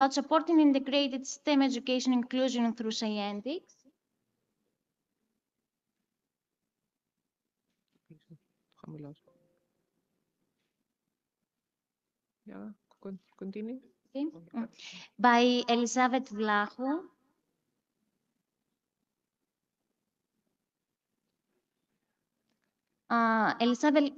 about supporting integrated STEM education inclusion through scientifics. Yeah, continue. Okay. By Elizabeth Vlachou. Elizabeth.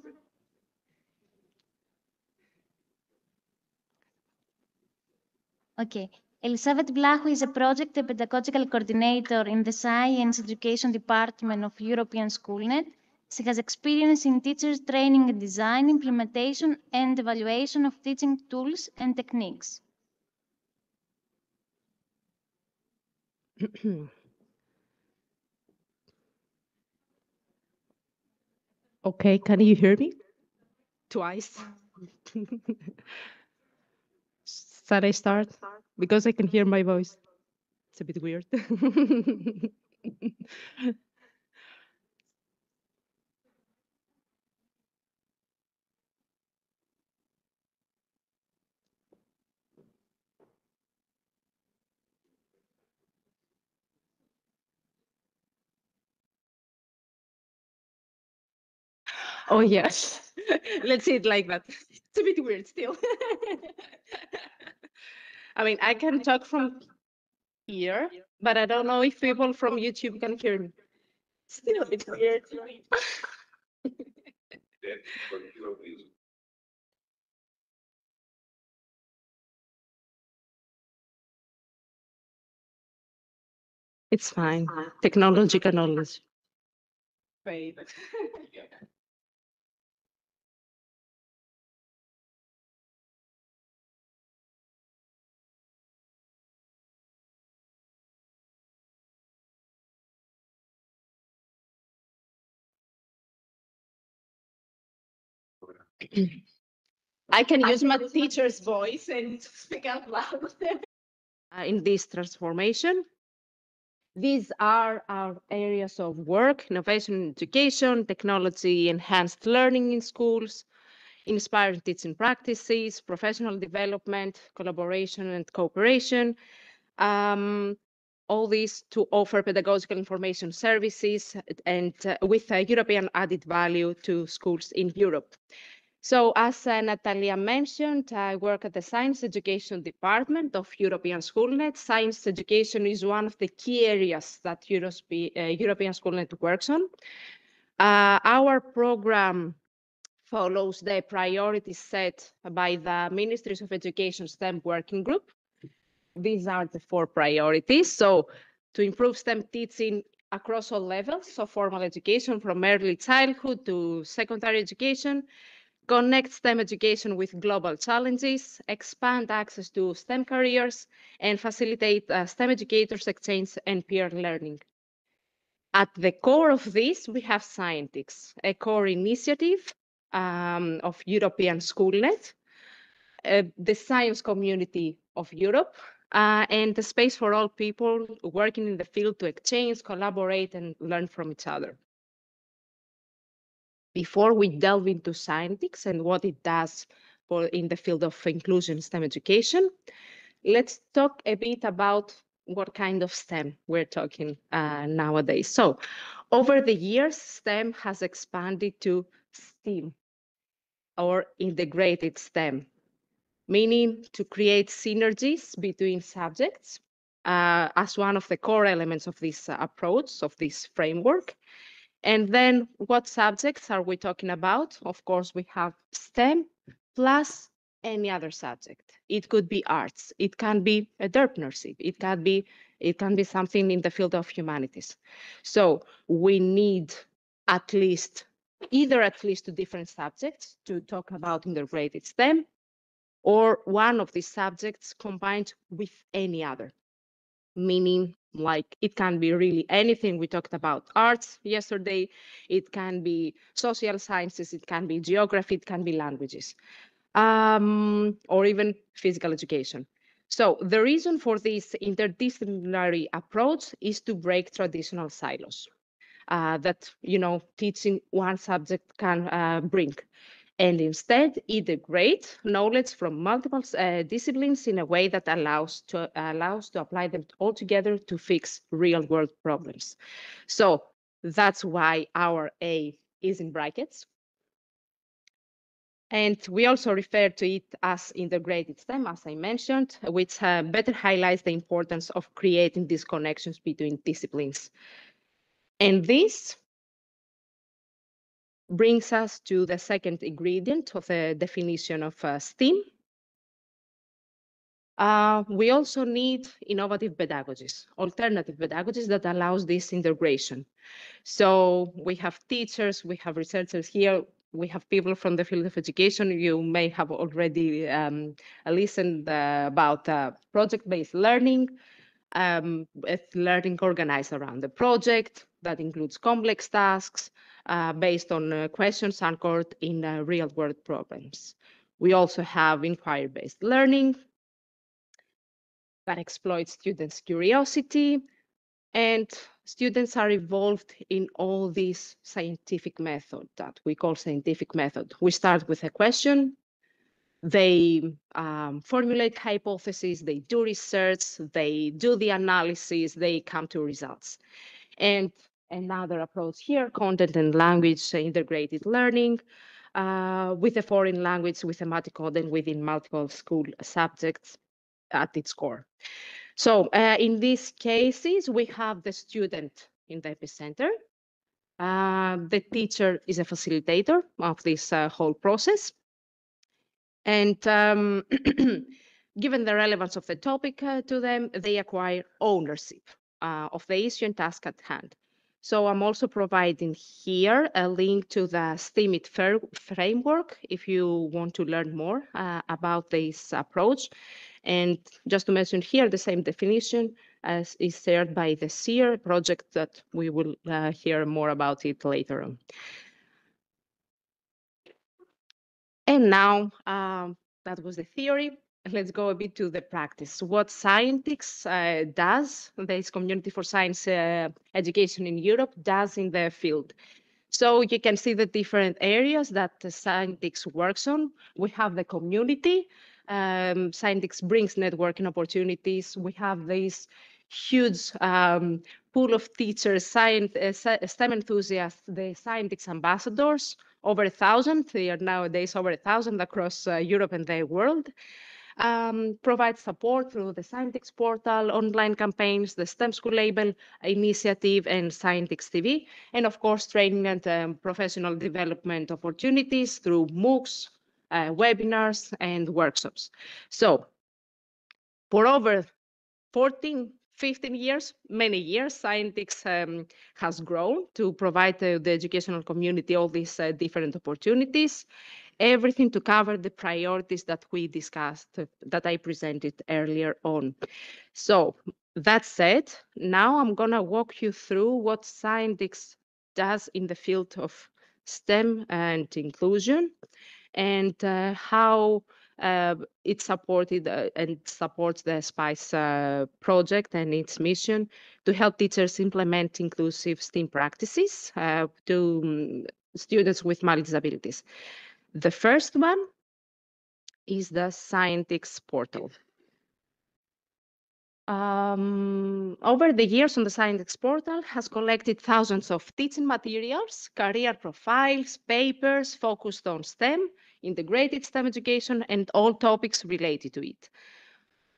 Okay. Elizabeth Vlachou is a project and pedagogical coordinator in the Science Education Department of European Schoolnet. She has experience in teachers training and design, implementation, and evaluation of teaching tools and techniques. Okay, can you hear me? Twice. Shall I start? Because I can hear my voice. It's a bit weird. Oh, yes. Let's see it like that. It's a bit weird still. I mean, I can talk from here, but I don't know if people from YouTube can hear me. Still a bit weird. It's fine. Technological knowledge. Wait. I can use my teacher's voice and speak out loud. In this transformation, these are our areas of work: innovation in education, technology, enhanced learning in schools, inspiring teaching practices, professional development, collaboration and cooperation. All these to offer pedagogical information services and with a European added value to schools in Europe. So as Natalia mentioned, I work at the Science Education Department of European Schoolnet. Science education is one of the key areas that European Schoolnet works on. Our program follows the priorities set by the Ministries of Education STEM Working Group. These are the 4 priorities. So to improve STEM teaching across all levels of formal education, from early childhood to secondary education, connect STEM education with global challenges, expand access to STEM careers, and facilitate STEM educators' exchange and peer learning. At the core of this, we have Scientix, a core initiative of European Schoolnet, the science community of Europe, and the space for all people working in the field to exchange, collaborate, and learn from each other. Before we delve into Scientix and what it does in the field of inclusion STEM education, let's talk a bit about what kind of STEM we're talking nowadays. So over the years, STEM has expanded to STEAM, or integrated STEM, meaning to create synergies between subjects as one of the core elements of this approach, of this framework. And then what subjects are we talking about? Of course, we have STEM plus any other subject. It could be arts, it can be entrepreneurship, it can be something in the field of humanities. So we need at least 2 different subjects to talk about integrated STEM, or one of these subjects combined with any other, meaning like it can be really anything. We talked about arts yesterday, it can be social sciences, it can be geography, it can be languages, or even physical education. So the reason for this interdisciplinary approach is to break traditional silos that teaching one subject can bring. and instead integrate knowledge from multiple disciplines in a way that allows to apply them all together to fix real-world problems. So that's why our A is in brackets. And we also refer to it as integrated STEM, as I mentioned, which better highlights the importance of creating these connections between disciplines. And this brings us to the second ingredient of the definition of STEAM. We also need innovative pedagogies, alternative pedagogies that allows this integration. So we have teachers, we have researchers here, we have people from the field of education. You may have already listened about project-based learning, learning organized around the project that includes complex tasks based on questions anchored in real-world problems. We also have inquiry-based learning that exploits students' curiosity, and students are involved in all this scientific method that we call scientific method. We start with a question, they formulate hypotheses, they do research, they do the analysis, they come to results. And another approach here, content and language integrated learning with a foreign language with thematic content within multiple school subjects at its core. So in these cases, we have the student in the epicenter. The teacher is a facilitator of this whole process. And given the relevance of the topic to them, they acquire ownership of the issue and task at hand. So I'm also providing here a link to the STEAMIT framework if you want to learn more about this approach. And just to mention here, the same definition as is shared by the SEER project that we will hear more about it later on. And now that was the theory. Let's go a bit to the practice. What Scientix does, this Community for Science Education in Europe, does in the field. So you can see the different areas that Scientix works on. We have the community. Scientix brings networking opportunities. We have this huge pool of teachers, STEM enthusiasts, the Scientix ambassadors, over 1,000. They are nowadays over 1,000 across Europe and the world. Provide support through the Scientix portal, online campaigns, the STEM School Label initiative, and Scientix TV. And of course, training and professional development opportunities through MOOCs, webinars, and workshops. So for over 14, 15 years, many years, Scientix has grown to provide the educational community all these different opportunities, everything to cover the priorities that we discussed, that I presented earlier on. So that said, now I'm going to walk you through what Scientix does in the field of STEM and inclusion, and how it supported and supports the SpicE project and its mission to help teachers implement inclusive STEAM practices to students with mild disabilities. The first one is the Scientix portal. Over the years on the Scientix portal has collected thousands of teaching materials, career profiles, papers focused on STEM, integrated STEM education, and all topics related to it.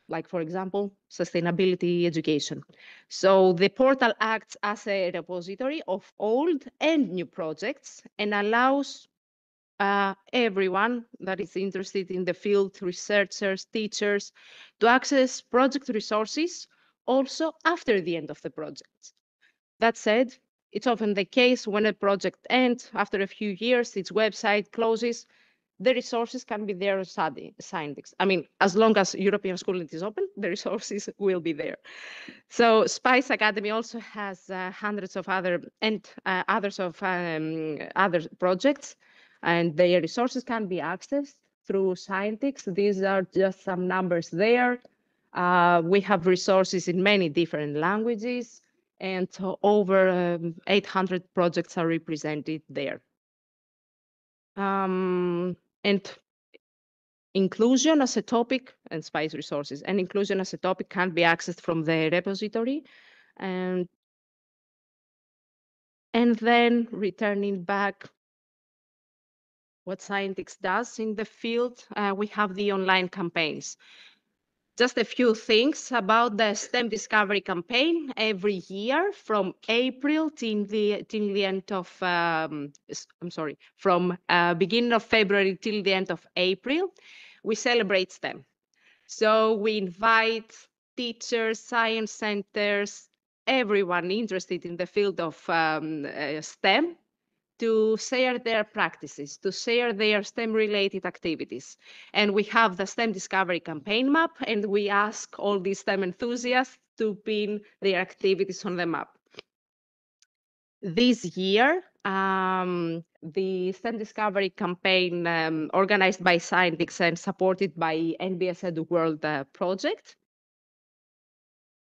Like, for example, sustainability education. So the portal acts as a repository of old and new projects and allows everyone that is interested in the field, researchers, teachers, to access project resources also after the end of the project. That said, it's often the case when a project ends, after a few years, its website closes, the resources can be there on Scientix. I mean, as long as European Schoolnet is open, the resources will be there. So SpicE Academy also has hundreds of other projects, and their resources can be accessed through Scientix. These are just some numbers there. We have resources in many different languages, and over 800 projects are represented there. And inclusion as a topic and SpicE resources. And inclusion as a topic can be accessed from the repository. And then returning back what Scientix does in the field, we have the online campaigns. Just a few things about the STEM Discovery campaign. Every year from April till the end of, from beginning of February till the end of April, we celebrate STEM. So we invite teachers, science centers, everyone interested in the field of STEM to share their practices, to share their STEM-related activities. And we have the STEM Discovery campaign map, and we ask all these STEM enthusiasts to pin their activities on the map. This year, the STEM Discovery campaign organized by Scientix and supported by NBS Edu World project.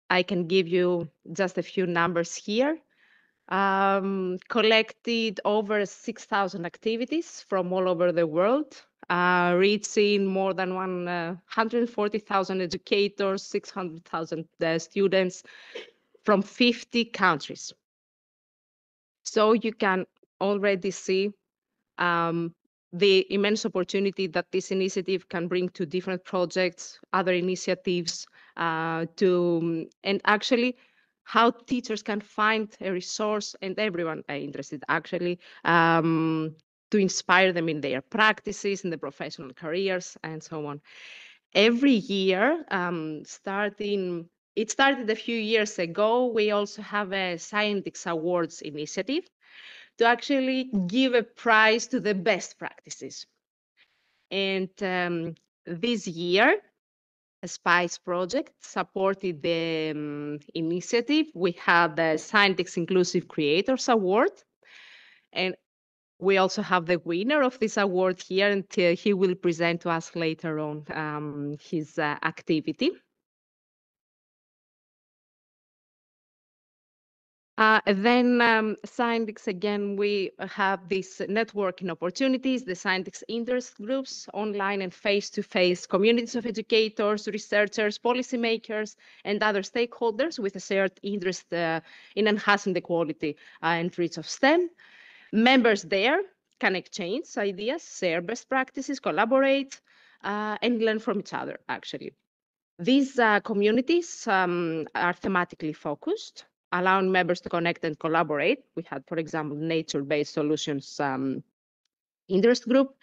I can give you just a few numbers here. Collected over 6,000 activities from all over the world, reaching more than 140,000 educators, 600,000 students from 50 countries. So you can already see the immense opportunity that this initiative can bring to different projects, other initiatives, and actually how teachers can find a resource and everyone interested actually to inspire them in their practices, in their professional careers, and so on. Every year, it started a few years ago, we also have a Scientix Awards initiative to actually give a prize to the best practices. And this year, a SpicE project supported the initiative. We had the Scientix Inclusive Creators Award, and we also have the winner of this award here, and he will present to us later on his activity. Then Scientix, again, we have these networking opportunities, the Scientix interest groups, online and face-to-face communities of educators, researchers, policymakers, and other stakeholders with a shared interest in enhancing the quality and reach of STEM. Members there can exchange ideas, share best practices, collaborate, and learn from each other, actually. These communities are thematically focused, allowing members to connect and collaborate. We had, for example, nature-based solutions interest group.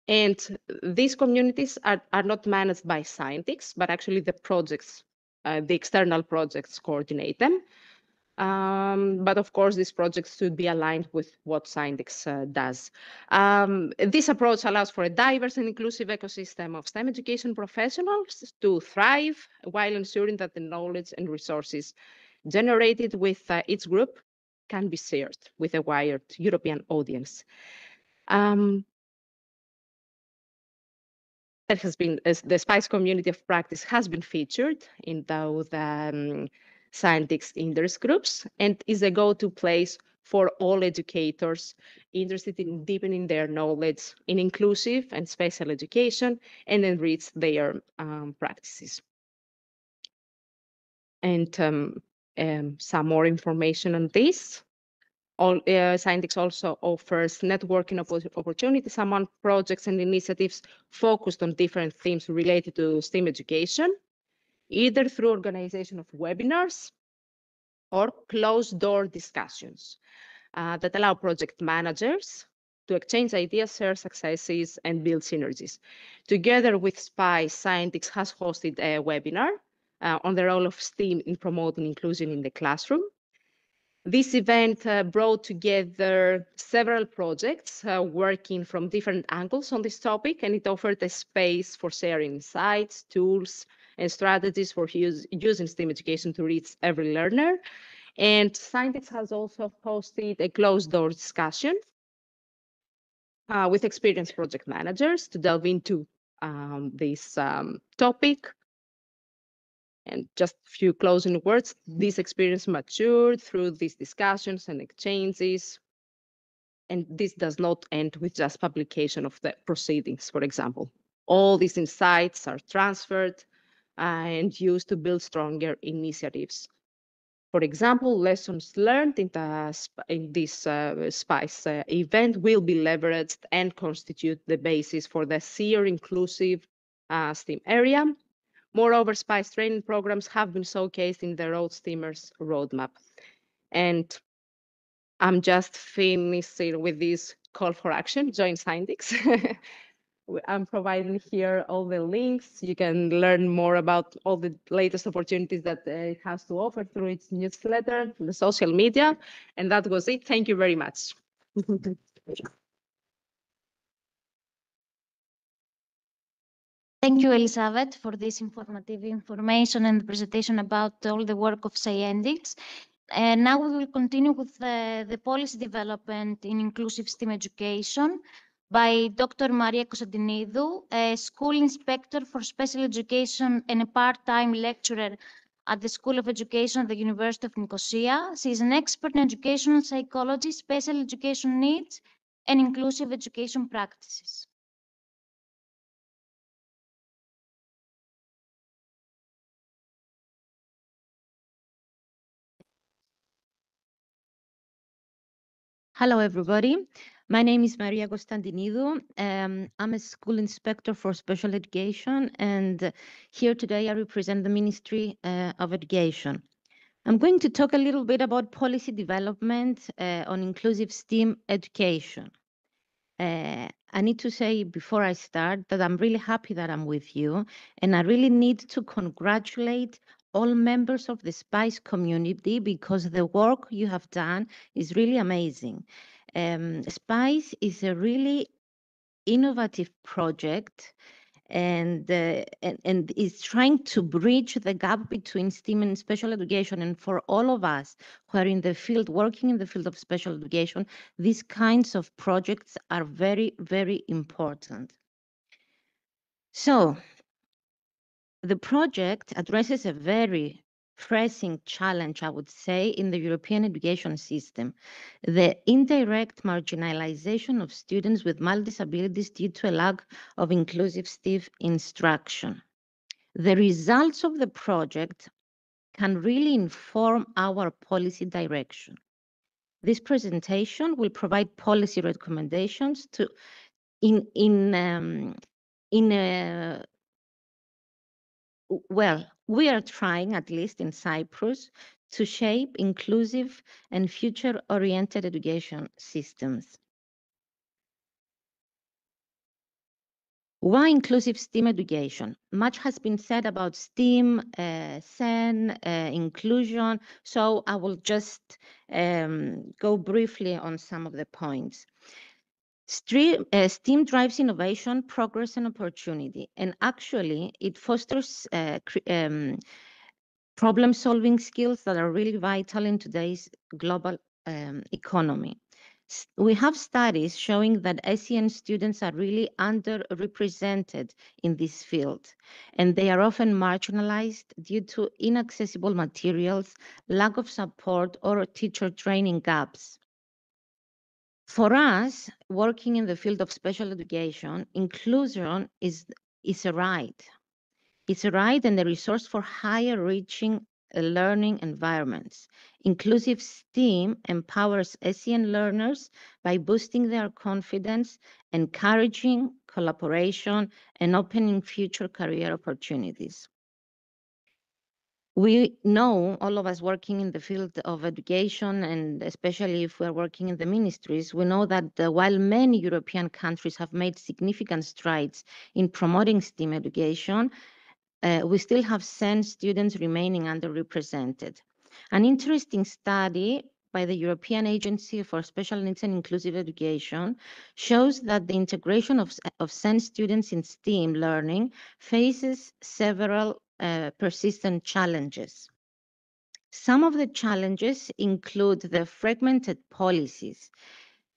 And these communities are not managed by Scientix, but actually the projects, the external projects coordinate them. But of course, these projects should be aligned with what Scientix does. This approach allows for a diverse and inclusive ecosystem of STEM education professionals to thrive while ensuring that the knowledge and resources generated with each group can be shared with a wider European audience. That has been, the SpicE community of practice has been featured in the Scientix interest groups and is a go-to place for all educators interested in deepening their knowledge in inclusive and special education and enrich their practices. And some more information on this. Scientix also offers networking opportunities among projects and initiatives focused on different themes related to STEM education, either through organization of webinars or closed-door discussions that allow project managers to exchange ideas, share successes, and build synergies. Together with SpicE, Scientix has hosted a webinar on the role of STEAM in promoting inclusion in the classroom. This event brought together several projects working from different angles on this topic, and it offered a space for sharing insights, tools, and strategies for using STEAM education to reach every learner. And Scientix has also hosted a closed-door discussion with experienced project managers to delve into this topic. And just a few closing words, this experience matured through these discussions and exchanges. And this does not end with just publication of the proceedings, for example. All these insights are transferred and used to build stronger initiatives. For example, lessons learned in this SpicE event will be leveraged and constitute the basis for the SEER inclusive STEAM area. Moreover, SpicE training programs have been showcased in the Road Steamers roadmap. And I'm just finishing with this call for action, join Scientix. I'm providing here all the links. You can learn more about all the latest opportunities that it has to offer through its newsletter, the social media. And that was it. Thank you very much. Thank you, Elizabeth, for this informative information and presentation about all the work of Scientix. And now we will continue with the policy development in inclusive STEAM education by Dr. Maria Konstantinidou, a school inspector for special education and a part-time lecturer at the School of Education at the University of Nicosia. She is an expert in educational psychology, special education needs, and inclusive education practices. Hello, everybody. My name is Maria Konstantinidou. I'm a school inspector for special education, and here today I represent the Ministry of Education. I'm going to talk a little bit about policy development on inclusive STEAM education. I need to say before I start that I'm really happy that I'm with you, and I really need to congratulate all members of the SpicE community because the work you have done is really amazing. SpicE is a really innovative project and is trying to bridge the gap between STEAM and special education. And for all of us who are in the field, working in the field of special education, these kinds of projects are very, very important. So the project addresses a very pressing challenge, I would say, in the European education system, the indirect marginalization of students with mild disabilities due to a lack of inclusive STEAM instruction. The results of the project can really inform our policy direction. This presentation will provide policy recommendations well, we are trying, at least in Cyprus, to shape inclusive and future-oriented education systems. Why inclusive STEAM education? Much has been said about STEAM, SEN, inclusion, so I will just go briefly on some of the points. STEAM drives innovation, progress, and opportunity, and actually it fosters problem-solving skills that are really vital in today's global economy. We have studies showing that SEN students are really underrepresented in this field, and they are often marginalized due to inaccessible materials, lack of support, or teacher training gaps. For us, working in the field of special education, inclusion is a right. It's a right and a resource for higher reaching learning environments. Inclusive STEAM empowers SEN learners by boosting their confidence, encouraging collaboration, and opening future career opportunities. We know, all of us working in the field of education, and especially if we're working in the ministries, we know that while many European countries have made significant strides in promoting STEAM education, we still have SEN students remaining underrepresented. An interesting study by the European Agency for Special Needs and Inclusive Education shows that the integration of SEN students in STEAM learning faces several persistent challenges. Some of the challenges include the fragmented policies.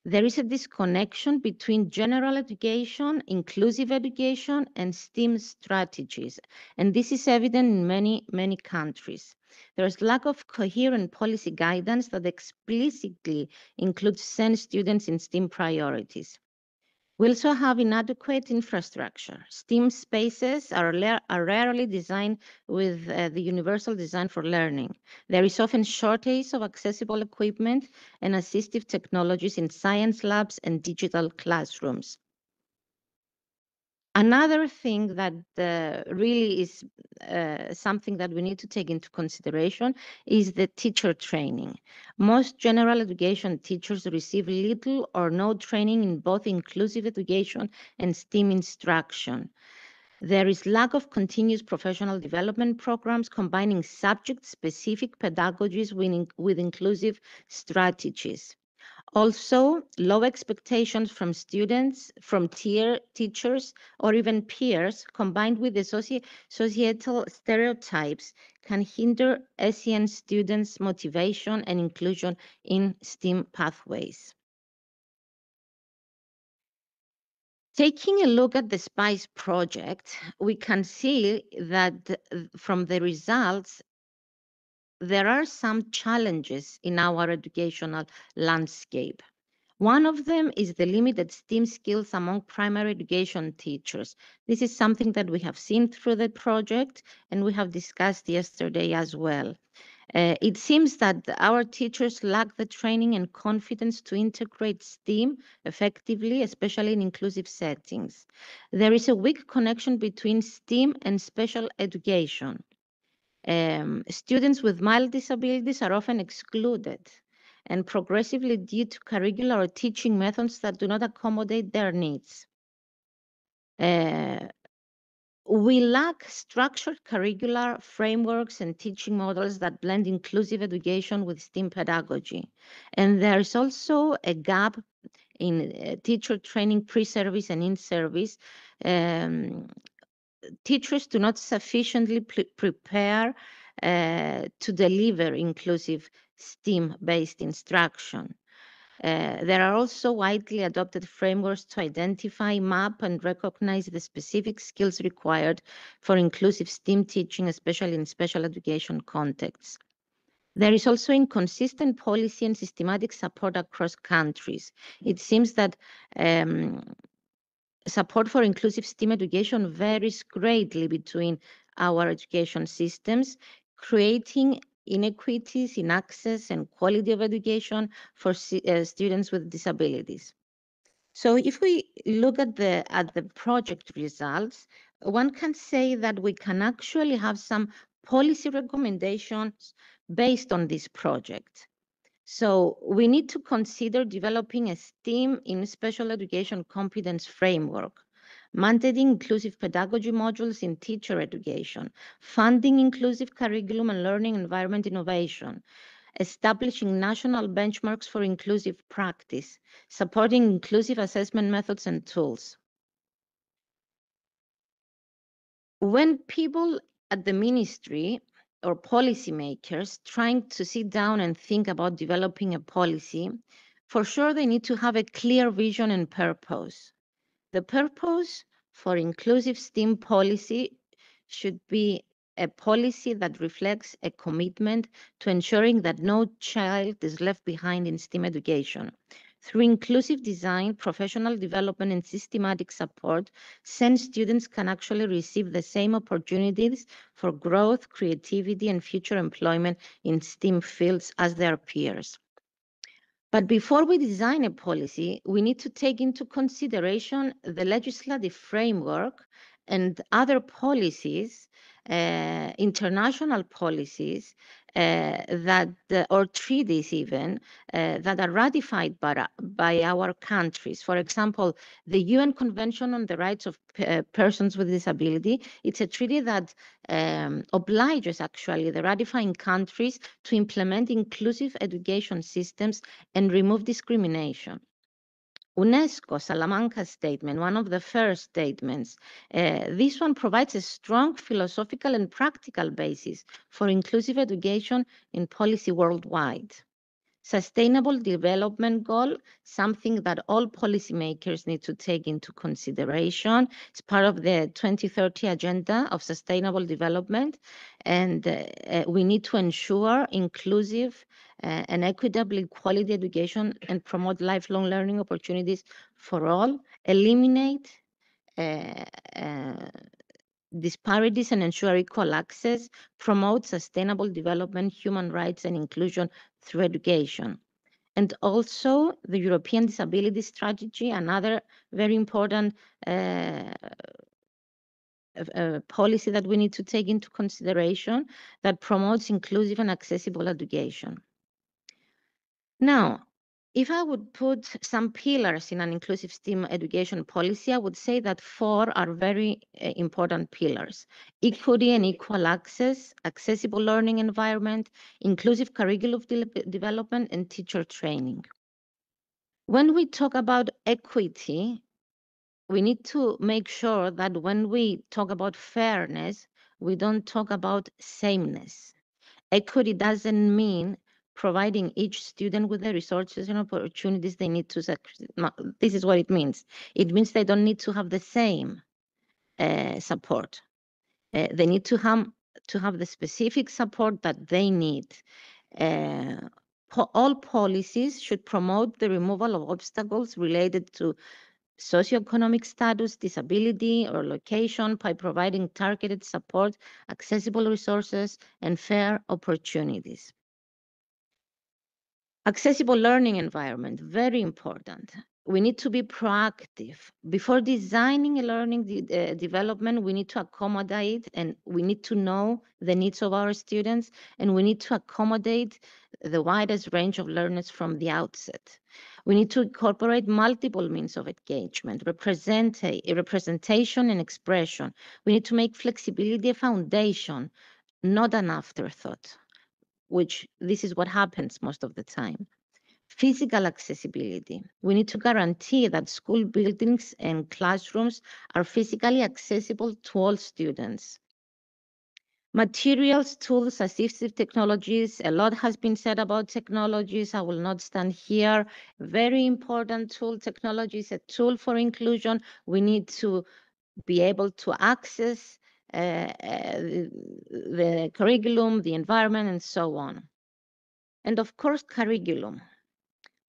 There is a disconnection between general education, inclusive education, and STEAM strategies. And this is evident in many, many countries. There is lack of coherent policy guidance that explicitly includes SEN students in STEAM priorities. We also have inadequate infrastructure. STEAM spaces are rarely designed with the universal design for learning. There is often shortage of accessible equipment and assistive technologies in science labs and digital classrooms. Another thing that really is something that we need to take into consideration is the teacher training. Most general education teachers receive little or no training in both inclusive education and STEAM instruction. There is lack of continuous professional development programs combining subject-specific pedagogies with inclusive strategies. Also, low expectations from students, from teachers, or even peers, combined with the societal stereotypes, can hinder SEN students' motivation and inclusion in STEAM pathways. Taking a look at the SpicE project, we can see that from the results, there are some challenges in our educational landscape. One of them is the limited STEAM skills among primary education teachers. This is something that we have seen through the project and we have discussed yesterday as well. It seems that our teachers lack the training and confidence to integrate STEAM effectively, especially in inclusive settings. There is a weak connection between STEAM and special education. Students with mild disabilities are often excluded and progressively due to curricular or teaching methods that do not accommodate their needs. We lack structured curricular frameworks and teaching models that blend inclusive education with STEAM pedagogy. And there's also a gap in teacher training pre-service and in-service. Teachers do not sufficiently prepare to deliver inclusive STEAM-based instruction. There are also widely adopted frameworks to identify, map, and recognize the specific skills required for inclusive STEAM teaching, especially in special education contexts. There is also inconsistent policy and systematic support across countries. It seems that support for inclusive STEAM education varies greatly between our education systems, creating inequities in access and quality of education for students with disabilities. So if we look at the project results, one can say that we can actually have some policy recommendations based on this project. So we need to consider developing a STEAM in special education competence framework, mandating inclusive pedagogy modules in teacher education, funding inclusive curriculum and learning environment innovation, establishing national benchmarks for inclusive practice, supporting inclusive assessment methods and tools. When people at the ministry or policymakers trying to sit down and think about developing a policy, for sure they need to have a clear vision and purpose. The purpose for inclusive STEAM policy should be a policy that reflects a commitment to ensuring that no child is left behind in STEAM education. Through inclusive design, professional development, and systematic support, SEN students can actually receive the same opportunities for growth, creativity, and future employment in STEAM fields as their peers. But before we design a policy, we need to take into consideration the legislative framework and other policies, international policies or treaties even that are ratified by our countries. For example, the UN Convention on the Rights of Persons with Disability, it's a treaty that obliges actually the ratifying countries to implement inclusive education systems and remove discrimination. UNESCO Salamanca statement, one of the first statements, this one provides a strong philosophical and practical basis for inclusive education in policy worldwide. Sustainable development goal, something that all policymakers need to take into consideration. It's part of the 2030 Agenda of Sustainable Development, and we need to ensure inclusive and equitable quality education and promote lifelong learning opportunities for all, eliminate disparities and ensure equal access, promote sustainable development, human rights, and inclusion through education. And also the European Disability Strategy, another very important policy that we need to take into consideration that promotes inclusive and accessible education. Now, if I would put some pillars in an inclusive STEAM education policy, I would say that 4 are very important pillars: equity and equal access, accessible learning environment, inclusive curriculum development, and teacher training. When we talk about equity, we need to make sure that when we talk about fairness, we don't talk about sameness. Equity doesn't mean providing each student with the resources and opportunities they need to succeed. This is what it means. It means they don't need to have the same support. They need to have the specific support that they need. All policies should promote the removal of obstacles related to socioeconomic status, disability, or location by providing targeted support, accessible resources, and fair opportunities. Accessible learning environment, very important. We need to be proactive. Before designing a learning development, we need to accommodate and we need to know the needs of our students, and we need to accommodate the widest range of learners from the outset. We need to incorporate multiple means of engagement, representation and expression. We need to make flexibility a foundation, not an afterthought, which this is what happens most of the time. Physical accessibility. We need to guarantee that school buildings and classrooms are physically accessible to all students. Materials, tools, assistive technologies. A lot has been said about technologies. I will not stand here. Very important tool. Technology is a tool for inclusion. We need to be able to access the curriculum, the environment, and so on. And of course, curriculum.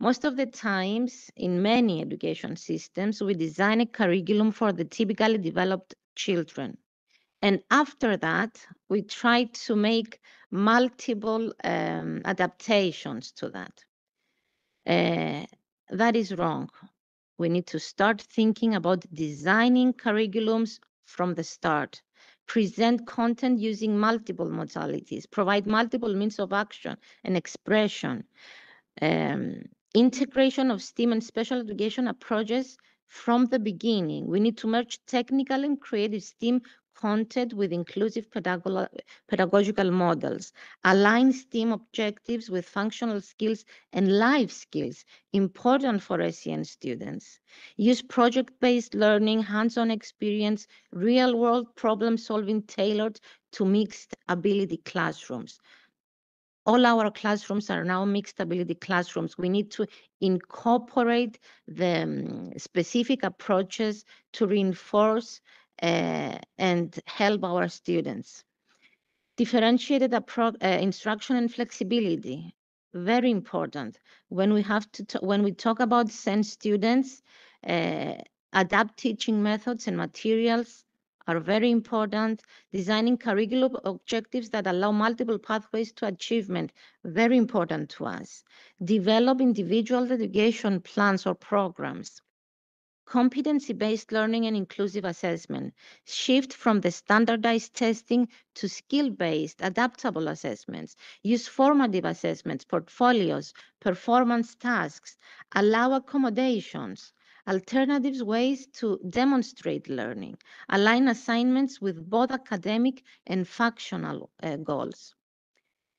Most of the times, in many education systems, we design a curriculum for the typically developed children. And after that, we try to make multiple adaptations to that. That is wrong. We need to start thinking about designing curriculums from the start. Present content using multiple modalities, provide multiple means of action and expression. Integration of STEAM and special education approaches from the beginning. We need to merge technical and creative STEAM content with inclusive pedagogical models, align STEAM objectives with functional skills and life skills important for SEN students, use project-based learning, hands-on experience, real-world problem-solving tailored to mixed ability classrooms. All our classrooms are now mixed ability classrooms. We need to incorporate the specific approaches to reinforce and help our students. Differentiated instruction and flexibility, very important. When we talk about SEN students, adapt teaching methods and materials are very important. Designing curriculum objectives that allow multiple pathways to achievement, very important to us. Develop individual education plans or programs. Competency-based learning and inclusive assessment. Shift from the standardized testing to skill-based, adaptable assessments. Use formative assessments, portfolios, performance tasks. Allow accommodations. Alternatives, ways to demonstrate learning. Align assignments with both academic and functional goals.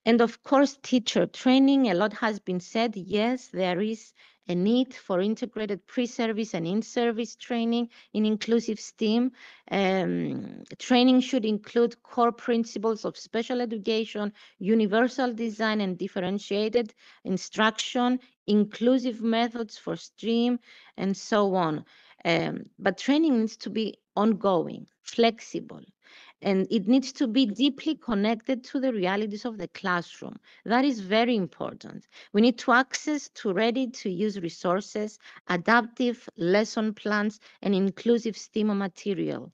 And of course, teacher training. A lot has been said. Yes, there is a need for integrated pre-service and in-service training in inclusive STEAM. Training should include core principles of special education, universal design and differentiated instruction, inclusive methods for STEAM, and so on. But training needs to be ongoing, flexible, and it needs to be deeply connected to the realities of the classroom. That is very important. We need to access to ready-to-use resources, adaptive lesson plans, and inclusive STEAM material.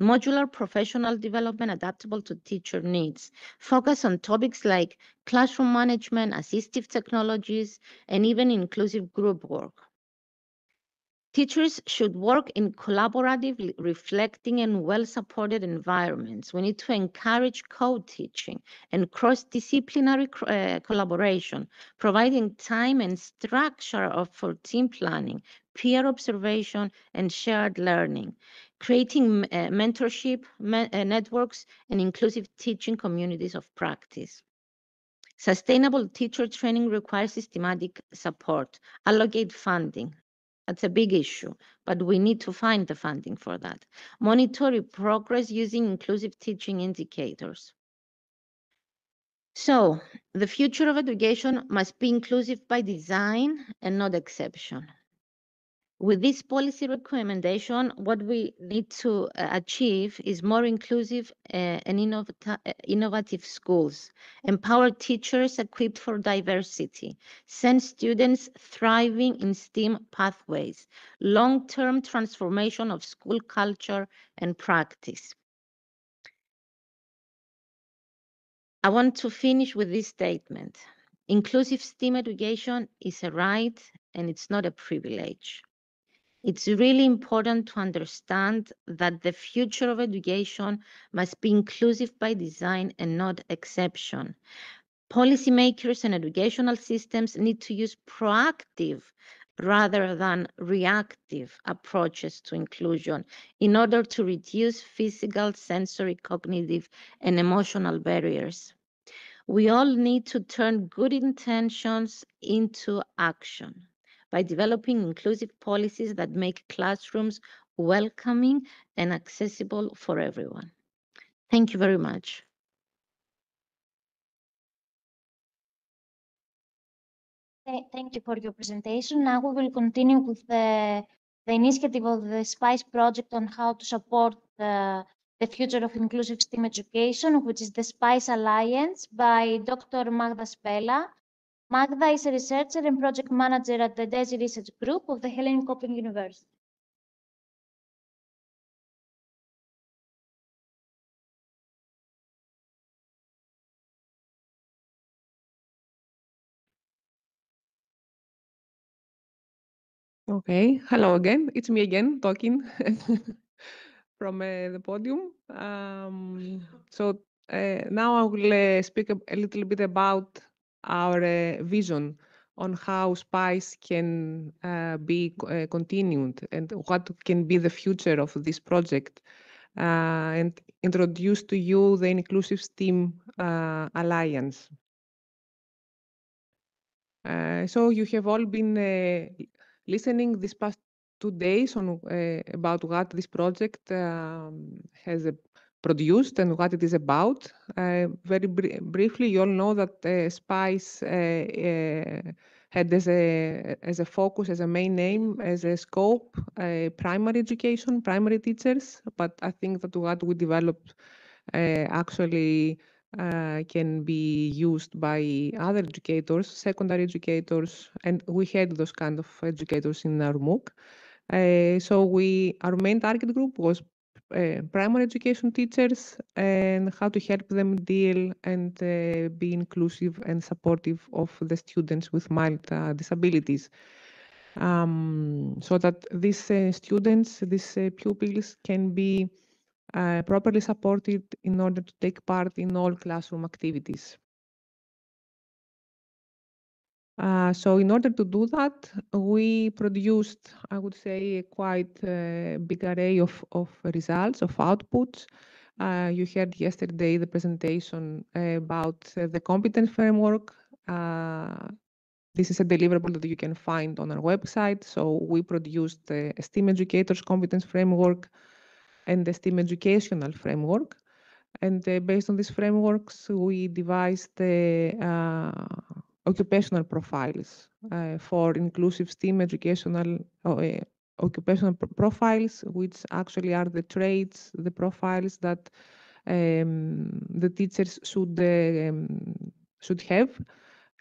Modular professional development adaptable to teacher needs. Focus on topics like classroom management, assistive technologies, and even inclusive group work. Teachers should work in collaborative, reflecting, and well-supported environments. We need to encourage co-teaching and cross-disciplinary collaboration, providing time and structure for team planning, peer observation, and shared learning, creating mentorship networks and inclusive teaching communities of practice. Sustainable teacher training requires systematic support, allocate funding. That's a big issue, but we need to find the funding for that. Monitor progress using inclusive teaching indicators. So the future of education must be inclusive by design and not exception. With this policy recommendation, what we need to achieve is more inclusive and innovative schools, empower teachers equipped for diversity, send students thriving in STEAM pathways, long-term transformation of school culture and practice. I want to finish with this statement. Inclusive STEAM education is a right and it's not a privilege. It's really important to understand that the future of education must be inclusive by design and not exception. Policymakers and educational systems need to use proactive rather than reactive approaches to inclusion in order to reduce physical, sensory, cognitive, and emotional barriers. We all need to turn good intentions into action by developing inclusive policies that make classrooms welcoming and accessible for everyone. Thank you very much. Thank you for your presentation. Now we will continue with the initiative of the SpicE project on how to support the future of inclusive STEAM education, which is the SpicE Alliance by Dr. Magda Spela. Magda is a researcher and project manager at the DESI Research Group of the Hellenic Open University. Okay, hello again. It's me again talking from the podium. Now I will speak a little bit about our vision on how SpicE can be continued and what can be the future of this project, and introduce to you the Inclusive STEAM Alliance. So you have all been listening these past 2 days on about what this project has produced and what it is about. Very briefly, you all know that SpicE had as a focus, as a main aim, as a scope, primary education, primary teachers. But I think that what we developed actually can be used by other educators, secondary educators, and we had those kind of educators in our MOOC. So our main target group was primary education teachers and how to help them deal and be inclusive and supportive of the students with mild disabilities. So that these students, these pupils can be properly supported in order to take part in all classroom activities. So in order to do that, we produced, I would say, a quite big array of results, of outputs. You heard yesterday the presentation about the competence framework, This is a deliverable that you can find on our website. So we produced the STEAM Educators Competence Framework and the STEAM Educational Framework. And based on these frameworks, we devised the occupational profiles for inclusive STEAM educational occupational profiles, which actually are the traits, the profiles that the teachers should have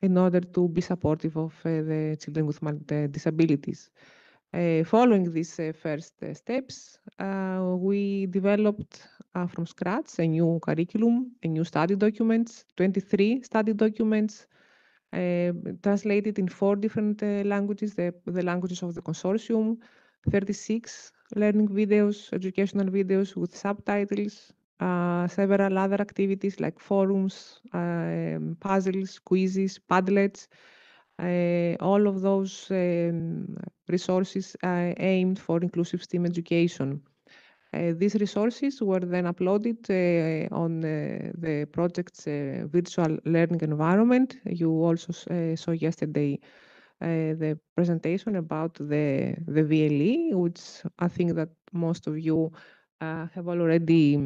in order to be supportive of the children with disabilities. Following these first steps, we developed from scratch a new curriculum, a new study documents, 23 study documents, translated in 4 different languages, the languages of the consortium, 36 learning videos, educational videos with subtitles, several other activities like forums, puzzles, quizzes, Padlets, all of those resources aimed for inclusive STEAM education. These resources were then uploaded on the project's virtual learning environment. You also saw yesterday the presentation about the VLE, which I think that most of you have already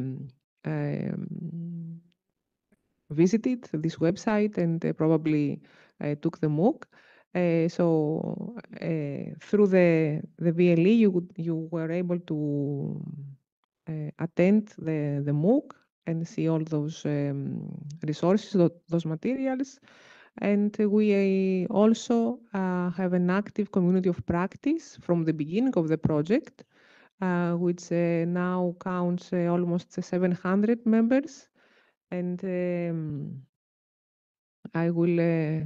visited this website and probably took the MOOC. So through the VLE, you were able to attend the MOOC and see all those resources, those materials. And we also have an active community of practice from the beginning of the project, which now counts almost 700 members. And I will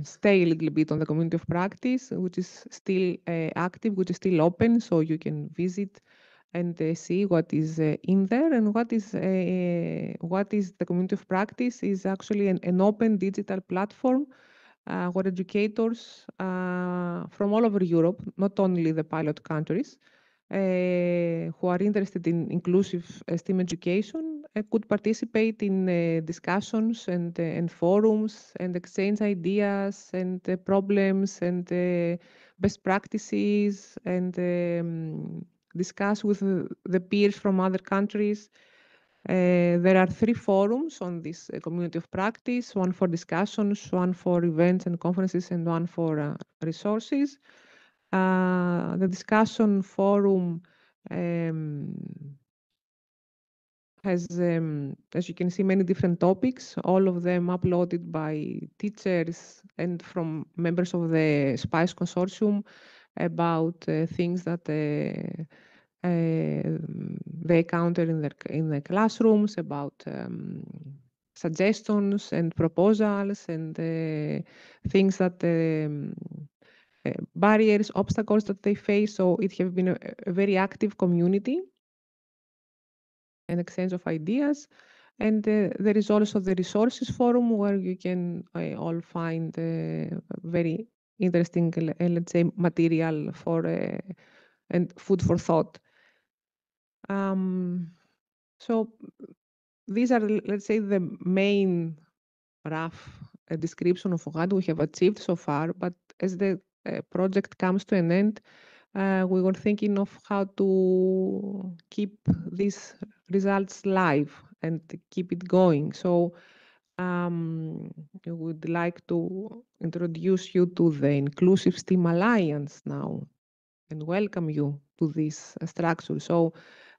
stay a little bit on the community of practice, which is still active, which is still open, so you can visit and see what is in there. And what is the community of practice is actually an open digital platform where educators from all over Europe, not only the pilot countries, who are interested in inclusive STEAM education could participate in discussions and forums and exchange ideas and problems and best practices and discuss with the peers from other countries. There are 3 forums on this community of practice, one for discussions, one for events and conferences, and one for resources. The discussion forum has, as you can see, many different topics, all of them uploaded by teachers and from members of the SpicE consortium about things that they encounter in their classrooms, about suggestions and proposals and things that barriers, obstacles that they face. So it has been a very active community and exchange of ideas. And there is also the resources forum where you can all find very interesting, let's say, material for and food for thought. So these are, let's say, the main rough description of what we have achieved so far. But as the project comes to an end, we were thinking of how to keep these results live and keep it going. So we would like to introduce you to the Inclusive STEAM Alliance now and welcome you to this structure. So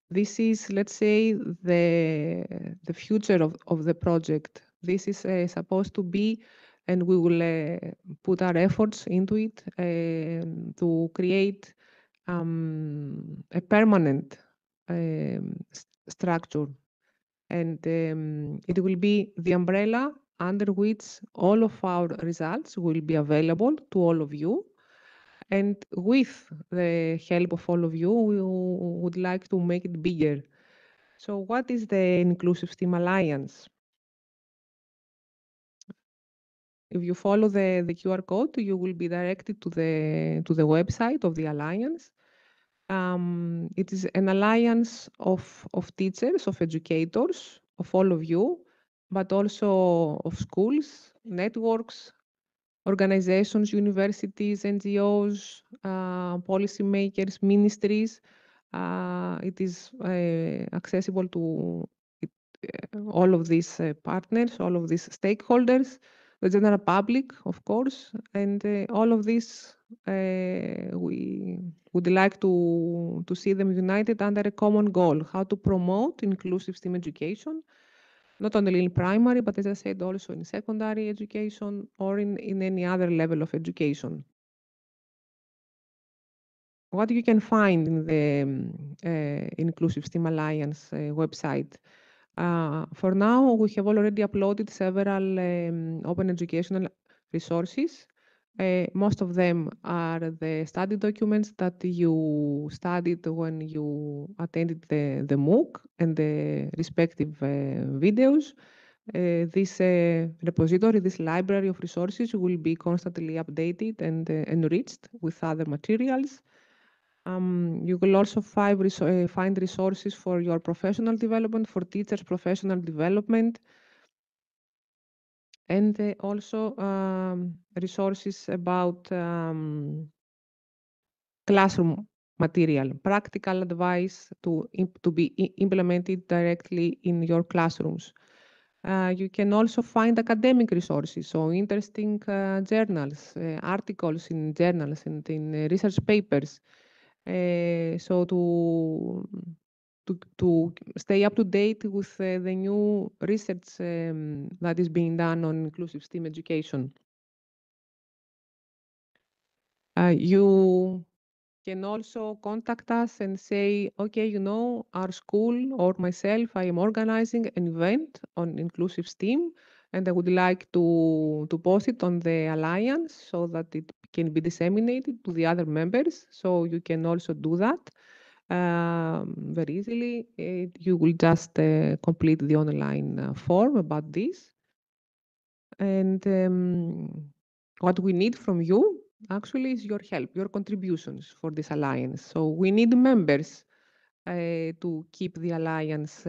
this is, let's say, the future of the project. This is supposed to be, and we will put our efforts into it to create a permanent structure. And it will be the umbrella under which all of our results will be available to all of you. And with the help of all of you, we would like to make it bigger. So what is the Inclusive STEAM Alliance? If you follow the QR code, you will be directed to the website of the Alliance. It is an alliance of teachers, of educators, of all of you, but also of schools, networks, organizations, universities, NGOs, policymakers, ministries. It is accessible to all of these partners, all of these stakeholders, the general public, of course, and all of this we would like to see them united under a common goal: how to promote inclusive STEM education, not only in primary, but as I said, also in secondary education or in any other level of education. What you can find in the Inclusive STEM Alliance website. For now, we have already uploaded several open educational resources. Most of them are the study documents that you studied when you attended the MOOC and the respective videos. This repository, this library of resources will be constantly updated and enriched with other materials. You will also find resources for your professional development, for teachers' professional development, and also resources about classroom material, practical advice to be implemented directly in your classrooms. You can also find academic resources, so interesting journals, articles in journals and in research papers. So to stay up to date with the new research that is being done on inclusive STEM education. You can also contact us and say, okay, you know, our school or myself, I am organizing an event on inclusive STEM, and I would like to post it on the Alliance so that it can be disseminated to the other members. So you can also do that very easily. You will just complete the online form about this. And what we need from you actually is your help, your contributions for this alliance. So we need members to keep the alliance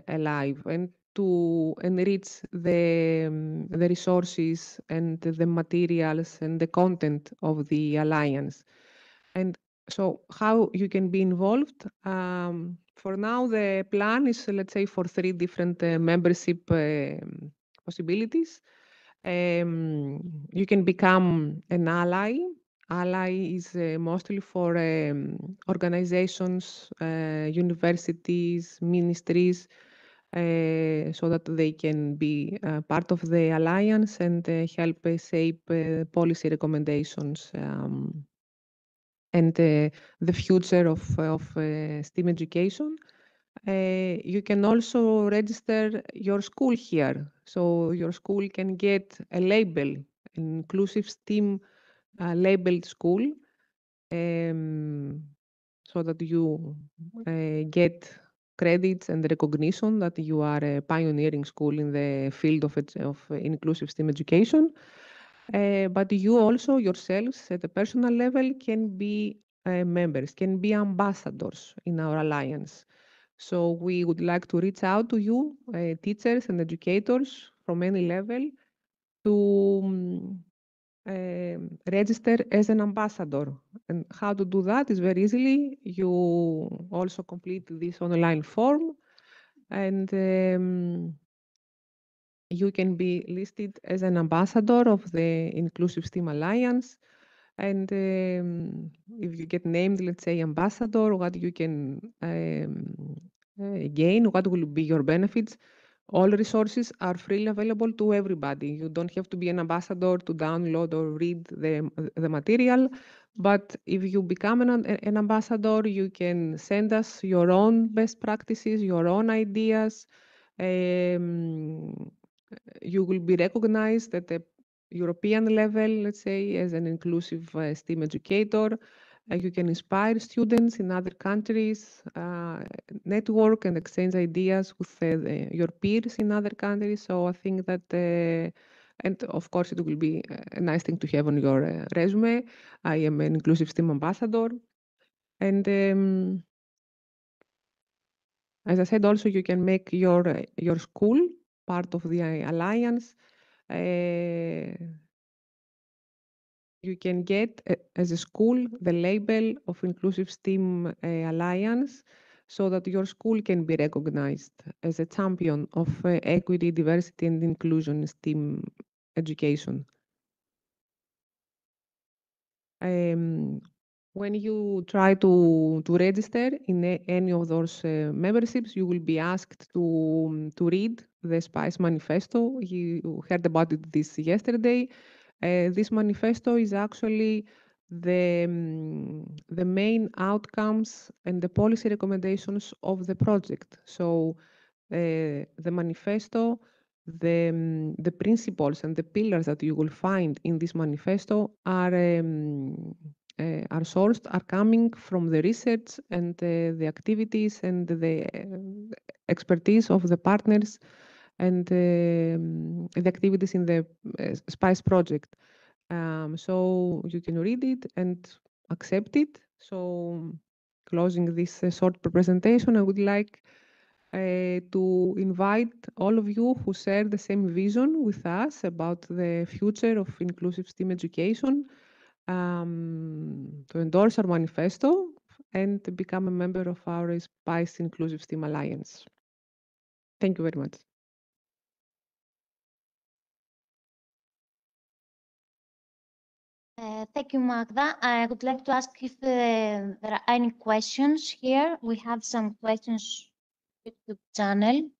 alive and to enrich the resources and the materials and the content of the alliance. And so how you can be involved? For now, the plan is, let's say, for 3 different membership possibilities. You can become an ally. Ally is mostly for organizations, universities, ministries, so that they can be part of the alliance and help shape policy recommendations and the future of STEM education. You can also register your school here. So your school can get a label, an inclusive STEM labeled school, so that you get credits and recognition that you are a pioneering school in the field of inclusive STEM education. But you also yourselves at a personal level can be members, can be ambassadors in our alliance. So we would like to reach out to you, teachers and educators from any level, to register as an ambassador. And how to do that is very easily. You also complete this online form, and you can be listed as an ambassador of the Inclusive STEM Alliance. And if you get named, let's say, ambassador, what you can gain, what will be your benefits. All resources are freely available to everybody. You don't have to be an ambassador to download or read the material. But if you become an ambassador, you can send us your own best practices, your own ideas. You will be recognized at the European level, let's say, as an inclusive STEM educator. You can inspire students in other countries, network and exchange ideas with your peers in other countries. So I think that, and of course, it will be a nice thing to have on your resume. I am an inclusive STEM ambassador. And as I said, also, you can make your school part of the alliance. you can get, as a school, the label of Inclusive STEAM Alliance, so that your school can be recognized as a champion of equity, diversity, and inclusion in STEAM education. When you try to register in any of those memberships, you will be asked to read the SpicE manifesto. You heard about this yesterday. This manifesto is actually the main outcomes and the policy recommendations of the project. So the manifesto, the principles and the pillars that you will find in this manifesto are sourced, are coming from the research and the activities and the expertise of the partners and the activities in the SpicE project. So you can read it and accept it. So closing this short presentation, I would like to invite all of you who share the same vision with us about the future of inclusive STEAM education to endorse our manifesto and to become a member of our SpicE Inclusive STEAM Alliance. Thank you very much. Thank you, Magda. I would like to ask if there are any questions here. We have some questions on the YouTube channel.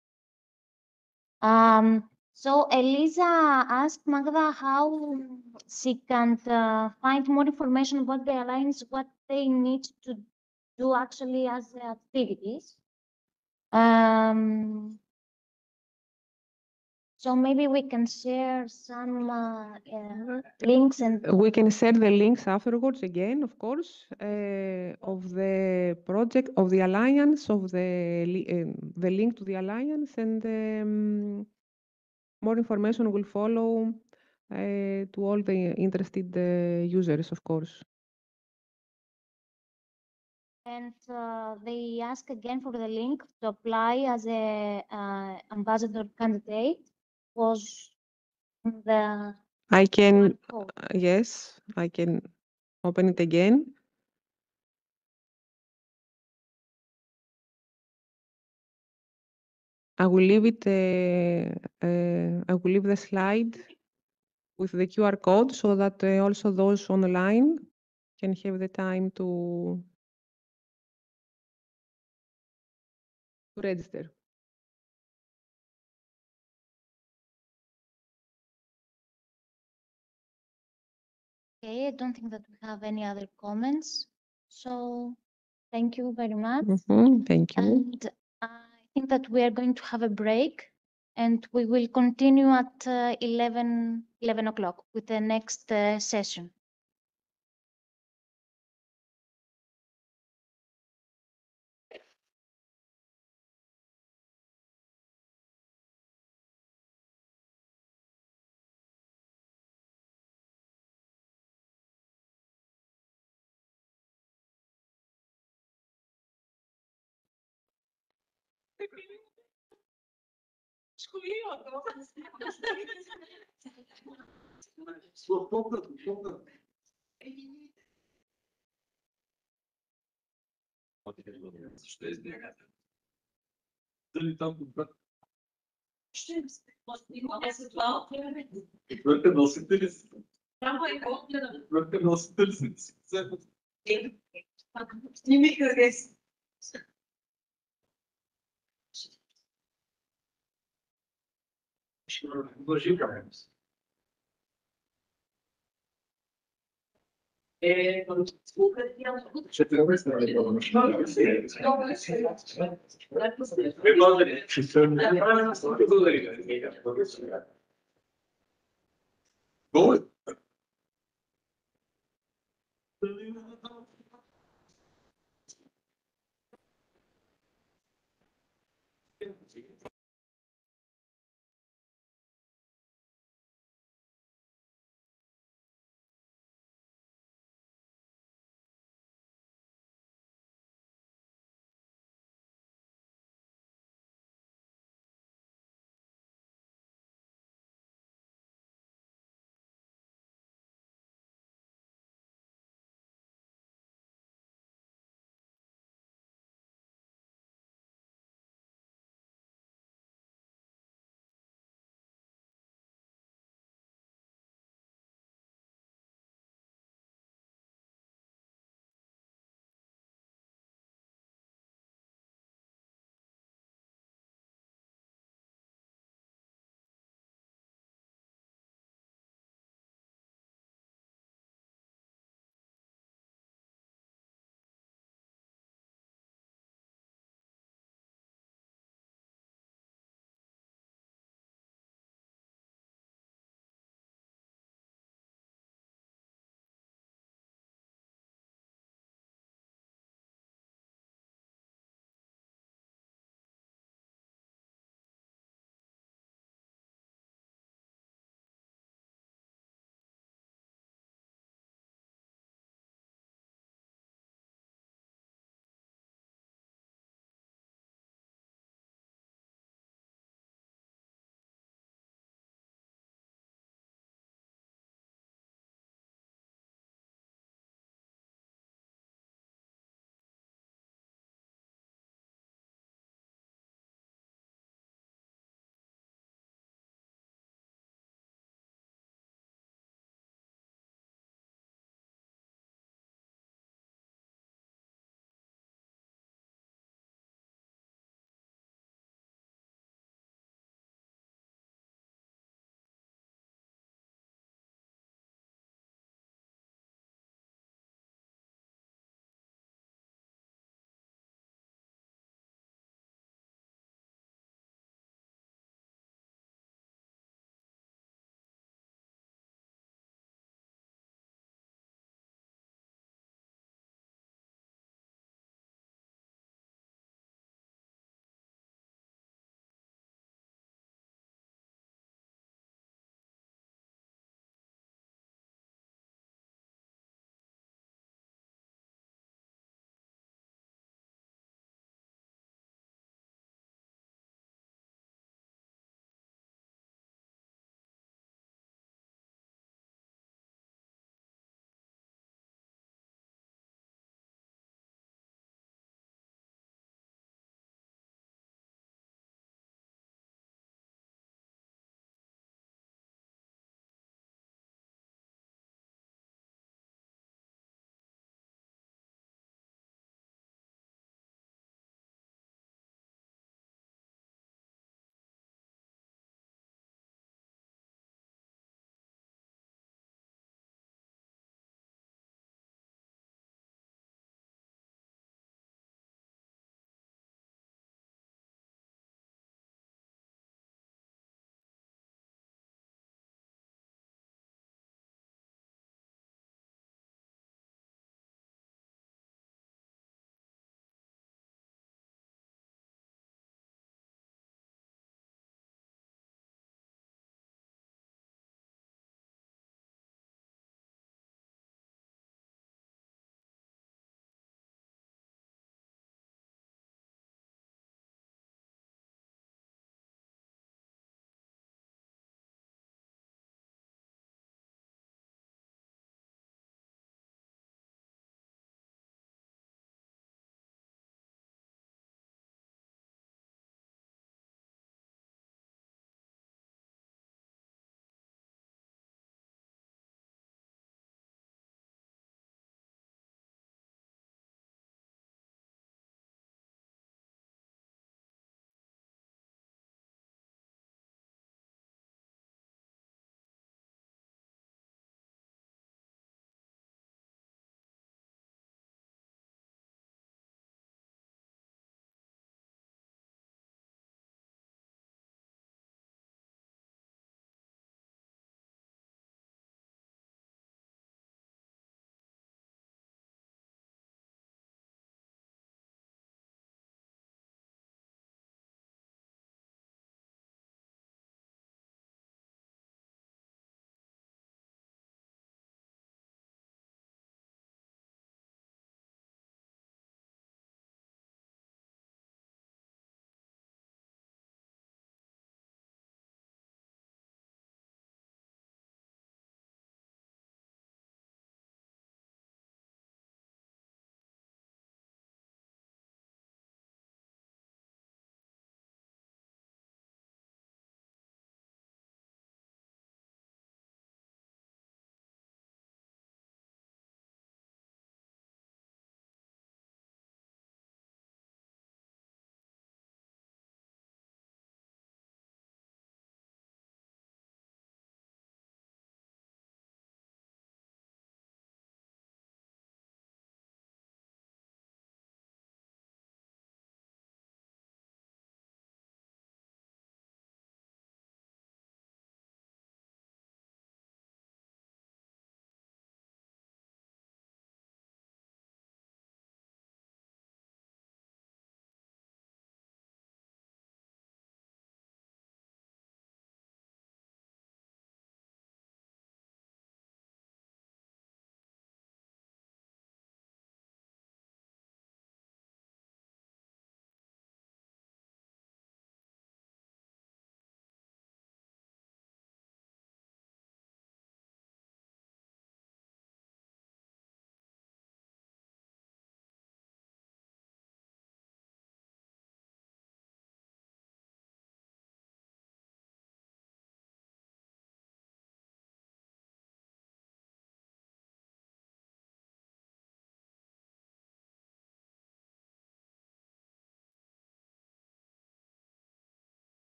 So Elisa asked Magda how she can find more information about the Alliance, what they need to do actually as activities. So maybe we can share some links and we can share the links afterwards again, of course, of the project, of the alliance, of the link to the alliance, and more information will follow to all the interested users, of course. And they ask again for the link to apply as a ambassador candidate. Was the I can, code. yes, I can open it again. I will leave it. I will leave the slide with the QR code so that also those online can have the time to register. Okay, I don't think that we have any other comments. So thank you very much. Thank you. And I think that we are going to have a break and we will continue at 11 o'clock with the next session.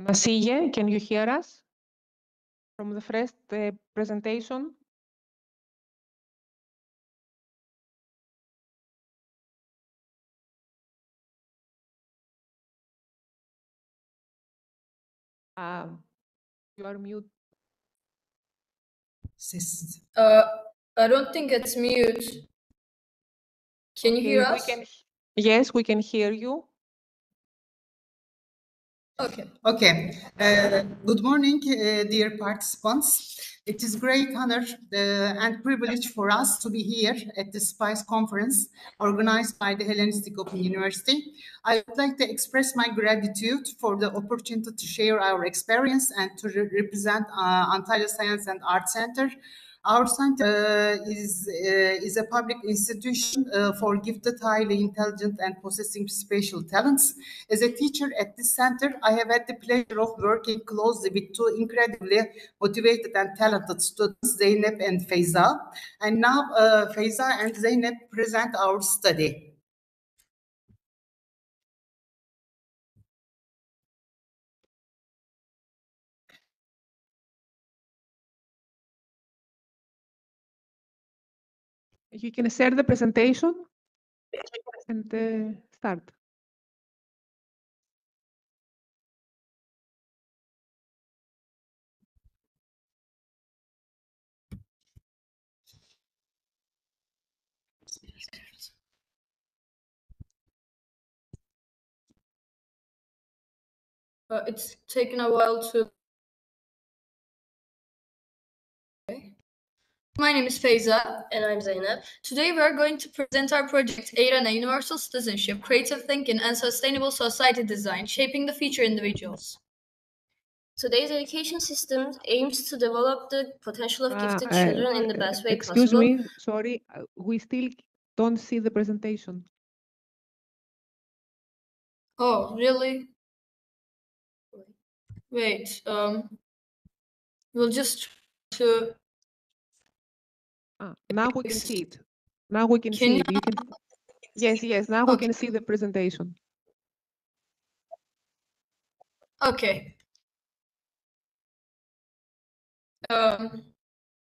Nasije, can you hear us from the first presentation? You are mute. I don't think it's mute. Can you hear us? Yes, we can hear you. Okay. Okay. Good morning, dear participants. It is great honor and privilege for us to be here at the SpicE conference organized by the Hellenistic Open University. I would like to express my gratitude for the opportunity to share our experience and to represent Antalya Science and Art Center. Our center is a public institution for gifted, highly intelligent, and possessing special talents. As a teacher at this center, I have had the pleasure of working closely with two incredibly motivated and talented students, Zeynep and Feyza. And now Feyza and Zeynep present our study. You can share the presentation and start. It's taken a while to... My name is Feyza. And I'm Zeynep. Today we are going to present our project, Eğren, Universal Citizenship, Creative Thinking, and Sustainable Society Design, Shaping the Future Individuals. Today's education system aims to develop the potential of gifted children in the best way excuse possible. Excuse me, sorry, we still don't see the presentation. Oh, really? Wait, we'll just to... Now we can see it. Now we can see it. You can... Yes, now we can see the presentation. Okay.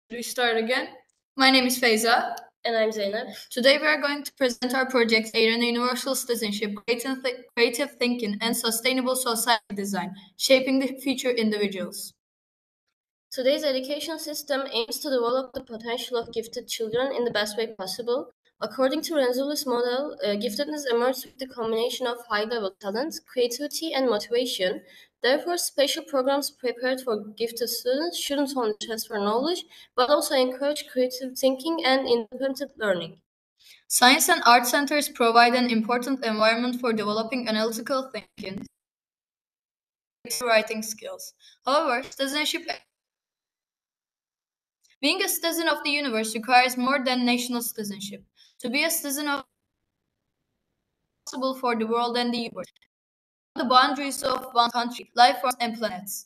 We start again. My name is Feyza. And I'm Zeynep. Today we are going to present our project, Eğren, Universal Citizenship, Creative Thinking, and Sustainable Society Design, Shaping the Future Individuals. Today's education system aims to develop the potential of gifted children in the best way possible. According to Renzulli's model, giftedness emerges with the combination of high-level talent, creativity, and motivation. Therefore, special programs prepared for gifted students shouldn't only transfer knowledge, but also encourage creative thinking and independent learning. Science and art centers provide an important environment for developing analytical thinking and writing skills. However, being a citizen of the universe requires more than national citizenship. To be a citizen of possible for the world and the universe, the boundaries of one country, life forms, and planets.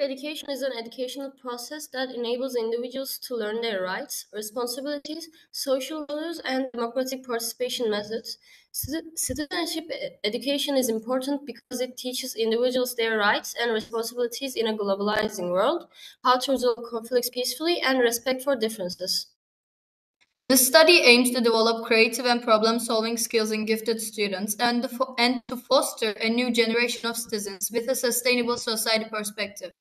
Education is an educational process that enables individuals to learn their rights, responsibilities, social values, and democratic participation methods. Citizenship education is important because it teaches individuals their rights and responsibilities in a globalizing world, how to resolve conflicts peacefully, and respect for differences. The study aims to develop creative and problem-solving skills in gifted students and to foster a new generation of citizens with a sustainable society perspective.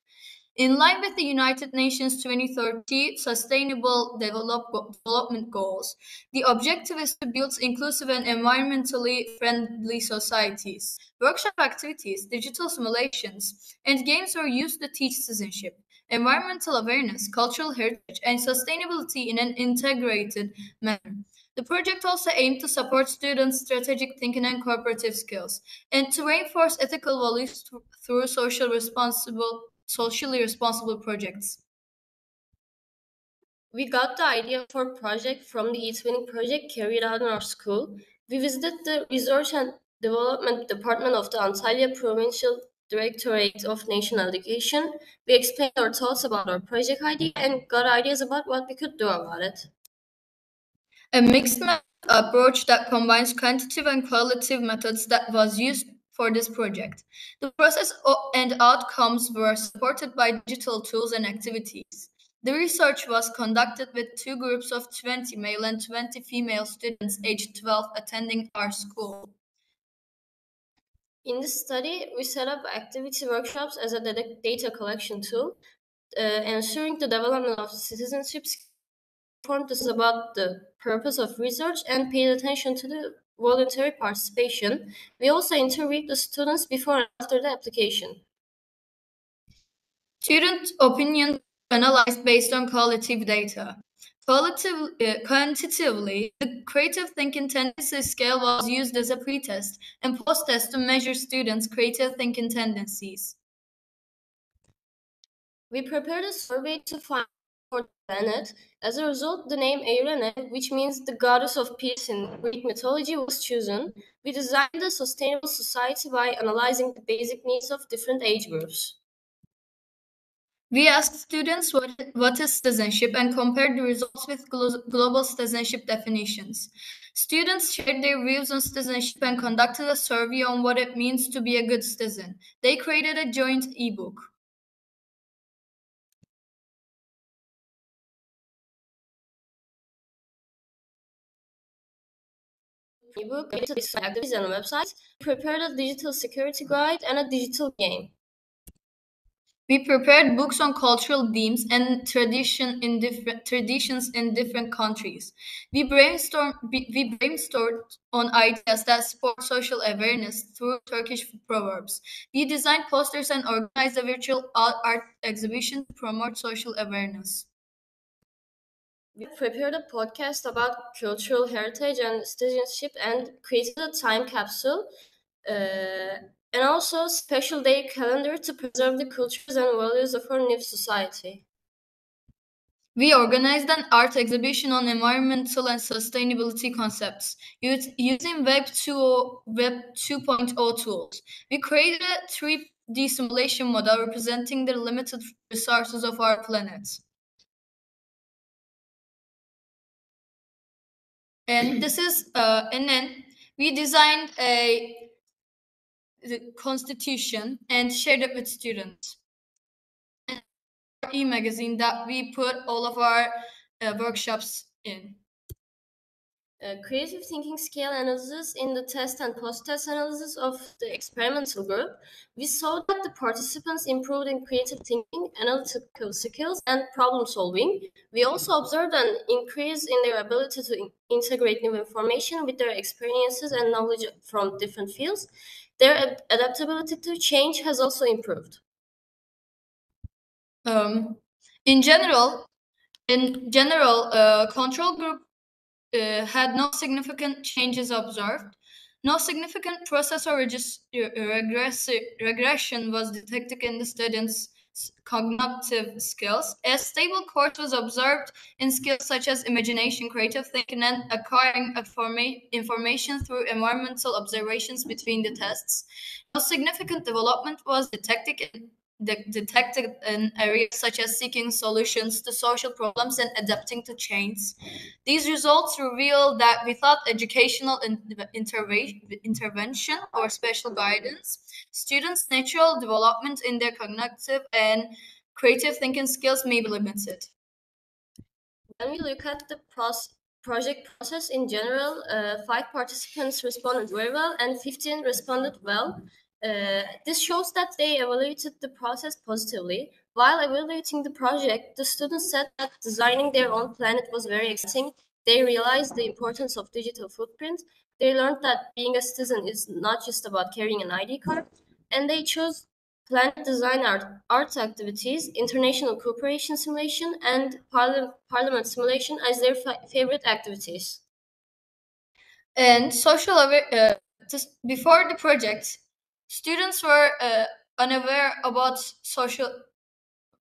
In line with the United Nations 2030 Sustainable Development Goals, the objective is to build inclusive and environmentally friendly societies. Workshop activities, digital simulations, and games were used to teach citizenship, environmental awareness, cultural heritage, and sustainability in an integrated manner. The project also aimed to support students' strategic thinking and cooperative skills, and to reinforce ethical values through socially responsible projects. We got the idea for a project from the eTwinning project carried out in our school. We visited the Research and Development Department of the Antalya Provincial Directorate of National Education. We explained our thoughts about our project idea and got ideas about what we could do about it. A mixed approach that combines quantitative and qualitative methods that was used for this project. The process and outcomes were supported by digital tools and activities. The research was conducted with 2 groups of 20 male and 20 female students aged 12 attending our school. In this study, we set up activity workshops as a data collection tool, ensuring the development of citizenship, informed us about the purpose of research, and paid attention to the voluntary participation. We also interviewed the students before and after the application. Student opinions were analyzed based on qualitative data. Quantitatively, the creative thinking tendency scale was used as a pretest and post-test to measure students' creative thinking tendencies. We prepared a survey to find for the planet. As a result, the name Eirene, which means the goddess of peace in Greek mythology, was chosen. We designed a sustainable society by analyzing the basic needs of different age groups. We asked students what is citizenship and compared the results with global citizenship definitions. Students shared their views on citizenship and conducted a survey on what it means to be a good citizen. They created a joint ebook. Ebook, activities and websites, prepared a digital security guide and a digital game. We prepared books on cultural themes and traditions in different countries. We brainstormed on ideas that support social awareness through Turkish proverbs. We designed posters and organized a virtual art exhibition to promote social awareness. We prepared a podcast about cultural heritage and citizenship and created a time capsule and also special day calendar to preserve the cultures and values of our new society. We organized an art exhibition on environmental and sustainability concepts using Web 2.0 tools. We created a 3D simulation model representing the limited resources of our planet. And then we designed the constitution and shared it with students. And our e-magazine that we put all of our workshops in. Creative thinking scale analysis in the test and post-test analysis of the experimental group, we saw that the participants improved in creative thinking, analytical skills, and problem solving. We also observed an increase in their ability to integrate new information with their experiences and knowledge from different fields. Their adaptability to change has also improved. In general, control group had no significant changes observed. No significant process or regression was detected in the students' cognitive skills. A stable course was observed in skills such as imagination, creative thinking, and acquiring information through environmental observations between the tests. No significant development was detected in areas such as seeking solutions to social problems and adapting to change. These results reveal that without educational intervention or special guidance, students' natural development in their cognitive and creative thinking skills may be limited. When we look at the project process in general, 5 participants responded very well and 15 responded well. This shows that they evaluated the process positively. While evaluating the project, the students said that designing their own planet was very exciting. They realized the importance of digital footprint. They learned that being a citizen is not just about carrying an ID card, and they chose planet design art activities, international cooperation simulation, and parliament simulation as their favorite activities. And just before the project, students were unaware about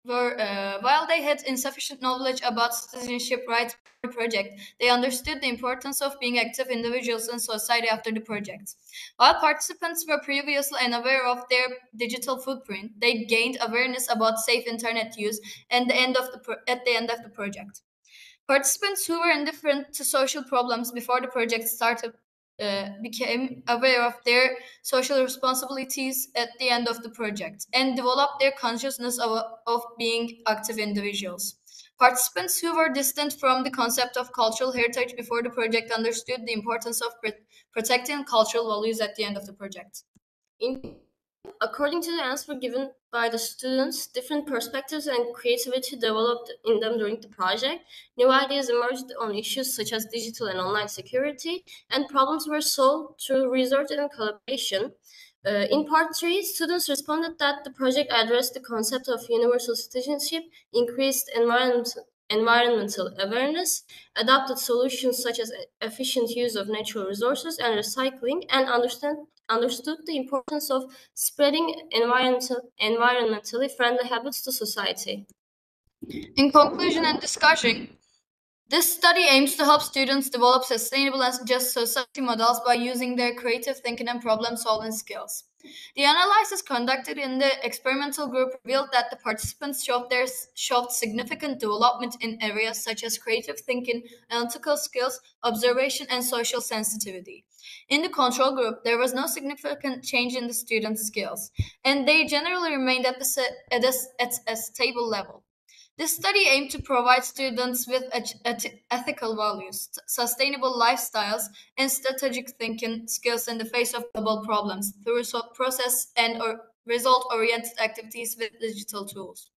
while they had insufficient knowledge about citizenship rights for the project, they understood the importance of being active individuals in society after the project. While participants were previously unaware of their digital footprint, they gained awareness about safe internet use at the end of the project. Participants who were indifferent to social problems before the project started became aware of their social responsibilities at the end of the project and developed their consciousness of being active individuals. Participants who were distant from the concept of cultural heritage before the project understood the importance of protecting cultural values at the end of the project. According to the answer given by the students, different perspectives and creativity developed in them during the project. New ideas emerged on issues such as digital and online security, and problems were solved through research and collaboration. In part 3, students responded that the project addressed the concept of universal citizenship, increased environmental awareness, adopted solutions such as efficient use of natural resources and recycling, and understood the importance of spreading environmentally friendly habits to society. In conclusion and discussion, this study aims to help students develop sustainable and just society models by using their creative thinking and problem-solving skills. The analysis conducted in the experimental group revealed that the participants showed significant development in areas such as creative thinking, analytical skills, observation, and social sensitivity. In the control group, there was no significant change in the students' skills, and they generally remained at a stable level. This study aimed to provide students with ethical values, sustainable lifestyles, and strategic thinking skills in the face of global problems through process and result-oriented activities with digital tools.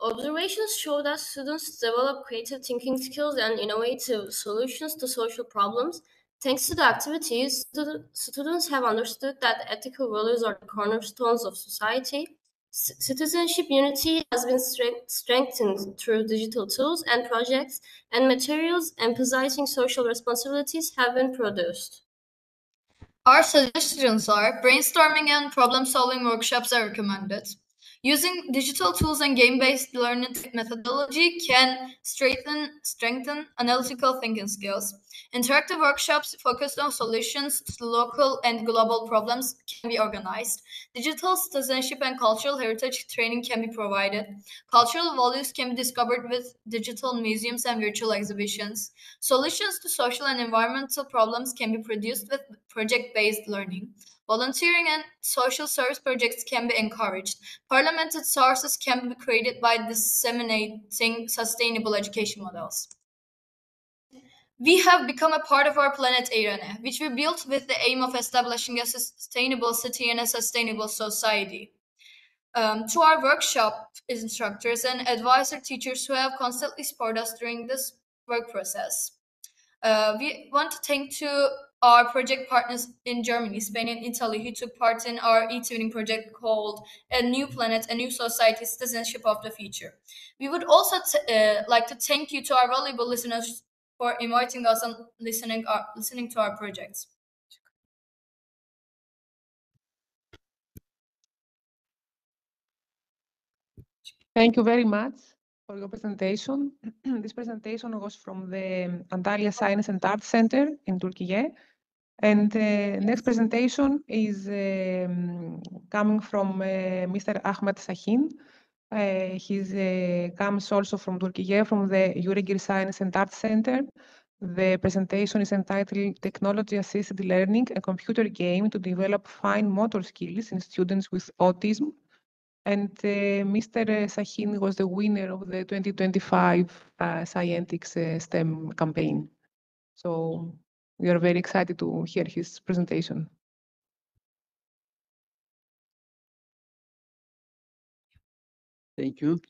Observations show that students develop creative thinking skills and innovative solutions to social problems. Thanks to the activities, students have understood that ethical values are the cornerstones of society. Citizenship unity has been strengthened through digital tools and projects, and materials emphasizing social responsibilities have been produced. Our suggestions are brainstorming and problem-solving workshops are recommended. Using digital tools and game-based learning methodology can strengthen analytical thinking skills. Interactive workshops focused on solutions to local and global problems can be organized. Digital citizenship and cultural heritage training can be provided. Cultural values can be discovered with digital museums and virtual exhibitions. Solutions to social and environmental problems can be produced with project-based learning. Volunteering and social service projects can be encouraged. Parliamented sources can be created by disseminating sustainable education models. We have become a part of our planet Eirene, which we built with the aim of establishing a sustainable city and a sustainable society. To our workshop instructors and advisor teachers who have constantly supported us during this work process. We want to thank to our project partners in Germany, Spain, and Italy who took part in our e-twinning project called A New Planet, A New Society, Citizenship of the Future. We would also like to thank you to our valuable listeners for inviting us and listening to our projects. Thank you very much for your presentation. This presentation was from the Antalya Science and Art Center in Turkey. And the next presentation is coming from Mr. Ahmed Sahin. He comes also from Turkey, from the Eurogir Science and Art Center. The presentation is entitled Technology Assisted Learning, a computer game to develop fine motor skills in students with autism. And Mr. Sahin was the winner of the 2025 Scientix STEM campaign. So we are very excited to hear his presentation. Thank you.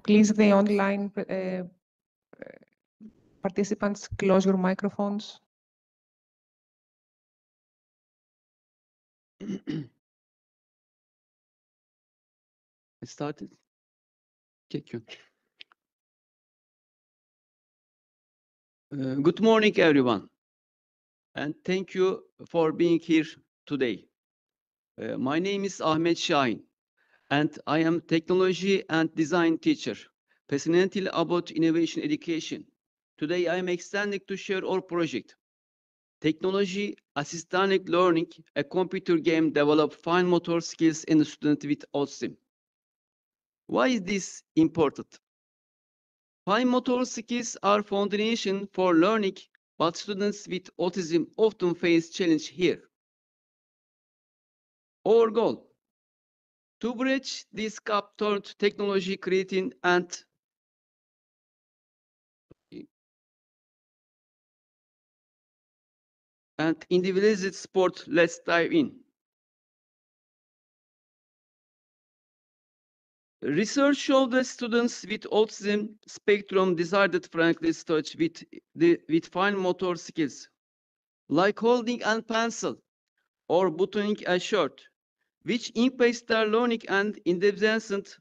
Please, the online participants, close your microphones. I started. Thank you. Good morning, everyone, and thank you for being here today. My name is Ahmet Şahin, and I am technology and design teacher, passionate about innovation education. Today, I am extending to share our project, technology assisted learning, a computer game develop fine motor skills in the student with autism. Why is this important? Fine motor skills are foundation for learning, but students with autism often face challenge here. Our goal: to bridge this gap toward technology creating and individualized support. Let's dive in. Research shows that students with autism spectrum desired frankly touch with fine motor skills, like holding a pencil or buttoning a shirt, which impacts their learning and independence.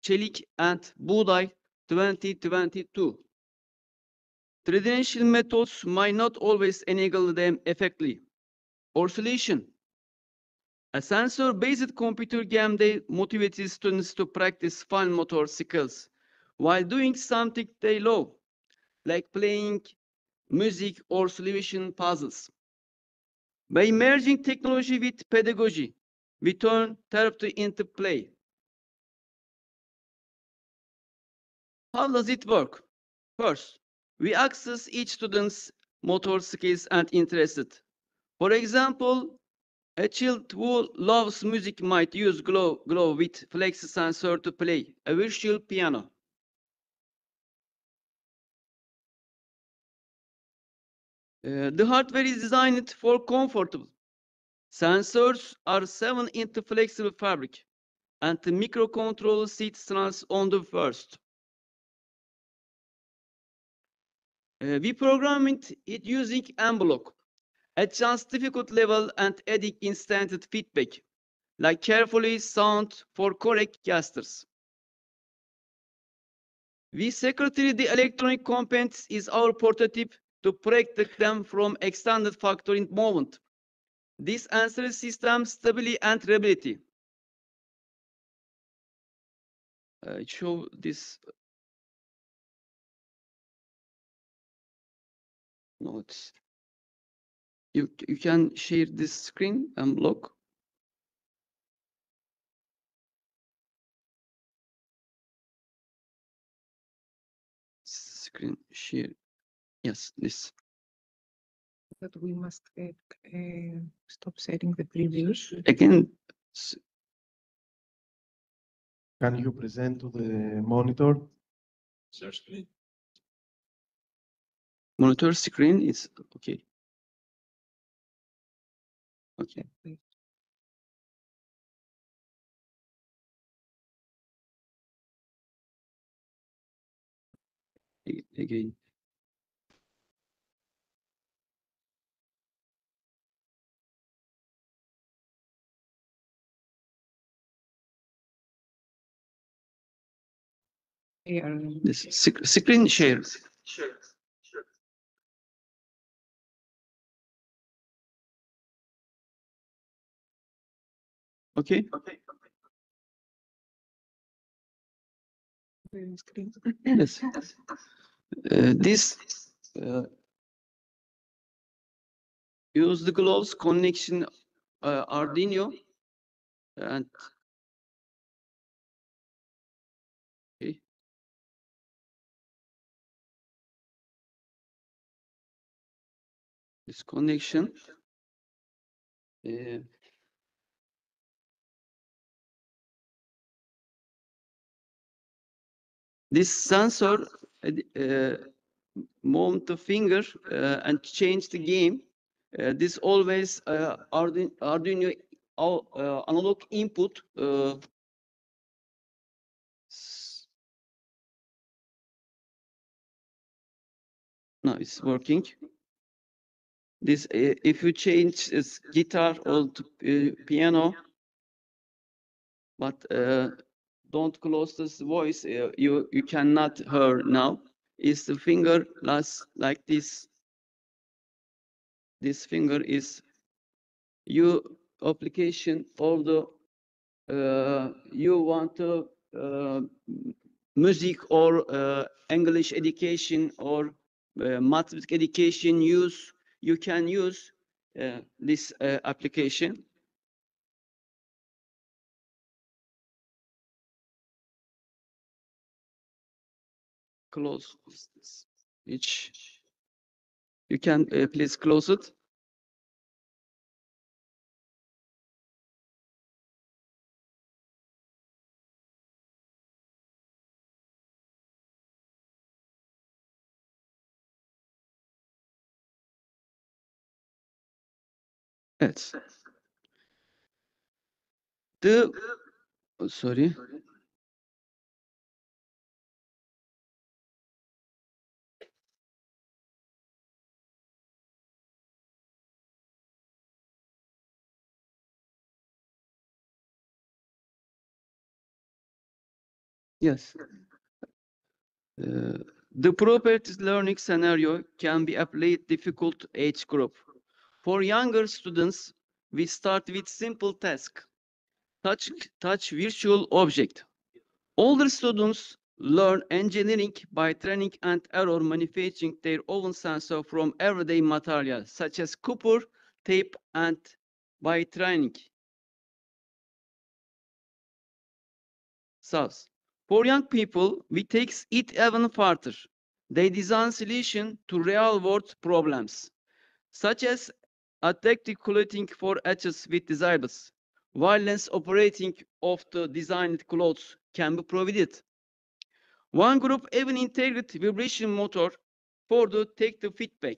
Çelik and Buğday 2022. Traditional methods might not always enable them effectively. Or solution: a sensor-based computer game that motivates students to practice fine motor skills while doing something they love, like playing music or solving puzzles. By merging technology with pedagogy, we turn therapy into play. How does it work? First, we access each student's motor skills and interests. For example, a child who loves music might use Glow with Flex sensor to play a virtual piano. The hardware is designed for comfortable. Sensors are sewn into flexible fabric, and the microcontroller sits on the first. We program it using M-block, adjust difficulty level and adding instant feedback, like carefully sound for correct gestures. We secretary the electronic components is our prototype to protect them from extended factoring movement. This ensures system stability and reliability. Show this notes. You can share this screen and block. Screen share. Yes, this. That we must stop sharing the previous. Again. Can you present to the monitor? Share screen. Monitor screen is okay. Okay. Again. This screen share. Okay. Yes. This use the gloves connection Arduino and okay. This connection. This sensor mount the finger and change the game. This always Arduino analog input. Now it's working. This if you change this guitar or piano, but don't close this voice. You cannot hear now. Is the finger last like this? This finger is your application of the you want to music or English education or mathematics education. Use you can use this application. Close this. You can please close it. Evet. Sorry. Yes. The properties learning scenario can be applied difficult age group. For younger students, we start with simple task. Touch virtual object. Older students learn engineering by training and error manufacturing their own sensor from everyday materials such as copper, tape, and by training. For young people, we take it even further. They design solutions to real-world problems, such as attractive clothing for athletes with disabilities. Wireless operating of the designed clothes can be provided. One group even integrated vibration motor for the take the feedback.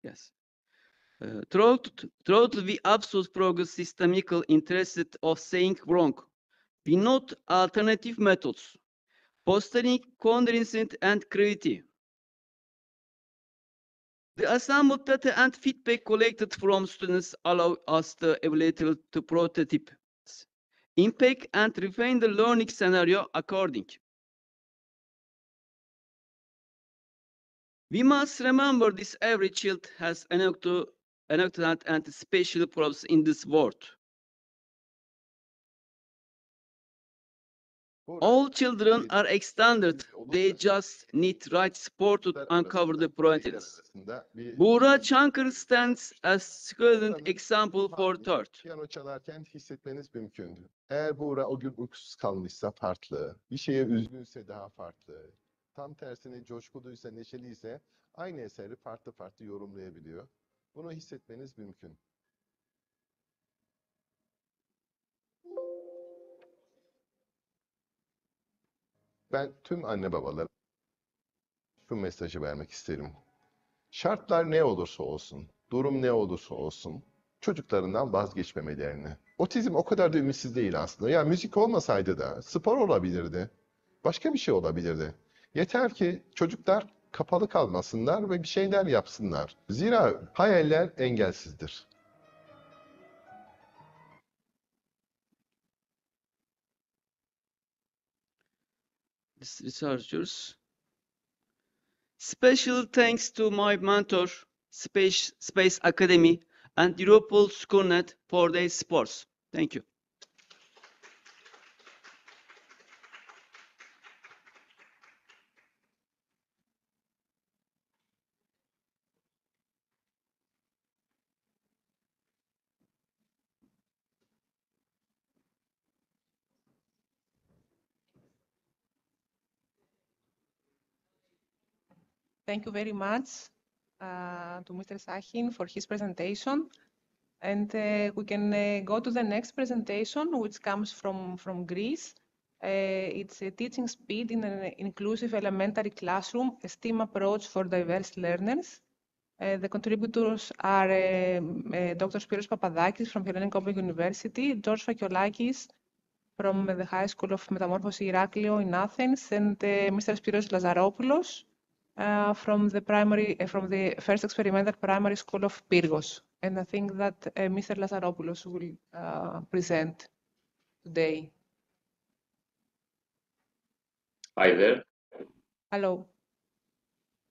Yes. Throughout the absolute progress systemical interested of saying wrong. We note alternative methods, fostering coherence and creativity. The assembled data and feedback collected from students allow us the ability to prototype, impact, and refine the learning scenario according. We must remember this every child has anecdote and special problems in this world. All children are extended. They just need right support to uncover the potentials. Buğra Çankırı stands as student example for third. Piyano çalarken hissetmeniz mümkün. Eğer Buğra o gün uykusuz kalmışsa farklı, bir şeye üzgünse daha farklı, tam tersine coşkuluysa, neşeliyse aynı eseri farklı farklı yorumlayabiliyor. Bunu hissetmeniz mümkün. Ben tüm anne babalara şu mesajı vermek isterim. Şartlar ne olursa olsun, durum ne olursa olsun, çocuklarından vazgeçmemelerini. Otizm o kadar da ümitsiz değil aslında. Ya müzik olmasaydı da spor olabilirdi. Başka bir şey olabilirdi. Yeter ki çocuklar kapalı kalmasınlar ve bir şeyler yapsınlar. Zira hayaller engelsizdir. Researchers. Special thanks to my mentor, SpicE Academy, and Europol Schoolnet for their support. Thank you. Thank you very much to Mr. Sahin for his presentation. And we can go to the next presentation, which comes from Greece. It's a teaching speed in an inclusive elementary classroom, a STEAM approach for diverse learners. The contributors are Dr. Spiros Papadakis from Hellenic Open University, George Fakiolakis from the High School of Metamorphosis Iraklio in Athens, and Mr. Spiros Lazaropoulos from the first experimental primary school of Pyrgos. And I think that Mr. Lazaropoulos will present today. Hi there. Hello.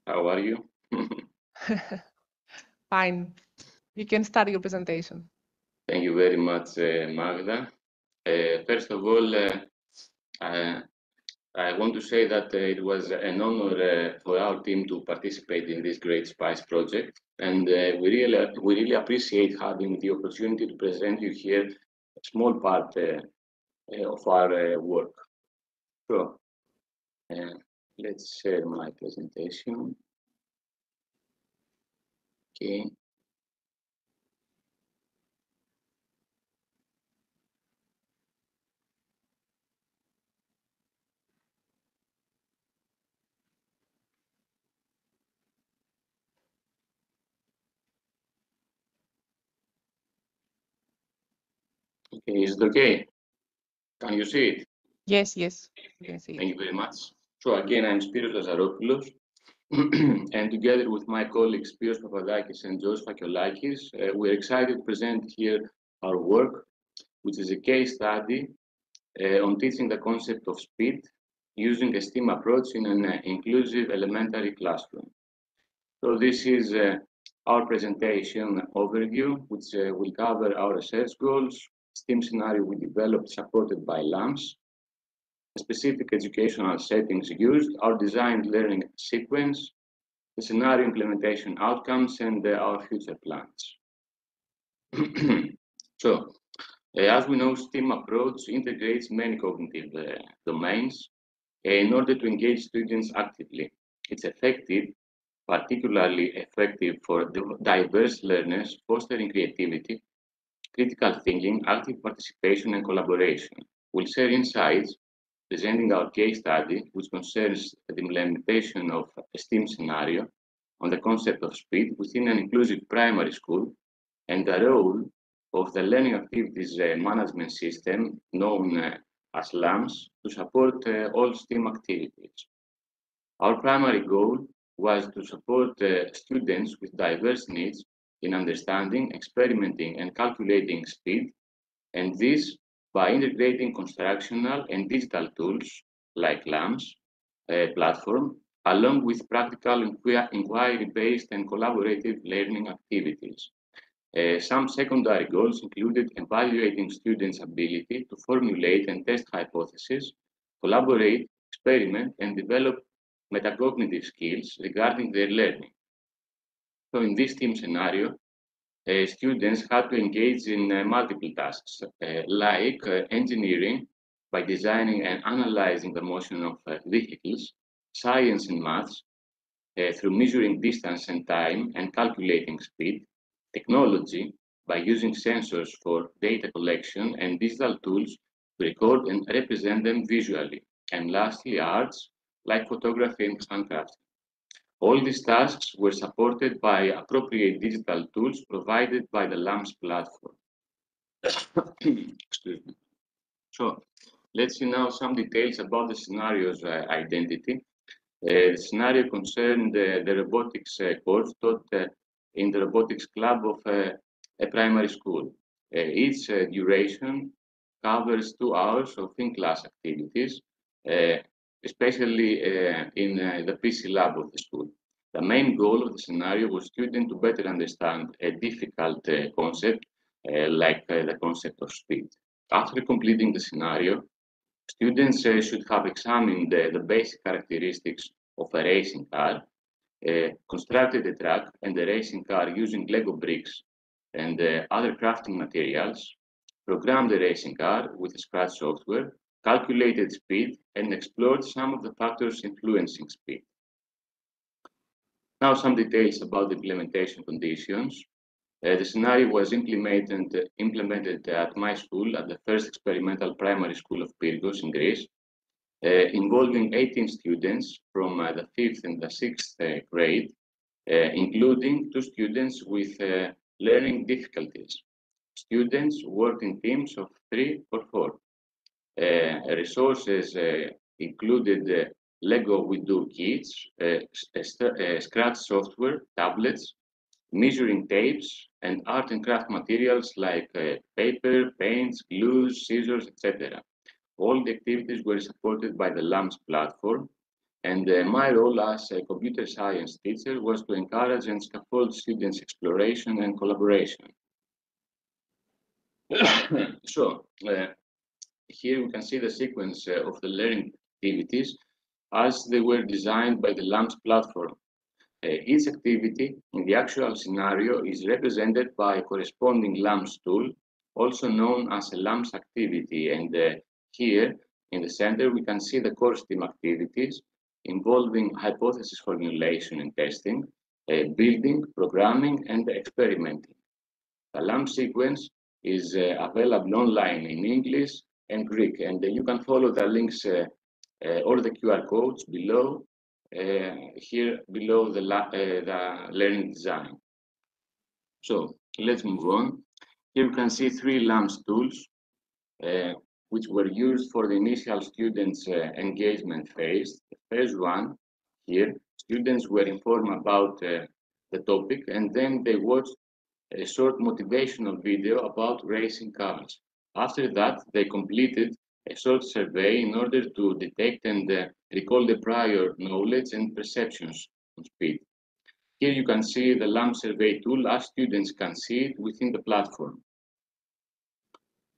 How are you? Fine. You can start your presentation. Thank you very much, Magda. First of all, I want to say that it was an honor for our team to participate in this great SpicE project, and we really appreciate having the opportunity to present you here a small part of our work. So, let's share my presentation. Okay. Okay, is it okay? Can you see it? Yes, yes, you can see it. Thank you very much. So again, I'm Spyros Lazaropoulos, and together with my colleagues Spyros Papadakis and George Fakiolakis, we're excited to present here our work, which is a case study on teaching the concept of speed using a STEAM approach in an inclusive elementary classroom. So this is our presentation overview, which will cover our research goals, STEAM scenario we developed supported by LAMS, specific educational settings used, our designed learning sequence, the scenario implementation outcomes, and our future plans. So, as we know, STEAM approach integrates many cognitive domains in order to engage students actively. It's effective, particularly effective for diverse learners, fostering creativity, critical thinking, active participation, and collaboration. We'll share insights presenting our case study, which concerns the implementation of a STEAM scenario on the concept of speed within an inclusive primary school and the role of the learning activities management system known as LAMS to support all STEAM activities. Our primary goal was to support students with diverse needs in understanding, experimenting, and calculating speed, and this by integrating constructional and digital tools like LAMS platform, along with practical inquiry-based and collaborative learning activities. Some secondary goals included evaluating students' ability to formulate and test hypotheses, collaborate, experiment, and develop metacognitive skills regarding their learning. So in this team scenario, students had to engage in multiple tasks, like engineering by designing and analyzing the motion of vehicles, science and maths through measuring distance and time and calculating speed, technology by using sensors for data collection and digital tools to record and represent them visually, and lastly, arts like photography and handcrafting. All these tasks were supported by appropriate digital tools provided by the LAMS platform. Excuse me. So, let's see now some details about the scenario's identity. The scenario concerned the robotics course taught in the robotics club of a primary school. Each duration covers 2 hours of in-class activities, especially in the PC lab of the school. The main goal of the scenario was students to better understand a difficult concept like the concept of speed. After completing the scenario, students should have examined the basic characteristics of a racing car, constructed a track and a racing car using Lego bricks and other crafting materials, programmed the racing car with Scratch software, calculated speed, and explored some of the factors influencing speed. Now some details about the implementation conditions. The scenario was implemented at my school, at the first experimental primary school of Pyrgos in Greece, involving 18 students from the 5th and the 6th grade, including 2 students with learning difficulties. Students worked in teams of 3 or 4. Resources included Lego WeDo kits, Scratch software, tablets, measuring tapes, and art and craft materials like paper, paints, glues, scissors, etc. All the activities were supported by the LAMS platform, And my role as a computer science teacher was to encourage and scaffold students' exploration and collaboration. So, here we can see the sequence of the learning activities as they were designed by the LAMS platform. Each activity in the actual scenario is represented by a corresponding LAMS tool, also known as a LAMS activity. And here in the center, we can see the course team activities involving hypothesis formulation and testing, building, programming, and experimenting. The LAMS sequence is available online in English and Greek, and you can follow the links or the QR codes below, here below the learning design. So let's move on. Here you can see 3 LAMS tools, which were used for the initial students' engagement phase. The first one, here, students were informed about the topic, and then they watched a short motivational video about racing cars. After that, they completed a short survey in order to detect and recall the prior knowledge and perceptions on speed. Here you can see the LAMS survey tool as students can see it within the platform.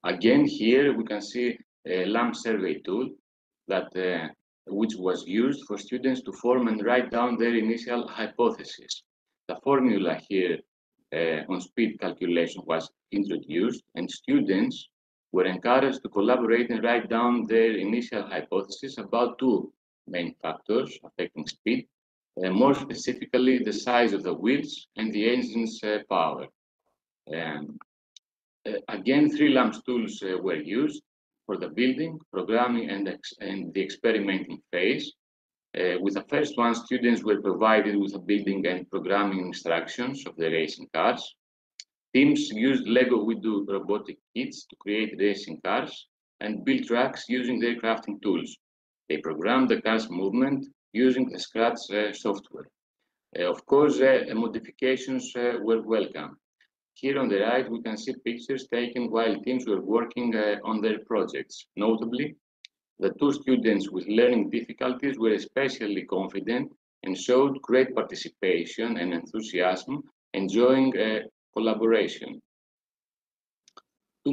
Again, here we can see a LAMS survey tool that which was used for students to form and write down their initial hypothesis. The formula here on speed calculation was introduced, and students were encouraged to collaborate and write down their initial hypothesis about 2 main factors affecting speed, more specifically the size of the wheels and the engine's power. Again, 3 LAMS tools were used for the building, programming, and the experimenting phase. With the first one, students were provided with the building and programming instructions of the racing cars. Teams used Lego WeDo robotic kits to create racing cars and build tracks using their crafting tools. They programmed the car's movement using the Scratch software. Of course, modifications were welcome. Here on the right, we can see pictures taken while teams were working on their projects. Notably, the 2 students with learning difficulties were especially confident and showed great participation and enthusiasm, enjoying collaboration. 2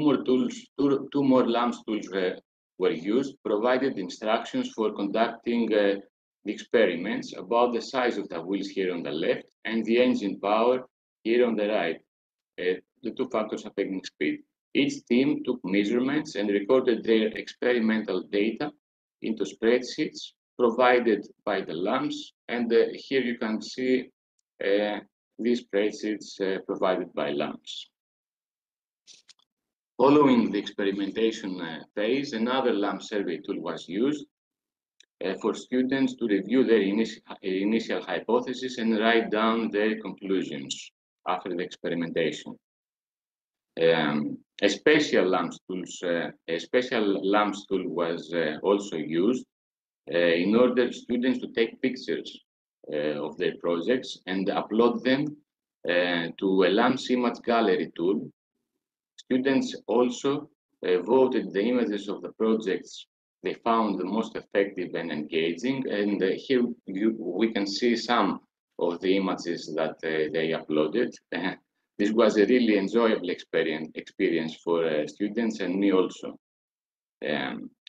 more LAMS tools were used, provided instructions for conducting the experiments about the size of the wheels here on the left and the engine power here on the right, the 2 factors affecting speed. Each team took measurements and recorded their experimental data into spreadsheets provided by the LAMS, and here you can see these spreadsheets provided by LAMS. Following the experimentation phase, another LAMS survey tool was used for students to review their initial hypothesis and write down their conclusions after the experimentation. A special LAMS tool was also used in order for students to take pictures of their projects and upload them to a LAMS image gallery tool. Students also voted the images of the projects they found the most effective and engaging, and here we can see some of the images that they uploaded. This was a really enjoyable experience for students and me also.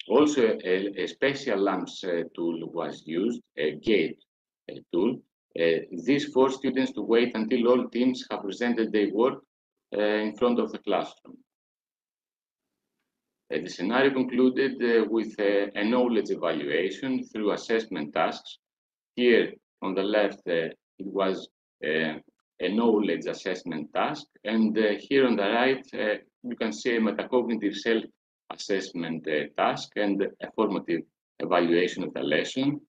Also, a special LAMS tool was used, a gate tool. This forced students to wait until all teams have presented their work in front of the classroom. The scenario concluded with a knowledge evaluation through assessment tasks. Here on the left, it was a knowledge assessment task, and here on the right, you can see a metacognitive self-assessment task and a formative evaluation of the lesson.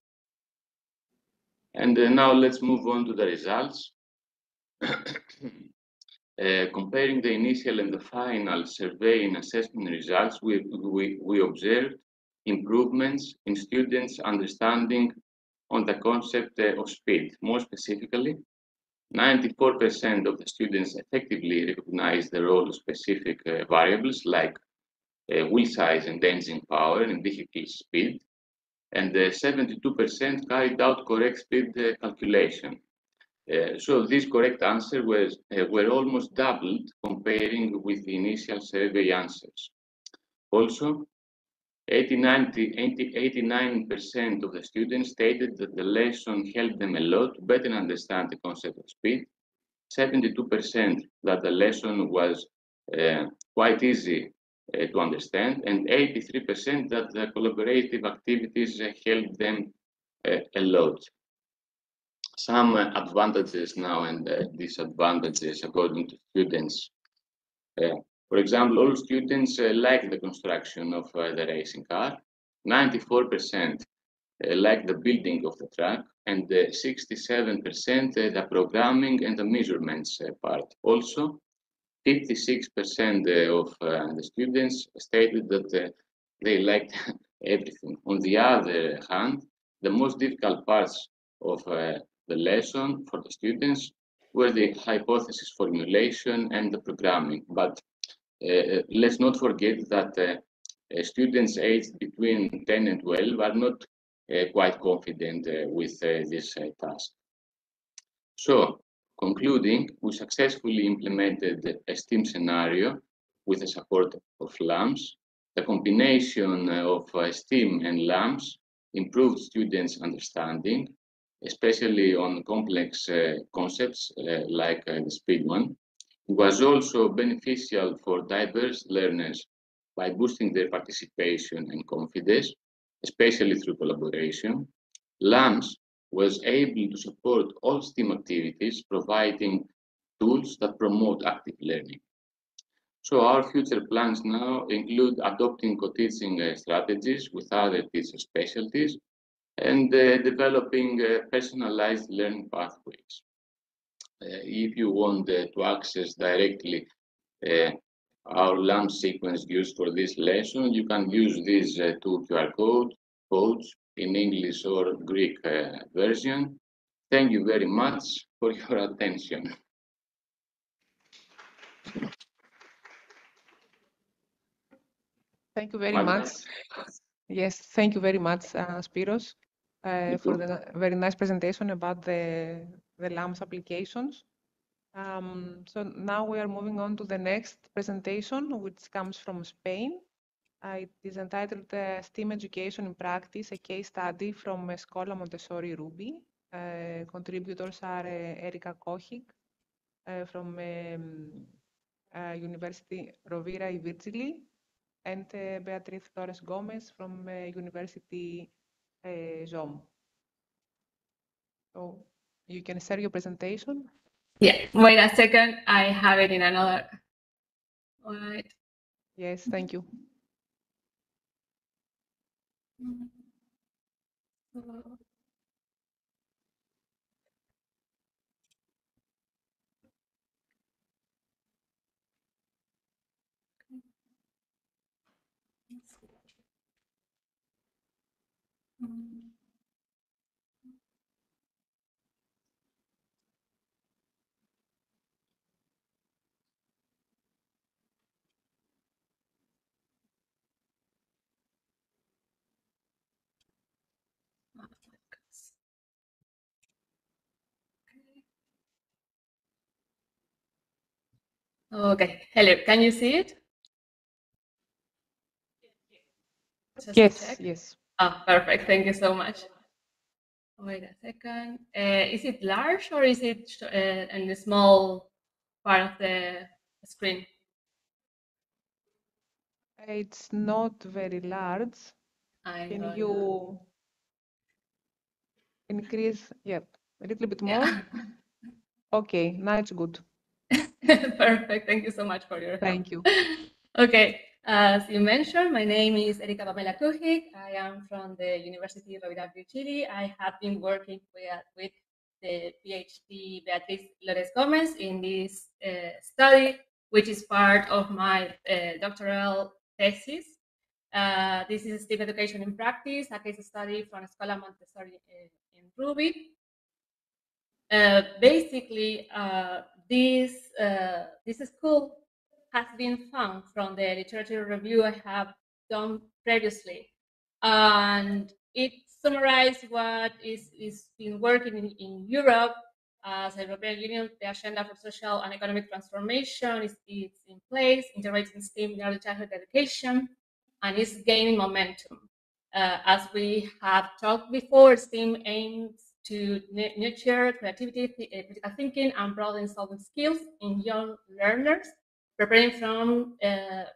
And now let's move on to the results. Comparing the initial and the final survey and assessment results, we observed improvements in students' understanding on the concept of speed. More specifically, 94% of the students effectively recognized the role of specific variables like wheel size and engine power and vehicle speed. and 72% carried out correct speed calculation. So these correct answers were almost doubled comparing with the initial survey answers. Also, 89% of the students stated that the lesson helped them a lot to better understand the concept of speed, 72% that the lesson was quite easy to understand, and 83% that the collaborative activities helped them a lot. Some advantages now and disadvantages according to students. For example, all students like the construction of the racing car. 94% like the building of the track, and 67% the programming and the measurements part. Also, 56% of the students stated that they liked everything. On the other hand, the most difficult parts of the lesson for the students were the hypothesis formulation and the programming. But let's not forget that students aged between 10 and 12 are not quite confident with this task. So, concluding, we successfully implemented a STEAM scenario with the support of LAMS. The combination of STEAM and LAMS improved students' understanding, especially on complex concepts like the speed one. It was also beneficial for diverse learners by boosting their participation and confidence, especially through collaboration. LAMS was able to support all STEAM activities, providing tools that promote active learning. So our future plans now include adopting co-teaching strategies with other teacher specialties and developing personalized learning pathways. If you want to access directly our LAMS sequence used for this lesson, you can use these two QR codes in English or Greek version. Thank you very much for your attention. Thank you very much. Yes, thank you very much, Spiros, for the very nice presentation about the LAMS applications. So now we are moving on to the next presentation, which comes from Spain. It is entitled STEAM Education in Practice, a case study from Escola Montessori Ruby. Contributors are Erika Kohig from University Rovira i Virgili and Beatriz Flores Gomez from University ZOM. So you can share your presentation. Yeah, wait a second. I have it in another. All right. Yes, thank you. Okay, hello, can you see it? Just Yes, yes. Ah, perfect, thank you so much. Wait a second. Is it large or is it in the small part of the screen? It's not very large. Can you increase, a little bit more? Okay, now it's good. Perfect, thank you so much for your help. Thank you. Okay, as you mentioned, my name is Erika Pamela Kohig. I am from the University Rovira i Virgili. I have been working with the PhD Beatriz Flores Gomez in this study, which is part of my doctoral thesis. This is STEAM Education in Practice, a case study from Escola Montessori in Ruby. Basically, this school has been found from the literature review I have done previously, and it summarizes what is been working in Europe. As the European Union, the agenda for social and economic transformation is in place, integrating STEAM in early childhood education, and is gaining momentum. As we have talked before, STEAM aims to nurture creativity, critical thinking, and problem-solving skills in young learners, preparing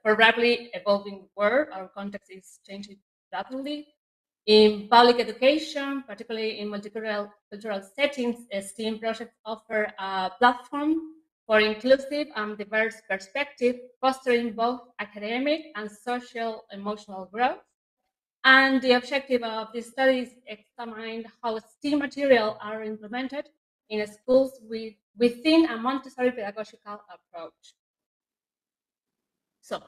for rapidly evolving world. Our context is changing rapidly. In public education, particularly in multicultural settings, STEAM projects offer a platform for inclusive and diverse perspective, fostering both academic and social emotional growth. And the objective of this study is to examine how STEAM materials are implemented in schools within a Montessori pedagogical approach. So,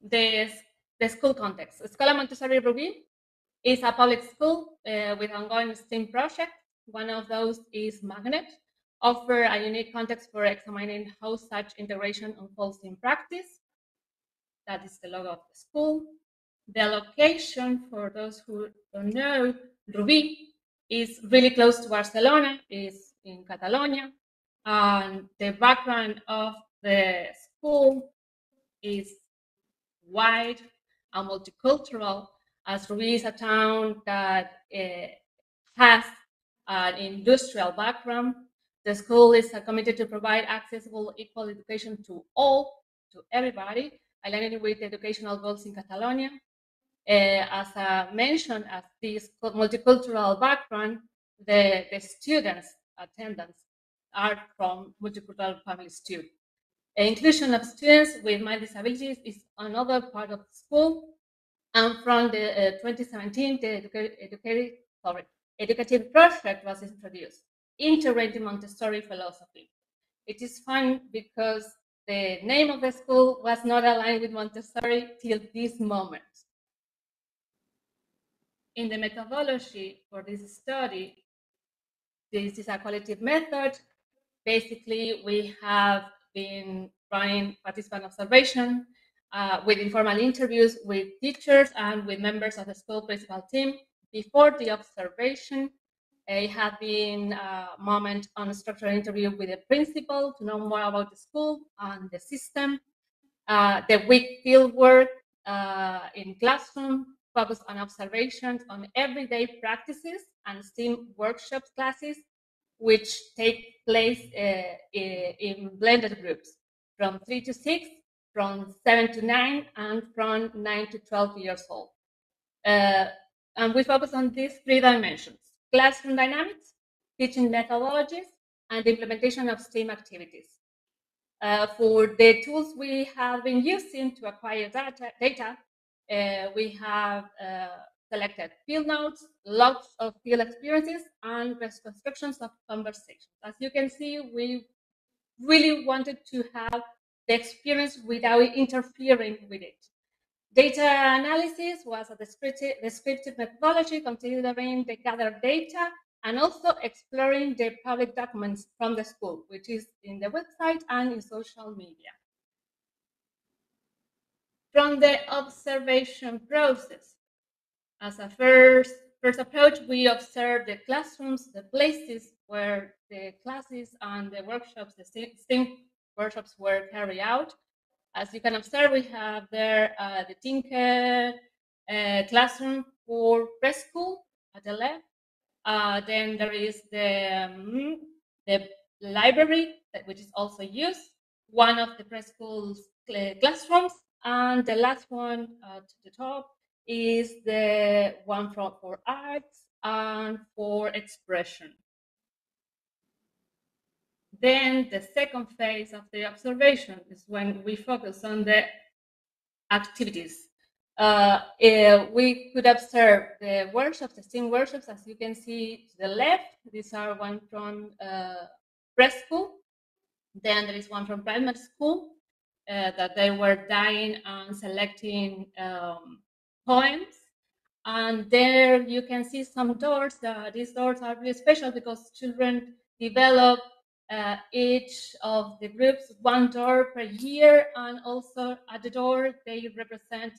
the school context. Escola Montessori Rubí is a public school with ongoing STEAM projects. One of those is Magnet, offer a unique context for examining how such integration unfolds in practice. That is the logo of the school. The location, for those who don't know, Rubí is really close to Barcelona, is in Catalonia, and the background of the school is wide and multicultural, as Rubí is a town that has an industrial background. The school is committed to provide accessible, equal education to all, to everybody, aligning with educational goals in Catalonia. As I mentioned, as this multicultural background, the students' attendants are from multicultural families too. Inclusion of students with mild disabilities is another part of the school. And from the 2017, the educative project was introduced, integrating Montessori philosophy. It is fun because the name of the school was not aligned with Montessori till this moment. In the methodology for this study, this is a qualitative method. Basically, we have been running participant observation with informal interviews with teachers and with members of the school principal team. Before the observation, it had been a moment on a structured interview with the principal to know more about the school and the system. The week field work in classroom focused on observations on everyday practices and STEAM workshops classes, which take place in blended groups from 3 to 6, from 7 to 9, and from 9 to 12 years old. And we focus on these 3 dimensions: classroom dynamics, teaching methodologies, and the implementation of STEAM activities. For the tools we have been using to acquire data, we have selected field notes, logs of field experiences, and reconstructions of conversations. As you can see, we really wanted to have the experience without interfering with it. Data analysis was a descriptive methodology considering the gathered data and also exploring the public documents from the school, which is in the website and in social media. From the observation process, as a first approach, we observe the classrooms, the places where the classes and the workshops, the STEAM workshops were carried out. As you can observe, we have there the Tinker classroom for preschool at the left. Then there is the library, which is also used, one of the preschool's classrooms, and the last one to the top is the one for arts and for expression. Then the second phase of the observation is when we focus on the activities. We could observe the workshops, the STEAM workshops, as you can see to the left. These are one from preschool. Then there is one from primary school that they were dying and selecting poems. And there you can see some doors. These doors are really special because children develop each of the groups one door per year, and also at the door they represent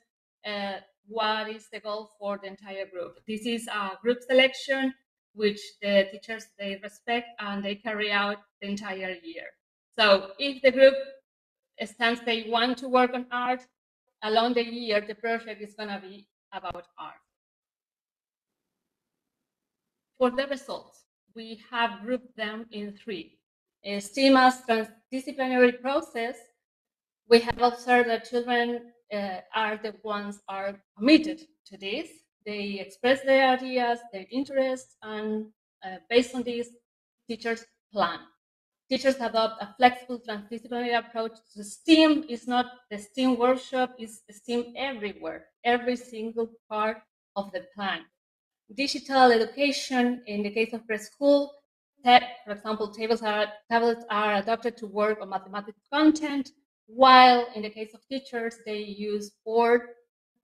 what is the goal for the entire group. This is a group selection which the teachers, they respect and they carry out the entire year. So if the group stands they want to work on art, along the year, the project is going to be about art. For the results, we have grouped them in three. STEAM as transdisciplinary process, we have observed that children are the ones are committed to this. They express their ideas, their interests, and based on this, teachers plan. Teachers adopt a flexible transdisciplinary approach to STEAM. It's not the STEAM workshop, it's STEAM everywhere, every single part of the plan. Digital education, in the case of preschool, for example, tablets are adopted to work on mathematical content, while in the case of teachers, they use board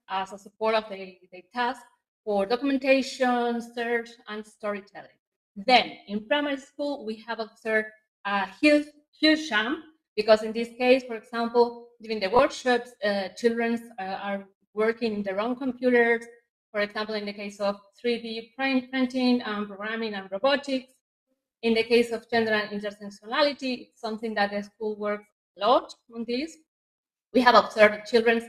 as a support of the task for documentation, search, and storytelling. Then, in primary school, we have observed a huge jump, because in this case, for example, during the workshops, children are working in their own computers. For example, in the case of 3D printing and programming and robotics. In the case of gender and intersectionality, it's something that the school works a lot on this. We have observed children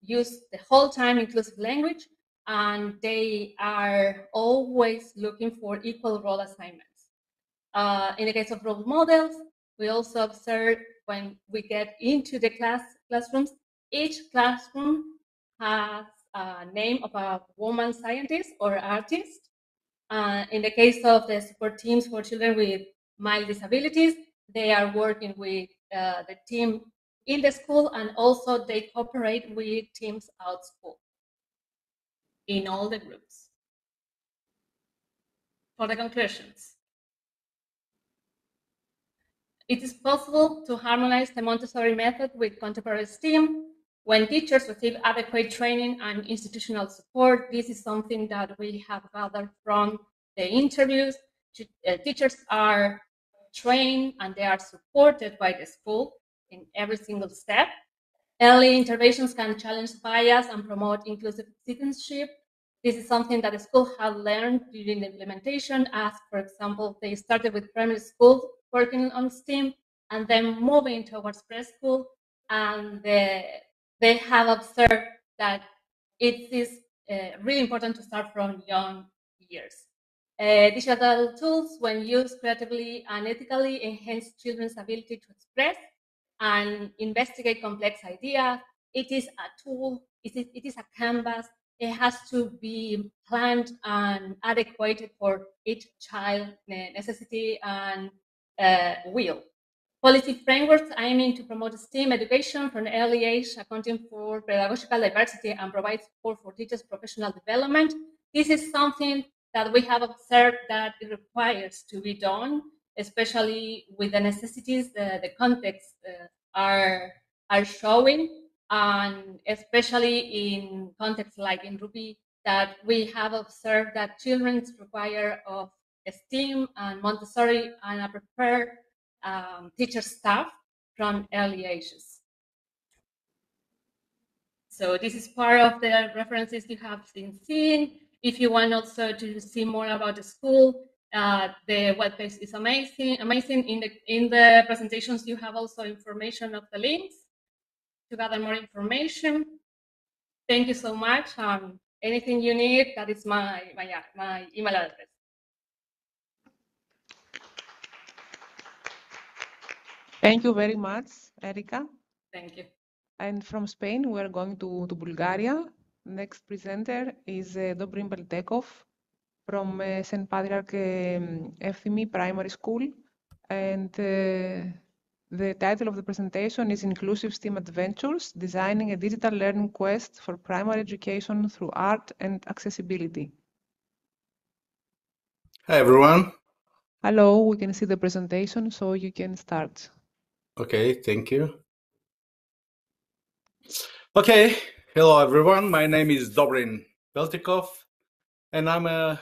use the whole time inclusive language, and they are always looking for equal role assignments. In the case of role models, we also observe when we get into the classrooms, each classroom has a name of a woman scientist or artist. In the case of the support teams for children with mild disabilities, they are working with the team in the school, and also they cooperate with teams out school in all the groups. For the conclusions, it is possible to harmonize the Montessori method with contemporary STEAM. When teachers receive adequate training and institutional support, this is something that we have gathered from the interviews. Teachers are trained and they are supported by the school in every single step. Early interventions can challenge bias and promote inclusive citizenship. This is something that the school has learned during the implementation, as, for example, they started with primary school working on STEAM and then moving towards preschool, and they have observed that it is really important to start from young years. Digital tools, when used creatively and ethically, enhance children's ability to express and investigate complex ideas. It is a tool, it is a canvas. It has to be planned and adequate for each child's necessity and will. Policy frameworks aiming to promote STEAM education from an early age, accounting for pedagogical diversity and provide support for teachers' professional development. This is something that we have observed that it requires to be done, especially with the necessities the context are showing, and especially in contexts like in Ruby, that we have observed that children require of STEAM and Montessori and a prepared teacher staff from early ages. So this is part of the references you have been seeing. If you want also to see more about the school, the webpage is amazing. In the presentations, you have also information of the links to gather more information. Thank you so much. Anything you need, that is my email address. Thank you very much, Erika. Thank you. And from Spain, we're going to Bulgaria. Next presenter is Dobrin Beltekov from St. Patriarch Efthimi Primary School. And the title of the presentation is Inclusive STEAM Adventures, Designing a Digital Learning Quest for Primary Education Through Art and Accessibility. Hi, everyone. Hello, we can see the presentation, so you can start. Okay, thank you. Okay, hello, everyone. My name is Dobrin Beltekov, and I'm a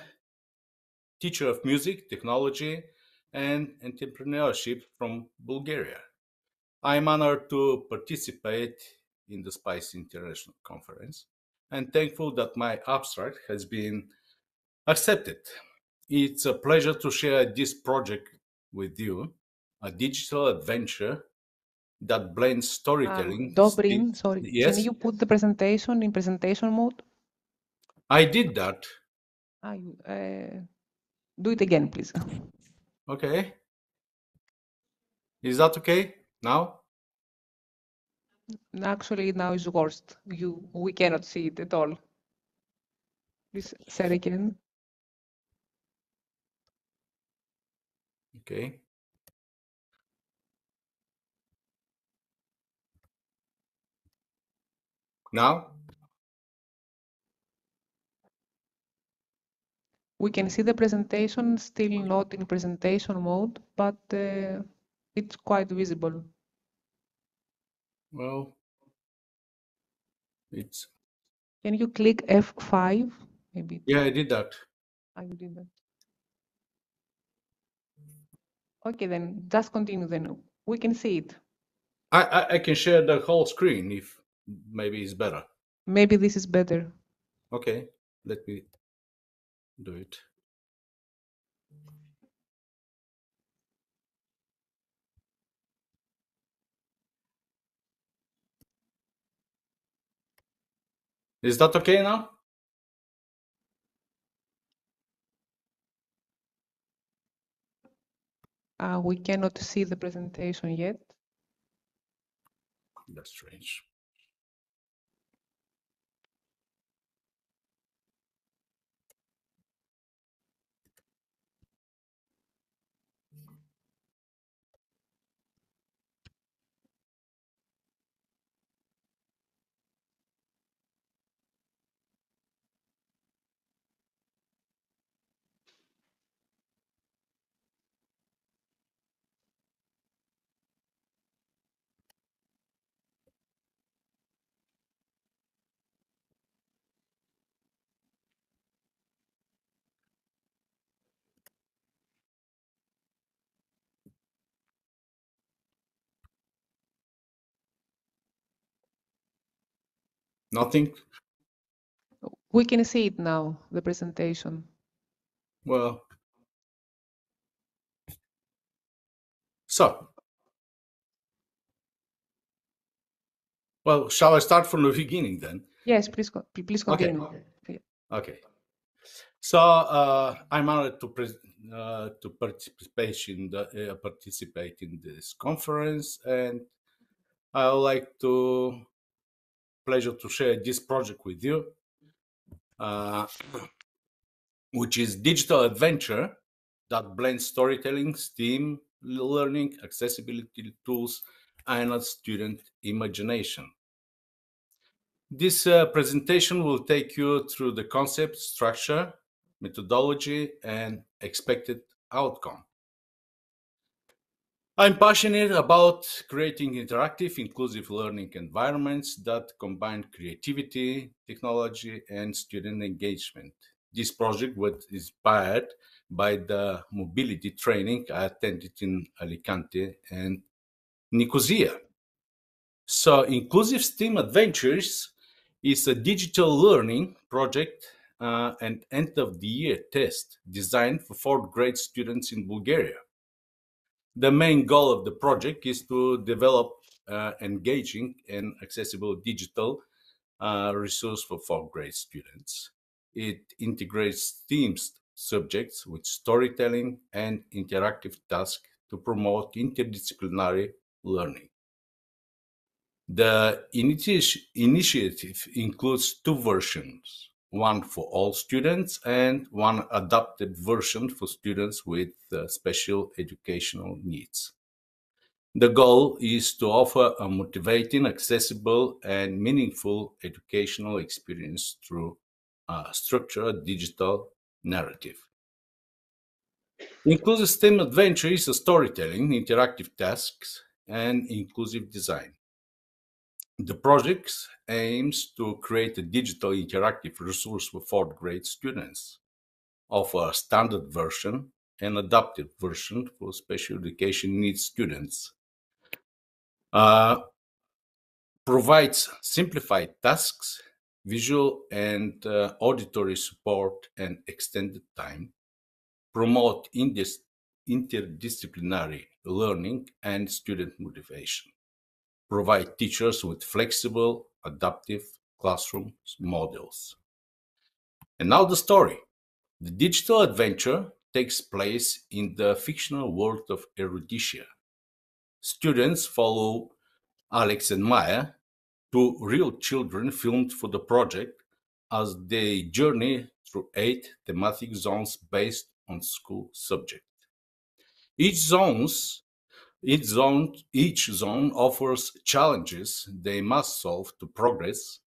teacher of music, technology, and entrepreneurship from Bulgaria. I'm honored to participate in the SpicE International Conference, and thankful that my abstract has been accepted. It's a pleasure to share this project with you, a digital adventure that blends storytelling. Dobrin, sorry, Yes? can you put the presentation in presentation mode? I did that. Do it again, please. Okay. Is that okay now? Actually, now is worst. We cannot see it at all. Please say again. Okay. Now? We can see the presentation, still not in presentation mode, but it's quite visible. Well, it's... Can you click F5? Maybe. Yeah, I did that. You did that. Okay, then just continue then. We can see it. I can share the whole screen if maybe it's better. Maybe this is better. Okay, let me do it. Is that okay now? We cannot see the presentation yet. That's strange. Nothing? We can see it now, the presentation. Well, so, well, shall I start from the beginning then? Yes, please continue. Okay. Okay. So I'm honored to participate in this conference, and I would like to pleasure to share this project with you, which is digital adventure that blends storytelling, STEAM learning, accessibility tools, and a student imagination. This presentation will take you through the concept, structure, methodology, and expected outcome. I'm passionate about creating interactive, inclusive learning environments that combine creativity, technology, and student engagement. This project was inspired by the mobility training I attended in Alicante and Nicosia. So, Inclusive STEAM Adventures is a digital learning project and end-of-the-year test designed for fourth grade students in Bulgaria. The main goal of the project is to develop engaging and accessible digital resource for fourth grade students. It integrates themes subjects with storytelling and interactive tasks to promote interdisciplinary learning. The initiative includes two versions, one for all students and one adapted version for students with special educational needs. The goal is to offer a motivating, accessible, and meaningful educational experience through a structured digital narrative. Inclusive STEM Adventure is a storytelling, interactive tasks, and inclusive design. The project aims to create a digital interactive resource for fourth grade students, offer a standard version and adapted version for special education needs students. provides simplified tasks, visual and auditory support and extended time, promote interdisciplinary learning and student motivation, provide teachers with flexible, adaptive classroom models. And now the story. The digital adventure takes place in the fictional world of Eruditia. Students follow Alex and Maya, two real children filmed for the project, as they journey through 8 thematic zones based on school subject. Each zone offers challenges they must solve to progress,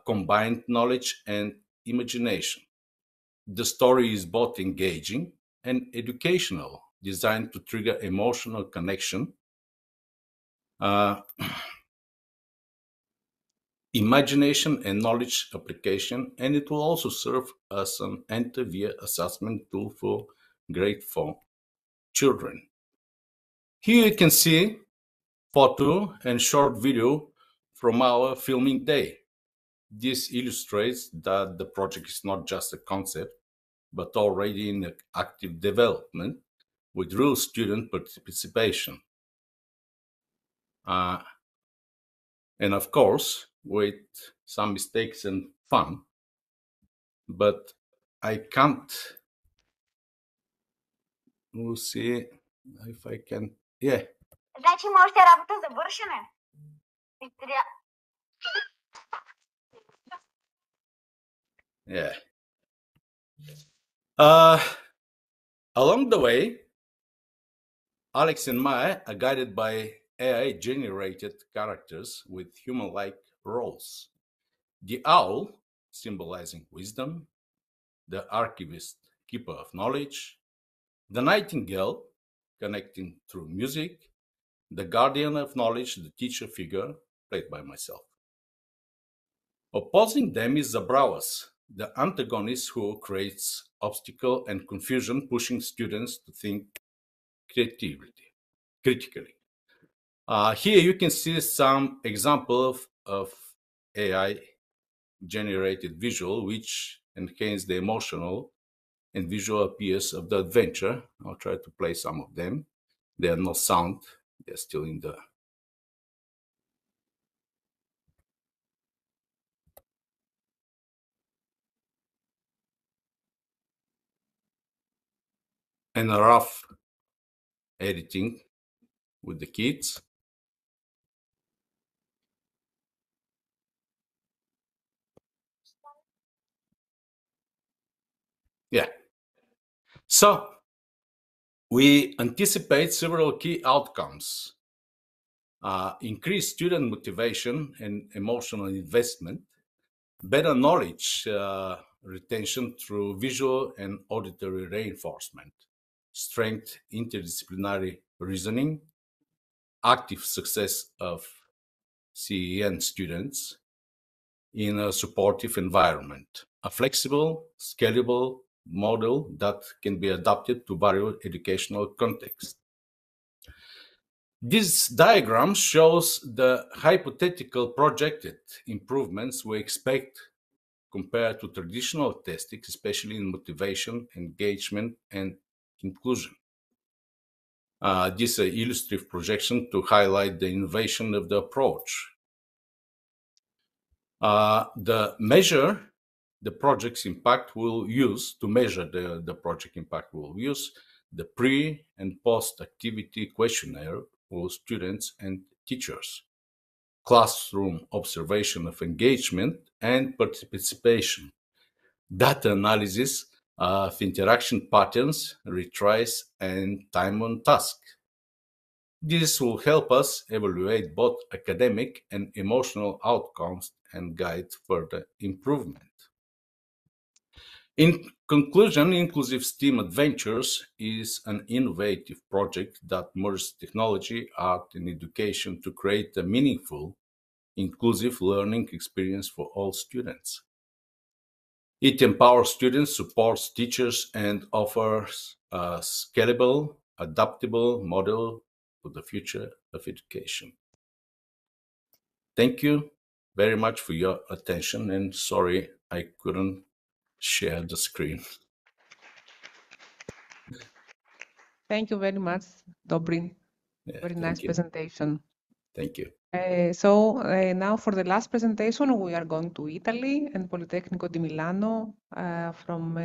combined knowledge and imagination. The story is both engaging and educational, designed to trigger emotional connection, imagination and knowledge application, and it will also serve as an end-of-year assessment tool for grade 4 children. Here you can see photo and short video from our filming day. This illustrates that the project is not just a concept, but already in active development with real student participation. And of course, with some mistakes and fun, but I can't. We'll see if I can. Yeah. Значи моята работа завършена. Yeah. Along the way, Alex and Maya are guided by AI-generated characters with human-like roles. The owl, symbolizing wisdom, the archivist, keeper of knowledge, the nightingale, connecting through music, the guardian of knowledge, the teacher figure, played by myself. Opposing them is Zabrawas, the antagonist who creates obstacle and confusion, pushing students to think critically. Here you can see some example of AI-generated visual, which enhance the emotional and visual appeals of the adventure. I'll try to play some of them. They are no sound. They're still in the... And a rough editing with the kids. Yeah. So we anticipate several key outcomes. Increase student motivation and emotional investment, better knowledge retention through visual and auditory reinforcement, strength interdisciplinary reasoning, active success of CEN students in a supportive environment, a flexible, scalable model that can be adapted to various educational contexts. This diagram shows the hypothetical projected improvements we expect compared to traditional testing, especially in motivation, engagement, and inclusion. This is an illustrative projection to highlight the innovation of the approach. The project's impact will use, to measure the project impact, will use the pre and post activity questionnaire for students and teachers, classroom observation of engagement and participation, data analysis of interaction patterns, retries, and time on task. This will help us evaluate both academic and emotional outcomes and guide further improvement. In conclusion, Inclusive STEAM Adventures is an innovative project that merges technology, art, and education to create a meaningful, inclusive learning experience for all students. It empowers students, supports teachers, and offers a scalable, adaptable model for the future of education. Thank you very much for your attention, and sorry I couldn't share the screen. Thank you very much, Dobrin. Yeah, Very thank nice you. presentation. Thank you. Now for the last presentation, we are going to Italy and Politecnico di Milano from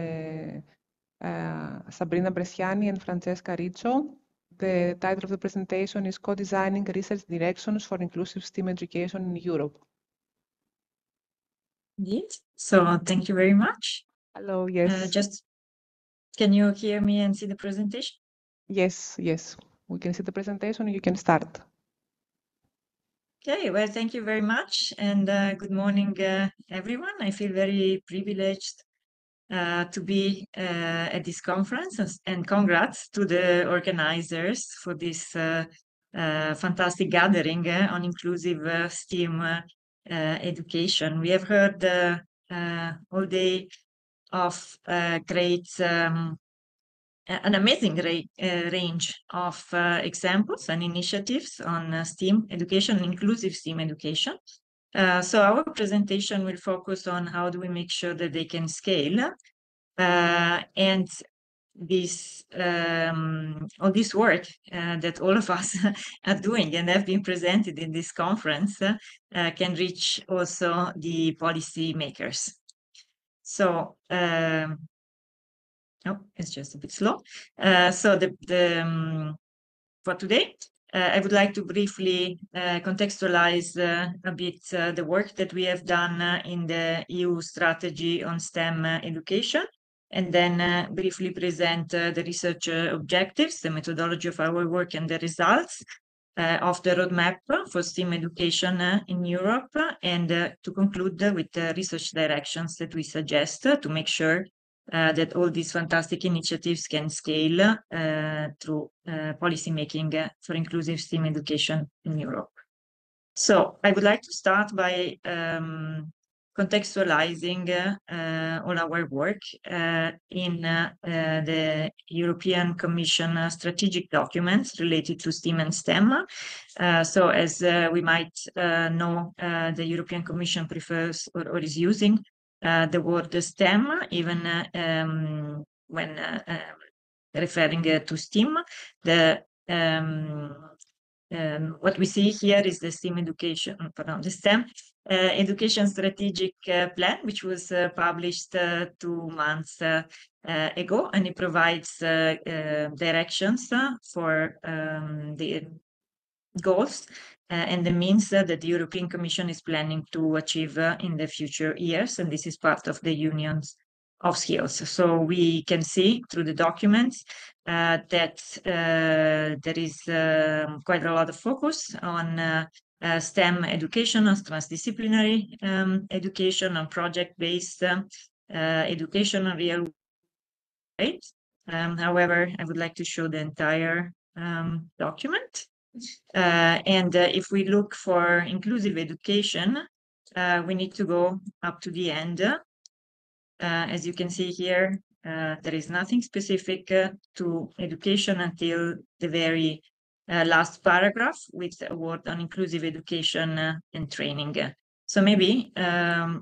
Sabrina Bresciani and Francesca Riccio. The title of the presentation is Co-Designing Research Directions for Inclusive STEAM Education in Europe. Indeed. So thank you very much. Hello, yes. Can you hear me and see the presentation? Yes, yes. We can see the presentation. You can start. Okay, well, thank you very much. And good morning, everyone. I feel very privileged to be at this conference, and congrats to the organizers for this fantastic gathering on inclusive STEAM education. We have heard all day of an amazing range of examples and initiatives on STEAM education, inclusive STEAM education. So our presentation will focus on how do we make sure that they can scale, and this all this work that all of us are doing and have been presented in this conference can reach also the policy makers. So oh, it's just a bit slow. So for today, I would like to briefly contextualize a bit the work that we have done in the EU strategy on STEM education, and then briefly present the research objectives, the methodology of our work, and the results of the roadmap for STEAM education in Europe, and to conclude with the research directions that we suggest to make sure that all these fantastic initiatives can scale through policy making for inclusive STEAM education in Europe. So I would like to start by contextualizing all our work in the European Commission strategic documents related to STEAM and STEM. So as we might know, the European Commission prefers or is using the word STEM, even when referring to STEAM. What we see here is the STEM education, the STEM education strategic plan, which was published 2 months ago, and it provides directions for the goals and the means that the European Commission is planning to achieve in the future years, and this is part of the Union's of skills. So we can see through the documents that there is quite a lot of focus on STEM education, on transdisciplinary education, on project-based education, on real right. However, I would like to show the entire document. And if we look for inclusive education, we need to go up to the end. As you can see here, there is nothing specific to education until the very last paragraph with a word on inclusive education and training. So maybe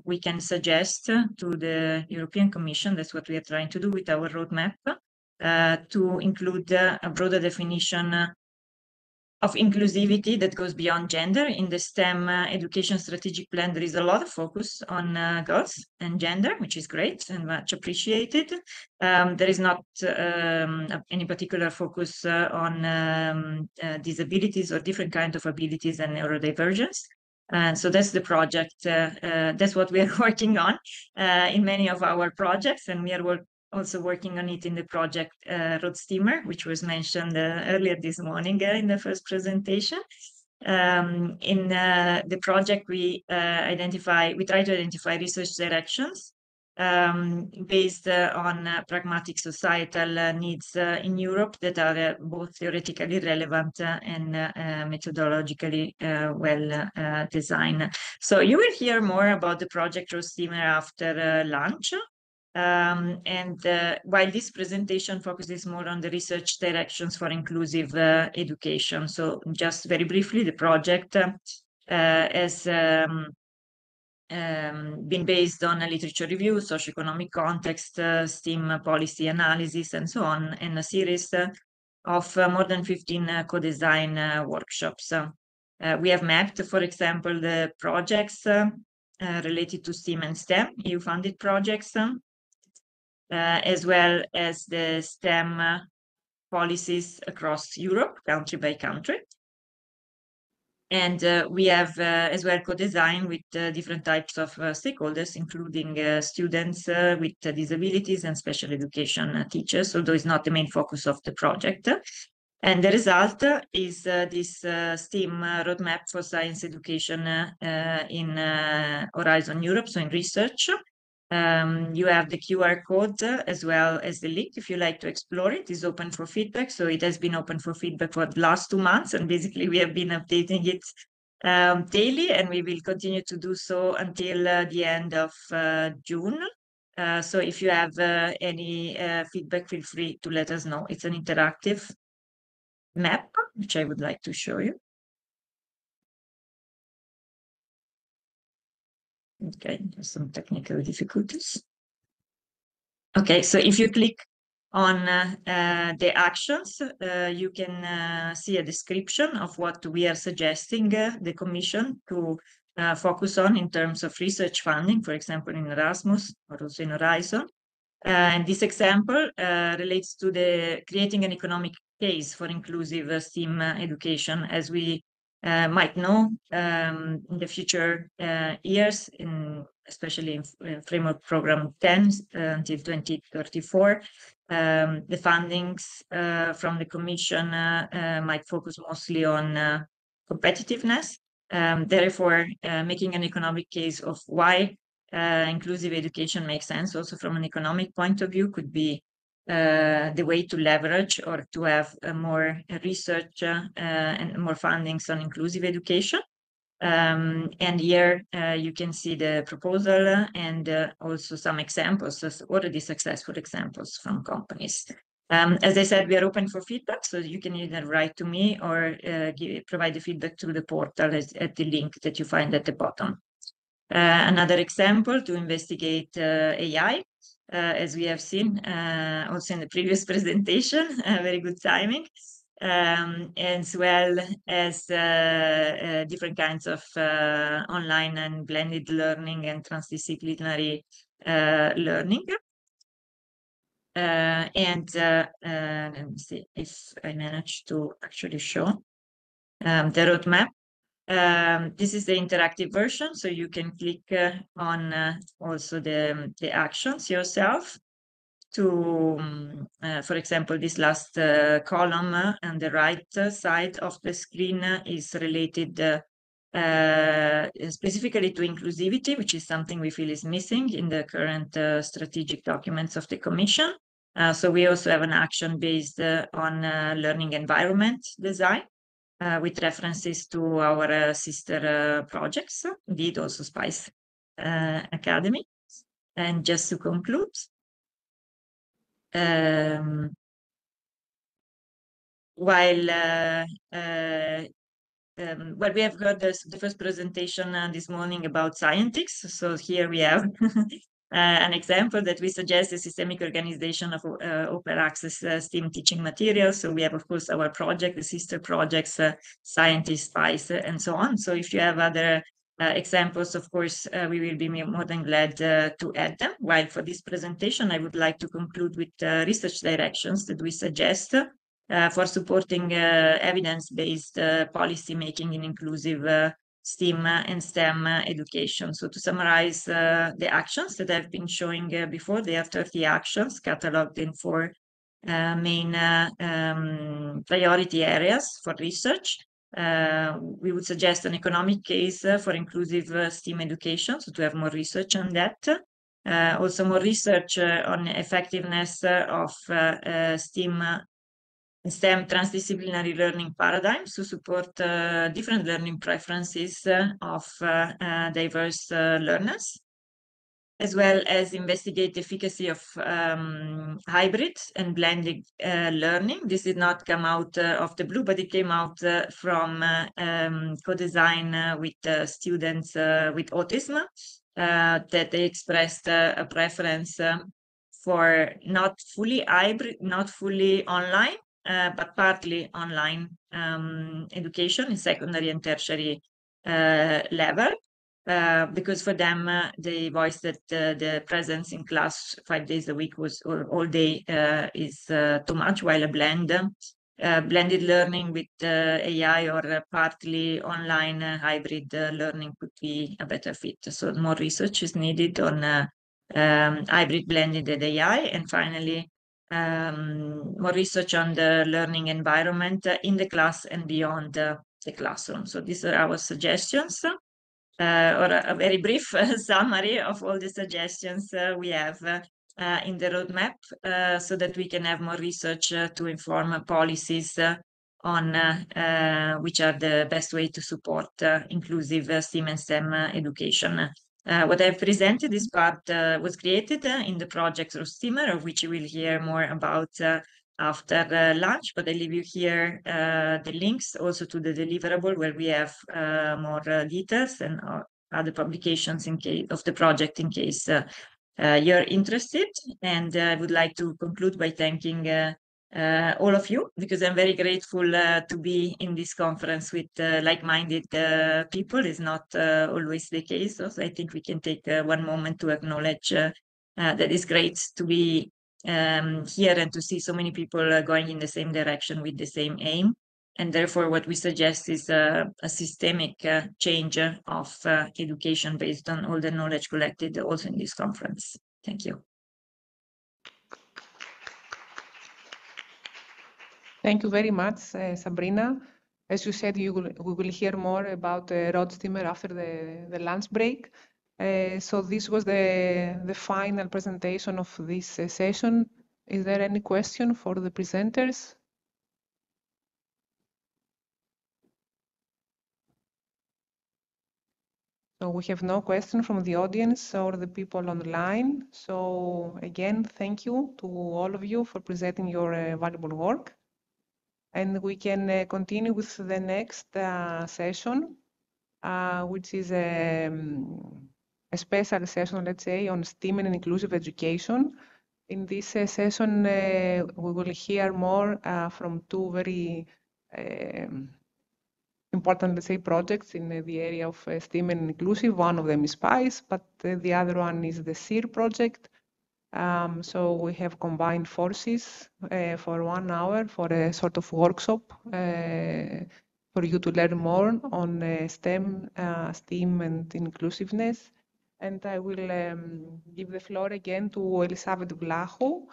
we can suggest to the European Commission, that's what we are trying to do with our roadmap, to include a broader definition of inclusivity that goes beyond gender. In the STEM education strategic plan, there is a lot of focus on girls and gender, which is great and much appreciated. There is not any particular focus on disabilities or different kinds of abilities and neurodivergence. So that's the project. That's what we are working on in many of our projects, and we are also working on it in the project Road Steamer, which was mentioned earlier this morning in the first presentation. In the project, we try to identify research directions based on pragmatic societal needs in Europe that are both theoretically relevant and methodologically well designed. So you will hear more about the project Road Steamer after lunch. While this presentation focuses more on the research directions for inclusive education. So just very briefly, the project has been based on a literature review, socioeconomic context, STEAM policy analysis, and so on, and a series of more than 15 co-design workshops. We have mapped, for example, the projects related to STEAM and STEM, EU-funded projects, as well as the STEM policies across Europe, country by country. And we have as well co-designed with different types of stakeholders, including students with disabilities and special education teachers, although it's not the main focus of the project. And the result is this STEAM roadmap for science education in Horizon Europe, so in research. You have the QR code as well as the link if you like to explore it. It's open for feedback. So it has been open for feedback for the last 2 months, and basically we have been updating it daily, and we will continue to do so until the end of June. So if you have any feedback, feel free to let us know. It's an interactive map, which I would like to show you. Okay, there's some technical difficulties. Okay, so if you click on the actions, you can see a description of what we are suggesting the Commission to focus on in terms of research funding, for example, in Erasmus or also in Horizon. And this example relates to the creating an economic case for inclusive STEAM education. As we might know, in the future years, especially in Framework Program 10 until 2034, the fundings from the Commission might focus mostly on competitiveness. Therefore, making an economic case of why inclusive education makes sense also from an economic point of view could be the way to leverage or to have more research and more fundings on inclusive education. And here you can see the proposal and also some examples, already successful examples from companies. As I said, we are open for feedback, so you can either write to me or provide the feedback through the portal at the link that you find at the bottom. Another example to investigate AI, as we have seen also in the previous presentation, very good timing, as well as different kinds of online and blended learning and transdisciplinary learning. Let me see if I managed to actually show the roadmap. This is the interactive version, so you can click on also the actions yourself to, for example, this last column on the right side of the screen is related specifically to inclusivity, which is something we feel is missing in the current strategic documents of the Commission. So we also have an action based on learning environment design. With references to our sister projects, indeed also SpicE Academy. And just to conclude, while well, we have got the first presentation this morning about scientists. So here we have an example that we suggest a systemic organization of open access STEAM teaching materials. So we have, of course, our project, the sister projects, scientists, SpicE, and so on. So if you have other examples, of course, we will be more than glad to add them. While for this presentation, I would like to conclude with research directions that we suggest for supporting evidence-based policy making in inclusive STEAM and STEM education. So to summarize the actions that I've been showing before, there are 30 actions cataloged in 4 main priority areas for research. We would suggest an economic case for inclusive STEAM education, so to have more research on that. Also more research on effectiveness of STEM transdisciplinary learning paradigms to support different learning preferences of diverse learners. as well as investigate the efficacy of hybrid and blended learning. This did not come out of the blue, but it came out from co-design with students with autism, that they expressed a preference for not fully hybrid, not fully online, but partly online education in secondary and tertiary level. Because for them, they voiced that the presence in class 5 days a week was all day is too much, while a blended learning with AI or partly online hybrid learning could be a better fit. So more research is needed on hybrid blended and AI, and finally more research on the learning environment in the class and beyond the classroom. So these are our suggestions. Or a very brief summary of all the suggestions we have in the roadmap, so that we can have more research to inform policies on which are the best way to support inclusive STEAM and STEM education. What I've presented, this part was created in the project Rosteamer, of which you will hear more about after lunch, but I leave you here the links also to the deliverable, where we have more details and other publications in case of the project, in case you're interested. And I would like to conclude by thanking all of you, because I'm very grateful to be in this conference with like-minded people. It's not always the case. So I think we can take one moment to acknowledge that it's great to be here and to see so many people going in the same direction with the same aim. And therefore, what we suggest is a systemic change of education based on all the knowledge collected also in this conference. Thank you. Thank you very much, Sabrina. As you said, we will hear more about Roadsteamer after the lunch break. So this was the final presentation of this session. Is there any question for the presenters? So we have no question from the audience or the people online. So again, thank you to all of you for presenting your valuable work. And we can continue with the next session, which is a special session, let's say, on STEAM and inclusive education. In this session, we will hear more from two very important, let's say, projects in the area of STEAM and inclusive. One of them is SpicE, but the other one is the SEER project. So we have combined forces for 1 hour for a sort of workshop for you to learn more on STEM, STEAM and inclusiveness. And I will give the floor again to Elizabeth Vlachou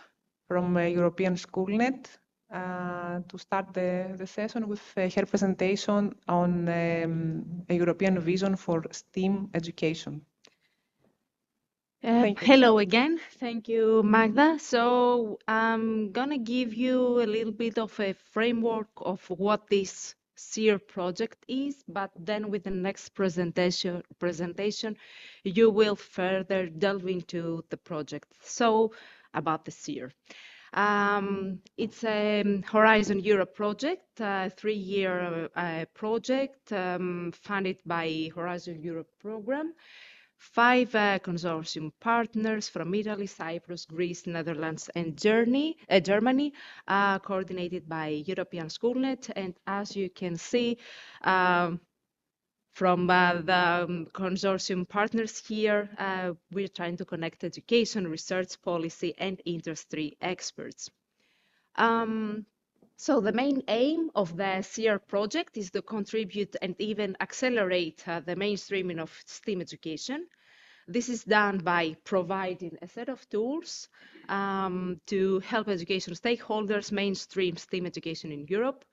from European Schoolnet to start the session with her presentation on a European vision for STEAM education. Hello again. Thank you, Magda. So I'm gonna give you a little bit of a framework of what this SEER project is, but then with the next presentation, you will further delve into the project. So about the SEER. It's a Horizon Europe project, a 3-year project funded by Horizon Europe program. 5 consortium partners from Italy, Cyprus, Greece, Netherlands, and Germany, coordinated by European Schoolnet. And as you can see from the consortium partners here, we're trying to connect education, research, policy, and industry experts. So the main aim of the SEER project is to contribute and even accelerate the mainstreaming of STEAM education. This is done by providing a set of tools to help education stakeholders mainstream STEAM education in Europe,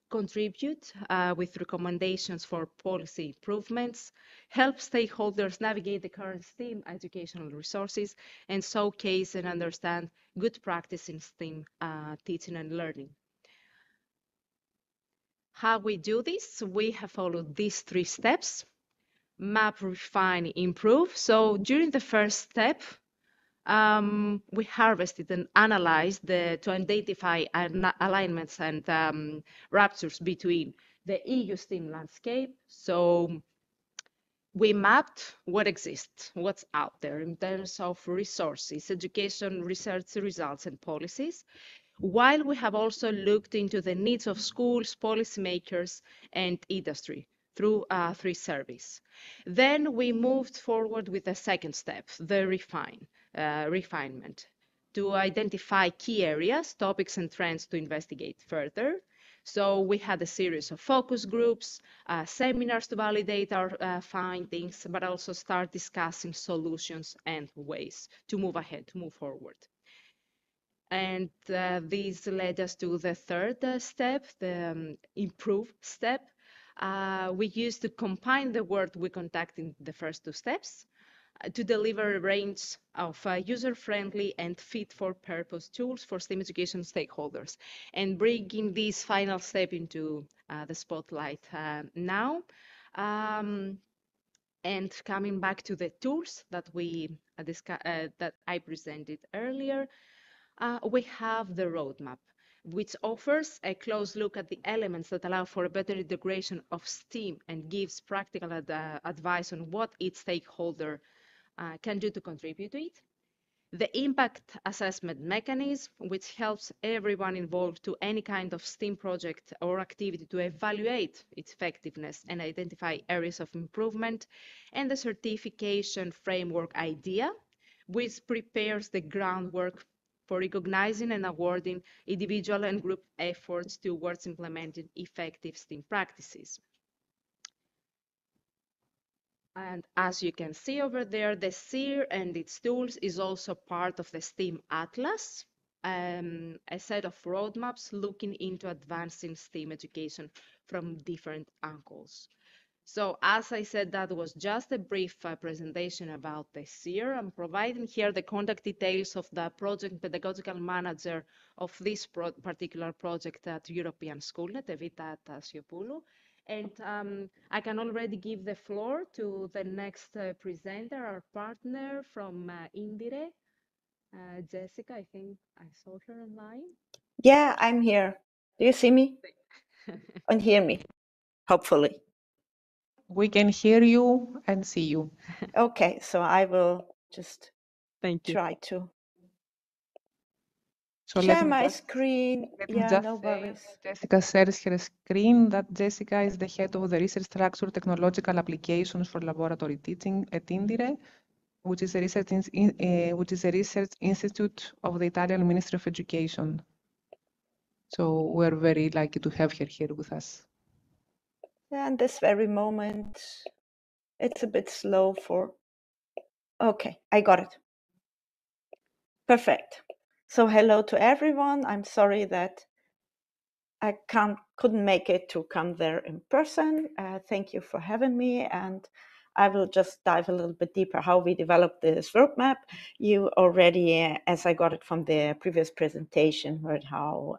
contribute with recommendations for policy improvements, help stakeholders navigate the current STEAM educational resources, and showcase and understand good practice in STEAM teaching and learning. How we do this, we have followed these 3 steps. map, refine, improve. So during the first step, we harvested and analyzed to identify alignments and ruptures between the EU STEAM landscape. So we mapped what exists, what's out there in terms of resources, education, research results, and policies, while we have also looked into the needs of schools, policymakers, and industry through 3 surveys. Then we moved forward with the second step, the refinement, to identify key areas, topics, and trends to investigate further. So we had a series of focus groups, seminars to validate our findings, but also start discussing solutions and ways to move ahead, to move forward. And this led us to the third step, the improve step. We used to combine the work we conduct in the first 2 steps to deliver a range of user-friendly and fit-for-purpose tools for STEM education stakeholders, and bringing this final step into the spotlight now. And coming back to the tools that that I presented earlier, we have the roadmap, which offers a close look at the elements that allow for a better integration of STEAM and gives practical advice on what each stakeholder can do to contribute to it. The impact assessment mechanism, which helps everyone involved to any kind of STEAM project or activity to evaluate its effectiveness and identify areas of improvement, and the certification framework idea, which prepares the groundwork for recognizing and awarding individual and group efforts towards implementing effective STEAM practices. And as you can see over there, the SEER and its tools is also part of the STEAM Atlas, a set of roadmaps looking into advancing STEAM education from different angles. So as I said, that was just a brief presentation about the SEER. I'm providing here the contact details of the project pedagogical manager of this particular project at European Schoolnet, Evita Tasiopoulou. And I can already give the floor to the next presenter, our partner from Indire, Jessica. I think I saw her online. Yeah, I'm here. Do you see me and hear me? Hopefully. We can hear you and see you. Okay, so I will just Thank you. try to So share my screen. Yeah, no say worries. Jessica shares her screen, that Jessica is the head of the Research Structure Technological Applications for Laboratory Teaching at Indire, which is a research institute of the Italian Ministry of Education. So we're very lucky to have her here with us. And this very moment, it's a bit slow for. Okay, I got it. Perfect. So hello to everyone. I'm sorry that I couldn't make it to come there in person. Thank you for having me, and I will just dive a little bit deeper how we developed this roadmap. You already, as I got it from the previous presentation, heard how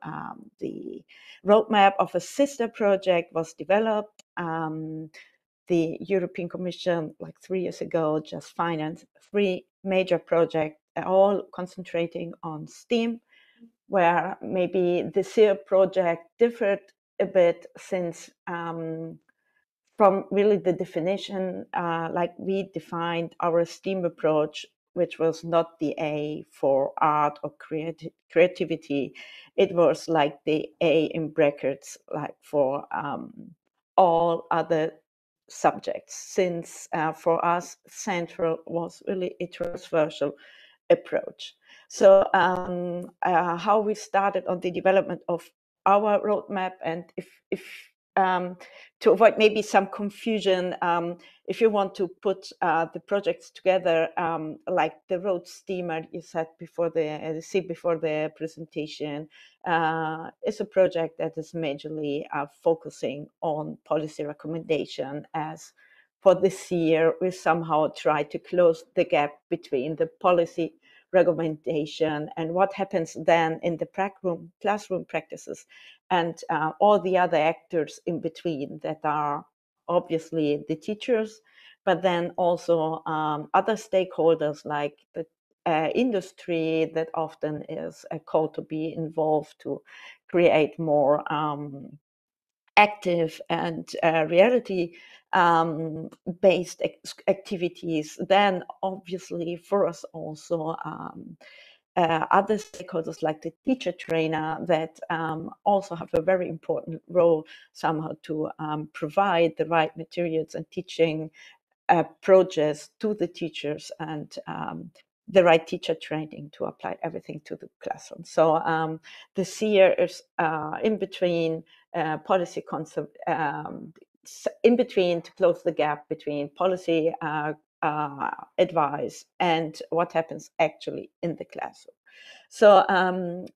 the roadmap of a sister project was developed. The European Commission, like 3 years ago, just financed 3 major projects, all concentrating on STEAM, where maybe the SEER project differed a bit since from really the definition, like we defined our STEAM approach, which was not the A for art or creativity. It was like the A in brackets, like for all other subjects, since for us, central was really a transversal approach. So how we started on the development of our roadmap, and if to avoid maybe some confusion, if you want to put the projects together, like the road steamer you said before before the presentation, is a project that is majorly focusing on policy recommendation. As for this year, we somehow try to close the gap between the policy recommendation and what happens then in the classroom practices, and all the other actors in between that are obviously the teachers, but then also other stakeholders like the industry that often is called to be involved to create more active and reality based activities. Then obviously for us also other stakeholders like the teacher trainer that also have a very important role somehow to provide the right materials and teaching approaches to the teachers and the right teacher training to apply everything to the classroom. So this year is in between policy concept, in between to close the gap between policy advice and what happens actually in the classroom. So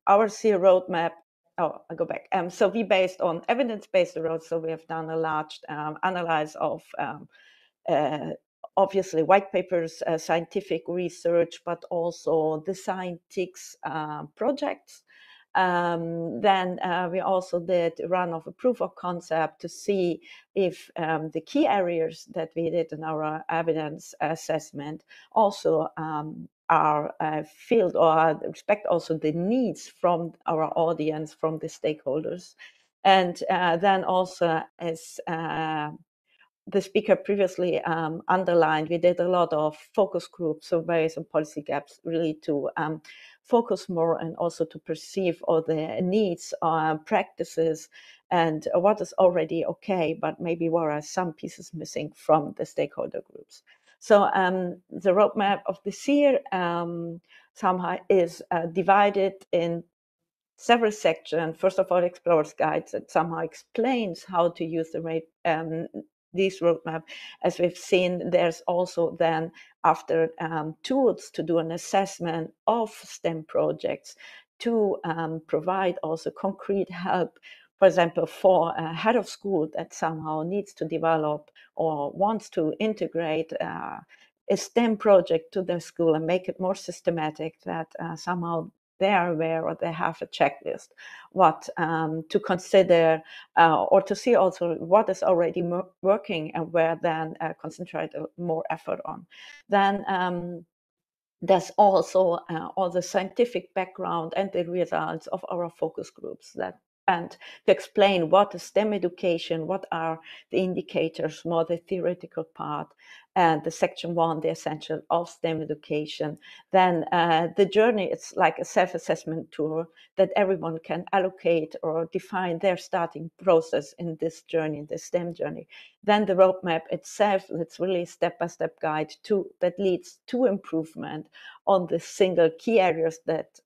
our SEER roadmap, oh, I'll go back. So we based on evidence-based approach. So we have done a large analysis of obviously white papers, scientific research, but also the scientific projects. Then we also did a run of a proof of concept to see if the key areas that we did in our evidence assessment also are filled or respect also the needs from our audience, from the stakeholders. And then also as the speaker previously underlined, we did a lot of focus group surveys and policy gaps really to focus more and also to perceive all the needs, practices, and what is already okay, but maybe what are some pieces missing from the stakeholder groups. So the roadmap of this year somehow is divided in several sections. First of all, Explorer's Guides that somehow explains how to use this roadmap. As we've seen, there's also then after tools to do an assessment of STEM projects to provide also concrete help, for example, for a head of school that somehow needs to develop or wants to integrate a STEM project to their school and make it more systematic, that somehow they are aware or they have a checklist what to consider or to see also what is already working and where then concentrate more effort on. Then there's also all the scientific background and the results of our focus groups that, and to explain what is STEM education, what are the indicators, more the theoretical part, and the section 1, the essential of STEM education. Then the journey, it's like a self-assessment tool that everyone can allocate or define their starting process in this journey, in the STEM journey. Then the roadmap itself, it's really a step-by-step guide that leads to improvement on the single key areas that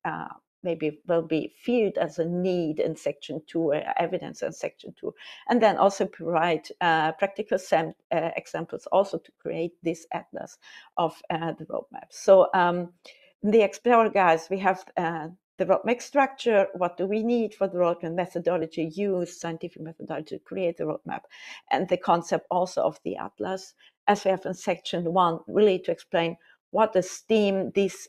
maybe will be viewed as a need in section 2, evidence in section 2, and then also provide practical examples also to create this atlas of the roadmap. So the Explorer Guides, we have the roadmap structure, what do we need for the roadmap, methodology used, scientific methodology to create the roadmap, and the concept also of the atlas, as we have in section 1, really to explain what is STEAM, this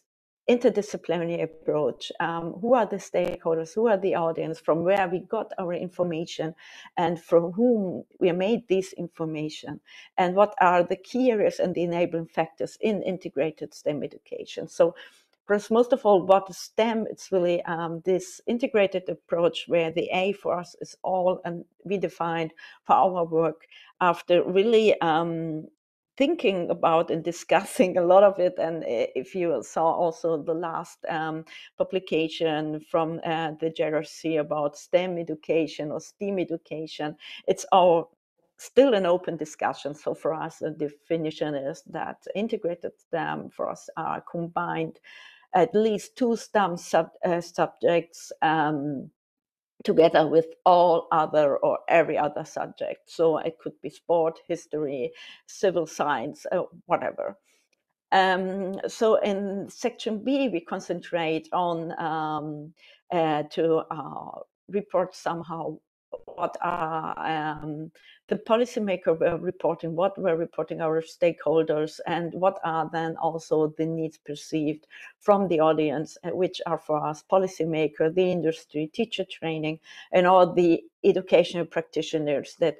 interdisciplinary approach, who are the stakeholders, who are the audience, from where we got our information and from whom we made this information, and what are the key areas and the enabling factors in integrated STEM education. So first, most of all, what is STEM? It's really this integrated approach where the A for us is all, and we defined for our work after really thinking about and discussing a lot of it. And if you saw also the last publication from the JRC about STEM education or STEAM education, it's all still an open discussion. So for us, the definition is that integrated STEM for us are combined at least 2 STEM subjects together with all other or every other subject. So it could be sport, history, civil science, whatever. So in section B, we concentrate on to report somehow what are the policymaker were reporting, what were reporting our stakeholders, and what are then also the needs perceived from the audience, which are for us policymaker, the industry, teacher training, and all the educational practitioners that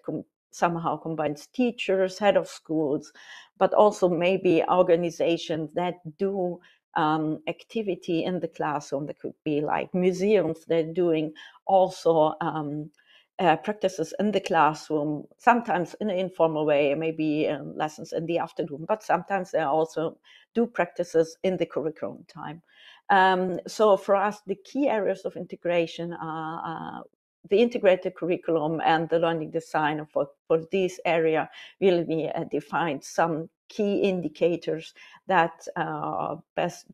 somehow combines teachers, head of schools, but also maybe organizations that do activity in the classroom. That could be like museums. They're doing also practices in the classroom, sometimes in an informal way, maybe lessons in the afternoon, but sometimes they also do practices in the curriculum time. So for us, the key areas of integration are the integrated curriculum and the learning design. For this area, really defined some key indicators that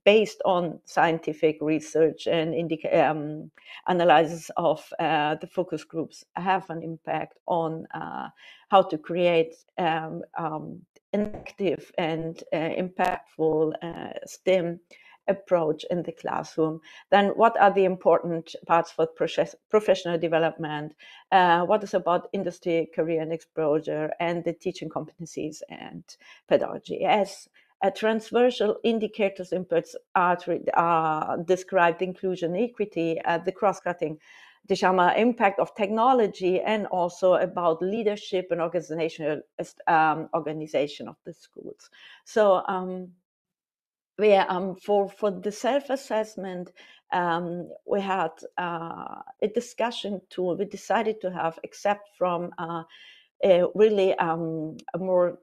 based on scientific research and analysis of the focus groups have an impact on how to create an active and impactful STEM approach in the classroom. Then what are the important parts for professional development? What is about industry, career and exposure, and the teaching competencies and pedagogy? As transversal indicators inputs are described inclusion, equity, the cross-cutting impact of technology, and also about leadership and organizational organization of the schools. So for the self-assessment, we had a discussion tool we decided to have, except from really a more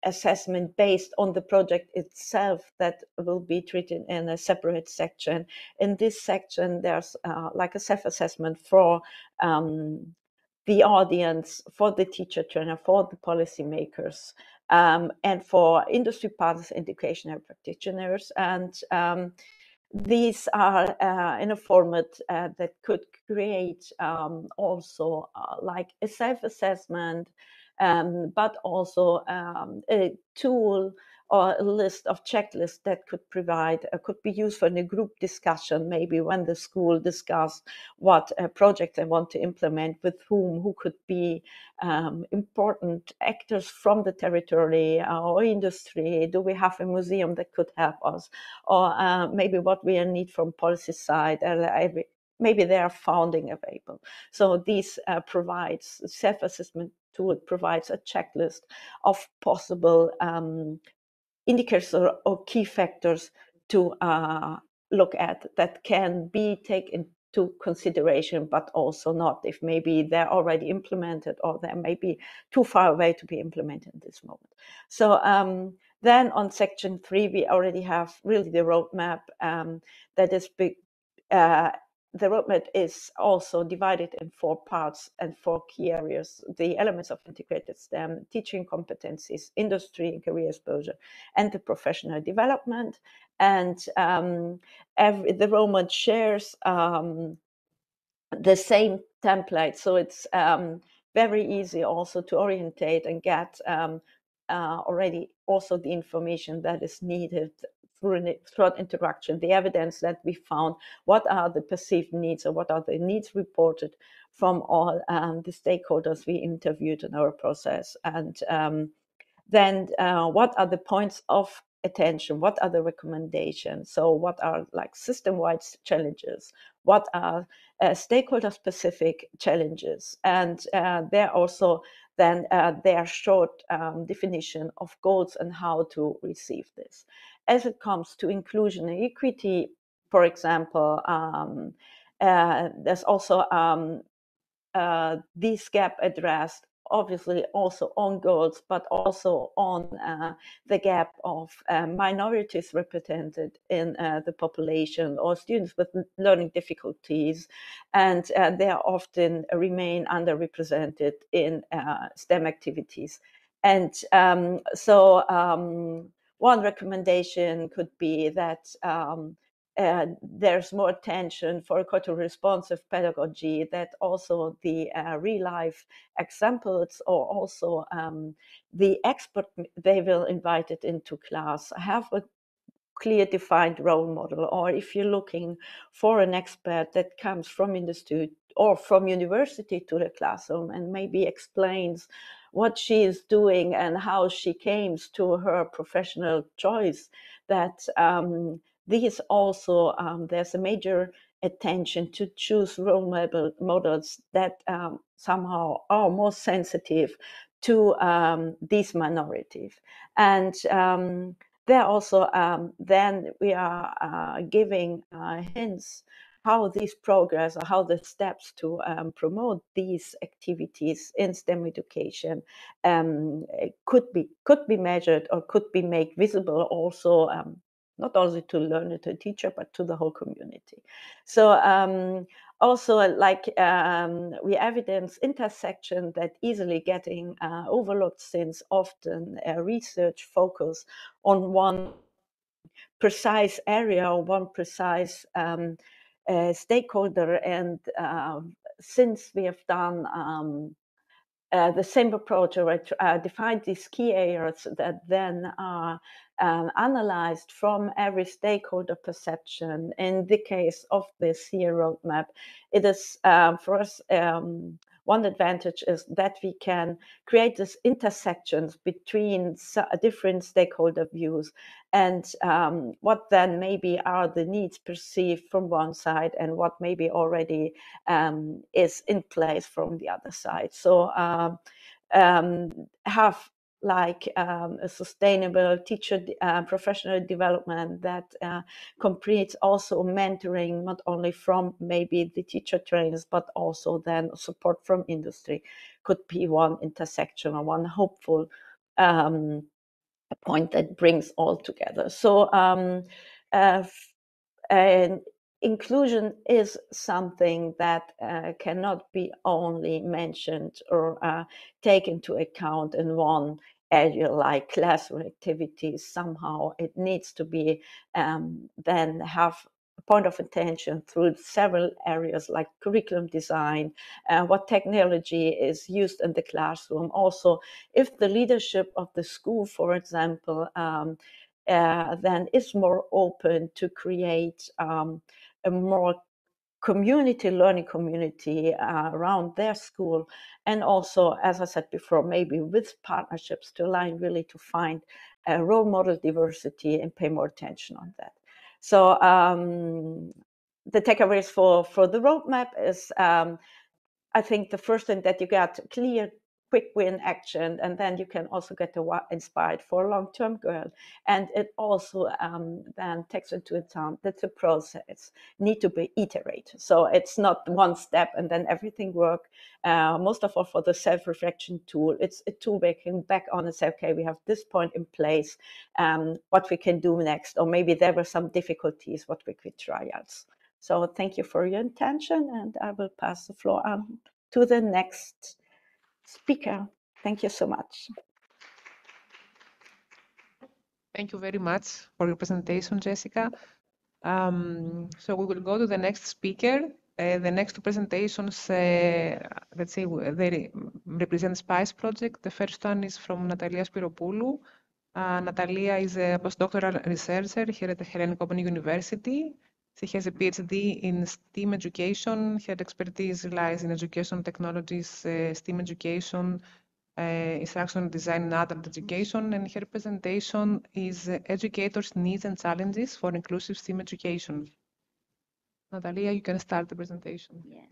assessment based on the project itself that will be treated in a separate section. In this section, there's like a self-assessment for the audience, for the teacher trainer, for the policymakers, and for industry partners, educational practitioners. And these are in a format that could create also like a self-assessment, but also a tool or a list of checklists that could could be used for a group discussion, maybe when the school discuss what project they want to implement, with who could be important actors from the territory or industry. Do we have a museum that could help us? Or maybe what we need from policy side, maybe there are funding available. So this provides, self-assessment tool provides a checklist of possible indicators or key factors to look at that can be taken into consideration, but also not, if maybe they're already implemented or they may be too far away to be implemented at this moment. So then on section 3, we already have really the roadmap that is big. The roadmap is also divided in 4 parts and 4 key areas: the elements of integrated STEM, teaching competencies, industry and career exposure, and the professional development. And the roadmap shares the same template, so it's very easy also to orientate and get already also the information that is needed throughout interaction, the evidence that we found, what are the perceived needs or what are the needs reported from all the stakeholders we interviewed in our process. And then what are the points of attention? What are the recommendations? So what are like system-wide challenges? What are stakeholder-specific challenges? And they're also then their short definition of goals and how to receive this. As it comes to inclusion and equity, for example, there's also this gap addressed, obviously also on goals, but also on the gap of minorities represented in the population, or students with learning difficulties, and they often remain underrepresented in STEM activities. And one recommendation could be that there's more attention for culturally responsive pedagogy, that also the real-life examples, or also the expert they will invite it into class have a clear defined role model. Or if you're looking for an expert that comes from industry or from university to the classroom and maybe explains what she is doing and how she came to her professional choice, that these also, there's a major attention to choose role models that somehow are more sensitive to these minorities. And there also, then we are giving hints how these progress or how the steps to promote these activities in STEM education could be measured or could be made visible also, not only to learner, to teacher, but to the whole community. So also, like we evidence intersection that easily getting overlooked, since often research focus on one precise area or one precise stakeholder. And since we have done the same approach, or defined these key areas that then are analyzed from every stakeholder perception. In the case of this here roadmap, it is for us, one advantage is that we can create these intersections between different stakeholder views, and what then maybe are the needs perceived from one side and what maybe already is in place from the other side. So have like a sustainable teacher professional development that completes also mentoring, not only from maybe the teacher trainers, but also then support from industry, could be one intersection or one hopeful point that brings all together. So and inclusion is something that cannot be only mentioned or taken into account in one area like classroom activities. Somehow it needs to be then have a point of attention through several areas like curriculum design, what technology is used in the classroom. Also, if the leadership of the school, for example, then is more open to create a more learning community around their school. And also, as I said before, maybe with partnerships to align really to find a role model diversity and pay more attention on that. So the takeaways for the roadmap is, I think the first thing that you got clear, quick win action, and then you can also get inspired for long-term goal. And it also then takes into account that the process need to be iterated. So it's not one step and then everything work. Most of all, for the self-reflection tool, it's a tool we can back on and say, okay, we have this point in place, what we can do next, or maybe there were some difficulties, what we could try else. So thank you for your attention, and I will pass the floor on to the next speaker. Thank you so much. Thank you very much for your presentation, Jessica. So we will go to the next speaker. The next two presentations, let's say, they represent SpicE project. The first one is from Natalia Spiropoulou. Natalia is a postdoctoral researcher here at the Hellenic Open University. She has a PhD in STEAM education. Her expertise lies in education technologies, STEAM education, instructional design and adult education, and her presentation is Educators' Needs and Challenges for Inclusive STEAM Education. Natalia, you can start the presentation. Yeah.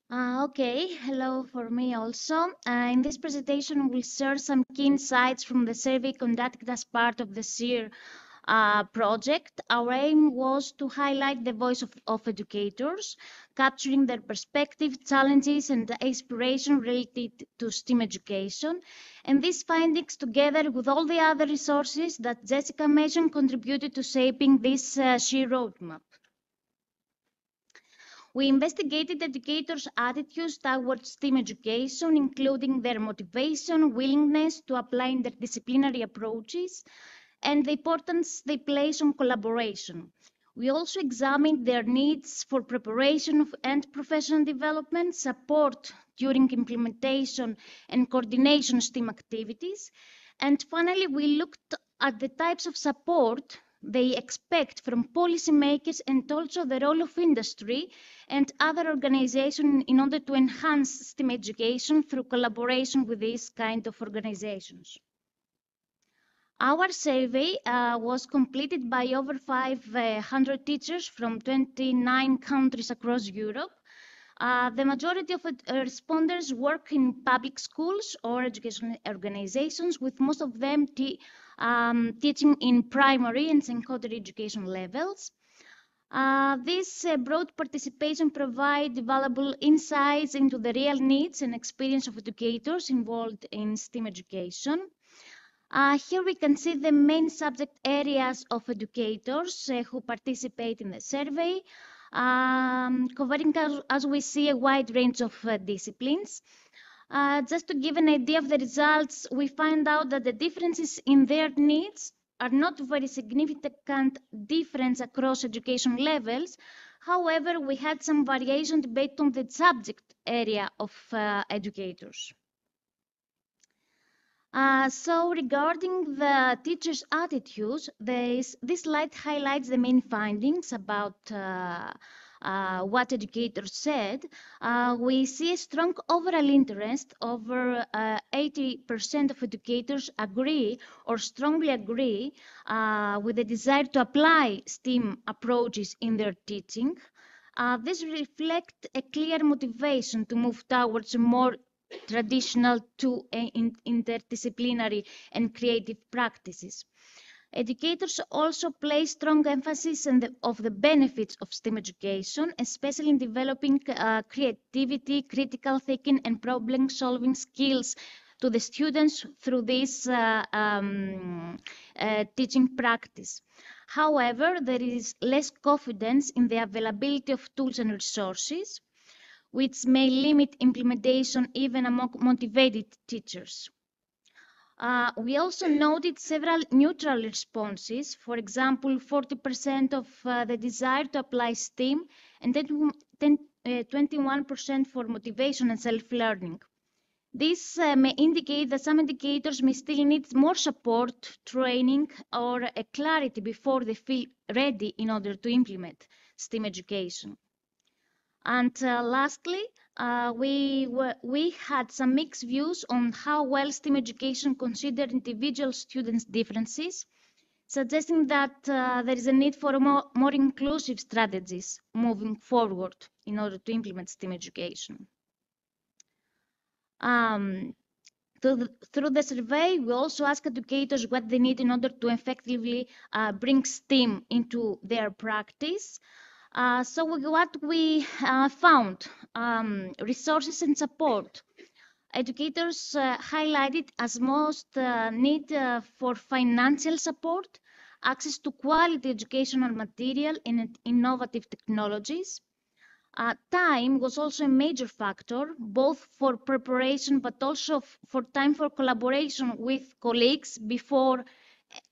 Okay, hello for me also. In this presentation, we'll share some key insights from the survey conducted as part of the SEER project. Our aim was to highlight the voice of educators, capturing their perspective, challenges, and inspiration related to STEAM education. And these findings, together with all the other resources that Jessica mentioned, contributed to shaping this SEER roadmap. We investigated educators' attitudes towards STEAM education, including their motivation, willingness to apply interdisciplinary approaches, and the importance they place on collaboration. We also examined their needs for preparation and professional development, support during implementation and coordination STEAM activities. And finally, we looked at the types of support they expect from policymakers and also the role of industry and other organizations in order to enhance STEM education through collaboration with these kind of organizations. Our survey was completed by over 500 teachers from 29 countries across Europe. The majority of respondents work in public schools or educational organizations, with most of them teaching in primary and secondary education levels. This broad participation provides valuable insights into the real needs and experience of educators involved in STEM education. Here we can see the main subject areas of educators who participate in the survey, covering, as we see, a wide range of disciplines. Just to give an idea of the results, we find out that the differences in their needs are not very significant difference across education levels. However, we had some variation based on the subject area of educators. So regarding the teachers' attitudes, this slide highlights the main findings about what educators said. We see a strong overall interest. Over 80% of educators agree or strongly agree with the desire to apply STEM approaches in their teaching. This reflects a clear motivation to move towards a more traditional to interdisciplinary and creative practices. Educators also place strong emphasis on the benefits of STEM education, especially in developing creativity, critical thinking, and problem-solving skills to the students through this teaching practice. However, there is less confidence in the availability of tools and resources, which may limit implementation even among motivated teachers. We also noted several neutral responses. For example, 40% of the desire to apply STEM and 21% for motivation and self-learning. This may indicate that some educators may still need more support, training, or a clarity before they feel ready in order to implement STEM education. And lastly, we had some mixed views on how well STEM education considered individual students' differences, suggesting that there is a need for more inclusive strategies moving forward in order to implement STEM education. Through the survey, we also asked educators what they need in order to effectively bring STEM into their practice. So what we found, resources and support. Educators highlighted as most need for financial support, access to quality educational material and innovative technologies. Time was also a major factor, both for preparation but also for time for collaboration with colleagues before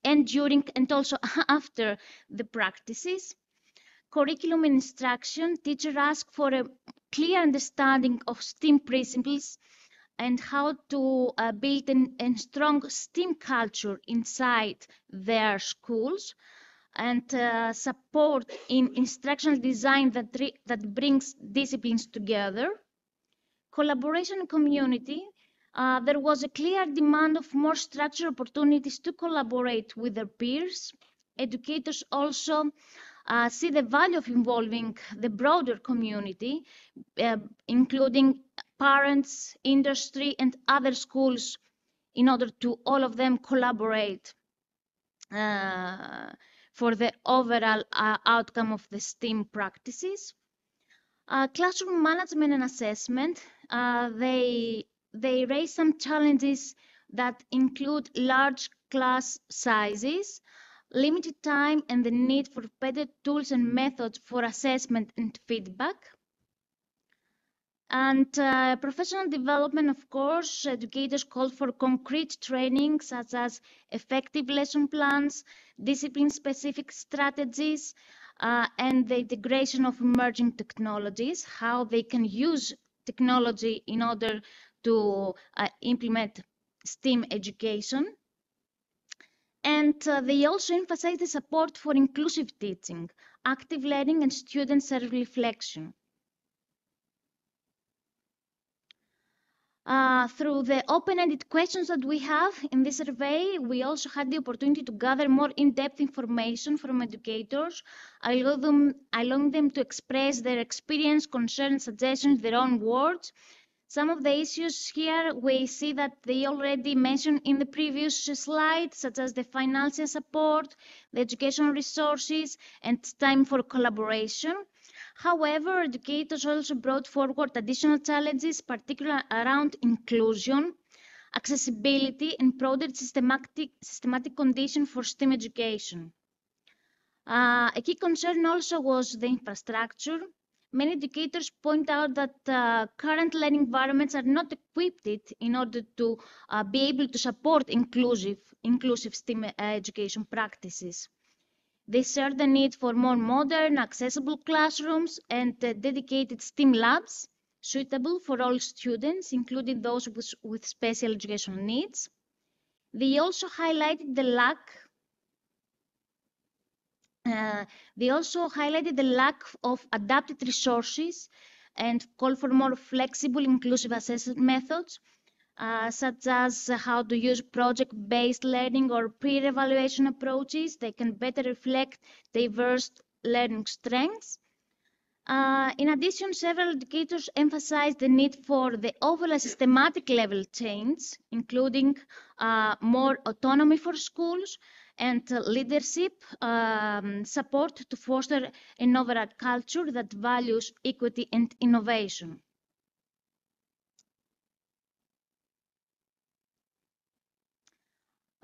and during and also after the practices. Curriculum and instruction, teachers ask for a clear understanding of STEM principles and how to build a strong STEM culture inside their schools, and support in instructional design that brings disciplines together. Collaboration and community. There was a clear demand of more structured opportunities to collaborate with their peers. Educators also see the value of involving the broader community, including parents, industry, and other schools, in order to all of them collaborate for the overall outcome of the STEM practices. Classroom management and assessment, they raise some challenges that include large class sizes, limited time, and the need for better tools and methods for assessment and feedback. And professional development, of course, educators call for concrete training such as effective lesson plans, discipline-specific strategies, and the integration of emerging technologies, how they can use technology in order to implement STEM education. And they also emphasize the support for inclusive teaching, active learning, and student self-reflection. Through the open-ended questions that we have in this survey, we also had the opportunity to gather more in-depth information from educators, allowing them to express their experience, concerns, suggestions, their own words. Some of the issues here we see that they already mentioned in the previous slide, such as the financial support, the educational resources, and time for collaboration. However, educators also brought forward additional challenges, particularly around inclusion, accessibility, and broader systematic condition for STEM education. A key concern also was the infrastructure. Many educators point out that current learning environments are not equipped in order to be able to support inclusive STEM education practices. They share the need for more modern, accessible classrooms and dedicated STEM labs suitable for all students, including those with special educational needs. They also highlighted the lack of adapted resources and call for more flexible, inclusive assessment methods, such as how to use project-based learning or peer evaluation approaches. They can better reflect diverse learning strengths. In addition, several educators emphasize the need for the overall systematic level change, including more autonomy for schools and leadership support to foster an overall culture that values equity and innovation.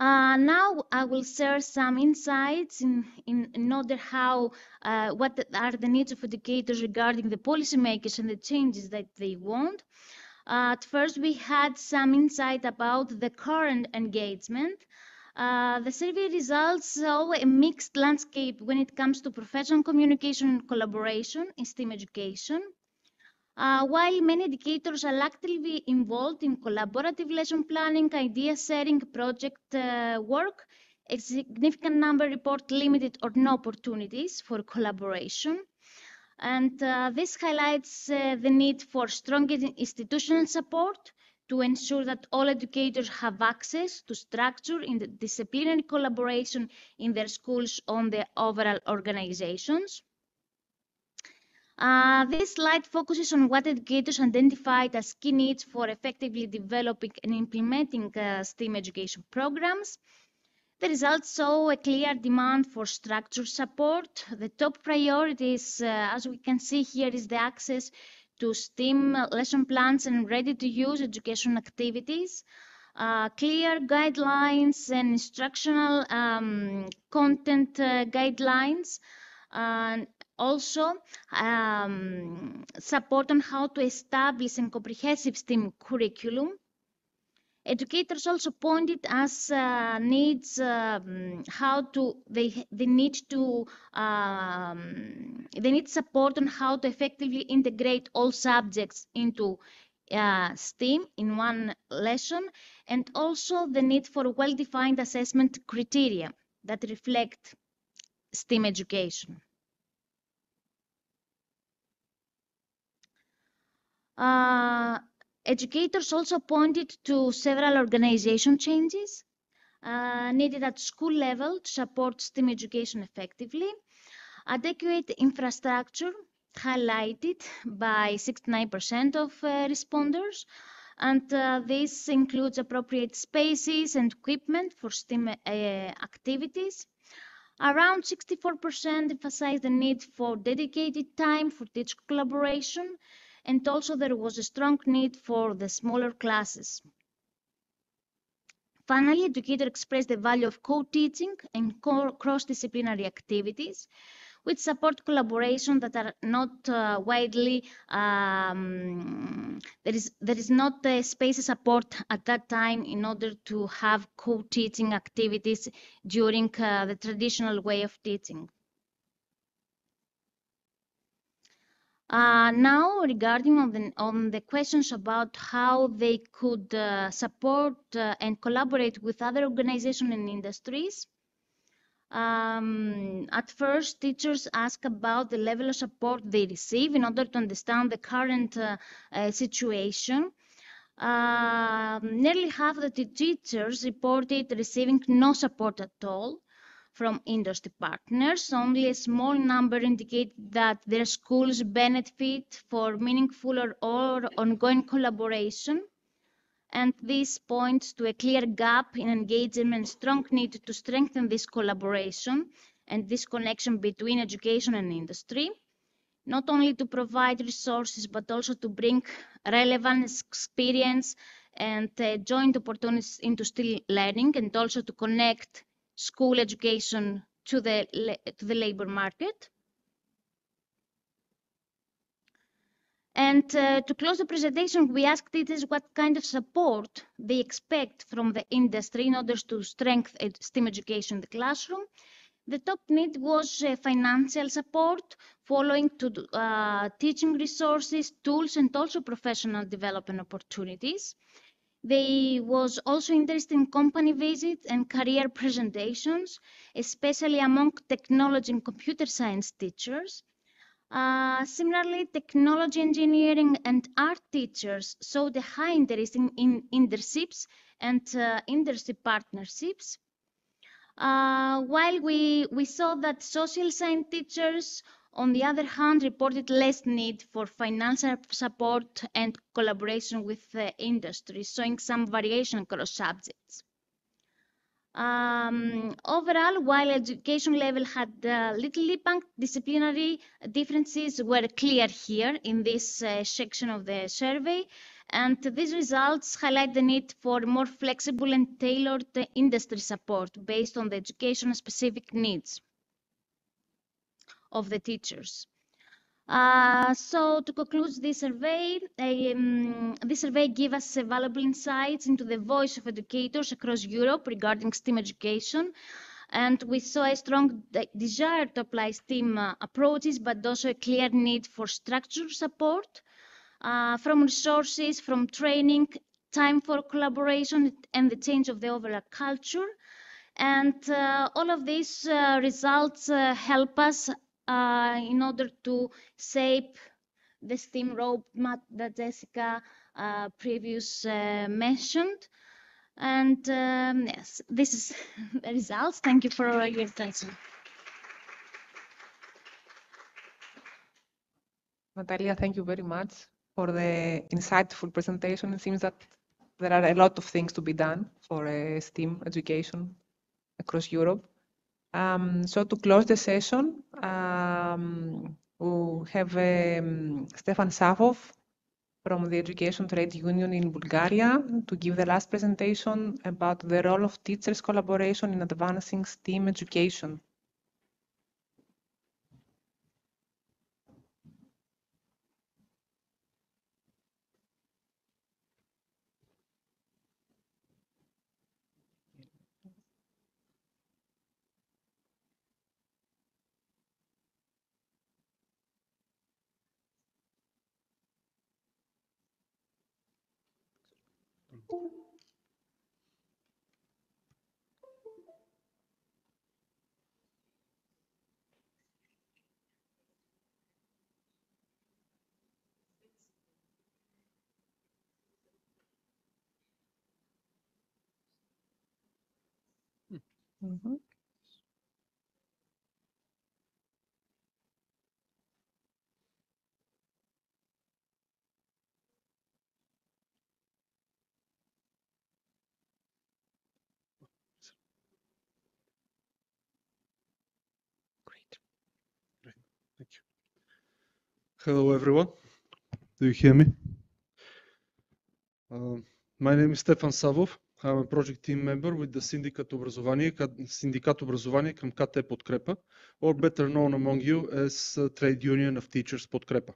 Now I will share some insights in order how what are the needs of educators regarding the policymakers and the changes that they want. At first, we had some insight about the current engagement. The survey results show a mixed landscape when it comes to professional communication and collaboration in STEM education. While many educators are actively involved in collaborative lesson planning, idea sharing, project work, a significant number report limited or no opportunities for collaboration. And this highlights the need for stronger institutional support to ensure that all educators have access to structure in the disciplinary collaboration in their schools on their overall organizations. This slide focuses on what educators identified as key needs for effectively developing and implementing STEM education programs. The results show a clear demand for structured support. The top priorities, as we can see here, is the access to STEM lesson plans and ready-to-use education activities, clear guidelines and instructional content guidelines, and also support on how to establish a comprehensive STEM curriculum. Educators also pointed as needs they need support on how to effectively integrate all subjects into STEM in one lesson, and also the need for well-defined assessment criteria that reflect STEM education. Educators also pointed to several organization changes needed at school level to support STEM education effectively. Adequate infrastructure highlighted by 69% of responders, and this includes appropriate spaces and equipment for STEM activities. Around 64% emphasized the need for dedicated time for teacher collaboration, and also there was a strong need for the smaller classes. Finally, educators expressed the value of co-teaching and cross-disciplinary activities, which support collaboration that are not widely, there is not a space support at that time in order to have co-teaching activities during the traditional way of teaching. Now, regarding on the questions about how they could support and collaborate with other organizations and industries, at first, teachers ask about the level of support they receive in order to understand the current situation. Nearly half the teachers reported receiving no support at all from industry partners. Only a small number indicate that their schools benefit for meaningful or ongoing collaboration. And this points to a clear gap in engagement and strong need to strengthen this collaboration and this connection between education and industry, not only to provide resources, but also to bring relevant experience and joint opportunities into still learning, and also to connect school education to the labor market. And to close the presentation, we asked teachers what kind of support they expect from the industry in order to strengthen STEM education in the classroom. The top need was financial support, following to teaching resources, tools, and also professional development opportunities. They was also interested in company visits and career presentations, especially among technology and computer science teachers. Similarly, technology, engineering, and art teachers showed a high interest in internships and industry partnerships. While we saw that social science teachers, on the other hand, reported less need for financial support and collaboration with the industry, showing some variation across subjects. Overall, while education level had little impact, disciplinary differences were clear here in this section of the survey, and these results highlight the need for more flexible and tailored industry support based on the education-specific needs of the teachers. So to conclude this survey gives us valuable insights into the voice of educators across Europe regarding STEM education. And we saw a strong desire to apply STEM approaches, but also a clear need for structured support from resources, from training, time for collaboration, and the change of the overall culture. And all of these results help us in order to shape the STEAM roadmap that Jessica previously mentioned. And yes, this is the results. Thank you for your attention. Natalia, thank you very much for the insightful presentation. It seems that there are a lot of things to be done for STEAM education across Europe. So to close the session, we'll have Stefan Savov from the Education Trade Union in Bulgaria to give the last presentation about the role of teachers' collaboration in advancing STEAM education. Mm-hmm. Great. Thank you. Hello, everyone. Do you hear me? My name is Stefan Savov. I'm a project team member with the Синдикат образование към КТ Подкрепа, or better known among you as Trade Union of Teachers Подкрепа.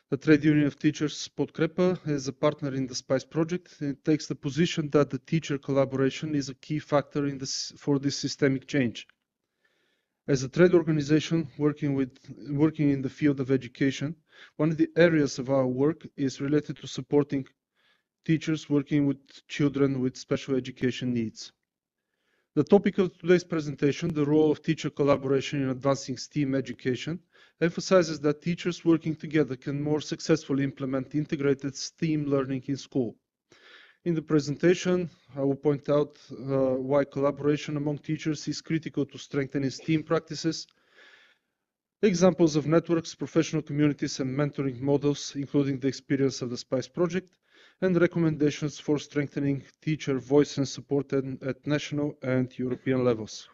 The Trade Union of Teachers Подкрепа is a partner in the SpicE project. It takes the position that the teacher collaboration is a key factor for this systemic change. As a trade organization working in the field of education, One of the areas of our work is related to supporting teachers working with children with special education needs. The topic of today's presentation, the role of teacher collaboration in advancing STEAM education, emphasizes that teachers working together can more successfully implement integrated STEAM learning in school. In the presentation, I will point out why collaboration among teachers is critical to strengthening STEAM practices, examples of networks, professional communities, and mentoring models, including the experience of the SpicE project, and recommendations for strengthening teacher voice and support at national and European levels.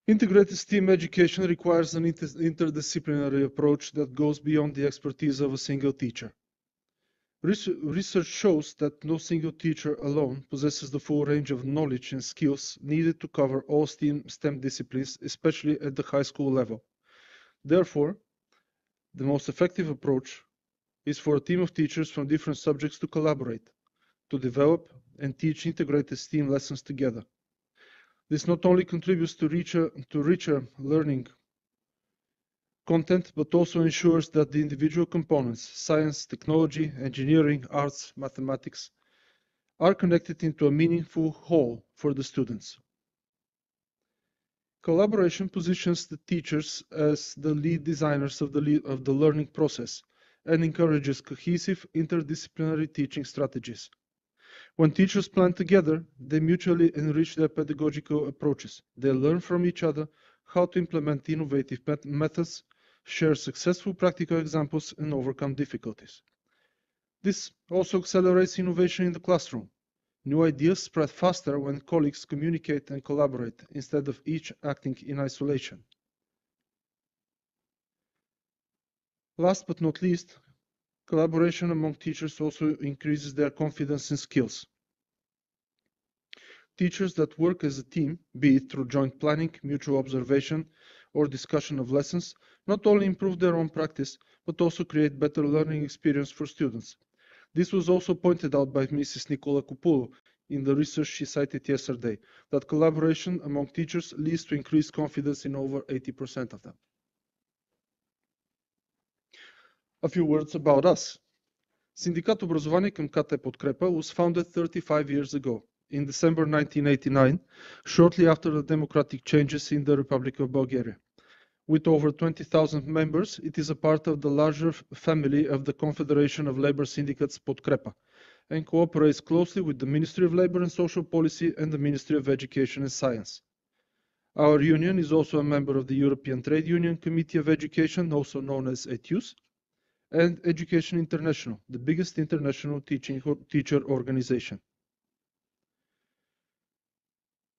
Integrated STEAM education requires an interdisciplinary approach that goes beyond the expertise of a single teacher. Research shows that no single teacher alone possesses the full range of knowledge and skills needed to cover all STEM disciplines, especially at the high school level. Therefore, the most effective approach is for a team of teachers from different subjects to collaborate, to develop and teach integrated STEAM lessons together. This not only contributes to richer learning content, but also ensures that the individual components, science, technology, engineering, arts, mathematics, are connected into a meaningful whole for the students. Collaboration positions the teachers as the lead designers of the learning process and encourages cohesive interdisciplinary teaching strategies. When teachers plan together, they mutually enrich their pedagogical approaches. They learn from each other how to implement innovative methods, share successful practical examples, and overcome difficulties. This also accelerates innovation in the classroom. New ideas spread faster when colleagues communicate and collaborate instead of each acting in isolation. Last but not least, collaboration among teachers also increases their confidence and skills. Teachers that work as a team, be it through joint planning, mutual observation, or discussion of lessons, not only improve their own practice, but also create better learning experience for students. This was also pointed out by Mrs. Nicola Coupoulou in the research she cited yesterday, that collaboration among teachers leads to increased confidence in over 80% of them. A few words about us. Синдикат образование към КТ Подкрепа was founded 35 years ago, in December 1989, shortly after the democratic changes in the Republic of Bulgaria. With over 20,000 members, it is a part of the larger family of the Confederation of Labour Syndicates Подкрепа and cooperates closely with the Ministry of Labour and Social Policy and the Ministry of Education and Science. Our union is also a member of the European Trade Union Committee of Education, also known as ETUS, and Education International, the biggest international teacher organization.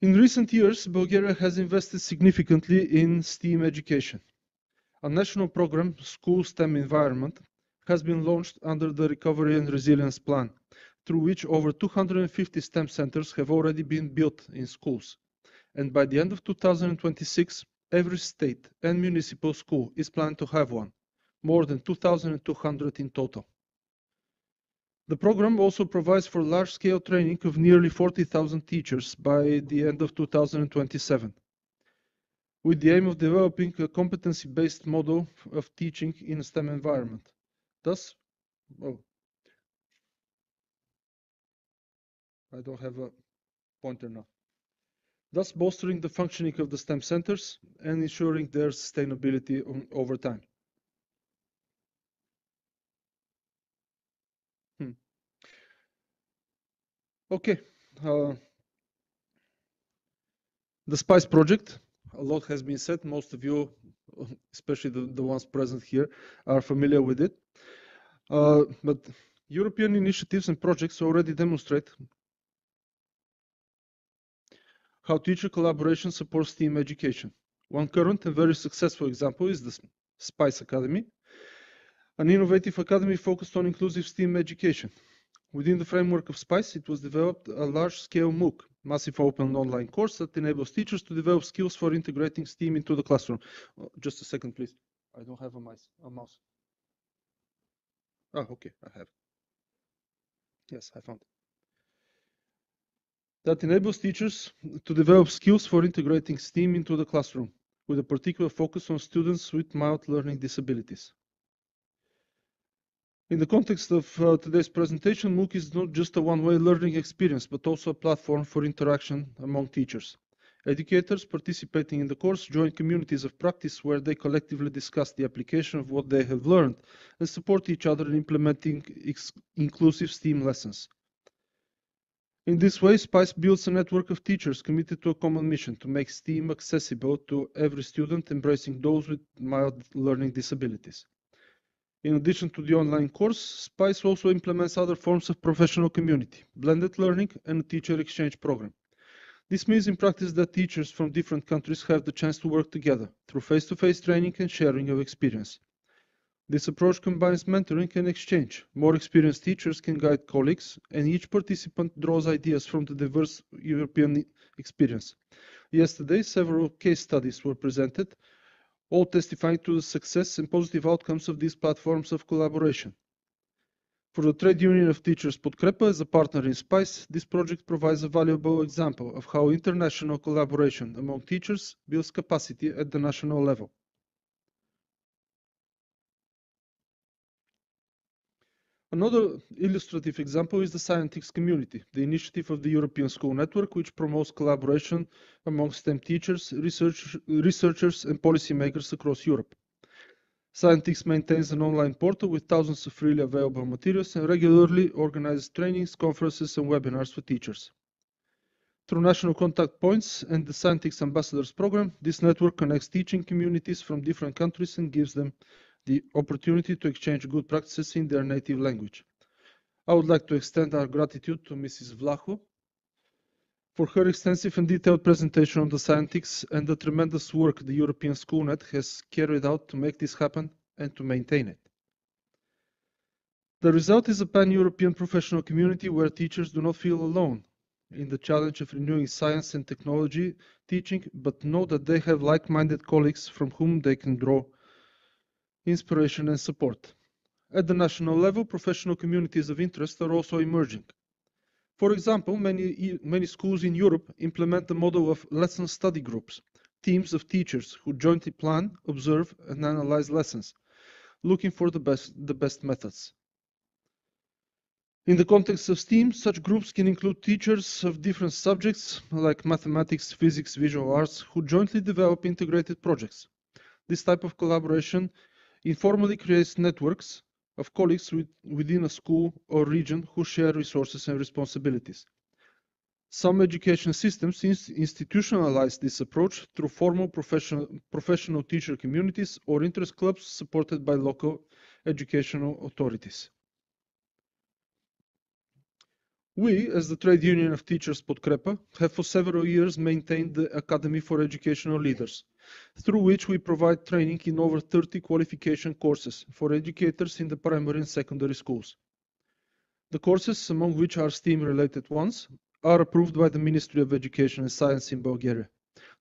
In recent years, Bulgaria has invested significantly in STEAM education. A national program, School STEM Environment, has been launched under the Recovery and Resilience Plan, through which over 250 STEM centers have already been built in schools. And by the end of 2026, every state and municipal school is planned to have one, more than 2,200 in total. The program also provides for large-scale training of nearly 40,000 teachers by the end of 2027, with the aim of developing a competency-based model of teaching in a STEM environment. Thus, I don't have a pointer now. Thus bolstering the functioning of the STEM centers and ensuring their sustainability over time. Okay. The SpicE project, a lot has been said. Most of you, especially the ones present here, are familiar with it. But European initiatives and projects already demonstrate how teacher collaboration supports STEAM education. One current and very successful example is the SpicE Academy, an innovative academy focused on inclusive STEAM education. Within the framework of SpicE, it was developed a large-scale MOOC, massive open online course that enables teachers to develop skills for integrating STEAM into the classroom. Just a second, please. I don't have a mouse. Oh, okay, I have. Yes, I found it. That enables teachers to develop skills for integrating STEAM into the classroom. with a particular focus on students with mild learning disabilities. In the context of today's presentation, MOOC is not just a one-way learning experience, but also a platform for interaction among teachers. Educators participating in the course join communities of practice where they collectively discuss the application of what they have learned and support each other in implementing inclusive STEAM lessons. In this way, SpicE builds a network of teachers committed to a common mission to make STEAM accessible to every student, embracing those with mild learning disabilities. In addition to the online course, SpicE also implements other forms of professional community, blended learning, and a teacher exchange program. This means in practice that teachers from different countries have the chance to work together through face-to-face training and sharing of experience. This approach combines mentoring and exchange. More experienced teachers can guide colleagues, and each participant draws ideas from the diverse European experience. Yesterday, several case studies were presented, all testifying to the success and positive outcomes of these platforms of collaboration. For the Trade Union of Teachers Podkrepa as a partner in SpicE, this project provides a valuable example of how international collaboration among teachers builds capacity at the national level. Another illustrative example is the Scientix community, the initiative of the European School Network, which promotes collaboration among STEM teachers, researchers, and policymakers across Europe. Scientix maintains an online portal with thousands of freely available materials and regularly organizes trainings, conferences, and webinars for teachers. Through national contact points and the Scientix Ambassadors Program, this network connects teaching communities from different countries and gives them the opportunity to exchange good practices in their native language. I would like to extend our gratitude to Mrs. Vlaho for her extensive and detailed presentation on the Scientix and the tremendous work the European SchoolNet has carried out to make this happen and to maintain it. The result is a pan-European professional community where teachers do not feel alone in the challenge of renewing science and technology teaching, but know that they have like-minded colleagues from whom they can draw inspiration and support. At the national level, professional communities of interest are also emerging. For example, many schools in Europe implement the model of lesson study groups, teams of teachers who jointly plan, observe, and analyze lessons, looking for the best methods. In the context of STEAM, such groups can include teachers of different subjects like mathematics, physics, visual arts, who jointly develop integrated projects. This type of collaboration informally creates networks of colleagues within a school or region who share resources and responsibilities. Some education systems institutionalize this approach through formal professional teacher communities or interest clubs supported by local educational authorities. We, as the Trade Union of Teachers Podkrepa, have for several years maintained the Academy for Educational Leaders, through which we provide training in over 30 qualification courses for educators in the primary and secondary schools. The courses, among which are STEAM-related ones, are approved by the Ministry of Education and Science in Bulgaria.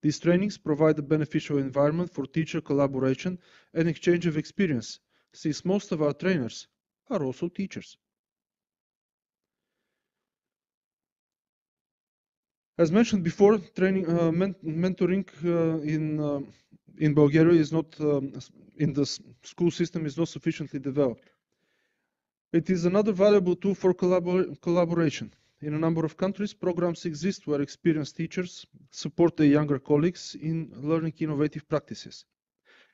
These trainings provide a beneficial environment for teacher collaboration and exchange of experience, since most of our trainers are also teachers. As mentioned before, mentoring in Bulgaria is not in the school system is not sufficiently developed. It is another valuable tool for collaboration. In a number of countries, programs exist where experienced teachers support their younger colleagues in learning innovative practices.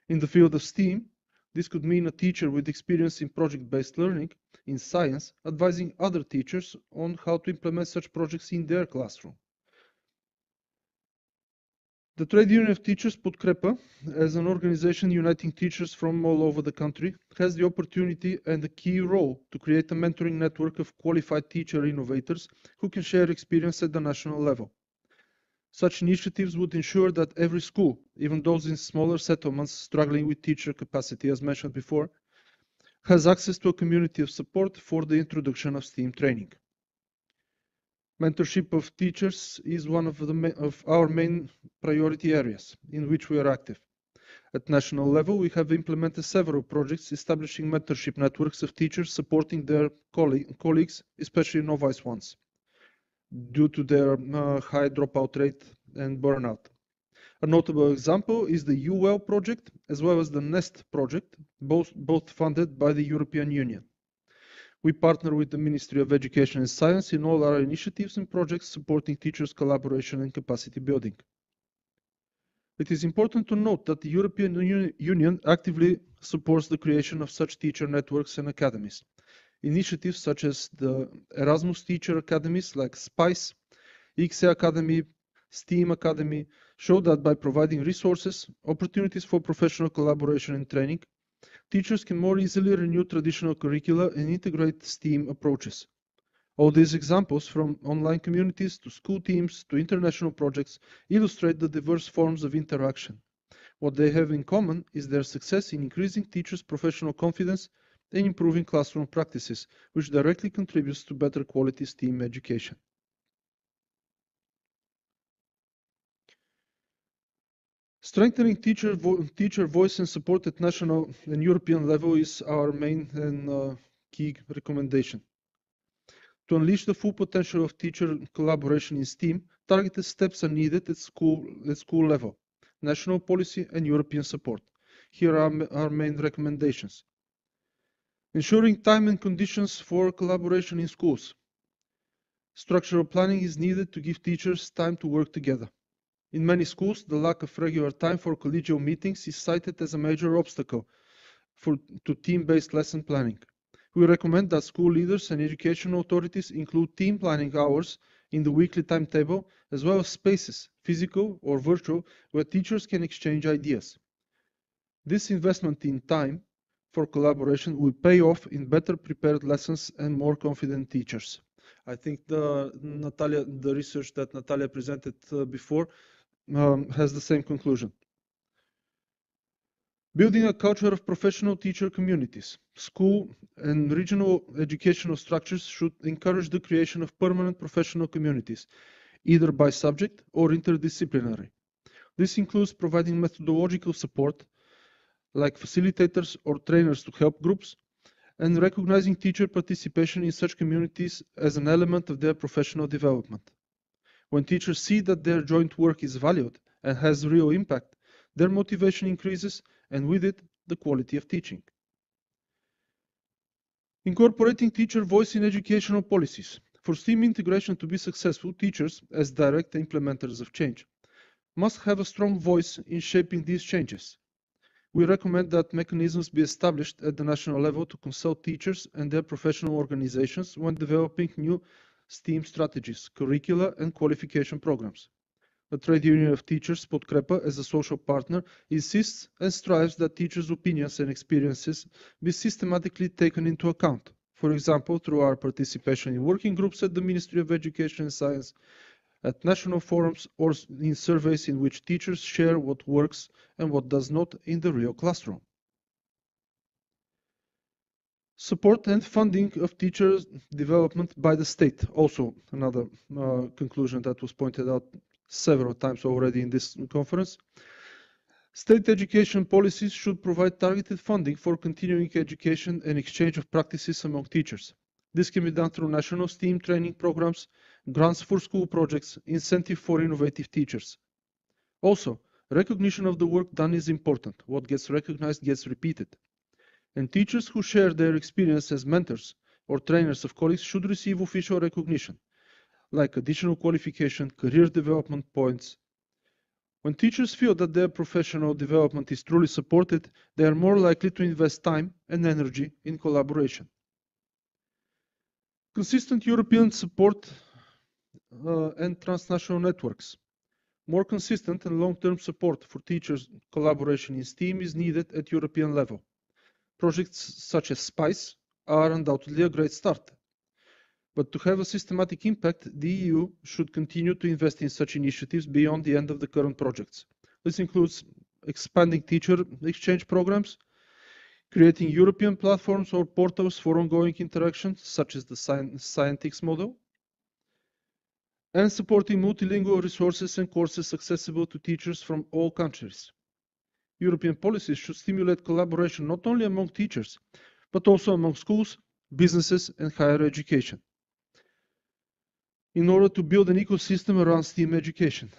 In the field of STEAM, this could mean a teacher with experience in project-based learning in science advising other teachers on how to implement such projects in their classroom. The Trade Union of Teachers Podkrepa, as an organization uniting teachers from all over the country, has the opportunity and a key role to create a mentoring network of qualified teacher innovators who can share experience at the national level. Such initiatives would ensure that every school, even those in smaller settlements struggling with teacher capacity, as mentioned before, has access to a community of support for the introduction of STEAM training. Mentorship of teachers is one of our main priority areas in which we are active. At national level, we have implemented several projects establishing mentorship networks of teachers supporting their colleagues, especially novice ones, due to their high dropout rate and burnout. A notable example is the UWell project, as well as the NEST project, both funded by the European Union. We partner with the Ministry of Education and Science in all our initiatives and projects supporting teachers' collaboration and capacity building. It is important to note that the European Union actively supports the creation of such teacher networks and academies. Initiatives such as the Erasmus Teacher Academies like SpicE, ICSE Academy, STEAM Academy show that by providing resources, opportunities for professional collaboration and training, teachers can more easily renew traditional curricula and integrate STEAM approaches. All these examples, from online communities to school teams to international projects, illustrate the diverse forms of interaction. What they have in common is their success in increasing teachers' professional confidence and improving classroom practices, which directly contributes to better quality STEAM education. Strengthening teacher voice and support at national and European level is our main and key recommendation. To unleash the full potential of teacher collaboration in STEAM, targeted steps are needed at school level, national policy and European support. Here are our main recommendations. Ensuring time and conditions for collaboration in schools. Structural planning is needed to give teachers time to work together. In many schools, the lack of regular time for collegial meetings is cited as a major obstacle to team-based lesson planning. We recommend that school leaders and educational authorities include team planning hours in the weekly timetable, as well as spaces, physical or virtual, where teachers can exchange ideas. This investment in time for collaboration will pay off in better prepared lessons and more confident teachers. I think the research that Natalia presented before has the same conclusion. Building a culture of professional teacher communities. School and regional educational structures should encourage the creation of permanent professional communities, either by subject or interdisciplinary. This includes providing methodological support, like facilitators or trainers to help groups, and recognizing teacher participation in such communities as an element of their professional development. When teachers see that their joint work is valued and has real impact, their motivation increases, and with it, the quality of teaching. Incorporating teacher voice in educational policies. For STEAM integration to be successful, teachers, as direct implementers of change, must have a strong voice in shaping these changes. We recommend that mechanisms be established at the national level to consult teachers and their professional organizations when developing new STEAM strategies, curricula, and qualification programs. The Trade Union of Teachers, Podkrepa, as a social partner, insists and strives that teachers' opinions and experiences be systematically taken into account, for example, through our participation in working groups at the Ministry of Education and Science, at national forums, or in surveys in which teachers share what works and what does not in the real classroom. Support and funding of teacher development by the state. Also another conclusion that was pointed out several times already in this conference. State education policies should provide targeted funding for continuing education and exchange of practices among teachers. This can be done through national STEAM training programs, grants for school projects, incentive for innovative teachers. Also, recognition of the work done is important. What gets recognized gets repeated. And teachers who share their experience as mentors or trainers of colleagues should receive official recognition, like additional qualification, career development points. When teachers feel that their professional development is truly supported, they are more likely to invest time and energy in collaboration. Consistent European support and transnational networks. More consistent and long-term support for teachers' collaboration in STEAM is needed at European level. Projects such as SpicE are undoubtedly a great start. But to have a systematic impact, the EU should continue to invest in such initiatives beyond the end of the current projects. This includes expanding teacher exchange programs, creating European platforms or portals for ongoing interactions, such as the Scientix model, and supporting multilingual resources and courses accessible to teachers from all countries. European policies should stimulate collaboration not only among teachers, but also among schools, businesses, and higher education, in order to build an ecosystem around STEAM education.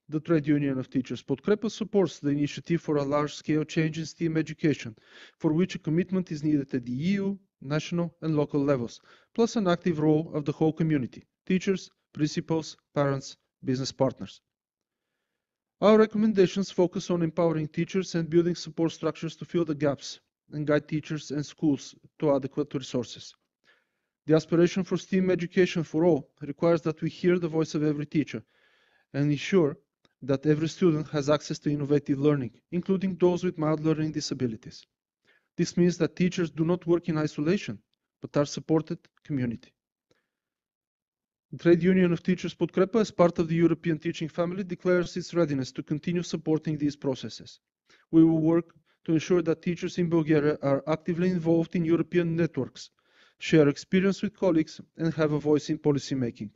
The Trade Union of Teachers Podkrepa supports the initiative for a large-scale change in STEAM education, for which a commitment is needed at the EU, national and local levels, plus an active role of the whole community, teachers, principals, parents, business partners. Our recommendations focus on empowering teachers and building support structures to fill the gaps and guide teachers and schools to adequate resources. The aspiration for STEAM education for all requires that we hear the voice of every teacher and ensure that every student has access to innovative learning, including those with mild learning disabilities. This means that teachers do not work in isolation, but are supported community. The Trade Union of Teachers Podkrepa, as part of the European teaching family, declares its readiness to continue supporting these processes. We will work to ensure that teachers in Bulgaria are actively involved in European networks, share experience with colleagues, and have a voice in policy making.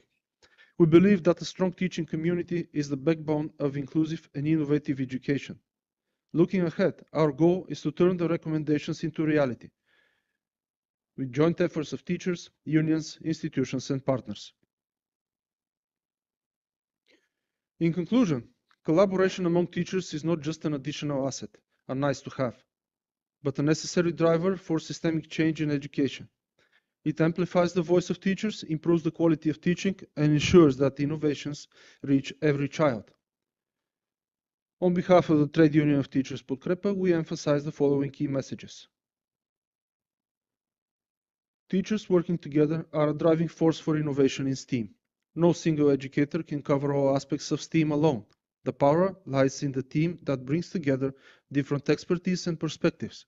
We believe that a strong teaching community is the backbone of inclusive and innovative education. Looking ahead, our goal is to turn the recommendations into reality, with joint efforts of teachers, unions, institutions, and partners. In conclusion, collaboration among teachers is not just an additional asset, a nice to have, but a necessary driver for systemic change in education. It amplifies the voice of teachers, improves the quality of teaching, and ensures that innovations reach every child. On behalf of the Trade Union of Teachers Podkrepa, we emphasize the following key messages. Teachers working together are a driving force for innovation in STEAM. No single educator can cover all aspects of STEAM alone. The power lies in the team that brings together different expertise and perspectives.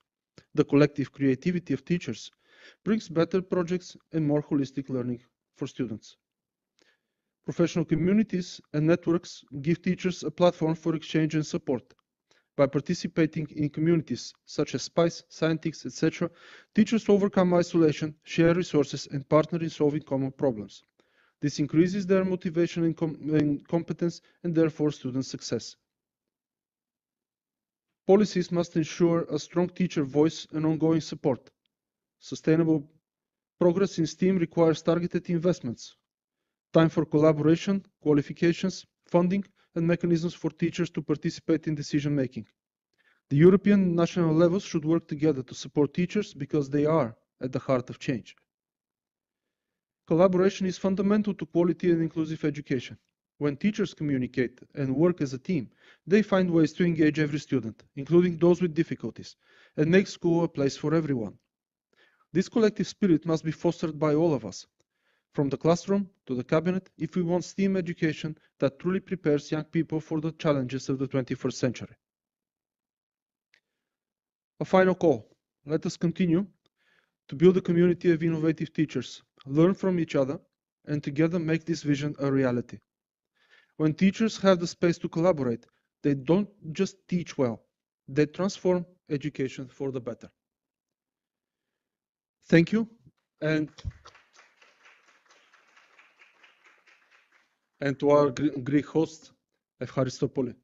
The collective creativity of teachers brings better projects and more holistic learning for students. Professional communities and networks give teachers a platform for exchange and support. By participating in communities such as SpicE, Scientix, etc., teachers overcome isolation, share resources, and partner in solving common problems. This increases their motivation and competence, and therefore student success. Policies must ensure a strong teacher voice and ongoing support. Sustainable progress in STEAM requires targeted investments, time for collaboration, qualifications, funding, and mechanisms for teachers to participate in decision-making. The European and national levels should work together to support teachers because they are at the heart of change. Collaboration is fundamental to quality and inclusive education. When teachers communicate and work as a team, they find ways to engage every student, including those with difficulties, and make school a place for everyone. This collective spirit must be fostered by all of us, from the classroom to the cabinet, if we want STEAM education that truly prepares young people for the challenges of the 21st century. A final call. Let us continue to build a community of innovative teachers, learn from each other, and together make this vision a reality. When teachers have the space to collaborate, they don't just teach well, they transform education for the better. Thank you, and to our Greek host, Ευχαριστώ πολύ.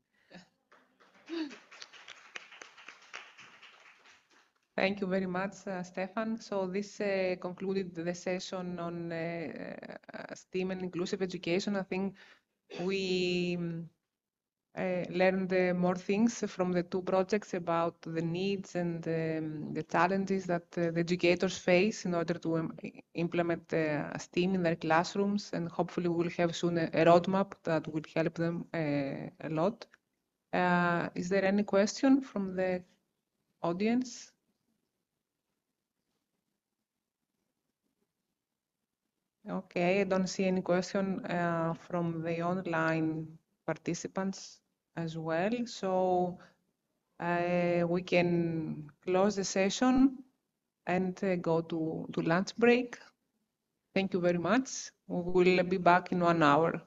Thank you very much, Stefan. So this concluded the session on STEAM and inclusive education. I think we learned more things from the two projects about the needs and the challenges that the educators face in order to implement STEAM in their classrooms, and hopefully we will have soon a roadmap that will help them a lot. Is there any question from the audience? Okay, I don't see any question from the online participants as well. So we can close the session and go to lunch break. Thank you very much. We will be back in 1 hour.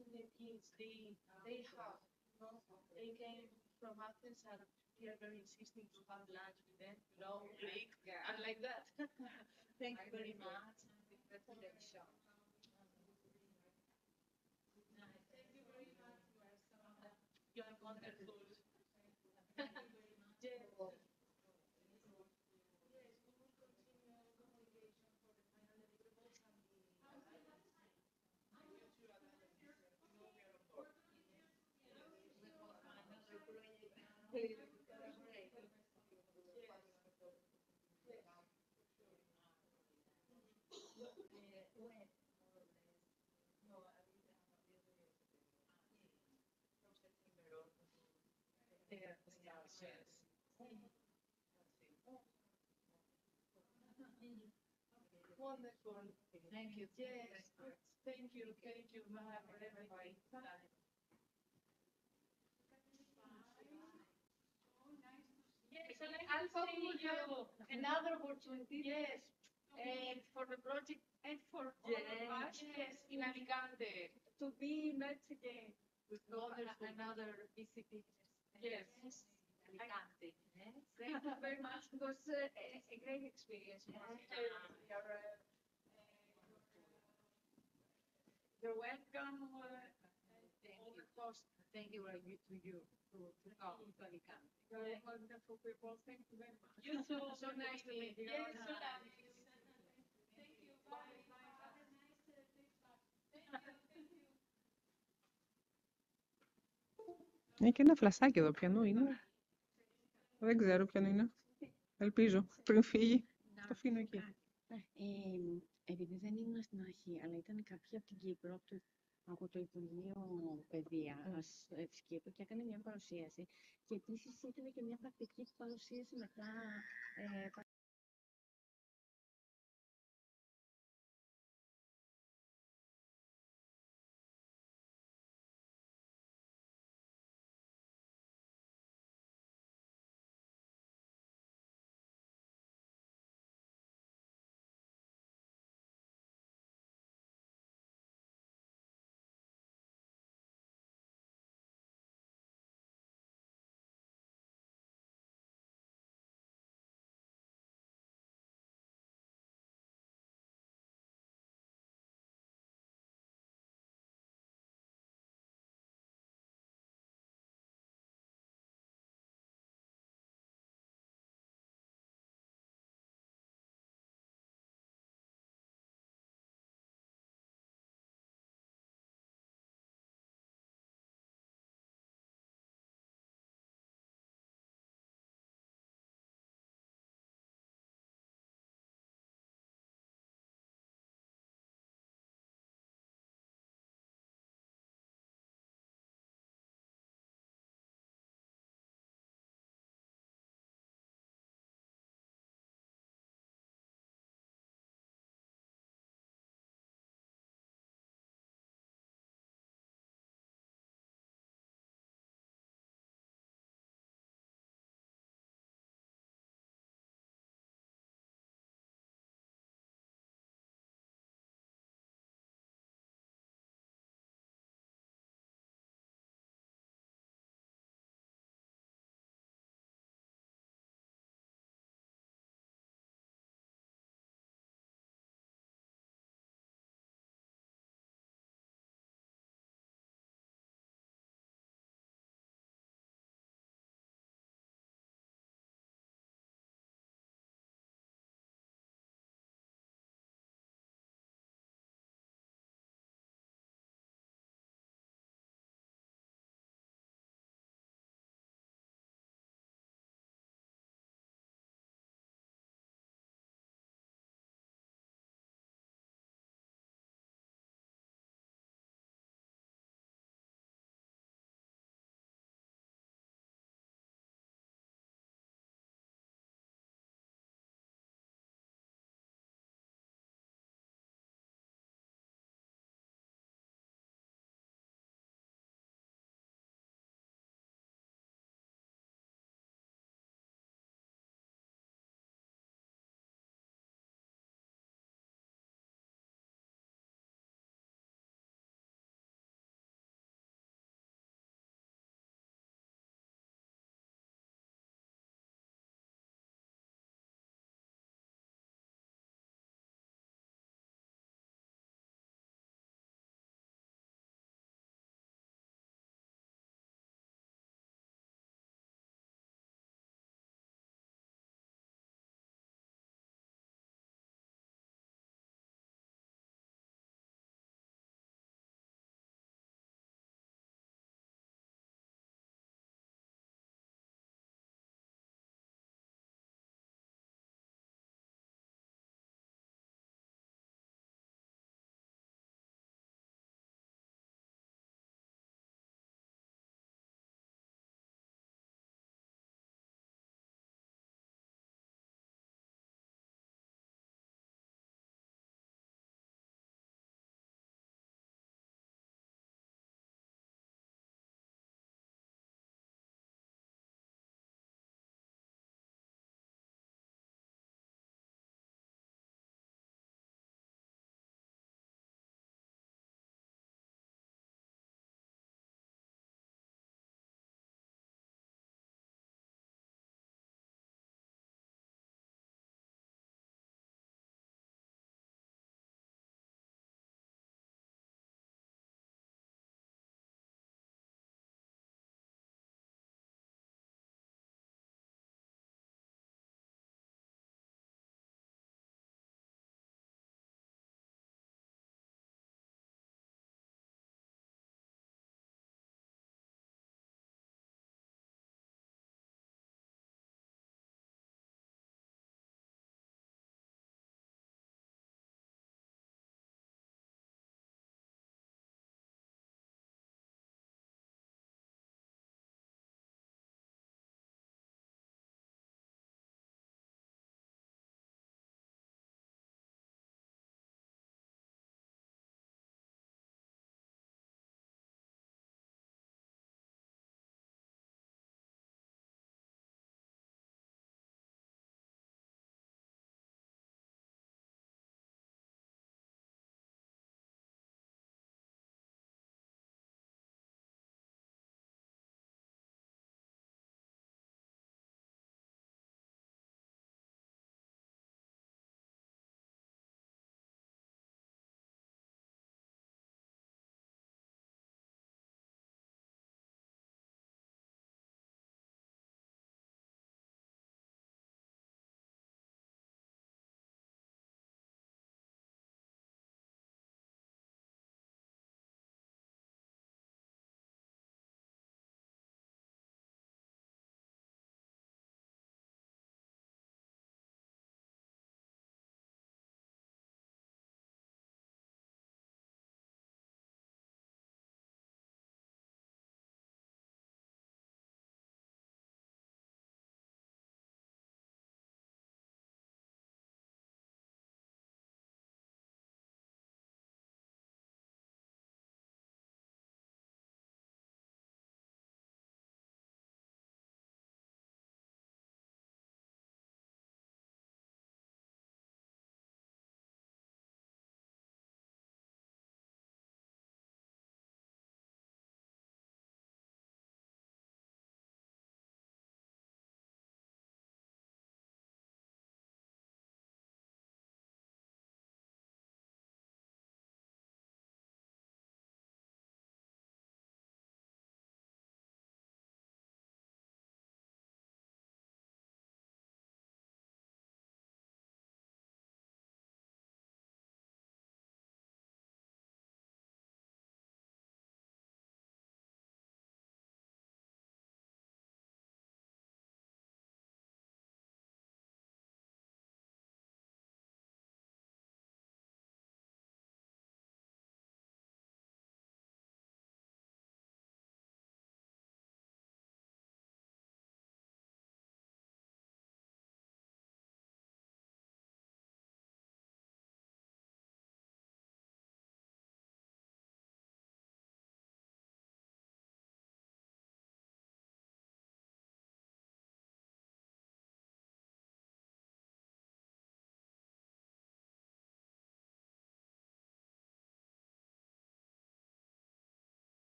in the kids, they have, you know, they came from Athens and we are very insisting to have lunch with them, you know, break, and like that. Thank you very much. Congratulations. Thank you very much. You are wonderful. Yes. Yes, we will continue communication for the final deliverables and wonderful. Thank you. Yes. Thank you. Thank you. Bye for everybody. Bye. Yes, and I'll see you another opportunity. Yes. And for the project and for all of us, yes, in Alicante, to be met again with another visiting. Yes. Alicante. Thank you very much. It was a great experience. You're welcome. Thank you to you to come to Alicante. You're wonderful people. Thank you very much. You too. So nice to meet you. Yes, so nice. Thank you. Bye. Bye. Have a nice feedback. Thank you. Έχει και ένα φλασάκι εδώ. Ποιανού είναι? Δεν ξέρω ποιανού είναι. Ελπίζω. Πριν φύγει. Το αφήνω εκεί. Επειδή δεν ήμουν στην αρχή, αλλά ήταν κάποιοι από την Κύπρο, από το Υπουργείο Παιδείας, της Κύπρου, και έκανε μια παρουσίαση. Και επίσης ήταν και μια πρακτική παρουσίαση μετά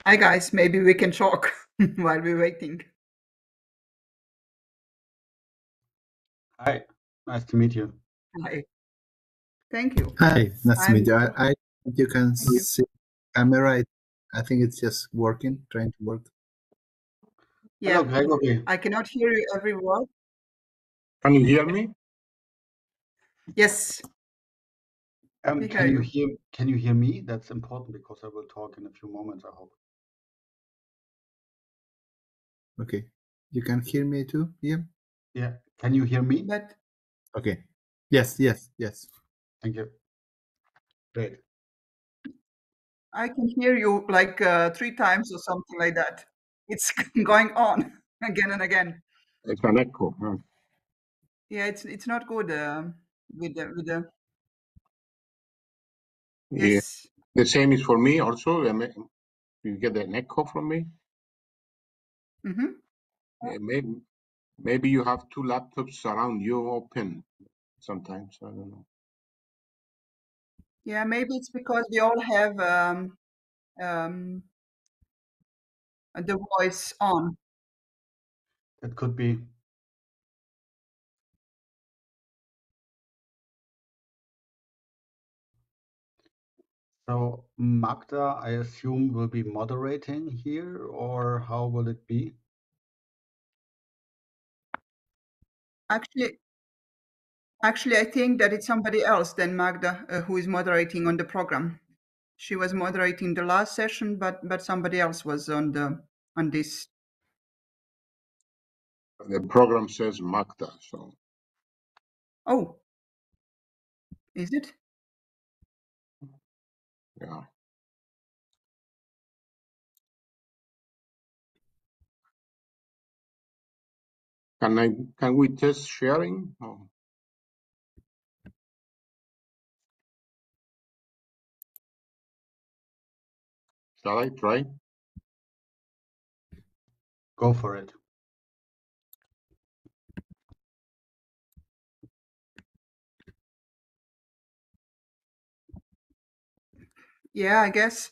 Hi guys, maybe we can talk while we're waiting. Hi, nice to meet you. Hi. Thank you. Hi, nice to meet you. I'm- I think you can Thank you. see the camera. I think it's just working, trying to work. Yeah, Hello, Gregory. I cannot hear you every word. Can you hear me? Yes, we hear you. Can you hear me? That's important because I will talk in a few moments, I hope. Okay. You can hear me too, Ian? Yeah. Can you hear me? But Okay. Yes, yes, yes. Thank you. Great. I can hear you like 3 times or something like that. It's going on again and again. It's an echo. Huh? Yeah, it's not good with the Yeah. yes. The same is for me also. You get an echo from me. Mm-hmm. Maybe you have two laptops around you open sometimes. I don't know. Yeah, maybe it's because we all have the voice on. It could be. So Magda, I assume, will be moderating here, or how will it be? Actually, I think that it's somebody else than Magda who is moderating on the program. She was moderating the last session, but somebody else was on this. The program says Magda, so. Oh, is it? Yeah. Can we test sharing? Oh. Shall I try? Go for it. Yeah, I guess.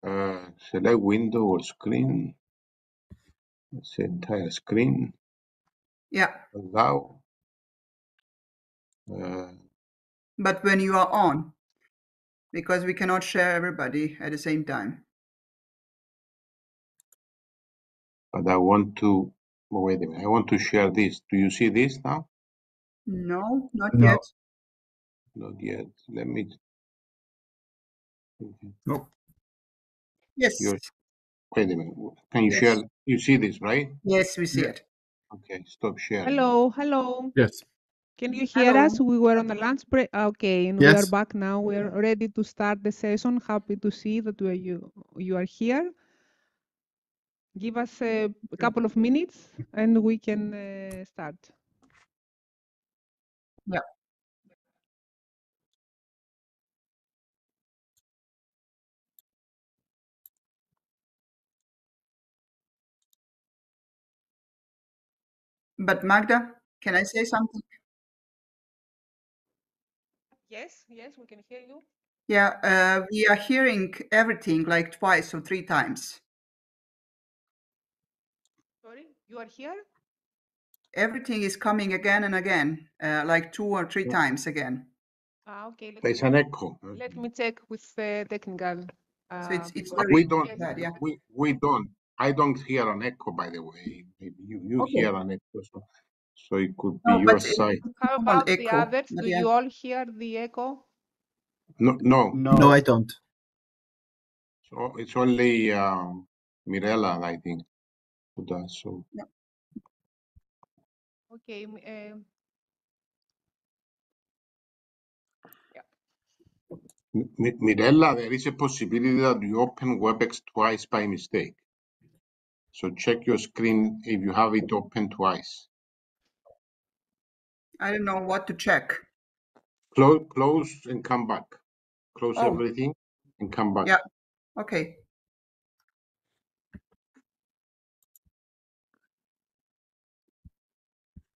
Select window or screen. Let's say entire screen. Yeah. Allow. But when you are on, because we cannot share everybody at the same time. But I want to, wait a minute, I want to share this. Do you see this now? No, not No. yet. Not yet. Let me. No. Yes. Wait a minute. Can you Yes. share? You see this, right? Yes, we see it. Okay, stop sharing. Hello, hello. Yes. Can you hear Hello. us? We were on the lunch break. Okay, and we are Yes. back now. We are ready to start the session. Happy to see that you are here. Give us a couple of minutes and we can start. Yeah. But Magda, can I say something? Yes, yes, we can hear you. Yeah, we are hearing everything like 2 or 3 times. You are here? Everything is coming again and again, like 2 or 3 times again. Okay. There's an echo. Let me check with the technical. So it's people. But very we don't. bad, yeah. We don't. I don't hear an echo, by the way. Maybe you Okay. hear an echo, so it could be No, your but side. How on about the echo, others? but Do yeah. you all hear the echo? No. No, I don't. So it's only Mirella, I think, who does. So Okay. Mirella, there is a possibility that you open WebEx twice by mistake. So check your screen if you have it open twice. I don't know what to check. Close and come back. Close Oh. everything and come back. Yeah. Okay.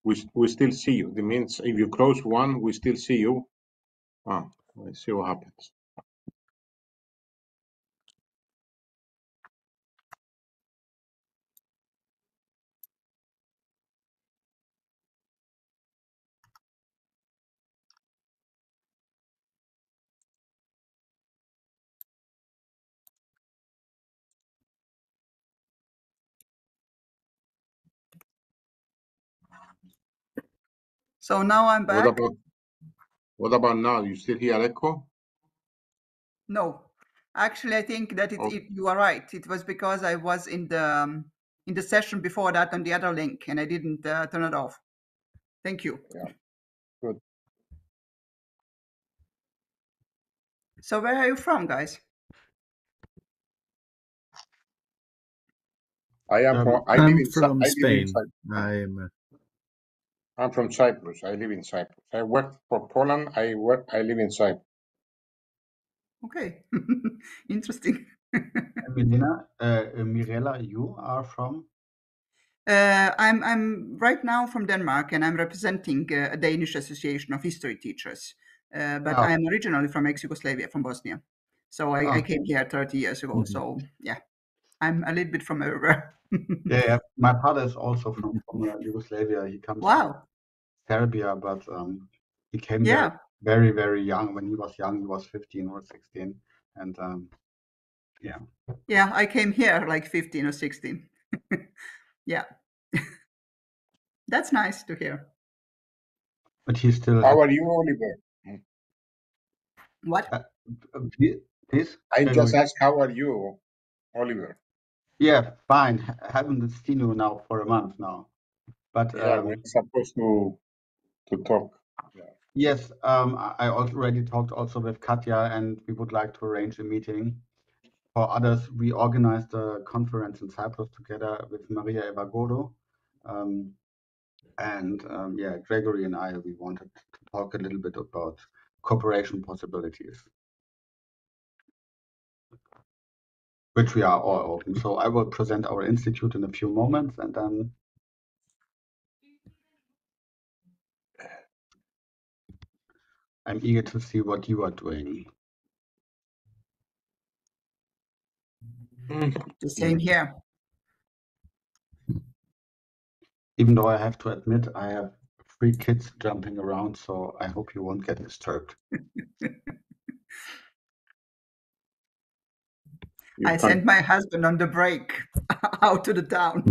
We still see you. That means if you close one, we still see you. Let's see what happens. So now I'm back. What about now? You still hear echo? No, actually, I think that you are right. It was because I was in the session before that on the other link, and I didn't turn it off. Thank you. Yeah, good. So where are you from, guys? I'm from Spain. I'm from Cyprus. I live in Cyprus. I work for Poland. I live in Cyprus. Okay, interesting. Milena, Mirella, you are from? I'm right now from Denmark, and I'm representing a Danish Association of History Teachers. But I'm originally from ex-Yugoslavia, from Bosnia. So I came here 30 years ago. So yeah, I'm a little bit from everywhere. Yeah. My father is also from Yugoslavia. He comes from Serbia, but he came there very, very young. When he was young, he was 15 or 16, and yeah. Yeah, I came here like 15 or 16. Yeah. That's nice to hear. But he's still. How are you, Oliver? What? Please? I just asked, how are you, Oliver? Yeah, fine. Haven't seen you now for a month now. But yeah, we're supposed to talk. Yeah. Yes, I already talked also with Katja, and we would like to arrange a meeting. For others, we organized a conference in Cyprus together with Maria Evagoro. Yeah, Gregory and I, we wanted to talk a little bit about cooperation possibilities, which we are all open. So I will present our institute in a few moments, and then I'm eager to see what you are doing. The same here. Even though I have to admit, I have 3 kids jumping around, so I hope you won't get disturbed. I sent my husband on the break out to the town.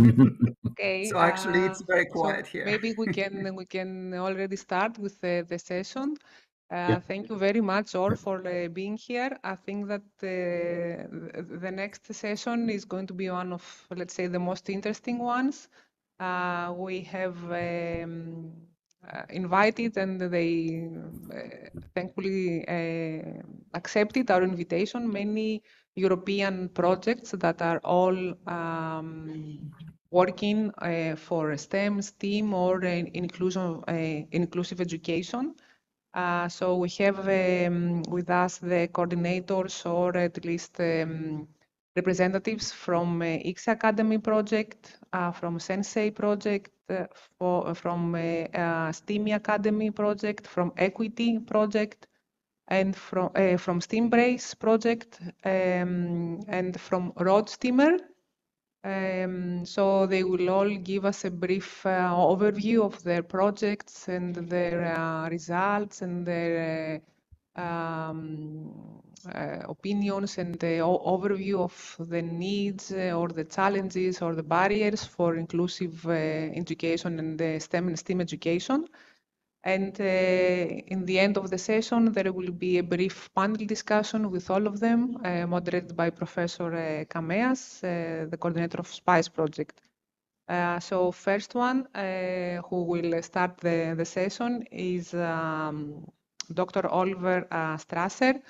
Okay. So actually, it's very quiet here. Maybe we can already start with the session. Yeah. Thank you very much all for being here. I think that the next session is going to be one of, let's say, the most interesting ones. We have invited, and they thankfully accepted our invitation, many European projects that are all working for STEM, STEAM, or inclusive education. So we have with us the coordinators, or at least representatives from ICSE Academy project, from Sensei project, from STEAMI Academy project, from Equity project, and from STEAMbrace project, and from Road Steamer. So they will all give us a brief overview of their projects and their results and their opinions and the overview of the needs or the challenges or the barriers for inclusive education and STEM and STEAM education. And in the end of the session, there will be a brief panel discussion with all of them, moderated by Professor Kameas, the coordinator of SpicE project. So first one who will start the session is Dr. Oliver Strasser.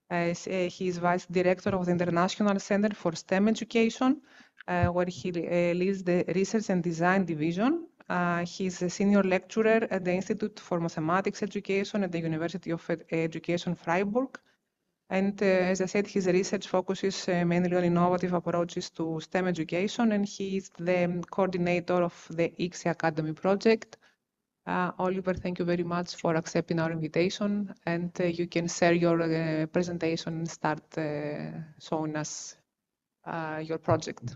He is Vice Director of the International Center for STEM Education, where he leads the Research and Design Division. He's a senior lecturer at the Institute for Mathematics Education at the University of Education Freiburg. And as I said, his research focuses mainly on innovative approaches to STEM education, and he is the coordinator of the ICSI Academy project. Oliver, thank you very much for accepting our invitation, and you can share your presentation and start showing us your project.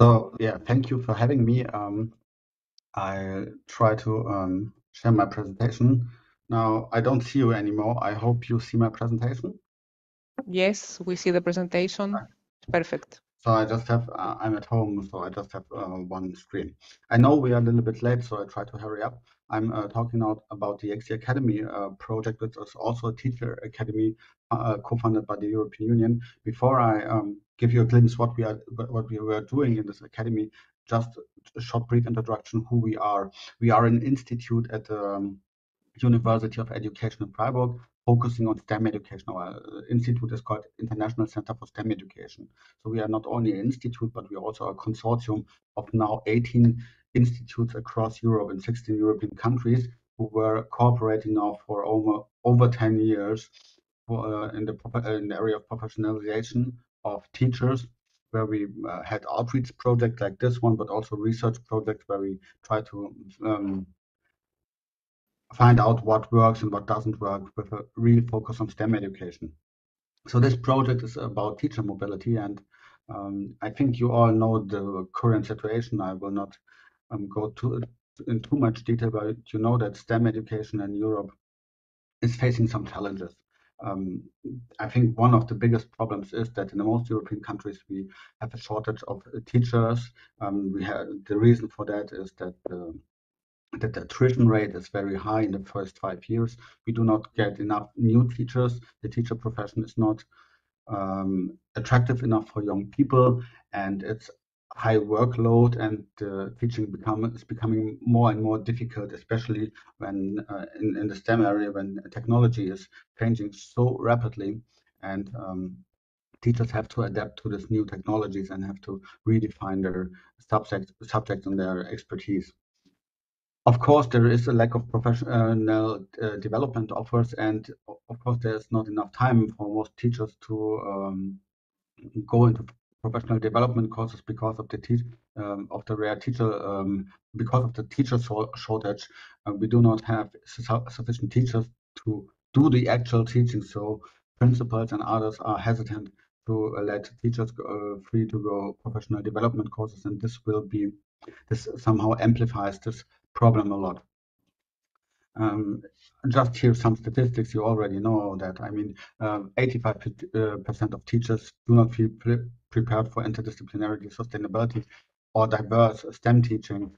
So yeah, thank you for having me. I try to share my presentation. Now, I don't see you anymore. I hope you see my presentation. Yes, we see the presentation. Perfect. So I just have, I'm at home, so I just have one screen. I know we are a little bit late, so I try to hurry up. I'm talking now about the ICSI Academy project, which is also a teacher academy co-funded by the European Union. Before I give you a glimpse what we were doing in this academy, just a short brief introduction who we are. We are an institute at the University of Education in Freiburg, focusing on STEM education. Our institute is called International Center for STEM Education. So we are not only an institute, but we are also a consortium of now 18 institutes across Europe and 16 European countries who were cooperating now for over 10 years in the area of professionalization of teachers, where we had outreach projects like this one, but also research projects where we try to find out what works and what doesn't work with a real focus on STEM education. So this project is about teacher mobility, and I think you all know the current situation. I will not go in too much detail, but you know that STEM education in Europe is facing some challenges. I think one of the biggest problems is that in the most European countries we have a shortage of teachers. The reason for that is that the attrition rate is very high in the first 5 years. We do not get enough new teachers. The teacher profession is not attractive enough for young people, and it's high workload, and teaching is becoming more and more difficult, especially when in the STEM area, when technology is changing so rapidly, and teachers have to adapt to these new technologies and have to redefine their subjects and their expertise. Of course, there is a lack of professional development offers, and of course, there's not enough time for most teachers to go into professional development courses because of the teacher shortage. We do not have sufficient teachers to do the actual teaching, so principals and others are hesitant to let teachers free to go professional development courses, and this somehow amplifies this problem a lot. Just here some statistics. You already know that. I mean, 85% of teachers do not feel prepared for interdisciplinarity, sustainability, or diverse STEM teaching.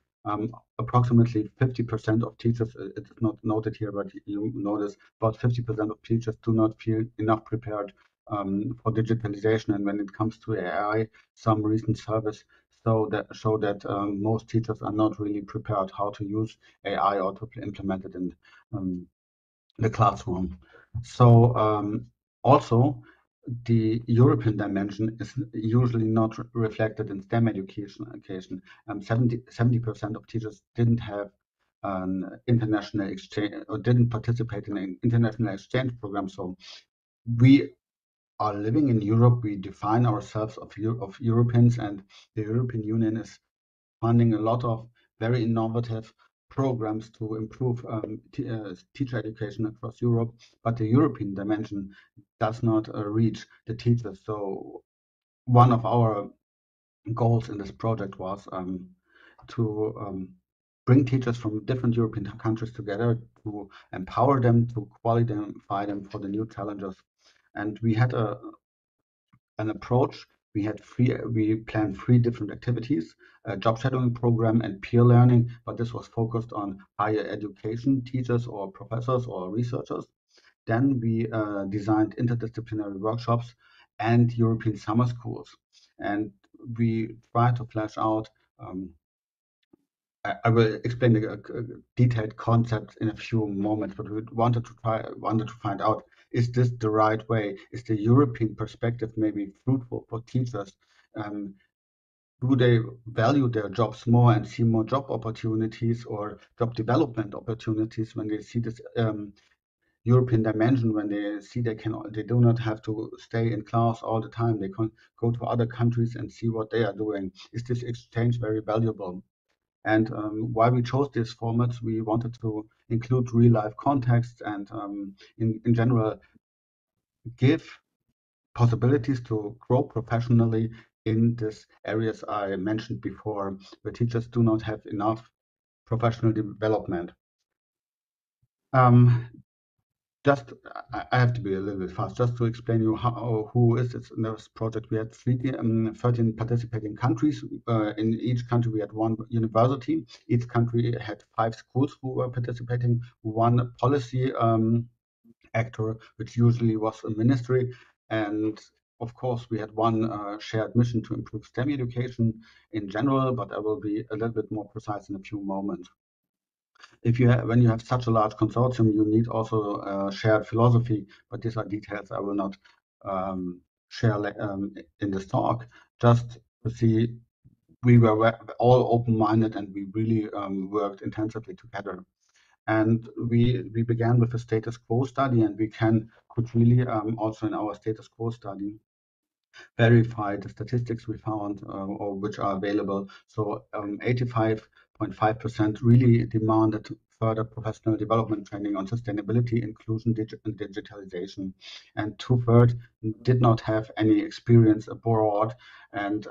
Approximately 50% of teachers, it's not noted here, but you notice about 50% of teachers do not feel enough prepared for digitalization. And when it comes to AI, some recent surveys show that most teachers are not really prepared how to use AI or to implement it in the classroom. So also, the European dimension is usually not reflected in STEM education. 70% of teachers didn't have an international exchange or didn't participate in an international exchange program. So we are living in Europe. We define ourselves of Europeans, and the European Union is funding a lot of very innovative programs to improve teacher education across Europe, but the European dimension does not reach the teachers. So one of our goals in this project was to bring teachers from different European countries together to empower them, to qualify them for the new challenges. And we had an approach. We planned 3 different activities: a job shadowing program and peer learning, but this was focused on higher education teachers or professors or researchers. Then we designed interdisciplinary workshops and European summer schools. And we tried to flesh out I will explain a detailed concept in a few moments, but we wanted to find out, is this the right way? Is the European perspective maybe fruitful for teachers? Do they value their jobs more and see more job opportunities or job development opportunities when they see this European dimension, when they see they do not have to stay in class all the time, they can go to other countries and see what they are doing? Is this exchange very valuable? And why we chose these formats, we wanted to include real-life context and in general give possibilities to grow professionally in these areas I mentioned before, where teachers do not have enough professional development. I have to be a little bit fast, just to explain you who is in this project. We had 13 participating countries. In each country, we had 1 university. Each country had 5 schools who were participating, 1 policy actor, which usually was a ministry. And of course, we had 1 shared mission to improve STEM education in general, but I will be a little bit more precise in a few moments. When you have such a large consortium, you need also a shared philosophy, but these are details I will not share in this talk. Just to see, we were all open-minded and we really worked intensively together. And we began with a status quo study, and we could really also in our status quo study verify the statistics we found or which are available. So 85.5% really demanded further professional development training on sustainability, inclusion, and digitalization. And 2/3 did not have any experience abroad, and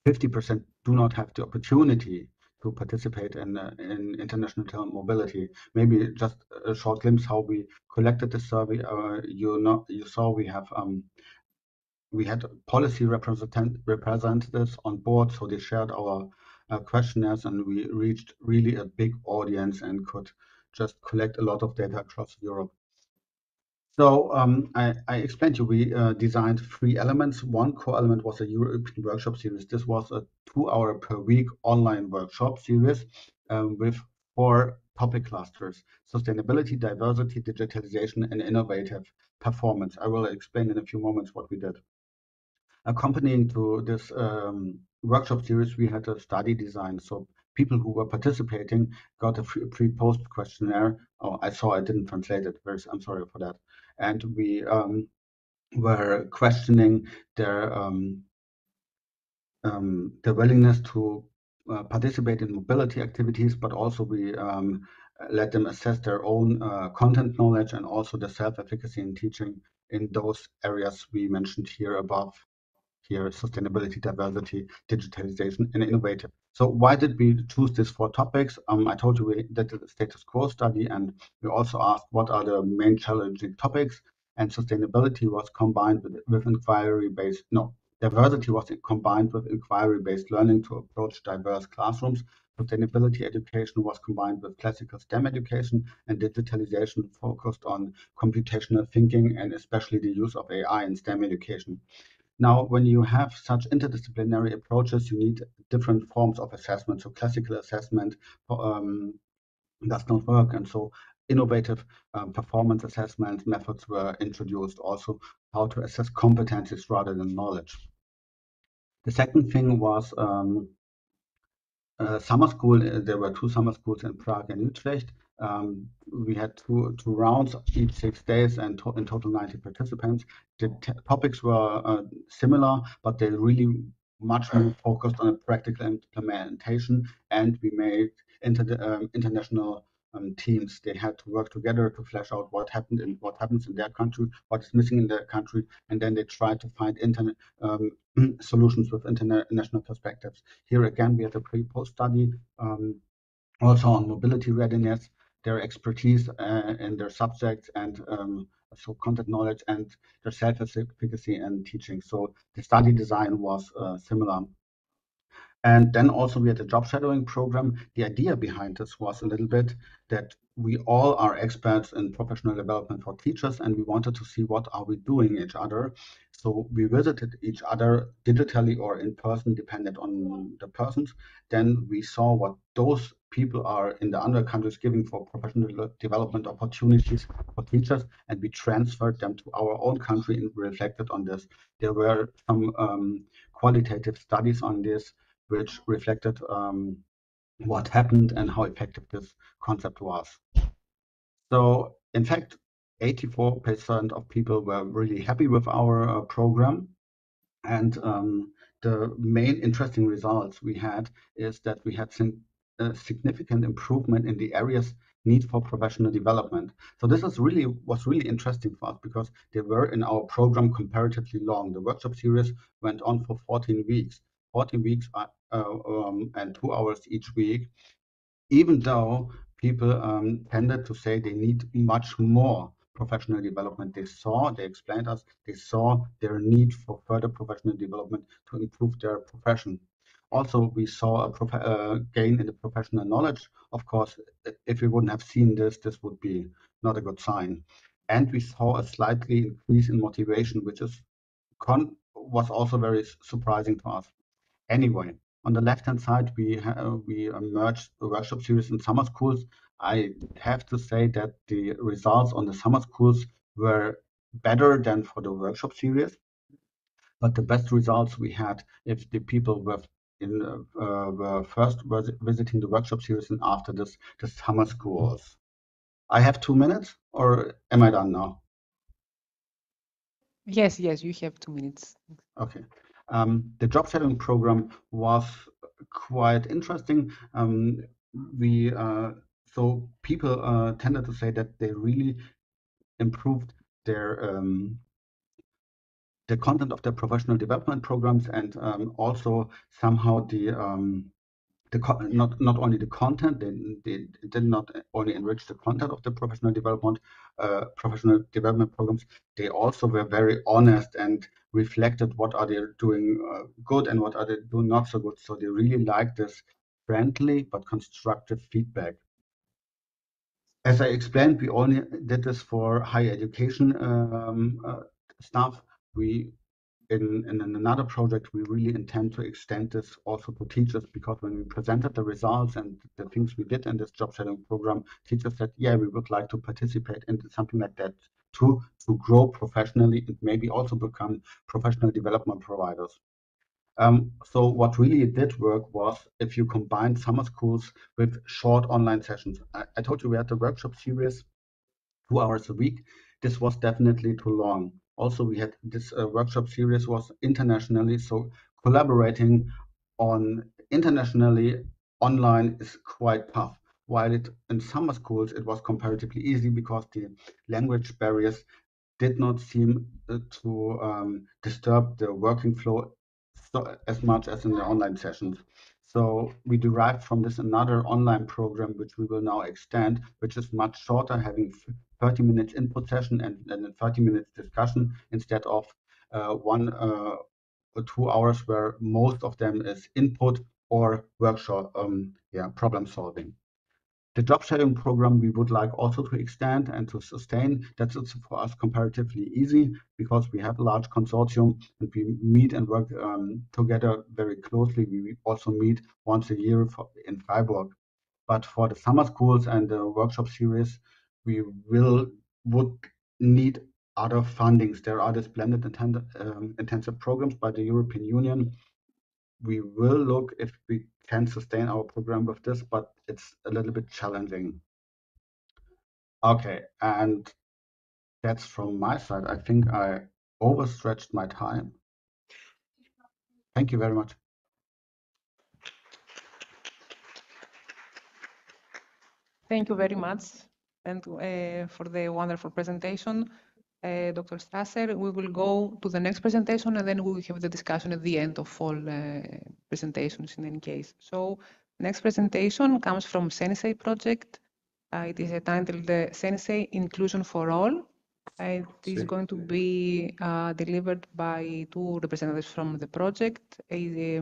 50% do not have the opportunity to participate in international mobility. Maybe just a short glimpse how we collected the survey. You saw we had policy representatives on board, so they shared our questionnaires, and we reached really a big audience and could just collect a lot of data across Europe. So I explained to you, we designed 3 elements. 1 core element was a European workshop series. This was a 2-hour per week online workshop series with 4 topic clusters: sustainability, diversity, digitalization, and innovative performance. I will explain in a few moments what we did. Accompanying to this workshop series, we had a study design. So people who were participating got a pre-post questionnaire. Oh, I saw I didn't translate it. I'm sorry for that. And we were questioning their willingness to participate in mobility activities, but also we let them assess their own content knowledge and also the self-efficacy in teaching in those areas we mentioned here above. Here, sustainability, diversity, digitalization, and innovative. So why did we choose these 4 topics? I told you we did a status quo study, and we also asked what are the main challenging topics. And sustainability was combined with inquiry-based. No, diversity was combined with inquiry-based learning to approach diverse classrooms. Sustainability education was combined with classical STEM education, and digitalization focused on computational thinking and especially the use of AI in STEM education. Now, when you have such interdisciplinary approaches, you need different forms of assessment. So classical assessment does not work. And so innovative performance assessment methods were introduced, also how to assess competencies rather than knowledge. The second thing was summer school. There were 2 summer schools in Prague and Utrecht. We had two rounds, each 6 days, and in total 90 participants. The topics were similar, but they really much more focused on a practical implementation, and we made international teams. They had to work together to flesh out what happens in their country, what is missing in their country, and then they try to find solutions with international perspectives. Here again, we had a pre-post study also on mobility readiness, their expertise in their subjects, and so content knowledge and their self-efficacy and teaching. So the study design was similar. And then also we had a job shadowing program. The idea behind this was a little bit that we all are experts in professional development for teachers, and we wanted to see what are we doing each other. So we visited each other digitally or in person, dependent on the persons. Then we saw what those people are in the other countries giving for professional development opportunities for teachers, and we transferred them to our own country and reflected on this. There were some qualitative studies on this, which reflected what happened and how effective this concept was. So, in fact, 84% of people were really happy with our program. And the main interesting results we had is that we had a significant improvement in the areas need for professional development. So this was really interesting for us because they were in our program comparatively long. The workshop series went on for 14 weeks. 14 weeks and 2 hours each week, even though people tended to say they need much more professional development. They explained us, they saw their need for further professional development to improve their profession. Also, we saw a gain in the professional knowledge. Of course, if we wouldn't have seen this, this would be not a good sign. And we saw a slightly increase in motivation, which was also very surprising to us. Anyway, on the left-hand side, we merged the workshop series in summer schools. I have to say that the results on the summer schools were better than for the workshop series. But the best results we had if the people were first visiting the workshop series and after the summer schools. I have 2 minutes, or am I done now? Yes, you have 2 minutes. Okay. The job shadowing program was quite interesting. So people tended to say that they really improved the content of their professional development programs, and also somehow not only the content, they did not only enrich the content of the professional development programs, they also were very honest and reflected what are they doing good and what are they doing not so good. So they really liked this friendly but constructive feedback. As I explained, we only did this for higher education staff. In another project, we really intend to extend this also to teachers, because when we presented the results and the things we did in this job shadowing program, teachers said, yeah, we would like to participate in something like that too, to grow professionally and maybe also become professional development providers. So what really did work was if you combine summer schools with short online sessions. I told you we had the workshop series 2 hours a week. This was definitely too long. Also, we had this workshop series was internationally, so collaborating on internationally online is quite tough. While in summer schools it was comparatively easy because the language barriers did not seem to disturb the working flow as much as in the online sessions. So we derived from this another online program, which we will now extend, which is much shorter, having 30 minutes input session and then a 30 minutes discussion instead of 1 or 2 hours, where most of them is input or workshop, problem solving. The job shadowing program we would like also to extend and to sustain. That's also for us comparatively easy because we have a large consortium and we meet and work together very closely. We also meet once a year in Freiburg. But for the summer schools and the workshop series, we would need other fundings. There are these blended intensive programs by the European Union. We will look if we can sustain our program with this, but it's a little bit challenging. Okay, and that's from my side. I think I overstretched my time. Thank you very much. Thank you very much, and for the wonderful presentation, Dr. Strasser. We will go to the next presentation, and then we will have the discussion at the end of all presentations in any case. So, next presentation comes from SpicE project. It is titled SpicE Inclusion for All. It is going to be delivered by two representatives from the project. We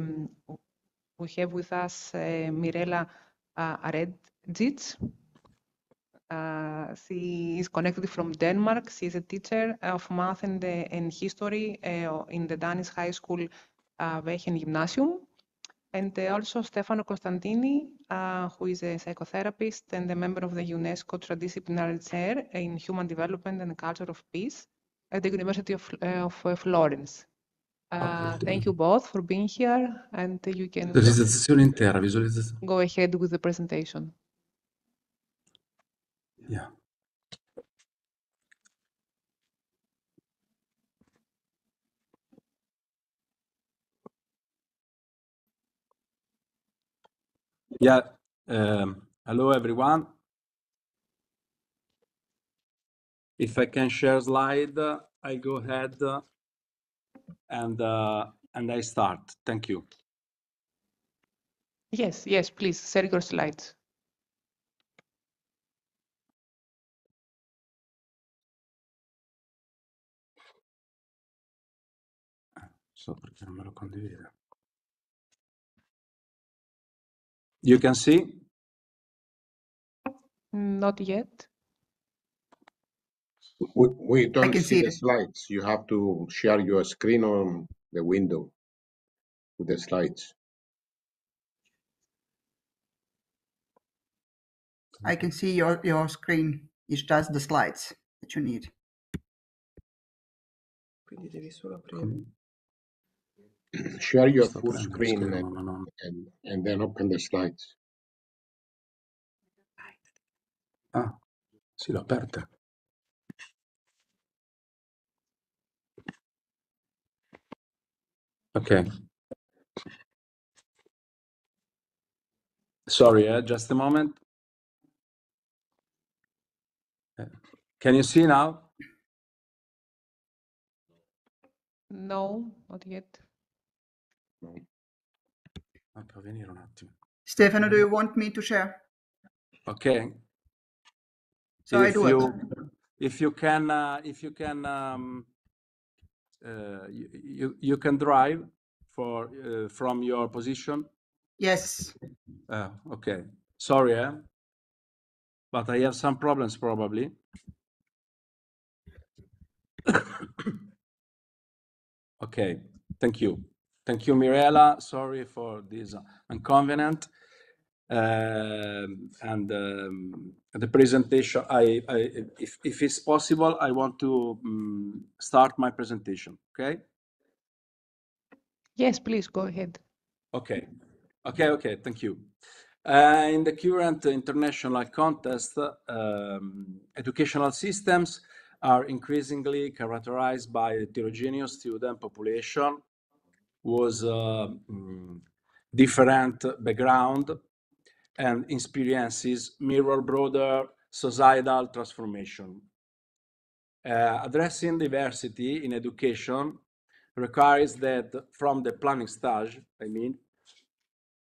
have with us Mirela Aredjic. She is connected from Denmark. She is a teacher of math and history in the Danish high school Vechen Gymnasium. And also Stefano Costantini, who is a psychotherapist and a member of the UNESCO Transdisciplinary Chair in Human Development and Culture of Peace at the University of Florence. Thank you both for being here, and you can Visualizzazione intera, visualizzazione. go ahead with the presentation. Yeah. Yeah. Hello, everyone. If I can share slide, I go ahead and I start. Thank you. Yes, yes, please share your slides. So perché non me lo condivide. You can see? Not yet. We don't can see see the it. slides. You have to share your screen on the window with the slides. I can see your screen. It's just the slides that you need. Quindi devi solo aprire. Share your Sto full aprendo lo screen schermo, ma non... and then open the slides. Ah, sì, l'ho aperta. Okay. Sorry, just a moment. Can you see now? No, not yet. Può venire un attimo. Stefano, do you want me to share? Okay. So I do it. If you can, you can drive from your position. Yes. Okay. Sorry, but I have some problems probably. Okay. Thank you. Thank you, Mirela. Sorry for this inconvenience. And the presentation, if it's possible, I want to start my presentation, okay? Yes, please, go ahead. Okay, thank you. In the current international context, educational systems are increasingly characterized by heterogeneous student population, with different background and experiences mirror broader societal transformation. Addressing diversity in education requires that from the planning stage,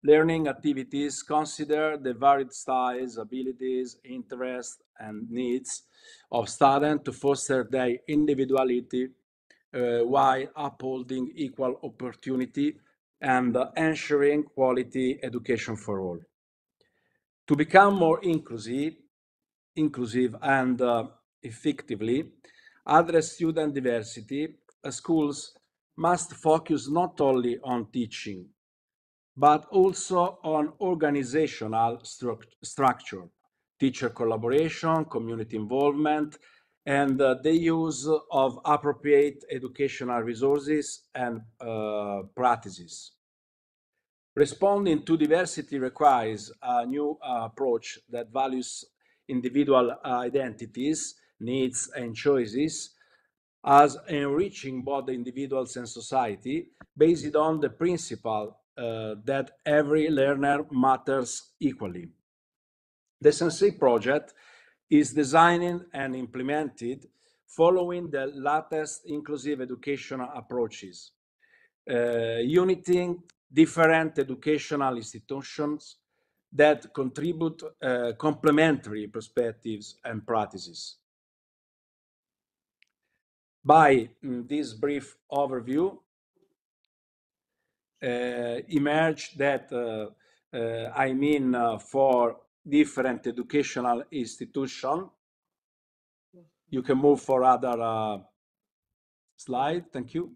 learning activities consider the varied styles, abilities, interests, and needs of students to foster their individuality while upholding equal opportunity and ensuring quality education for all. To become more inclusive and effectively address student diversity, schools must focus not only on teaching, but also on organizational structure, teacher collaboration, community involvement, and the use of appropriate educational resources and practices. Responding to diversity requires a new approach that values individual identities, needs, and choices as enriching both the individuals and society, based on the principle that every learner matters equally. The SpicE project is designed and implemented following the latest inclusive educational approaches, uniting different educational institutions that contribute complementary perspectives and practices. By this brief overview, emerged that for different educational institutions. You can move for other slide. Thank you.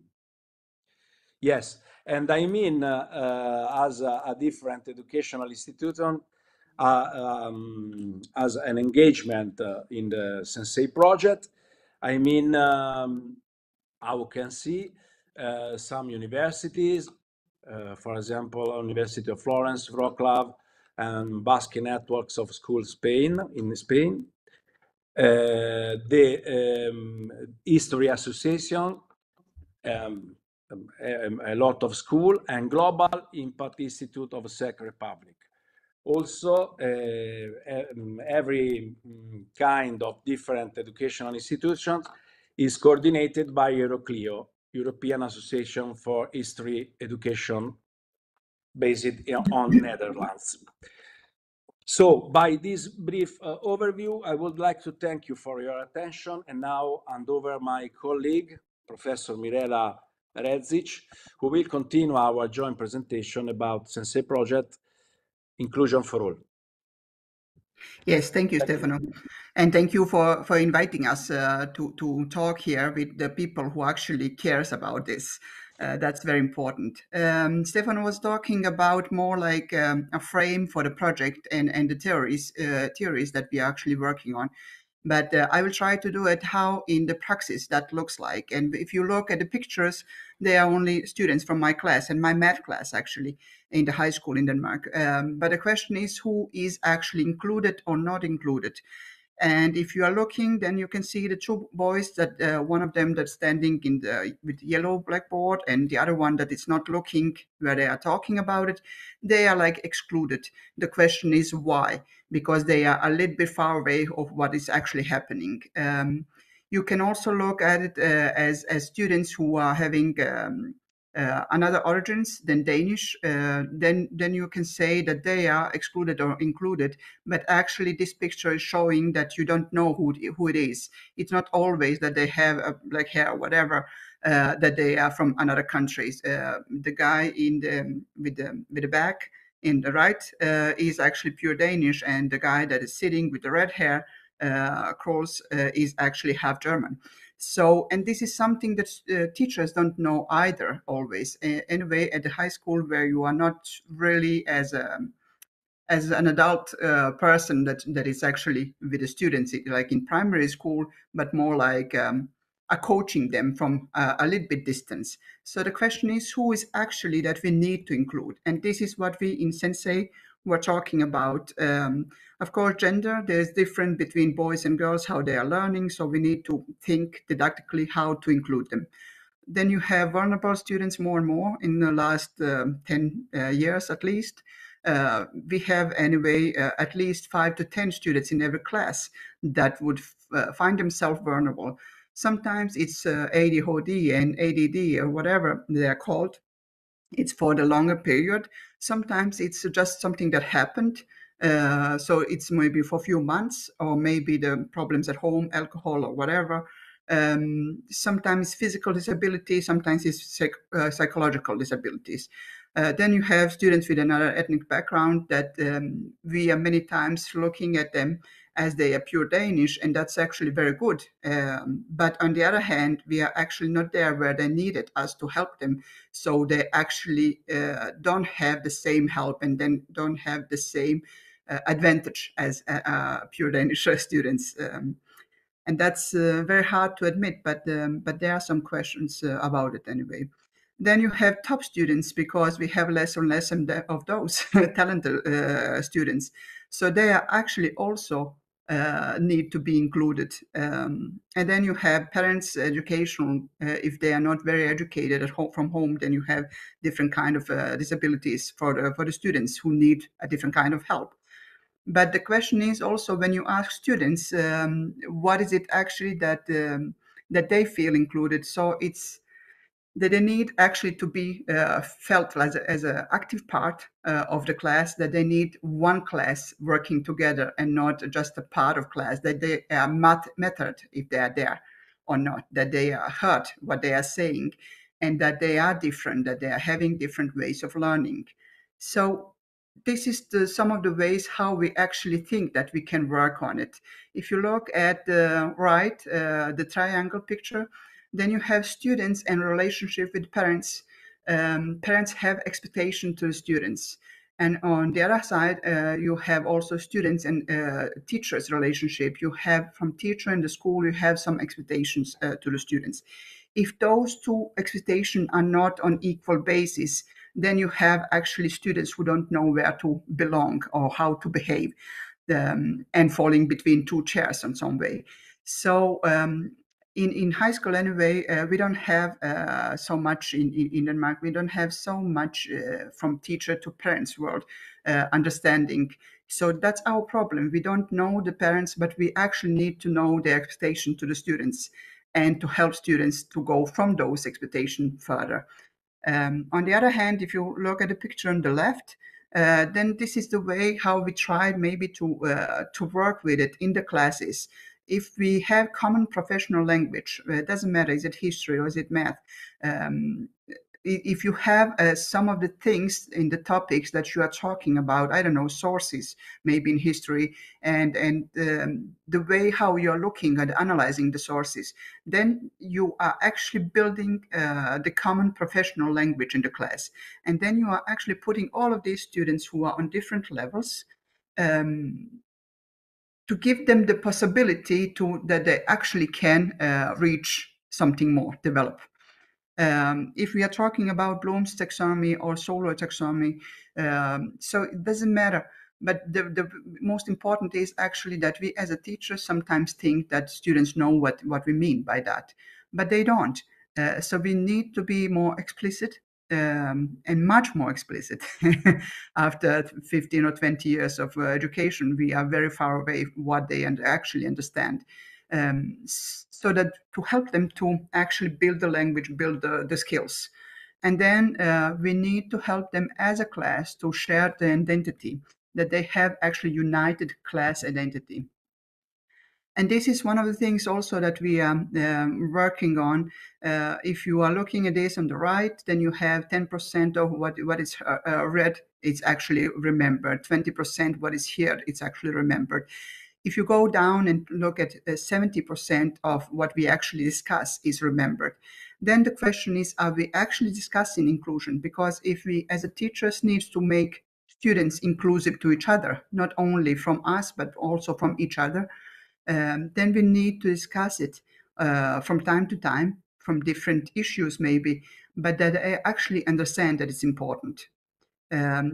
Yes, and as a different educational institution, as an engagement in the SpicE project, how we can see some universities, for example, University of Florence, Wroclaw, and Basque networks of schools in Spain. The History Association, a lot of school, and Global Impact Institute of Czech Republic. Also, every kind of different educational institutions is coordinated by Euroclio, European Association for History Education, based on Netherlands. So by this brief overview, I would like to thank you for your attention and now hand over my colleague, Professor Mirela Redzic, who will continue our joint presentation about SpicE project, Inclusion for All. Yes, thank you, Stefano. And thank you for inviting us to talk here with the people who actually cares about this. That's very important. Stefano was talking about more like a frame for the project and the theories that we are actually working on. But I will try to do it how in the praxis that looks like. And if you look at the pictures, they are only students from my class and my math class, actually, in the high school in Denmark. But the question is who is actually included or not included. And if you are looking, then you can see the two boys that one of them that's standing with the yellow blackboard and the other one that is not looking where they are talking about it. They are like excluded. The question is why? Because they are a little bit far away of what is actually happening. You can also look at it as students who are having another origins than Danish, then you can say that they are excluded or included. But actually, this picture is showing that you don't know who it is. It's not always that they have black hair or whatever, that they are from another countries. The guy with the back in the right is actually pure Danish, and the guy that is sitting with the red hair across is actually half German. So, and this is something that teachers don't know either always. Anyway, at the high school where you are not really as an adult person that is actually with the students, like in primary school, but more like coaching them from a little bit distance. So the question is who is actually that we need to include? And this is what we in SpicE were talking about. Of course, gender, there's different between boys and girls, how they are learning. So we need to think didactically how to include them. Then you have vulnerable students more and more in the last 10 years at least. We have anyway at least 5 to 10 students in every class that would find themselves vulnerable. Sometimes it's ADHD and ADD or whatever they are called. It's for the longer period. Sometimes it's just something that happened. So it's maybe for a few months, or maybe the problems at home, alcohol or whatever. Sometimes physical disability, sometimes it's psychological disabilities. Then you have students with another ethnic background that we are many times looking at them as they are pure Danish, and that's actually very good. But on the other hand, we are actually not there where they needed us to help them. So they actually don't have the same help and then don't have the same advantage as pure Danish students. And that's very hard to admit, but there are some questions about it anyway. Then you have top students, because we have less and less of those talented students. So they are actually also need to be included. And then you have parents' educational. If they are not very educated at home, from home, then you have different kind of disabilities for the students who need a different kind of help. But the question is also, when you ask students, what is it actually that that they feel included? So it's that they need actually to be felt as an active part of the class, that they need one class working together and not just a part of class, that they are mattered if they are there or not, that they are heard what they are saying, and that they are different, that they are having different ways of learning. So this is some of the ways how we actually think that we can work on it. If you look at the right, the triangle picture, then you have students and relationship with parents. Parents have expectation to the students. And on the other side, you have also students and teachers relationship. You have from teacher in the school, you have some expectations to the students. If those two expectations are not on equal basis, then you have actually students who don't know where to belong or how to behave, and falling between two chairs in some way. So in high school anyway, we don't have so much in Denmark. We don't have so much from teacher to parents world understanding. So that's our problem. We don't know the parents, but we actually need to know the expectation to the students and to help students to go from those expectations further. On the other hand, if you look at the picture on the left, then this is the way how we tried maybe to work with it in the classes. If we have common professional language, it doesn't matter, is it history or is it math? If you have some of the things in the topics that you are talking about, I don't know, sources, maybe in history, and the way how you're looking at analyzing the sources, then you are actually building the common professional language in the class. And then you are actually putting all of these students who are on different levels to give them the possibility that they actually can reach something more, develop. If we are talking about Bloom's taxonomy or Solow taxonomy, so it doesn't matter. But the most important is actually that we as a teacher sometimes think that students know what we mean by that, but they don't. So we need to be more explicit, and much more explicit. After 15 or 20 years of education, we are very far away from what they actually understand. So that to help them to actually build the language, build the skills. And then we need to help them as a class to share the identity, that they have actually united class identity. And this is one of the things also that we are working on. If you are looking at this on the right, then you have 10% of what is read, it's actually remembered. 20% what is here, it's actually remembered. If you go down and look at 70% of what we actually discuss is remembered, then the question is, are we actually discussing inclusion? Because if we as a teachers need to make students inclusive to each other, not only from us, but also from each other, then we need to discuss it from time to time, from different issues maybe, but that I actually understand that it's important.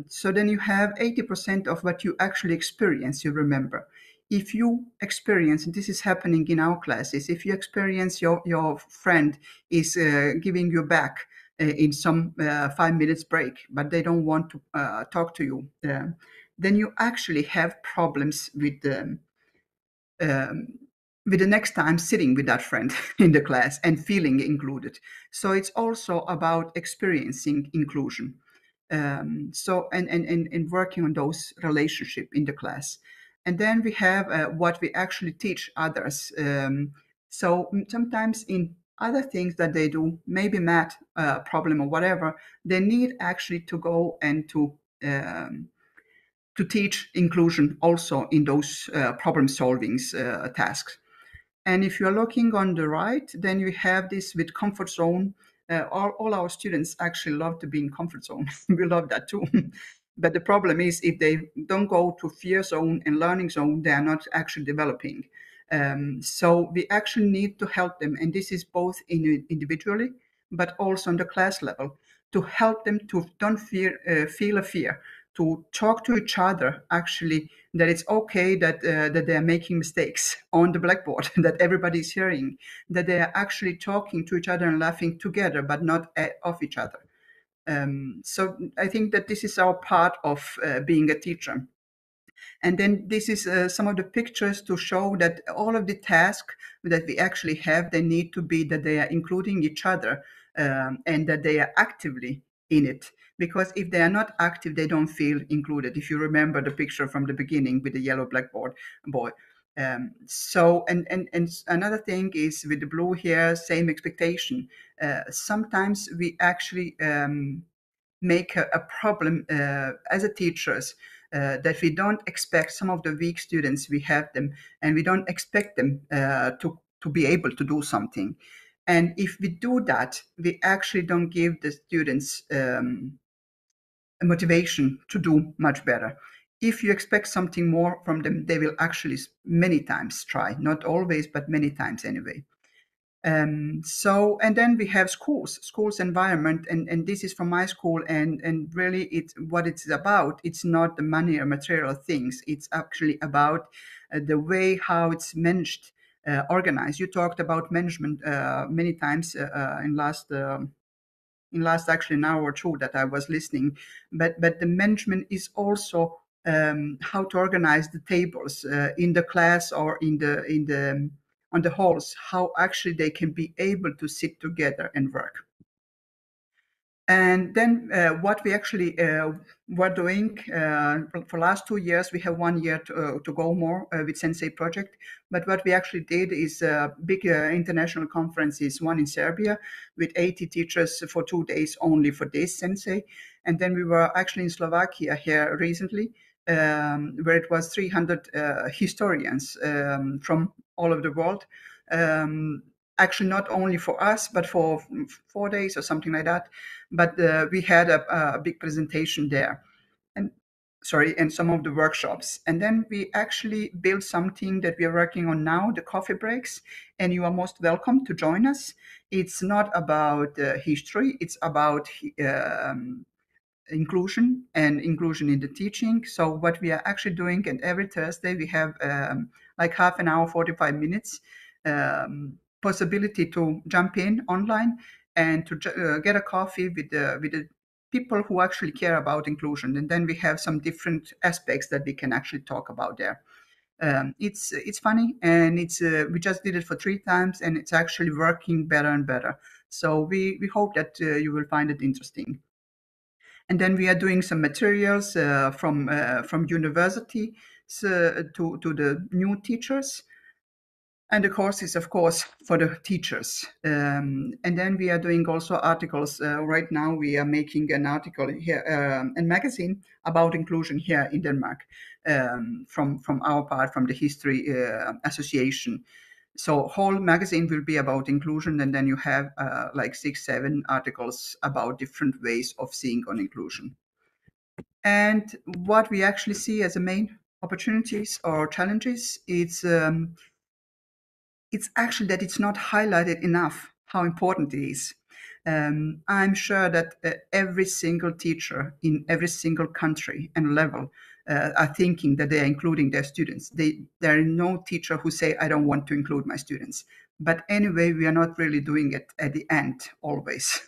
So then you have 80% of what you actually experience, you remember. If you experience, and this is happening in our classes, if you experience your friend is giving you back in some 5 minutes break, but they don't want to talk to you, then you actually have problems with the next time sitting with that friend in the class and feeling included. So it's also about experiencing inclusion. So and working on those relationships in the class. And then we have what we actually teach others. So sometimes in other things that they do, maybe math problem or whatever, they need actually to go and to teach inclusion also in those problem solving tasks. And if you're looking on the right, then you have this with comfort zone. All our students actually love to be in comfort zone. We love that too. But the problem is if they don't go to fear zone and learning zone, they are not actually developing. So we actually need to help them. And this is both individually, but also on the class level, to help them to don't feel a fear, to talk to each other actually, that it's okay that that they are making mistakes on the blackboard, that everybody is hearing, that they are actually talking to each other and laughing together, but not off each other. So I think that this is our part of being a teacher. And then this is some of the pictures to show that all of the tasks that we actually have, they need to be that they are including each other and that they are actively in it. Because if they are not active, they don't feel included. If you remember the picture from the beginning with the yellow blackboard boy. So another thing is with the blue here, same expectation. Sometimes we actually make a problem as a teachers that we don't expect some of the weak students, we have them, and we don't expect them to be able to do something. And if we do that, we actually don't give the students a motivation to do much better. If you expect something more from them, they will actually many times try, not always, but many times anyway. And then we have schools environment, and this is from my school, and really it's what it's about. It's not the money or material things. It's actually about the way how it's managed, organized. You talked about management many times in last actually an hour or two that I was listening, but the management is also how to organize the tables in the class or on the halls, how actually they can be able to sit together and work. And then what we actually were doing for last 2 years, we have 1 year to go more with Sensei project. But what we actually did is big international conferences, one in Serbia with 80 teachers for 2 days only for this Sensei. And then we were actually in Slovakia here recently, where it was 300 historians from all over the world. Actually, not only for us, but for 4 days or something like that. But we had a big presentation there, and some of the workshops. And then we actually built something that we are working on now, the coffee breaks. And you are most welcome to join us. It's not about history; it's about inclusion and inclusion in the teaching. So what we are actually doing, and every Thursday we have like half an hour, 45 minutes. Possibility to jump in online and to get a coffee with the people who actually care about inclusion. And then we have some different aspects that we can actually talk about there. It's funny, and it's we just did it for 3 times, and it's actually working better and better. So we hope that you will find it interesting. And then we are doing some materials from university to the new teachers. And the course is, of course, for the teachers. And then we are doing also articles. Right now, we are making an article here, a magazine about inclusion here in Denmark, from our part, from the History Association. So whole magazine will be about inclusion, and then you have like 6-7 articles about different ways of seeing on inclusion. And what we actually see as the main opportunities or challenges, it's actually that it's not highlighted enough how important it is. I'm sure that every single teacher in every single country and level are thinking that they are including their students. There are no teacher who say, I don't want to include my students. But anyway, we are not really doing it at the end always.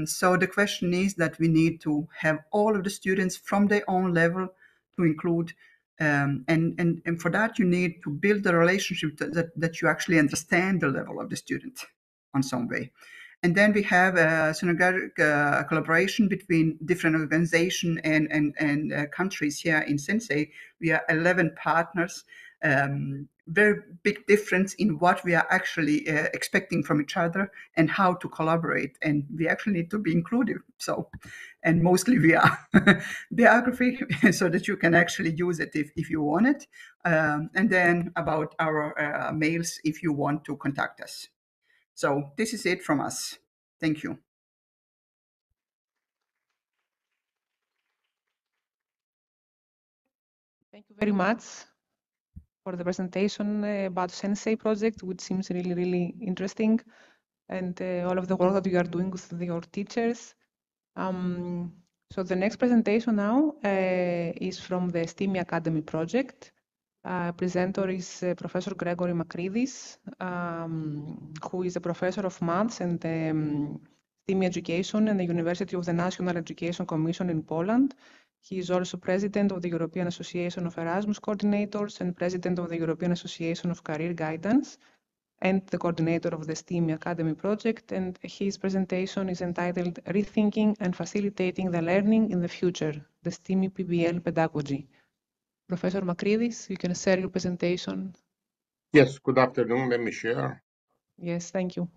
So the question is that we need to have all of the students from their own level to include. And for that, you need to build the relationship that you actually understand the level of the student on some way. And then we have a synergetic collaboration between different organizations and countries here in Sensei. We are 11 partners. Very big difference in what we are actually expecting from each other and how to collaborate. And we actually need to be inclusive. So, and mostly we are biography so that you can actually use it if you want it. And then about our mails if you want to contact us. So this is it from us. Thank you. Thank you very much for the presentation about Sensei project, which seems really, really interesting, and all of the work that you are doing with your teachers. So the next presentation now is from the STEMI Academy project. Presenter is Professor Gregory Makridis, who is a professor of maths and STEMI education in the University of the National Education Commission in Poland. He is also president of the European Association of Erasmus Coordinators and president of the European Association of Career Guidance, and the coordinator of the STEAM Academy project, and his presentation is entitled Rethinking and Facilitating the Learning in the Future, the STEAM PBL Pedagogy. Professor Makridis, you can share your presentation. Yes, good afternoon. Let me share. Yes, thank you.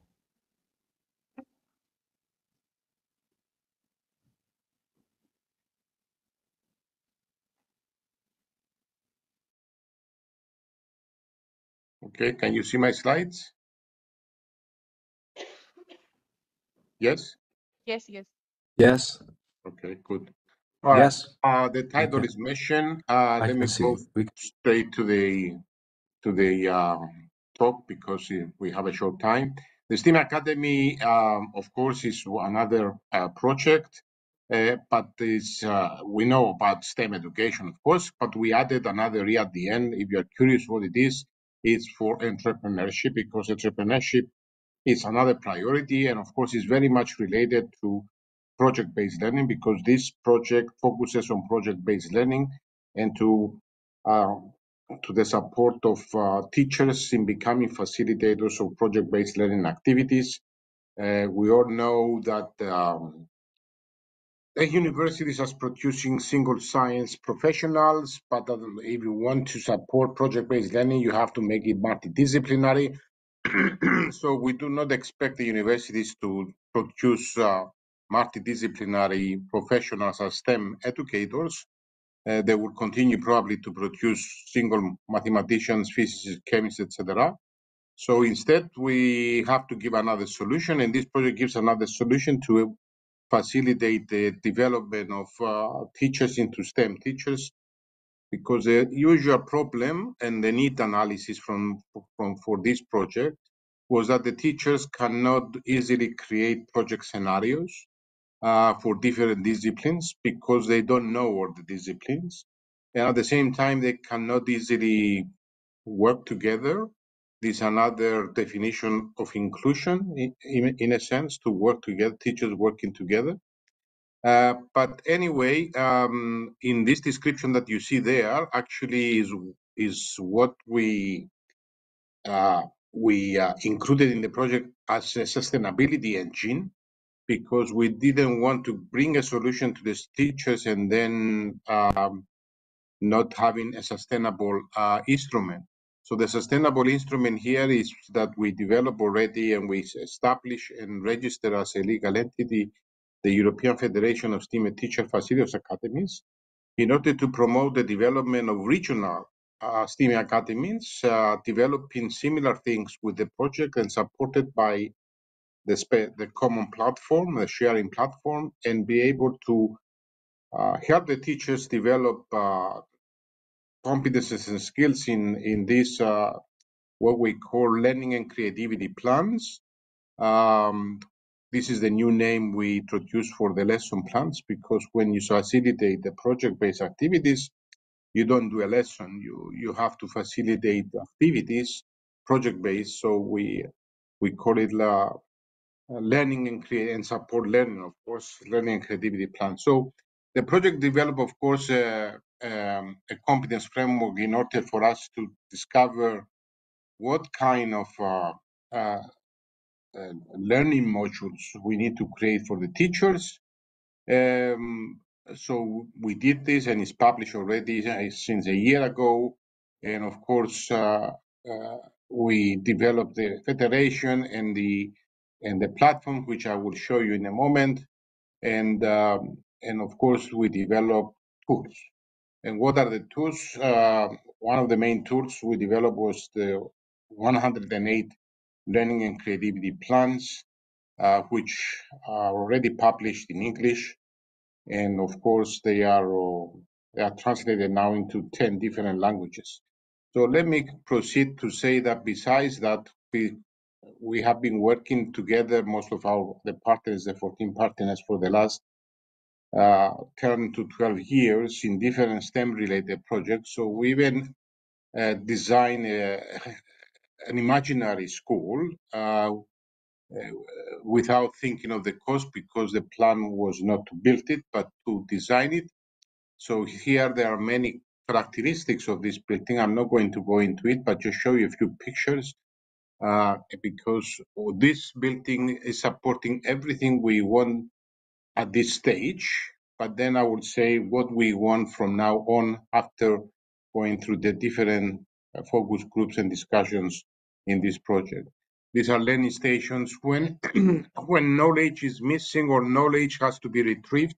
Okay, can you see my slides? Yes? Yes, yes. Yes. Okay, good. All right. Yes. The title is Mission. Let me see. go straight to the talk because we have a short time. The STEAM Academy, of course, is another project, but we know about STEM education, of course, but we added another E at the end. If you're curious what it is, it's for entrepreneurship, because entrepreneurship is another priority, and of course, is very much related to project-based learning, because this project focuses on project-based learning and to the support of teachers in becoming facilitators of project-based learning activities. We all know that the universities are producing single science professionals, but if you want to support project-based learning, you have to make it multidisciplinary. So we do not expect the universities to produce multidisciplinary professionals as STEM educators. They will continue probably to produce single mathematicians, physicists, chemists, etc. So instead, we have to give another solution, and this project gives another solution to facilitate the development of teachers into STEM teachers, because the usual problem and the need analysis for this project was that the teachers cannot easily create project scenarios for different disciplines because they don't know all the disciplines. And at the same time, they cannot easily work together. This is another definition of inclusion, in a sense, to work together, teachers working together. But anyway, in this description that you see there, actually is what we included in the project as a sustainability engine, because we didn't want to bring a solution to the teachers and then not having a sustainable instrument. So the sustainable instrument here is that we develop already and we establish and register as a legal entity the European Federation of STEAM Teacher Facilitators Academies, in order to promote the development of regional STEAM academies, developing similar things with the project and supported by the common platform, the sharing platform, and be able to help the teachers develop competences and skills in this, what we call learning and creativity plans. This is the new name we introduced for the lesson plans, because when you facilitate the project-based activities, you don't do a lesson. You have to facilitate activities, project-based. So we call it learning and create and support learning, of course, learning and creativity plan. So the project developed, of course, a competence framework in order for us to discover what kind of learning modules we need to create for the teachers. So we did this, and it's published already since a year ago. And of course, we developed the federation and the platform, which I will show you in a moment. And of course, we developed tools. And what are the tools? One of the main tools we developed was the 108 learning and creativity plans, which are already published in English. And of course, they are translated now into 10 different languages. So let me proceed to say that besides that, we have been working together, most of the partners, the 14 partners, for the last 10 to 12 years in different STEM-related projects. So we even designed an imaginary school without thinking of the cost, because the plan was not to build it, but to design it. So here there are many characteristics of this building. I'm not going to go into it, but just show you a few pictures because this building is supporting everything we want at this stage. But then I would say what we want from now on after going through the different focus groups and discussions in this project. These are learning stations when, when knowledge is missing or knowledge has to be retrieved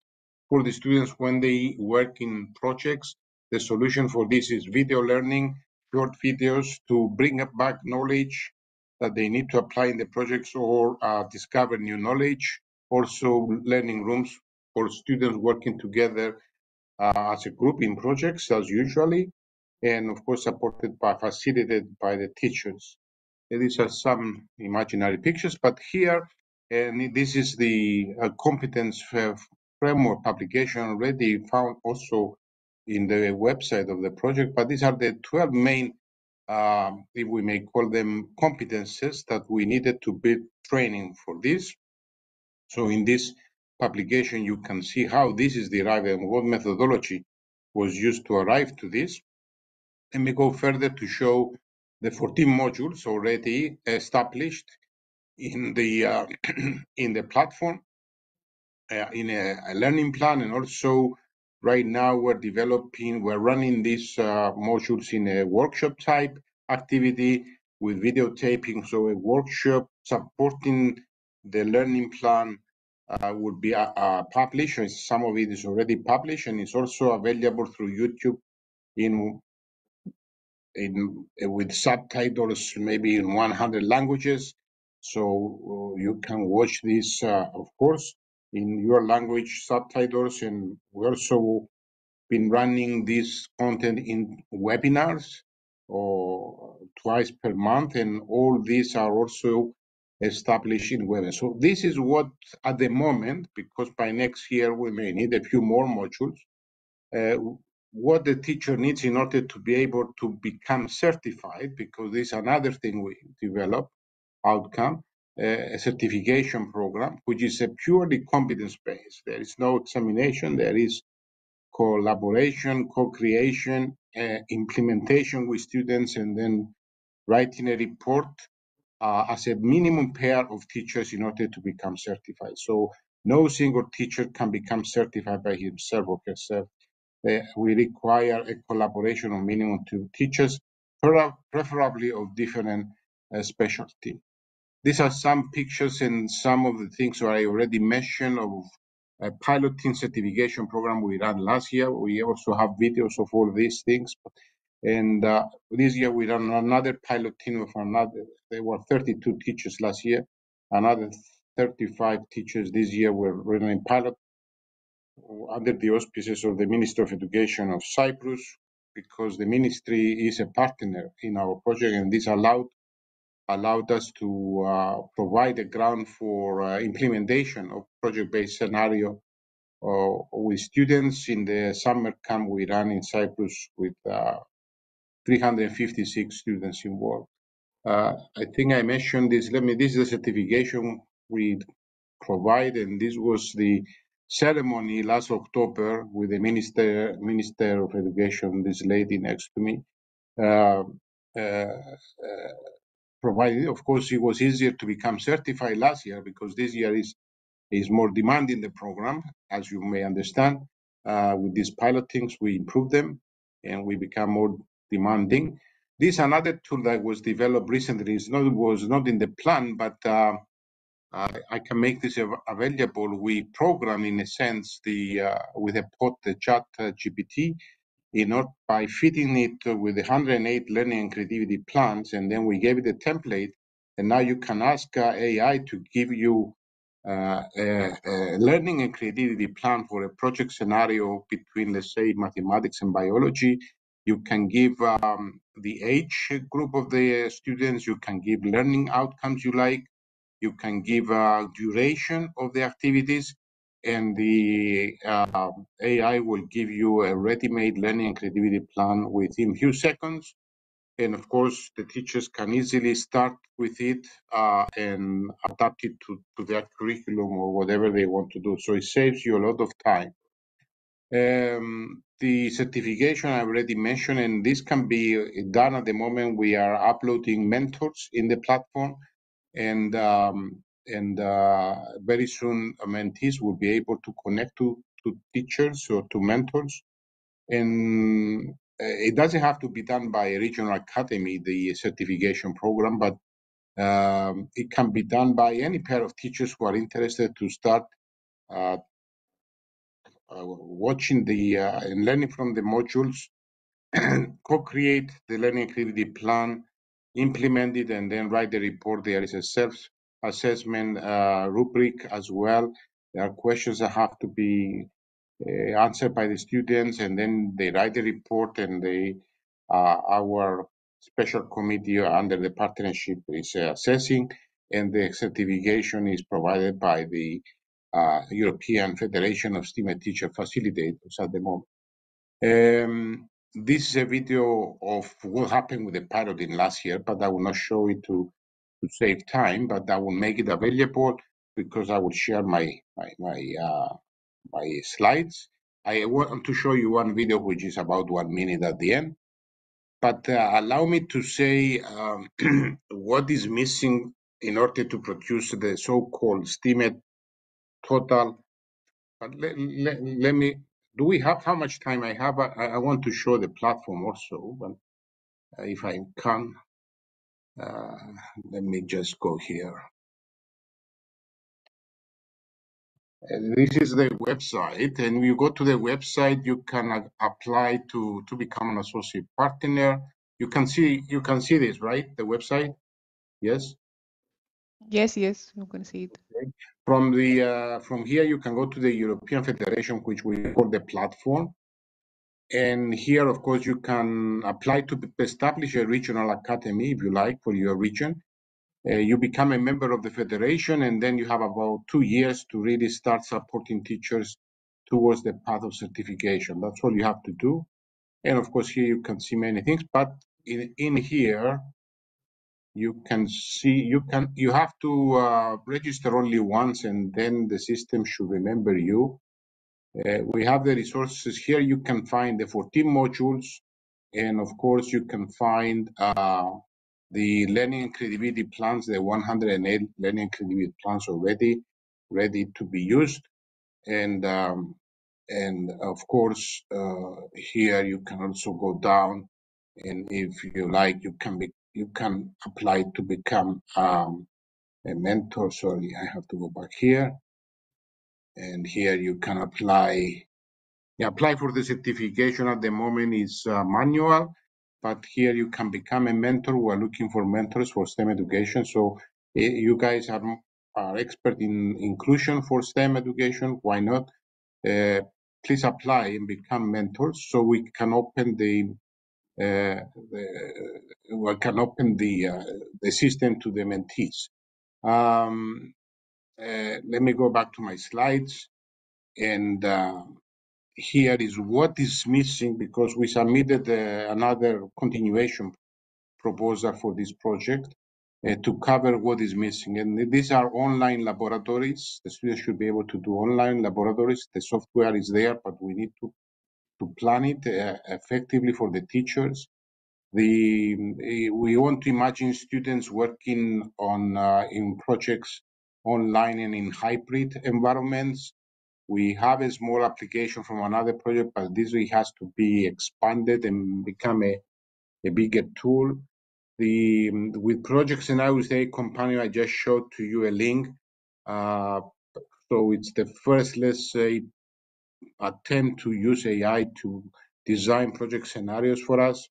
for the students when they work in projects. The solution for this is video learning, short videos to bring back knowledge that they need to apply in the projects or discover new knowledge. Also learning rooms for students working together as a group in projects as usually, and of course facilitated by the teachers. These are some imaginary pictures, but here, and this is the competence framework publication already found also in the website of the project, but these are the 12 main, if we may call them competences that we needed to build training for this. So in this publication, you can see how this is derived and what methodology was used to arrive to this. Let me go further to show the 14 modules already established in the in the platform, in a learning plan, and also right now we're running these modules in a workshop type activity with videotaping. So a workshop supporting the learning plan will be published. Some of it is already published and is also available through YouTube with subtitles, maybe in 100 languages. So you can watch this, of course, in your language subtitles. And we also been running this content in webinars or twice per month, and all these are also established in webinars. So this is what at the moment, because by next year we may need a few more modules, what the teacher needs in order to be able to become certified, because this is another thing we develop, outcome, a certification program, which is a purely competence-based. There is no examination, there is collaboration, co-creation, implementation with students, and then writing a report as a minimum pair of teachers in order to become certified. So no single teacher can become certified by himself or herself. We require a collaboration of minimum 2 teachers, preferably of different specialty. These are some pictures and some of the things that I already mentioned of a pilot team certification program we ran last year. We also have videos of all these things. And this year we ran another pilot team of another, there were 32 teachers last year, another 35 teachers this year were running pilot under the auspices of the Ministry of Education of Cyprus, because the ministry is a partner in our project, and this allowed us to provide a ground for implementation of project-based scenario with students in the summer camp we ran in Cyprus with 356 students involved. I think I mentioned this. This is the certification we provide, and this was the ceremony last October with the Minister of Education, this lady next to me. Provided, of course, it was easier to become certified last year because this year is more demanding the program, as you may understand. With these pilot things, we improve them and we become more demanding. This another tool that was developed recently. Was not in the plan, but I can make this available. We program, in a sense, with a pod, the chat GPT, by fitting it with 108 learning and creativity plans, and then we gave it a template, and now you can ask AI to give you a learning and creativity plan for a project scenario between, let's say, mathematics and biology. You can give the age group of the students, you can give learning outcomes you like, you can give duration of the activities, and the AI will give you a ready-made learning and creativity plan within a few seconds. And of course, the teachers can easily start with it and adapt it to their curriculum or whatever they want to do. So it saves you a lot of time. The certification I already mentioned, and this can be done at the moment. We are uploading mentors in the platform, and very soon mentees will be able to connect to teachers or to mentors. And it doesn't have to be done by a regional academy, the certification program, but it can be done by any pair of teachers who are interested to start watching and learning from the modules, co-create the learning activity plan, implement it, and then write the report. There is a self-assessment rubric as well. There are questions that have to be answered by the students, and then they write the report, and our special committee under the partnership is assessing, and the certification is provided by the European Federation of STEAM Teacher Facilitators at the moment. This is a video of what happened with the pilot in last year, but I will not show it to save time, but I will make it available because I will share my slides. I want to show you one video which is about 1 minute at the end, but allow me to say what is missing in order to produce the so-called STEAM total. But let me, do we have, how much time I have? I want to show the platform also, but if I can, let me just go here. This is the website, and when you go to the website, you can apply to become an associate partner. You can see this, right? The website, yes. Yes, you can see it. Okay. From here, you can go to the European Federation, which we call the platform, and here, of course, you can apply to establish a regional academy if you like for your region. You become a member of the federation, and then you have about 2 years to really start supporting teachers towards the path of certification. That's all you have to do. And of course, here you can see many things, but in here, you can see, you have to register only once, and then the system should remember you. We have the resources here. You can find the 14 modules, and of course, you can find the learning and credibility plans, the 108 learning and credibility plans already ready to be used. And of course, here you can also go down, and if you like, you can apply to become a mentor. Sorry, I have to go back here. And here you can apply. Apply for the certification at the moment is manual, but here you can become a mentor. We're looking for mentors for STEM education. So you guys are expert in inclusion for STEM education. Why not? Please apply and become mentors so we can open the system to the mentees. Let me go back to my slides, and here is what is missing, because we submitted another continuation proposal for this project to cover what is missing. And these are online laboratories. The students should be able to do online laboratories. The software is there, but we need to plan it effectively for the teachers. We want to imagine students working on in projects online and in hybrid environments. We have a small application from another project, but this has to be expanded and become a bigger tool. With project scenarios, the companion, I just showed to you a link. So it's the first, let's say, attempt to use AI to design project scenarios for us.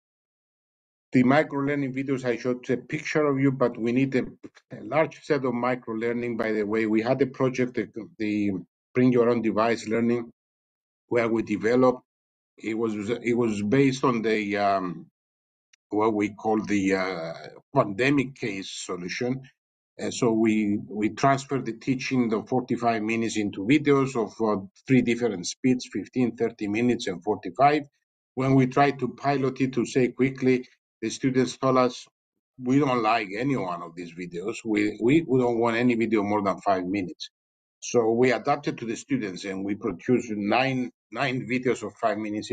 The micro-learning videos, I showed a picture of you, but we need a large set of micro-learning. By the way, we had a project, the Bring Your Own Device Learning, where we developed. It was based on the what we call the pandemic case solution. So we transferred the teaching of 45 minutes into videos of 3 different speeds, 15, 30 minutes, and 45. When we tried to pilot it to say quickly, the students told us, we don't like any one of these videos. We don't want any video more than 5 minutes. So we adapted to the students, and we produced 9 9 videos of 5 minutes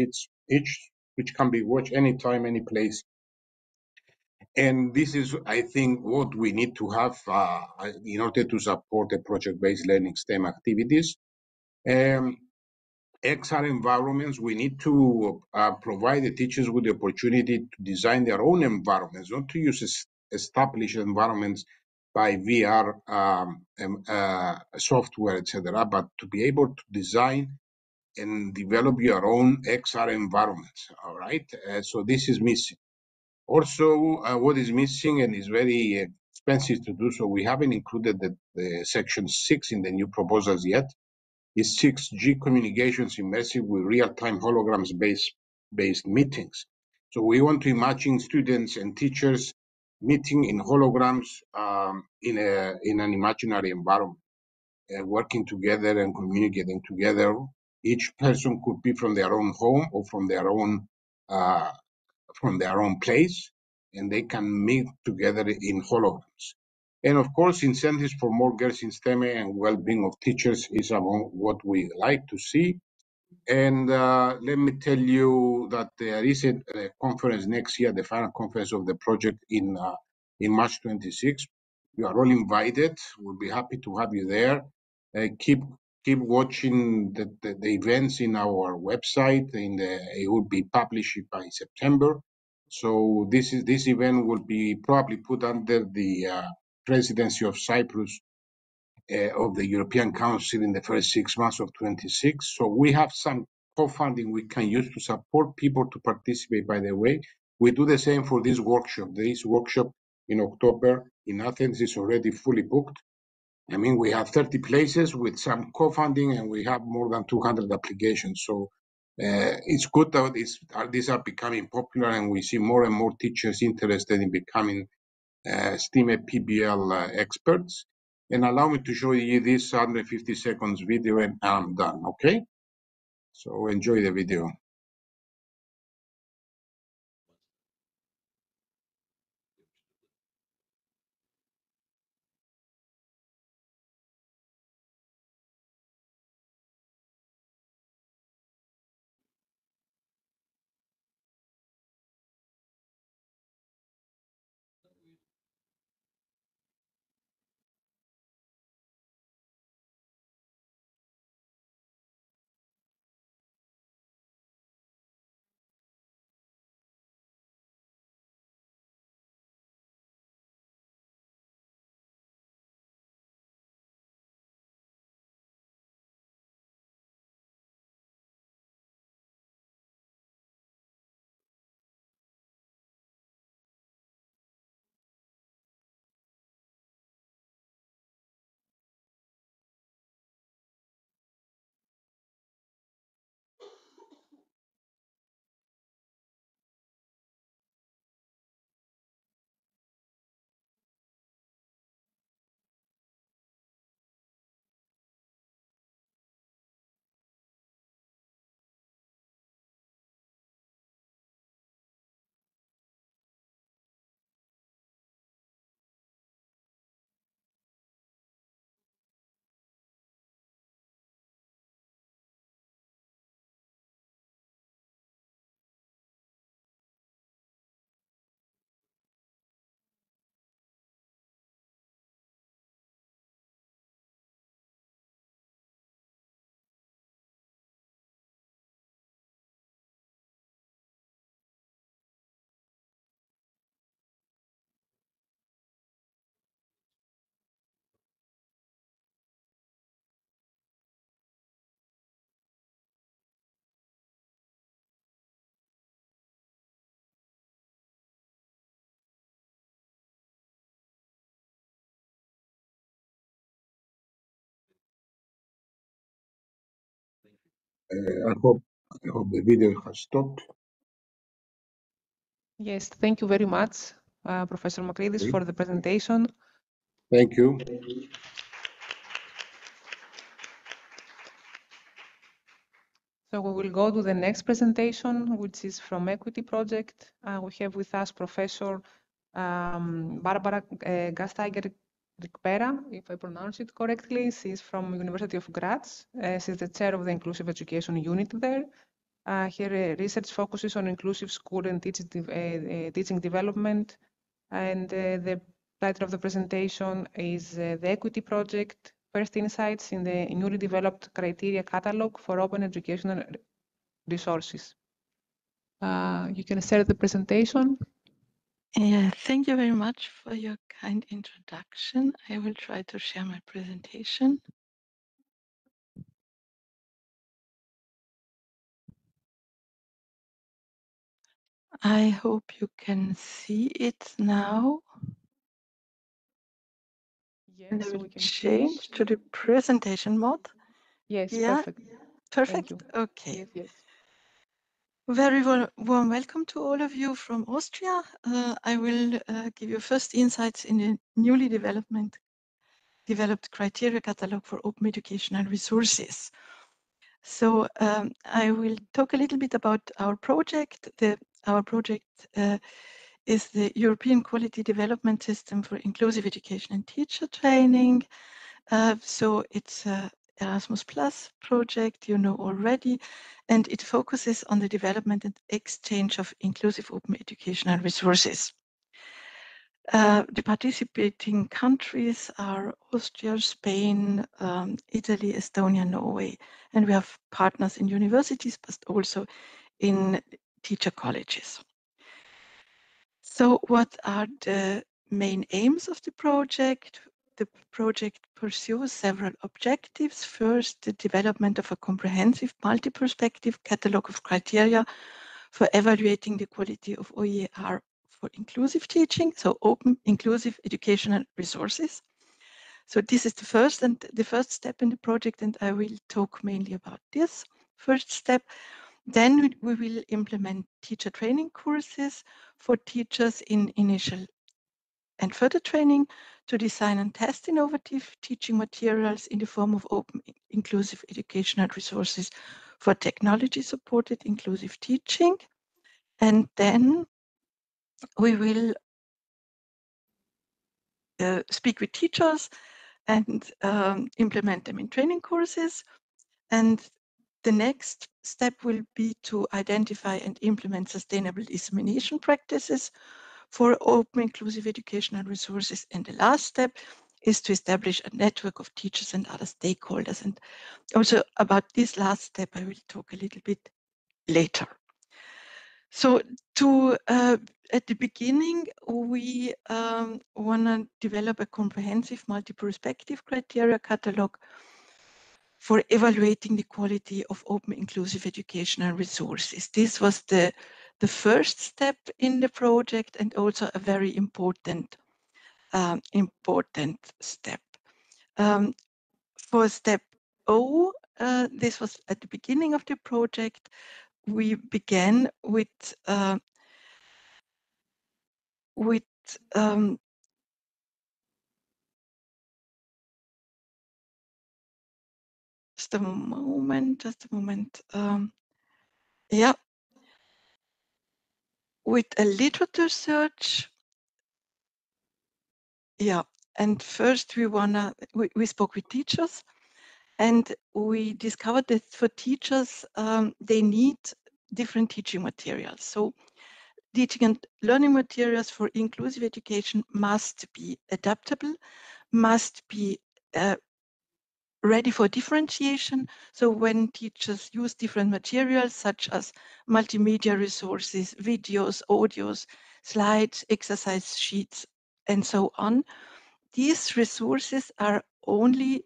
each, which can be watched anytime, any place. And this is, I think, what we need to have in order to support the project-based learning STEM activities. XR environments, we need to provide the teachers with the opportunity to design their own environments, not to use established environments by VR software, etc., but to be able to design and develop your own XR environments, all right? So this is missing. Also, what is missing and is very expensive to do so, we haven't included the section 6 in the new proposals yet, is 6G communications immersive with real-time holograms based meetings. So we want to imagine students and teachers meeting in holograms in an imaginary environment, working together and communicating together. Each person could be from their own home or from their own place, and they can meet together in holograms. And of course, incentives for more girls in STEM and well-being of teachers is among what we like to see. And let me tell you that there is a conference next year, the final conference of the project in March 26. You are all invited. We'll be happy to have you there. Keep watching the events in our website. It will be published by September. So this event will be probably put under the presidency of Cyprus of the European Council in the first 6 months of 26. So we have some co-funding we can use to support people to participate, by the way. We do the same for this workshop. This workshop in October in Athens is already fully booked. I mean, we have 30 places with some co-funding and we have more than 200 applications. So it's good that these are becoming popular and we see more and more teachers interested in becoming STEM PBL experts. And allow me to show you this 150 seconds video and I'm done, okay? So enjoy the video. I hope the video has stopped. Yes, thank you very much, Professor Makridis, for the presentation. Thank you. So we will go to the next presentation, which is from Equity Project. We have with us Professor Barbara Gasteiger Rikpera, if I pronounce it correctly. She's from University of Graz. She's the chair of the Inclusive Education Unit there. Her research focuses on inclusive school and teaching development. And the title of the presentation is The Equity Project, First Insights in the Newly Developed Criteria Catalog for Open Educational Resources. You can start the presentation. Yeah, thank you very much for your kind introduction. I will try to share my presentation. I hope you can see it now. Yes, I will we can change to the presentation mode. Yes, Yeah, perfect. perfect. Thank you. Okay. Yes, yes. Very warm welcome to all of you from Austria. I will give you first insights in the newly developed criteria catalog for open educational resources. So I will talk a little bit about our project. Our project is the European Quality Development System for Inclusive Education and Teacher Training. So it's a Erasmus Plus project, you know already, and it focuses on the development and exchange of inclusive open educational resources. The participating countries are Austria, Spain, Italy, Estonia, Norway, and we have partners in universities, but also in teacher colleges. So what are the main aims of the project? The project pursues several objectives. First, the development of a comprehensive multi-perspective catalog of criteria for evaluating the quality of OER for inclusive teaching, so open inclusive educational resources. So this is the first step in the project, and I will talk mainly about this first step. Then we will implement teacher training courses for teachers in initial and further training to design and test innovative teaching materials in the form of open inclusive educational resources for technology-supported inclusive teaching. And then we will speak with teachers and implement them in training courses. And the next step will be to identify and implement sustainable dissemination practices for open inclusive educational resources. And the last step is to establish a network of teachers and other stakeholders. And also about this last step, I will talk a little bit later. So at the beginning, we want to develop a comprehensive multi-perspective criteria catalog for evaluating the quality of open inclusive educational resources. This was the first step in the project and also a very important step. For step O, this was at the beginning of the project. We began with just a moment. Yeah, with a literature search. Yeah, and first we spoke with teachers, and we discovered that for teachers, they need different teaching materials. So teaching and learning materials for inclusive education must be adaptable, must be ready for differentiation. So when teachers use different materials such as multimedia resources, videos, audios, slides, exercise sheets, and so on, these resources are only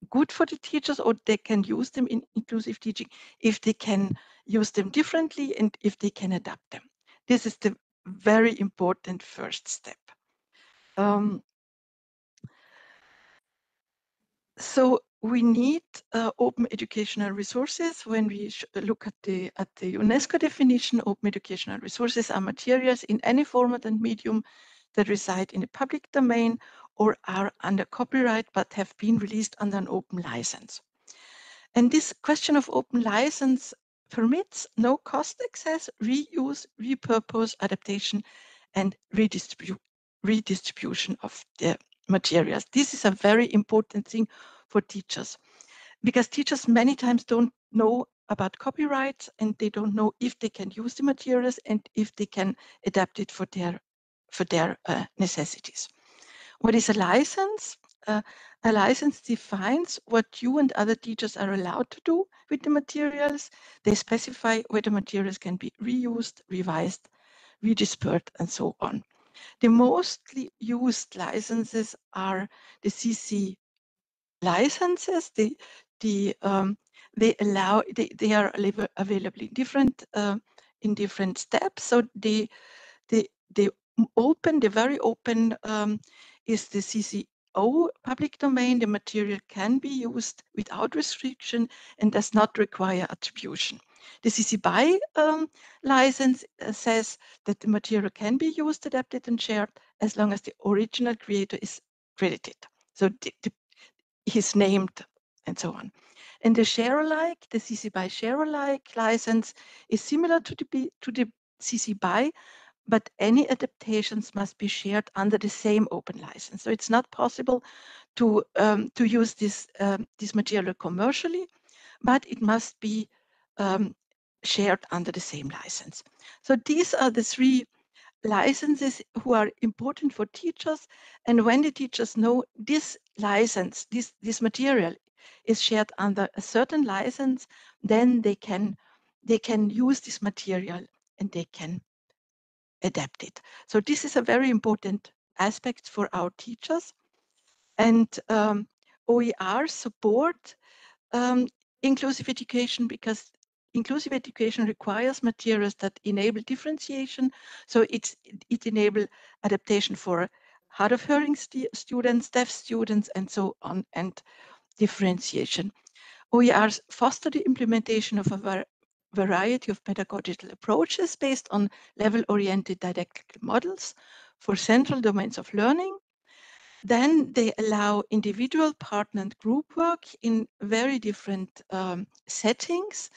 good for the teachers, or they can use them in inclusive teaching if they can use them differently and if they can adapt them. This is the very important first step. So we need open educational resources. When we look at the UNESCO definition, open educational resources are materials in any format and medium that reside in the public domain or are under copyright but have been released under an open license. And this question of open license permits no cost access, reuse, repurpose, adaptation, and redistribution of the materials. This is a very important thing for teachers, because teachers many times don't know about copyright, and they don't know if they can use the materials and if they can adapt it for their necessities. What is a license? A license defines what you and other teachers are allowed to do with the materials. They specify whether materials can be reused, revised, redispersed, and so on. The mostly used licenses are the CC licenses. They are available in different steps. So the very open is the CCO public domain. The material can be used without restriction and does not require attribution. The CC BY license says that the material can be used, adapted, and shared as long as the original creator is credited. So he's named and so on. And the share-alike, the CC BY share-alike license is similar to the CC BY, but any adaptations must be shared under the same open license. So it's not possible to use this material commercially, but it must be shared under the same license. So these are the three licenses who are important for teachers. And when the teachers know this license, this material is shared under a certain license, then they can use this material and they can adapt it. So this is a very important aspect for our teachers. And OER support inclusive education, because inclusive education requires materials that enable differentiation. So it enables adaptation for hard of hearing students, deaf students, and so on, and differentiation. OERs foster the implementation of a variety of pedagogical approaches based on level-oriented didactic models for central domains of learning. Then they allow individual, partner, and group work in very different settings.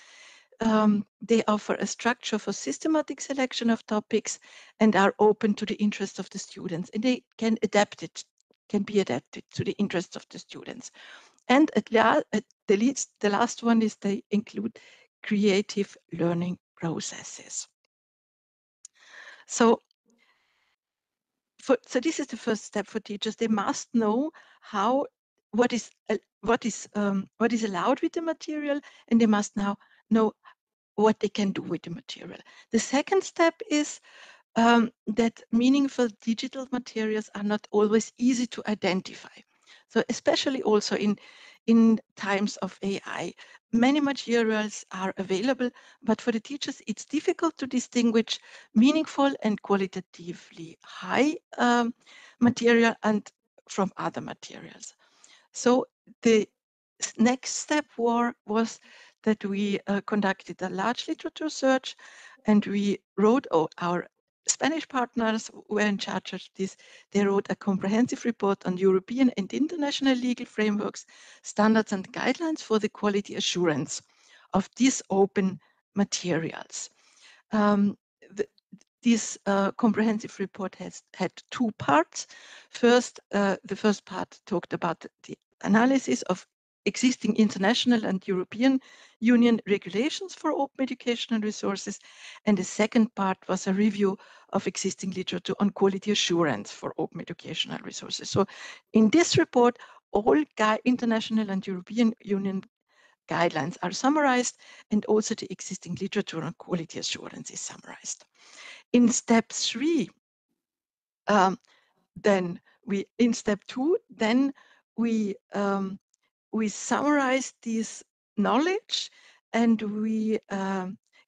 They offer a structure for systematic selection of topics and are open to the interests of the students. And they can be adapted to the interests of the students. And the last one is they include creative learning processes. So this is the first step for teachers. They must know what is allowed with the material, and they must now know what they can do with the material. The second step is that meaningful digital materials are not always easy to identify. So especially also in times of AI, many materials are available, but for the teachers, it's difficult to distinguish meaningful and qualitatively high material and from other materials. So the next step was that we conducted a large literature search, and we wrote our Spanish partners were in charge of this. They wrote a comprehensive report on European and international legal frameworks, standards, and guidelines for the quality assurance of these open materials. This comprehensive report had two parts. First, the first part talked about the analysis of existing international and European Union regulations for open educational resources. And the second part was a review of existing literature on quality assurance for open educational resources. So in this report, all international and European Union guidelines are summarized, and also the existing literature on quality assurance is summarized. In step 3, in step 2, we summarized this knowledge, and we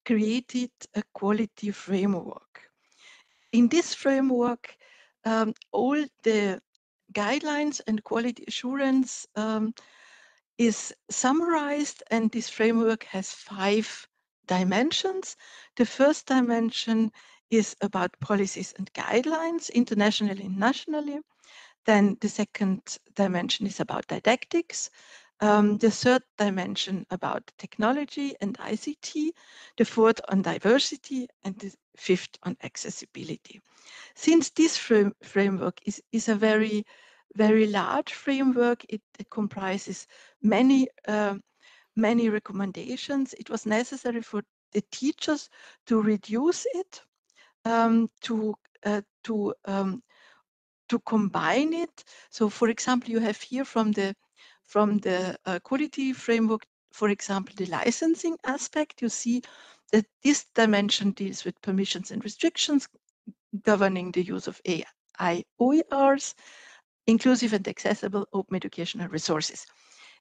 created a quality framework. In this framework, all the guidelines and quality assurance is summarized, and this framework has 5 dimensions. The first dimension is about policies and guidelines, internationally and nationally. Then the second dimension is about didactics. The third dimension about technology and ICT. The fourth on diversity, and the fifth on accessibility. Since this framework is a very very large framework. It comprises many recommendations. It was necessary for the teachers to reduce it, to combine it. So, for example, you have here from the quality framework, for example, the licensing aspect. You see that this dimension deals with permissions and restrictions governing the use of AI OERs, inclusive and accessible open educational resources.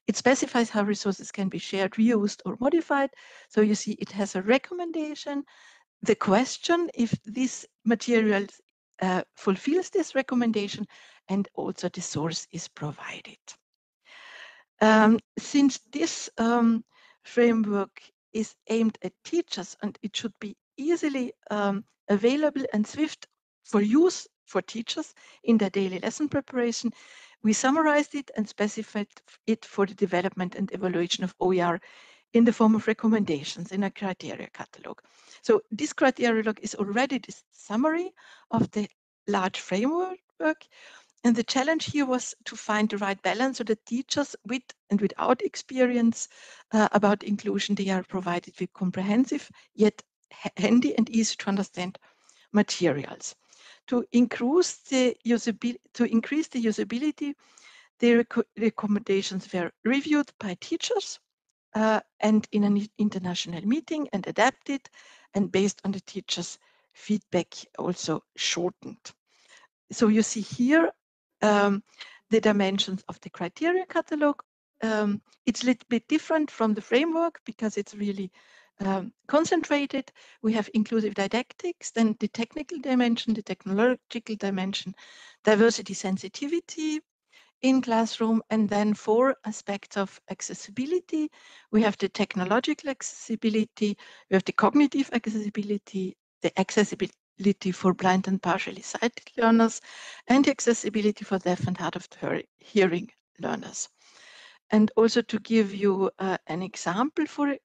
It specifies how resources can be shared, reused, or modified. So you see it has a recommendation, the question if this material fulfills this recommendation, and also the source is provided. Since this framework is aimed at teachers and it should be easily available and swift for use for teachers in their daily lesson preparation, we summarized it and specified it for the development and evaluation of OER in the form of recommendations in a criteria catalog. So this criteria log is already the summary of the large framework, and the challenge here was to find the right balance so that teachers with and without experience about inclusion, they are provided with comprehensive yet handy and easy to understand materials. To increase the usability, the recommendations were reviewed by teachers and in an international meeting and adapted, and based on the teachers' feedback also shortened. So you see here the dimensions of the criteria catalog. It's a little bit different from the framework because it's really concentrated. We have inclusive didactics, then the technical dimension, the technological dimension, diversity sensitivity in classroom, and then 4 aspects of accessibility. We have the technological accessibility, we have the cognitive accessibility, the accessibility for blind and partially sighted learners, and the accessibility for deaf and hard of hearing learners. And also to give you an example, for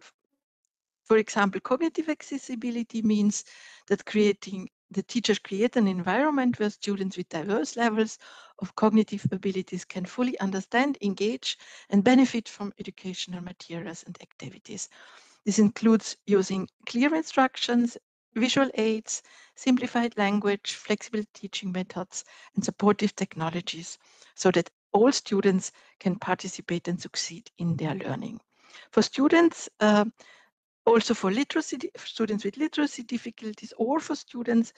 example, cognitive accessibility means that the teachers create an environment where students with diverse levels of cognitive abilities can fully understand, engage, and benefit from educational materials and activities. This includes using clear instructions, visual aids, simplified language, flexible teaching methods, and supportive technologies so that all students can participate and succeed in their learning. For students, also for students with literacy difficulties, or for students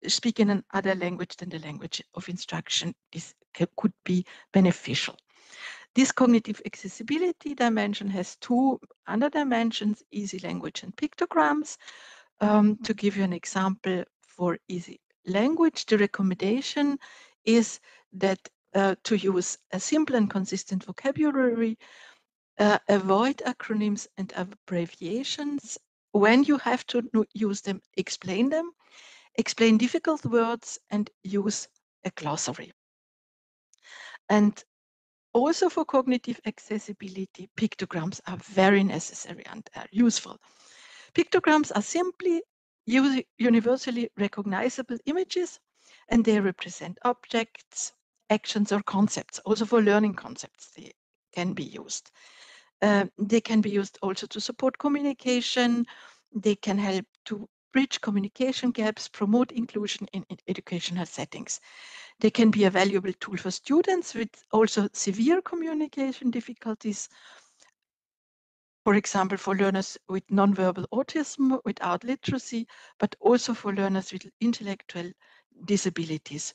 speaking another language than the language of instruction, this could be beneficial. This cognitive accessibility dimension has 2 under dimensions, easy language and pictograms. To give you an example for easy language, the recommendation is that to use a simple and consistent vocabulary, avoid acronyms and abbreviations. When you have to use them, explain difficult words, and use a glossary. And also for cognitive accessibility, pictograms are very necessary and are useful. Pictograms are simply universally recognizable images, and they represent objects, actions, or concepts. Also for learning concepts, they can be used. They can be used also to support communication. They can help to bridge communication gaps, promote inclusion in educational settings. They can be a valuable tool for students with also severe communication difficulties. For example, for learners with nonverbal autism without literacy, but also for learners with intellectual disabilities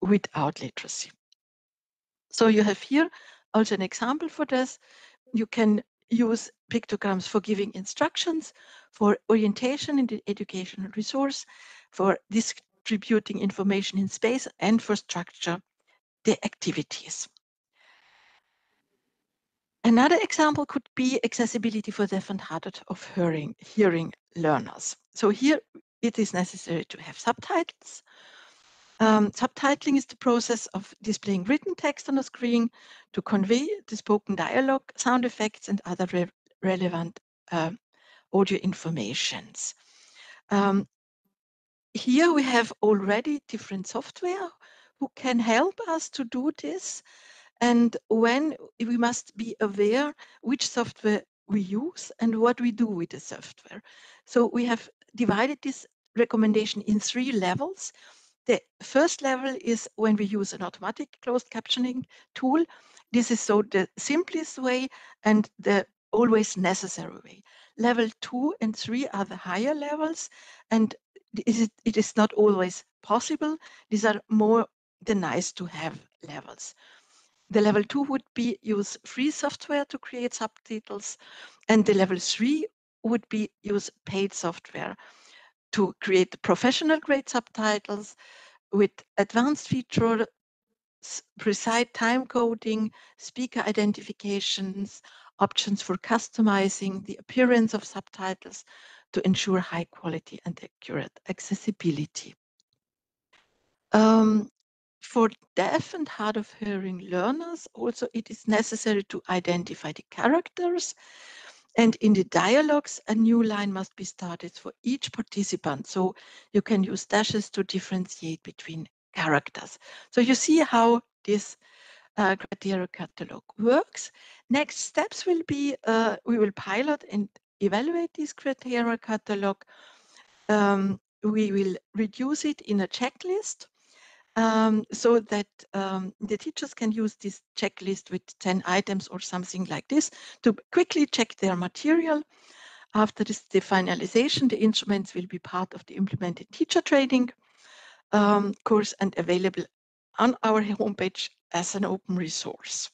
without literacy. So you have here also an example for this. You can use pictograms for giving instructions, for orientation in the educational resource, for distributing information in space, and for structure the activities. Another example could be accessibility for deaf and hard of hearing learners. So here it is necessary to have subtitles. Subtitling is the process of displaying written text on a screen to convey the spoken dialogue, sound effects, and other relevant audio informations. Here we have already different software who can help us to do this, and when we must be aware which software we use and what we do with the software. So we have divided this recommendation in 3 levels. The first level is when we use an automatic closed captioning tool. This is so the simplest way and the always necessary way. Level 2 and 3 are the higher levels, and it is not always possible. These are more the nice to have levels. The level 2 would be use free software to create subtitles, and the level 3 would be use paid software to create professional grade subtitles with advanced features, precise time coding, speaker identifications, options for customizing the appearance of subtitles to ensure high quality and accurate accessibility. For deaf and hard of hearing learners, also it is necessary to identify the characters, and in the dialogues, a new line must be started for each participant. So you can use dashes to differentiate between characters. So you see how this criteria catalog works. Next steps will be, we will pilot and evaluate this criteria catalog. We will reduce it in a checklist so that the teachers can use this checklist with 10 items or something like this to quickly check their material. After the finalization, the instruments will be part of the implemented teacher training course and available on our homepage as an open resource.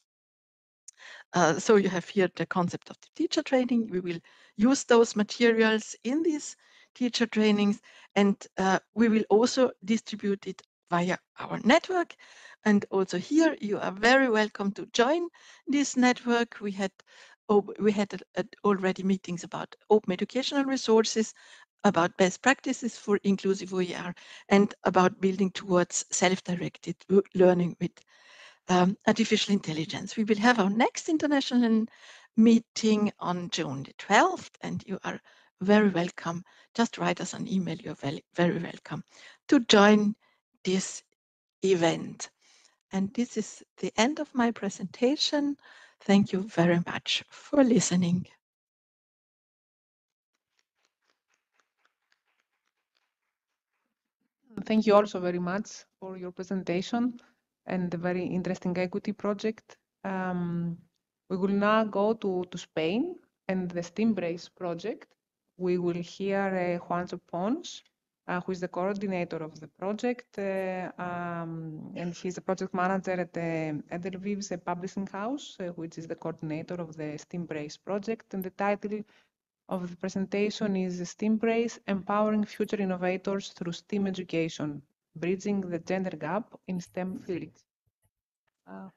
So you have here the concept of the teacher training. We will use those materials in these teacher trainings, and we will also distribute it via our network. And also here, you are very welcome to join this network. We had already meetings about open educational resources, about best practices for inclusive OER, and about building towards self-directed learning with artificial intelligence. We will have our next international meeting on June the 12th, and you are very welcome. Just write us an email. You're very welcome to join this event. And this is the end of my presentation. Thank you very much for listening. Thank you also very much for your presentation and the very interesting equity project. We will now go to Spain and the SteamBrace project. We will hear Juancho Pons, who is the coordinator of the project, and he's the project manager at Edelweiss Publishing House, which is the coordinator of the SteamBrace project. And the title of the presentation is SteamBrace, Empowering Future Innovators Through STEAM Education, Bridging the Gender Gap in STEM Fields.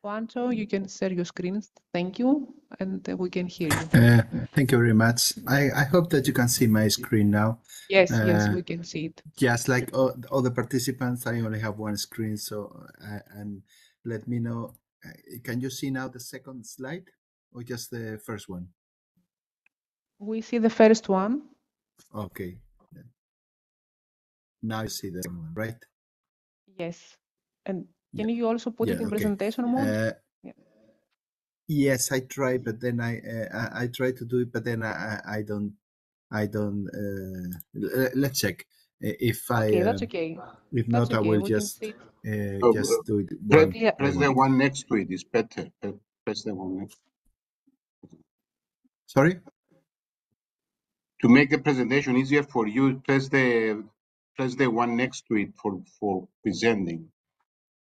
Juancho, you can share your screens. Thank you, and we can hear you. Thank you very much. I hope that you can see my screen now. Yes, yes, we can see it. Just like all the participants, I only have one screen, so and let me know. Can you see now the second slide or just the first one? We see the first one. Okay. Now you see the second one, right? Yes. And can you also put it in presentation mode? Yes, I try, but then I try to do it, but then I don't. Let's check if I. Okay, that's okay. If That's not, I okay. will We just can do it. Press the one next to it. It's better. Press the one next. Sorry. To make the presentation easier for you, press the one next to it for presenting.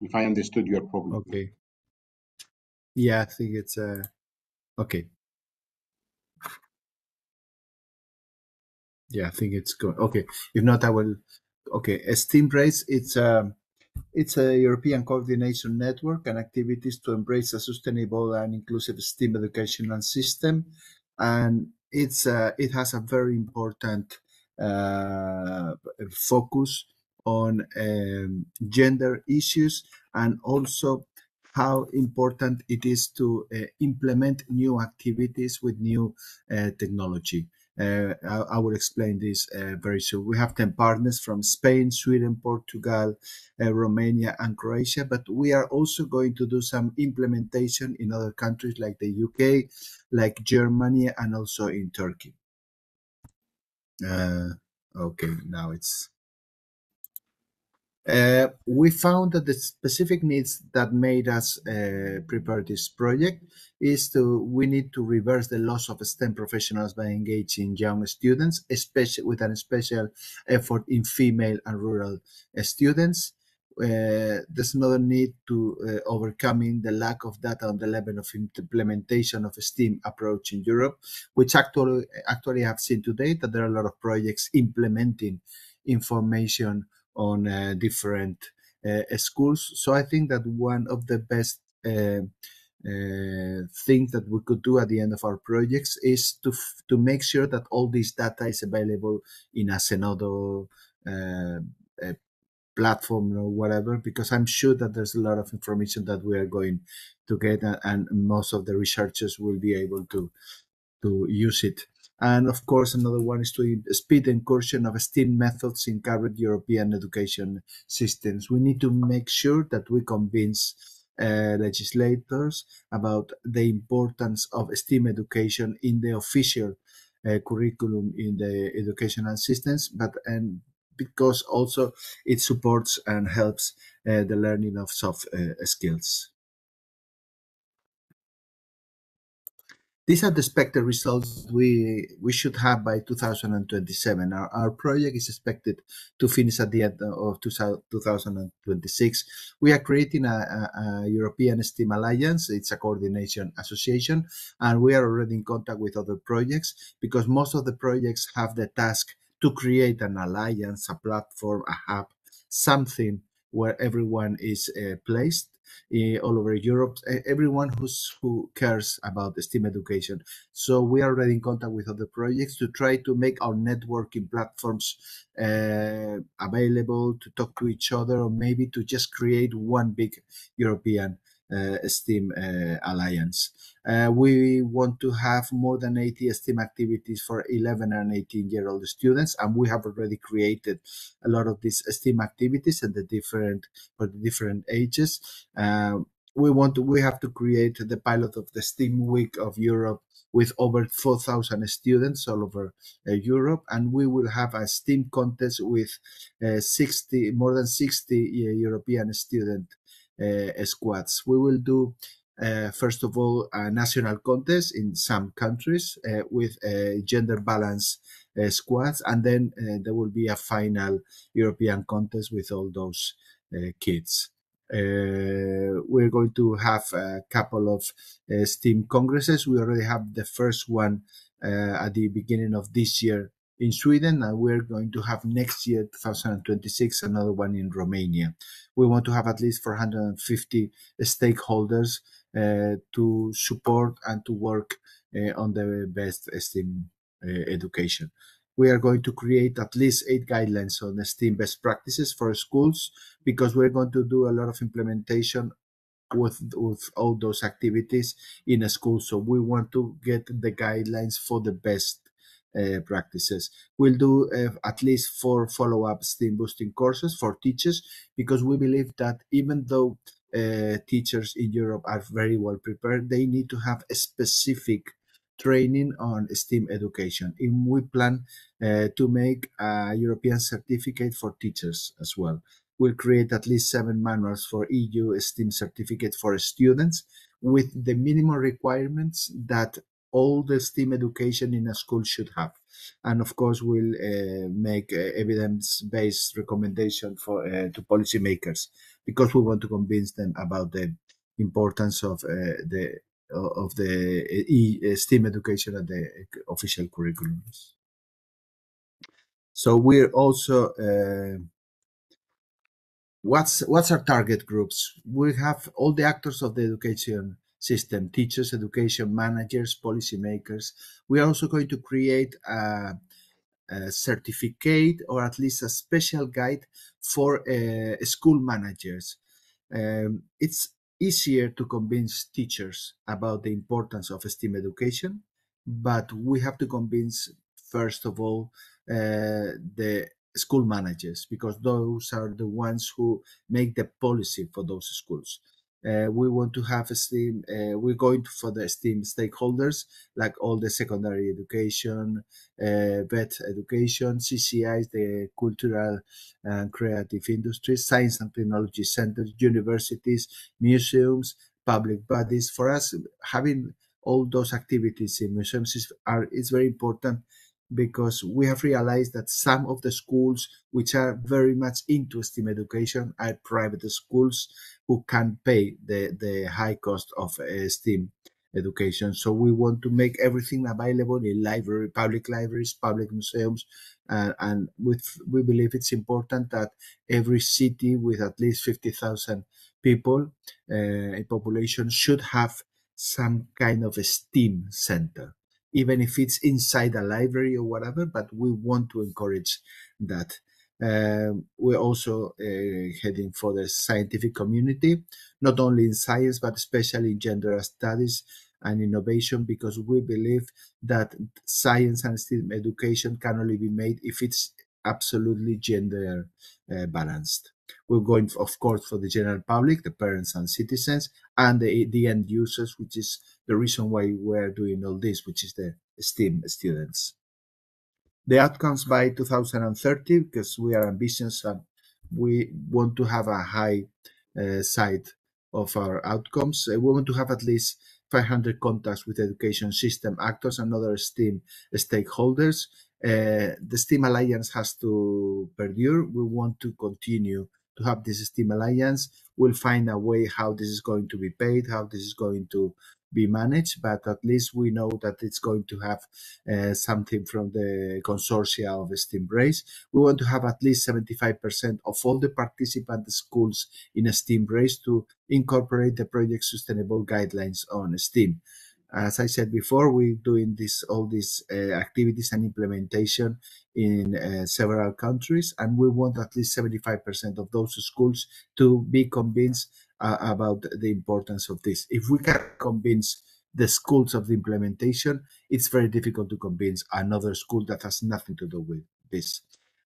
If I understood your problem. Okay. Yeah, I think it's okay. Yeah, I think it's good. Okay. If not, I will. Okay, SteamBrace. It's a European coordination network and activities to embrace a sustainable and inclusive STEAM educational system, and it has a very important focus on gender issues and also how important it is to implement new activities with new technology. I will explain this very soon. We have 10 partners from Spain, Sweden, Portugal, Romania, and Croatia, but we are also going to do some implementation in other countries like the UK, like Germany, and also in Turkey. Okay, now it's... we found that the specific needs that made us prepare this project is we need to reverse the loss of STEM professionals by engaging young students, especially with a special effort in female and rural students. There's another need to overcoming the lack of data on the level of implementation of a STEAM approach in Europe, which actually have seen today that there are a lot of projects implementing information on different schools. So I think that one of the best things that we could do at the end of our projects is to make sure that all this data is available in a Zenodo platform or whatever, because I'm sure that there's a lot of information that we are going to get, and most of the researchers will be able to use it. And of course, another one is to speed the incursion of STEAM methods in current European education systems. We need to make sure that we convince legislators about the importance of STEAM education in the official curriculum in the educational systems, and because also it supports and helps the learning of soft skills. These are the expected results we should have by 2027. Our project is expected to finish at the end of 2026. We are creating a European STEAM Alliance. It's a coordination association, and we are already in contact with other projects, because most of the projects have the task to create an alliance, a platform, a hub, something where everyone is placed all over Europe, everyone who cares about STEAM education. So we are already in contact with other projects to try to make our networking platforms available to talk to each other, or maybe to just create one big European STEAM alliance. We want to have more than 80 STEAM activities for 11 and 18-year-old students, and we have already created a lot of these STEAM activities and for the different ages. We have to create the pilot of the STEAM Week of Europe with over 4,000 students all over Europe, and we will have a STEAM contest with more than 60 European student squads. We will do first of all a national contest in some countries with gender balance squads, and then there will be a final European contest with all those kids. We're going to have a couple of STEAM congresses. We already have the first one at the beginning of this year in Sweden, and we're going to have next year, 2026, another one in Romania. We want to have at least 450 stakeholders to support and to work on the best STEAM education. We are going to create at least 8 guidelines on the STEAM best practices for schools, because we're going to do a lot of implementation with all those activities in a school. So we want to get the guidelines for the best practices. We'll do at least 4 follow-up STEAM boosting courses for teachers, because we believe that even though teachers in Europe are very well prepared, they need to have a specific training on STEAM education. And we plan to make a European certificate for teachers as well. We'll create at least 7 manuals for EU STEAM certificate for students, with the minimum requirements that all the STEAM education in a school should have. And of course, we'll make evidence-based recommendation to policymakers, because we want to convince them about the importance of the STEAM education at the official curriculums. So we're also what's our target groups? We have all the actors of the education system: teachers, education managers, policymakers. We are also going to create a certificate, or at least a special guide for school managers. It's easier to convince teachers about the importance of STEAM education, but we have to convince first of all, the school managers, because those are the ones who make the policy for those schools. We want to have STEAM, we're going for the STEAM stakeholders, like all the secondary education, vet education, CCIs, the cultural and creative industries, science and technology centers, universities, museums, public bodies. For us, having all those activities in museums is very important, because we have realized that some of the schools which are very much into STEAM education are private schools who can pay the high cost of STEAM education. So we want to make everything available in public libraries, public museums, and we believe it's important that every city with at least 50,000 people in population should have some kind of a STEAM center, even if it's inside a library or whatever, but we want to encourage that. We're also heading for the scientific community, not only in science, but especially in gender studies and innovation, because we believe that science and STEM education can only be made if it's absolutely gender balanced. We're going, of course, for the general public, the parents and citizens, and the end users, which is the reason why we're doing all this, which is the STEAM students. The outcomes by 2030, because we are ambitious and we want to have a high side of our outcomes. We want to have at least 500 contacts with education system actors and other STEAM stakeholders. The STEAM Alliance has to perdure. We want to continue to have this STEAM Alliance. We'll find a way how this is going to be paid, how this is going to be managed, but at least we know that it's going to have something from the consortia of STEAMbrace. We want to have at least 75% of all the participant schools in a STEAMbrace to incorporate the project sustainable guidelines on STEAM. As I said before, we're doing all these activities and implementation in several countries, and we want at least 75% of those schools to be convinced about the importance of this. If we can convince the schools of the implementation, it's very difficult to convince another school that has nothing to do with this.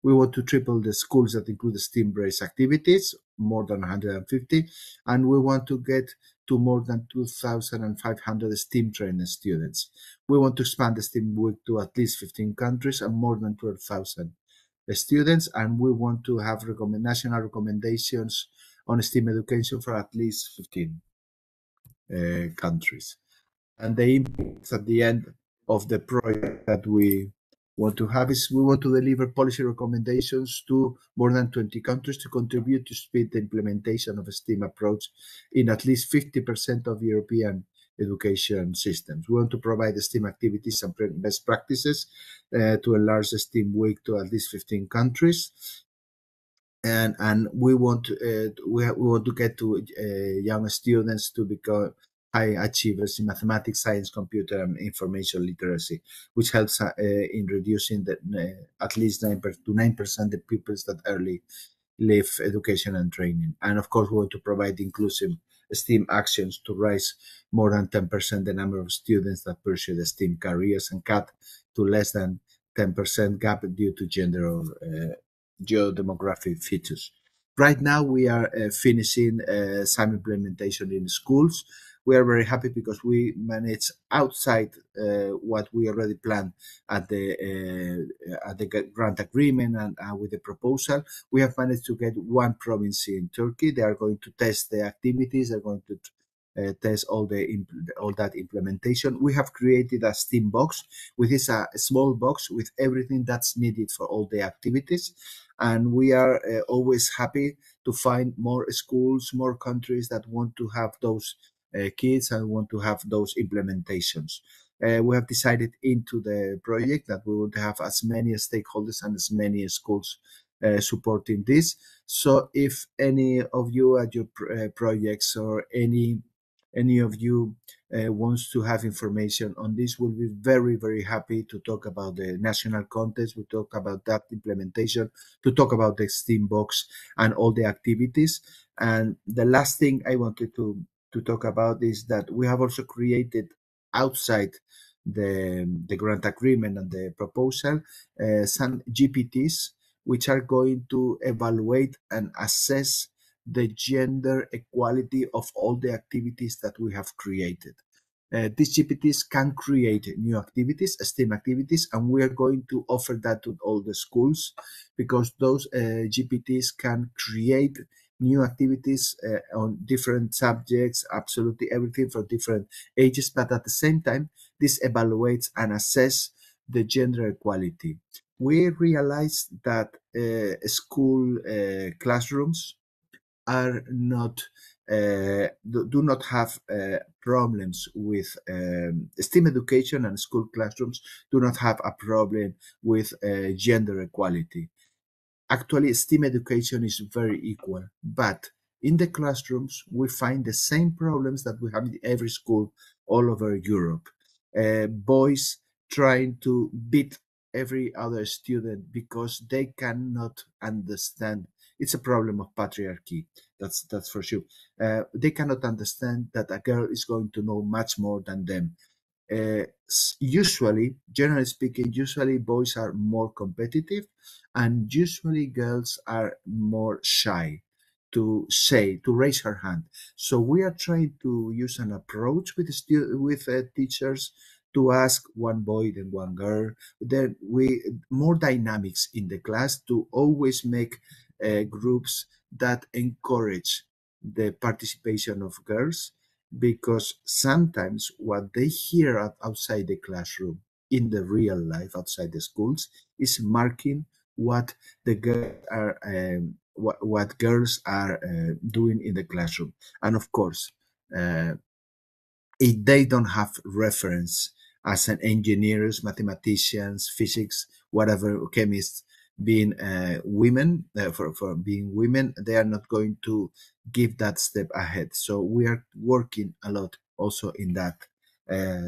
We want to triple the schools that include the STEAMbrace activities, more than 150, and we want to get to more than 2,500 STEAM trained students. We want to expand the STEAM week to at least 15 countries and more than 12,000 students, and we want to have national recommendations on STEAM education for at least 15 countries. And the impact at the end of the project that we want to have is we want to deliver policy recommendations to more than 20 countries to contribute to speed the implementation of a STEAM approach in at least 50% of European education systems. We want to provide the STEAM activities and best practices to enlarge the STEAM week to at least 15 countries. And we want to get to young students to become high achievers in mathematics, science, computer, and information literacy, which helps in reducing at least 9% the pupils that early leave education and training. And of course, we want to provide inclusive STEAM actions to raise more than 10% the number of students that pursue the STEAM careers and cut to less than 10% gap due to gender or geodemographic features. Right now, we are finishing some implementation in schools. We are very happy because we manage outside what we already planned at the grant agreement and with the proposal. We have managed to get one province in Turkey. They are going to test the activities. They're going to test all that implementation. We have created a STEAM box, which is a small box with everything that's needed for all the activities. And we are always happy to find more schools, more countries that want to have those kids and want to have those implementations. We have decided into the project that we want to have as many stakeholders and as many schools supporting this. So if any of you at your projects or any of you wants to have information on this, we'll be very, very happy to talk about the national contest. We talk about that implementation, to talk about the STEAM box and all the activities. And the last thing I wanted to talk about is that we have also created outside the grant agreement and the proposal, some GPTs which are going to evaluate and assess the gender equality of all the activities that we have created. These GPTs can create new activities, STEAM activities, and we are going to offer that to all the schools because those GPTs can create new activities on different subjects, absolutely everything for different ages, but at the same time, this evaluates and assess the gender equality. We realized that school classrooms are not do not have problems with STEAM education, and school classrooms do not have a problem with gender equality. Actually, STEAM education is very equal, but in the classrooms, we find the same problems that we have in every school all over Europe. Boys trying to beat every other student because they cannot understand. It's a problem of patriarchy. That's for sure. They cannot understand that a girl is going to know much more than them. Usually, generally speaking, usually boys are more competitive and usually girls are more shy to raise her hand. So we are trying to use an approach with teachers to ask one boy then one girl. Then we more dynamics in the class to always make groups that encourage the participation of girls, because sometimes what they hear outside the classroom in the real life outside the schools is marking what the girls are what girls are doing in the classroom. And of course, if they don't have reference as an engineers, mathematicians, physics, whatever, chemists, being women, for being women, they are not going to give that step ahead. So we are working a lot also in that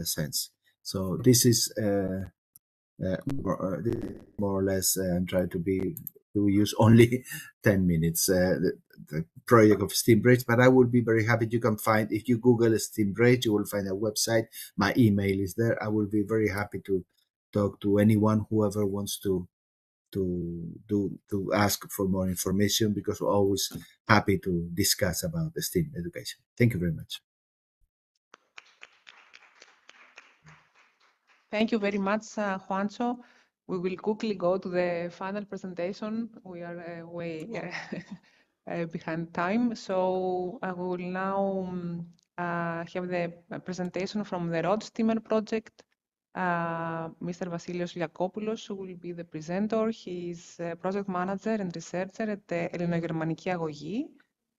sense. So this is more or less try to use only 10 minutes the project of Steam Bridge, but I will be very happy. You can find, if you Google Steam Bridge, you will find a website. My email is there. I will be very happy to talk to anyone, whoever wants to ask for more information, because we're always happy to discuss about the STEAM education. Thank you very much. Thank you very much, Juancho. We will quickly go to the final presentation. We are way behind time. So I will now have the presentation from the Rod Steamer project. Mr. Vasilios Liakopoulos will be the presenter. He is a project manager and researcher at the Ελληνογερμανική Αγωγή,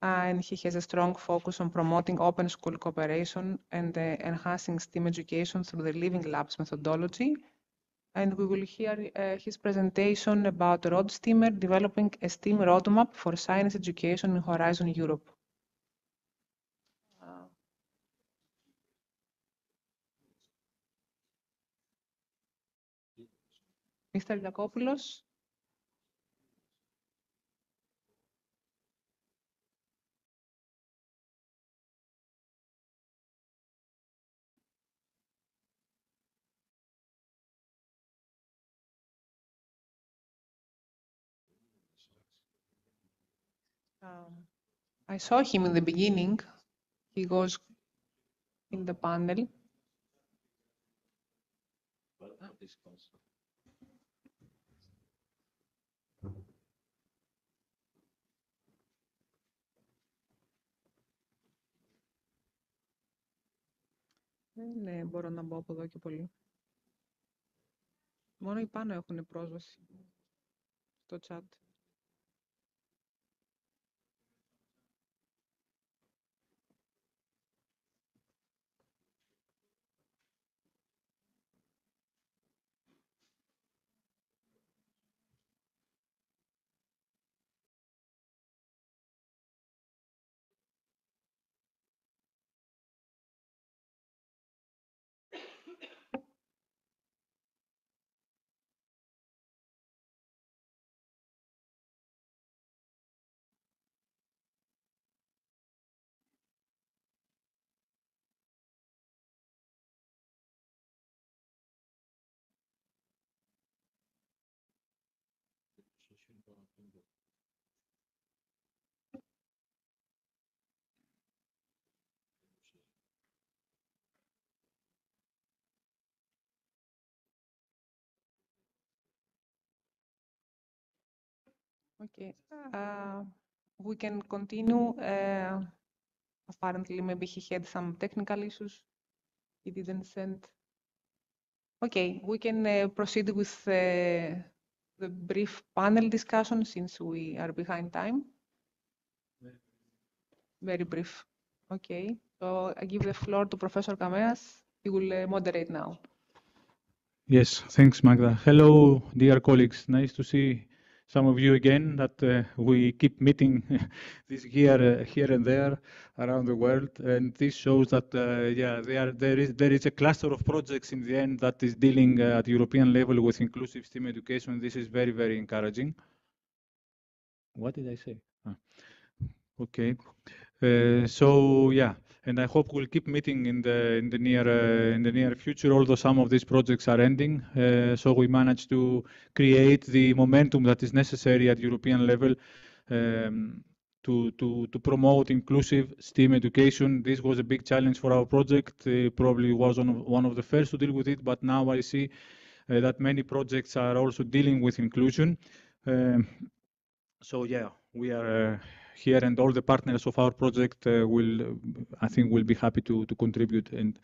and he has a strong focus on promoting open school cooperation and enhancing STEAM education through the Living Labs methodology. And we will hear his presentation about Rod Steamer developing a STEAM roadmap for science education in Horizon Europe. Mr. Liakopoulos. I saw him in the beginning. He was in the panel. Δεν μπορώ να μπω από εδώ και πολύ. Μόνο οι πάνω έχουν πρόσβαση στο chat. Okay. We can continue. Apparently, maybe he had some technical issues. He didn't send. Okay, we can proceed with the brief panel discussion since we are behind time. Very brief. Okay, so I give the floor to Professor Kameas. He will moderate now. Yes, thanks, Magda. Hello, dear colleagues. Nice to see some of you again, that we keep meeting this here and there around the world. And this shows that, yeah, there is a cluster of projects in the end that is dealing at European level with inclusive STEM education. This is very, very encouraging. What did I say? Okay. So yeah, and I hope we'll keep meeting in the near future. Although some of these projects are ending, so we managed to create the momentum that is necessary at European level to promote inclusive STEM education. This was a big challenge for our project. Probably was one of the first to deal with it, but now I see that many projects are also dealing with inclusion. So yeah, we are here, and all the partners of our project I think, will be happy to contribute and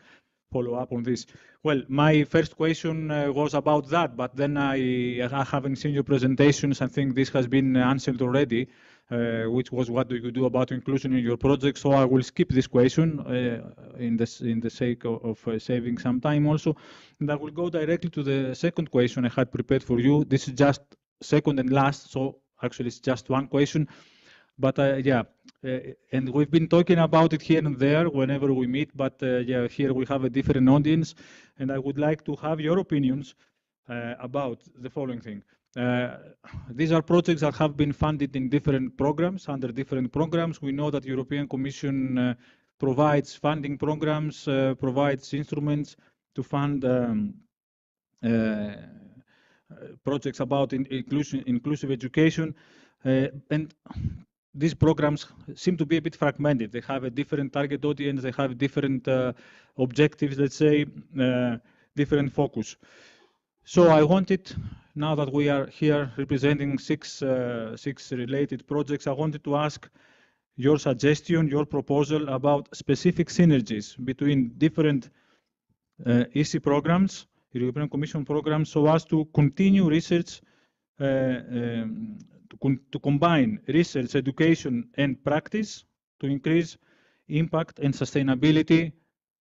follow up on this. Well, my first question was about that, but then I haven't seen your presentations. I think this has been answered already, which was what do you do about inclusion in your project? So I will skip this question in the sake of saving some time also, and I will go directly to the second question I had prepared for you. This is just second and last, so actually it's just one question. But yeah, and we've been talking about it here and there whenever we meet, but yeah, here we have a different audience, and I would like to have your opinions about the following thing. These are projects that have been funded in different programs, under different programs. We know that European Commission provides funding programs, provides instruments to fund projects about inclusive education, and these programs seem to be a bit fragmented. They have a different target audience, they have different objectives, let's say, different focus. So I wanted, now that we are here representing six related projects, I wanted to ask your suggestion, your proposal about specific synergies between different EC programs, European Commission programs, so as to continue research, to combine research, education, and practice to increase impact and sustainability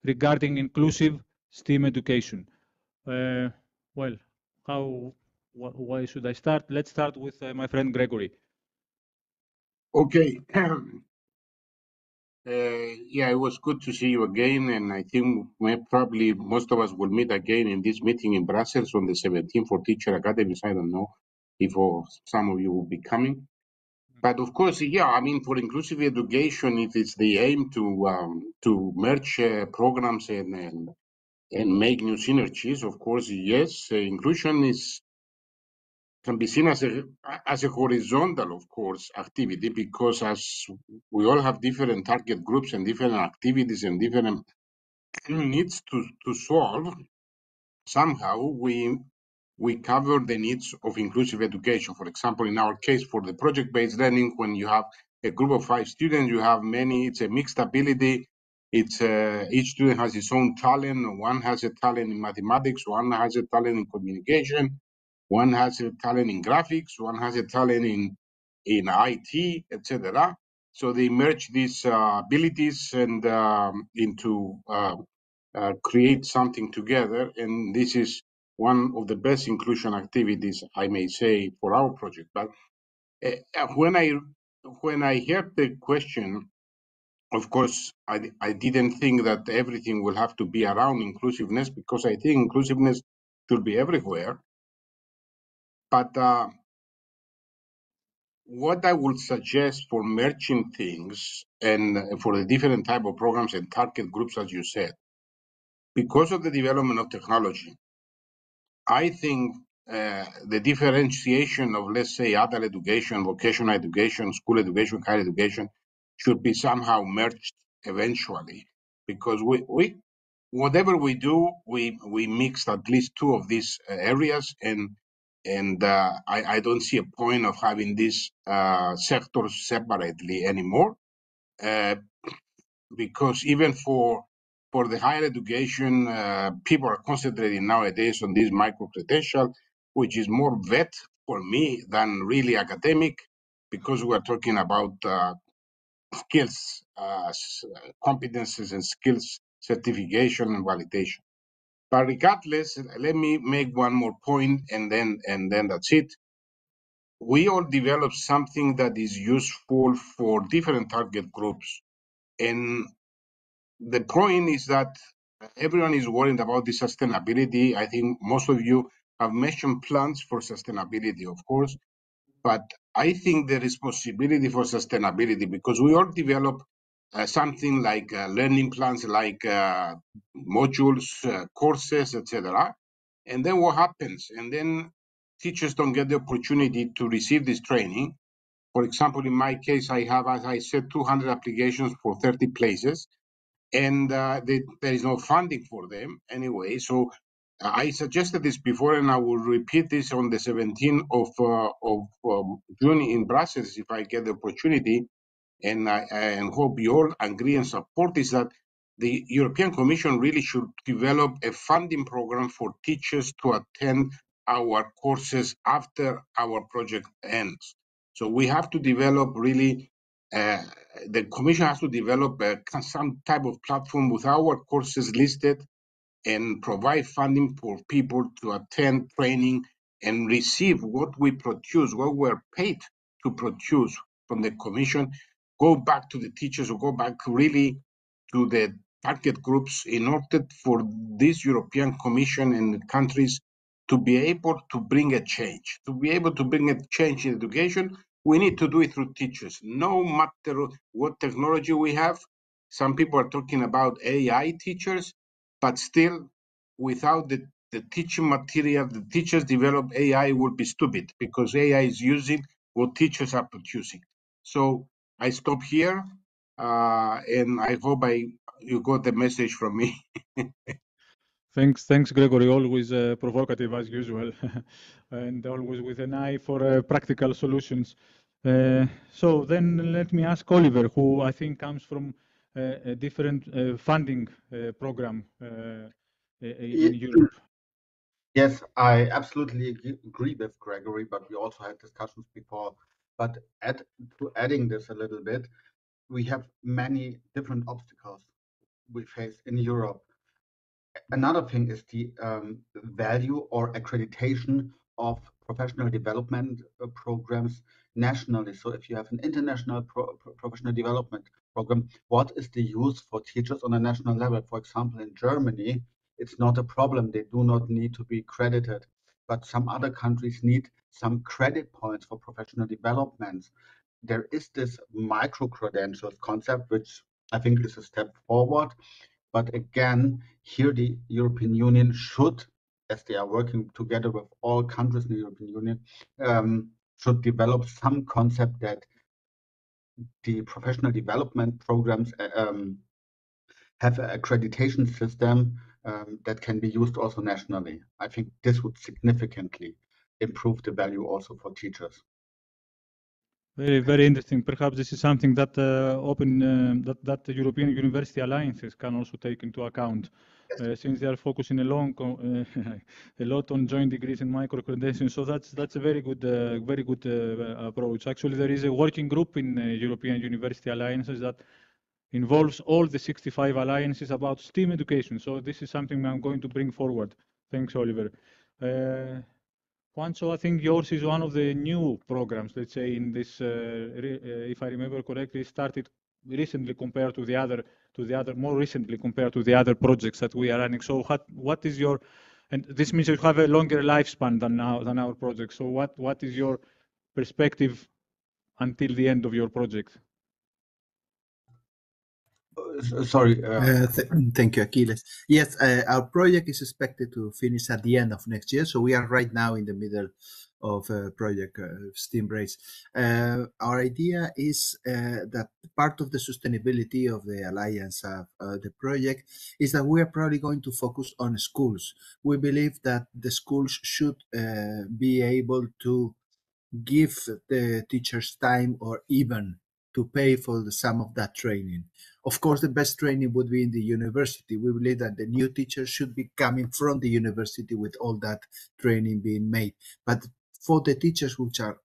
regarding inclusive STEM education. Well, why should I start? Let's start with my friend Gregory. Okay. Yeah, it was good to see you again, and I think probably most of us will meet again in this meeting in Brussels on the 17th for teacher academies. I don't know if some of you will be coming. But of course, yeah, I mean, for inclusive education, it is the aim to merge programs and make new synergies. Of course, yes, inclusion can be seen as a horizontal, of course, activity, because as we all have different target groups and different activities and different needs to solve, somehow we cover the needs of inclusive education. For example, in our case, for the project-based learning, when you have a group of 5 students, you have many, it's a mixed ability. It's each student has his own talent. One has a talent in mathematics, one has a talent in communication, one has a talent in graphics, one has a talent in IT, etc. So they merge these abilities and into create something together. And this is one of the best inclusion activities, I may say, for our project. But when I heard the question, of course, I didn't think that everything will have to be around inclusiveness, because I think inclusiveness should be everywhere. But what I would suggest for merging things and for the different type of programs and target groups, as you said, because of the development of technology, I think the differentiation of, let's say, adult education, vocational education, school education, higher education, should be somehow merged eventually, because we whatever we do, we mix at least 2 of these areas, and And I don't see a point of having these sectors separately anymore, because even for the higher education, people are concentrating nowadays on this micro-credential, which is more vet for me than really academic, because we're talking about skills, competences and skills certification and validation. But regardless, let me make one more point, and then that's it. We all develop something that is useful for different target groups. And the point is that everyone is worried about the sustainability. I think most of you have mentioned plans for sustainability, of course, but I think there is possibility for sustainability because we all develop something like learning plans, like modules, courses, etc. And then what happens? And then teachers don't get the opportunity to receive this training. For example, in my case, I have, as I said, 200 applications for 30 places, and there is no funding for them anyway. So I suggested this before, and I will repeat this on the 17th of June in Brussels if I get the opportunity. And I hope you all agree and support is that the European Commission really should develop a funding program for teachers to attend our courses after our project ends. So we have to develop really, the Commission has to develop some type of platform with our courses listed and provide funding for people to attend training and receive what we produce, what we're paid to produce from the Commission, go back to the teachers or go back really to the target groups in order for this European Commission and countries to be able to bring a change. To be able to bring a change in education, we need to do it through teachers. No matter what technology we have, some people are talking about AI teachers, but still, without the teaching material, the teachers develop AI will be stupid because AI is using what teachers are producing. So I stop here, and I hope you got the message from me. Thanks, Gregory. Always provocative as usual, and always with an eye for practical solutions. So then let me ask Oliver, who I think comes from a different funding program in Europe. Yes, I absolutely agree with Gregory, but we also had discussions before. But adding this a little bit, we have many different obstacles we face in Europe. Another thing is the value or accreditation of professional development programs nationally. So if you have an international professional development program, what is the use for teachers on a national level? For example, in Germany, it's not a problem. They do not need to be credited. But some other countries need some credit points for professional development. There is this micro-credentials concept, which I think is a step forward. But again, here the European Union should, as they are working together with all countries in the European Union, should develop some concept that the professional development programs have an accreditation system that can be used also nationally. I think this would significantly improve the value also for teachers. Very, very interesting. Perhaps this is something that that the European University Alliances can also take into account, since they are focusing a lot on joint degrees and micro-credentials. So that's a very good approach. Actually, there is a working group in European University Alliances that involves all the 65 alliances about STEAM education. So this is something I'm going to bring forward. Thanks, Oliver. Juancho, I think yours is one of the new programs, let's say, in this, if I remember correctly, started recently compared to the other, more recently compared to the other projects that we are running. So what is your, and this means you have a longer lifespan than our project. So what is your perspective until the end of your project? Sorry. Thank you, Achilles. Yes, our project is expected to finish at the end of next year. So we are right now in the middle of project SteamBrace. Our idea is that part of the sustainability of the alliance of the project is that we are probably going to focus on schools. We believe that the schools should be able to give the teachers time or even to pay for some of that training. Of course, the best training would be in the university. We believe that the new teachers should be coming from the university with all that training being made. But for the teachers who are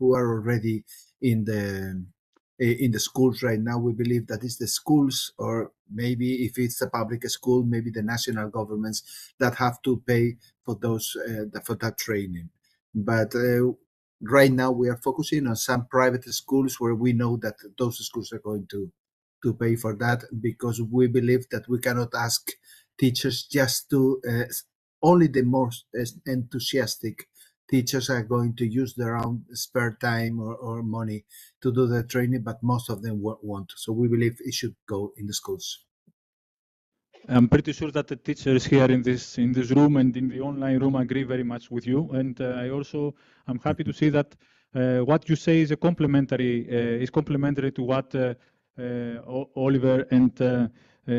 already in the schools right now, we believe that it's the schools, or maybe if it's a public school, maybe the national governments that have to pay for those for that training. But right now we are focusing on some private schools where we know that those schools are going to pay for that, because we believe that we cannot ask teachers just to only the most enthusiastic teachers are going to use their own spare time or money to do the training, but most of them won't. So we believe it should go in the schools. I'm pretty sure that the teachers here in this room and in the online room agree very much with you. And I'm happy to see that what you say is complementary to what Oliver and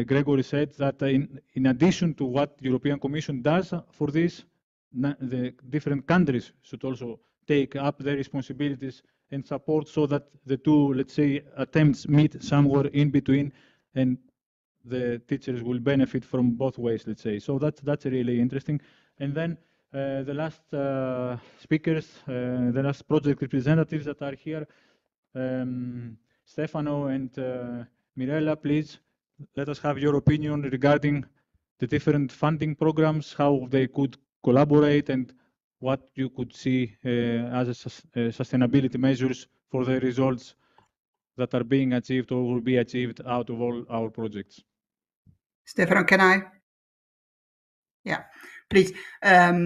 Gregory said, that in addition to what the European Commission does for this, the different countries should also take up their responsibilities and support, so that the two, let's say, attempts meet somewhere in between, and the teachers will benefit from both ways, let's say. So that's really interesting. And then the last speakers, the last project representatives that are here, Stefano and Mirella, please let us have your opinion regarding the different funding programs, how they could collaborate, and what you could see as sustainability measures for the results that are being achieved or will be achieved out of all our projects. Stefano, can I? Yeah, please.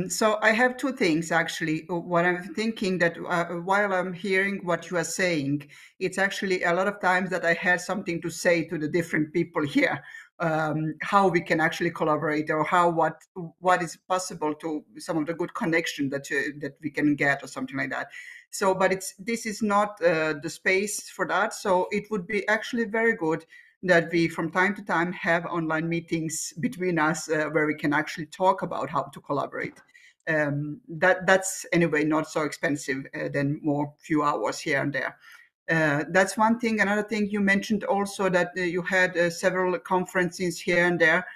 So I have two things, actually. What I'm thinking that while I'm hearing what you are saying, it's actually a lot of times that I had something to say to the different people here, how we can actually collaborate, or what is possible to some of the good connection that we can get, or something like that. So, but this is not the space for that. So it would be actually very good that we from time to time have online meetings between us where we can actually talk about how to collaborate. That's anyway not so expensive than more few hours here and there. That's one thing. Another thing, you mentioned also that you had several conferences here and there.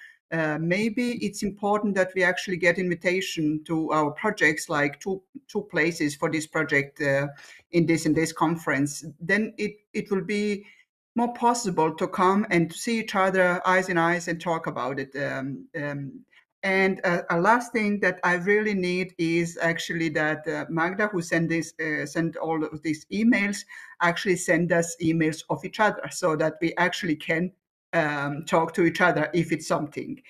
Maybe it's important that we actually get invitation to our projects, like two places for this project in this conference. Then it will be more possible to come and to see each other eyes in eyes and talk about it. And a last thing that I really need is actually that Magda, who sent all of these emails, actually send us emails of each other, so that we actually can talk to each other if it's something.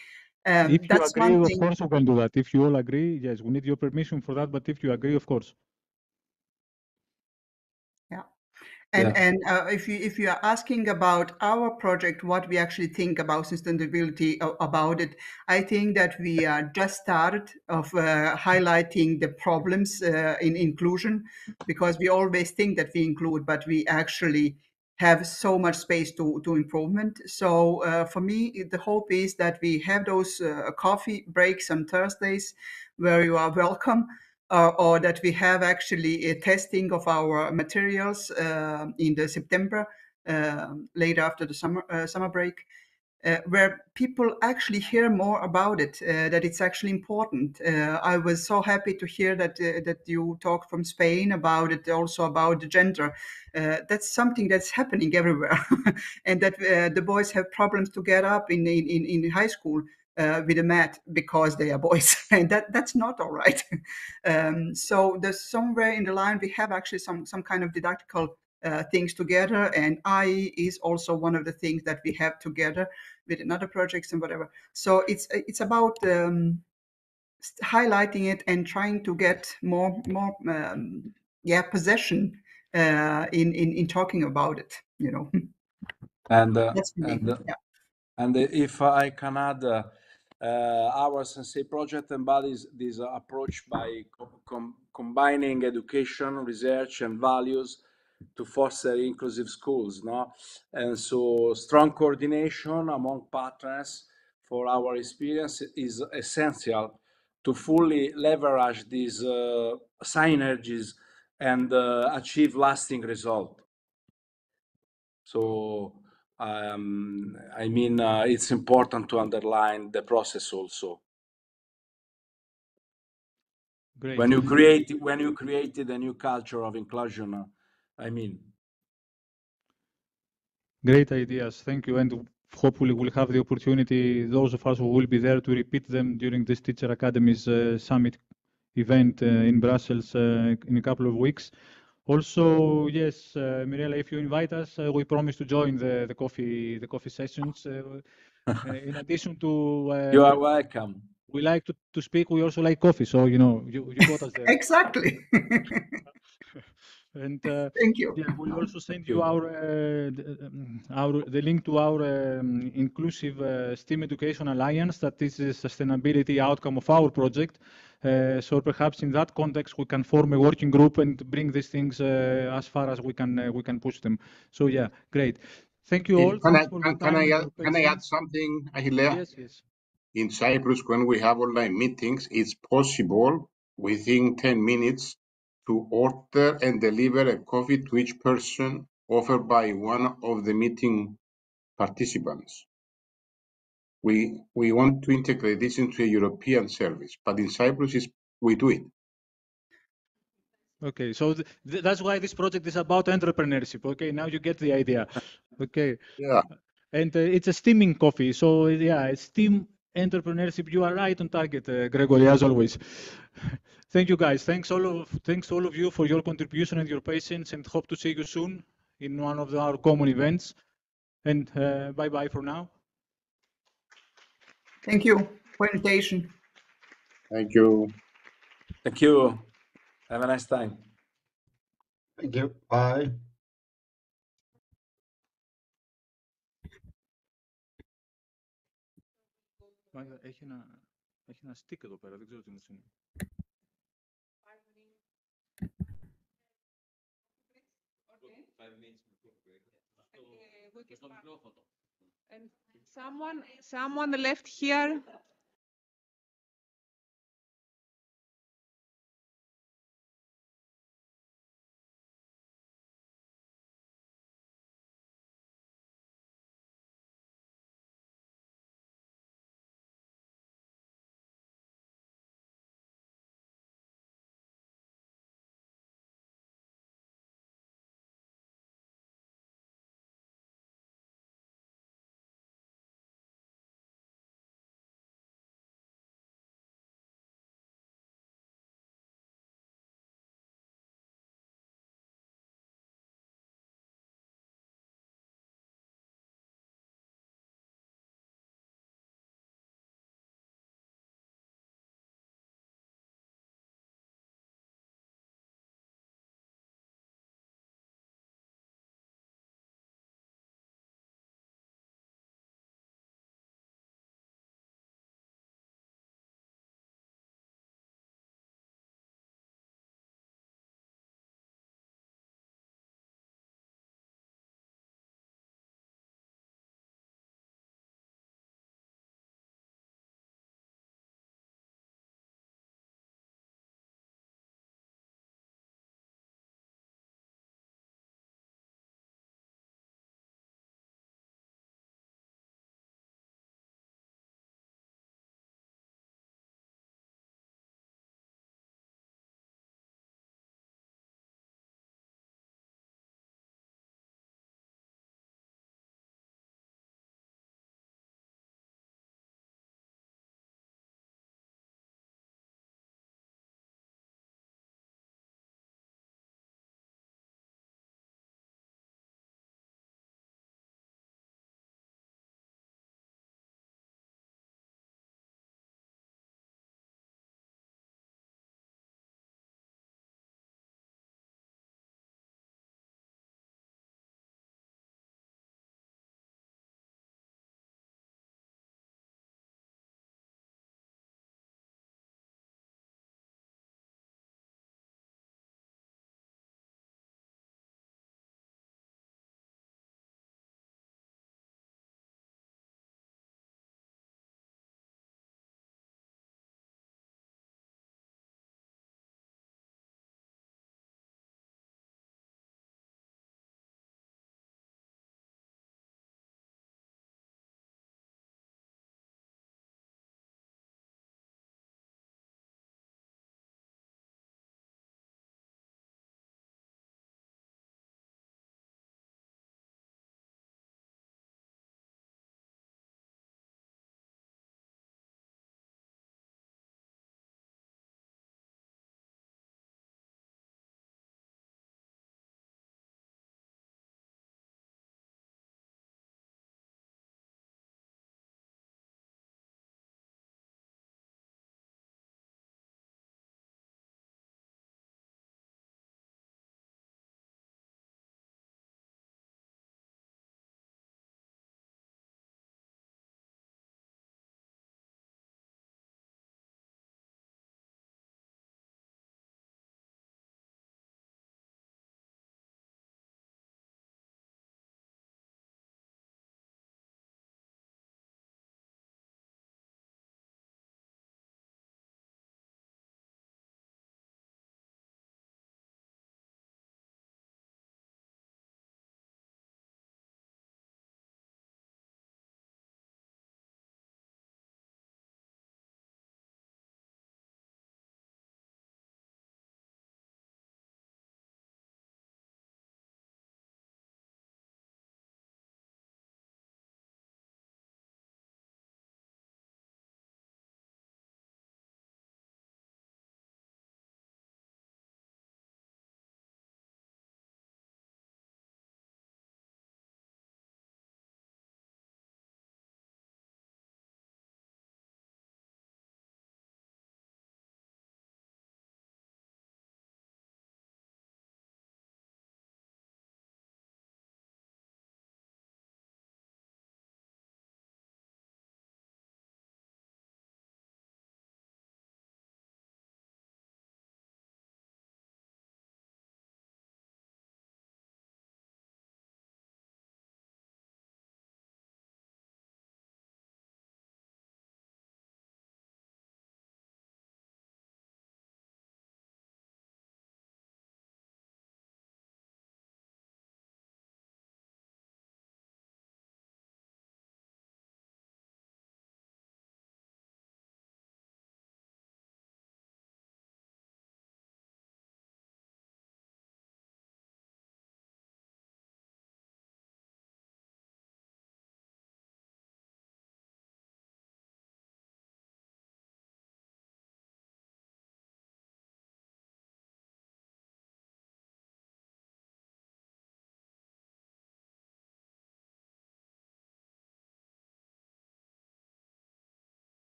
If you That's agree, one of thing. course we can do that. If you all agree, yes, we need your permission for that, but if you agree, of course. Yeah. And if you are asking about our project, what we actually think about sustainability about it, I think that we are just started of highlighting the problems in inclusion, because we always think that we include, but we actually have so much space to improvement. So for me, the hope is that we have those coffee breaks on Thursdays where you are welcome. Or that we have actually a testing of our materials in the September, later after the summer break, where people actually hear more about it, that it's actually important. I was so happy to hear that you talked from Spain about it, also about the gender. That's something that's happening everywhere, and that the boys have problems to get up in high school with a math because they are boys, and that's not all right. So there's somewhere in the line we have actually some kind of didactical things together, and IE is also one of the things that we have together with another projects and whatever. So it's about highlighting it and trying to get more possession in talking about it, you know. And That's and if I can add, our Sensei project embodies this approach by combining education, research, and values to foster inclusive schools, no? And so strong coordination among partners for our experience is essential to fully leverage these synergies and achieve lasting results. So I mean, it's important to underline the process also. Great. When you created a new culture of inclusion, I mean. Great ideas. Thank you. And hopefully we'll have the opportunity, those of us who will be there, to repeat them during this Teacher Academies Summit event in Brussels in a couple of weeks. Also, yes, Mirela, if you invite us, we promise to join the coffee sessions. In addition to you are welcome. We like to speak. We also like coffee, so you know you got us there. Exactly. And thank you. Yeah, we'll also send you the link to our inclusive STEAM Education Alliance. That is a sustainability outcome of our project. So perhaps in that context, we can form a working group and bring these things as far as we can push them. So yeah, great. Thank you all. Thanks for your time and your patience. Can I add something, Achille? Yes, yes. In Cyprus, when we have online meetings, it's possible within 10 minutes to order and deliver a coffee to each person offered by one of the meeting participants. We want to integrate this into a European service, but in Cyprus, we do it. Okay, so that's why this project is about entrepreneurship. Okay, now you get the idea. Okay. Yeah. And it's a steaming coffee. So yeah, it's steam entrepreneurship. You are right on target, Gregory, as always. Thank you, guys. Thanks to all of you for your contribution and your patience, and hope to see you soon in one of our common events. And bye-bye for now. Thank you for the invitation. Thank you. Thank you. Have a nice time. Thank you. Bye. Έχει ένα stick εδώ πέρα, δεν ξέρω τι μου είναι. And someone left here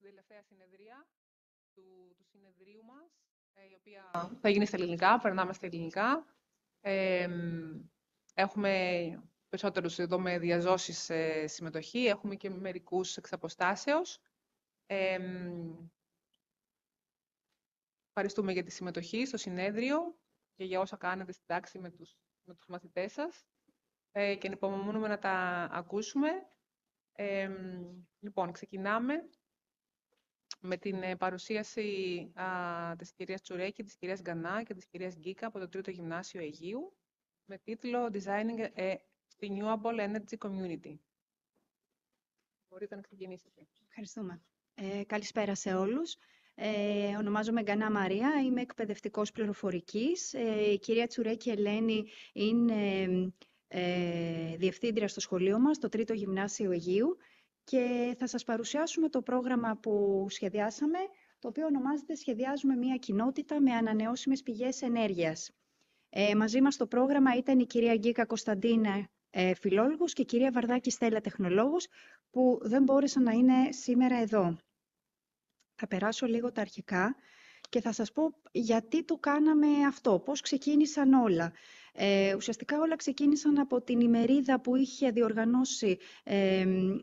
τελευταία συνεδρία του συνεδρίου μας, η οποία θα γίνει στα ελληνικά, περνάμε στα ελληνικά. Έχουμε περισσότερους εδώ με διαζώσεις συμμετοχή, έχουμε και μερικούς εξ αποστάσεως. Ευχαριστούμε για τη συμμετοχή στο συνέδριο και για όσα κάνετε στην τάξη με τους μαθητές σας και ανυπομονούμε να τα ακούσουμε. Λοιπόν, ξεκινάμε με την παρουσίαση της κυρίας Τσουρέκη, της κυρίας Γκανά και της κυρίας Γκίκα από το 3ο Γυμνάσιο Αιγείου με τίτλο «Designing a Renewable Energy Community». Μπορείτε να ξεκινήσετε. Ευχαριστούμε. Καλησπέρα σε όλους. Ονομάζομαι Γκανά Μαρία, είμαι εκπαιδευτικός πληροφορικής. Η κυρία Τσουρέκη Ελένη είναι διευθύντρια στο σχολείο μας, το 3ο Γυμνάσιο Αιγείου, και θα σας παρουσιάσουμε το πρόγραμμα που σχεδιάσαμε, το οποίο ονομάζεται «Σχεδιάζουμε μια κοινότητα με ανανεώσιμες πηγές ενέργειας». Μαζί μας στο πρόγραμμα ήταν η κυρία Γκίκα Κωνσταντίνα, φιλόλογος, και η κυρία Βαρδάκη Στέλλα, τεχνολόγος, που δεν μπόρεσαν να είναι σήμερα εδώ. Θα περάσω λίγο τα αρχικά και θα σας πω γιατί το κάναμε αυτό, πώς ξεκίνησαν όλα. Ουσιαστικά όλα ξεκίνησαν από την ημερίδα που είχε διοργανώσει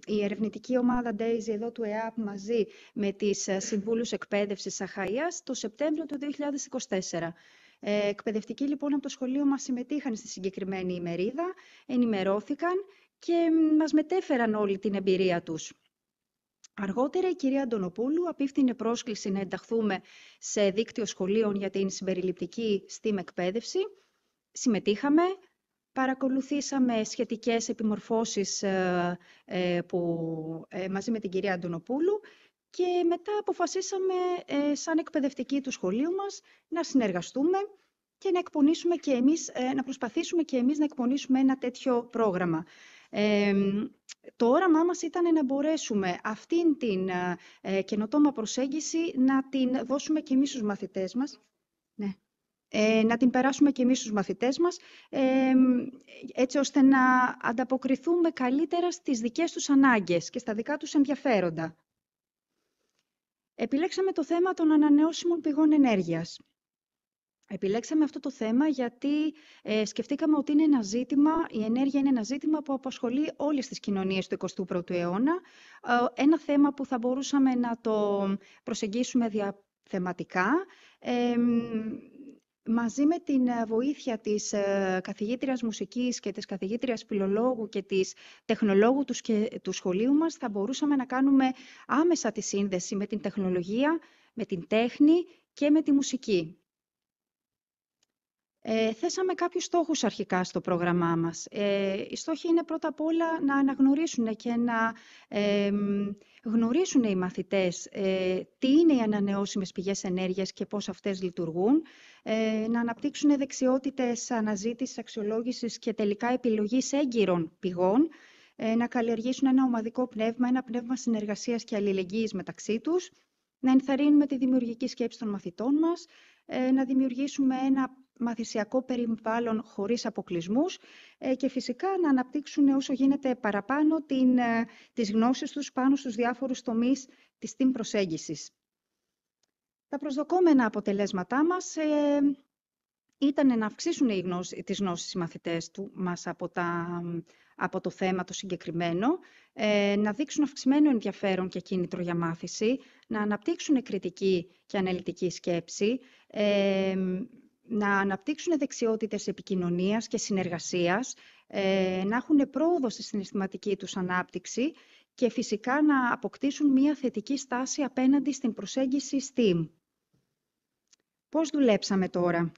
η ερευνητική ομάδα Daisy εδώ του ΕΑΠ μαζί με τις συμβούλους εκπαίδευσης Αχαΐας το Σεπτέμβριο του 2024. Εκπαιδευτικοί λοιπόν από το σχολείο μας συμμετείχαν στη συγκεκριμένη ημερίδα, ενημερώθηκαν και μας μετέφεραν όλη την εμπειρία τους. Αργότερα η κυρία Αντωνοπούλου απίφθινε πρόσκληση να ενταχθούμε σε δίκτυο σχολείων για την συμπεριληπτική STEAM εκπαίδευση. Συμμετείχαμε, παρακολουθήσαμε σχετικές επιμορφώσεις μαζί με την κυρία Αντωνοπούλου και μετά αποφασίσαμε σαν εκπαιδευτικοί του σχολείου μας να συνεργαστούμε και να προσπαθήσουμε και εμείς να εκπονήσουμε ένα τέτοιο πρόγραμμα. Το όραμά μας ήταν να μπορέσουμε αυτήν την καινοτόμα προσέγγιση να την δώσουμε και εμείς στους μαθητές μας. Ναι. Να την περάσουμε και εμείς στους μαθητές μας, έτσι ώστε να ανταποκριθούμε καλύτερα στις δικές τους ανάγκες και στα δικά τους ενδιαφέροντα. Επιλέξαμε το θέμα των ανανεώσιμων πηγών ενέργειας. Επιλέξαμε αυτό το θέμα γιατί σκεφτήκαμε ότι είναι η ενέργεια είναι ένα ζήτημα που απασχολεί όλες τις κοινωνίες του 21ου αιώνα. Ένα θέμα που θα μπορούσαμε να το προσεγγίσουμε διαθεματικά. Μαζί με την βοήθεια της καθηγήτριας μουσικής και της καθηγήτριας φιλολόγου και της τεχνολόγου του σχολείου μας θα μπορούσαμε να κάνουμε άμεσα τη σύνδεση με την τεχνολογία, με την τέχνη και με τη μουσική. Θέσαμε κάποιους στόχους αρχικά στο πρόγραμμά μας. Οι στόχοι είναι πρώτα απ' όλα να αναγνωρίσουν και να γνωρίσουν οι μαθητές τι είναι οι ανανεώσιμες πηγές ενέργειας και πώς αυτές λειτουργούν, να αναπτύξουν δεξιότητες αναζήτησης, αξιολόγησης και τελικά επιλογής έγκυρων πηγών, να καλλιεργήσουν ένα ομαδικό πνεύμα, ένα πνεύμα συνεργασίας και αλληλεγγύης μεταξύ τους, να ενθαρρύνουμε τη δημιουργική σκέψη των μαθητών μας, να δημιουργήσουμε ένα μαθησιακό περιβάλλον χωρίς αποκλεισμούς και φυσικά να αναπτύξουν όσο γίνεται παραπάνω τις γνώσεις τους πάνω στους διάφορους τομείς της STEAM προσέγγισης. Τα προσδοκόμενα αποτελέσματά μας ήταν να αυξήσουν τις γνώσεις οι μαθητές μας από το θέμα το συγκεκριμένο, να δείξουν αυξημένο ενδιαφέρον και κίνητρο για μάθηση, να αναπτύξουν κριτική και αναλυτική σκέψη, να αναπτύξουν δεξιότητες επικοινωνίας και συνεργασίας, να έχουν πρόοδο στη συναισθηματική τους ανάπτυξη και φυσικά να αποκτήσουν μια θετική στάση απέναντι στην προσέγγιση STEAM. Πώς δουλέψαμε τώρα?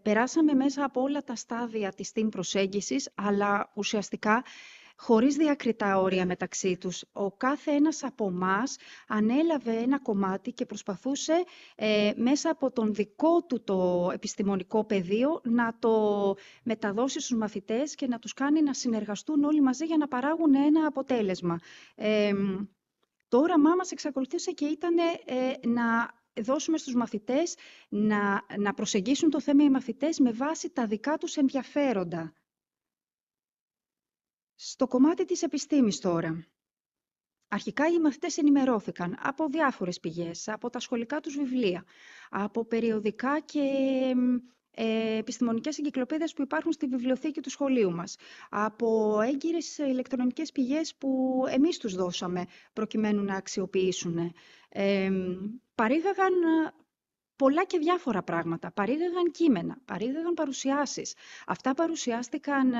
Περάσαμε μέσα από όλα τα στάδια της STEAM προσέγγισης, αλλά ουσιαστικά χωρίς διακριτά όρια μεταξύ τους. Ο κάθε ένας από εμάς ανέλαβε ένα κομμάτι και προσπαθούσε μέσα από τον δικό του το επιστημονικό πεδίο να το μεταδώσει στους μαθητές και να τους κάνει να συνεργαστούν όλοι μαζί για να παράγουν ένα αποτέλεσμα. Το όραμά μας εξακολουθούσε και ήταν να δώσουμε στους μαθητές να προσεγγίσουν το θέμα οι μαθητές με βάση τα δικά τους ενδιαφέροντα. Στο κομμάτι της επιστήμης τώρα. Αρχικά οι μαθητές ενημερώθηκαν από διάφορες πηγές, από τα σχολικά τους βιβλία, από περιοδικά και επιστημονικές εγκυκλοπαίδειες που υπάρχουν στη βιβλιοθήκη του σχολείου μας, από έγκυρες ηλεκτρονικές πηγές που εμείς τους δώσαμε προκειμένου να αξιοποιήσουν. Παρήγαγαν πολλά και διάφορα πράγματα. Παρήγαγαν κείμενα, παρήγαγαν παρουσιάσεις. Αυτά παρουσιάστηκαν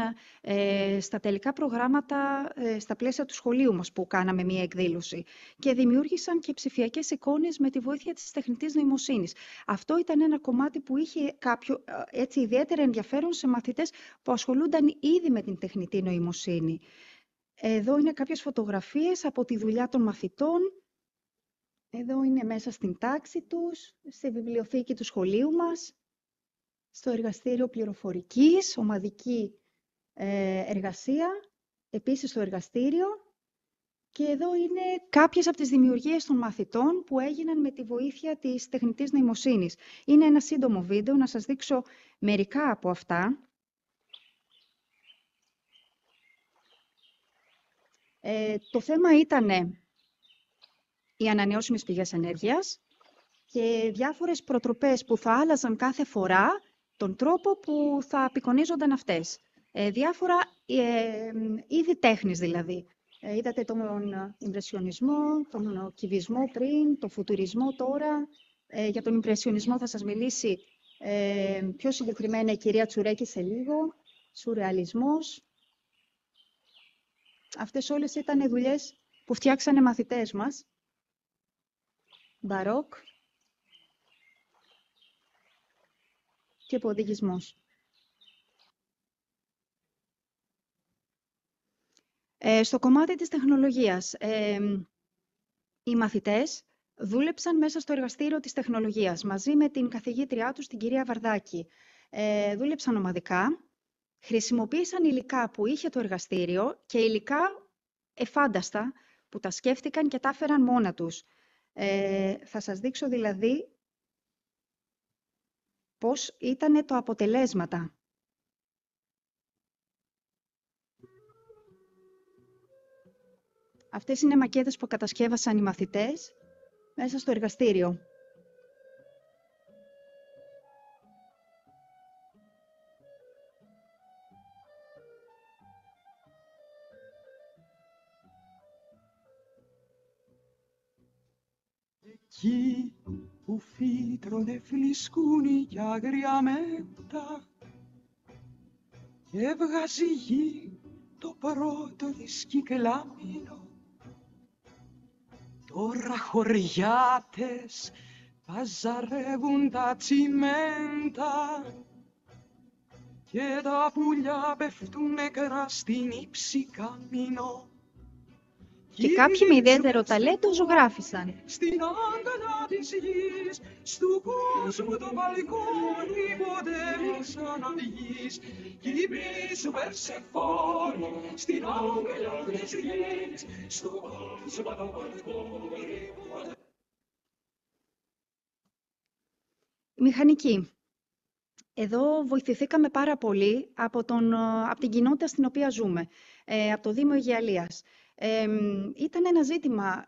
στα τελικά προγράμματα στα πλαίσια του σχολείου μας που κάναμε μία εκδήλωση και δημιούργησαν και ψηφιακές εικόνες με τη βοήθεια της τεχνητής νοημοσύνης. Αυτό ήταν ένα κομμάτι που είχε κάποιο έτσι ιδιαίτερο ενδιαφέρον σε μαθητές που ασχολούνταν ήδη με την τεχνητή νοημοσύνη. Εδώ είναι κάποιες φωτογραφίες από τη δουλειά των μαθητών. Εδώ είναι μέσα στην τάξη τους, στη βιβλιοθήκη του σχολείου μας, στο εργαστήριο πληροφορικής, ομαδική εργασία, επίσης στο εργαστήριο. Και εδώ είναι κάποιες από τις δημιουργίες των μαθητών που έγιναν με τη βοήθεια της τεχνητής νοημοσύνης. Είναι ένα σύντομο βίντεο, να σας δείξω μερικά από αυτά. Το θέμα ήταν οι ανανεώσιμες πηγές ενέργειας και διάφορες προτροπές που θα άλλαζαν κάθε φορά τον τρόπο που θα απεικονίζονταν αυτές. Διάφορα είδη τέχνης δηλαδή. Είδατε τον ιμπρεσιονισμό, τον κυβισμό πριν, τον φουτουρισμό τώρα. Για τον ιμπρεσιονισμό θα σας μιλήσει πιο συγκεκριμένα η κυρία Τσουρέκη σε λίγο. Σουρεαλισμός. Αυτές όλες ήταν δουλειές που φτιάξανε μαθητές μας. Μπαρόκ και υποδηγισμός. Στο κομμάτι της τεχνολογίας, οι μαθητές δούλεψαν μέσα στο εργαστήριο της τεχνολογίας, μαζί με την καθηγήτριά τους, την κυρία Βαρδάκη. Δούλεψαν ομαδικά, χρησιμοποίησαν υλικά που είχε το εργαστήριο και υλικά εφάνταστα που τα σκέφτηκαν και τα έφεραν μόνα τους. Θα σας δείξω δηλαδή πώς ήταν το αποτελέσματα. Αυτές είναι μακέτες που κατασκεύασαν οι μαθητές μέσα στο εργαστήριο. Εκεί που φύτρωνε φλισκούνι κι άγρια μέντα και βγάζει γη το πρώτο της κυκλάμινο. Τώρα χωριάτες παζαρεύουν τα τσιμέντα και τα πουλιά πέφτουν νεκρά στην ύψη καμίνο. Και κάποιοι με ιδιαίτερο ταλέντο ζωγράφισαν. Στην αγκαλιά της γης, στου κόσμου το μπαλκόνι, ποτέ μην ξαναβγείς. Κι πίσω Περσεφόνη, στην αγκαλιά της γης, στου κόσμου το μπαλκόνι, ποτέ... Μηχανική. Εδώ βοηθηθήκαμε πάρα πολύ από την κοινότητα στην οποία ζούμε, από το Δήμο Αιγιαλίας. Ήταν ένα ζήτημα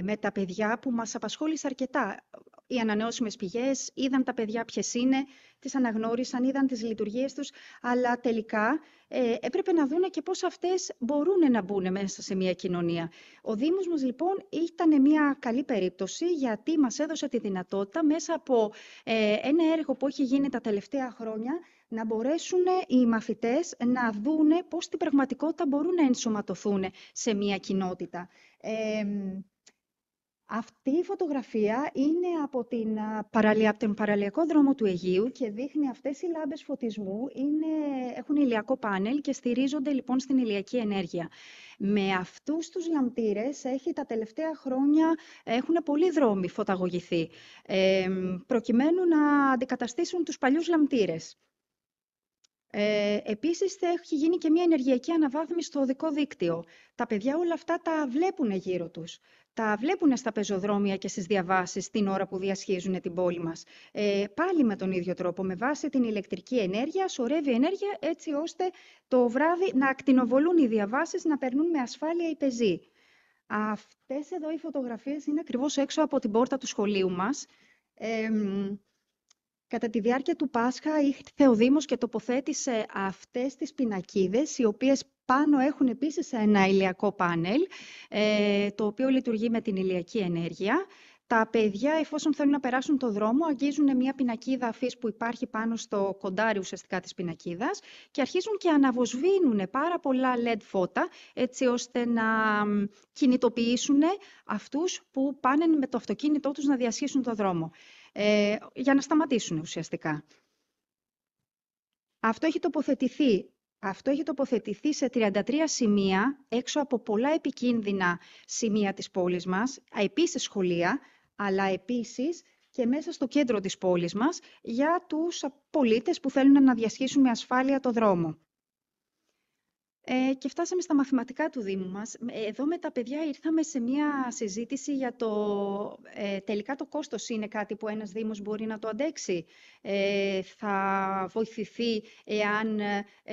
με τα παιδιά που μας απασχόλησε αρκετά. Οι ανανεώσιμες πηγές, είδαν τα παιδιά ποιες είναι, τις αναγνώρισαν, είδαν τις λειτουργίες τους, αλλά τελικά έπρεπε να δούνε και πώς αυτές μπορούν να μπουν μέσα σε μια κοινωνία. Ο Δήμος μας λοιπόν ήταν μια καλή περίπτωση, γιατί μας έδωσε τη δυνατότητα μέσα από ένα έργο που έχει γίνει τα τελευταία χρόνια να μπορέσουν οι μαθητές να δούνε πώς στην πραγματικότητα μπορούν να ενσωματωθούν σε μια κοινότητα. Αυτή η φωτογραφία είναι από τον παραλιακό δρόμο του Αιγείου και δείχνει αυτές οι λάμπες φωτισμού, έχουν ηλιακό πάνελ και στηρίζονται λοιπόν στην ηλιακή ενέργεια. Με αυτούς τους λαμπτήρες τα τελευταία χρόνια έχουν πολλοί δρόμοι φωταγωγηθεί, προκειμένου να αντικαταστήσουν τους παλιούς λαμπτήρες. Επίσης, έχει γίνει και μια ενεργειακή αναβάθμιση στο οδικό δίκτυο. Τα παιδιά όλα αυτά τα βλέπουν γύρω τους. Τα βλέπουν στα πεζοδρόμια και στις διαβάσεις την ώρα που διασχίζουν την πόλη μας. Πάλι με τον ίδιο τρόπο, με βάση την ηλεκτρική ενέργεια, σωρεύει ενέργεια έτσι ώστε το βράδυ να ακτινοβολούν οι διαβάσεις, να περνούν με ασφάλεια οι πεζοί. Αυτές εδώ οι φωτογραφίες είναι ακριβώς έξω από την πόρτα του σχολείου μας. Κατά τη διάρκεια του Πάσχα ήρθε ο Δήμος και τοποθέτησε αυτές τις πινακίδες, οι οποίες πάνω έχουν επίσης ένα ηλιακό πάνελ, το οποίο λειτουργεί με την ηλιακή ενέργεια. Τα παιδιά, εφόσον θέλουν να περάσουν το δρόμο, αγγίζουν μια πινακίδα αφής που υπάρχει πάνω στο κοντάρι ουσιαστικά της πινακίδας και αρχίζουν και αναβοσβήνουν πάρα πολλά LED φώτα, έτσι ώστε να κινητοποιήσουν αυτούς που πάνε με το αυτοκίνητό τους να διασχίσουν το δρόμο, για να σταματήσουν ουσιαστικά. Αυτό έχει τοποθετηθεί σε 33 σημεία, έξω από πολλά επικίνδυνα σημεία της πόλης μας, επίσης σχολεία, αλλά επίσης και μέσα στο κέντρο της πόλης μας, για τους πολίτες που θέλουν να διασχίσουν με ασφάλεια το δρόμο. Και φτάσαμε στα μαθηματικά του Δήμου μας. Εδώ με τα παιδιά ήρθαμε σε μια συζήτηση για το τελικά το κόστος είναι κάτι που ένας Δήμος μπορεί να το αντέξει. Θα βοηθηθεί εάν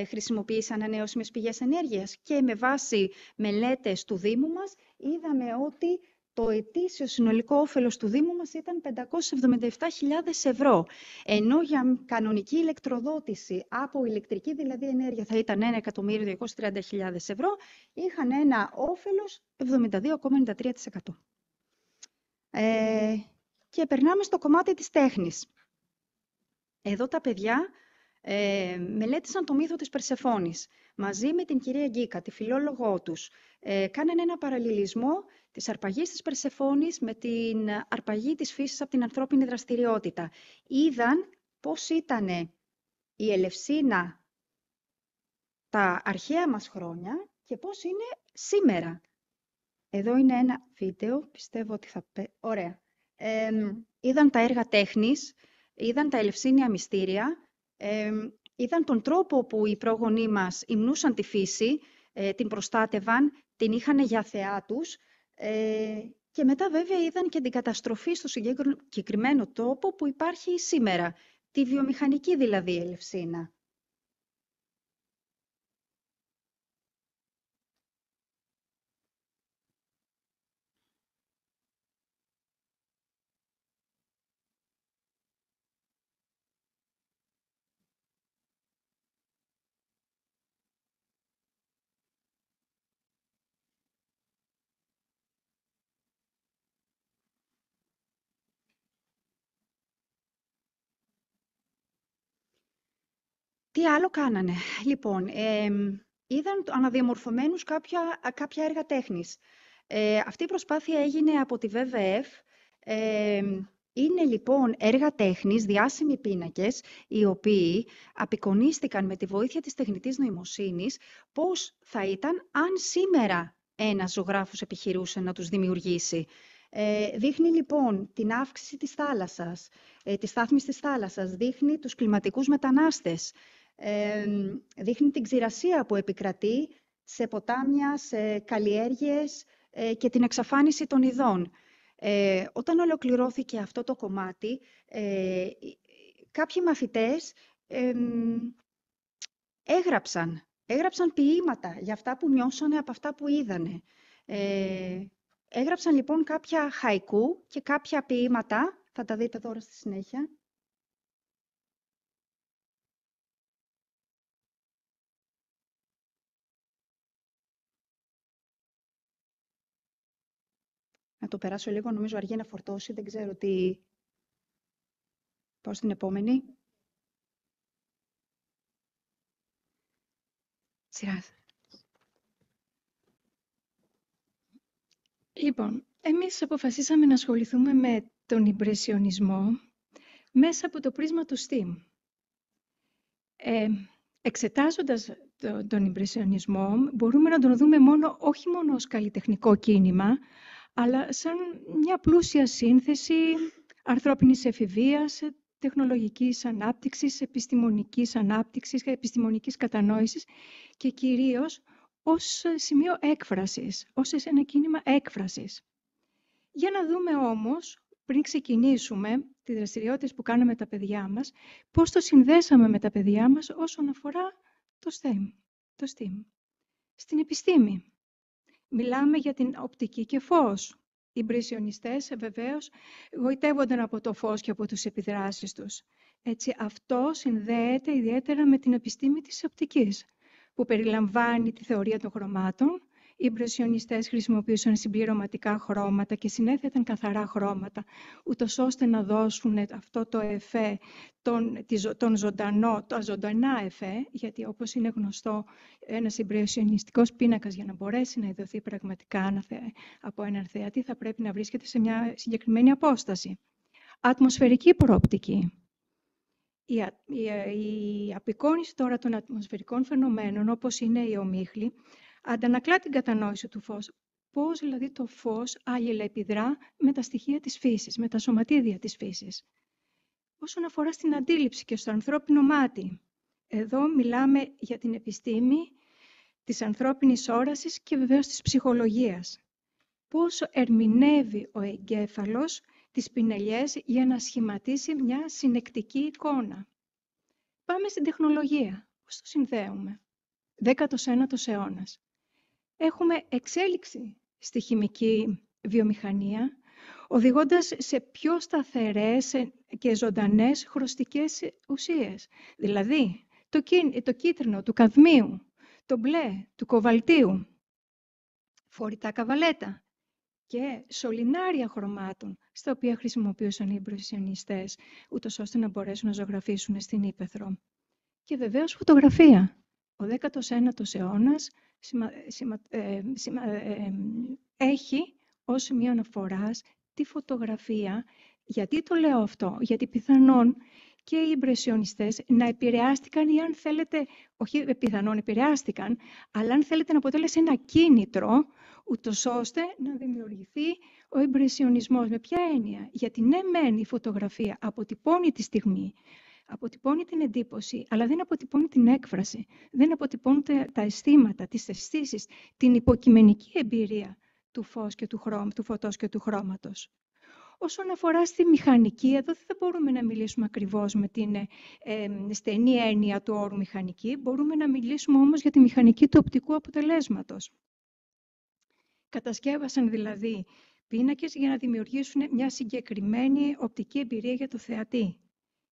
χρησιμοποιήσει ανανεώσιμες πηγές ενέργειας. Και με βάση μελέτες του Δήμου μας είδαμε ότι το ετήσιο συνολικό όφελος του Δήμου μας ήταν 577.000 ευρώ, ενώ για κανονική ηλεκτροδότηση από ηλεκτρική δηλαδή ενέργεια θα ήταν 1.230.000 ευρώ, είχαν ένα όφελος 72,93%. Και περνάμε στο κομμάτι της τέχνης. Εδώ τα παιδιά μελέτησαν το μύθο της Περσεφόνης. Μαζί με την κυρία Γκίκα, τη φιλόλογό τους, κάνανε ένα παραλληλισμό της αρπαγής της Περσεφόνης με την αρπαγή της φύσης από την ανθρώπινη δραστηριότητα. Είδαν πώς ήταν η Ελευσίνα τα αρχαία μας χρόνια και πώς είναι σήμερα. Εδώ είναι ένα βίντεο, πιστεύω ότι θα... Ωραία. Είδαν τα έργα τέχνης, είδαν τα ελευσίνια μυστήρια, είδαν τον τρόπο που οι πρόγονοί μας υμνούσαν τη φύση, την προστάτευαν, την είχαν για θεά τους, και μετά βέβαια είδαν και την καταστροφή στο συγκεκριμένο τόπο που υπάρχει σήμερα, τη βιομηχανική δηλαδή Ελευσίνα. Τι άλλο κάνανε? Λοιπόν, είδαν αναδιαμορφωμένους κάποια έργα τέχνης. Αυτή η προσπάθεια έγινε από τη WWF. Είναι λοιπόν έργα τέχνης, διάσημοι πίνακες, οι οποίοι απεικονίστηκαν με τη βοήθεια της τεχνητής νοημοσύνης πώς θα ήταν αν σήμερα ένας ζωγράφος επιχειρούσε να τους δημιουργήσει. Δείχνει λοιπόν την αύξηση της θάλασσας, τη στάθμιση της θάλασσας, δείχνει τους κλιματικούς μετανάστες, δείχνει την ξηρασία που επικρατεί σε ποτάμια, σε καλλιέργειες και την εξαφάνιση των ειδών. Όταν ολοκληρώθηκε αυτό το κομμάτι, κάποιοι μαθητές έγραψαν ποίηματα για αυτά που νιώσανε από αυτά που είδανε. Έγραψαν λοιπόν κάποια χαϊκού και κάποια ποίηματα, θα τα δείτε τώρα στη συνέχεια. Να το περάσω λίγο, νομίζω αργεί να φορτώσει, δεν ξέρω τι... Πάω στην επόμενη. Σειρά. Λοιπόν, εμείς αποφασίσαμε να ασχοληθούμε με τον ιμπρεσιονισμό μέσα από το πρίσμα του STEAM. Εξετάζοντας τον ιμπρεσιονισμό, μπορούμε να τον δούμε όχι μόνο ως καλλιτεχνικό κίνημα, αλλά σαν μια πλούσια σύνθεση ανθρώπινης εφηβείας, τεχνολογικής ανάπτυξης, επιστημονικής ανάπτυξης, επιστημονικής κατανόησης και κυρίως ως σημείο έκφρασης, ως ένα κίνημα έκφρασης. Για να δούμε όμως, πριν ξεκινήσουμε τις δραστηριότητες που κάναμε τα παιδιά μας, πώς το συνδέσαμε με τα παιδιά μας όσον αφορά το STEM. Στην επιστήμη. Μιλάμε για την οπτική και φως. Οι ιμπρεσιονιστές βεβαίως γοητεύονταν από το φως και από τις επιδράσεις τους. Έτσι, αυτό συνδέεται ιδιαίτερα με την επιστήμη της οπτικής, που περιλαμβάνει τη θεωρία των χρωμάτων. Οι ιμπρεσιονιστές χρησιμοποιούσαν συμπληρωματικά χρώματα και συνέθεταν καθαρά χρώματα, ούτως ώστε να δώσουν αυτό το εφέ, τα ζωντανά εφέ, γιατί όπως είναι γνωστό, ένας ιμπρεσιονιστικός πίνακας για να μπορέσει να ειδωθεί πραγματικά από έναν θεατή θα πρέπει να βρίσκεται σε μια συγκεκριμένη απόσταση. Ατμοσφαιρική προοπτική. Η απεικόνιση τώρα των ατμοσφαιρικών φαινομένων, όπως είναι η ομίχλη, αντανακλά την κατανόηση του φως. Πώς δηλαδή το φως αλληλεπιδρά με τα στοιχεία της φύσης, με τα σωματίδια της φύσης. Όσον αφορά στην αντίληψη και στο ανθρώπινο μάτι, εδώ μιλάμε για την επιστήμη της ανθρώπινης όρασης και βεβαίως της ψυχολογίας. Πώς ερμηνεύει ο εγκέφαλος τις πινελιές για να σχηματίσει μια συνεκτική εικόνα. Πάμε στην τεχνολογία. Πώς το συνδέουμε. 19ος αιώνας. Έχουμε εξέλιξη στη χημική βιομηχανία, οδηγώντας σε πιο σταθερές και ζωντανές χρωστικές ουσίες. Δηλαδή, το κίτρινο του καδμίου, το μπλε του κοβαλτίου, φορητά καβαλέτα και σωληνάρια χρωμάτων, στα οποία χρησιμοποιούσαν οι ιμπρεσιονιστές, ούτως ώστε να μπορέσουν να ζωγραφίσουν στην ύπαιθρο. Και βεβαίως φωτογραφία. Ο 19ος αιώνας έχει ως σημείο αναφοράς τη φωτογραφία. Γιατί το λέω αυτό? Γιατί πιθανόν και οι ιμπρεσιονιστές να επηρεάστηκαν ή αν θέλετε, όχι πιθανόν επηρεάστηκαν, αλλά αν θέλετε να αποτέλεσε ένα κίνητρο, ούτως ώστε να δημιουργηθεί ο ιμπρεσιονισμός. Με ποια έννοια? Γιατί ναι μεν η φωτογραφία αποτυπώνει τη στιγμή, αποτυπώνει την εντύπωση, αλλά δεν αποτυπώνει την έκφραση, δεν αποτυπώνει τα αισθήματα, τις αισθήσεις, την υποκειμενική εμπειρία του φως και του φωτός και του χρώματος. Όσον αφορά στη μηχανική, εδώ δεν μπορούμε να μιλήσουμε ακριβώς με την στενή έννοια του όρου μηχανική, μπορούμε να μιλήσουμε όμως για τη μηχανική του οπτικού αποτελέσματος. Κατασκεύασαν δηλαδή πίνακες για να δημιουργήσουν μια συγκεκριμένη οπτική εμπειρία για το θεατή.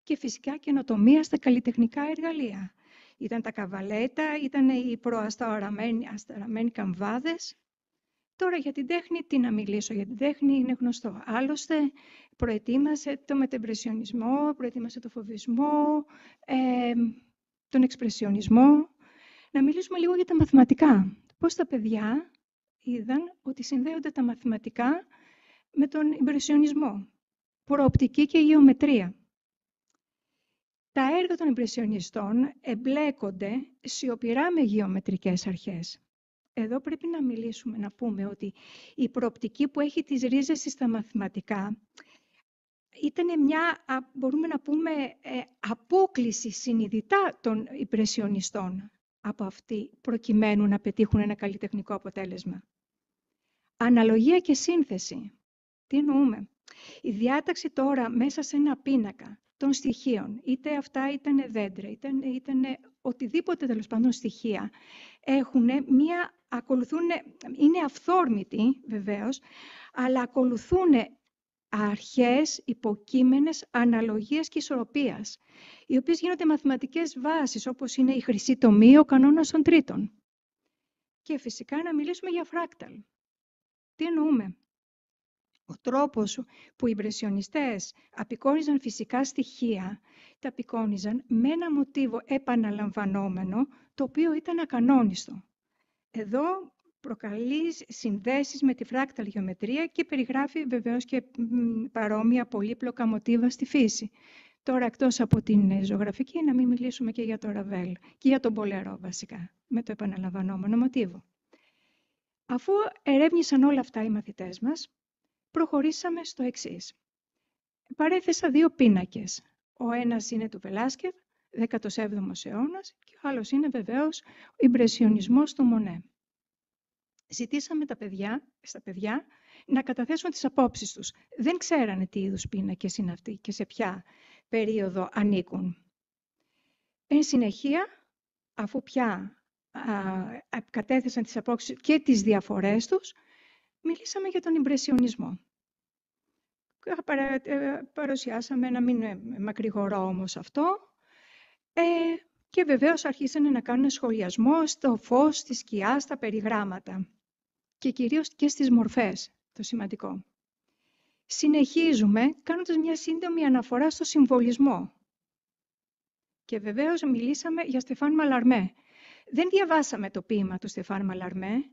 Και φυσικά καινοτομία στα καλλιτεχνικά εργαλεία. Ήταν τα καβαλέτα, ήταν οι προασταραμένοι καμβάδες. Τώρα για την τέχνη, τι να μιλήσω, για την τέχνη είναι γνωστό. Άλλωστε, προετοίμασε το μετεμπρεσιονισμό, προετοίμασε το φοβισμό, τον εξπρεσιονισμό. Να μιλήσουμε λίγο για τα μαθηματικά. Πώς τα παιδιά είδαν ότι συνδέονται τα μαθηματικά με τον ιμπρεσιονισμό. Προοπτική και γεωμετρία. Τα έργα των ιμπρεσιονιστών εμπλέκονται σιωπηρά με γεωμετρικές αρχές. Εδώ πρέπει να μιλήσουμε, να πούμε ότι η προοπτική που έχει τις ρίζες στα μαθηματικά ήταν μια, μπορούμε να πούμε, απόκλιση συνειδητά των ιμπρεσιονιστών από αυτή, προκειμένου να πετύχουν ένα καλλιτεχνικό αποτέλεσμα. Αναλογία και σύνθεση. Τι εννοούμε? Η διάταξη τώρα μέσα σε ένα πίνακα των στοιχείων, είτε αυτά ήταν δέντρα, ήταν οτιδήποτε τέλος πάντων στοιχεία, είναι αυθόρμητοι βεβαίως, αλλά ακολουθούν αρχές, υποκείμενες, αναλογίες και ισορροπίας, οι οποίες γίνονται μαθηματικές βάσεις, όπως είναι η χρυσή τομή, ο κανόνας των τρίτων. Και φυσικά να μιλήσουμε για φράκταλ. Τι εννοούμε? Ο τρόπος που οι ιμπρεσιονιστές απεικόνιζαν φυσικά στοιχεία, τα απεικόνιζαν με ένα μοτίβο επαναλαμβανόμενο, το οποίο ήταν ακανόνιστο. Εδώ προκαλεί συνδέσεις με τη φράκταλ γεωμετρία και περιγράφει βεβαίως και παρόμοια πολύπλοκα μοτίβα στη φύση. Τώρα, εκτός από την ζωγραφική, να μην μιλήσουμε και για το ραβέλ και για τον πολερό βασικά, με το επαναλαμβανόμενο μοτίβο. Αφού ερεύνησαν όλα αυτά οι μαθητές μας, προχωρήσαμε στο εξής. Παρέθεσα δύο πίνακες. Ο ένας είναι του Βελάσκεφ, 17ος αιώνας, και ο άλλος είναι βεβαίως ο ιμπρεσιονισμός του Μονέ. Ζητήσαμε στα παιδιά να καταθέσουν τις απόψεις τους. Δεν ξέρανε τι είδους πίνακες είναι αυτοί και σε ποια περίοδο ανήκουν. Εν συνεχεία, αφού πια κατέθεσαν τις απόψεις και τις διαφορές τους, μιλήσαμε για τον Ιμπρεσιονισμό. Παρουσιάσαμε, να μην μακρηγορώ όμως αυτό, και βεβαίως αρχίσανε να κάνουν σχολιασμό στο φως, στη σκιά, στα περιγράμματα και κυρίως και στις μορφές, το σημαντικό. Συνεχίζουμε κάνοντας μια σύντομη αναφορά στο συμβολισμό. Και βεβαίως μιλήσαμε για Στεφάν Μαλαρμέ. Δεν διαβάσαμε το ποίημα του Στεφάν Μαλαρμέ,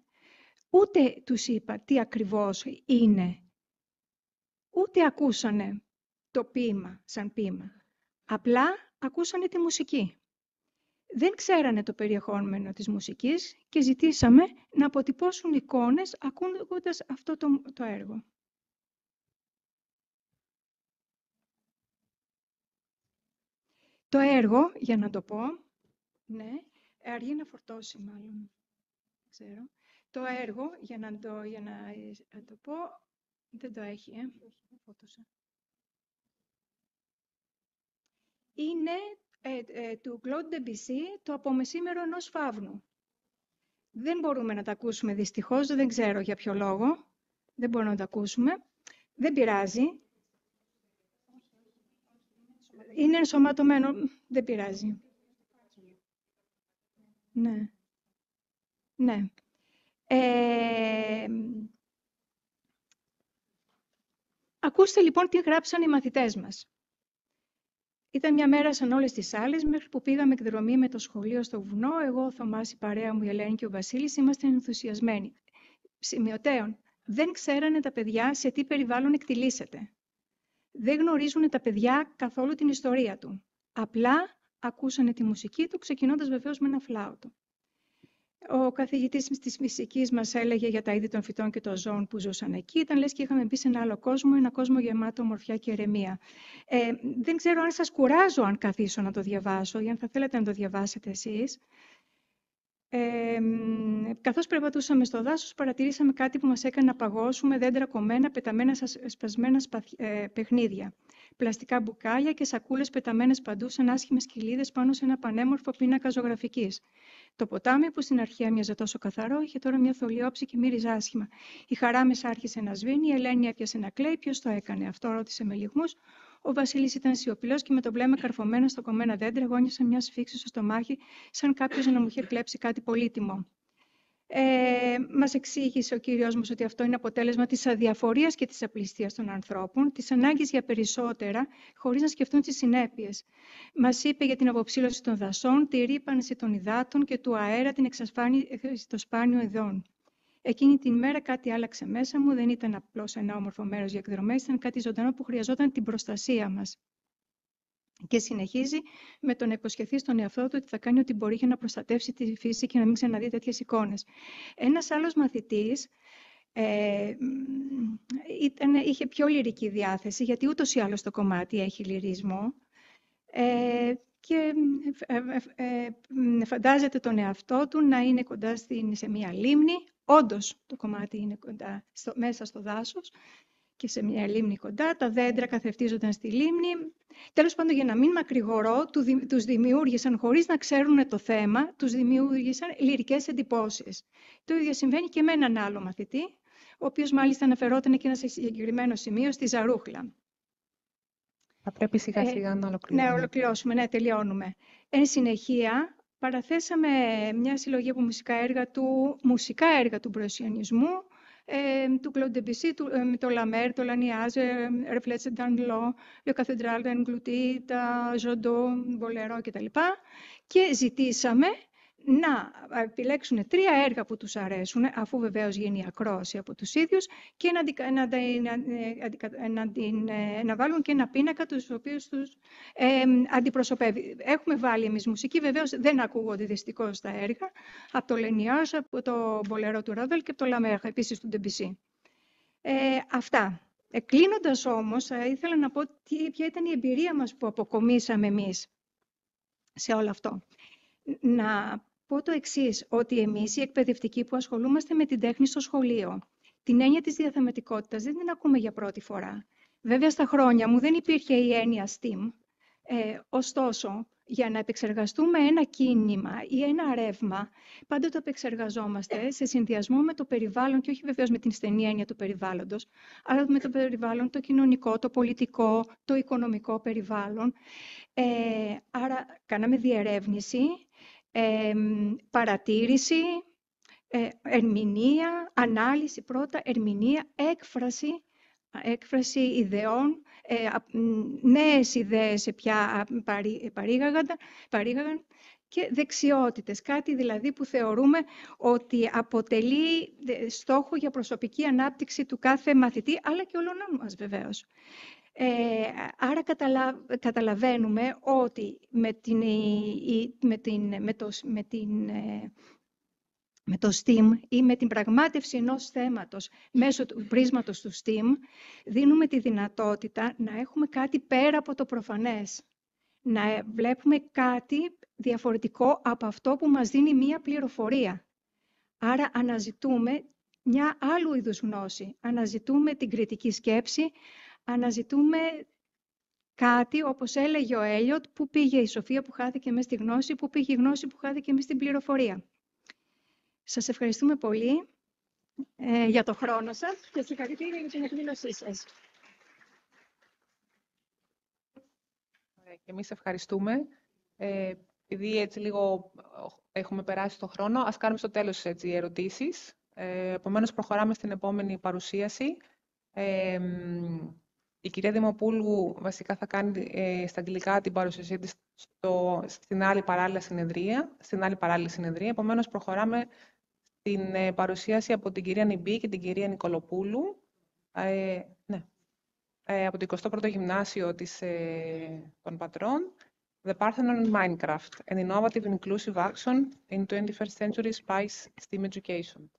ούτε τους είπα τι ακριβώς είναι, ούτε ακούσανε το ποίημα σαν ποίημα. Απλά ακούσανε τη μουσική. Δεν ξέρανε το περιεχόμενο της μουσικής και ζητήσαμε να αποτυπώσουν εικόνες ακούγοντας αυτό το έργο. Το έργο, για να το πω, ναι, αργεί να φορτώσει μάλλον, ξέρω. Το έργο, για να το πω, δεν το έχει, φώτοσα. Είναι του Claude Debussy, το «Από μεσήμερο ενός φαύνου». Δεν μπορούμε να τα ακούσουμε δυστυχώς, δεν ξέρω για ποιο λόγο. Δεν μπορούμε να τα ακούσουμε. Δεν πειράζει. Είναι ενσωματωμένο, δεν πειράζει. Ναι. Ναι. Ακούστε λοιπόν τι γράψαν οι μαθητές μας. Ήταν μια μέρα σαν όλες τις άλλες, μέχρι που πήγαμε εκδρομή με το σχολείο στο βουνό. Εγώ, ο Θωμάς, η παρέα μου, η Ελένη και ο Βασίλης, είμαστε ενθουσιασμένοι. Σημειωτέων, δεν ξέρανε τα παιδιά σε τι περιβάλλον εκτιλήσεται. Δεν γνωρίζουν τα παιδιά καθόλου την ιστορία του. Απλά ακούσανε τη μουσική του, ξεκινώντας βεβαίως με ένα φλάουτο. Ο καθηγητής της φυσικής μας έλεγε για τα είδη των φυτών και των ζώων που ζούσαν εκεί. Ήταν λες και είχαμε μπει σε ένα άλλο κόσμο, ένα κόσμο γεμάτο ομορφιά και ηρεμία. Δεν ξέρω αν σας κουράζω αν καθίσω να το διαβάσω ή αν θα θέλετε να το διαβάσετε εσείς. Καθώς περπατούσαμε στο δάσος, παρατηρήσαμε κάτι που μας έκανε να παγώσουμε: δέντρα κομμένα, πεταμένα σπασμένα παιχνίδια. Πλαστικά μπουκάλια και σακούλες πεταμένες παντού σαν άσχημες κοιλίδες πάνω σε ένα πανέμορφο πίνακα ζωγραφικής. Το ποτάμι, που στην αρχή έμοιαζε τόσο καθαρό, είχε τώρα μια θολή όψη και μύριζε άσχημα. Η Χαράμες άρχισε να σβήνει, η Ελένη έπιασε να κλαίει. Ποιος το έκανε αυτό, ρώτησε με λυγμούς. Ο Βασίλης ήταν σιωπηλός και με το βλέμμα καρφωμένο στα κομμένα δέντρα, γόνιασε μια σφίξη στο στομάχι, σαν κάποιος να μου είχε κλέψει κάτι πολύτιμο. Μας εξήγησε ο κύριος μας ότι αυτό είναι αποτέλεσμα της αδιαφορίας και της απληστίας των ανθρώπων, της ανάγκης για περισσότερα, χωρίς να σκεφτούν τις συνέπειες. Μας είπε για την αποψήλωση των δασών, τη ρύπανση των υδάτων και του αέρα, την εξασφάλιση των σπάνιων ειδών. Εκείνη την μέρα κάτι άλλαξε μέσα μου, δεν ήταν απλώς ένα όμορφο μέρος για εκδρομές, ήταν κάτι ζωντανό που χρειαζόταν την προστασία μας. Και συνεχίζει με το να υποσχεθεί στον εαυτό του ότι θα κάνει ό,τι μπορεί για να προστατεύσει τη φύση και να μην ξαναδεί τέτοιες εικόνες. Ένας άλλος μαθητής είχε πιο λυρική διάθεση, γιατί ούτως ή άλλως το κομμάτι έχει λυρισμό. Και φαντάζεται τον εαυτό του να είναι κοντά σε μία λίμνη. Όντως το κομμάτι είναι κοντά, μέσα στο δάσος και σε μια λίμνη κοντά. Τα δέντρα καθευτίζονταν στη λίμνη. Τέλος πάντων, για να μην μακρηγορώ, τους δημιούργησαν, χωρίς να ξέρουν το θέμα, τους δημιούργησαν λυρικές εντυπώσεις. Το ίδιο συμβαίνει και με έναν άλλο μαθητή, ο οποίος μάλιστα αναφερόταν και σε συγκεκριμένο σημείο, στη Ζαρούχλα. Θα πρέπει σιγά σιγά να ολοκληρώσουμε. Ναι, ολοκληρώσουμε, ναι, τελειώνουμε. Εν συνεχεία, παραθέσαμε μια συλλογή από μουσικά έργα του Ιμπρεσιονισμού, του Claude Debussy, το Lamer, το Laniage, Reflets dans l'eau, Le Cathédrale d'Anglouty, τα Jodot, Bolero κτλ. Και ζητήσαμε να επιλέξουν 3 έργα που τους αρέσουν, αφού βεβαίως γίνει η ακρόαση από τους ίδιους, και να βάλουν και ένα πίνακα τους οποίους τους αντιπροσωπεύει. Έχουμε βάλει εμείς μουσική, βεβαίως δεν ακούγονται δυστυχώς τα έργα, από το Laniage, από το Bolero του Ravel και από το Lamer, επίσης του Debussy. Αυτά. Κλείνοντας όμως, ήθελα να πω ποια ήταν η εμπειρία μας που αποκομίσαμε εμείς σε όλο αυτό. Να πω το εξής, ότι εμείς οι εκπαιδευτικοί που ασχολούμαστε με την τέχνη στο σχολείο, την έννοια της διαθεματικότητας δεν την ακούμε για πρώτη φορά. Βέβαια, στα χρόνια μου δεν υπήρχε η έννοια STEAM, ωστόσο, για να επεξεργαστούμε ένα κίνημα ή ένα ρεύμα, πάντα το επεξεργαζόμαστε σε συνδυασμό με το περιβάλλον και όχι βεβαίως με την στενή έννοια του περιβάλλοντος, αλλά με το περιβάλλον, το κοινωνικό, το πολιτικό, το οικονομικό περιβάλλον. Άρα κάναμε διερεύνηση, παρατήρηση, ερμηνεία, ανάλυση πρώτα, ερμηνεία, έκφραση ιδεών, νέες ιδέες σε ποια παρήγαγαν και δεξιότητες. Κάτι δηλαδή που θεωρούμε ότι αποτελεί στόχο για προσωπική ανάπτυξη του κάθε μαθητή, αλλά και όλων μας βεβαίως. Άρα καταλαβαίνουμε ότι με το STEAM ή με την πραγμάτευση ενός θέματος μέσω του πρίσματος του STEAM δίνουμε τη δυνατότητα να έχουμε κάτι πέρα από το προφανές. Να βλέπουμε κάτι διαφορετικό από αυτό που μας δίνει μία πληροφορία. Άρα αναζητούμε μια άλλου είδους γνώση. Αναζητούμε την κριτική σκέψη, αναζητούμε κάτι, όπως έλεγε ο Έλιοτ, που πήγε η σοφία που χάθηκε μες στη γνώση, που πήγε η γνώση που χάθηκε μες στην πληροφορία. Σας ευχαριστούμε πολύ για το χρόνο σας και συγχαρητήρια για την εκδήλωσή σας. Και εμείς ευχαριστούμε. Επειδή έτσι λίγο έχουμε περάσει το χρόνο, ας κάνουμε στο τέλος έτσι, ερωτήσεις. Επομένως, προχωράμε στην επόμενη παρουσίαση. Η κυρία Δημοπούλου βασικά θα κάνει στα αγγλικά την παρουσίασή της στην άλλη παράλληλη συνεδρία. Επομένως, προχωράμε στην παρουσίαση από την κυρία Νιμπή και την κυρία Νικολοπούλου. Από το 21ο Γυμνάσιο των Πατρών, The Parthenon in Minecraft, an innovative and inclusive action in 21st century SpicE STEAM education.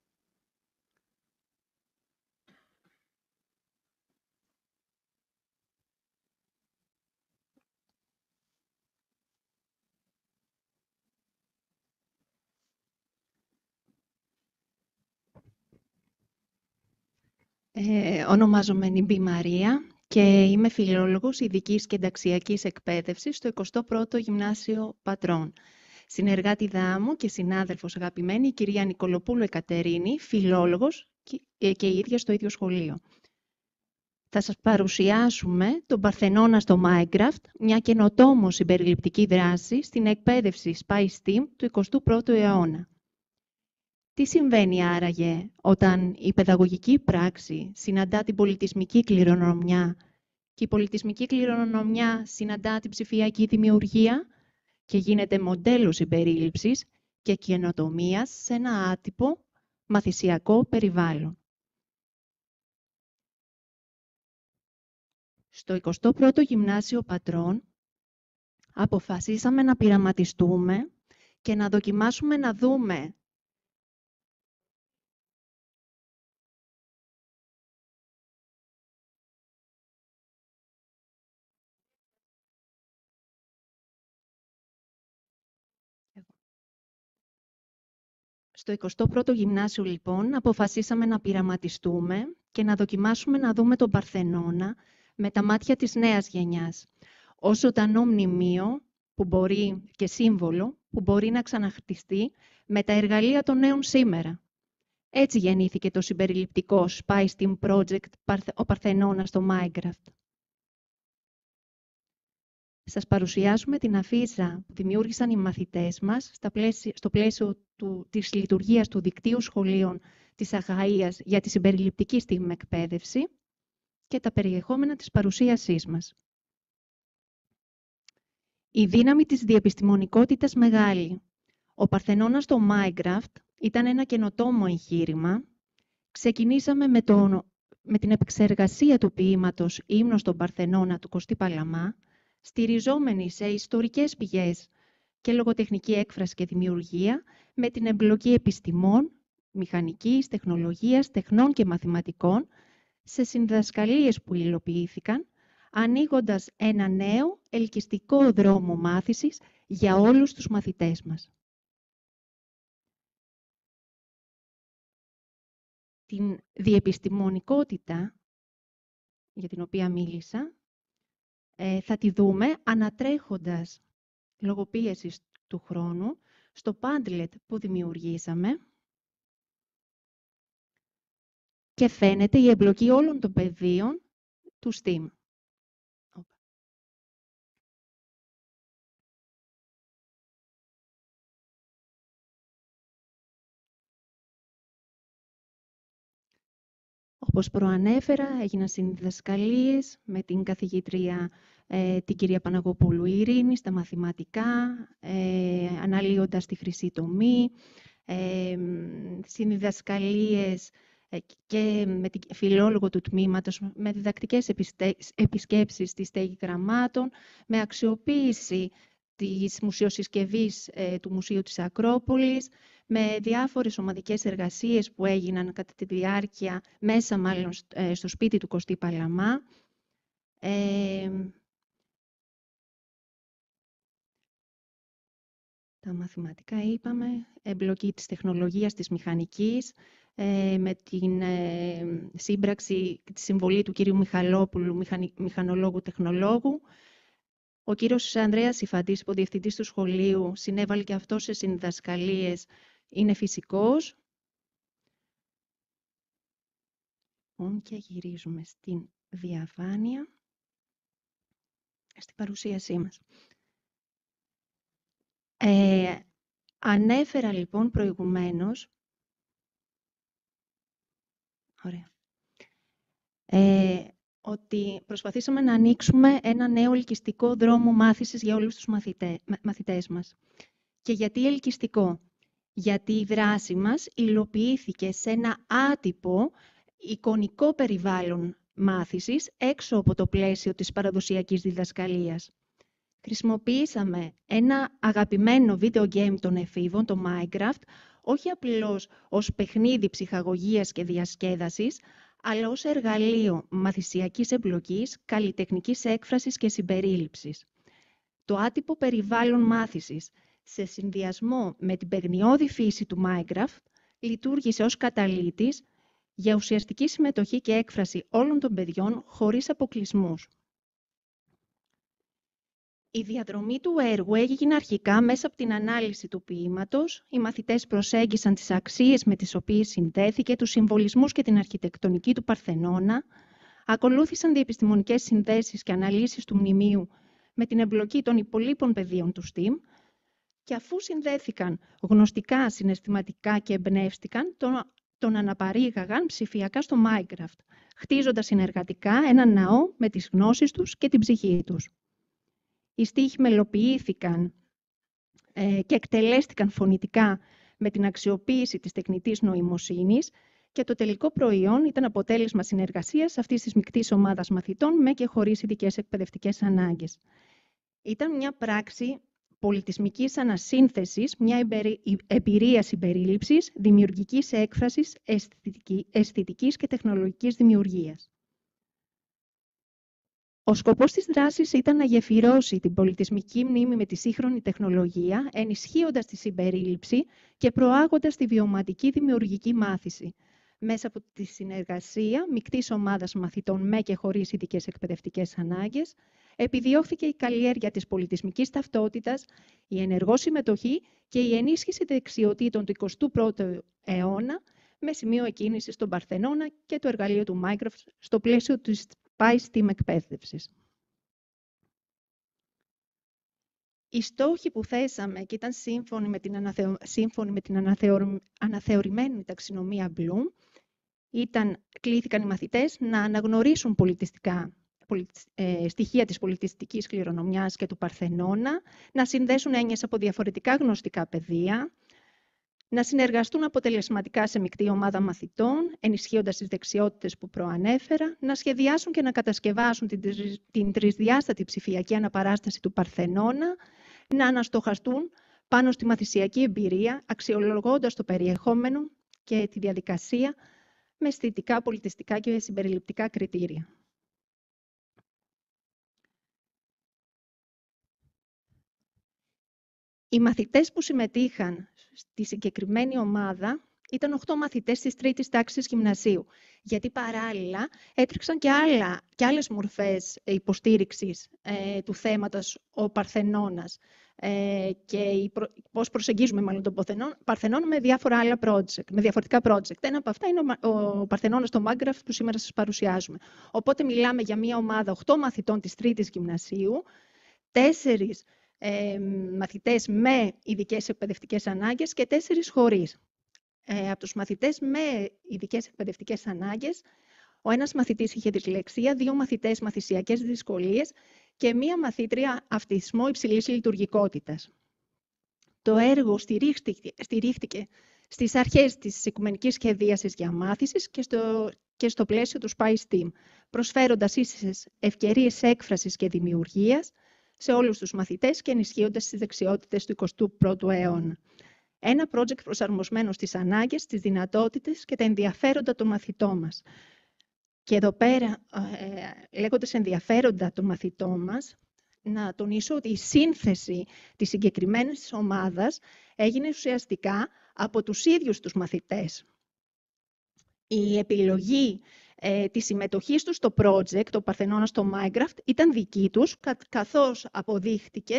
Ονομάζομαι Νιμπή Μαρία και είμαι φιλόλογος ειδικής και ενταξιακής εκπαίδευσης στο 21ο Γυμνάσιο Πατρών. Συνεργάτηδά μου και συνάδελφος αγαπημένη, η κυρία Νικολοπούλου Εκατερίνη, φιλόλογος και η ίδια στο ίδιο σχολείο. Θα σας παρουσιάσουμε τον Παρθενώνα στο Minecraft, μια καινοτόμο συμπεριληπτική δράση στην εκπαίδευση SpicE STEAM του 21ου αιώνα. Τι συμβαίνει άραγε όταν η παιδαγωγική πράξη συναντά την πολιτισμική κληρονομιά και η πολιτισμική κληρονομιά συναντά την ψηφιακή δημιουργία και γίνεται μοντέλο συμπερίληψης και καινοτομίας σε ένα άτυπο μαθησιακό περιβάλλον. Στο 21ο Γυμνάσιο Πατρών αποφασίσαμε να πειραματιστούμε και να δοκιμάσουμε να δούμε Στο 21ο Γυμνάσιο, λοιπόν, αποφασίσαμε να πειραματιστούμε και να δοκιμάσουμε να δούμε τον Παρθενώνα με τα μάτια της νέας γενιάς, ως ζωντανό μνημείο που μπορεί, και σύμβολο που μπορεί να ξαναχτιστεί με τα εργαλεία των νέων σήμερα. Έτσι γεννήθηκε το συμπεριληπτικό SpicE STEAM Project ο Παρθενώνας στο Minecraft. Σας παρουσιάσουμε την αφίσα που δημιούργησαν οι μαθητές μας στο πλαίσιο της λειτουργίας του Δικτύου Σχολείων της Αχαΐας για τη συμπεριληπτική STEAM εκπαίδευση και τα περιεχόμενα της παρουσίασής μας. Η δύναμη της διεπιστημονικότητας μεγάλη. Ο Παρθενώνας στο Minecraft ήταν ένα καινοτόμο εγχείρημα. Ξεκινήσαμε με την επεξεργασία του ποίηματος «Ύμνος στον Παρθενώνα» του Κωστή Παλαμά, στηριζόμενοι σε ιστορικές πηγές και λογοτεχνική έκφραση και δημιουργία, με την εμπλοκή επιστημών, μηχανικής, τεχνολογίας, τεχνών και μαθηματικών, σε συνδιδασκαλίες που υλοποιήθηκαν, ανοίγοντας ένα νέο, ελκυστικό δρόμο μάθησης για όλους τους μαθητές μας. Την διεπιστημονικότητα, για την οποία μίλησα, θα τη δούμε ανατρέχοντας λόγω πίεσης του χρόνου, στο Padlet που δημιουργήσαμε και φαίνεται η εμπλοκή όλων των πεδίων του STEAM. Όπως προανέφερα, έγιναν συνδιδασκαλίες με την καθηγήτρια την κυρία Παναγοπούλου Ειρήνη στα μαθηματικά, αναλύοντας τη χρυσή τομή, συνδιδασκαλίες και με τη φιλόλογο του τμήματος, με διδακτικές επισκέψεις στη στέγη γραμμάτων, με αξιοποίηση της μουσεοσυσκευής του Μουσείου της Ακρόπολης, με διάφορες ομαδικές εργασίες που έγιναν κατά τη διάρκεια, μέσα μάλλον στο σπίτι του Κωστή Παλαμά. Τα μαθηματικά είπαμε, εμπλοκή της τεχνολογίας, της μηχανικής, με την σύμπραξη και τη συμβολή του κύριου Μιχαλόπουλου, μηχανολόγου τεχνολόγου. Ο κύριος Ανδρέας Ιφαντής, υποδιευθυντής του σχολείου, συνέβαλε και αυτό σε συνδιδασκαλίες, είναι φυσικός. Και γυρίζουμε στην διαφάνεια, στην παρουσίασή μας. Ανέφερα λοιπόν προηγουμένως, ότι προσπαθήσαμε να ανοίξουμε ένα νέο ελκυστικό δρόμο μάθησης για όλους τους μαθητές μας. Και γιατί ελκυστικό? Γιατί η δράση μας υλοποιήθηκε σε ένα άτυπο, εικονικό περιβάλλον μάθησης, έξω από το πλαίσιο της παραδοσιακής διδασκαλίας. Χρησιμοποιήσαμε ένα αγαπημένο video game των εφήβων, το Minecraft, όχι απλώς ως παιχνίδι ψυχαγωγίας και διασκέδασης, αλλά ως εργαλείο μαθησιακής εμπλοκής, καλλιτεχνικής έκφρασης και συμπερίληψης. Το άτυπο περιβάλλον μάθησης, σε συνδυασμό με την παιγνιώδη φύση του Minecraft, λειτουργήσε ως καταλύτης για ουσιαστική συμμετοχή και έκφραση όλων των παιδιών χωρίς αποκλεισμούς. Η διαδρομή του έργου έγινε αρχικά μέσα από την ανάλυση του ποίηματος. Οι μαθητές προσέγγισαν τις αξίες με τις οποίες συνδέθηκε, τους συμβολισμούς και την αρχιτεκτονική του Παρθενώνα. Ακολούθησαν διεπιστημονικές συνδέσεις και αναλύσεις του μνημείου με την εμπλοκή των υπολείπων πεδίων του STEAM και αφού συνδέθηκαν γνωστικά, συναισθηματικά και εμπνεύστηκαν, τον αναπαρήγαγαν ψηφιακά στο Minecraft, χτίζοντας συνεργατικά ένα ναό με τις γνώσεις τους και την ψυχή τους. Οι στίχοι μελοποιήθηκαν και εκτελέστηκαν φωνητικά με την αξιοποίηση της τεχνητής νοημοσύνης και το τελικό προϊόν ήταν αποτέλεσμα συνεργασίας αυτής της μεικτής ομάδας μαθητών με και χωρίς ειδικές εκπαιδευτικές ανάγκες. Ήταν μια πράξη πολιτισμικής ανασύνθεσης, μια εμπειρία συμπερίληψης, δημιουργικής έκφρασης, αισθητικής και τεχνολογικής δημιουργίας. Ο σκοπός της δράσης ήταν να γεφυρώσει την πολιτισμική μνήμη με τη σύγχρονη τεχνολογία, ενισχύοντας τη συμπερίληψη και προάγοντας τη βιωματική δημιουργική μάθηση. Μέσα από τη συνεργασία μεικτής ομάδας μαθητών με και χωρίς ειδικές εκπαιδευτικές ανάγκες, επιδιώχθηκε η καλλιέργεια της πολιτισμικής ταυτότητας, η ενεργό συμμετοχή και η ενίσχυση δεξιοτήτων του 21ου αιώνα, με σημείο εκκίνησης στον Παρθενώνα και το εργαλείο του Minecraft στο πλαίσιο της SpicE STEAM εκπαίδευσης. Οι στόχοι που θέσαμε και ήταν σύμφωνοι με την αναθεωρημένη ταξινομία Bloom, κλήθηκαν οι μαθητές να αναγνωρίσουν στοιχεία της πολιτιστικής κληρονομιάς και του Παρθενώνα, να συνδέσουν έννοιες από διαφορετικά γνωστικά πεδία, να συνεργαστούν αποτελεσματικά σε μεικτή ομάδα μαθητών, ενισχύοντας τις δεξιότητες που προανέφερα, να σχεδιάσουν και να κατασκευάσουν την τρισδιάστατη ψηφιακή αναπαράσταση του Παρθενώνα, να αναστοχαστούν πάνω στη μαθησιακή εμπειρία, αξιολογώντας το περιεχόμενο και τη διαδικασία με αισθητικά, πολιτιστικά και συμπεριληπτικά κριτήρια. Οι μαθητές που συμμετείχαν στη συγκεκριμένη ομάδα ήταν 8 μαθητές της 3ης τάξης γυμνασίου, γιατί παράλληλα έτρεξαν και άλλες μορφές υποστήριξης του θέματος ο Παρθενώνας. και πώς προσεγγίζουμε μάλλον τον Παρθενώνα με διάφορα άλλα project, με διαφορετικά project. Ένα από αυτά είναι ο Παρθενώνας στο Minecraft που σήμερα σας παρουσιάζουμε. Οπότε μιλάμε για μια ομάδα 8 μαθητών της 3ης Γυμνασίου, 4 μαθητές με ειδικές εκπαιδευτικές ανάγκες και 4 χωρίς. Από τους μαθητές με ειδικές εκπαιδευτικές ανάγκες, ο ένας μαθητής είχε δυσλεξία, 2 μαθητές μαθησιακές δυσκολίες και 1 μαθήτρια αυτισμό υψηλής λειτουργικότητας. Το έργο στηρίχτηκε στις αρχές της οικουμενικής σχεδίασης για μάθησης και στο πλαίσιο του SpicE Team, προσφέροντας ίσες ευκαιρίες έκφρασης και δημιουργίας σε όλους τους μαθητές και ενισχύοντας τις δεξιότητες του 21ου αιώνα. Ένα project προσαρμοσμένο στις ανάγκες, τις δυνατότητες και τα ενδιαφέροντα των μαθητών μας. Και εδώ πέρα, λέγοντας ενδιαφέροντα των μαθητών μας, να τονίσω ότι η σύνθεση της συγκεκριμένης ομάδας έγινε ουσιαστικά από τους ίδιους τους μαθητές. Η επιλογή της συμμετοχής τους στο project, το Παρθενώνα στο Minecraft, ήταν δική τους, καθώς αποδείχτηκε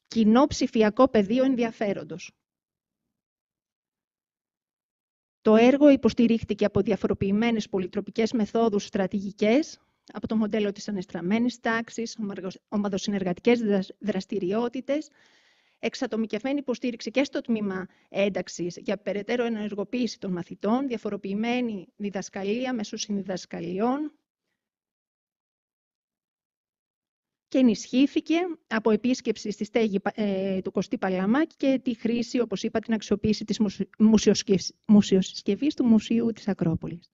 κοινό ψηφιακό πεδίο ενδιαφέροντος. Το έργο υποστηρίχθηκε από διαφοροποιημένες πολυτροπικές μεθόδους στρατηγικές, από το μοντέλο της ανεστραμμένης τάξης, ομαδοσυνεργατικές δραστηριότητες, εξατομικευμένη υποστήριξη και στο τμήμα ένταξης για περαιτέρω ενεργοποίηση των μαθητών, διαφοροποιημένη διδασκαλία μέσω συνδιδασκαλιών και ενισχύθηκε από επίσκεψη στη στέγη του Κωστή Παλαμάκη και τη χρήση, όπως είπα, την αξιοποίηση της μουσειοσυσκευής του Μουσείου της Ακρόπολης.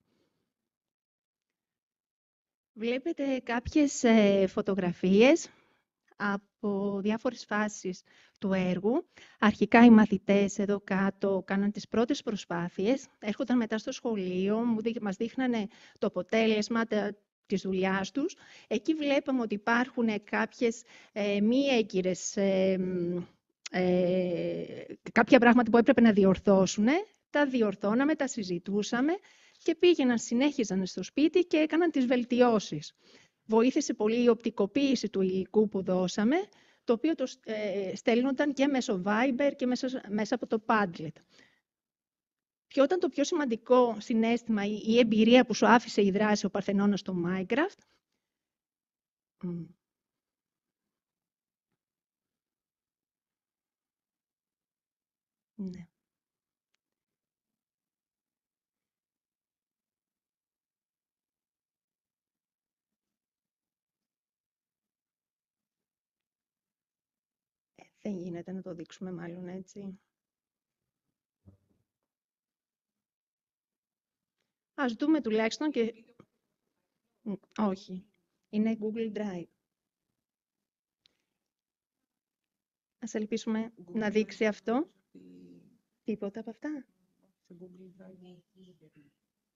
Βλέπετε κάποιες φωτογραφίες από διάφορες φάσεις του έργου. Αρχικά οι μαθητές εδώ κάτω κάναν τις πρώτες προσπάθειες, έρχονταν μετά στο σχολείο, μας δείχνανε το αποτέλεσμα της δουλειάς τους. Εκεί βλέπαμε ότι υπάρχουν κάποιες μη έγκυρες, κάποια πράγματα που έπρεπε να διορθώσουν. Τα διορθώναμε, τα συζητούσαμε και συνέχιζαν στο σπίτι και έκαναν τις βελτιώσεις. Βοήθησε πολύ η οπτικοποίηση του υλικού που δώσαμε, το οποίο το στέλνονταν και μέσω Viber και μέσα από το Padlet. Ποιο ήταν το πιο σημαντικό συναίσθημα ή εμπειρία που σου άφησε η δράση ο Παρθενώνας στο Minecraft? Ναι. Δεν γίνεται να το δείξουμε μάλλον έτσι. Ας δούμε τουλάχιστον και... Όχι, είναι Google Drive. Ας ελπίσουμε να δείξει αυτό. Τίποτα από αυτά.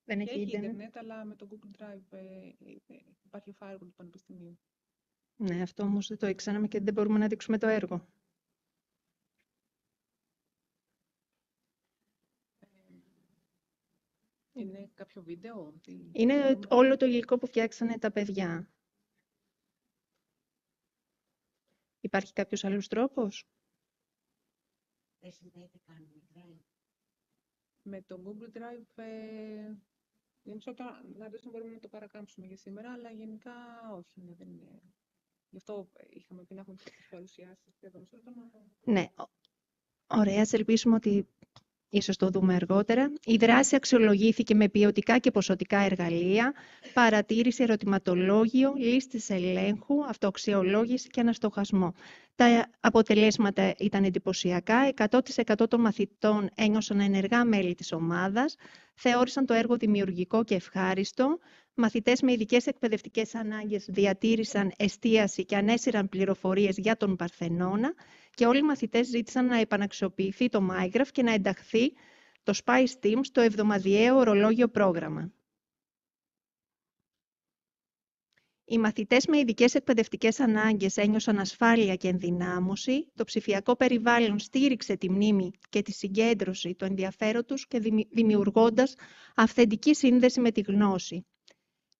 Δεν έχει ίντερνετ, αλλά με το Google Drive υπάρχει ο firewall του Πανεπιστημίου. Ναι, αυτό όμως δεν το ήξεραμε και δεν μπορούμε να δείξουμε το έργο. Είναι κάποιο βίντεο? Είναι όλο το υλικό που φτιάξανε τα παιδιά. Υπάρχει κάποιος άλλος τρόπος? Με το Google Drive δεν ξέρω να ρωτήσω αν μπορούμε να το παρακάμψουμε για σήμερα, αλλά γενικά όχι. Ναι, δεν είναι. Γι' αυτό είχαμε πει να έχουμε τις παρουσιάσεις. Ναι, ωραία. Ας ελπίσουμε ότι ίσως το δούμε αργότερα. Η δράση αξιολογήθηκε με ποιοτικά και ποσοτικά εργαλεία, παρατήρηση, ερωτηματολόγιο, λίστες ελέγχου, αυτοαξιολόγηση και αναστοχασμό. Τα αποτελέσματα ήταν εντυπωσιακά. 100% των μαθητών ένιωσαν ενεργά μέλη της ομάδας, θεώρησαν το έργο δημιουργικό και ευχάριστο. Μαθητές με ειδικές εκπαιδευτικές ανάγκες διατήρησαν εστίαση και ανέσυραν πληροφορίες για τον Παρθενώνα και όλοι οι μαθητές ζήτησαν να επαναξιοποιηθεί το Minecraft και να ενταχθεί το SpicE Team στο εβδομαδιαίο ορολόγιο πρόγραμμα. Οι μαθητές με ειδικές εκπαιδευτικές ανάγκες ένιωσαν ασφάλεια και ενδυνάμωση. Το ψηφιακό περιβάλλον στήριξε τη μνήμη και τη συγκέντρωση του ενδιαφέροντος και δημιουργώντας αυθεντική σύνδεση με τη γνώση.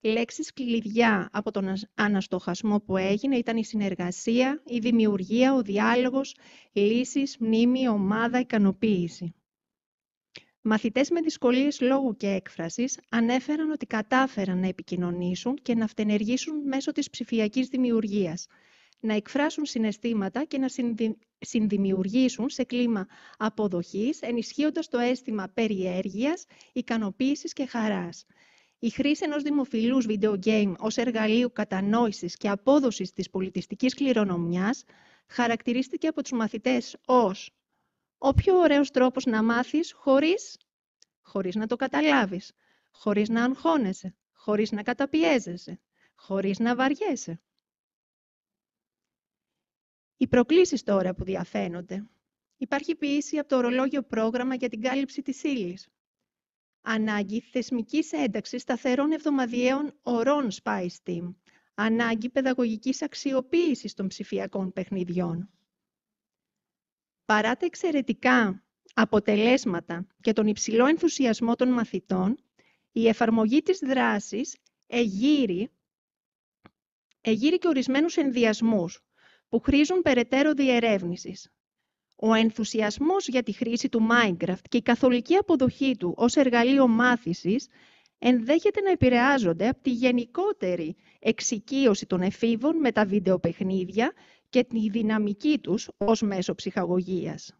Λέξεις κλειδιά από τον αναστοχασμό που έγινε ήταν η συνεργασία, η δημιουργία, ο διάλογος, λύσεις, μνήμη, ομάδα, ικανοποίηση. Μαθητές με δυσκολίες λόγου και έκφρασης ανέφεραν ότι κατάφεραν να επικοινωνήσουν και να αυτενεργήσουν μέσω της ψηφιακής δημιουργίας, να εκφράσουν συναισθήματα και να συνδημιουργήσουν σε κλίμα αποδοχής, ενισχύοντας το αίσθημα περιέργειας, ικανοποίησης και χαράς. Η χρήση ενός δημοφιλούς video game ως εργαλείου κατανόησης και απόδοσης της πολιτιστικής κληρονομιάς χαρακτηρίστηκε από τους μαθητές ως ο πιο ωραίος τρόπος να μάθεις χωρίς να το καταλάβεις, χωρίς να αγχώνεσαι, χωρίς να καταπιέζεσαι, χωρίς να βαριέσαι. Οι προκλήσεις τώρα που διαφαίνονται. Υπάρχει ποιήση από το ορολόγιο πρόγραμμα για την κάλυψη της ύλης. Ανάγκη θεσμικής ένταξης σταθερών εβδομαδιαίων ωρών SpicE Team. Ανάγκη παιδαγωγικής αξιοποίησης των ψηφιακών παιχνιδιών. Παρά τα εξαιρετικά αποτελέσματα και τον υψηλό ενθουσιασμό των μαθητών, η εφαρμογή της δράσης εγείρει και ορισμένους ενδιασμούς που χρήζουν περαιτέρω διερεύνησης. Ο ενθουσιασμός για τη χρήση του Minecraft και η καθολική αποδοχή του ως εργαλείο μάθησης ενδέχεται να επηρεάζονται από τη γενικότερη εξοικείωση των εφήβων με τα βιντεοπαιχνίδια και τη δυναμική τους ως μέσο ψυχαγωγίας.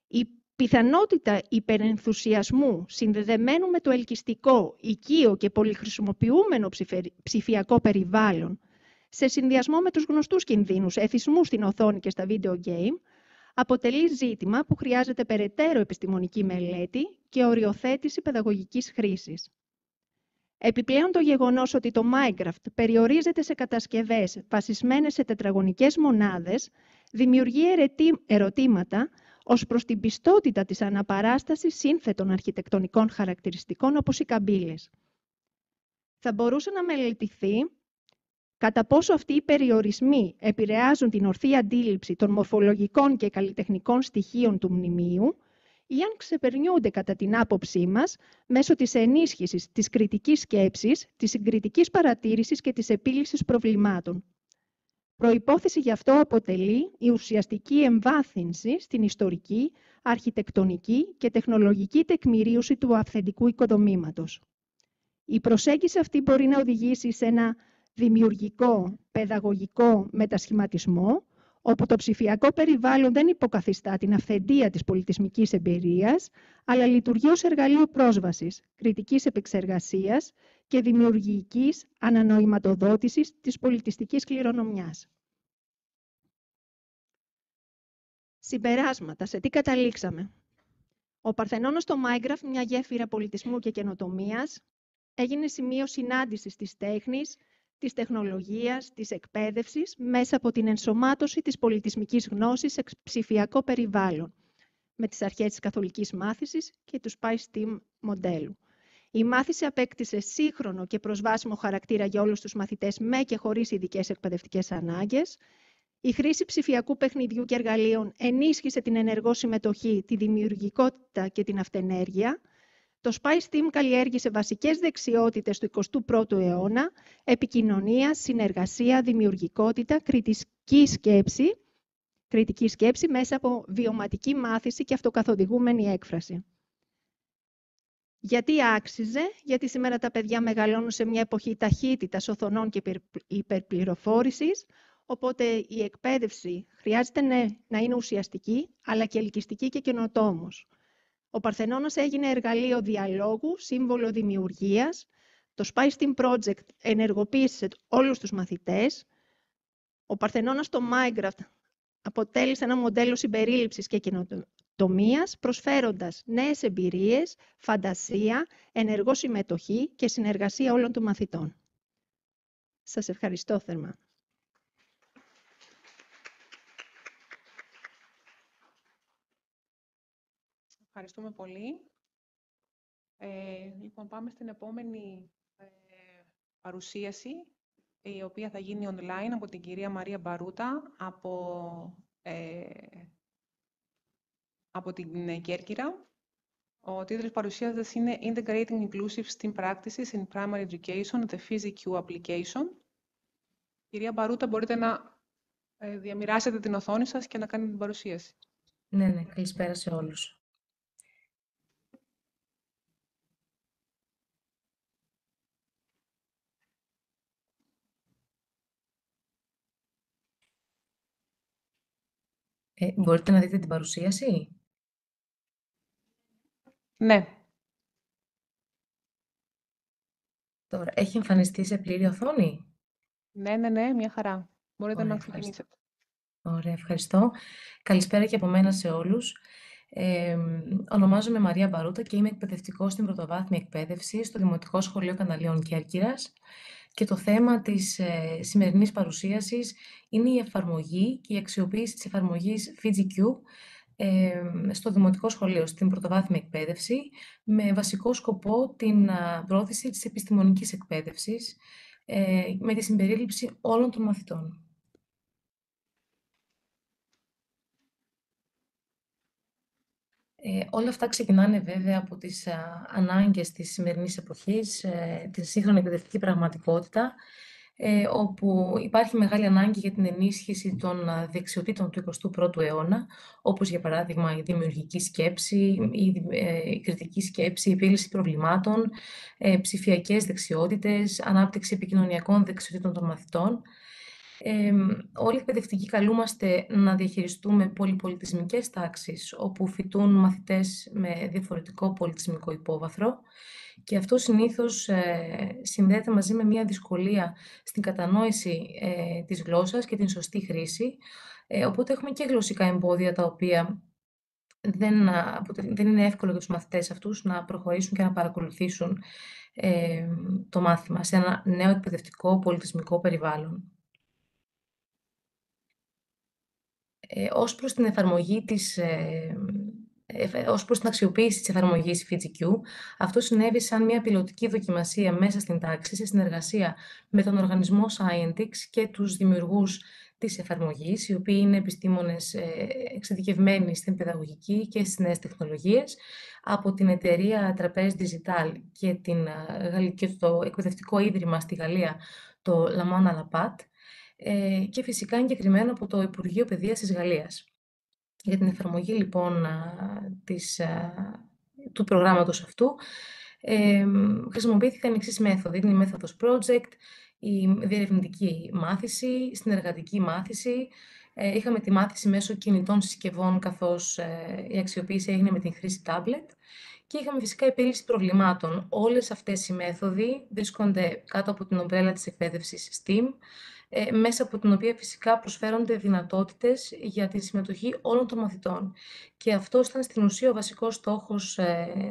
Η πιθανότητα υπερενθουσιασμού συνδεδεμένου με το ελκυστικό, οικείο και πολυχρησιμοποιούμενο ψηφιακό περιβάλλον σε συνδυασμό με τους γνωστούς κινδύνους εθισμού στην οθόνη και στα video game αποτελεί ζήτημα που χρειάζεται περαιτέρω επιστημονική μελέτη και οριοθέτηση παιδαγωγικής χρήσης. Επιπλέον το γεγονός ότι το Minecraft περιορίζεται σε κατασκευές βασισμένες σε τετραγωνικές μονάδες δημιουργεί ερωτήματα ως προς την πιστότητα της αναπαράστασης σύνθετων αρχιτεκτονικών χαρακτηριστικών όπως οι καμπύλες. Θα μπορούσε να μελετηθεί κατά πόσο αυτοί οι περιορισμοί επηρεάζουν την ορθή αντίληψη των μορφολογικών και καλλιτεχνικών στοιχείων του μνημείου ή αν ξεπερνιούνται κατά την άποψή μας μέσω της ενίσχυσης της κριτικής σκέψης, της συγκριτικής παρατήρησης και της επίλυσης προβλημάτων. Προϋπόθεση γι' αυτό αποτελεί η ουσιαστική εμβάθυνση στην ιστορική, αρχιτεκτονική και τεχνολογική τεκμηρίωση του αυθεντικού οικοδομήματος. Η προσέγγιση αυτή μπορεί να οδηγήσει σε ένα δημιουργικό, παιδαγωγικό μετασχηματισμό, όπου το ψηφιακό περιβάλλον δεν υποκαθιστά την αυθεντία της πολιτισμικής εμπειρίας, αλλά λειτουργεί ως εργαλείο πρόσβασης, κριτικής επεξεργασίας και δημιουργικής ανανοηματοδότησης της πολιτιστικής κληρονομιάς. Συμπεράσματα. Σε τι καταλήξαμε? Ο Παρθενώνας στο Minecraft, μια γέφυρα πολιτισμού και καινοτομίας, έγινε σημείο συνάντησης της τέχνης, της τεχνολογίας, της εκπαίδευσης, μέσα από την ενσωμάτωση της πολιτισμικής γνώσης σε ψηφιακό περιβάλλον, με τις αρχές της καθολικής μάθησης και του SpicE Team μοντέλου. Η μάθηση απέκτησε σύγχρονο και προσβάσιμο χαρακτήρα για όλους τους μαθητές με και χωρίς ειδικές εκπαιδευτικές ανάγκες. Η χρήση ψηφιακού παιχνιδιού και εργαλείων ενίσχυσε την ενεργό συμμετοχή, τη δημιουργικότητα και την αυτενέργεια. Το SpicE Team καλλιέργησε βασικές δεξιότητες του 21ου αιώνα, επικοινωνία, συνεργασία, δημιουργικότητα, κριτική σκέψη μέσα από βιωματική μάθηση και αυτοκαθοδηγούμενη έκφραση. Γιατί άξιζε? Γιατί σήμερα τα παιδιά μεγαλώνουν σε μια εποχή ταχύτητας, οθονών και υπερπληροφόρησης, οπότε η εκπαίδευση χρειάζεται να είναι ουσιαστική, αλλά και ελκυστική και καινοτόμος. Ο Παρθενώνας έγινε εργαλείο διαλόγου, σύμβολο δημιουργίας. Το SpicE Team Project ενεργοποίησε όλους τους μαθητές. Ο Παρθενώνας στο Minecraft αποτέλεσε ένα μοντέλο συμπερίληψης και καινοτομίας, προσφέροντας νέες εμπειρίες, φαντασία, ενεργό συμμετοχή και συνεργασία όλων των μαθητών. Σας ευχαριστώ θερμά. Ευχαριστούμε πολύ. Λοιπόν, πάμε στην επόμενη παρουσίαση, η οποία θα γίνει online από την κυρία Μαρία Μπαρούτα από την Κέρκυρα. Ο τίτλος παρουσίασης είναι Integrating Inclusive STEAM Practices in Primary Education, the PhysiQ Application. Κυρία Μπαρούτα, μπορείτε να διαμοιράσετε την οθόνη σας και να κάνετε την παρουσίαση. Ναι, καλησπέρα σε όλους. Μπορείτε να δείτε την παρουσίαση? Ναι. Τώρα, έχει εμφανιστεί σε πλήρη οθόνη? Ναι, μια χαρά. Μπορείτε Ωραία, να ξεκινήσετε. Ωραία, ευχαριστώ. Καλησπέρα και από μένα σε όλους. Ονομάζομαι Μαρία Μπαρούτα και είμαι εκπαιδευτικός στην πρωτοβάθμια εκπαίδευση στο Δημοτικό Σχολείο Καναλίων Κέρκυρας. Και το θέμα της σημερινής παρουσίασης είναι η εφαρμογή και η αξιοποίηση της εφαρμογής PhysiQ στο Δημοτικό Σχολείο, στην πρωτοβάθμια εκπαίδευση, με βασικό σκοπό την πρόθεση της επιστημονικής εκπαίδευσης, με τη συμπερίληψη όλων των μαθητών. Όλα αυτά ξεκινάνε βέβαια από τις ανάγκες της σημερινής εποχής, τη σύγχρονη εκπαιδευτική πραγματικότητα, όπου υπάρχει μεγάλη ανάγκη για την ενίσχυση των δεξιοτήτων του 21ου αιώνα, όπως για παράδειγμα η δημιουργική σκέψη, η κριτική σκέψη, η επίλυση προβλημάτων, ψηφιακές δεξιότητες, ανάπτυξη επικοινωνιακών δεξιοτήτων των μαθητών. Όλοι οι εκπαιδευτικοί καλούμαστε να διαχειριστούμε πολυπολιτισμικές τάξεις, όπου φοιτούν μαθητές με διαφορετικό πολιτισμικό υπόβαθρο, και αυτό συνήθως συνδέεται μαζί με μια δυσκολία στην κατανόηση της γλώσσας και την σωστή χρήση. Οπότε έχουμε και γλωσσικά εμπόδια τα οποία δεν είναι εύκολο για τους μαθητές αυτούς να προχωρήσουν και να παρακολουθήσουν το μάθημα σε ένα νέο εκπαιδευτικό πολιτισμικό περιβάλλον. Ως προς την αξιοποίηση της εφαρμογής PhysiQ, αυτό συνέβη σαν μια πιλωτική δοκιμασία μέσα στην τάξη, σε συνεργασία με τον οργανισμό Scientix και τους δημιουργούς της εφαρμογής, οι οποίοι είναι επιστήμονες εξειδικευμένοι στην παιδαγωγική και στις νέες τεχνολογίες, από την εταιρεία Trapeze Digital και το εκπαιδευτικό ίδρυμα στη Γαλλία, το La Mona Lapat, και φυσικά εγκεκριμένα από το Υπουργείο Παιδείας της Γαλλίας. Για την εφαρμογή λοιπόν του προγράμματος αυτού χρησιμοποιήθηκαν οι εξής μέθοδοι. Είναι η μέθοδος project, η διερευνητική μάθηση, η συνεργατική μάθηση. Είχαμε τη μάθηση μέσω κινητών συσκευών, καθώς η αξιοποίηση έγινε με την χρήση tablet. Και είχαμε φυσικά επίλυση προβλημάτων. Όλες αυτές οι μέθοδοι βρίσκονται κάτω από την ομπρέλα της εκπαίδευσης STEAM, μέσα από την οποία φυσικά προσφέρονται δυνατότητες για τη συμμετοχή όλων των μαθητών. Και αυτό ήταν στην ουσία ο βασικός στόχος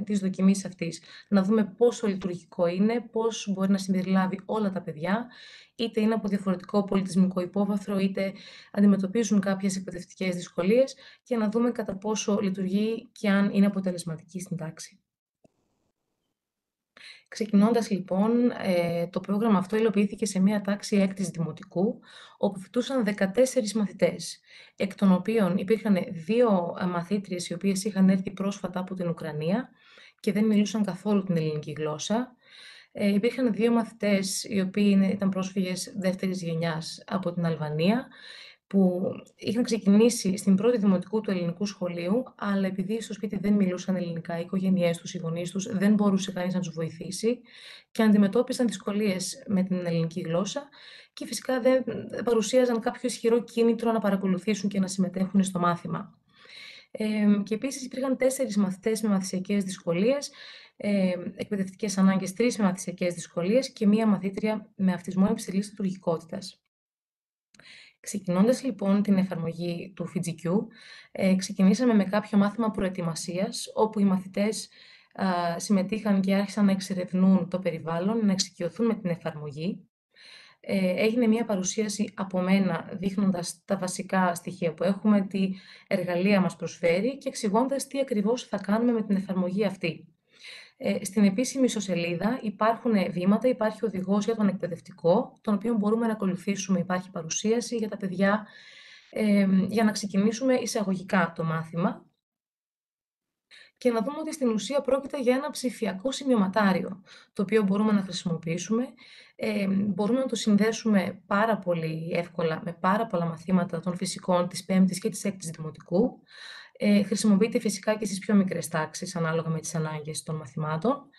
της δοκιμής αυτής. Να δούμε πόσο λειτουργικό είναι, πώς μπορεί να συμπεριλάβει όλα τα παιδιά, είτε είναι από διαφορετικό πολιτισμικό υπόβαθρο, είτε αντιμετωπίζουν κάποιες εκπαιδευτικές δυσκολίες, και να δούμε κατά πόσο λειτουργεί και αν είναι αποτελεσματική στην τάξη. Ξεκινώντας λοιπόν, το πρόγραμμα αυτό υλοποιήθηκε σε μια τάξη έκτης δημοτικού, όπου φοιτούσαν 14 μαθητές, εκ των οποίων υπήρχαν 2 μαθήτριες οι οποίες είχαν έρθει πρόσφατα από την Ουκρανία και δεν μιλούσαν καθόλου την ελληνική γλώσσα. Υπήρχαν 2 μαθητές οι οποίοι ήταν πρόσφυγες δεύτερης γενιάς από την Αλβανία, που είχαν ξεκινήσει στην πρώτη δημοτικού του ελληνικού σχολείου, αλλά επειδή στο σπίτι δεν μιλούσαν ελληνικά, οι οικογένειές τους, οι γονείς τους, δεν μπορούσε κανείς να τους βοηθήσει και αντιμετώπισαν δυσκολίες με την ελληνική γλώσσα, και φυσικά δεν παρουσίαζαν κάποιο ισχυρό κίνητρο να παρακολουθήσουν και να συμμετέχουν στο μάθημα. Και επίσης υπήρχαν 4 μαθητές με μαθησιακές δυσκολίες, εκπαιδευτικές ανάγκες 3 με μαθησιακές δυσκολίες και 1 μαθήτρια με αυτισμό υψηλής λειτουργικότητας. Ξεκινώντας λοιπόν την εφαρμογή του PhysiQ, ξεκινήσαμε με κάποιο μάθημα προετοιμασίας, όπου οι μαθητές συμμετείχαν και άρχισαν να εξερευνούν το περιβάλλον, να εξοικειωθούν με την εφαρμογή. Έγινε μια παρουσίαση από μένα, δείχνοντας τα βασικά στοιχεία που έχουμε, τι εργαλεία μας προσφέρει και εξηγώντας τι ακριβώς θα κάνουμε με την εφαρμογή αυτή. Στην επίσημη ιστοσελίδα υπάρχουν βήματα, υπάρχει οδηγός για τον εκπαιδευτικό, τον οποίο μπορούμε να ακολουθήσουμε, υπάρχει παρουσίαση για τα παιδιά, για να ξεκινήσουμε εισαγωγικά το μάθημα. και να δούμε ότι στην ουσία πρόκειται για ένα ψηφιακό σημειωματάριο, το οποίο μπορούμε να χρησιμοποιήσουμε. Μπορούμε να το συνδέσουμε πάρα πολύ εύκολα με πάρα πολλά μαθήματα των φυσικών της 5ης και της 6ης δημοτικού. Χρησιμοποιείται φυσικά και στις πιο μικρές τάξεις, ανάλογα με τις ανάγκες των μαθημάτων.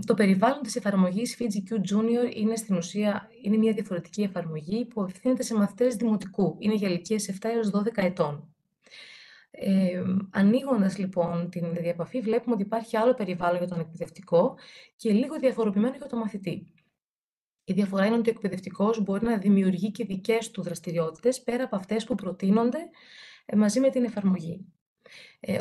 Το περιβάλλον της εφαρμογής FijiQ Junior είναι στην ουσία μια διαφορετική εφαρμογή που ευθύνεται σε μαθητές δημοτικού. Είναι για ηλικίες 7 έως 12 ετών. Ανοίγοντας λοιπόν την διαπαφή, βλέπουμε ότι υπάρχει άλλο περιβάλλον για τον εκπαιδευτικό και λίγο διαφοροποιημένο για τον μαθητή. Η διαφορά είναι ότι ο εκπαιδευτικός μπορεί να δημιουργεί και δικές του δραστηριότητες πέρα από αυτές που προτείνονται μαζί με την εφαρμογή.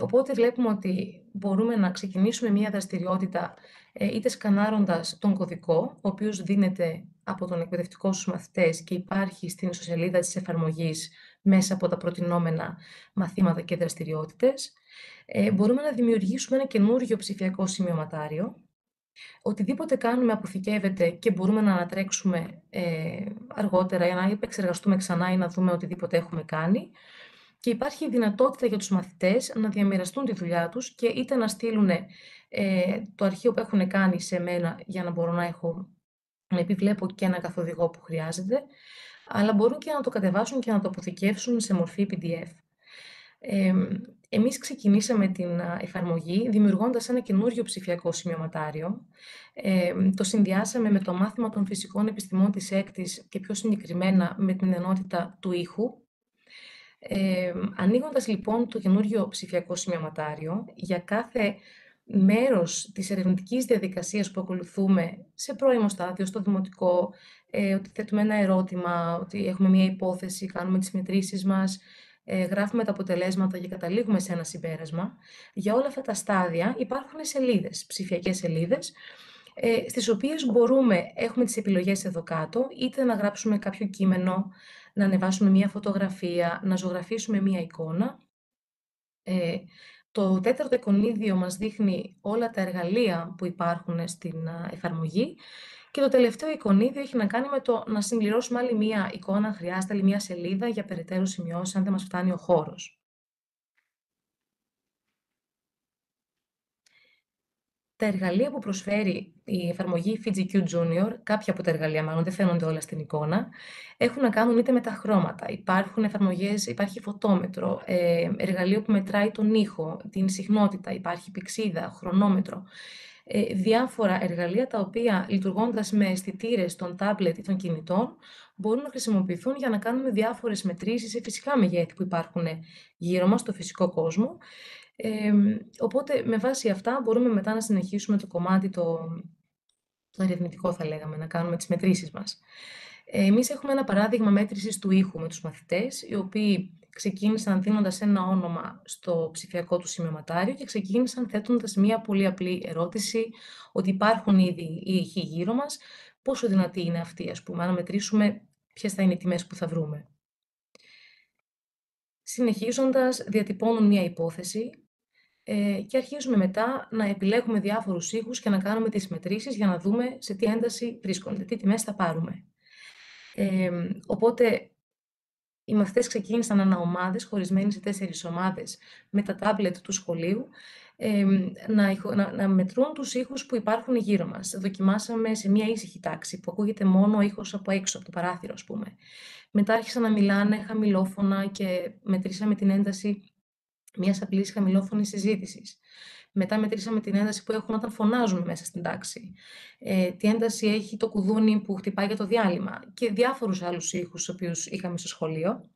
Οπότε βλέπουμε ότι μπορούμε να ξεκινήσουμε μία δραστηριότητα είτε σκανάροντας τον κωδικό, ο οποίος δίνεται από τον εκπαιδευτικό στους μαθητές και υπάρχει στην ιστοσελίδα της εφαρμογής μέσα από τα προτινόμενα μαθήματα και δραστηριότητες. Μπορούμε να δημιουργήσουμε ένα καινούργιο ψηφιακό σημειωματάριο. Οτιδήποτε κάνουμε αποθηκεύεται και μπορούμε να ανατρέξουμε αργότερα για να επεξεργαστούμε ξανά ή να δούμε οτιδήποτε έχουμε κάνει. Και υπάρχει η δυνατότητα για τους μαθητές να διαμοιραστούν τη δουλειά τους και είτε να στείλουν το αρχείο που έχουν κάνει σε μένα για να μπορώ να επιβλέπω και ένα καθοδηγό που χρειάζεται, αλλά μπορούν και να το κατεβάσουν και να το αποθηκεύσουν σε μορφή PDF. Εμείς ξεκινήσαμε την εφαρμογή δημιουργώντας ένα καινούριο ψηφιακό σημειωματάριο. Το συνδυάσαμε με το μάθημα των φυσικών επιστημών της 6ης και πιο συγκεκριμένα με την ενότητα του ήχου. Ανοίγοντας λοιπόν το καινούριο ψηφιακό σημειωματάριο, για κάθε μέρος της ερευνητικής διαδικασίας που ακολουθούμε σε πρώιμο στάδιο, στο δημοτικό, ότι θέτουμε ένα ερώτημα, ότι έχουμε μια υπόθεση, κάνουμε τις μετρήσεις μας, γράφουμε τα αποτελέσματα και καταλήγουμε σε ένα συμπέρασμα. Για όλα αυτά τα στάδια υπάρχουν σελίδες, ψηφιακές σελίδες, στις οποίες έχουμε τις επιλογές εδώ κάτω, είτε να γράψουμε κάποιο κείμενο, να ανεβάσουμε μία φωτογραφία, να ζωγραφίσουμε μία εικόνα. Το 4ο εικονίδιο μας δείχνει όλα τα εργαλεία που υπάρχουν στην εφαρμογή και το τελευταίο εικονίδιο έχει να κάνει με το να συμπληρώσουμε άλλη μία εικόνα, χρειάζεται άλλη μία σελίδα για περαιτέρω σημειώσεις, αν δεν μας φτάνει ο χώρος. Τα εργαλεία που προσφέρει η εφαρμογή FijiQ Junior, κάποια από τα εργαλεία μάλλον, δεν φαίνονται όλα στην εικόνα, έχουν να κάνουν είτε με τα χρώματα. Υπάρχουν εφαρμογές, υπάρχει φωτόμετρο, εργαλείο που μετράει τον ήχο, την συχνότητα, υπάρχει πηξίδα, χρονόμετρο. Διάφορα εργαλεία τα οποία λειτουργώντας με αισθητήρες των τάμπλετ ή των κινητών μπορούν να χρησιμοποιηθούν για να κάνουμε διάφορες μετρήσεις σε φυσικά μεγέθη που υπάρχουν γύρω μας, στο φυσικό κόσμο. Οπότε με βάση αυτά μπορούμε μετά να συνεχίσουμε το κομμάτι το ερευνητικό, θα λέγαμε, να κάνουμε τις μετρήσεις μας. Εμείς έχουμε ένα παράδειγμα μέτρησης του ήχου με τους μαθητές, οι οποίοι ξεκίνησαν δίνοντας ένα όνομα στο ψηφιακό του σημειωματάριο και ξεκίνησαν θέτοντας μία πολύ απλή ερώτηση, ότι υπάρχουν ήδη οι ήχοι γύρω μας, πόσο δυνατή είναι αυτή, ας πούμε, να μετρήσουμε ποιες θα είναι οι τιμές που θα βρούμε. Συνεχίζοντας, διατυπώνουν μία υπόθεση και αρχίζουμε μετά να επιλέγουμε διάφορους ήχους και να κάνουμε τις μετρήσεις για να δούμε σε τι ένταση βρίσκονται, τι τιμές θα πάρουμε. Οπότε οι μαθητές ξεκίνησαν αναομάδες, χωρισμένοι σε 4 ομάδες, με τα τάμπλετ του σχολείου, να μετρούν τους ήχους που υπάρχουν γύρω μας. Δοκιμάσαμε σε μια ήσυχη τάξη, που ακούγεται μόνο ο ήχος από έξω, από το παράθυρο, ας πούμε. Μετά άρχισαν να μιλάνε χαμηλόφωνα και μετρήσαμε την ένταση μιας απλής χαμηλόφωνης συζήτησης. Μετά μετρήσαμε την ένταση που έχουν όταν φωνάζουμε μέσα στην τάξη. Τι ένταση έχει το κουδούνι που χτυπάει για το διάλειμμα και διάφορους άλλους ήχους, τους οποίους είχαμε στο σχολείο.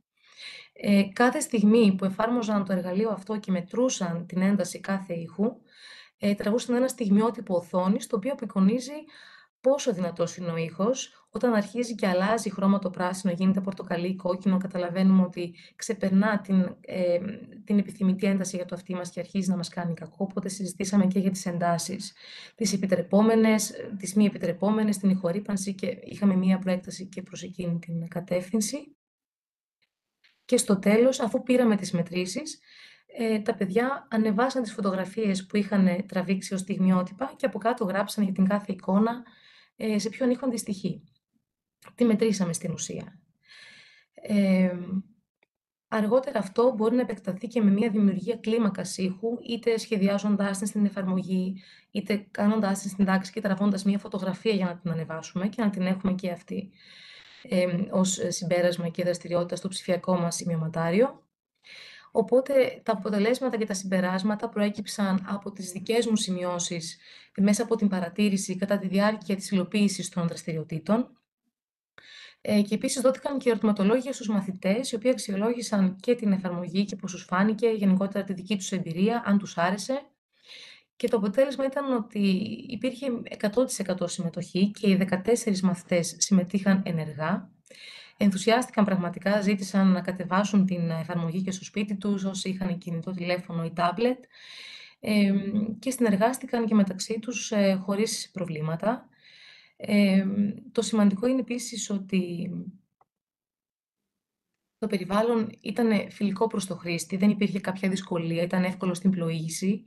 Κάθε στιγμή που εφάρμοζαν το εργαλείο αυτό και μετρούσαν την ένταση κάθε ήχου, τραβούσαν ένα στιγμιότυπο οθόνης, το οποίο απεικονίζει πόσο δυνατός είναι ο ήχος. Όταν αρχίζει και αλλάζει χρώμα το πράσινο, γίνεται πορτοκαλί ή κόκκινο, καταλαβαίνουμε ότι ξεπερνά την επιθυμητή ένταση για το αυτί μας και αρχίζει να μας κάνει κακό. Οπότε συζητήσαμε και για τις εντάσεις, τις επιτρεπόμενες, τις μη επιτρεπόμενες, την ηχορύπανση και είχαμε μία προέκταση και προς εκείνη την κατεύθυνση. Και στο τέλος, αφού πήραμε τις μετρήσεις, τα παιδιά ανεβάσαν τις φωτογραφίες που είχαν τραβήξει ως στιγμιότυπα και από κάτω γράψαν για την κάθε εικόνα σε ποιον ήχο αντιστοιχεί. Τι μετρήσαμε στην ουσία. Αργότερα αυτό μπορεί να επεκταθεί και με μια δημιουργία κλίμακας ήχου, είτε σχεδιάζοντάς την στην εφαρμογή, είτε κάνοντάς την στην τάξη και τραβώντας μια φωτογραφία για να την ανεβάσουμε και να την έχουμε και αυτή ως συμπέρασμα και δραστηριότητα στο ψηφιακό μας σημειωματάριο. Οπότε τα αποτελέσματα και τα συμπεράσματα προέκυψαν από τις δικές μου σημειώσεις μέσα από την παρατήρηση κατά τη διάρκεια της υλοποίησης των δραστηριοτήτων. Και επίσης δόθηκαν και ερωτηματολόγια στους μαθητές, οι οποίοι αξιολόγησαν και την εφαρμογή και πώς τους φάνηκε, γενικότερα τη δική τους εμπειρία, αν τους άρεσε. Και το αποτέλεσμα ήταν ότι υπήρχε 100% συμμετοχή και οι 14 μαθητές συμμετείχαν ενεργά. Ενθουσιάστηκαν πραγματικά, ζήτησαν να κατεβάσουν την εφαρμογή και στο σπίτι τους, όσοι είχαν κινητό τηλέφωνο ή τάμπλετ, και συνεργάστηκαν και μεταξύ τους χωρίς προβλήματα. Το σημαντικό είναι επίσης ότι το περιβάλλον ήταν φιλικό προς το χρήστη, δεν υπήρχε κάποια δυσκολία, ήταν εύκολο στην πλοήγηση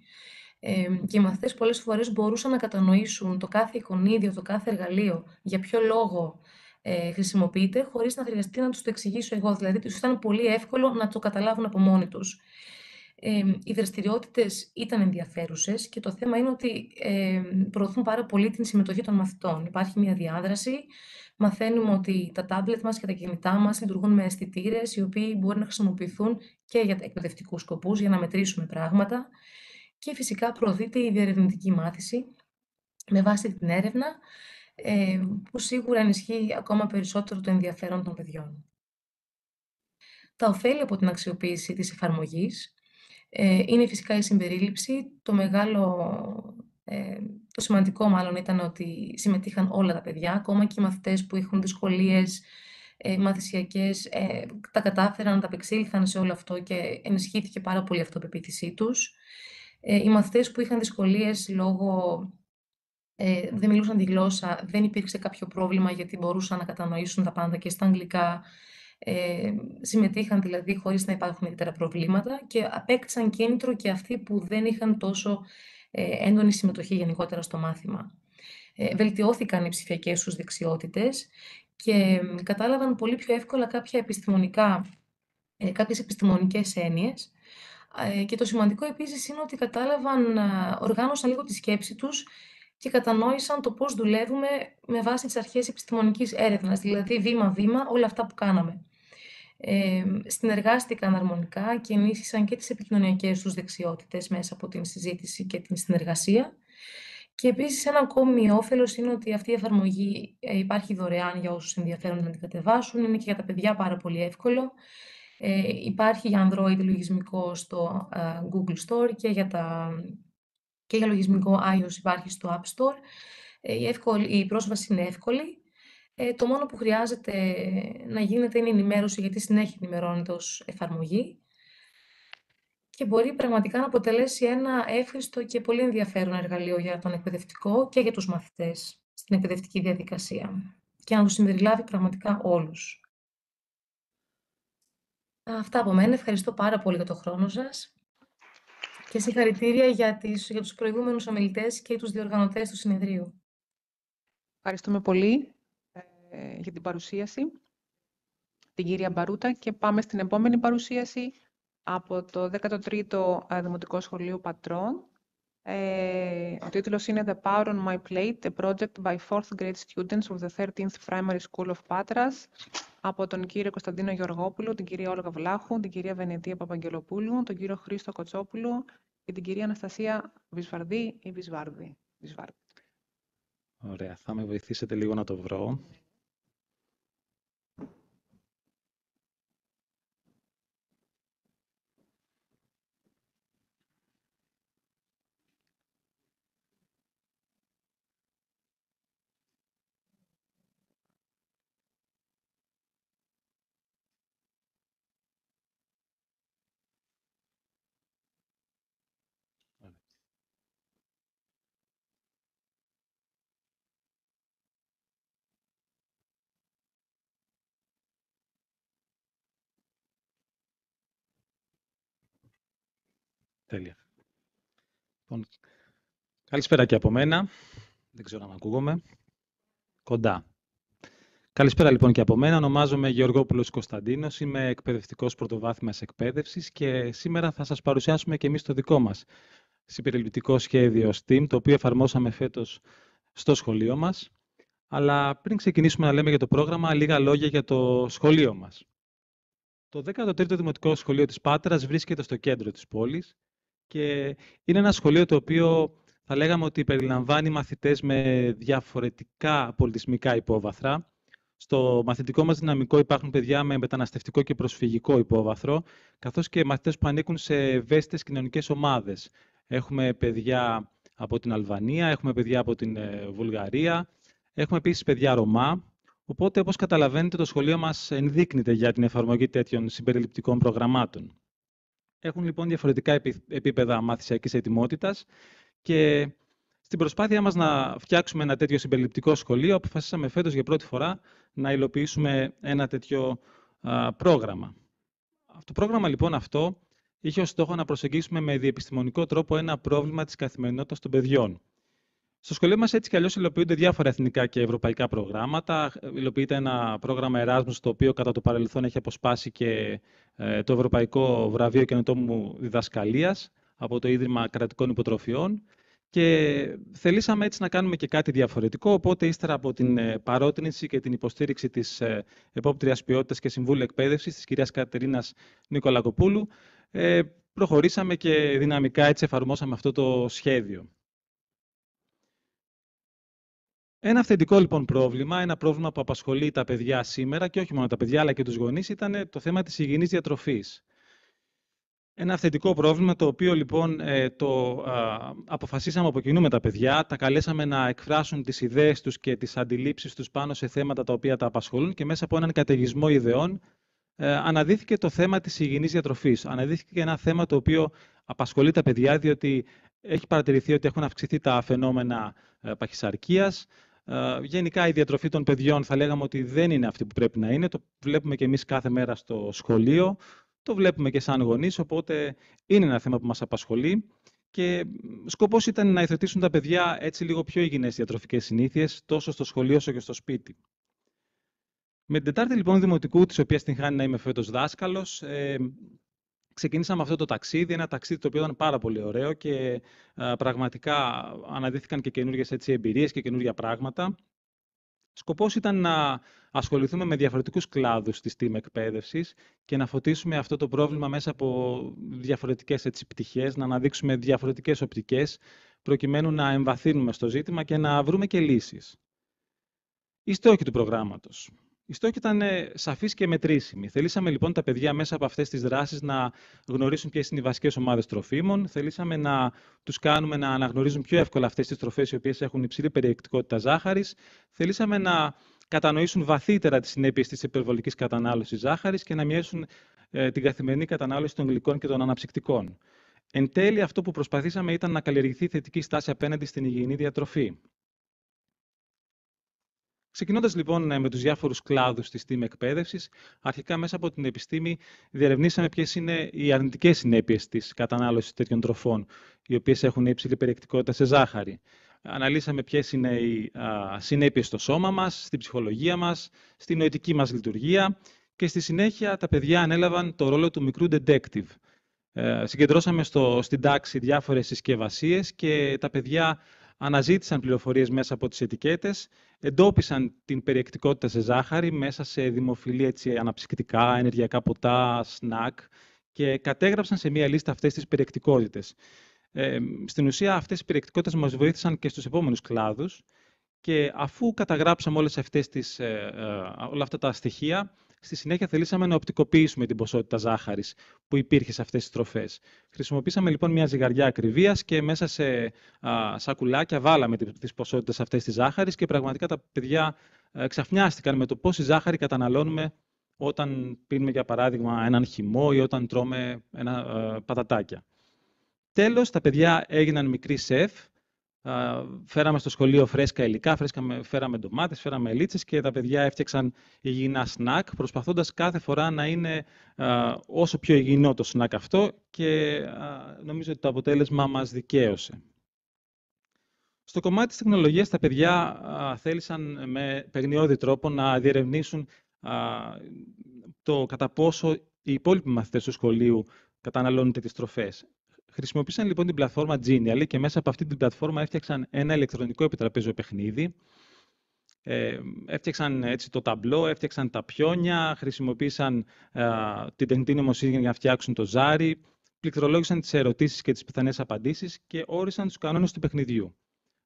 και οι μαθητές πολλές φορές μπορούσαν να κατανοήσουν το κάθε εικονίδιο, το κάθε εργαλείο, για ποιο λόγο χρησιμοποιείται, χωρίς να χρειαστεί να τους το εξηγήσω εγώ. Δηλαδή, τους ήταν πολύ εύκολο να το καταλάβουν από μόνοι τους. Οι δραστηριότητες ήταν ενδιαφέρουσες και το θέμα είναι ότι προωθούν πάρα πολύ την συμμετοχή των μαθητών. Υπάρχει μια διάδραση. Μαθαίνουμε ότι τα τάμπλετ μας και τα κινητά μας λειτουργούν με αισθητήρες, οι οποίοι μπορεί να χρησιμοποιηθούν και για εκπαιδευτικούς σκοπούς, για να μετρήσουμε πράγματα. Και φυσικά προωθείται η διερευνητική μάθηση με βάση την έρευνα, που σίγουρα ενισχύει ακόμα περισσότερο το ενδιαφέρον των παιδιών. Τα ωφέλη από την αξιοποίηση της εφαρμογής είναι φυσικά η συμπερίληψη. Το σημαντικό μάλλον ήταν ότι συμμετείχαν όλα τα παιδιά, ακόμα και οι μαθητές που έχουν δυσκολίες μαθησιακές, τα κατάφεραν, τα απεξήλθαν σε όλο αυτό και ενισχύθηκε πάρα πολύ η αυτοπεποίθησή τους. Οι μαθητές που είχαν δυσκολίες λόγω δεν μιλούσαν τη γλώσσα, δεν υπήρξε κάποιο πρόβλημα γιατί μπορούσαν να κατανοήσουν τα πάντα και στα αγγλικά. Συμμετείχαν δηλαδή χωρίς να υπάρχουν ιδιαίτερα προβλήματα και απέκτησαν κίνητρο και αυτοί που δεν είχαν τόσο έντονη συμμετοχή γενικότερα στο μάθημα. Βελτιώθηκαν οι ψηφιακές τους δεξιότητες και κατάλαβαν πολύ πιο εύκολα κάποιες επιστημονικές έννοιες. Και το σημαντικό επίσης είναι ότι οργάνωσαν λίγο τη σκέψη τους και κατανόησαν το πώς δουλεύουμε με βάση τις αρχές επιστημονικής έρευνας, δηλαδή βήμα-βήμα όλα αυτά που κάναμε. Συνεργάστηκαν αρμονικά και ενίσχυσαν και τις επικοινωνιακές τους δεξιότητες μέσα από την συζήτηση και την συνεργασία. Και επίσης ένα ακόμη όφελος είναι ότι αυτή η εφαρμογή υπάρχει δωρεάν για όσους ενδιαφέρονται να την κατεβάσουν, είναι και για τα παιδιά πάρα πολύ εύκολο. Υπάρχει για Android λογισμικό στο Google Store και για λογισμικό iOS υπάρχει στο App Store. Η πρόσβαση είναι εύκολη. Το μόνο που χρειάζεται να γίνεται είναι η ενημέρωση, γιατί συνέχεια ενημερώνεται ως εφαρμογή και μπορεί πραγματικά να αποτελέσει ένα εύχριστο και πολύ ενδιαφέρον εργαλείο για τον εκπαιδευτικό και για τους μαθητές στην εκπαιδευτική διαδικασία και να τους συμπεριλάβει πραγματικά όλους. Αυτά από μένα. Ευχαριστώ πάρα πολύ για το χρόνο σας και συγχαρητήρια για τους προηγούμενους ομιλητές και τους διοργανωτές του συνεδρίου. Ευχαριστούμε πολύ για την παρουσίαση, την κυρία Μπαρούτα, και πάμε στην επόμενη παρουσίαση από το 13ο Δημοτικό Σχολείο Πατρών. Ο τίτλος είναι «The Power on My Plate, a project by 4th grade students of the 13th Primary School of Patras», από τον κύριο Κωνσταντίνο Γεωργόπουλο, την κυρία Όλγα Βλάχου, την κυρία Βενετία Παπαγγελοπούλου, τον κύριο Χρήστο Κοτσόπουλο και την κυρία Αναστασία Βυσβαρδή ή Βυσβάρδη. Ωραία, θα με βοηθήσετε λίγο να το βρω. Τέλεια. Λοιπόν, καλησπέρα και από μένα. Δεν ξέρω αν ακούγομαι. Κοντά. Καλησπέρα λοιπόν και από μένα. Ονομάζομαι Γεωργόπουλος Κωνσταντίνος. Είμαι εκπαιδευτικός πρωτοβάθμιας εκπαίδευσης και σήμερα θα σας παρουσιάσουμε και εμείς το δικό μας συμπεριληπτικό σχέδιο STEAM, το οποίο εφαρμόσαμε φέτος στο σχολείο μας. Αλλά πριν ξεκινήσουμε να λέμε για το πρόγραμμα, λίγα λόγια για το σχολείο μας. Το 13ο Δημοτικό Σχολείο της Πάτρας βρίσκεται στο κέντρο της πόλης και είναι ένα σχολείο το οποίο θα λέγαμε ότι περιλαμβάνει μαθητές με διαφορετικά πολιτισμικά υπόβαθρα. Στο μαθητικό μας δυναμικό υπάρχουν παιδιά με μεταναστευτικό και προσφυγικό υπόβαθρο, καθώς και μαθητές που ανήκουν σε ευαίσθητες κοινωνικές ομάδες. Έχουμε παιδιά από την Αλβανία, έχουμε παιδιά από την Βουλγαρία, έχουμε επίσης παιδιά Ρωμά. Οπότε, όπως καταλαβαίνετε, το σχολείο μας ενδείκνυται για την εφαρμογή τέτοιων συμπεριληπτικών προγραμμάτων. Έχουν λοιπόν διαφορετικά επίπεδα μαθησιακής ετοιμότητας και στην προσπάθειά μας να φτιάξουμε ένα τέτοιο συμπεριληπτικό σχολείο, αποφασίσαμε φέτος για πρώτη φορά να υλοποιήσουμε ένα τέτοιο πρόγραμμα. Το πρόγραμμα λοιπόν αυτό είχε ως στόχο να προσεγγίσουμε με διεπιστημονικό τρόπο ένα πρόβλημα της καθημερινότητας των παιδιών. Στο σχολείο μας έτσι κι αλλιώς υλοποιούνται διάφορα εθνικά και ευρωπαϊκά προγράμματα. Υλοποιείται ένα πρόγραμμα Εράσμους, το οποίο κατά το παρελθόν έχει αποσπάσει και το Ευρωπαϊκό Βραβείο Καινοτόμου Διδασκαλίας από το Ίδρυμα Κρατικών Υποτροφιών. Και θελήσαμε έτσι να κάνουμε και κάτι διαφορετικό, οπότε ύστερα από την παρότρινση και την υποστήριξη της Επόπτριας Ποιότητας και Συμβούλου Εκπαίδευσης, της κυρίας Κατερίνας Νικολακοπούλου, προχωρήσαμε και δυναμικά έτσι εφαρμόσαμε αυτό το σχέδιο. Ένα αυθεντικό λοιπόν πρόβλημα, ένα πρόβλημα που απασχολεί τα παιδιά σήμερα και όχι μόνο τα παιδιά αλλά και τους γονείς, ήταν το θέμα της υγιεινής διατροφής. Ένα αυθεντικό πρόβλημα το οποίο λοιπόν αποφασίσαμε από κοινού με τα παιδιά, τα καλέσαμε να εκφράσουν τις ιδέες τους και τις αντιλήψεις τους πάνω σε θέματα τα οποία τα απασχολούν και μέσα από έναν καταιγισμό ιδεών αναδύθηκε το θέμα της υγιεινής διατροφής. Αναδύθηκε ένα θέμα το οποίο απασχολεί τα παιδιά διότι έχει παρατηρηθεί ότι έχουν αυξηθεί τα φαινόμενα παχυσαρκίας. Γενικά η διατροφή των παιδιών θα λέγαμε ότι δεν είναι αυτή που πρέπει να είναι. Το βλέπουμε και εμείς κάθε μέρα στο σχολείο. Το βλέπουμε και σαν γονείς, οπότε είναι ένα θέμα που μας απασχολεί. Και σκοπός ήταν να υιοθετήσουν τα παιδιά έτσι λίγο πιο υγιεινές διατροφικές συνήθειες, τόσο στο σχολείο όσο και στο σπίτι. Με την Τετάρτη λοιπόν Δημοτικού, της οποίας την χάνει να είμαι φέτος δάσκαλος, ξεκινήσαμε αυτό το ταξίδι, ένα ταξίδι το οποίο ήταν πάρα πολύ ωραίο και πραγματικά αναδύθηκαν και καινούργιες εμπειρίες και καινούργια πράγματα. Σκοπός ήταν να ασχοληθούμε με διαφορετικούς κλάδους της STEAM εκπαίδευσης και να φωτίσουμε αυτό το πρόβλημα μέσα από διαφορετικές πτυχές, να αναδείξουμε διαφορετικές οπτικές, προκειμένου να εμβαθύνουμε στο ζήτημα και να βρούμε και λύσεις. Οι στόχοι του προγράμματος. Οι στόχοι ήταν σαφείς και μετρήσιμοι. Θελήσαμε λοιπόν τα παιδιά μέσα από αυτές τις δράσεις να γνωρίσουν ποιες είναι οι βασικές ομάδες τροφίμων. Θελήσαμε να τους κάνουμε να αναγνωρίζουν πιο εύκολα αυτές τις τροφές οι οποίες έχουν υψηλή περιεκτικότητα ζάχαρης. Θελήσαμε να κατανοήσουν βαθύτερα τις συνέπειες της υπερβολικής κατανάλωσης ζάχαρης και να μειώσουν την καθημερινή κατανάλωση των γλυκών και των αναψυκτικών. Εν τέλει, αυτό που προσπαθήσαμε ήταν να καλλιεργηθεί θετική στάση απέναντι στην υγιεινή διατροφή. Ξεκινώντας λοιπόν με τους διάφορους κλάδους της STEAM εκπαίδευσης, αρχικά μέσα από την επιστήμη διερευνήσαμε ποιες είναι οι αρνητικές συνέπειες της κατανάλωσης τέτοιων τροφών, οι οποίες έχουν υψηλή περιεκτικότητα σε ζάχαρη. Αναλύσαμε ποιες είναι οι συνέπειες στο σώμα μας, στην ψυχολογία μας, στη νοητική μας λειτουργία και στη συνέχεια τα παιδιά ανέλαβαν το ρόλο του μικρού detective. Συγκεντρώσαμε στην τάξη διάφορες συσκευασίες και τα παιδιά αναζήτησαν πληροφορίες μέσα από τις ετικέτες, εντόπισαν την περιεκτικότητα σε ζάχαρη μέσα σε δημοφιλή αναψυκτικά, ενεργειακά ποτά, σνακ και κατέγραψαν σε μία λίστα αυτές τις περιεκτικότητες. Στην ουσία αυτές οι περιεκτικότητες μας βοήθησαν και στους επόμενους κλάδους και αφού καταγράψαμε όλα αυτά τα στοιχεία, στη συνέχεια θελήσαμε να οπτικοποιήσουμε την ποσότητα ζάχαρης που υπήρχε σε αυτές τις τροφές. Χρησιμοποίησαμε λοιπόν μια ζυγαριά ακριβίας και μέσα σε σακουλάκια βάλαμε τις ποσότητες αυτές της ζάχαρης και πραγματικά τα παιδιά ξαφνιάστηκαν με το πόση ζάχαρη καταναλώνουμε όταν πίνουμε για παράδειγμα έναν χυμό ή όταν τρώμε πατατάκια. Τέλος, τα παιδιά έγιναν μικροί σεφ. Φέραμε στο σχολείο φρέσκα υλικά, φέραμε ντομάτες, φέραμε ελίτσες και τα παιδιά έφτιαξαν υγιεινά σνακ, προσπαθώντας κάθε φορά να είναι όσο πιο υγιεινό το σνακ αυτό και νομίζω ότι το αποτέλεσμα μας δικαίωσε. Στο κομμάτι της τεχνολογίας, τα παιδιά θέλησαν με παιγνιώδη τρόπο να διερευνήσουν το κατά πόσο οι υπόλοιποι μαθητές του σχολείου καταναλώνουν τέτοιες τροφές. Χρησιμοποίησαν λοιπόν την πλατφόρμα Genially και μέσα από αυτή την πλατφόρμα έφτιαξαν ένα ηλεκτρονικό επιτραπέζιο παιχνίδι. Έφτιαξαν έτσι το ταμπλό, έφτιαξαν τα πιόνια, χρησιμοποίησαν την τεχνητή νοημοσύνη για να φτιάξουν το ζάρι, πληκτρολόγησαν τις ερωτήσεις και τις πιθανές απαντήσεις και όρισαν τους κανόνες του παιχνιδιού.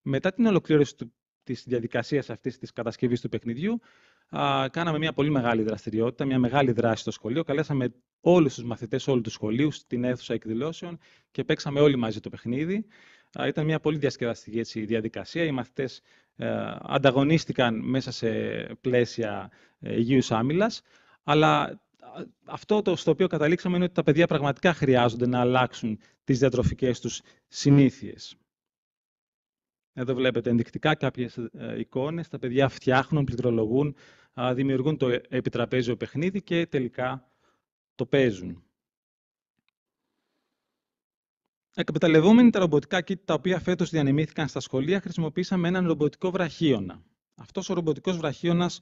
Μετά την ολοκλήρωση της διαδικασίας αυτής της κατασκευής του παιχνιδιού, κάναμε μια πολύ μεγάλη δραστηριότητα, μια μεγάλη δράση στο σχολείο. Καλέσαμε όλους τους μαθητές όλου του σχολείου στην αίθουσα εκδηλώσεων και παίξαμε όλοι μαζί το παιχνίδι. Ήταν μια πολύ διασκεδαστική διαδικασία. Οι μαθητές ανταγωνίστηκαν μέσα σε πλαίσια υγιούς άμυλας, αλλά αυτό στο οποίο καταλήξαμε είναι ότι τα παιδιά πραγματικά χρειάζονται να αλλάξουν τις διατροφικές τους συνήθειες. Εδώ βλέπετε ενδεικτικά κάποιες εικόνες. Τα παιδιά φτιάχνουν, πληκτρολογούν, δημιουργούν το επιτραπέζιο παιχνίδι και τελικά το παίζουν. Εκμεταλλευόμενοι τα ρομποτικά kit τα οποία φέτος διανεμήθηκαν στα σχολεία, χρησιμοποίησαμε έναν ρομποτικό βραχίωνα. Αυτός ο ρομποτικός βραχίωνας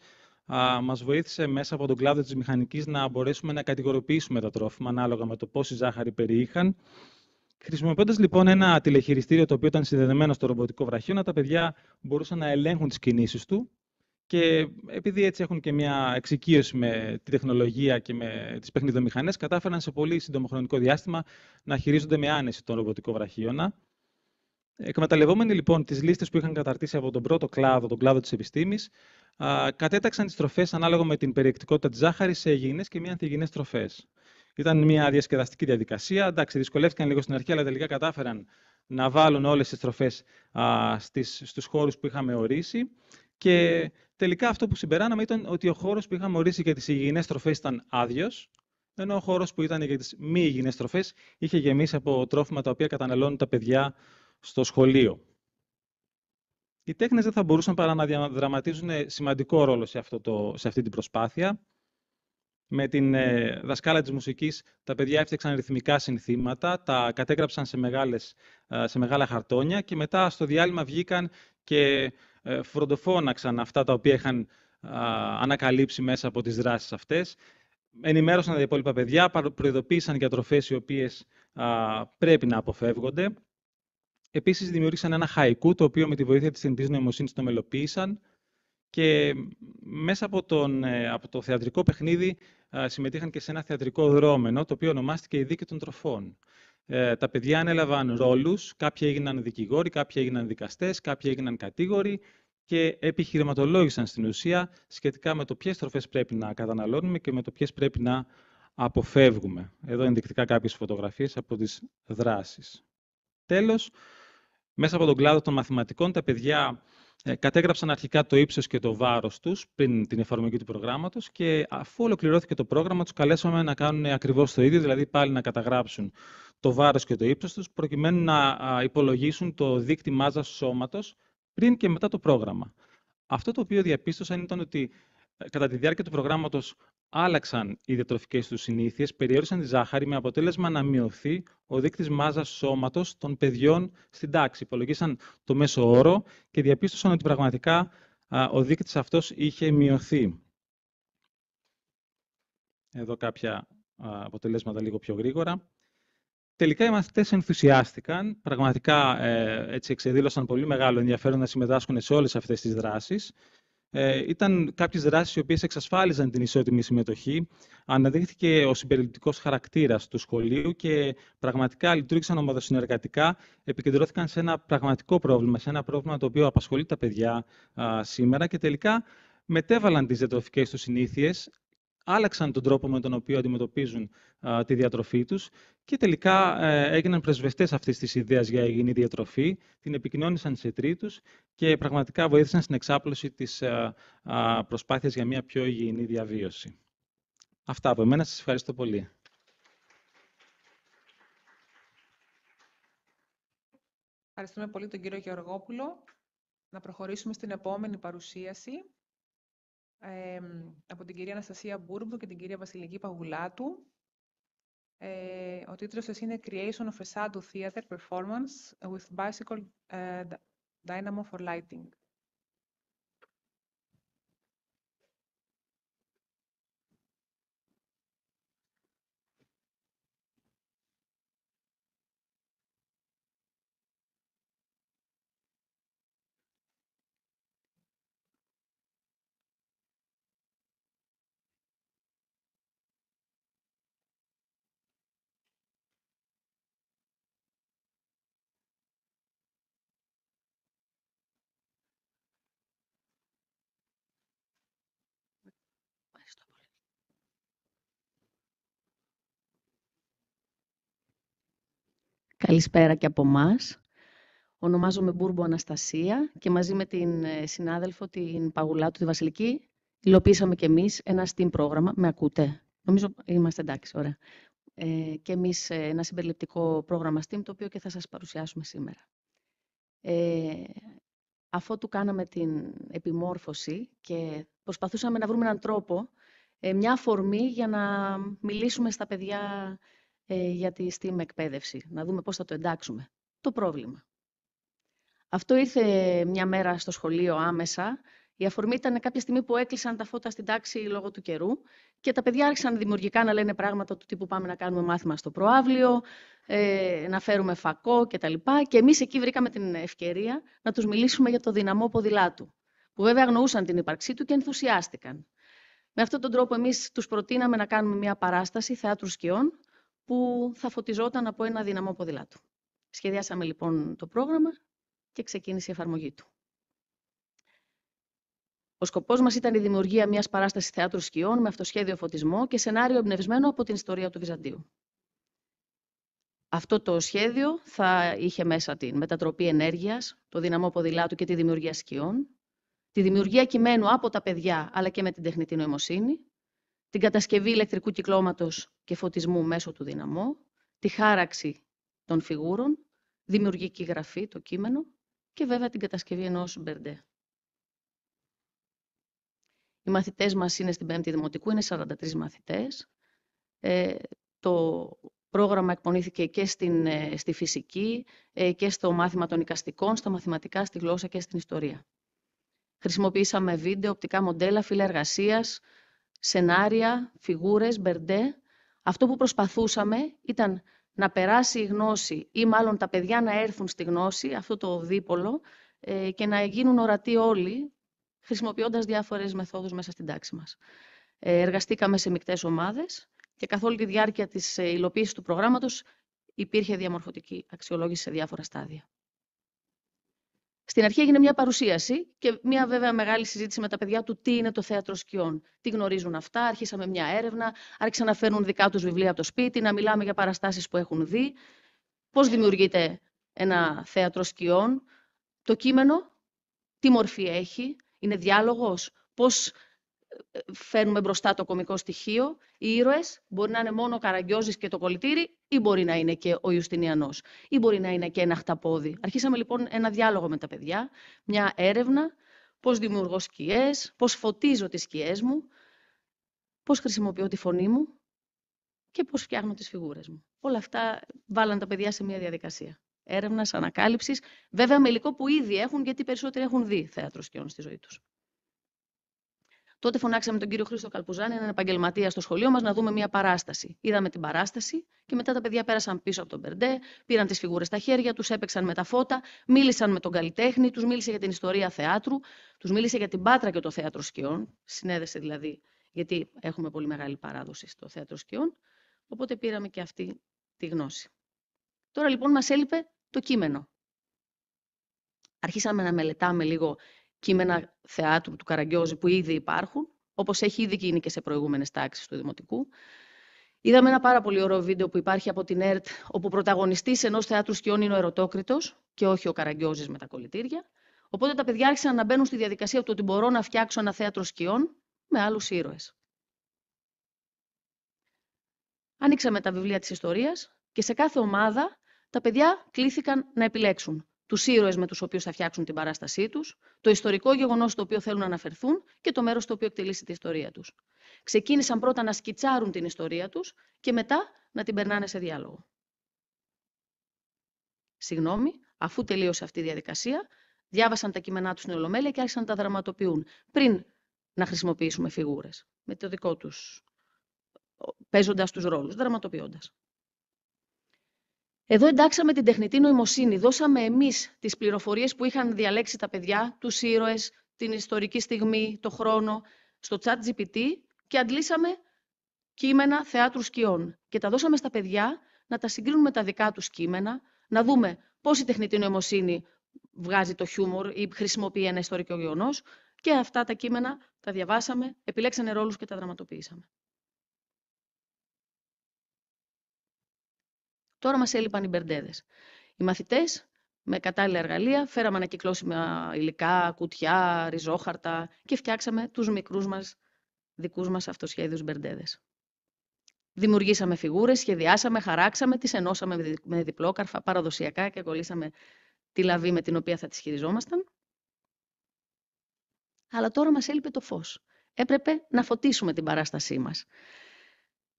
μας βοήθησε μέσα από τον κλάδο της μηχανικής να μπορέσουμε να κατηγοριοποιήσουμε τα τρόφιμα ανάλογα με το πόση ζάχαρη περιείχαν. Χρησιμοποιώντας λοιπόν ένα τηλεχειριστήριο το οποίο ήταν συνδεδεμένο στο ρομποτικό βραχίωνα, τα παιδιά μπορούσαν να ελέγχουν τις κινήσεις του και επειδή έτσι έχουν και μια εξοικείωση με τη τεχνολογία και με τις παιχνιδομηχανές, κατάφεραν σε πολύ σύντομο χρονικό διάστημα να χειρίζονται με άνεση τον ρομποτικό βραχίωνα. Εκμεταλλευόμενοι λοιπόν τις λίστες που είχαν καταρτήσει από τον πρώτο κλάδο, τον κλάδο της επιστήμης, κατέταξαν τις τροφές ανάλογα με την περιεκτικότητα της ζάχαρης σε υγιεινές και μη ανθυγιεινές τροφές. Ήταν μια διασκεδαστική διαδικασία. Εντάξει, δυσκολεύτηκαν λίγο στην αρχή, αλλά τελικά κατάφεραν να βάλουν όλες τις τροφές στους χώρους που είχαμε ορίσει. Και τελικά αυτό που συμπεράναμε ήταν ότι ο χώρος που είχαμε ορίσει για τις υγιεινές τροφές ήταν άδειος, ενώ ο χώρος που ήταν για τις μη υγιεινές τροφές είχε γεμίσει από τρόφιμα τα οποία καταναλώνουν τα παιδιά στο σχολείο. Οι τέχνες δεν θα μπορούσαν παρά να διαδραματίζουν σημαντικό ρόλο σε αυτή την προσπάθεια. Με την δασκάλα της μουσικής, τα παιδιά έφτιαξαν ρυθμικά συνθήματα, τα κατέγραψαν σε μεγάλα χαρτόνια και μετά στο διάλειμμα βγήκαν και φροντοφώναξαν αυτά τα οποία είχαν ανακαλύψει μέσα από τις δράσεις αυτές. Ενημέρωσαν τα υπόλοιπα παιδιά, προειδοποίησαν για τροφές οι οποίες πρέπει να αποφεύγονται. Επίσης, δημιούργησαν ένα χαϊκού, το οποίο με τη βοήθεια της τεχνητής νοημοσύνης το μελοποίησαν. Και μέσα από το θεατρικό παιχνίδι συμμετείχαν και σε ένα θεατρικό δρόμενο, το οποίο ονομάστηκε «Η δίκη των τροφών». Τα παιδιά ανέλαβαν ρόλους, κάποιοι έγιναν δικηγόροι, κάποιοι έγιναν δικαστές, κάποιοι έγιναν κατήγοροι και επιχειρηματολόγησαν στην ουσία σχετικά με το ποιες τροφές πρέπει να καταναλώνουμε και με το ποιες πρέπει να αποφεύγουμε. Εδώ ενδεικτικά κάποιες φωτογραφίες από τις δράσεις. Τέλος, μέσα από τον κλάδο των μαθηματικών, τα παιδιά κατέγραψαν αρχικά το ύψος και το βάρος τους πριν την εφαρμογή του προγράμματος και αφού ολοκληρώθηκε το πρόγραμμα, τους καλέσαμε να κάνουν ακριβώς το ίδιο, δηλαδή πάλι να καταγράψουν το βάρος και το ύψος τους, προκειμένου να υπολογίσουν το δείκτη μάζας σώματος πριν και μετά το πρόγραμμα. Αυτό το οποίο διαπίστωσαν ήταν ότι κατά τη διάρκεια του προγράμματος άλλαξαν οι διατροφικές τους συνήθειες, περιόρισαν τη ζάχαρη με αποτέλεσμα να μειωθεί ο δείκτης μάζας σώματος των παιδιών στην τάξη. Υπολογίσαν το μέσο όρο και διαπίστωσαν ότι πραγματικά ο δείκτης αυτός είχε μειωθεί. Εδώ κάποια αποτελέσματα λίγο πιο γρήγορα. Τελικά οι μαθητές ενθουσιάστηκαν, πραγματικά έτσι εξεδήλωσαν πολύ μεγάλο ενδιαφέρον να συμμετάσχουν σε όλες αυτές τις δράσεις. Ήταν κάποιες δράσεις οι οποίες εξασφάλιζαν την ισότιμη συμμετοχή. Αναδείχθηκε ο συμπεριληπτικός χαρακτήρας του σχολείου και πραγματικά λειτουργήσαν ομαδοσυνεργατικά, επικεντρώθηκαν σε ένα πραγματικό πρόβλημα, σε ένα πρόβλημα το οποίο απασχολεί τα παιδιά σήμερα και τελικά μετέβαλαν τις διατροφικές τους συνήθειες, άλλαξαν τον τρόπο με τον οποίο αντιμετωπίζουν τη διατροφή τους και τελικά έγιναν πρεσβευτές αυτής της ιδέας για υγιεινή διατροφή, την επικοινώνησαν σε τρίτους και πραγματικά βοήθησαν στην εξάπλωση της προσπάθειας για μια πιο υγιεινή διαβίωση. Αυτά από εμένα. Σας ευχαριστώ πολύ. Ευχαριστούμε πολύ τον κύριο Γεωργόπουλο. Να προχωρήσουμε στην επόμενη παρουσίαση από την κυρία Αναστασία Μπούρμπο και την κυρία Βασιλική Παγουλάτου. Ο τίτλος της είναι Creation of a Shadow Theater Performance with Bicycle Dynamo for lighting. Καλησπέρα και από εμάς. Ονομάζομαι Μπούρμπο Αναστασία και μαζί με την συνάδελφο, την Παγουλάτου, τη Βασιλική, υλοποιήσαμε και εμείς ένα STEAM πρόγραμμα. Με ακούτε? Νομίζω είμαστε εντάξει, ωραία. Και εμείς ένα συμπεριληπτικό πρόγραμμα STEAM, το οποίο και θα σας παρουσιάσουμε σήμερα. Αφότου κάναμε την επιμόρφωση και προσπαθούσαμε να βρούμε έναν τρόπο, μια αφορμή για να μιλήσουμε στα παιδιά για τη STEAM εκπαίδευση, να δούμε πώς θα το εντάξουμε. Το πρόβλημα. Αυτό ήρθε μια μέρα στο σχολείο άμεσα. Η αφορμή ήταν κάποια στιγμή που έκλεισαν τα φώτα στην τάξη λόγω του καιρού και τα παιδιά άρχισαν δημιουργικά να λένε πράγματα του τύπου πάμε να κάνουμε μάθημα στο προαύλιο, να φέρουμε φακό κτλ. Και εμείς εκεί βρήκαμε την ευκαιρία να τους μιλήσουμε για το δυναμό ποδηλάτου, που βέβαια αγνοούσαν την ύπαρξή του και ενθουσιάστηκαν. Με αυτόν τον τρόπο εμείς τους προτείναμε να κάνουμε μια παράσταση θεάτρου σκιών που θα φωτιζόταν από ένα δυναμό ποδηλάτου. Σχεδιάσαμε λοιπόν το πρόγραμμα και ξεκίνησε η εφαρμογή του. Ο σκοπός μας ήταν η δημιουργία μιας παράστασης θεάτρου σκιών με αυτοσχέδιο φωτισμό και σενάριο εμπνευσμένο από την ιστορία του Βυζαντίου. Αυτό το σχέδιο θα είχε μέσα την μετατροπή ενέργειας, το δυναμό ποδηλάτου και τη δημιουργία σκιών, τη δημιουργία κειμένου από τα παιδιά αλλά και με την τεχνητή νοημοσύνη, την κατασκευή ηλεκτρικού κυκλώματος και φωτισμού μέσω του δυναμό, τη χάραξη των φιγούρων, δημιουργική γραφή, το κείμενο και βέβαια την κατασκευή ενός μπερντέ. Οι μαθητές μας είναι στην 5η Δημοτικού, είναι 43 μαθητές. Το πρόγραμμα εκπονήθηκε και στη φυσική και στο μάθημα των εικαστικών, στα μαθηματικά, στη γλώσσα και στην ιστορία. Χρησιμοποιήσαμε βίντεο, οπτικά μοντέλα, φύλλα εργασίας, σενάρια, φιγούρες, μπερντέ. Αυτό που προσπαθούσαμε ήταν να περάσει η γνώση ή μάλλον τα παιδιά να έρθουν στη γνώση, αυτό το δίπολο, και να γίνουν ορατοί όλοι, χρησιμοποιώντας διάφορες μεθόδους μέσα στην τάξη μας. Εργαστήκαμε σε μεικτές ομάδες και καθ' όλη τη διάρκεια της υλοποίησης του προγράμματος υπήρχε διαμορφωτική αξιολόγηση σε διάφορα στάδια. Στην αρχή έγινε μια παρουσίαση και μια βέβαια μεγάλη συζήτηση με τα παιδιά του τι είναι το θέατρο σκιών. Τι γνωρίζουν αυτά, αρχίσαμε μια έρευνα, άρχισαν να φέρνουν δικά τους βιβλία από το σπίτι, να μιλάμε για παραστάσεις που έχουν δει, πώς δημιουργείται ένα θέατρο σκιών, το κείμενο, τι μορφή έχει, είναι διάλογος, πώς φέρνουμε μπροστά το κωμικό στοιχείο. Οι ήρωες μπορεί να είναι μόνο ο Καραγκιόζης και το κολλητήρι ή μπορεί να είναι και ο Ιουστινιανός ή μπορεί να είναι και ένα χταπόδι. Αρχίσαμε λοιπόν ένα διάλογο με τα παιδιά, μια έρευνα, πώς δημιουργώ σκιές, πώς φωτίζω τις σκιές μου, πώς χρησιμοποιώ τη φωνή μου και πώς φτιάχνω τις φιγούρες μου. Όλα αυτά βάλαν τα παιδιά σε μια διαδικασία έρευνας, ανακάλυψης, βέβαια με υλικό που ήδη έχουν, γιατί περισσότεροι έχουν δει θέατρο σκιών στη ζωή τους. Τότε φωνάξαμε τον κύριο Χρήστο Καλπουζάνη, έναν επαγγελματία στο σχολείο μας, να δούμε μια παράσταση. Είδαμε την παράσταση και μετά τα παιδιά πέρασαν πίσω από τον μπερντέ, πήραν τις φιγούρες στα χέρια τους, έπαιξαν με τα φώτα, μίλησαν με τον καλλιτέχνη, τους μίλησε για την ιστορία θεάτρου, τους μίλησε για την Πάτρα και το θέατρο σκιών. Συνέδεσε δηλαδή, γιατί έχουμε πολύ μεγάλη παράδοση στο θέατρο σκιών. Οπότε πήραμε και αυτή τη γνώση. Τώρα λοιπόν μας έλειπε το κείμενο. Αρχίσαμε να μελετάμε λίγο κείμενα θεάτρου του Καραγκιόζη που ήδη υπάρχουν, όπως έχει ήδη γίνει και σε προηγούμενες τάξεις του Δημοτικού. Είδαμε ένα πάρα πολύ ωραίο βίντεο που υπάρχει από την ΕΡΤ, όπου πρωταγωνιστής ενός θεάτρου σκιών είναι ο Ερωτόκριτος και όχι ο Καραγκιόζης με τα κολλητήρια. Οπότε τα παιδιά άρχισαν να μπαίνουν στη διαδικασία του ότι μπορώ να φτιάξω ένα θέατρο σκιών με άλλους ήρωες. Ανοίξαμε τα βιβλία της ιστορίας και σε κάθε ομάδα τα παιδιά κλήθηκαν να επιλέξουν τους ήρωες με τους οποίους θα φτιάξουν την παράστασή τους, το ιστορικό γεγονός στο οποίο θέλουν να αναφερθούν και το μέρος στο οποίο εκτελήσει τη ιστορία τους. Ξεκίνησαν πρώτα να σκιτσάρουν την ιστορία τους και μετά να την περνάνε σε διάλογο. Συγγνώμη, αφού τελείωσε αυτή η διαδικασία, Διάβασαν τα κείμενά τους στην Ολομέλεια και άρχισαν να τα δραματοποιούν, πριν να χρησιμοποιήσουμε φιγούρες, με το δικό τους, παίζοντας τους ρόλους, δραματοποιώντας. Εδώ εντάξαμε την τεχνητή νοημοσύνη. Δώσαμε εμείς τις πληροφορίες που είχαν διαλέξει τα παιδιά, τους ήρωες, την ιστορική στιγμή, το χρόνο, στο ChatGPT και αντλήσαμε κείμενα θεάτρου σκιών. Και τα δώσαμε στα παιδιά να τα συγκρίνουν με τα δικά τους κείμενα, να δούμε πώς η τεχνητή νοημοσύνη βγάζει το χιούμορ ή χρησιμοποιεί ένα ιστορικό γεγονός. Και αυτά τα κείμενα τα διαβάσαμε, επιλέξανε ρόλους και τα δραματοποιήσαμε. Τώρα μας έλειπαν οι μπερντέδες. Οι μαθητές, με κατάλληλα εργαλεία, φέραμε ανακυκλώσιμα υλικά, κουτιά, ριζόχαρτα και φτιάξαμε τους μικρούς μας, δικούς μας αυτοσχέδιους μπερντέδες. Δημιουργήσαμε φιγούρες, σχεδιάσαμε, χαράξαμε, τις ενώσαμε με διπλόκαρφα παραδοσιακά και κολλήσαμε τη λαβή με την οποία θα τις χειριζόμασταν. Αλλά τώρα μας έλειπε το φως. Έπρεπε να φωτίσουμε την παράστασή μας.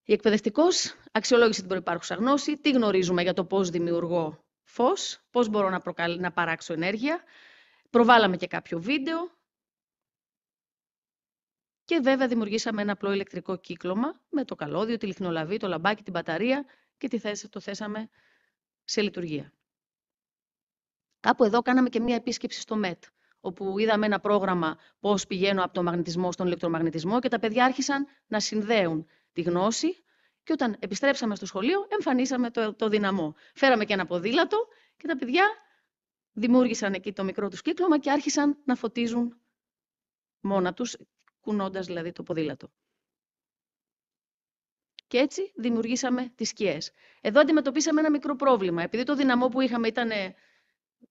Η εκπαιδευτικός αξιολόγησε την προϋπάρχουσα γνώση, τι γνωρίζουμε για το πώς δημιουργώ φως, πώς μπορώ να παράξω ενέργεια. Προβάλαμε και κάποιο βίντεο και βέβαια δημιουργήσαμε ένα απλό ηλεκτρικό κύκλωμα με το καλώδιο, τη λιχνολαβή, το λαμπάκι, την μπαταρία και το θέσαμε σε λειτουργία. Κάπου εδώ κάναμε και μία επίσκεψη στο ΜΕΤ, όπου είδαμε ένα πρόγραμμα πώς πηγαίνω από τον μαγνητισμό στον ηλεκτρομαγνητισμό και τα παιδιά άρχισαν να συνδέουν τη γνώση και όταν επιστρέψαμε στο σχολείο εμφανίσαμε το δυναμό. Φέραμε και ένα ποδήλατο και τα παιδιά δημιούργησαν εκεί το μικρό τους κύκλωμα και άρχισαν να φωτίζουν μόνα τους, κουνώντας δηλαδή το ποδήλατο. Και έτσι δημιουργήσαμε τις σκιές. Εδώ αντιμετωπίσαμε ένα μικρό πρόβλημα. Επειδή το δυναμό που είχαμε ήταν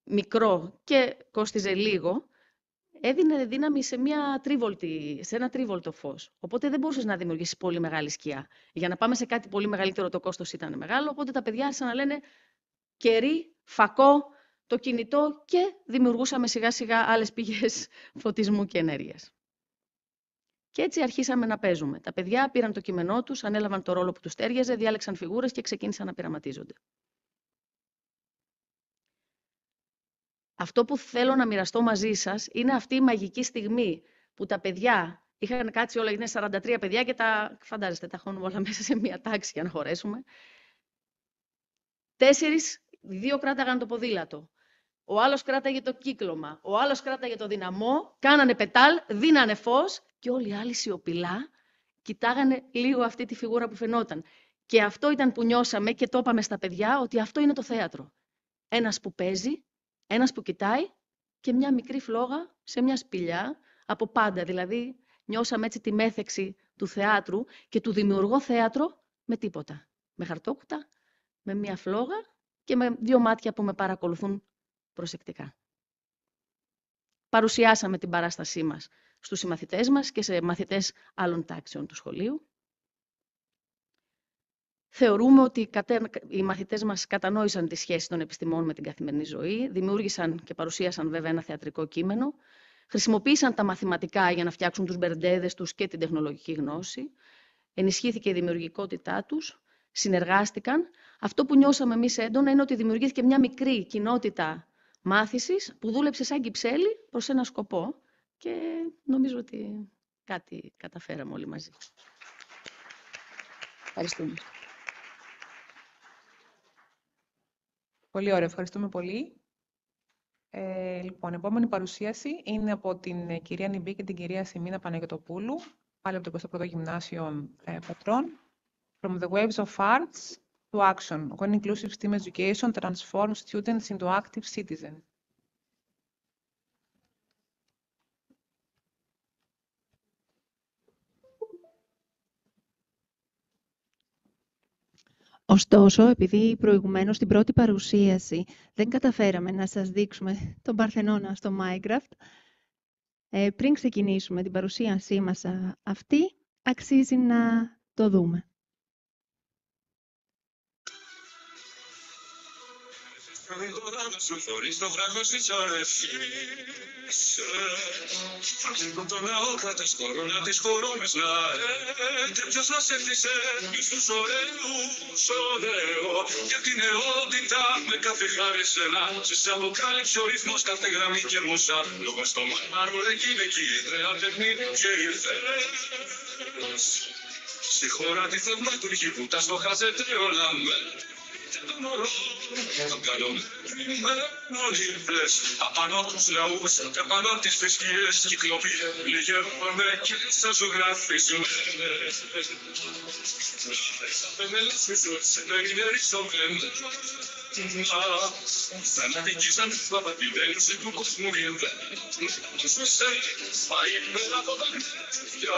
μικρό και κόστιζε λίγο, έδινε δύναμη σε ένα τρίβολτο φως. Οπότε δεν μπορούσες να δημιουργήσεις πολύ μεγάλη σκιά. Για να πάμε σε κάτι πολύ μεγαλύτερο το κόστος ήταν μεγάλο, οπότε τα παιδιά άρχισαν να λένε κερί, φακό, το κινητό και δημιουργούσαμε σιγά σιγά άλλες πηγές φωτισμού και ενέργειας. Και έτσι αρχίσαμε να παίζουμε. Τα παιδιά πήραν το κείμενό τους, ανέλαβαν το ρόλο που τους τέριαζε, διάλεξαν φιγούρες και ξεκίνησαν να πειραματίζονται. Αυτό που θέλω να μοιραστώ μαζί σας είναι αυτή η μαγική στιγμή που τα παιδιά είχαν κάτσει όλα, είναι 43 παιδιά και φαντάζεστε, τα χώνουμε όλα μέσα σε μία τάξη για να χωρέσουμε. 2 κράταγαν το ποδήλατο. Ο άλλος κράταγε το κύκλωμα. Ο άλλος κράταγε το δυναμό. Κάνανε πετάλ, δίνανε φως και όλοι οι άλλοι σιωπηλά κοιτάγανε λίγο αυτή τη φιγούρα που φαινόταν. Και αυτό ήταν που νιώσαμε και το είπαμε στα παιδιά ότι αυτό είναι το θέατρο. Ένας που παίζει, ένας που κοιτάει και μια μικρή φλόγα σε μια σπηλιά από πάντα. Δηλαδή νιώσαμε έτσι τη μέθεξη του θεάτρου και του δημιουργώ θέατρο με τίποτα. Με χαρτόκουτα, με μια φλόγα και με 2 μάτια που με παρακολουθούν προσεκτικά. Παρουσιάσαμε την παράστασή μας στους συμμαθητές μας και σε μαθητές άλλων τάξεων του σχολείου. Θεωρούμε ότι οι μαθητές μας κατανόησαν τη σχέση των επιστημών με την καθημερινή ζωή, δημιούργησαν και παρουσίασαν βέβαια ένα θεατρικό κείμενο, χρησιμοποίησαν τα μαθηματικά για να φτιάξουν τους μπερντέδες τους και την τεχνολογική γνώση, ενισχύθηκε η δημιουργικότητά τους, συνεργάστηκαν. Αυτό που νιώσαμε εμείς έντονα είναι ότι δημιουργήθηκε μια μικρή κοινότητα μάθησης που δούλεψε σαν κυψέλη προς ένα σκοπό και νομίζω ότι κάτι καταφέραμε όλοι μαζί. Ευχαριστούμε. Πολύ ωραία, ευχαριστούμε πολύ. Λοιπόν, επόμενη παρουσίαση είναι από την κυρία Νιμπή και την κυρία Σιμίνα Παναγιωτοπούλου, πάλι από το 21ο Γυμνάσιο Πατρών. From the waves of arts to action, when inclusive STEAM education transforms students into active citizens. Ωστόσο, επειδή προηγουμένως στην πρώτη παρουσίαση δεν καταφέραμε να σας δείξουμε τον Παρθενώνα στο Minecraft, πριν ξεκινήσουμε την παρουσίασή μας αυτή, αξίζει να το δούμε. Τώρα να σου θωρείς το βράχο στις ορεφείς. Από τον ναό κατεστορώ να τις χωρώνες να ποιος να σε χτίσε στους ωραίους ωραίο. Για την νεότητα με κάθε χάρη σένα σε αποκάλυψε ο ρυθμός κάθε γραμμή και μουσά. Λόγω στο μάρμαρο εκείνη εκεί ιδραία τεχνή και ήρθες. Στη χώρα τη θαυματουργή που τα στοχάζεται όλα με τον ορό, τον καλομερημένο ήρθες. Απάνω τους λαούς και απάνω τις θρησκείες κυκλοπίες λιγεύομαι και σας ζωγραφισμένες. Στα πενέλες σου σε περινερισσομένες. Σαν αδικήσαν τους παπατημένους του κόσμου σου σε πάει πέρα από τα χνεύια.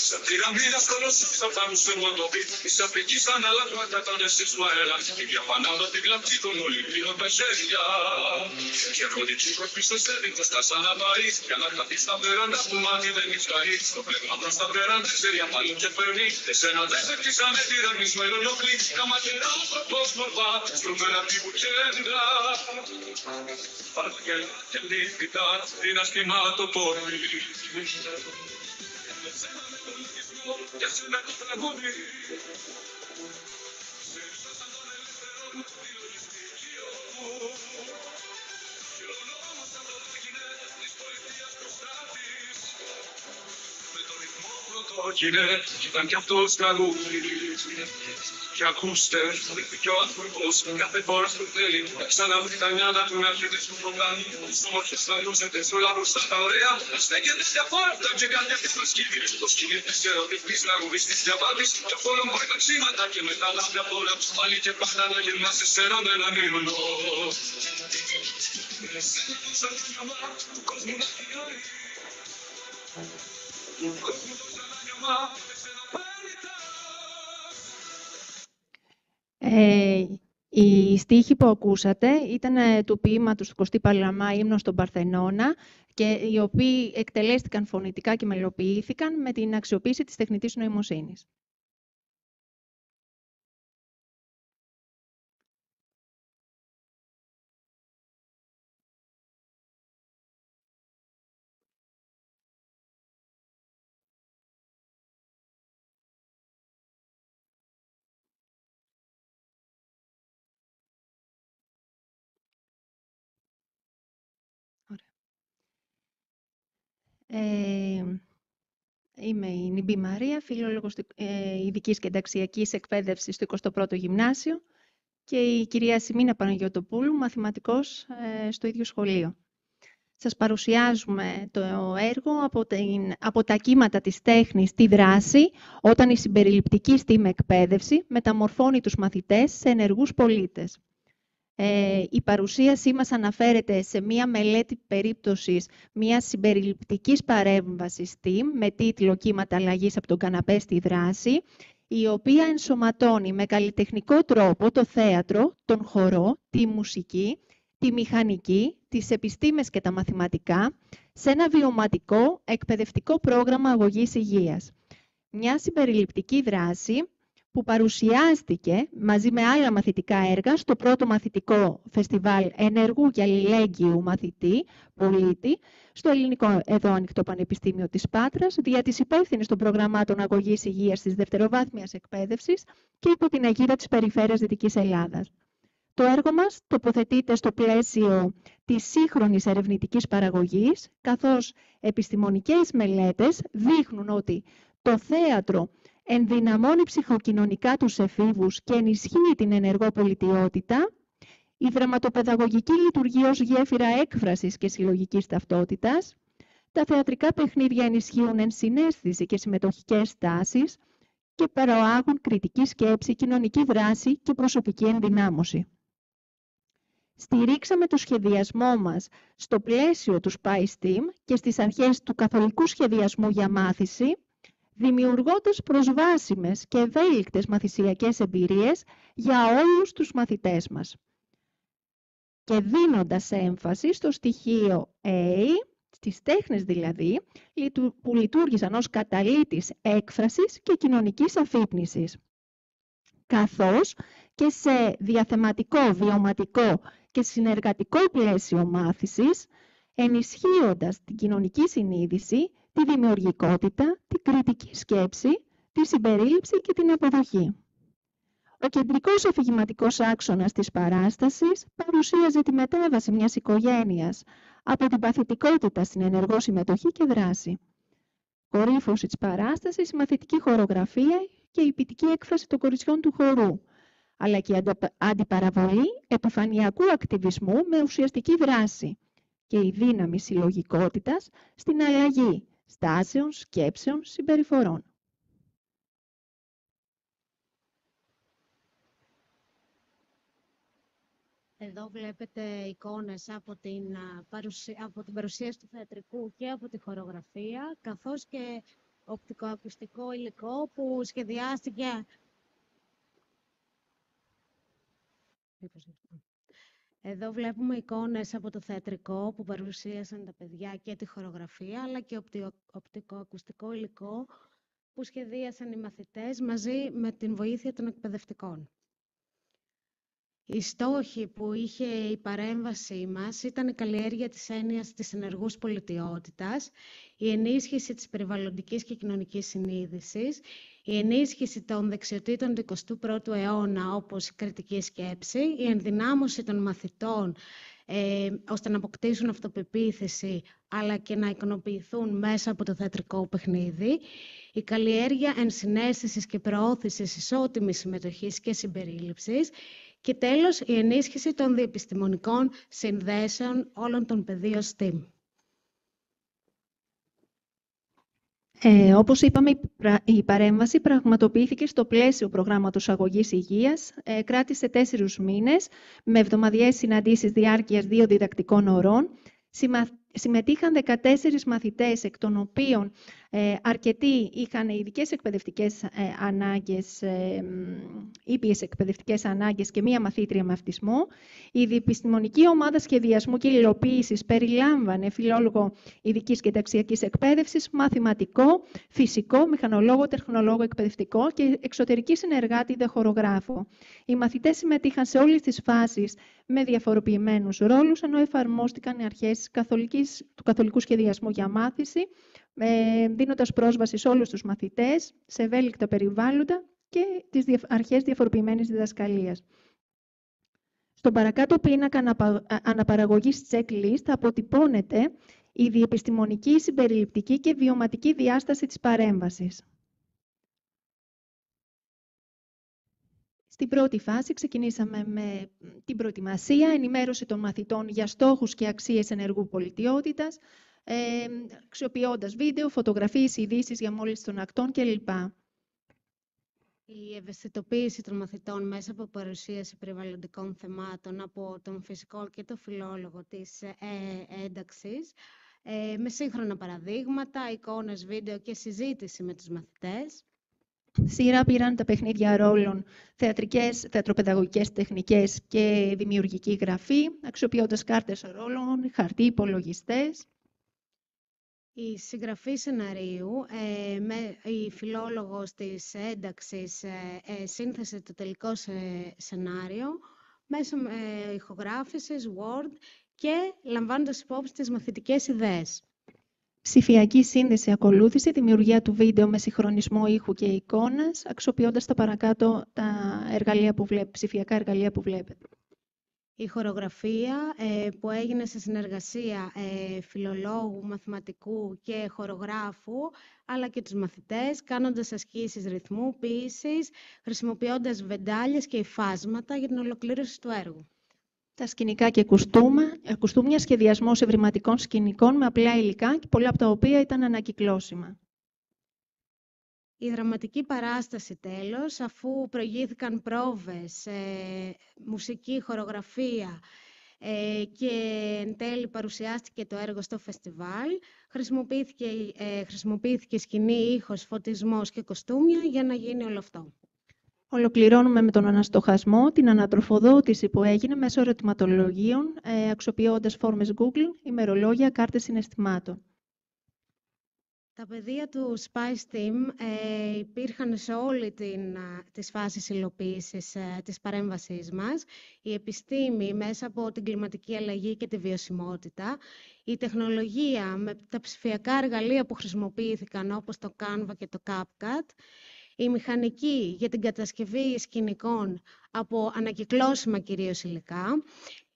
Σαν πυραμίδα σκορώσου θα πάρουν σε μοτοπί. Εις Αφρικής αναλάγματα τα νεσίς του αέρα. Η διαπανάδα την γλαπτή των Ολυμπίων πεσέρια. Και ερχοντική κορφή στο σέδινο στα σαν να πάρει. Για να χαθείς στα βέραντα που μάτι δεν υψκαρεί. Στο πνεύμα προς τα βέραντα ξέρει απαλού και φέρνει. Εσένα δεν σε χτίσανε τυραννισμένο ολόκλη. Καματερά ο σκοπός μορφά. Στρούμενα τύπου κέντρα. Παραγγέλα και λύπητα. Είναι ασκημά το πόδι. Για σένα το τραγούδι. Ήταν κι αυτός τραγούδι. Και ακούστε, και ο άνθρωπος κάθε φορά που θέλει ξαναβρει τα νιάτα του να έρχεται στο προγράμμα. Στους όμορφες θα λούζεται στο λάβος στα ωραία. Στέκεται σε αφόρτα και κάνετε στο σκύβι. Το σκύβι της ερωτικής τραγουδιστής διαβάτης. Και φόλο μπορεί τα ψήματα και μετά να πια πολλά. Πάλι και πάντα να γυρνά σε σένα με έναν ύμνο. Σαν τη γιωμά του κόσμου να φυγάει. Του κόσμου να γιωμά. Οι στίχοι που ακούσατε ήταν του ποίηματος του Κωστή Παλαμά «Ύμνος στον Παρθενώνα» και οι οποίοι εκτελέστηκαν φωνητικά και μελοποιήθηκαν με την αξιοποίηση της τεχνητής νοημοσύνης. Είμαι η Νιμπή Μαρία, φιλόλογος ειδικής και ενταξιακής εκπαίδευσης στο 21ο Γυμνάσιο και η κυρία Σιμίνα Παναγιωτοπούλου, μαθηματικός στο ίδιο σχολείο. Σας παρουσιάζουμε το έργο από τα κύματα της τέχνης στη δράση, όταν η συμπεριληπτική STEAM εκπαίδευση μεταμορφώνει τους μαθητές σε ενεργούς πολίτες. Η παρουσίασή μας αναφέρεται σε μία μελέτη περίπτωσης μιας συμπεριληπτικής παρέμβασης STEAM με τίτλο «Κύματα αλλαγής από τον καναπέ στη δράση», η οποία ενσωματώνει με καλλιτεχνικό τρόπο το θέατρο, τον χορό, τη μουσική, τη μηχανική, τις επιστήμες και τα μαθηματικά σε ένα βιωματικό εκπαιδευτικό πρόγραμμα αγωγής υγείας. Μια συμπεριληπτική δράση που παρουσιάστηκε μαζί με άλλα μαθητικά έργα στο πρώτο μαθητικό φεστιβάλ ενεργού και αλληλέγγυου πολίτη στο Ελληνικό εδώ Ανοιχτό Πανεπιστήμιο της Πάτρας, δια της υπεύθυνης των προγραμμάτων αγωγής υγείας της δευτεροβάθμιας εκπαίδευσης και υπό την αιγίδα της Περιφέρειας Δυτικής Ελλάδας. Το έργο μας τοποθετείται στο πλαίσιο της σύγχρονης ερευνητικής παραγωγής, καθώς επιστημονικές μελέτες δείχνουν ότι το θέατρο ενδυναμώνει ψυχοκοινωνικά τους εφήβους και ενισχύει την ενεργό πολιτιότητα, η δραματοπαιδαγωγική λειτουργεί ως γέφυρα έκφρασης και συλλογικής ταυτότητας, τα θεατρικά παιχνίδια ενισχύουν ενσυναίσθηση και συμμετοχικές τάσεις και προάγουν κριτική σκέψη, κοινωνική δράση και προσωπική ενδυνάμωση. Στηρίξαμε το σχεδιασμό μας στο πλαίσιο του SpicE και στις αρχές του καθολικού σχεδιασμού για μάθηση, δημιουργώντας προσβάσιμες και ευέλικτες μαθησιακές εμπειρίες για όλους τους μαθητές μας. Και δίνοντας έμφαση στο στοιχείο A, στις τέχνες δηλαδή, που λειτουργήσαν ως καταλύτης έκφρασης και κοινωνικής αφύπνισης, καθώς και σε διαθεματικό, βιωματικό και συνεργατικό πλαίσιο μάθησης, ενισχύοντας την κοινωνική συνείδηση, τη δημιουργικότητα, την κριτική σκέψη, τη συμπερίληψη και την αποδοχή. Ο κεντρικός αφηγηματικός άξονας της παράστασης παρουσίαζε τη μετάβαση μιας οικογένειας από την παθητικότητα στην ενεργό συμμετοχή και δράση. Κορύφωση της παράστασης, η μαθητική χορογραφία και η ποιητική έκφραση των κοριτσιών του χορού, αλλά και η αντιπαραβολή επιφανειακού ακτιβισμού με ουσιαστική δράση και η δύναμη συλλογικότητας στην αλλαγή στάσεων, σκέψεων, συμπεριφορών. Εδώ βλέπετε εικόνες από την παρουσίαση του θεατρικού και από τη χορογραφία, καθώς και οπτικοακουστικό υλικό που σχεδιάστηκε. Εδώ βλέπουμε εικόνες από το θεατρικό που παρουσίασαν τα παιδιά και τη χορογραφία, αλλά και οπτικοακουστικό υλικό που σχεδίασαν οι μαθητές μαζί με την βοήθεια των εκπαιδευτικών. Οι στόχοι που είχε η παρέμβασή μας ήταν η καλλιέργεια της έννοιας της ενεργούς πολιτιότητας, η ενίσχυση της περιβαλλοντικής και κοινωνικής συνείδησης, η ενίσχυση των δεξιοτήτων του 21ου αιώνα, όπως η κριτική σκέψη, η ενδυνάμωση των μαθητών, ώστε να αποκτήσουν αυτοπεποίθηση, αλλά και να ικανοποιηθούν μέσα από το θεατρικό παιχνίδι, η καλλιέργεια ενσυναίσθησης και προώθησης ισότιμης συμμετοχής και συμπερίληψης, και τέλος, η ενίσχυση των διεπιστημονικών συνδέσεων όλων των πεδίων STEAM. Όπως είπαμε, η παρέμβαση πραγματοποιήθηκε στο πλαίσιο προγράμματος αγωγής υγείας. Κράτησε 4 μήνες, με εβδομαδιαίες συναντήσεις διάρκειας 2 διδακτικών ωρών. Συμμετείχαν 14 μαθητές, εκ των οποίων αρκετοί είχαν ειδικές εκπαιδευτικές ανάγκες, ήπιες εκπαιδευτικές ανάγκες και μία μαθήτρια με αυτισμό. Η διεπιστημονική ομάδα σχεδιασμού και υλοποίησης περιλάμβανε φιλόλογο ειδικής και ταξιακής εκπαίδευσης, μαθηματικό, φυσικό, μηχανολόγο, τεχνολόγο εκπαιδευτικό και εξωτερική συνεργάτη χορογράφο. Οι μαθητές συμμετείχαν σε όλες τις φάσεις με διαφοροποιημένους ρόλους, ενώ εφαρμόστηκαν οι αρχές του καθολικού σχεδιασμού για μάθηση, δίνοντας πρόσβαση σε όλους τους μαθητές, σε ευέλικτα περιβάλλοντα και τις αρχές διαφοροποιημένης διδασκαλίας. Στον παρακάτω πίνακα αναπαραγωγής checklist αποτυπώνεται η διεπιστημονική, συμπεριληπτική και βιωματική διάσταση της παρέμβασης. Στην πρώτη φάση ξεκινήσαμε με την προετοιμασία, ενημέρωση των μαθητών για στόχους και αξίες ενεργού πολιτιότητας, αξιοποιώντας βίντεο, φωτογραφίες, ειδήσεις για μόλυνση των ακτών κλπ. Η ευαισθητοποίηση των μαθητών μέσα από παρουσίαση περιβαλλοντικών θεμάτων από τον φυσικό και το φιλόλογο της ένταξης, με σύγχρονα παραδείγματα, εικόνες, βίντεο και συζήτηση με τους μαθητές. Σειρά πήραν τα παιχνίδια ρόλων, θεατροπαιδαγωγικές τεχνικές και δημιουργική γραφή, αξιοποιώντας κάρτες ρόλων, χαρτί, υπολογιστές. Η συγγραφή σεναρίου, η φιλόλογος της ένταξης σύνθεσε το τελικό σενάριο μέσω ηχογράφησης, Word και λαμβάνοντας υπόψη τις μαθητικές ιδέες. Ψηφιακή σύνδεση ακολούθησε, δημιουργία του βίντεο με συγχρονισμό ήχου και εικόνας, αξιοποιώντας τα παρακάτω ψηφιακά εργαλεία που βλέπετε. Η χορογραφία που έγινε σε συνεργασία φιλολόγου, μαθηματικού και χορογράφου, αλλά και τους μαθητές, κάνοντας ασκήσεις ρυθμού, ποίησης, χρησιμοποιώντας βεντάλιες και υφάσματα για την ολοκλήρωση του έργου. Τα σκηνικά και κουστούμια, σχεδιασμός ευρηματικών σκηνικών με απλά υλικά, και πολλά από τα οποία ήταν ανακυκλώσιμα. Η δραματική παράσταση τέλος, αφού προηγήθηκαν πρόβες, μουσική, χορογραφία και εν τέλει παρουσιάστηκε το έργο στο φεστιβάλ, χρησιμοποιήθηκε σκηνή, ήχος, φωτισμός και κοστούμια για να γίνει όλο αυτό. Ολοκληρώνουμε με τον αναστοχασμό, την ανατροφοδότηση που έγινε μέσω ερωτηματολογίων, αξιοποιώντας φόρμες Google, ημερολόγια, κάρτες συναισθημάτων. Τα πεδία του SpicE Team υπήρχαν σε όλη τις φάσεις υλοποίησης της παρέμβασής μας. Η επιστήμη μέσα από την κλιματική αλλαγή και τη βιωσιμότητα, η τεχνολογία με τα ψηφιακά εργαλεία που χρησιμοποιήθηκαν όπως το Canva και το CapCut, η μηχανική για την κατασκευή σκηνικών από ανακυκλώσιμα κυρίως υλικά,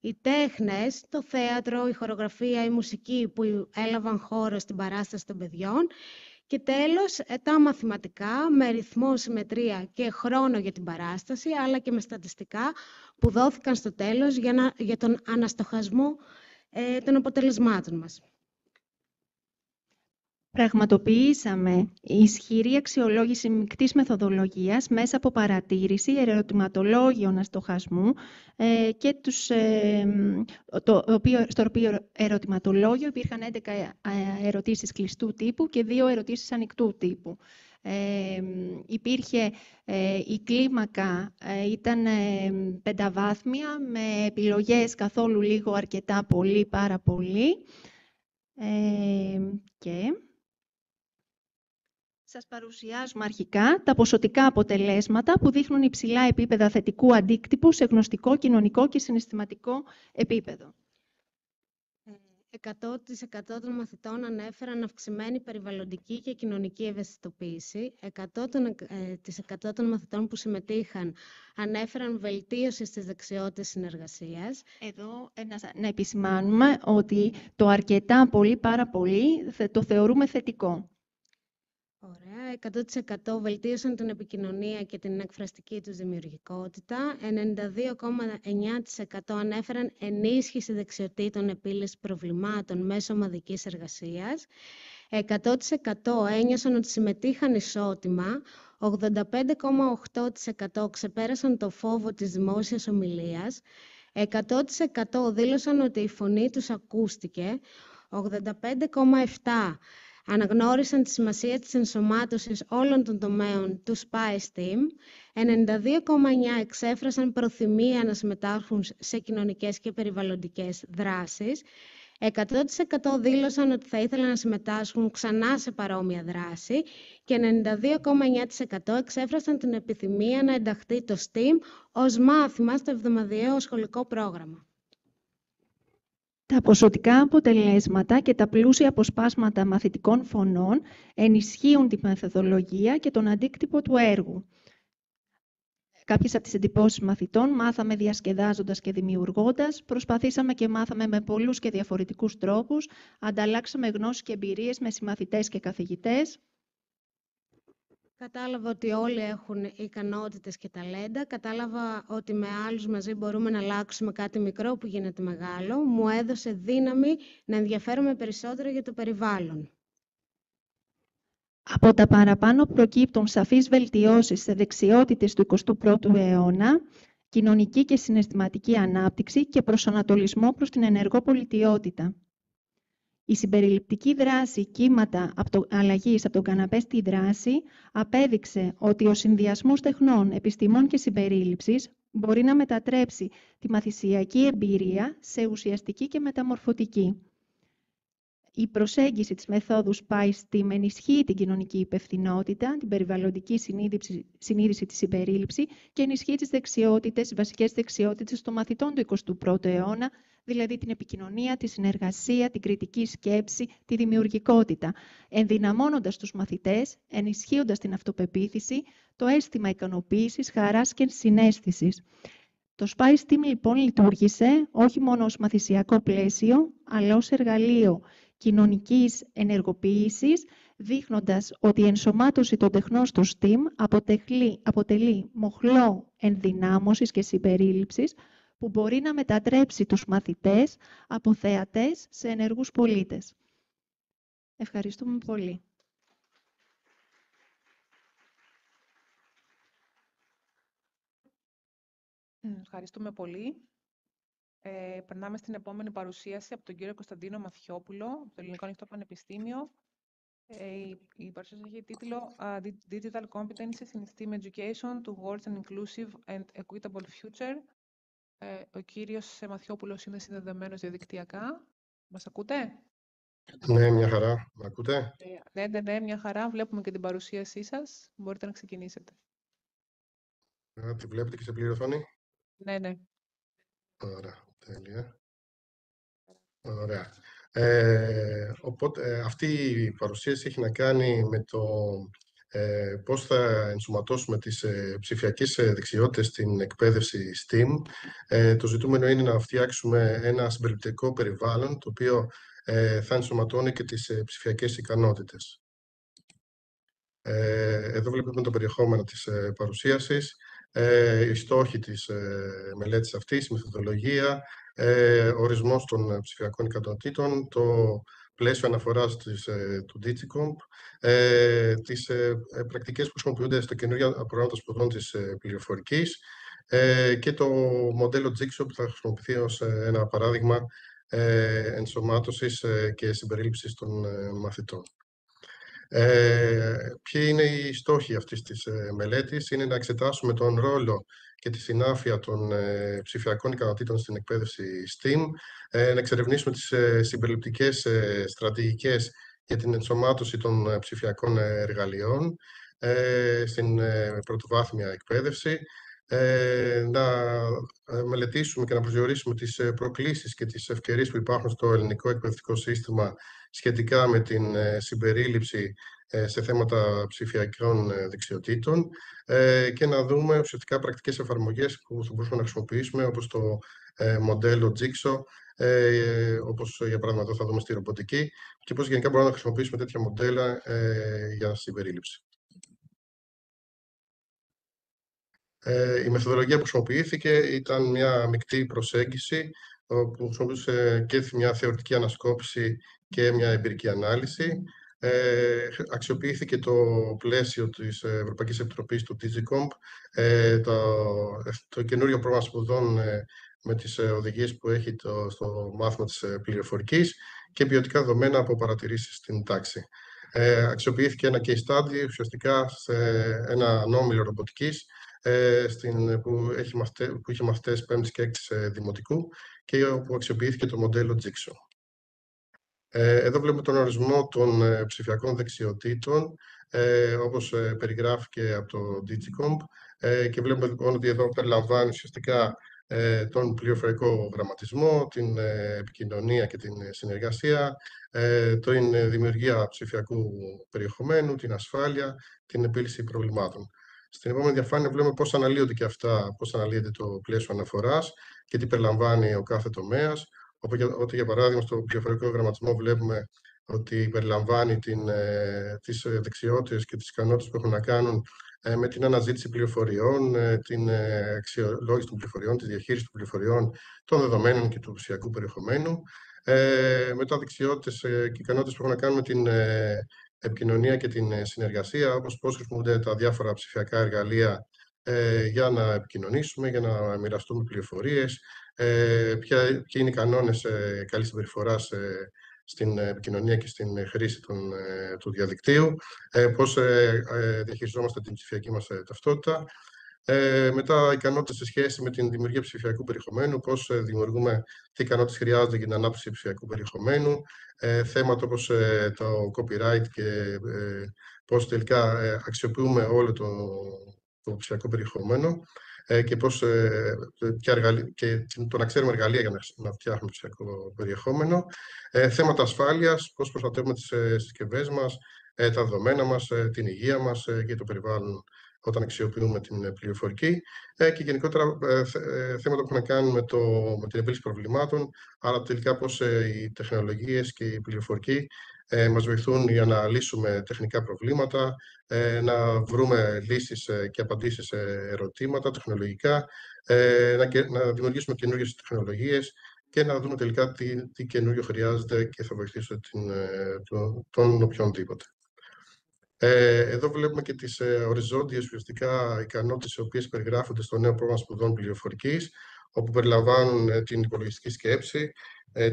οι τέχνες, το θέατρο, η χορογραφία, η μουσική που έλαβαν χώρο στην παράσταση των παιδιών και τέλος τα μαθηματικά με ρυθμό, συμμετρία και χρόνο για την παράσταση αλλά και με στατιστικά που δόθηκαν στο τέλος για τον αναστοχασμό των αποτελεσμάτων μας. Πραγματοποιήσαμε ισχυρή αξιολόγηση μεικτής μεθοδολογίας μέσα από παρατήρηση, ερωτηματολόγιο αναστοχασμού και στο οποίο ερωτηματολόγιο υπήρχαν 11 ερωτήσεις κλειστού τύπου και 2 ερωτήσεις ανοιχτού τύπου. Υπήρχε η κλίμακα, ήταν 5βάθμια με επιλογές καθόλου, λίγο, αρκετά, πολύ, πάρα πολύ. Και σας παρουσιάζουμε αρχικά τα ποσοτικά αποτελέσματα που δείχνουν υψηλά επίπεδα θετικού αντίκτυπου σε γνωστικό, κοινωνικό και συναισθηματικό επίπεδο. 100% των μαθητών ανέφεραν αυξημένη περιβαλλοντική και κοινωνική ευαισθητοποίηση. 100% των μαθητών που συμμετείχαν ανέφεραν βελτίωση στις δεξιότητες συνεργασίας. Εδώ να επισημάνουμε ότι το αρκετά, πολύ, πάρα πολύ το θεωρούμε θετικό. Ωραία. 100% βελτίωσαν την επικοινωνία και την εκφραστική τους δημιουργικότητα. 92,9% ανέφεραν ενίσχυση δεξιοτήτων επίλυσης προβλημάτων μέσω ομαδικής εργασίας. 100% ένιωσαν ότι συμμετείχαν ισότιμα. 85,8% ξεπέρασαν το φόβο της δημόσιας ομιλίας. 100% δήλωσαν ότι η φωνή τους ακούστηκε. 85,7% αναγνώρισαν τη σημασία της ενσωμάτωσης όλων των τομέων του SpicE Team. 92,9% εξέφρασαν προθυμία να συμμετάσχουν σε κοινωνικές και περιβαλλοντικές δράσεις. 100% δήλωσαν ότι θα ήθελαν να συμμετάσχουν ξανά σε παρόμοια δράση και 92,9% εξέφρασαν την επιθυμία να ενταχθεί το STEAM ως μάθημα στο εβδομαδιαίο σχολικό πρόγραμμα. Τα ποσοτικά αποτελέσματα και τα πλούσια αποσπάσματα μαθητικών φωνών ενισχύουν τη μεθοδολογία και τον αντίκτυπο του έργου. Κάποιες από τις εντυπώσεις μαθητών: μάθαμε διασκεδάζοντας και δημιουργώντας, προσπαθήσαμε και μάθαμε με πολλούς και διαφορετικούς τρόπους, ανταλλάξαμε γνώσεις και εμπειρίες με συμμαθητές και καθηγητές. Κατάλαβα ότι όλοι έχουν ικανότητες και ταλέντα. Κατάλαβα ότι με άλλους μαζί μπορούμε να αλλάξουμε κάτι μικρό που γίνεται μεγάλο. Μου έδωσε δύναμη να ενδιαφέρομαι περισσότερο για το περιβάλλον. Από τα παραπάνω προκύπτουν σαφείς βελτιώσεις σε δεξιότητες του 21ου αιώνα, κοινωνική και συναισθηματική ανάπτυξη και προσανατολισμό προς την ενεργό πολιτιότητα. Η συμπεριληπτική δράση κύματα αλλαγής από τον καναπέ στη δράση απέδειξε ότι ο συνδυασμός τεχνών, επιστημών και συμπερίληψης μπορεί να μετατρέψει τη μαθησιακή εμπειρία σε ουσιαστική και μεταμορφωτική. Η προσέγγιση της μεθόδου SpicE Team ενισχύει την κοινωνική υπευθυνότητα, την περιβαλλοντική συνείδηση, τη συμπερίληψη και ενισχύει τις βασικές δεξιότητες των μαθητών του 21ου αιώνα, δηλαδή την επικοινωνία, τη συνεργασία, την κριτική σκέψη, τη δημιουργικότητα, ενδυναμώνοντας τους μαθητές, ενισχύοντας την αυτοπεποίθηση, το αίσθημα ικανοποίησης, χαράς και συναίσθησης. Το SpicE Team λοιπόν λειτουργήσε όχι μόνο ως μαθησιακό πλαίσιο, αλλά ως εργαλείο κοινωνικής ενεργοποίησης, δείχνοντας ότι η ενσωμάτωση των τεχνών στο STEAM αποτελεί μοχλό ενδυνάμωσης και συμπερίληψης που μπορεί να μετατρέψει τους μαθητές από θεατές σε ενεργούς πολίτες. Ευχαριστούμε πολύ. Ευχαριστούμε πολύ. Περνάμε στην επόμενη παρουσίαση από τον κύριο Κωνσταντίνο Μαθιόπουλο, από το Ελληνικό Ανοιχτό Πανεπιστήμιο. Η παρουσίαση έχει τίτλο Digital Competencies in STEAM Education towards an Inclusive and Equitable Future. Ο κύριος Μαθιόπουλος είναι συνδεδεμένος διαδικτυακά. Μας ακούτε? Ναι, μια χαρά. Μ' ακούτε? Ναι, μια χαρά. Βλέπουμε και την παρουσίασή σας. Μπορείτε να ξεκινήσετε. Τη βλέπετε και σε πλήρη οθόνη? Ναι. Ωραία, τέλεια. Ωραία. Οπότε αυτή η παρουσίαση έχει να κάνει με το πώς θα ενσωματώσουμε τις ψηφιακές δεξιότητες στην εκπαίδευση STEAM. Το ζητούμενο είναι να φτιάξουμε ένα συμπεριληπτικό περιβάλλον το οποίο θα ενσωματώνει και τις ψηφιακές ικανότητες. Εδώ βλέπουμε το περιεχόμενο της παρουσίασης, οι στόχοι της μελέτης αυτής, η μεθοδολογία, ορισμός των ψηφιακών ικανοτήτων, το πλαίσιο αναφοράς του DigiComp, τις πρακτικές που χρησιμοποιούνται στα καινούργια προγράμματα σπουδών της πληροφορικής και το μοντέλο Jigsaw που θα χρησιμοποιηθεί ως ένα παράδειγμα ενσωμάτωσης και συμπερίληψης των μαθητών. Ποιοι είναι οι στόχοι αυτής της μελέτης? Είναι να εξετάσουμε τον ρόλο και τη συνάφεια των ψηφιακών ικανοτήτων στην εκπαίδευση STEAM, να εξερευνήσουμε τις συμπεριληπτικές στρατηγικές για την ενσωμάτωση των ψηφιακών εργαλειών στην πρωτοβάθμια εκπαίδευση, να μελετήσουμε και να προσδιορίσουμε τις προκλήσεις και τις ευκαιρίες που υπάρχουν στο ελληνικό εκπαιδευτικό σύστημα σχετικά με την συμπερίληψη σε θέματα ψηφιακών δεξιοτήτων και να δούμε ουσιαστικά πρακτικές εφαρμογές που θα μπορούσαμε να χρησιμοποιήσουμε, όπως το μοντέλο Jigsaw, όπως για παράδειγμα εδώ θα δούμε στη ρομποτική, και πώς γενικά μπορούμε να χρησιμοποιήσουμε τέτοια μοντέλα για συμπερίληψη. Η μεθοδολογία που χρησιμοποιήθηκε ήταν μια μεικτή προσέγγιση που χρησιμοποιούσε και μια θεωρητική ανασκόπηση και μια εμπειρική ανάλυση. Αξιοποιήθηκε το πλαίσιο της Ευρωπαϊκής Επιτροπής του DigiComp, το καινούριο πρόγραμμα σπουδών με τις οδηγίες που έχει στο μάθημα της πληροφορικής και ποιοτικά δεδομένα από παρατηρήσεις στην τάξη. Αξιοποιήθηκε ένα case study ουσιαστικά σε ένα όμιλο ρομποτικής που είχε μαθητές 5ης και 6ης δημοτικού και όπου αξιοποιήθηκε το μοντέλο Jigsaw. Εδώ βλέπουμε τον ορισμό των ψηφιακών δεξιοτήτων, όπως περιγράφηκε από το DigiComp, και βλέπουμε λοιπόν ότι εδώ περιλαμβάνει ουσιαστικά τον πληροφορικό γραμματισμό, την επικοινωνία και την συνεργασία, την δημιουργία ψηφιακού περιεχομένου, την ασφάλεια, την επίλυση προβλημάτων. Στην επόμενη διαφάνεια βλέπουμε πώς αναλύονται και αυτά, πώς αναλύεται το πλαίσιο αναφοράς και τι περιλαμβάνει ο κάθε τομέας. Ότι για παράδειγμα στο πληροφορικό γραμματισμό βλέπουμε ότι περιλαμβάνει τις δεξιότητες και τις ικανότητες που έχουν να κάνουν με την αναζήτηση πληροφοριών, την αξιολόγηση των πληροφοριών, τη διαχείριση των πληροφοριών, των δεδομένων και του ψηφιακού περιεχομένου. Μετά δεξιότητες και ικανότητες που έχουν να κάνουν με την επικοινωνία και την συνεργασία, όπως πώς χρησιμοποιούνται τα διάφορα ψηφιακά εργαλεία για να επικοινωνήσουμε, για να μοιραστούμε πληροφορίες, ποιοι είναι οι κανόνες καλής συμπεριφοράς στην επικοινωνία και στην χρήση του διαδικτύου, πώς διαχειριζόμαστε την ψηφιακή μας ταυτότητα. Μετά, ικανότητες σε σχέση με την δημιουργία ψηφιακού περιεχομένου, πώς δημιουργούμε, τι ικανότητες χρειάζονται για την ανάπτυξη ψηφιακού περιεχομένου, θέματα όπως το copyright και πώς τελικά αξιοποιούμε όλο το ψηφιακό περιεχομένο και το να ξέρουμε εργαλεία για να φτιάχνουμε ψηφιακό περιεχόμενο. Θέματα ασφάλειας, πώς προστατεύουμε τις συσκευές μας, τα δεδομένα μας, την υγεία μας και το περιβάλλον όταν αξιοποιούμε την πληροφορική, και γενικότερα θέματα που έχουν να κάνουν με την επίλυση προβλημάτων, αλλά τελικά πώς οι τεχνολογίες και η πληροφορική μας βοηθούν για να λύσουμε τεχνικά προβλήματα, να βρούμε λύσεις και απαντήσεις σε ερωτήματα τεχνολογικά, να δημιουργήσουμε καινούργιες τεχνολογίες και να δούμε τελικά τι καινούριο χρειάζεται και θα βοηθήσει τον οποιονδήποτε. Εδώ βλέπουμε και τις οριζόντιες ουσιαστικά ικανότητες οι οποίες περιγράφονται στο νέο πρόγραμμα σπουδών πληροφορικής, όπου περιλαμβάνουν την υπολογιστική σκέψη,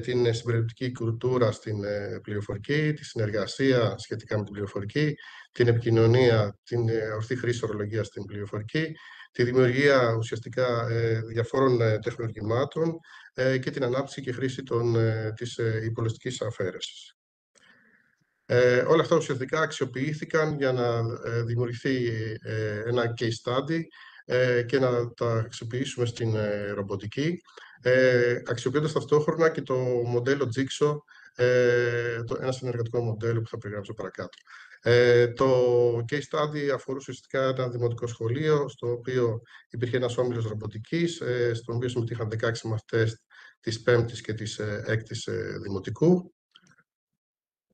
την συμπεριληπτική κουλτούρα στην πληροφορική, τη συνεργασία σχετικά με την πληροφορική, την επικοινωνία, την ορθή χρήση ορολογίας στην πληροφορική, τη δημιουργία ουσιαστικά διαφόρων τεχνολογημάτων και την ανάπτυξη και χρήση της υπολογιστικής αφαίρεσης. Όλα αυτά ουσιαστικά αξιοποιήθηκαν για να δημιουργηθεί ένα case study και να τα αξιοποιήσουμε στην ρομποτική, αξιοποιώντας ταυτόχρονα και το μοντέλο Jigsaw, ένα συνεργατικό μοντέλο που θα περιγράψω παρακάτω. Το case study αφορούσε ουσιαστικά ένα δημοτικό σχολείο, στο οποίο υπήρχε ένας όμιλος ρομποτικής, στον οποίο συμμετείχαν 16 μαθητές της 5ης και της 6ης δημοτικού.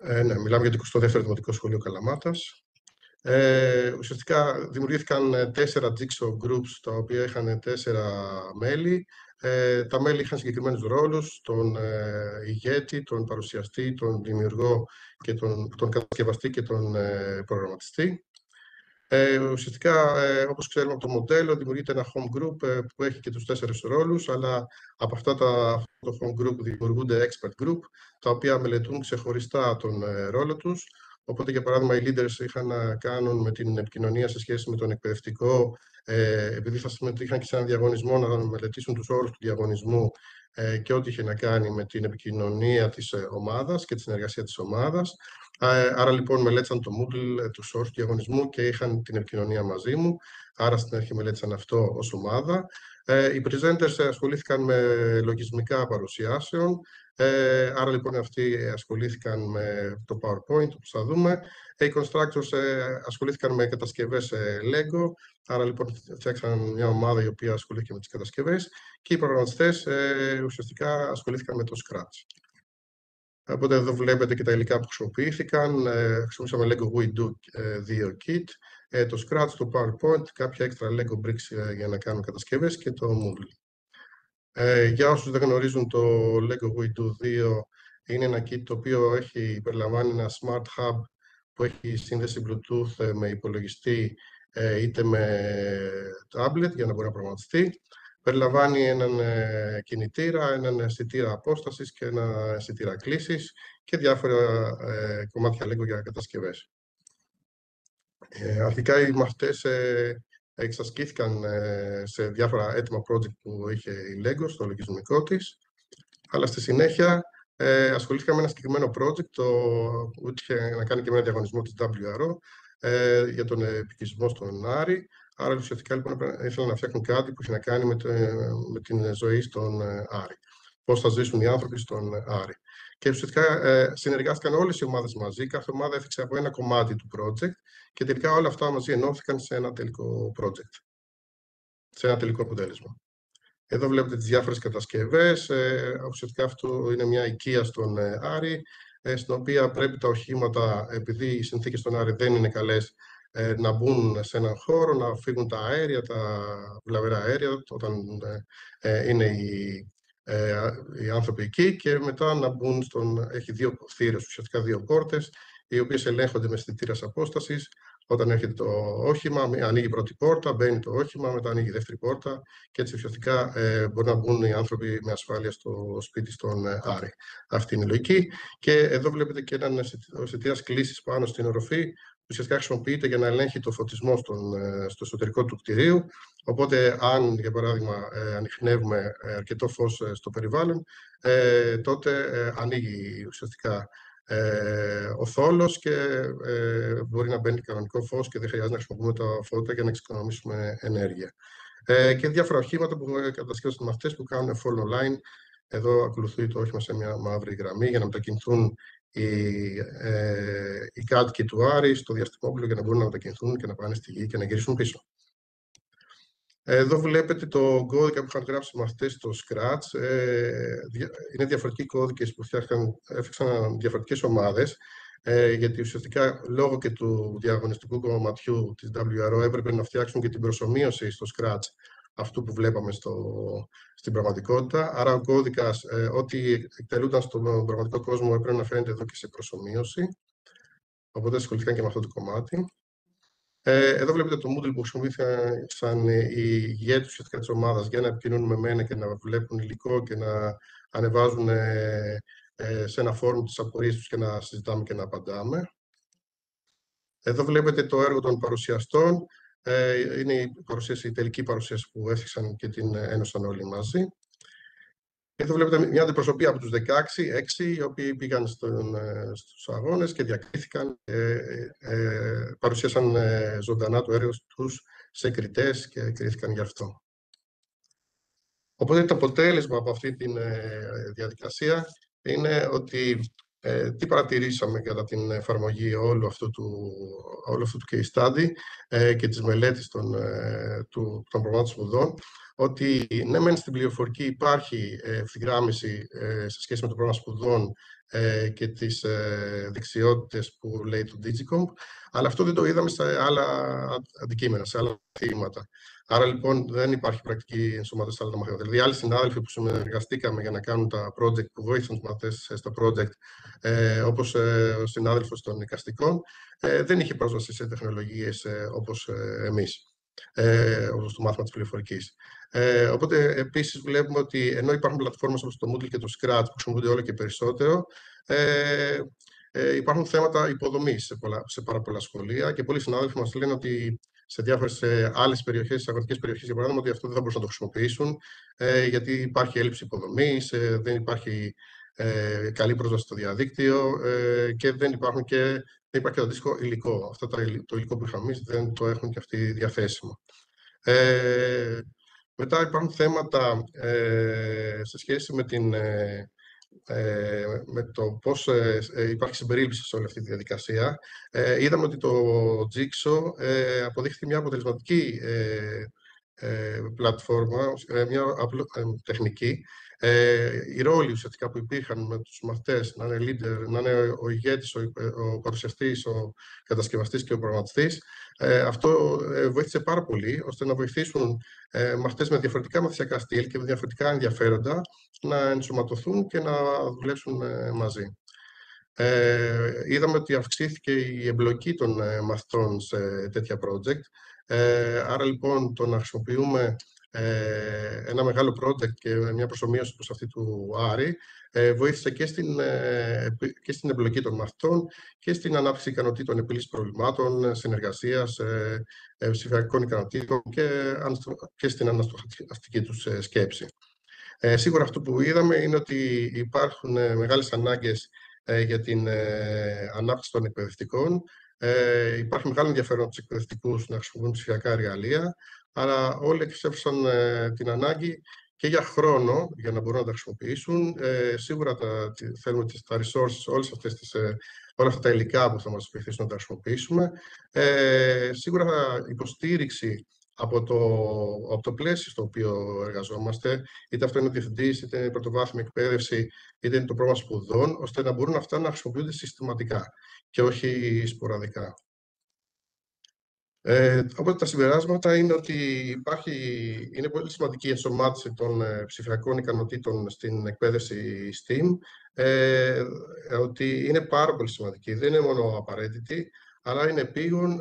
Ναι, μιλάμε για το 22ο Δημοτικό Σχολείο Καλαμάτας. Ουσιαστικά δημιουργήθηκαν 4 Jigsaw groups, τα οποία είχαν 4 μέλη. Τα μέλη είχαν συγκεκριμένους ρόλους, τον ηγέτη, τον παρουσιαστή, τον δημιουργό, και τον κατασκευαστή και τον προγραμματιστή. Ουσιαστικά, όπως ξέρουμε από το μοντέλο, δημιουργείται ένα home group που έχει και τους 4 ρόλους, αλλά από αυτό το home group δημιουργούνται expert group, τα οποία μελετούν ξεχωριστά τον ρόλο τους. Οπότε, για παράδειγμα, οι leaders είχαν να κάνουν με την επικοινωνία σε σχέση με τον εκπαιδευτικό, επειδή θα συμμετείχαν και σε έναν διαγωνισμό, να μελετήσουν τους όρους του διαγωνισμού και ό,τι είχε να κάνει με την επικοινωνία της ομάδας και τη συνεργασία της ομάδας. Άρα λοιπόν μελέτησαν το Moodle, τους όρους του διαγωνισμού και είχαν την επικοινωνία μαζί μου. Άρα στην αρχή μελέτησαν αυτό ως ομάδα. Οι presenters ασχολήθηκαν με λογισμικά παρουσιάσεων. Άρα λοιπόν αυτοί ασχολήθηκαν με το PowerPoint, όπως θα δούμε. Οι constructors ασχολήθηκαν με κατασκευές Lego. Άρα λοιπόν φτιάξαν μια ομάδα η οποία ασχολήθηκε με τις κατασκευές. Και οι προγραμματιστές ουσιαστικά ασχολήθηκαν με το Scratch. Οπότε εδώ βλέπετε και τα υλικά που χρησιμοποιήθηκαν. Χρησιμοποιήσαμε Lego WeDo 2 Kit, το Scratch, το PowerPoint, κάποια extra Lego bricks για να κάνουν κατασκευές και το Moodle. Για όσους δεν γνωρίζουν, το Lego WeDo 2 είναι ένα kit το οποίο περιλαμβάνει ένα Smart Hub που έχει σύνδεση Bluetooth με υπολογιστή είτε με tablet για να μπορεί να προγραμματιστεί. Περιλαμβάνει έναν κινητήρα, έναν αισθητήρα απόστασης και ένα αισθητήρα κλήσης και διάφορα κομμάτια Lego για κατασκευές. Αρχικά οι μαθητές εξασκήθηκαν σε διάφορα έτοιμα project που είχε η Lego στο λογισμικό της, αλλά στη συνέχεια ασχολήθηκα με ένα συγκεκριμένο project που είχε να κάνει και με ένα διαγωνισμό της WRO για τον επικισμό στον Άρη. Άρα ουσιαστικά λοιπόν ήθελα να φτιάχνουν κάτι που είχε να κάνει με την ζωή στον Άρη. Πώς θα ζήσουν οι άνθρωποι στον Άρη. Και ουσιαστικά συνεργάστηκαν όλες οι ομάδες μαζί. Κάθε ομάδα έφτιαξε από ένα κομμάτι του project και τελικά όλα αυτά μαζί ενώθηκαν σε ένα τελικό project. Σε ένα τελικό αποτέλεσμα. Εδώ βλέπετε τις διάφορες κατασκευές. Ουσιαστικά αυτό είναι μια οικία στον Άρη, στην οποία πρέπει τα οχήματα, επειδή οι συνθήκες στον Άρη δεν είναι καλές, να μπουν σε έναν χώρο, να φύγουν τα αέρια, τα βλαβερά αέρια, όταν είναι οι άνθρωποι εκεί, και μετά να μπουν έχει 2 θύρες, ουσιαστικά 2 πόρτες, οι οποίες ελέγχονται με αισθητήρας απόστασης. Όταν έρχεται το όχημα, ανοίγει η πρώτη πόρτα, μπαίνει το όχημα, μετά ανοίγει η δεύτερη πόρτα και έτσι ουσιαστικά μπορεί να μπουν οι άνθρωποι με ασφάλεια στο σπίτι στον Άρη. Αυτή είναι η λογική. Και εδώ βλέπετε και έναν αισθητήρα κλήσης πάνω στην οροφή, που ουσιαστικά χρησιμοποιείται για να ελέγχει το φωτισμό στο εσωτερικό του κτηρίου. Οπότε, αν για παράδειγμα ανιχνεύουμε αρκετό φως στο περιβάλλον, τότε ανοίγει ουσιαστικά ο θόλος και μπορεί να μπαίνει κανονικό φως και δεν χρειάζεται να χρησιμοποιούμε τα φώτα για να εξοικονομήσουμε ενέργεια. Και διάφορα οχήματα που κατασκεύασαν μαθητές που κάνουν fall online. Εδώ ακολουθεί το όχημα σε μια μαύρη γραμμή για να μετακινηθούν οι κάτοικοι του Άρη στο διαστημόπλαιο για να μπορούν να μετακινηθούν και να πάνε στη γη και να γυρίσουν πίσω. Εδώ βλέπετε το κώδικα που είχαν γράψει οι μαθητές στο Scratch. Είναι διαφορετικοί κώδικες που έφτιαξαν διαφορετικές ομάδες, γιατί ουσιαστικά λόγω και του διαγωνιστικού κομματιού της WRO έπρεπε να φτιάξουν και την προσομοίωση στο Scratch αυτού που βλέπαμε στην πραγματικότητα. Άρα ο κώδικας, ό,τι εκτελούνταν στον πραγματικό κόσμο έπρεπε να φαίνεται εδώ και σε προσομοίωση. Οπότε ασχολήθηκαν και με αυτό το κομμάτι. Εδώ βλέπετε το Moodle που χρησιμοποιήθηκαν οι ηγέτες ουσιαστικά της ομάδας για να επικοινωνούν με μένα και να βλέπουν υλικό και να ανεβάζουν σε ένα φόρουμ τις απορίες τους και να συζητάμε και να απαντάμε. Εδώ βλέπετε το έργο των παρουσιαστών. Είναι η τελική παρουσίαση που έφτιαξαν και την ένωσαν όλοι μαζί. Εδώ βλέπετε μια αντιπροσωπεία από τους 16, οι οποίοι πήγαν στους αγώνες και διακρίθηκαν, παρουσίασαν ζωντανά το έργο τους σε κριτές και κρίθηκαν γι' αυτό. Οπότε το αποτέλεσμα από αυτή τη διαδικασία είναι ότι τι παρατηρήσαμε κατά την εφαρμογή όλου αυτού του case study και της μελέτης των προγραμμάτων σπουδών, ότι ναι μεν στην πληροφορική υπάρχει ευθυγράμμιση σε σχέση με το πρόγραμμα σπουδών και τις δεξιότητες που λέει το Digicomp, αλλά αυτό δεν το είδαμε σε άλλα αντικείμενα, σε άλλα μαθήματα. Άρα λοιπόν δεν υπάρχει πρακτική ενσωμάτωση σε άλλα μαθήματα. Δηλαδή, άλλοι συνάδελφοι που συνεργαστήκαμε για να κάνουν τα project, που βοήθησαν τους μαθητές στο project, όπως ο συνάδελφος των εικαστικών, δεν είχε πρόσβαση σε τεχνολογίες όπως εμείς, όπως το μάθημα της πληροφορικής. Οπότε, επίσης, βλέπουμε ότι ενώ υπάρχουν πλατφόρμες όπως το Moodle και το Scratch που χρησιμοποιούνται όλο και περισσότερο, υπάρχουν θέματα υποδομής σε πάρα πολλά σχολεία και πολλοί συνάδελφοι μας λένε ότι σε διάφορες άλλες περιοχές, σε αγροτικές περιοχές, για παράδειγμα, ότι αυτό δεν θα μπορούσαν να το χρησιμοποιήσουν, γιατί υπάρχει έλλειψη υποδομής, δεν υπάρχει καλή πρόσβαση στο διαδίκτυο και δεν υπάρχει και το αντίστοιχο υλικό. Αυτό το υλικό που είχαμε εμείς δεν το έχουν και αυτοί διαθέσιμο. Μετά υπάρχουν θέματα σε σχέση με το πώς υπάρχει συμπερίληψη σε όλη αυτή τη διαδικασία. Είδαμε ότι το Jigsaw αποδείχθηκε μια αποτελεσματική πλατφόρμα, μια τεχνική. Οι ρόλοι ουσιαστικά που υπήρχαν με τους μαθητές, να είναι leader, να είναι ο ηγέτης, ο παρουσιαστής, ο κατασκευαστής και ο προγραμματιστής, αυτό βοήθησε πάρα πολύ ώστε να βοηθήσουν μαθητές με διαφορετικά μαθησιακά στυλ και με διαφορετικά ενδιαφέροντα να ενσωματωθούν και να δουλέψουν μαζί. Είδαμε ότι αυξήθηκε η εμπλοκή των μαθητών σε τέτοια project. Άρα λοιπόν το να χρησιμοποιούμε ένα μεγάλο project και μια προσομοίωση όπως αυτή του Άρη βοήθησε και στην εμπλοκή των μαθητών και στην ανάπτυξη ικανοτήτων επίλυσης προβλημάτων, συνεργασίας, ψηφιακών ικανοτήτων και στην αναστοχαστική τους σκέψη. Σίγουρα αυτό που είδαμε είναι ότι υπάρχουν μεγάλες ανάγκες για την ανάπτυξη των εκπαιδευτικών. Υπάρχει μεγάλο ενδιαφέρον από τους εκπαιδευτικούς να χρησιμοποιούν ψηφιακά εργαλεία, αλλά όλοι εξέφρασαν την ανάγκη και για χρόνο για να μπορούν να τα χρησιμοποιήσουν. Σίγουρα θέλουμε τα resources, όλα αυτά τα υλικά που θα μας βοηθήσουν να τα χρησιμοποιήσουμε. Σίγουρα υποστήριξη από το πλαίσιο στο οποίο εργαζόμαστε, είτε αυτό είναι ο διευθυντής, είτε είναι η πρωτοβάθμια εκπαίδευση, είτε είναι το πρόγραμμα σπουδών, ώστε να μπορούν αυτά να χρησιμοποιούνται συστηματικά και όχι σποραδικά. Οπότε τα συμπεράσματα είναι ότι είναι πολύ σημαντική η ενσωμάτωση των ψηφιακών ικανοτήτων στην εκπαίδευση STEAM, ότι είναι πάρα πολύ σημαντική, δεν είναι μόνο απαραίτητη, αλλά είναι επίγον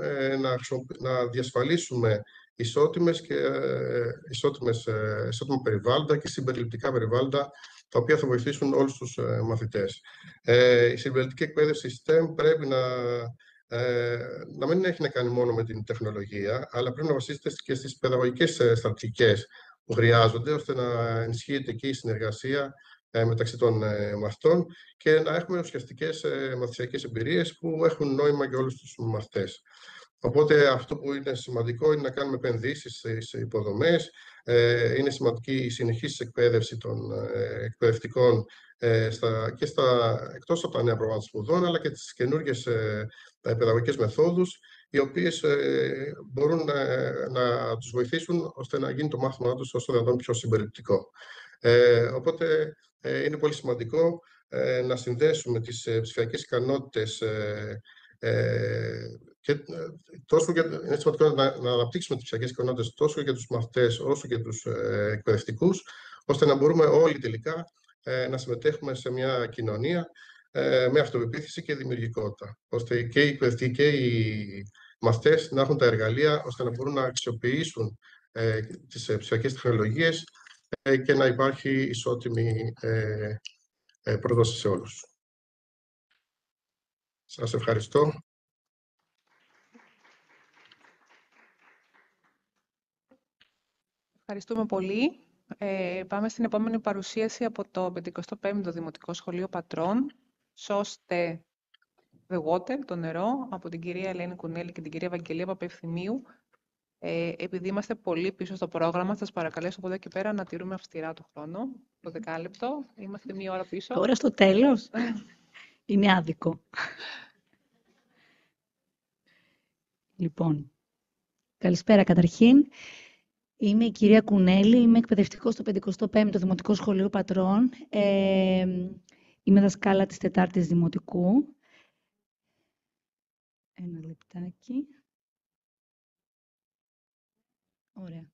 να διασφαλίσουμε ισότιμα περιβάλλοντα και συμπεριληπτικά περιβάλλοντα, τα οποία θα βοηθήσουν όλους τους μαθητές. Η συμπεριληπτική εκπαίδευση STEM πρέπει να μην έχει να κάνει μόνο με την τεχνολογία, αλλά πρέπει να βασίζεται και στις παιδαγωγικές στρατηγικές που χρειάζονται, ώστε να ενισχύεται και η συνεργασία μεταξύ των μαθητών και να έχουμε ουσιαστικές μαθησιακές εμπειρίες που έχουν νόημα για όλους τους μαθητές. Οπότε αυτό που είναι σημαντικό είναι να κάνουμε επενδύσεις σε υποδομές. Είναι σημαντική η συνεχής εκπαίδευση των εκπαιδευτικών εκτός από τα νέα προγράμματα σπουδών, αλλά και τις καινούργιες παιδαγωγικές μεθόδους, οι οποίες μπορούν να τους βοηθήσουν ώστε να γίνει το μάθημά τους όσο δυνατόν πιο συμπεριληπτικό. Οπότε είναι πολύ σημαντικό να συνδέσουμε τις ψηφιακές ικανότητες είναι σημαντικό να αναπτύξουμε τις ψηφιακές ικανότητες τόσο για τους μαθητές όσο και τους εκπαιδευτικούς, ώστε να μπορούμε όλοι τελικά να συμμετέχουμε σε μια κοινωνία με αυτοπεποίθηση και δημιουργικότητα, ώστε και οι εκπαιδευτικοί και οι μαθητές να έχουν τα εργαλεία ώστε να μπορούν να αξιοποιήσουν τις ψηφιακές τεχνολογίες και να υπάρχει ισότιμη πρόσβαση σε όλους. Σας ευχαριστώ. Ευχαριστούμε πολύ. Πάμε στην επόμενη παρουσίαση από το 55ο Δημοτικό Σχολείο Πατρών. Σώστε the water, το νερό, από την κυρία Ελένη Κουνέλη και την κυρία Βαγγελία Παπευθυμίου. Επειδή είμαστε πολύ πίσω στο πρόγραμμα, θα σας παρακαλέσω από εδώ και πέρα να τηρούμε αυστηρά το χρόνο. Το δεκάλεπτο, είμαστε μία ώρα πίσω. Τώρα στο τέλος. Είναι άδικο. Λοιπόν, καλησπέρα καταρχήν. Είμαι η κυρία Κουνέλη, είμαι εκπαιδευτικός στο 55ο Δημοτικό Σχολείο Πατρών. Είμαι δασκάλα της 4ης Δημοτικού. Ένα λεπτάκι. Ωραία.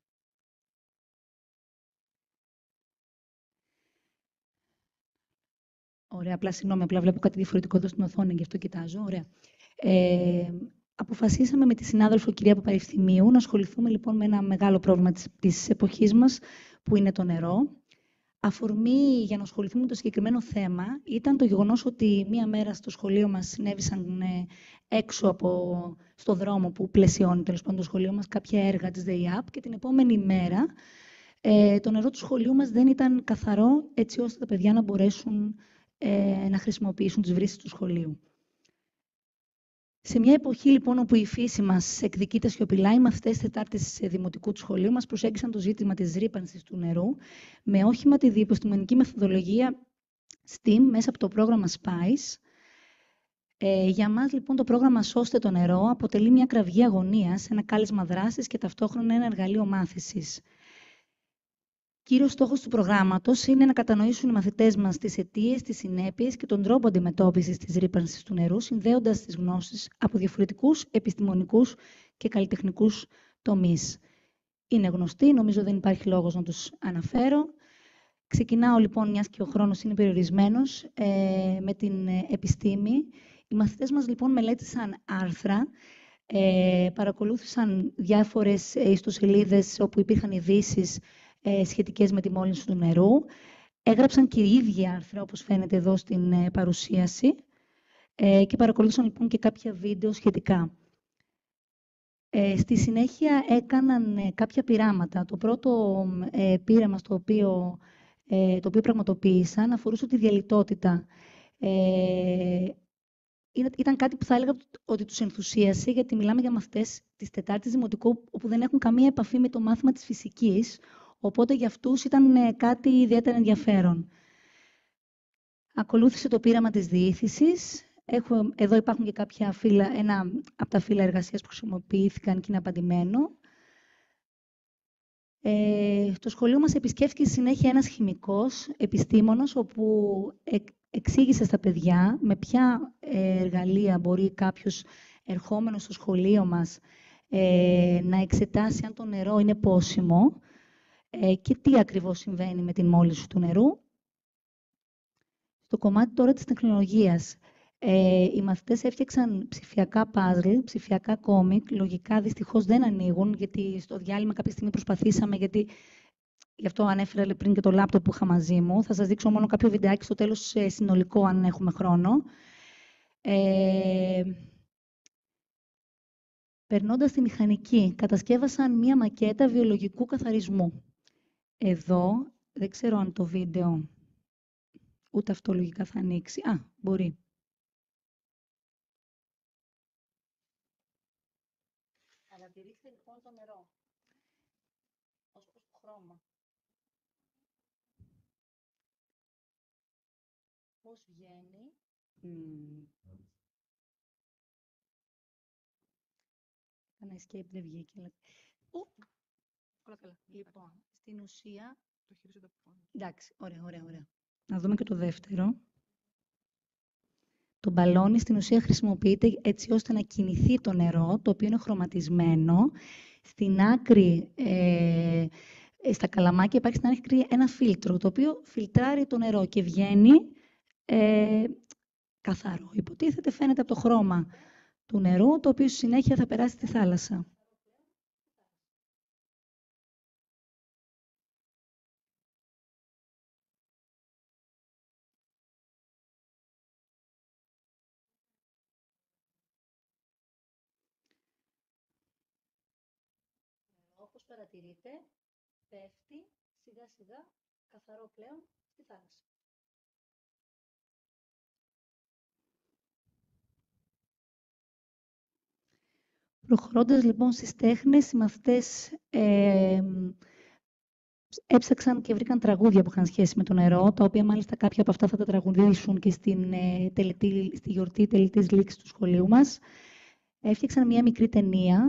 Ωραία, απλά συγγνώμη, απλά βλέπω κάτι διαφορετικό εδώ στην οθόνη, γι' αυτό κοιτάζω. Ωραία. Αποφασίσαμε με τη συνάδελφο κυρία Παπαευθυμίου να ασχοληθούμε λοιπόν με ένα μεγάλο πρόβλημα της εποχής μας, που είναι το νερό. Αφορμή για να ασχοληθούμε με το συγκεκριμένο θέμα ήταν το γεγονός ότι μία μέρα στο σχολείο μας συνέβησαν έξω στο δρόμο που πλαισιώνει τέλος πάντων το σχολείο μας κάποια έργα της ΔΕΙΑΠ και την επόμενη μέρα το νερό του σχολείου μας δεν ήταν καθαρό, έτσι ώστε τα παιδιά να μπορέσουν να χρησιμοποιήσουν τις βρύσεις του σχολείου. Σε μια εποχή λοιπόν όπου η φύση μας εκδικείται σιωπηλά, οι μαθητές Τετάρτης Δημοτικού του σχολείου μας προσέγγισαν το ζήτημα της ρύπανσης του νερού με όχημα τη διεπιστημονική μεθοδολογία STEAM μέσα από το πρόγραμμα SpicE. Για μας λοιπόν το πρόγραμμα «Σώστε το νερό» αποτελεί μια κραυγή αγωνίας, ένα κάλεσμα δράσης και ταυτόχρονα ένα εργαλείο μάθησης. Κύριος στόχος του προγράμματος είναι να κατανοήσουν οι μαθητές μας τις αιτίες, τις συνέπειες και τον τρόπο αντιμετώπισης της ρύπανσης του νερού, συνδέοντας τις γνώσεις από διαφορετικούς επιστημονικούς και καλλιτεχνικούς τομείς. Είναι γνωστοί, νομίζω δεν υπάρχει λόγος να τους αναφέρω. Ξεκινάω λοιπόν, μιας και ο χρόνος είναι περιορισμένος, με την επιστήμη. Οι μαθητές μας λοιπόν μελέτησαν άρθρα, παρακολούθησαν διάφορες ιστοσελίδες όπου υπήρχαν ειδήσεις σχετικές με τη μόλυνση του νερού. Έγραψαν και οι ίδιοι άρθρα, όπως φαίνεται εδώ στην παρουσίαση, και παρακολούθησαν λοιπόν και κάποια βίντεο σχετικά. Στη συνέχεια έκαναν κάποια πειράματα. Το πρώτο πείραμα το οποίο πραγματοποίησαν αφορούσε τη διαλειτότητα. Ήταν κάτι που θα έλεγα ότι τους ενθουσίασε, γιατί μιλάμε για μαθητές της 4ης Δημοτικού, όπου δεν έχουν καμία επαφή με το μάθημα της φυσικής, οπότε για αυτούς ήταν κάτι ιδιαίτερα ενδιαφέρον. Ακολούθησε το πείραμα της διήθησης. Εδώ υπάρχουν και κάποια φύλλα, ένα από τα φύλλα εργασίας που χρησιμοποιήθηκαν και είναι απαντημένο. Στο σχολείο μας επισκέφθηκε στη συνέχεια ένας χημικός επιστήμονας, όπου εξήγησε στα παιδιά με ποια εργαλεία μπορεί κάποιος ερχόμενος στο σχολείο μας να εξετάσει αν το νερό είναι πόσιμο και τι ακριβώς συμβαίνει με την μόλυνση του νερού. Στο κομμάτι τώρα της τεχνολογίας, οι μαθητές έφτιαξαν ψηφιακά παζλ, ψηφιακά κόμικ. Λογικά δυστυχώς δεν ανοίγουν, γιατί στο διάλειμμα κάποια στιγμή προσπαθήσαμε, γι' αυτό ανέφερα πριν και το λάπτοπ που είχα μαζί μου. Θα σας δείξω μόνο κάποιο βιντεάκι στο τέλος συνολικό, αν έχουμε χρόνο. Περνώντας τη μηχανική, κατασκεύασαν μία μακέτα βιολογικού καθαρισμού. Εδώ, δεν ξέρω αν το βίντεο, ούτε αυτό λογικά θα ανοίξει. Α, μπορεί. Παρατηρήστε λοιπόν το νερό, ως προς το χρώμα. Πώς βγαίνει. Ένα escape δεν βγήκε. Όλα καλά. Λοιπόν, στην ουσία... Το χειρίζονται από πάνω. Εντάξει, ωραία. Να δούμε και το δεύτερο. Το μπαλόνι στην ουσία χρησιμοποιείται έτσι ώστε να κινηθεί το νερό, το οποίο είναι χρωματισμένο. Στην άκρη, στα καλαμάκια υπάρχει στην άκρη ένα φίλτρο, το οποίο φιλτράρει το νερό και βγαίνει καθαρό. Υποτίθεται φαίνεται από το χρώμα του νερού, το οποίο στη συνέχεια θα περάσει στη θάλασσα. Όπως παρατηρείτε, πέφτει σιγά σιγά καθαρό πλέον στη θάλασσα. Προχωρώντας λοιπόν στις τέχνες, οι μαθητές έψαξαν και βρήκαν τραγούδια που είχαν σχέση με το νερό, τα οποία μάλιστα κάποια από αυτά θα τα τραγουδήσουν και στη γιορτή τελετής λήξης του σχολείου μας. Έφτιαξαν μια μικρή ταινία,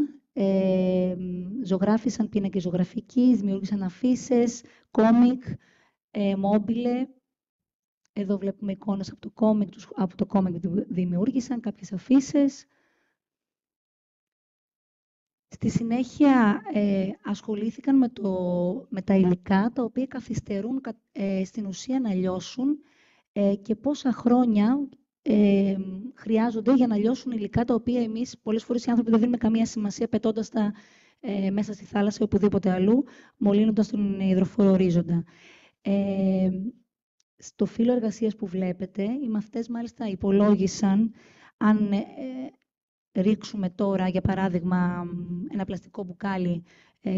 ζωγράφισαν πίνακες ζωγραφικής, δημιούργησαν αφίσες, κόμικ, μόμπιλε. Εδώ βλέπουμε εικόνες από το κόμικ που δημιούργησαν, κάποιες αφίσες. Στη συνέχεια ασχολήθηκαν με τα υλικά, τα οποία καθυστερούν στην ουσία να λιώσουν και πόσα χρόνια χρειάζονται για να λιώσουν υλικά, τα οποία εμείς πολλές φορές οι άνθρωποι δεν δίνουμε καμία σημασία, πετώντας τα μέσα στη θάλασσα ή οπουδήποτε αλλού, μολύνοντας τον υδροφόρο ορίζοντα. Στο φύλλο εργασίας που βλέπετε, οι μαθητές μάλιστα υπολόγισαν αν ρίξουμε τώρα, για παράδειγμα, ένα πλαστικό μπουκάλι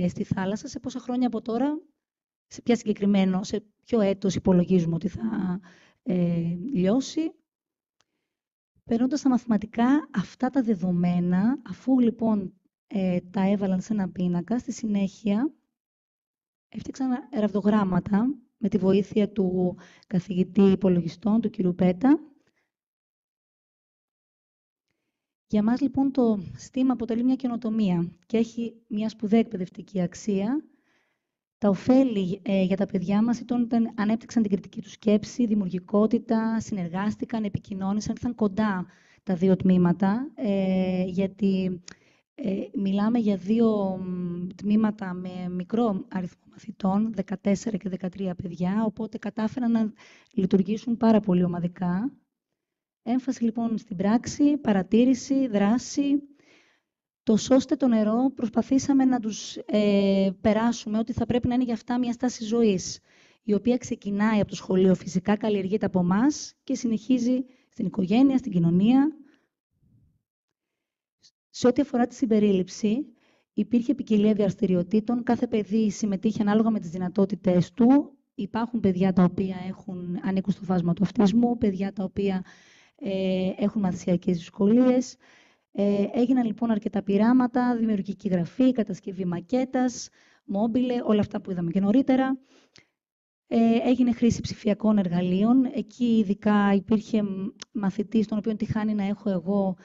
στη θάλασσα, σε πόσα χρόνια από τώρα, σε ποιο έτος υπολογίζουμε ότι θα λιώσει. Περνώντας στα μαθηματικά, αυτά τα δεδομένα, αφού λοιπόν τα έβαλαν σε ένα πίνακα, στη συνέχεια έφτιαξαν ραβδογράμματα με τη βοήθεια του καθηγητή υπολογιστών, του κ. Πέτα. Για μας, λοιπόν, το STEAM αποτελεί μια καινοτομία και έχει μια σπουδαία εκπαιδευτική αξία. Τα ωφέλη για τα παιδιά μας ήταν ανέπτυξαν την κριτική του σκέψη, δημιουργικότητα, συνεργάστηκαν, επικοινώνησαν, ήρθαν κοντά τα δύο τμήματα, γιατί μιλάμε για δύο τμήματα με μικρό αριθμό μαθητών, 14 και 13 παιδιά, οπότε κατάφεραν να λειτουργήσουν πάρα πολύ ομαδικά. Έμφαση λοιπόν στην πράξη, παρατήρηση, δράση. Το σώστε το νερό προσπαθήσαμε να τους περάσουμε ότι θα πρέπει να είναι για αυτά μια στάση ζωής, η οποία ξεκινάει από το σχολείο, φυσικά καλλιεργείται από εμάς και συνεχίζει στην οικογένεια, στην κοινωνία. Σε ό,τι αφορά τη συμπερίληψη, υπήρχε ποικιλία δραστηριοτήτων. Κάθε παιδί συμμετείχε ανάλογα με τις δυνατότητές του. Υπάρχουν παιδιά τα οποία ανήκουν στο φάσμα του αυτισμού, παιδιά τα οποία έχουν μαθησιακές δυσκολίες. Έγιναν λοιπόν αρκετά πειράματα, δημιουργική γραφή, κατασκευή μακέτας, μόμπιλε, όλα αυτά που είδαμε και νωρίτερα. Έγινε χρήση ψηφιακών εργαλείων. Εκεί ειδικά υπήρχε μαθητής, τον οποίο τυχάνει να έχω εγώ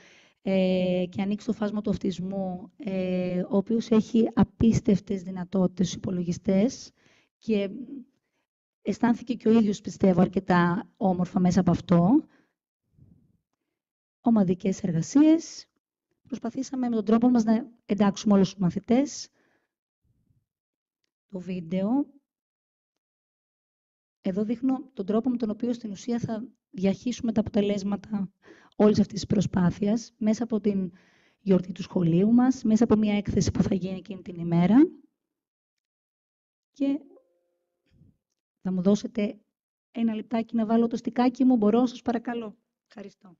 και ανήκει στο φάσμα του αυτισμού, ο οποίος έχει απίστευτες δυνατότητες στους υπολογιστές και αισθάνθηκε και ο ίδιος, πιστεύω, αρκετά όμορφα μέσα από αυτό. Ομαδικές εργασίες. Προσπαθήσαμε με τον τρόπο μας να εντάξουμε όλους τους μαθητές. Το βίντεο. Εδώ δείχνω τον τρόπο με τον οποίο στην ουσία θα διαχύσουμε τα αποτελέσματα όλης αυτής της προσπάθειας, μέσα από την γιορτή του σχολείου μας, μέσα από μια έκθεση που θα γίνει εκείνη την ημέρα. Και θα μου δώσετε ένα λεπτάκι να βάλω το στικάκι μου. Μπορώ, σας παρακαλώ. Ευχαριστώ.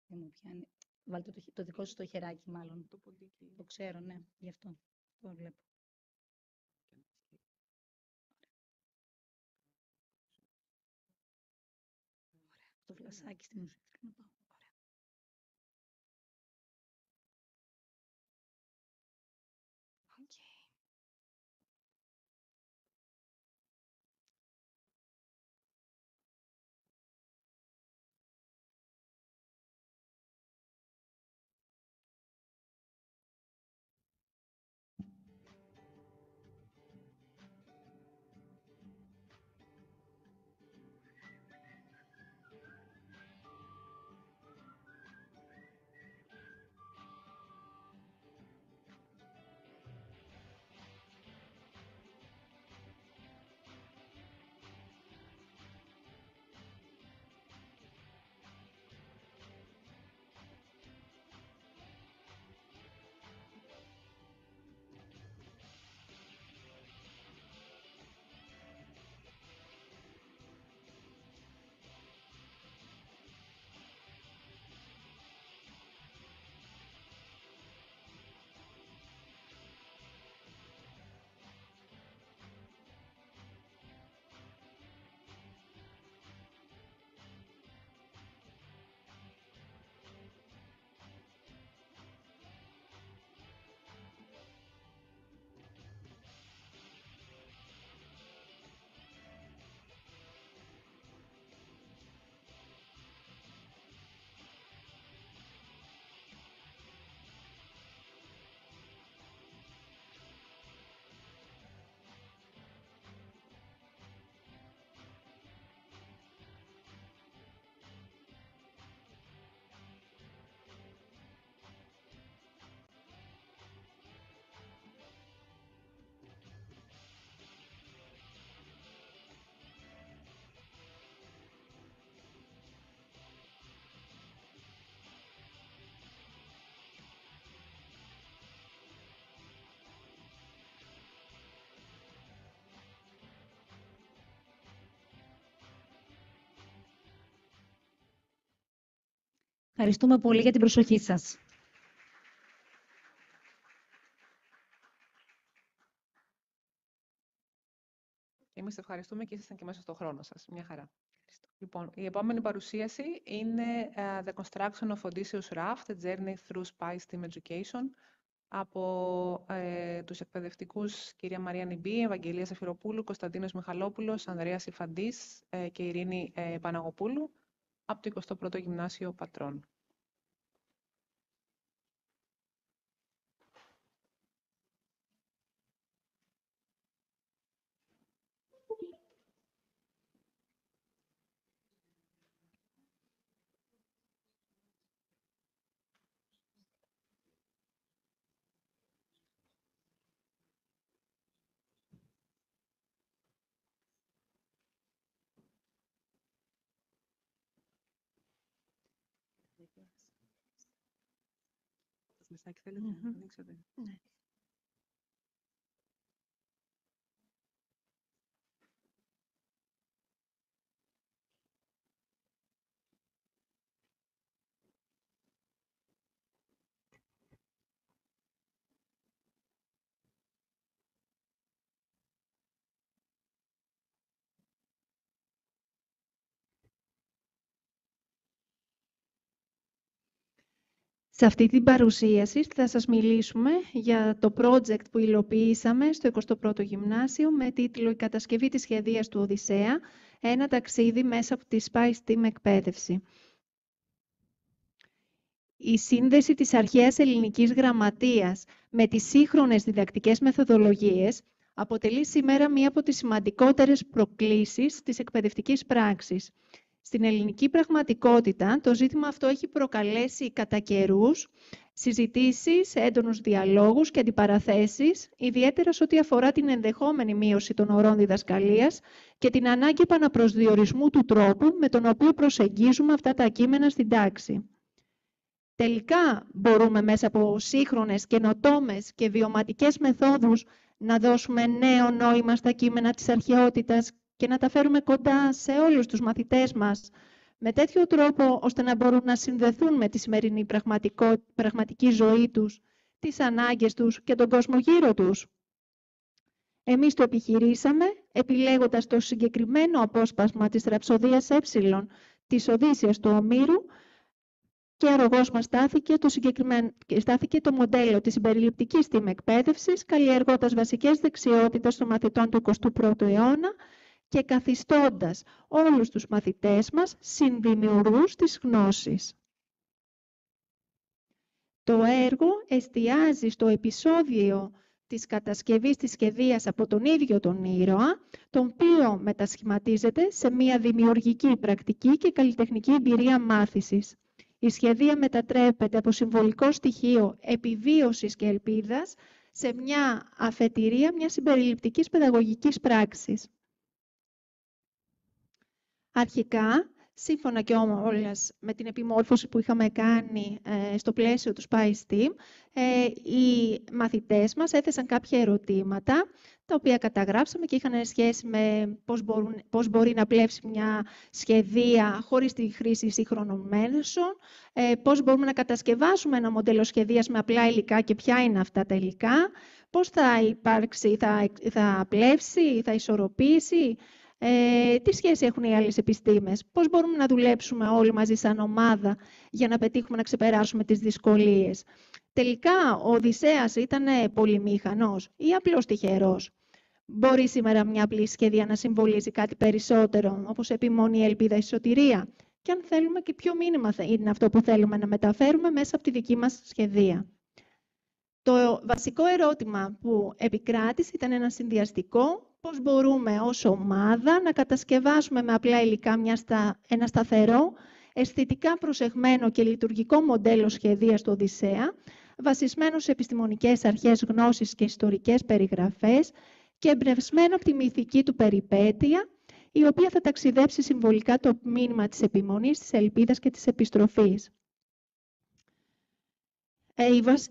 Δεν μου πιάνει. Βάλτε το δικό σας το χεράκι, μάλλον. Το ξέρω, ναι, γι' αυτό. Το βλέπω. Το φλασάκι στην ουσία. Ευχαριστούμε πολύ για την προσοχή σας. Εμείς ευχαριστούμε και ήσασταν και μέσα στο χρόνο σας. Μια χαρά. Λοιπόν, η επόμενη παρουσίαση είναι The Construction of Odysseus Raft, A Journey Through SpicE Team Education, από τους εκπαιδευτικούς κυρία Μαρία Νιμπή, Ευαγγελία Σαφυροπούλου, Κωνσταντίνος Μιχαλόπουλος, Ανδρέας Ιφαντής και Ειρήνη Παναγοπούλου, από το 21ο Γυμνάσιο Πατρών. Ναι. Σε αυτή την παρουσίαση θα σας μιλήσουμε για το project που υλοποιήσαμε στο 21ο Γυμνάσιο με τίτλο «Η κατασκευή της σχεδίας του Οδυσσέα, ένα ταξίδι μέσα από τη SpicE Team εκπαίδευση». Η σύνδεση της αρχαίας ελληνικής γραμματείας με τις σύγχρονες διδακτικές μεθοδολογίες αποτελεί σήμερα μία από τις σημαντικότερες προκλήσεις της εκπαιδευτικής πράξης. Στην ελληνική πραγματικότητα, το ζήτημα αυτό έχει προκαλέσει κατά καιρούς συζητήσεις, έντονους διαλόγους και αντιπαραθέσεις, ιδιαίτερα σε ό,τι αφορά την ενδεχόμενη μείωση των ωρών διδασκαλίας και την ανάγκη επαναπροσδιορισμού του τρόπου με τον οποίο προσεγγίζουμε αυτά τα κείμενα στην τάξη. Τελικά μπορούμε μέσα από σύγχρονες, καινοτόμες και βιωματικές μεθόδους να δώσουμε νέο νόημα στα κείμενα της αρχαιότητας και να τα φέρουμε κοντά σε όλους τους μαθητές μας, με τέτοιο τρόπο ώστε να μπορούν να συνδεθούν με τη σημερινή πραγματική ζωή τους, τις ανάγκες τους και τον κόσμο γύρω τους. Εμείς το επιχειρήσαμε, επιλέγοντας το συγκεκριμένο απόσπασμα της ραψοδίας της Οδύσσειας του Ομήρου, και αρρωγός μας στάθηκε το μοντέλο της συμπεριληπτικής team εκπαίδευσης, καλλιεργώντας βασικές δεξιότητες των μαθητών του 21ου αιώνα και καθιστώντας όλους τους μαθητές μας συνδημιουργούς της γνώσης. Το έργο εστιάζει στο επεισόδιο της κατασκευής της σχεδίας από τον ίδιο τον ήρωα, τον οποίο μετασχηματίζεται σε μια δημιουργική, πρακτική και καλλιτεχνική εμπειρία μάθησης. Η σχεδία μετατρέπεται από συμβολικό στοιχείο επιβίωσης και ελπίδας σε μια αφετηρία μιας συμπεριληπτικής παιδαγωγικής πράξης. Αρχικά, σύμφωνα και όλες με την επιμόρφωση που είχαμε κάνει στο πλαίσιο του SpicE Team, οι μαθητές μας έθεσαν κάποια ερωτήματα, τα οποία καταγράψαμε και είχαν σχέση με πώς μπορεί να πλεύσει μια σχεδία χωρίς τη χρήση σύγχρονων μέσων, πώς μπορούμε να κατασκευάσουμε ένα μοντέλο σχεδίας με απλά υλικά και ποια είναι αυτά τα υλικά, πώς θα υπάρξει, θα πλεύσει, θα ισορροπήσει, τι σχέση έχουν οι άλλες επιστήμες, πώς μπορούμε να δουλέψουμε όλοι μαζί σαν ομάδα για να πετύχουμε να ξεπεράσουμε τις δυσκολίες. Τελικά, ο Οδυσσέας ήταν πολυμήχανος ή απλώς τυχερός. Μπορεί σήμερα μια απλή σχεδία να συμβολίζει κάτι περισσότερο, όπως επιμονή, ελπίδα, η σωτηρία. Και αν θέλουμε και ποιο μήνυμα είναι αυτό που θέλουμε να μεταφέρουμε μέσα από τη δική μας σχεδία. Το βασικό ερώτημα που επικράτησε ήταν ένα συνδυαστικό. Πώς μπορούμε ως ομάδα να κατασκευάσουμε με απλά υλικά ένα σταθερό, αισθητικά προσεγμένο και λειτουργικό μοντέλο σχεδίας του Οδυσσέα, βασισμένο σε επιστημονικές αρχές, γνώσεις και ιστορικές περιγραφές και εμπνευσμένο από τη μυθική του περιπέτεια, η οποία θα ταξιδέψει συμβολικά το μήνυμα της επιμονής, της ελπίδας και της επιστροφής.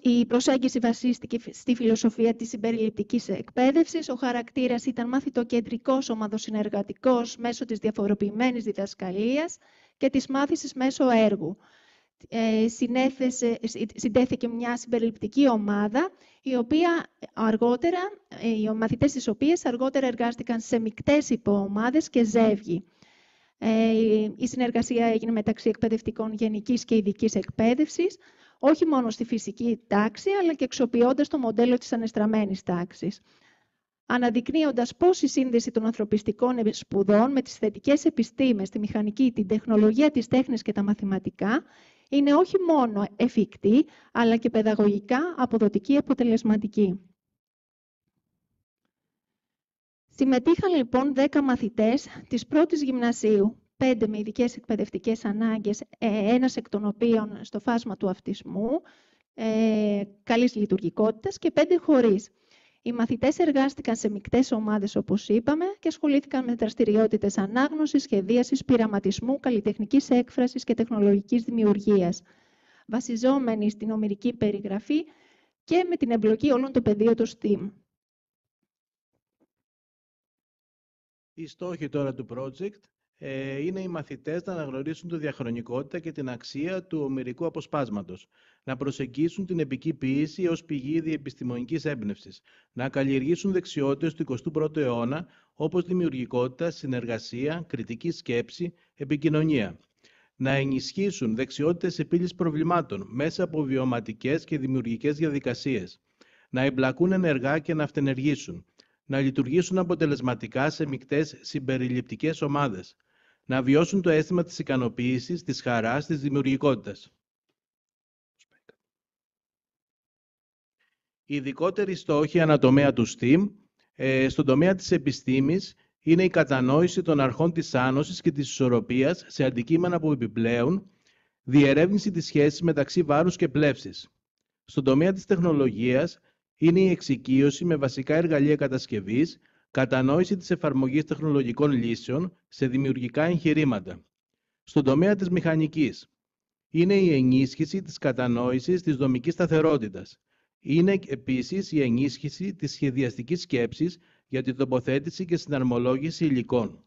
Η προσέγγιση βασίστηκε στη φιλοσοφία της συμπεριληπτικής εκπαίδευσης. Ο χαρακτήρας ήταν μαθητοκεντρικός, ομαδοσυνεργατικός μέσω της διαφοροποιημένης διδασκαλίας και της μάθησης μέσω έργου. συντέθηκε μια συμπεριληπτική ομάδα, η οποία αργότερα, οι μαθητές της οποίας αργότερα εργάστηκαν σε μεικτές υποομάδες και ζεύγη. Η συνεργασία έγινε μεταξύ εκπαιδευτικών γενικής και ειδικής εκπαίδευσης, όχι μόνο στη φυσική τάξη, αλλά και αξιοποιώντας το μοντέλο της ανεστραμμένης τάξης. Αναδεικνύοντας πώς η σύνδεση των ανθρωπιστικών σπουδών με τις θετικές επιστήμες, τη μηχανική, την τεχνολογία, τις τέχνες και τα μαθηματικά, είναι όχι μόνο εφικτή, αλλά και παιδαγωγικά αποδοτική αποτελεσματική. Συμμετείχαν λοιπόν 10 μαθητές της πρώτης γυμνασίου, 5 με ειδικές εκπαιδευτικές ανάγκες, ένας εκ των οποίων στο φάσμα του αυτισμού, καλής λειτουργικότητας και 5 χωρίς. Οι μαθητές εργάστηκαν σε μεικτές ομάδες, όπως είπαμε, και ασχολήθηκαν με δραστηριότητες ανάγνωσης, σχεδίασης, πειραματισμού, καλλιτεχνικής έκφρασης και τεχνολογικής δημιουργίας, βασιζόμενοι στην ομηρική περιγραφή και με την εμπλοκή όλων των πεδίων του STEAM. Οι στόχοι τώρα του project είναι οι μαθητές να αναγνωρίσουν τη διαχρονικότητα και την αξία του ομηρικού αποσπάσματος, να προσεγγίσουν την επική ποίηση ως πηγή διεπιστημονικής έμπνευσης, να καλλιεργήσουν δεξιότητες του 21ου αιώνα, όπως δημιουργικότητα, συνεργασία, κριτική σκέψη, επικοινωνία, να ενισχύσουν δεξιότητες επίλυσης προβλημάτων μέσα από βιωματικές και δημιουργικές διαδικασίες, να εμπλακούν ενεργά και να αυτενεργήσουν, να λειτουργήσουν αποτελεσματικά σε μεικτές συμπεριληπτικές ομάδες, να βιώσουν το αίσθημα της ικανοποίησης, της χαράς, της δημιουργικότητας. Οι ειδικότεροι στόχοι ανατομέα του STEAM στον τομέα της επιστήμης είναι η κατανόηση των αρχών της άνωσης και της ισορροπίας σε αντικείμενα που επιπλέουν, διερεύνηση της σχέσης μεταξύ βάρους και πλεύσης. Στον τομέα της τεχνολογίας είναι η εξοικείωση με βασικά εργαλεία κατασκευής, κατανόηση της εφαρμογής τεχνολογικών λύσεων σε δημιουργικά εγχειρήματα. Στον τομέα της μηχανικής είναι η ενίσχυση της κατανόησης της δομικής σταθερότητας. Είναι επίσης η ενίσχυση της σχεδιαστικής σκέψης για την τοποθέτηση και συναρμολόγηση υλικών.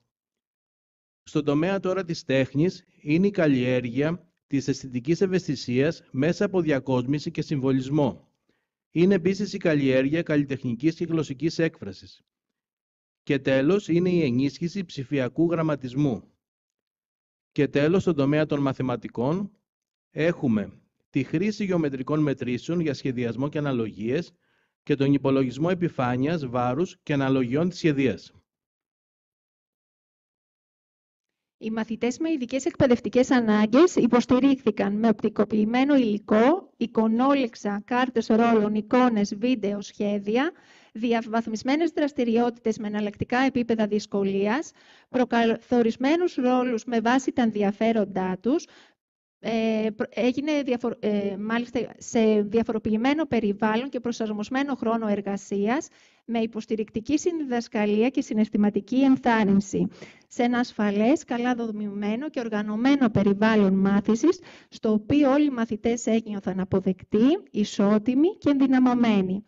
Στον τομέα τώρα της τέχνης είναι η καλλιέργεια της αισθητικής ευαισθησίας μέσα από διακόσμηση και συμβολισμό. Είναι επίσης η καλλιέργεια καλλιτεχνικής και γλωσσικής έκφρασης. Και τέλος είναι η ενίσχυση ψηφιακού γραμματισμού. Και τέλος, στον τομέα των μαθηματικών έχουμε τη χρήση γεωμετρικών μετρήσεων για σχεδιασμό και αναλογίες και τον υπολογισμό επιφάνειας, βάρους και αναλογιών της σχεδίας. Οι μαθητές με ειδικές εκπαιδευτικές ανάγκες υποστηρίχθηκαν με οπτικοποιημένο υλικό, εικονόλεξα, κάρτες ρόλων, εικόνες, βίντεο, σχέδια, διαβαθμισμένες δραστηριότητες με εναλλακτικά επίπεδα δυσκολίας, προκαθορισμένους ρόλους με βάση τα ενδιαφέροντά τους, έγινε μάλιστα σε διαφοροποιημένο περιβάλλον και προσαρμοσμένο χρόνο εργασίας, με υποστηρικτική συνδιδασκαλία και συναισθηματική ενθάρρυνση, σε ένα ασφαλές, καλά δομημένο και οργανωμένο περιβάλλον μάθησης, στο οποίο όλοι οι μαθητές ένιωθαν αποδεκτοί, ισότιμοι και ενδυναμωμένοι.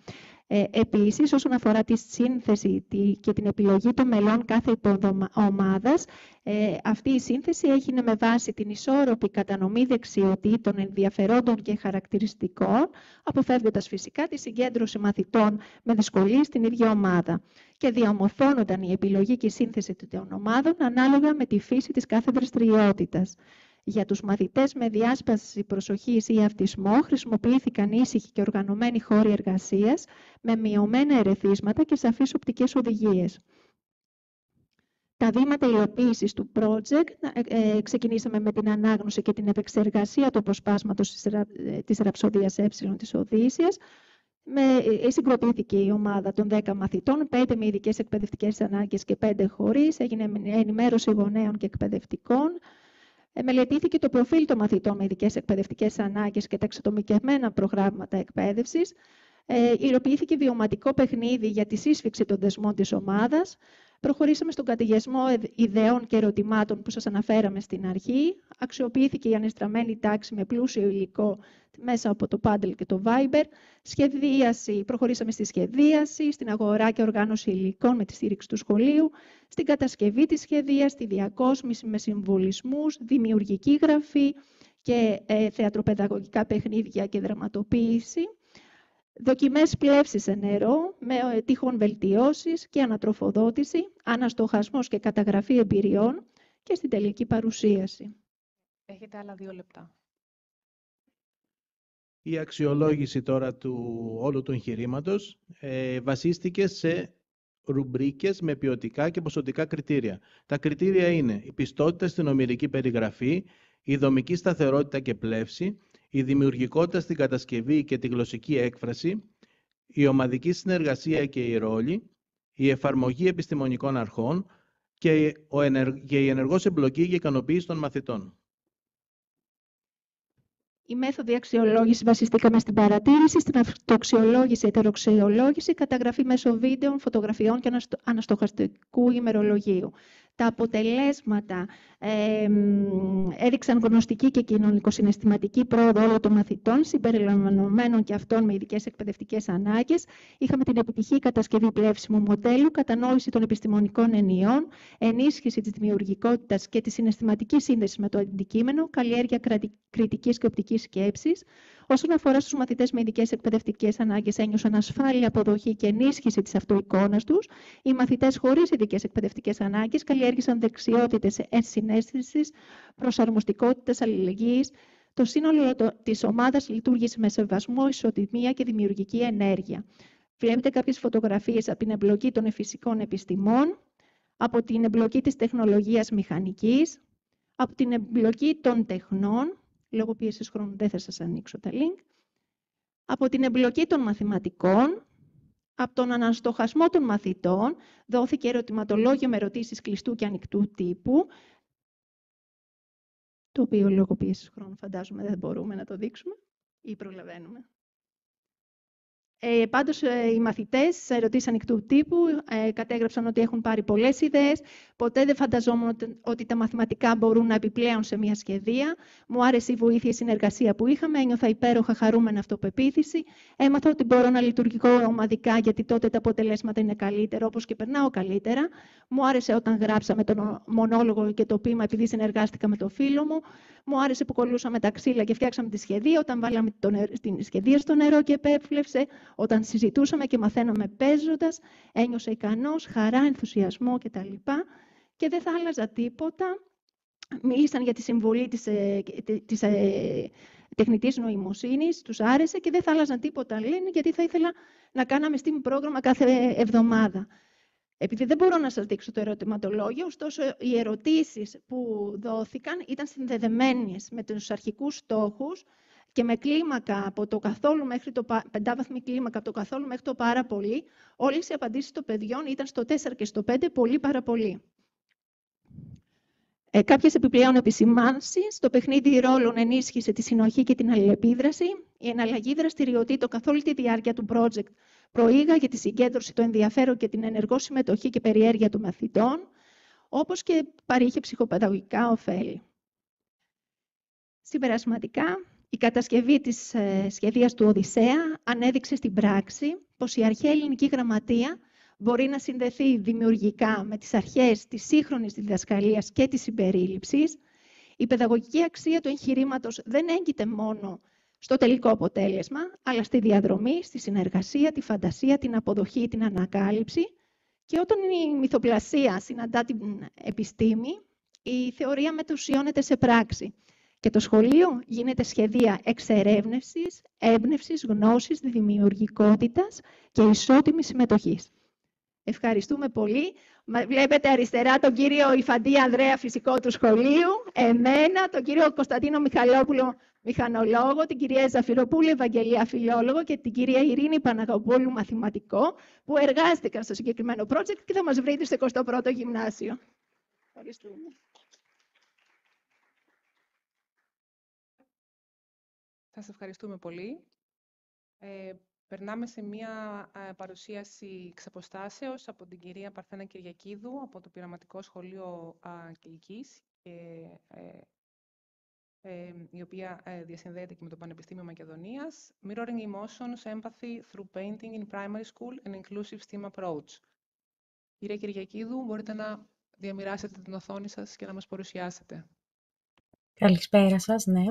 Επίσης, όσον αφορά τη σύνθεση και την επιλογή των μελών κάθε ομάδας, αυτή η σύνθεση έγινε με βάση την ισόρροπη κατανομή δεξιοτήτων, ενδιαφερόντων και χαρακτηριστικών, αποφεύγοντας φυσικά τη συγκέντρωση μαθητών με δυσκολίες στην ίδια ομάδα. Και διαμορφώνονταν η επιλογή και η σύνθεση των ομάδων ανάλογα με τη φύση της κάθε δραστηριότητας. Για τους μαθητές με διάσπαση προσοχής ή αυτισμό χρησιμοποιήθηκαν ήσυχοι και οργανωμένοι χώροι εργασίας με μειωμένα ερεθίσματα και σαφείς οπτικές οδηγίες. Τα βήματα υλοποίησης του project ξεκινήσαμε με την ανάγνωση και την επεξεργασία του αποσπάσματος της ραψοδίας της Οδύσσιας. Συγκροτήθηκε η ομάδα των 10 μαθητών, 5 με ειδικές εκπαιδευτικές ανάγκες και 5 χωρίς. Έγινε ενημέρωση γονέων και εκπαιδευτικών. Μελετήθηκε το προφίλ των μαθητών με ειδικές εκπαιδευτικές ανάγκες και τα εξατομικευμένα προγράμματα εκπαίδευσης. Υλοποιήθηκε βιωματικό παιχνίδι για τη σύσφυξη των δεσμών της ομάδας. Προχωρήσαμε στον κατηγεσμό ιδεών και ερωτημάτων που σας αναφέραμε στην αρχή. Αξιοποιήθηκε η ανεστραμμένη τάξη με πλούσιο υλικό μέσα από το Paddle και το Viber. Προχωρήσαμε στη σχεδίαση, στην αγορά και οργάνωση υλικών με τη στήριξη του σχολείου, στην κατασκευή της σχεδίας, στη διακόσμηση με συμβολισμούς, δημιουργική γραφή και θεατροπαιδαγωγικά παιχνίδια και δραματοποίηση. Δοκιμές πλεύσης σε νερό με τυχόν βελτιώσεις και ανατροφοδότηση, αναστοχασμός και καταγραφή εμπειριών και στην τελική παρουσίαση. Έχετε άλλα 2 λεπτά. Η αξιολόγηση τώρα του όλου του εγχειρήματος βασίστηκε σε ρουμπρίκες με ποιοτικά και ποσοτικά κριτήρια. Τα κριτήρια είναι η πιστότητα στην ομηρική περιγραφή, η δομική σταθερότητα και πλεύση, η δημιουργικότητα στην κατασκευή και τη γλωσσική έκφραση, η ομαδική συνεργασία και η ρόλη, η εφαρμογή επιστημονικών αρχών και η ενεργός εμπλοκή και ικανοποίηση των μαθητών. Η μέθοδη αξιολόγηση βασιστήκαμε στην παρατήρηση, στην αυτοαξιολόγηση, ετεροαξιολόγηση, καταγραφή μέσω βίντεο, φωτογραφιών και αναστοχαστικού ημερολογίου. Τα αποτελέσματα έδειξαν γνωστική και κοινωνικοσυναισθηματική πρόοδο όλων των μαθητών, συμπεριλαμβανομένων και αυτών με ειδικές εκπαιδευτικές ανάγκες. Είχαμε την επιτυχή κατασκευή πλεύσιμου μοντέλου, κατανόηση των επιστημονικών ενιών, ενίσχυση της δημιουργικότητας και της συναισθηματικής σύνδεσης με το αντικείμενο, καλλιέργεια κριτικής και οπτικής σκέψης. Όσον αφορά στους μαθητές με ειδικές εκπαιδευτικές ανάγκες, ένιωσαν ασφάλεια, αποδοχή και ενίσχυση της αυτοεικόνας τους. Οι μαθητές χωρίς ειδικές εκπαιδευτικές ανάγκες καλλιέργησαν δεξιότητες συναίσθησης, προσαρμοστικότητας, αλληλεγγύης. Το σύνολο της ομάδας λειτουργήσε με σεβασμό, ισοτιμία και δημιουργική ενέργεια. Βλέπετε κάποιες φωτογραφίες από την εμπλοκή των φυσικών επιστημών, από την εμπλοκή της τεχνολογίας μηχανικής, από την εμπλοκή των τεχνών. Λόγω πίεσης χρόνου δεν θα σας ανοίξω τα link. Από την εμπλοκή των μαθηματικών, από τον αναστοχασμό των μαθητών, δόθηκε ερωτηματολόγιο με ερωτήσεις κλειστού και ανοιχτού τύπου, το οποίο λόγω πίεσης χρόνου φαντάζομαι δεν μπορούμε να το δείξουμε ή προλαβαίνουμε. Πάντως, οι μαθητές σε ερωτήσεις ανοιχτού τύπου κατέγραψαν ότι έχουν πάρει πολλές ιδέες. Ποτέ δεν φανταζόμουν ότι τα μαθηματικά μπορούν να επιπλέουν σε μια σχεδία. Μου άρεσε η βοήθεια, η συνεργασία που είχαμε. Ένιωθα υπέροχα, χαρούμενη αυτοπεποίθηση. Έμαθα ότι μπορώ να λειτουργώ ομαδικά, γιατί τότε τα αποτελέσματα είναι καλύτερα, όπως και περνάω καλύτερα. Μου άρεσε όταν γράψαμε τον μονόλογο και το ποίημα, επειδή συνεργάστηκα με το φίλο μου. Μου άρεσε που κολλούσαμε τα ξύλα και φτιάξαμε τη σχεδία, όταν βάλαμε την σχεδία στο νερό και επέφλευσε. Όταν συζητούσαμε και μαθαίναμε παίζοντας, ένιωσα ικανός, χαρά, ενθουσιασμό κτλ. Και δεν θα άλλαζα τίποτα. Μίλησαν για τη συμβολή της τεχνητής νοημοσύνης, τους άρεσε και δεν θα άλλαζαν τίποτα, λένε, γιατί θα ήθελα να κάναμε STEAM πρόγραμμα κάθε εβδομάδα. Επειδή δεν μπορώ να σας δείξω το ερωτηματολόγιο, ωστόσο οι ερωτήσεις που δόθηκαν ήταν συνδεδεμένες με τους αρχικούς στόχους και με κλίμακα από το καθόλου μέχρι το πεντάβαθμη κλίμακα, από το καθόλου μέχρι το πάρα πολύ. Όλες οι απαντήσεις των παιδιών ήταν στο 4 και στο 5, πολύ πάρα πολύ. Κάποιες επιπλέον επισημάνσεις. Το παιχνίδι ρόλων ενίσχυσε τη συνοχή και την αλληλεπίδραση. Η εναλλαγή δραστηριοτήτων καθ' όλη τη διάρκεια του project προήγαγε τη συγκέντρωση, το ενδιαφέρον και την ενεργό συμμετοχή και περιέργεια των μαθητών, όπως και παρήχε ψυχοπαιδαγωγικά ωφέλη. Συμπερασματικά, η κατασκευή της σχεδίας του Οδυσσέα ανέδειξε στην πράξη πως η αρχαία ελληνική γραμματεία μπορεί να συνδεθεί δημιουργικά με τις αρχές της σύγχρονης διδασκαλίας και της συμπερίληψης. Η παιδαγωγική αξία του εγχειρήματος δεν έγκυται μόνο στο τελικό αποτέλεσμα, αλλά στη διαδρομή, στη συνεργασία, τη φαντασία, την αποδοχή, την ανακάλυψη. Και όταν η μυθοπλασία συναντά την επιστήμη, η θεωρία μετουσιώνεται σε πράξη. Και το σχολείο γίνεται σχεδία εξερεύνευσης, έμπνευσης, γνώσης, δημιουργικότητας και ισότιμης συμμετοχής. Ευχαριστούμε πολύ. Βλέπετε αριστερά τον κύριο Ιφαντή Ανδρέα, φυσικό του σχολείου, εμένα, τον κύριο Κωνσταντίνο Μιχαλόπουλο, μηχανολόγο, την κυρία Ζαφυροπούλου, Ευαγγελία, φιλόλογο και την κυρία Ειρήνη Παναγοπούλου, μαθηματικό, που εργάστηκαν στο συγκεκριμένο project και θα μας βρείτε στο 21ο Γυμνάσιο. Ευχαριστούμε. Σας ευχαριστούμε πολύ. Περνάμε σε μία παρουσίαση εξαποστάσεως από την κυρία Παρθένα Κυριακίδου από το Πειραματικό Σχολείο Κιλικής, η οποία διασυνδέεται και με το Πανεπιστήμιο Μακεδονίας. Mirroring Emotions, Empathy through Painting in Primary School and Inclusive STEAM Approach. Κυρία Κυριακίδου, μπορείτε να διαμοιράσετε την οθόνη σας και να μας παρουσιάσετε. Καλησπέρα σας, ναι.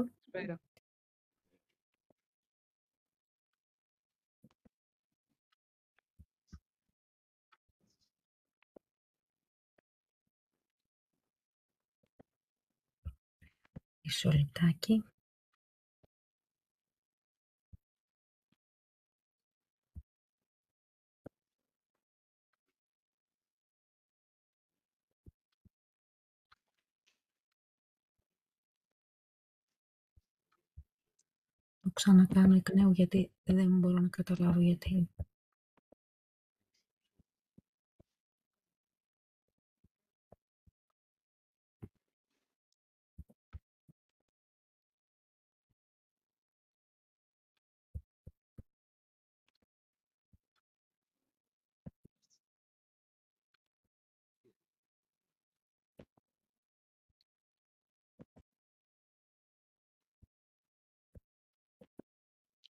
Μισό λεπτάκι. Το ξανακάνω εκ νέου γιατί δεν μπορώ να καταλάβω γιατί.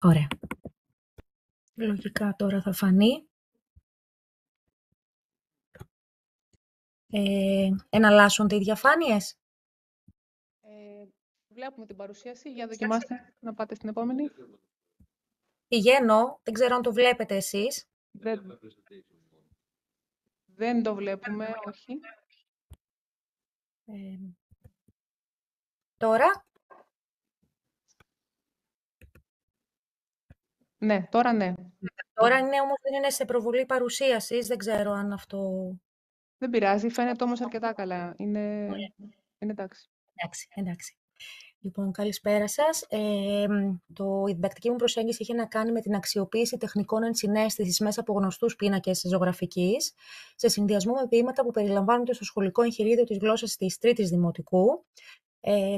Ωραία. Λογικά τώρα θα φανεί. Εναλλάσσονται οι διαφάνειες. Βλέπουμε την παρουσίαση. Για δοκιμάστε να πάτε στην επόμενη. Πηγαίνω. Δεν ξέρω αν το βλέπετε εσείς. Δεν το βλέπουμε, όχι. Τώρα. Ναι, τώρα ναι. Τώρα είναι όμως δεν είναι σε προβολή παρουσίασης. Δεν ξέρω αν αυτό... Δεν πειράζει, φαίνεται όμως αρκετά καλά. Είναι εντάξει. Εντάξει. Λοιπόν, καλησπέρα σας. Η διδακτική μου προσέγγιση είχε να κάνει με την αξιοποίηση τεχνικών ενσυναίσθησης μέσα από γνωστούς πίνακες ζωγραφικής, σε συνδυασμό με ποίηματα που περιλαμβάνονται στο σχολικό εγχειρίδιο της γλώσσας της Τρίτης Δημοτικού.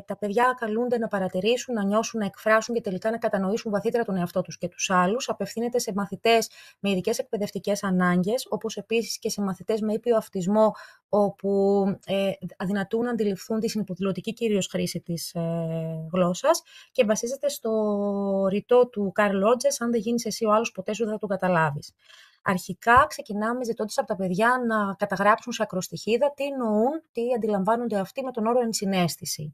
Τα παιδιά καλούνται να παρατηρήσουν, να νιώσουν, να εκφράσουν και τελικά να κατανοήσουν βαθύτερα τον εαυτό τους και τους άλλους. Απευθύνεται σε μαθητές με ειδικές εκπαιδευτικές ανάγκες, όπως επίσης και σε μαθητές με ήπιο αυτισμό, όπου αδυνατούν να αντιληφθούν τη συνυποδηλωτική κυρίως χρήση της γλώσσας και βασίζεται στο ρητό του Καρλ Ρότζερς, αν δεν γίνεις εσύ ο άλλος, ποτέ σου δεν θα τον καταλάβεις. Αρχικά ξεκινάμε ζητώντας από τα παιδιά να καταγράψουν σε ακροστιχίδα τι εννοούν, τι αντιλαμβάνονται αυτοί με τον όρο ενσυναίσθηση.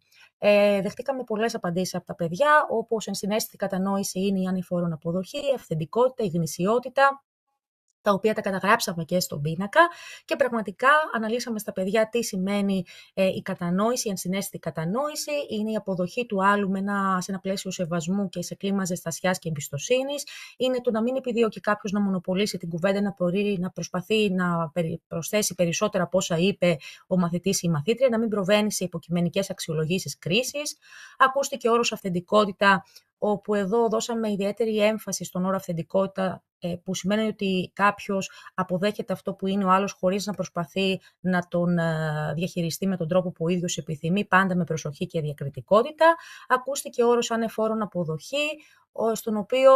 Δεχτήκαμε πολλές απαντήσεις από τα παιδιά, όπως ενσυναίσθητη κατανόηση είναι η ανηφόρον αποδοχή, η αυθεντικότητα, η γνησιότητα, τα οποία τα καταγράψαμε και στον πίνακα και πραγματικά αναλύσαμε στα παιδιά τι σημαίνει η κατανόηση, η ενσυναίσθητη κατανόηση, είναι η αποδοχή του άλλου σε ένα πλαίσιο σεβασμού και σε κλίμα ζεστασιάς και εμπιστοσύνης, είναι το να μην επιδιώκει κάποιος να μονοπολίσει την κουβέντα, να προσπαθεί να προσθέσει περισσότερα από όσα είπε ο μαθητής ή η μαθήτρια, να μην προβαίνει σε υποκειμενικές αξιολογήσεις κρίσης. Ακούστηκε ο όρος αυθεντικότητα, όπου εδώ δώσαμε ιδιαίτερη έμφαση στον όρο αυθεντικότητα, που σημαίνει ότι κάποιος αποδέχεται αυτό που είναι ο άλλος χωρίς να προσπαθεί να τον διαχειριστεί με τον τρόπο που ο ίδιος επιθυμεί, πάντα με προσοχή και διακριτικότητα. Ακούστηκε ο όρος ανεφόρον αποδοχή, στον οποίο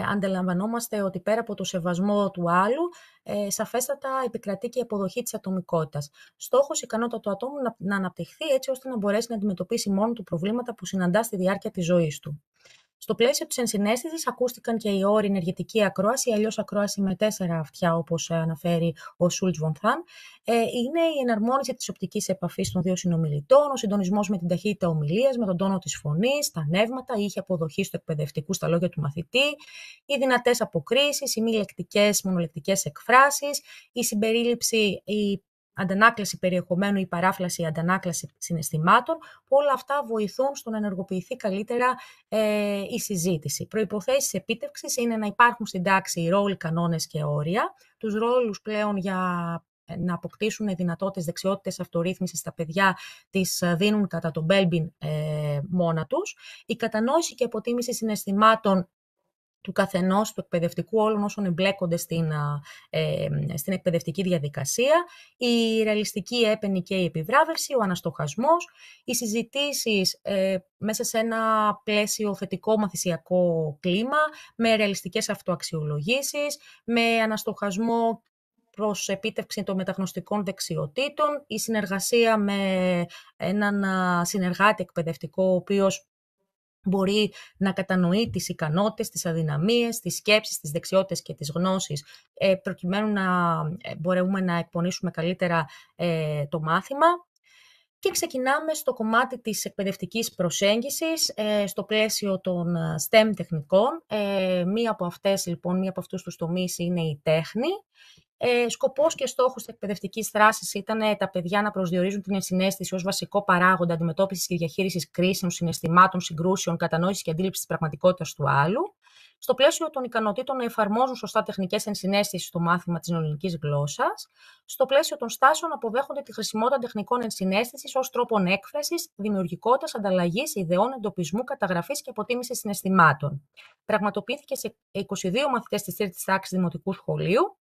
αντιλαμβανόμαστε ότι πέρα από το σεβασμό του άλλου, σαφέστατα επικρατεί και η αποδοχή της ατομικότητας. Στόχος, η ικανότητα του ατόμου να αναπτυχθεί έτσι ώστε να μπορέσει να αντιμετωπίσει μόνο του προβλήματα που συναντά στη διάρκεια της ζωής του. Στο πλαίσιο της ενσυναίσθησης ακούστηκαν και οι όροι ενεργητική ακρόαση, αλλιώς ακρόαση με 4 αυτιά, όπως αναφέρει ο Σούλτς Βον Θαν. Είναι η εναρμόνιση της οπτικής επαφής των δύο συνομιλητών, ο συντονισμός με την ταχύτητα ομιλίας, με τον τόνο της φωνής, τα νεύματα, η ήχη αποδοχής του εκπαιδευτικού στα λόγια του μαθητή, οι δυνατές αποκρίσεις, οι μη λεκτικές, μονολεκτικές εκφράσεις, η συμπερίληψη, η αντανάκλαση περιεχομένου ή παράφλαση αντανάκλαση συναισθημάτων, που όλα αυτά βοηθούν στο να ενεργοποιηθεί καλύτερα η συζήτηση. Προϋποθέσεις επίτευξης είναι να υπάρχουν στην τάξη ρόλοι, κανόνες και όρια. Τους ρόλους πλέον για να αποκτήσουν δυνατότητες, δεξιότητες αυτορύθμισης στα παιδιά τις δίνουν κατά τον Belbin μόνα τους. Η κατανόηση και αποτίμηση συναισθημάτων του καθενός, του εκπαιδευτικού, όλων όσων εμπλέκονται στην εκπαιδευτική διαδικασία, η ρεαλιστική έπαινη και η επιβράβευση, ο αναστοχασμός, οι συζητήσεις μέσα σε ένα πλαίσιο θετικό μαθησιακό κλίμα, με ρεαλιστικές αυτοαξιολογήσεις, με αναστοχασμό προς επίτευξη των μεταγνωστικών δεξιοτήτων, η συνεργασία με έναν συνεργάτη εκπαιδευτικό, ο οποίος μπορεί να κατανοεί τις ικανότητες, τις αδυναμίες, τις σκέψεις, τις δεξιότητες και τις γνώσεις, προκειμένου να μπορούμε να εκπονήσουμε καλύτερα το μάθημα. Και ξεκινάμε στο κομμάτι της εκπαιδευτικής προσέγγισης, στο πλαίσιο των STEM τεχνικών. Μία από αυτούς τους τομείς είναι η τέχνη. Σκοπός και στόχος της εκπαιδευτικής δράσης ήταν τα παιδιά να προσδιορίζουν την ενσυναίσθηση ως βασικό παράγοντα αντιμετώπισης και διαχείρισης κρίσεων, συναισθημάτων, συγκρούσεων, κατανόησης και αντίληψης της πραγματικότητας του άλλου. Στο πλαίσιο των ικανοτήτων να εφαρμόζουν σωστά τεχνικές ενσυναίσθησης στο μάθημα της ελληνικής γλώσσας. Στο πλαίσιο των στάσεων αποδέχονται τη χρησιμότητα τεχνικών ενσυναίσθησης ως τρόπον έκφρασης, δημιουργικότητας, ανταλλαγής ιδεών, εντοπισμού, καταγραφής και αποτίμησης συναισθημάτων. Πραγματοποιήθηκε σε 22 μαθητές της 3ης τάξης Δημοτικού Σχολείου,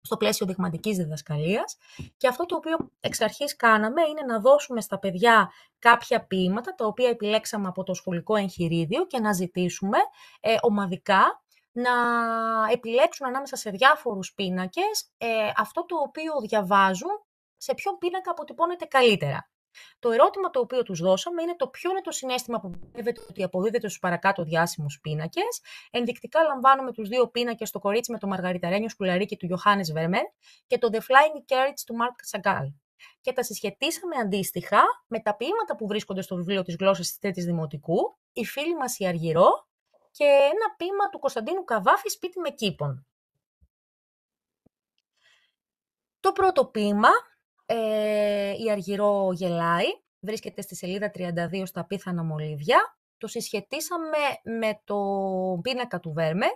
στο πλαίσιο δειγματικής διδασκαλίας, και αυτό το οποίο εξ αρχής κάναμε είναι να δώσουμε στα παιδιά κάποια ποίηματα, τα οποία επιλέξαμε από το σχολικό εγχειρίδιο, και να ζητήσουμε ομαδικά να επιλέξουν ανάμεσα σε διάφορους πίνακες αυτό το οποίο διαβάζουν, σε ποιον πίνακα αποτυπώνεται καλύτερα. Το ερώτημα το οποίο τους δώσαμε είναι το ποιο είναι το συναίσθημα που πιστεύετε ότι αποδίδεται στους παρακάτω διάσημους πίνακες. Ενδεικτικά λαμβάνουμε τους δύο πίνακες, το κορίτσι με το μαργαριταρένιο σκουλαρίκι του Johannes Vermeer και το The Flying Carriage του Marc Chagall. Και τα συσχετίσαμε αντίστοιχα με τα ποίηματα που βρίσκονται στο βιβλίο της γλώσσας της 3ης Δημοτικού, «Η φίλη μας η Αργυρό», και ένα ποίημα του Κωνσταντίνου Καβάφη, «Σπίτι με κήπον». Το πρώτο ποίημα, «Η Αργυρό γελάει», βρίσκεται στη σελίδα 32 στα απίθανα μολύβια. Το συσχετίσαμε με το πίνακα του Βέρμε.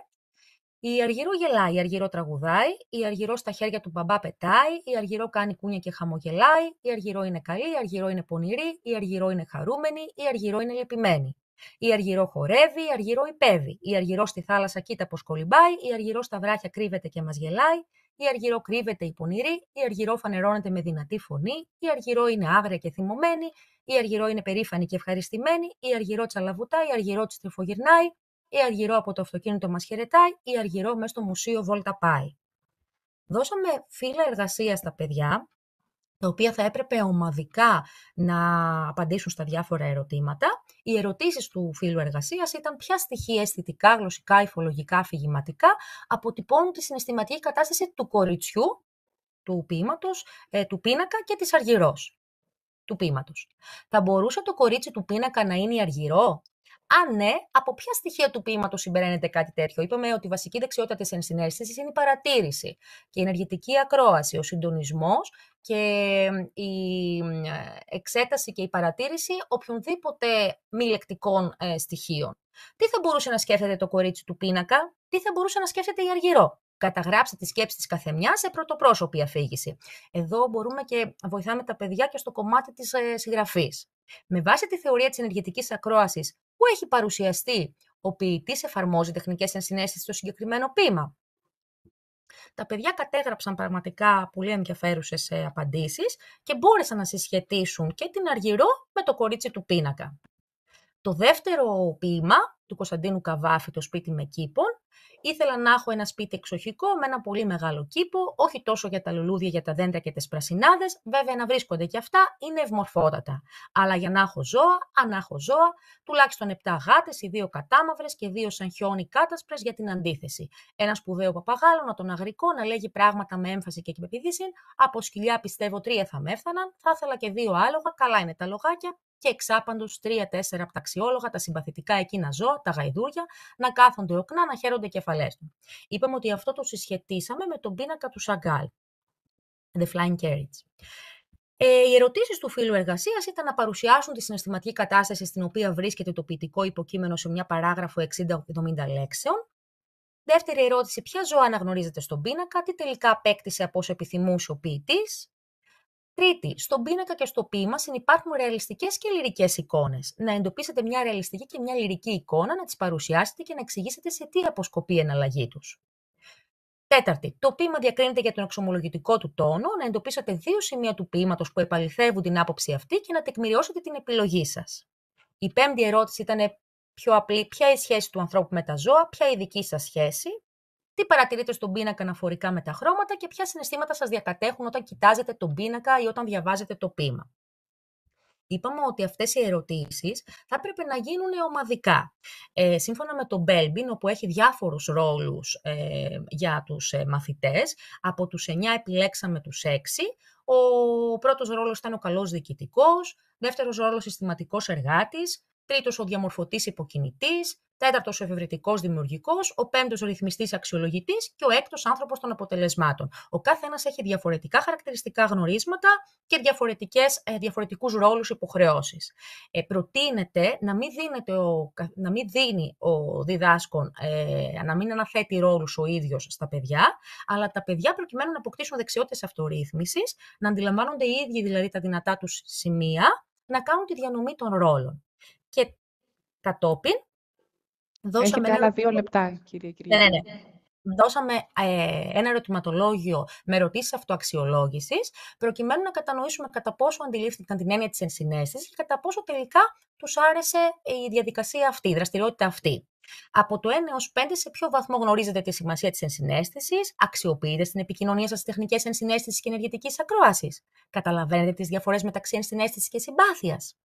Η Αργυρό γελάει, η Αργυρό τραγουδάει, η Αργυρό στα χέρια του μπαμπά πετάει, η Αργυρό κάνει κούνια και χαμογελάει, η Αργυρό είναι καλή, η Αργυρό είναι πονηρή, η Αργυρό είναι χαρούμενη, η Αργυρό είναι λυπημένη. Η Αργυρό χορεύει, η Αργυρό υπέβει, η Αργυρό στη θάλασσα κοίτα πως κολυμπάει, η Αργυρό στα βράχια κρύβεται και μας γελάει, η Αργυρό κρύβεται η πονηρή, η Αργυρό φανερώνεται με δυνατή φωνή, η Αργυρό είναι άγρια και θυμωμένη, η Αργυρό είναι περήφανη και ευχαριστημένη, η Αργυρό τσαλαβουτάει, η Αργυρό της τρυφογυρνάει, η Αργυρό από το αυτοκίνητο μας χαιρετάει, η Αργυρό μέσα στο μουσείο βόλτα πάει. Δώσαμε φύλλα εργασία στα παιδιά, τα οποία θα έπρεπε ομαδικά να απαντήσουν στα διάφορα ερωτήματα. Οι ερωτήσεις του φύλλου εργασίας ήταν ποια στοιχεία αισθητικά, γλωσσικά, υφολογικά, αφηγηματικά αποτυπώνουν τη συναισθηματική κατάσταση του κοριτσιού, του ποίηματος, του πίνακα και της Αργυρός, του ποίηματος. Θα μπορούσε το κορίτσι του πίνακα να είναι η Αργυρό? Αν ναι, από ποια στοιχεία του ποίηματος συμπεραίνεται κάτι τέτοιο? Είπαμε ότι η βασική δεξιότητα της ενσυναίσθησης είναι η παρατήρηση και η ενεργητική ακρόαση, ο συντονισμός και η εξέταση και η παρατήρηση οποιονδήποτε μη λεκτικών στοιχείων. Τι θα μπορούσε να σκέφτεται το κορίτσι του πίνακα? Τι θα μπορούσε να σκέφτεται η Αργυρό? Καταγράψτε τη σκέψη της καθεμιάς σε πρωτοπρόσωπη αφήγηση. Εδώ μπορούμε και βοηθάμε τα παιδιά και στο κομμάτι της συγγραφής. Με βάση τη θεωρία της ενεργητικής ακρόασης, που έχει παρουσιαστεί, ο ποιητής εφαρμόζει τεχνικές ενσυναίσθησης στο συγκεκριμένο ποίημα. Τα παιδιά κατέγραψαν πραγματικά πολύ ενδιαφέρουσες απαντήσεις και μπόρεσαν να συσχετίσουν και την Αργυρό με το κορίτσι του πίνακα. Το δεύτερο ποίημα του Κωνσταντίνου Καβάφη, το «Σπίτι με κήπον», ήθελα να έχω ένα σπίτι εξοχικό με ένα πολύ μεγάλο κήπο, όχι τόσο για τα λουλούδια, για τα δέντρα και τις πρασινάδες, βέβαια να βρίσκονται και αυτά, είναι ευμορφότατα. Αλλά για να έχω ζώα, αν έχω ζώα, τουλάχιστον 7 γάτες, οι 2 κατάμαυρες και 2 σαν χιόνι κάτασπρες για την αντίθεση. Ένα σπουδαίο παπαγάλο, τον αγρικό, να λέγει πράγματα με έμφαση και επεπίθηση. Από σκυλιά πιστεύω 3 θα με έφταναν, θα ήθελα και 2 άλογα, καλά είναι τα λογάκια. Και εξάπαντος 3-4 από τα αξιόλογα, τα συμπαθητικά εκείνα ζώα, τα γαϊδούρια, να κάθονται οκνά, να χαίρονται κεφαλές του. Είπαμε ότι αυτό το συσχετίσαμε με τον πίνακα του Chagall, The Flying Carriage. Οι ερωτήσεις του φύλλου εργασίας ήταν να παρουσιάσουν τη συναισθηματική κατάσταση στην οποία βρίσκεται το ποιητικό υποκείμενο σε μια παράγραφο 60-70 λέξεων. Δεύτερη ερώτηση, ποια ζώα αναγνωρίζεται στον πίνακα, τι τελικά απέκτησε από όσο επιθυμούσε ο ποιητής. Τρίτη, στον πίνακα και στο ποίημα συνυπάρχουν ρεαλιστικές και λυρικές εικόνες. Να εντοπίσετε μια ρεαλιστική και μια λυρική εικόνα, να τις παρουσιάσετε και να εξηγήσετε σε τι αποσκοπεί η εναλλαγή τους. Τέταρτη, το ποίημα διακρίνεται για τον εξομολογητικό του τόνο, να εντοπίσετε 2 σημεία του ποίηματος που επαληθεύουν την άποψη αυτή και να τεκμηριώσετε την επιλογή σας. Η πέμπτη ερώτηση ήταν πιο απλή, ποια είναι η σχέση του ανθρώπου με τα ζώα, ποια είναι η δική σας σχέση. Τι παρατηρείτε στον πίνακα αναφορικά με τα χρώματα και ποια συναισθήματα σας διακατέχουν όταν κοιτάζετε τον πίνακα ή όταν διαβάζετε το ποίημα. είπαμε ότι αυτές οι ερωτήσεις θα έπρεπε να γίνουν ομαδικά. Σύμφωνα με τον Belbin, όπου έχει διάφορους ρόλους για τους μαθητές, από τους 9 επιλέξαμε τους 6. Ο πρώτος ρόλος ήταν ο καλός διοικητικός, δεύτερος ρόλος συστηματικός εργάτης, τρίτος ο διαμορφωτής υποκινητής, τέταρτος ο εφευρετικός δημιουργικός, ο πέμπτος ο ρυθμιστής αξιολογητής και ο έκτος άνθρωπος των αποτελεσμάτων. Ο κάθε ένας έχει διαφορετικά χαρακτηριστικά γνωρίσματα και διαφορετικούς ρόλους υποχρεώσεις. Προτείνεται να μην δίνει ο διδάσκων, να μην αναθέτει ρόλους ο ίδιος στα παιδιά, αλλά τα παιδιά προκειμένου να αποκτήσουν δεξιότητες αυτορύθμισης, να αντιλαμβάνονται οι ίδιοι δηλαδή τα δυνατά τους σημεία, να κάνουν τη διανομή των ρόλων. Και κατόπιν δώσαμε Έχετε άλλα 2 λεπτά, κύριε Κυριακή. Ναι. Δώσαμε ένα ερωτηματολόγιο με ερωτήσεις αυτοαξιολόγησης, προκειμένου να κατανοήσουμε κατά πόσο αντιλήφθηκαν την έννοια της ενσυναίσθησης και κατά πόσο τελικά τους άρεσε η διαδικασία αυτή, η δραστηριότητα αυτή. Από το 1 έως 5, σε ποιο βαθμό γνωρίζετε τη σημασία της ενσυναίσθησης, αξιοποιείτε στην επικοινωνία σας τεχνικές ενσυναίσθησης και ενεργητικής ακρόασης, καταλαβαίνετε τις διαφορές μεταξύ ενσυναίσθησης και συμπάθειας.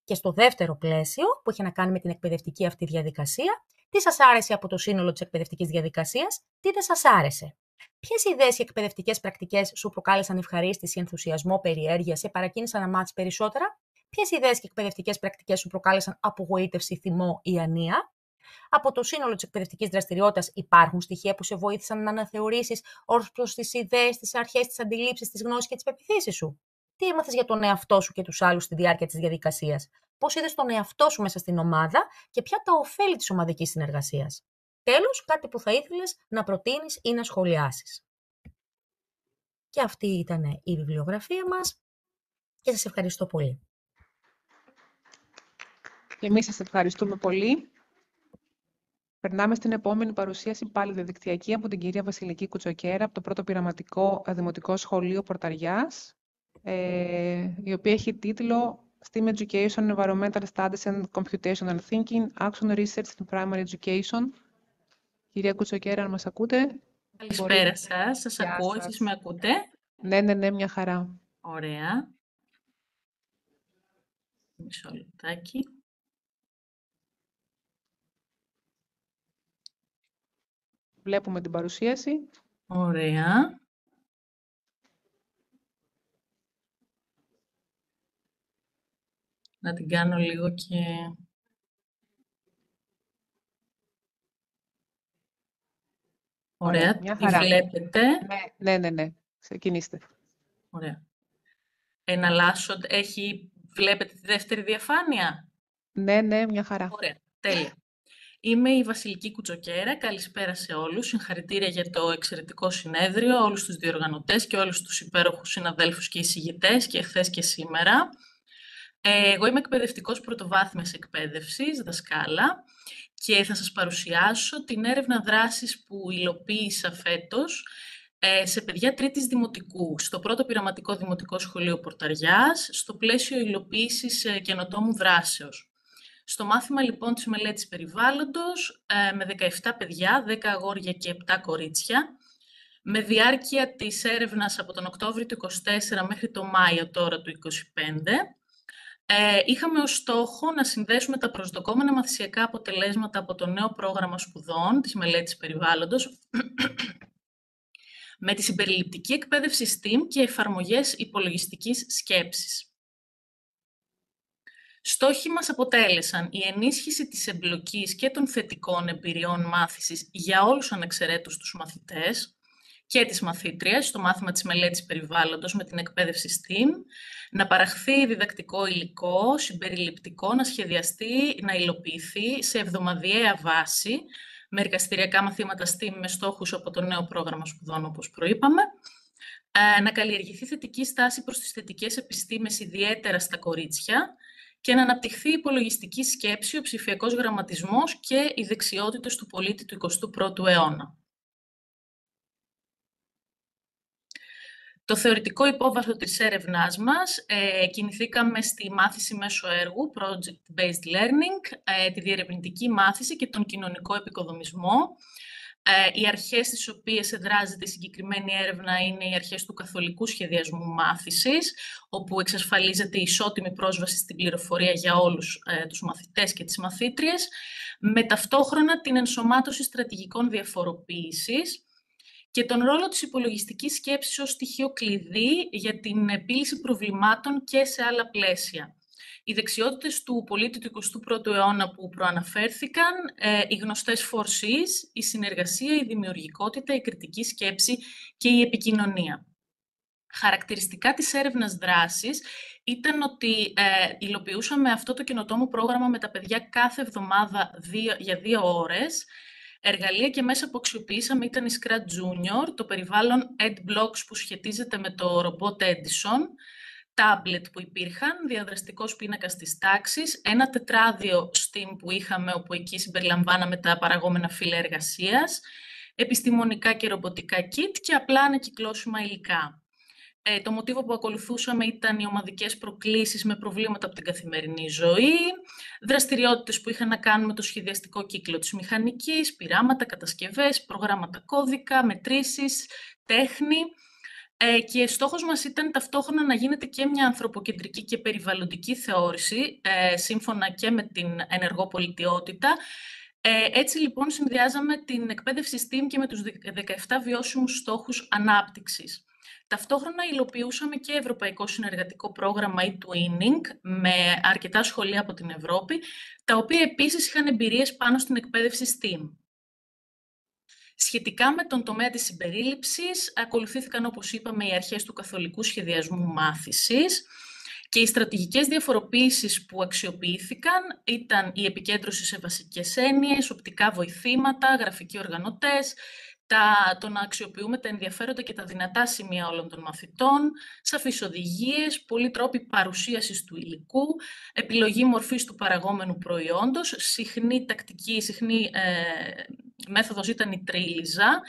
Και στο δεύτερο πλαίσιο, που έχει να κάνει με την εκπαιδευτική αυτή διαδικασία, τι σας άρεσε από το σύνολο της εκπαιδευτικής διαδικασίας, τι δεν σας άρεσε. Ποιες ιδέες και εκπαιδευτικές πρακτικές σου προκάλεσαν ευχαρίστηση, ενθουσιασμό, περιέργεια, σε παρακίνησαν να μάθεις περισσότερα. Ποιες ιδέες και εκπαιδευτικές πρακτικές σου προκάλεσαν απογοήτευση, θυμό ή ανία. Από το σύνολο της εκπαιδευτικής δραστηριότητας υπάρχουν στοιχεία που σε βοήθησαν να αναθεωρήσεις ως προς τις ιδέες, τις αρχές, τις αντιλήψεις, τις γνώσεις και τις πεποιθήσεις σου. Τι έμαθες για τον εαυτό σου και τους άλλους στη διάρκεια της διαδικασίας. Πώς είδες τον εαυτό σου μέσα στην ομάδα και ποια τα ωφέλη της ομαδικής συνεργασίας. Τέλος, κάτι που θα ήθελες να προτείνεις ή να σχολιάσεις. Και αυτή ήταν η βιβλιογραφία μας και σας ευχαριστώ πολύ. Και εμείς σας ευχαριστούμε πολύ. Περνάμε στην επόμενη παρουσίαση, πάλι διαδικτυακή, από την κυρία Βασιλική Κουτσοκέρα, από το πρώτο πειραματικό δημοτικό σχολείο Πορταριάς, η οποία έχει τίτλο STEAM Education, Environmental Studies and Computational Thinking, Action Research in Primary Education. Κυρία Κουτσοκέρα, αν μας ακούτε. Καλησπέρα σας. Σας ακούω. Εσείς με ακούτε? Ναι, μια χαρά. Ωραία. Μισό λεπτάκι. Βλέπουμε την παρουσίαση. Ωραία. Να την κάνω λίγο και... Ωραία, τη βλέπετε. Ναι. Ξεκινήστε. Ωραία. Εναλλάσσω, βλέπετε τη δεύτερη διαφάνεια? Ναι, μια χαρά. Ωραία, τέλεια. Είμαι η Βασιλική Κουτσοκέρα. Καλησπέρα σε όλους. Συγχαρητήρια για το εξαιρετικό συνέδριο, όλους τους διοργανωτές και όλους τους υπέροχους συναδέλφους και εισηγητές και χθες και σήμερα. Εγώ είμαι εκπαιδευτικός πρωτοβάθμιας εκπαίδευσης, δασκάλα, και θα σας παρουσιάσω την έρευνα δράσης που υλοποίησα φέτος σε παιδιά τρίτης δημοτικού, στο πρώτο πειραματικό δημοτικό σχολείο Πορταριάς, στο πλαίσιο υλοποίησης καινοτόμου δράσεως. Στο μάθημα λοιπόν της μελέτης περιβάλλοντος, με 17 παιδιά, 10 αγόρια και 7 κορίτσια, με διάρκεια της έρευνας από τον Οκτώβριο του 2024 μέχρι το Μάιο τώρα του 2025, είχαμε ως στόχο να συνδέσουμε τα προσδοκόμενα μαθησιακά αποτελέσματα από το νέο πρόγραμμα σπουδών της μελέτης περιβάλλοντος με τη συμπεριληπτική εκπαίδευση STEAM και εφαρμογές υπολογιστικής σκέψης. Στόχοι μας αποτέλεσαν η ενίσχυση της εμπλοκής και των θετικών εμπειριών μάθησης για όλους ανεξαιρέτως τους μαθητές και τις μαθήτριες στο μάθημα της μελέτης περιβάλλοντος με την εκπαίδευση STEAM, να παραχθεί διδακτικό υλικό, συμπεριληπτικό, να σχεδιαστεί, να υλοποιηθεί σε εβδομαδιαία βάση, με εργαστηριακά μαθήματα STEAM με στόχους από το νέο πρόγραμμα σπουδών, όπως προείπαμε, να καλλιεργηθεί θετική στάση προς τις θετικές επιστήμες, ιδιαίτερα στα κορίτσια, και να αναπτυχθεί η υπολογιστική σκέψη, ο ψηφιακός γραμματισμός και οι δεξιότητες του πολίτη του 21ου αιώνα. Το θεωρητικό υπόβαθρο της έρευνάς μας, κινηθήκαμε στη μάθηση μέσω έργου, Project-Based Learning, τη διερευνητική μάθηση και τον κοινωνικό επικοδομισμό, Οι αρχές στις οποίες εδράζεται η συγκεκριμένη έρευνα είναι οι αρχές του καθολικού σχεδιασμού μάθησης, όπου εξασφαλίζεται η ισότιμη πρόσβαση στην πληροφορία για όλους τους μαθητές και τις μαθήτριες, με ταυτόχρονα την ενσωμάτωση στρατηγικών διαφοροποίησης και τον ρόλο της υπολογιστικής σκέψης ως στοιχείο κλειδί για την επίλυση προβλημάτων και σε άλλα πλαίσια. Οι δεξιότητες του πολίτη του 21ου αιώνα που προαναφέρθηκαν, οι γνωστές 4Cs, η συνεργασία, η δημιουργικότητα, η κριτική σκέψη και η επικοινωνία. Χαρακτηριστικά της έρευνας δράσης ήταν ότι υλοποιούσαμε αυτό το καινοτόμο πρόγραμμα με τα παιδιά κάθε εβδομάδα για 2 ώρες. Εργαλεία και μέσα που αξιοποιήσαμε ήταν η Scratch Junior, το περιβάλλον EdBlocks που σχετίζεται με το ρομπότ Edison, τάμπλετ που υπήρχαν, διαδραστικός πίνακας της τάξης, ένα τετράδιο STEAM που είχαμε, όπου εκεί συμπεριλαμβάναμε τα παραγόμενα φύλλα εργασίας, επιστημονικά και ρομποτικά kit και απλά ανακυκλώσιμα υλικά. Το μοτίβο που ακολουθούσαμε ήταν οι ομαδικές προκλήσεις με προβλήματα από την καθημερινή ζωή, δραστηριότητες που είχαν να κάνουν με το σχεδιαστικό κύκλο της μηχανικής, πειράματα, κατασκευές, προγράμματα κώδικα, μετρήσεις, τέχνη. Και στόχος μας ήταν ταυτόχρονα να γίνεται και μια ανθρωποκεντρική και περιβαλλοντική θεώρηση, σύμφωνα και με την ενεργό πολιτιότητα. Έτσι λοιπόν συνδυάζαμε την εκπαίδευση STEAM και με τους 17 βιώσιμους στόχους ανάπτυξης. Ταυτόχρονα υλοποιούσαμε και ευρωπαϊκό συνεργατικό πρόγραμμα e-twinning με αρκετά σχολεία από την Ευρώπη, τα οποία επίσης είχαν εμπειρίες πάνω στην εκπαίδευση STEAM. Σχετικά με τον τομέα της συμπερίληψης, ακολουθήθηκαν, όπως είπαμε, οι αρχές του καθολικού σχεδιασμού μάθησης και οι στρατηγικές διαφοροποίησεις που αξιοποιήθηκαν ήταν η επικέντρωση σε βασικές έννοιες, οπτικά βοηθήματα, γραφικοί οργανωτές, το να αξιοποιούμε τα ενδιαφέροντα και τα δυνατά σημεία όλων των μαθητών, σαφείς οδηγίες, πολλοί τρόποι παρουσίασης του υλικού, επιλογή μορφής του παραγόμενου προϊόντος, συχνή μέθοδος ήταν η τρίλιζα,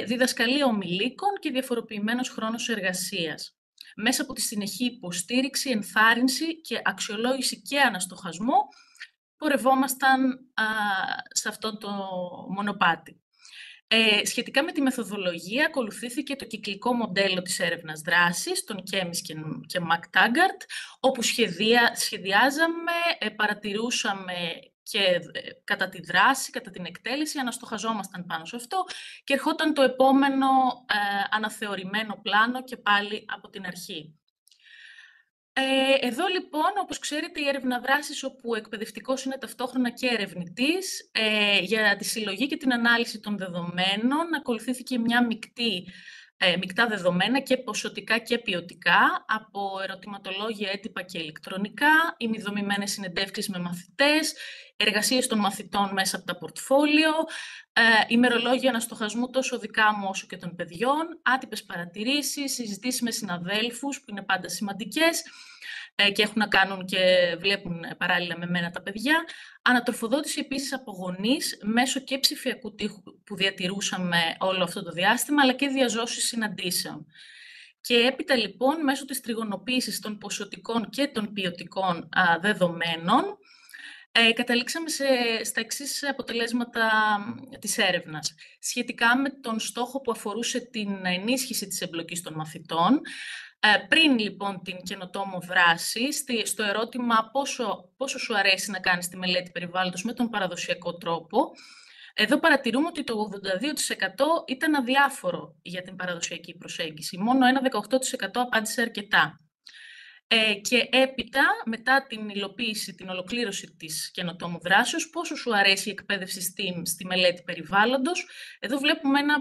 διδασκαλία ομιλίκων και διαφοροποιημένος χρόνος εργασίας. Μέσα από τη συνεχή υποστήριξη, ενθάρρυνση και αξιολόγηση και αναστοχασμό, πορευόμασταν σε αυτό το μονοπάτι. Σχετικά με τη μεθοδολογία, ακολουθήθηκε το κυκλικό μοντέλο της έρευνας δράσης, των Κέμις και McTaggart, όπου σχεδιάζαμε, παρατηρούσαμε και κατά τη δράση, κατά την εκτέλεση, αναστοχαζόμασταν πάνω σε αυτό και ερχόταν το επόμενο αναθεωρημένο πλάνο και πάλι από την αρχή. Εδώ λοιπόν, όπως ξέρετε, η έρευνα δράσης, όπου ο εκπαιδευτικός είναι ταυτόχρονα και ερευνητής, για τη συλλογή και την ανάλυση των δεδομένων ακολουθήθηκε μια μεικτά δεδομένα και ποσοτικά και ποιοτικά, από ερωτηματολόγια έτυπα και ηλεκτρονικά, ημιδομημένες συνεντεύξεις με μαθητές, εργασίες των μαθητών μέσα από τα πορτφόλιο, ημερολόγια αναστοχασμού τόσο δικά μου όσο και των παιδιών, άτυπες παρατηρήσεις, συζητήσεις με συναδέλφους που είναι πάντα σημαντικές και έχουν να κάνουν και βλέπουν παράλληλα με μένα τα παιδιά, ανατροφοδότηση επίσης από γονείς μέσω και ψηφιακού τοίχου που διατηρούσαμε όλο αυτό το διάστημα, αλλά και διαζώσεις συναντήσεων. Και έπειτα λοιπόν, μέσω της τριγωνοποίησης των ποσοτικών και των ποιοτικών δεδομένων, καταλήξαμε στα εξής αποτελέσματα της έρευνας. Σχετικά με τον στόχο που αφορούσε την ενίσχυση της εμπλοκής των μαθητών, πριν λοιπόν την καινοτόμο δράση, στο ερώτημα πόσο σου αρέσει να κάνεις τη μελέτη περιβάλλοντος με τον παραδοσιακό τρόπο, εδώ παρατηρούμε ότι το 82% ήταν αδιάφορο για την παραδοσιακή προσέγγιση. Μόνο ένα 18% απάντησε αρκετά. Και έπειτα, μετά την υλοποίηση, την ολοκλήρωση της καινοτόμου δράσεως, πόσο σου αρέσει η εκπαίδευση STEAM στη μελέτη περιβάλλοντος, εδώ βλέπουμε ένα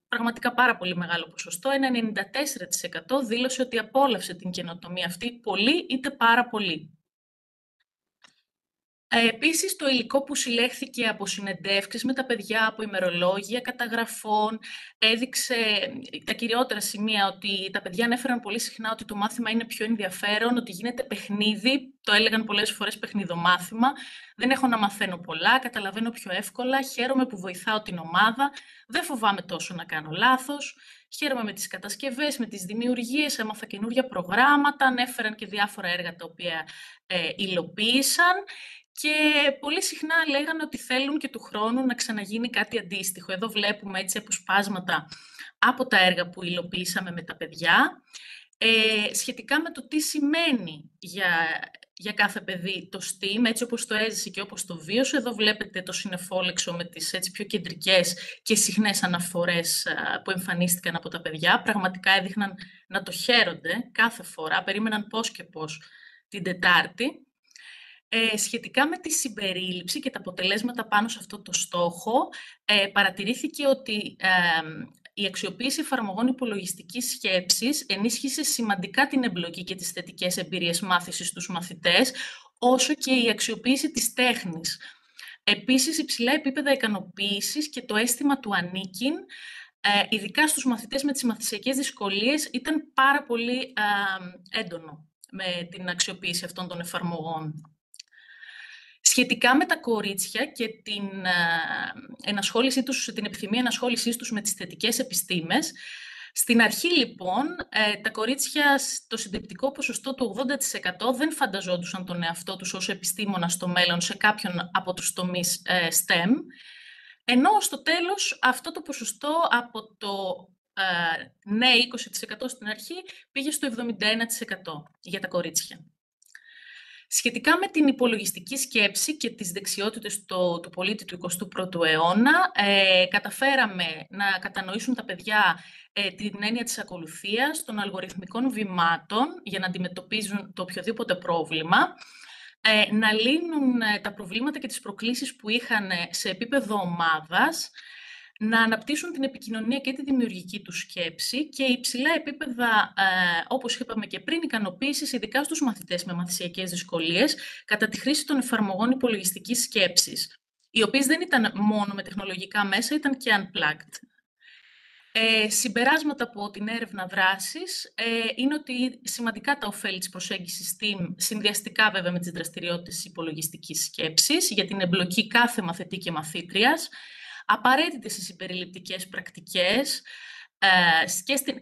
πραγματικά πάρα πολύ μεγάλο ποσοστό, ένα 94% δήλωσε ότι απόλαυσε την καινοτομία αυτή πολύ είτε πάρα πολύ. Επίσης, το υλικό που συλλέχθηκε από συνεντεύξεις με τα παιδιά, από ημερολόγια, καταγραφών, έδειξε τα κυριότερα σημεία, ότι τα παιδιά ανέφεραν πολύ συχνά ότι το μάθημα είναι πιο ενδιαφέρον, ότι γίνεται παιχνίδι, το έλεγαν πολλές φορές παιχνιδομάθημα, δεν έχω να μαθαίνω πολλά, καταλαβαίνω πιο εύκολα, χαίρομαι που βοηθάω την ομάδα, δεν φοβάμαι τόσο να κάνω λάθος Χαίρομαι με τις κατασκευές, με τις δημιουργίες, έμαθα καινούργια προγράμματα, ανέφεραν και διάφορα έργα τα οποία υλοποίησαν και πολύ συχνά λέγανε ότι θέλουν και του χρόνου να ξαναγίνει κάτι αντίστοιχο. Εδώ βλέπουμε έτσι αποσπάσματα από τα έργα που υλοποιήσαμε με τα παιδιά, σχετικά με το τι σημαίνει για κάθε παιδί το STEAM, έτσι όπως το έζησε και όπως το βίωσε. Εδώ βλέπετε το συννεφόλεξο με τις έτσι πιο κεντρικές και συχνές αναφορές που εμφανίστηκαν από τα παιδιά. Πραγματικά έδειχναν να το χαίρονται κάθε φορά, περίμεναν πώς και πώς την Τετάρτη. Σχετικά με τη συμπερίληψη και τα αποτελέσματα πάνω σε αυτό το στόχο, παρατηρήθηκε ότι η αξιοποίηση εφαρμογών υπολογιστικής σκέψης ενίσχυσε σημαντικά την εμπλοκή και τις θετικές εμπειρίες μάθησης στους μαθητές, όσο και η αξιοποίηση της τέχνης. Επίσης, υψηλά επίπεδα ικανοποίησης και το αίσθημα του ανήκειν, ειδικά στους μαθητές με τις μαθησιακές δυσκολίες, ήταν πάρα πολύ έντονο με την αξιοποίηση αυτών των εφαρμογών. Σχετικά με τα κορίτσια και την επιθυμία ενασχόλησής τους με τις θετικές επιστήμες, στην αρχή λοιπόν τα κορίτσια στο συντριπτικό ποσοστό του 80% δεν φανταζόντουσαν τον εαυτό τους ως επιστήμονα στο μέλλον σε κάποιον από τους τομείς STEM, ενώ στο τέλος αυτό το ποσοστό από το ναι 20% στην αρχή πήγε στο 71% για τα κορίτσια. Σχετικά με την υπολογιστική σκέψη και τις δεξιότητες του πολίτη του 21ου αιώνα, καταφέραμε να κατανοήσουν τα παιδιά την έννοια της ακολουθίας, των αλγοριθμικών βημάτων για να αντιμετωπίζουν το οποιοδήποτε πρόβλημα, να λύνουν τα προβλήματα και τις προκλήσεις που είχαν σε επίπεδο ομάδας, να αναπτύσσουν την επικοινωνία και τη δημιουργική του σκέψη και υψηλά επίπεδα, όπως είπαμε και πριν, ικανοποίησης, ειδικά στους μαθητές με μαθησιακές δυσκολίες, κατά τη χρήση των εφαρμογών υπολογιστικής σκέψης, οι οποίες δεν ήταν μόνο με τεχνολογικά μέσα, ήταν και unplugged. Συμπεράσματα από την έρευνα δράσης είναι ότι σημαντικά τα ωφέλη της προσέγγισης STEAM, συνδυαστικά βέβαια με τις δραστηριότητες υπολογιστικής σκέψης, για την εμπλοκή κάθε μαθητή και μαθήτριας, απαραίτητες οι συμπεριληπτικές πρακτικές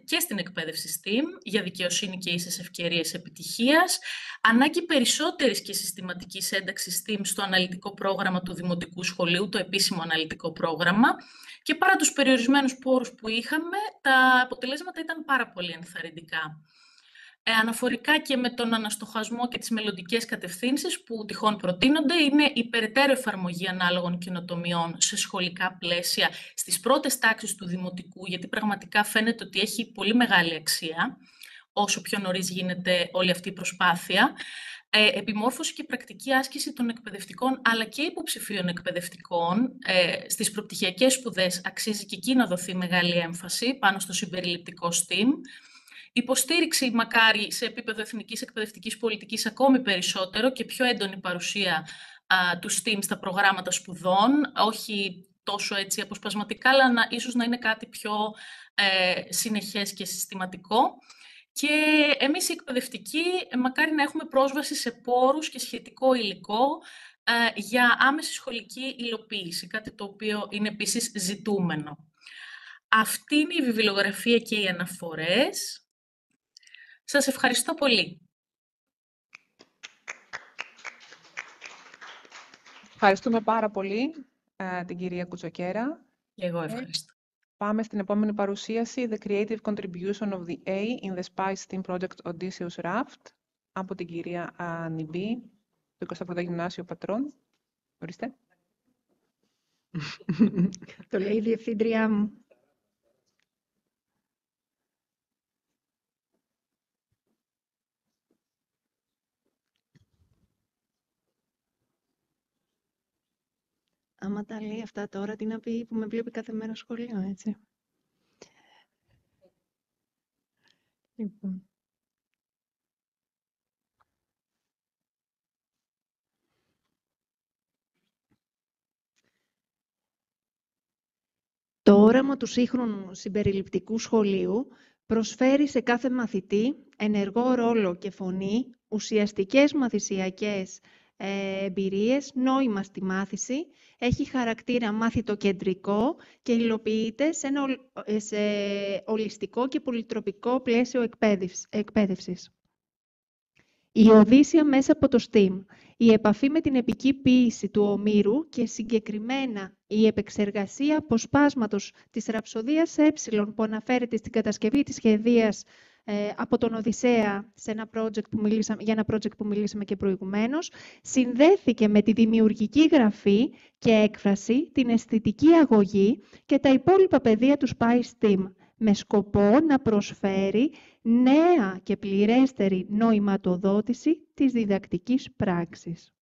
και στην εκπαίδευση STEAM για δικαιοσύνη και ίσες ευκαιρίες επιτυχίας, ανάγκη περισσότερης και συστηματικής ένταξης STEAM στο αναλυτικό πρόγραμμα του Δημοτικού Σχολείου, το επίσημο αναλυτικό πρόγραμμα, και παρά τους περιορισμένους πόρους που είχαμε, τα αποτελέσματα ήταν πάρα πολύ ενθαρρυντικά. Αναφορικά και με τον αναστοχασμό και τις μελλοντικές κατευθύνσεις που τυχόν προτείνονται, είναι η περαιτέρω εφαρμογή ανάλογων καινοτομιών σε σχολικά πλαίσια στις πρώτες τάξεις του δημοτικού, γιατί πραγματικά φαίνεται ότι έχει πολύ μεγάλη αξία, όσο πιο νωρίς γίνεται όλη αυτή η προσπάθεια. Επιμόρφωση και πρακτική άσκηση των εκπαιδευτικών, αλλά και υποψηφίων εκπαιδευτικών στις προπτυχιακές σπουδές, αξίζει και εκεί να δοθεί μεγάλη έμφαση πάνω στο συμπεριληπτικό STEAM. Υποστήριξη, μακάρι, σε επίπεδο εθνικής εκπαιδευτικής πολιτικής ακόμη περισσότερο και πιο έντονη παρουσία του STEAM στα προγράμματα σπουδών, όχι τόσο έτσι αποσπασματικά, αλλά ίσως να είναι κάτι πιο συνεχές και συστηματικό. Και εμείς οι εκπαιδευτικοί, μακάρι να έχουμε πρόσβαση σε πόρους και σχετικό υλικό για άμεση σχολική υλοποίηση, κάτι το οποίο είναι επίσης ζητούμενο. Αυτή είναι η βιβλιογραφία και οι αναφορές. Σας ευχαριστώ πολύ. Ευχαριστούμε πάρα πολύ την κυρία Κουτσοκέρα. Και εγώ ευχαριστώ. Πάμε στην επόμενη παρουσίαση, The Creative Contribution of the A in the SpicE STEAM Project Odysseus Raft, από την κυρία Νιμπή, το 21ο Γυμνάσιο Πατρών. Ορίστε. Το λέει η διευθύντριά μου. Άμα τα λέει αυτά τώρα, τι να πει που με βλέπει κάθε μέρα σχολείο, έτσι. Λοιπόν. Το όραμα του σύγχρονου συμπεριληπτικού σχολείου προσφέρει σε κάθε μαθητή ενεργό ρόλο και φωνή, ουσιαστικές μαθησιακές εμπειρίες, νόημα στη μάθηση, έχει χαρακτήρα μαθητοκεντρικό και υλοποιείται σε ολιστικό και πολυτροπικό πλαίσιο εκπαίδευσης. Η Οδύσσια μέσα από το STEAM. Η επαφή με την επική ποίηση του Ομήρου και συγκεκριμένα η επεξεργασία αποσπάσματος της ραψοδίας που αναφέρεται στην κατασκευή της σχεδίας από τον Οδυσσέα για ένα project που μιλήσαμε και προηγουμένως, συνδέθηκε με τη δημιουργική γραφή και έκφραση, την αισθητική αγωγή και τα υπόλοιπα πεδία του SpicE με σκοπό να προσφέρει νέα και πληρέστερη νοηματοδότηση της διδακτικής πράξης.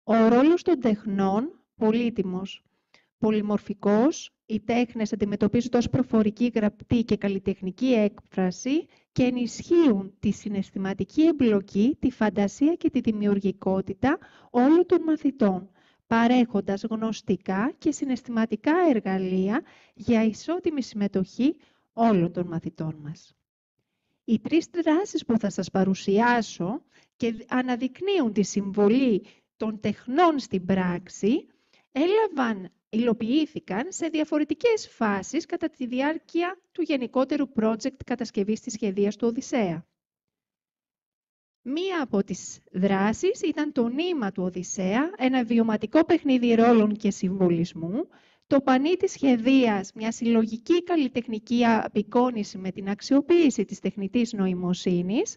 Ο ρόλος των τεχνών, πολύτιμος, πολυμορφικός, οι τέχνες αντιμετωπίζονται ως προφορική, γραπτή και καλλιτεχνική έκφραση και ενισχύουν τη συναισθηματική εμπλοκή, τη φαντασία και τη δημιουργικότητα όλων των μαθητών, παρέχοντας γνωστικά και συναισθηματικά εργαλεία για ισότιμη συμμετοχή όλων των μαθητών μας. Οι 3 δράσεις που θα σας παρουσιάσω και αναδεικνύουν τη συμβολή των τεχνών στην πράξη, υλοποιήθηκαν σε διαφορετικές φάσεις κατά τη διάρκεια του γενικότερου project κατασκευής της σχεδίας του Οδυσσέα. Μία από τις δράσεις ήταν το νήμα του Οδυσσέα, ένα βιωματικό παιχνίδι ρόλων και συμβολισμού, το πανί της σχεδίας, μια συλλογική καλλιτεχνική απεικόνηση με την αξιοποίηση της τεχνητής νοημοσύνης,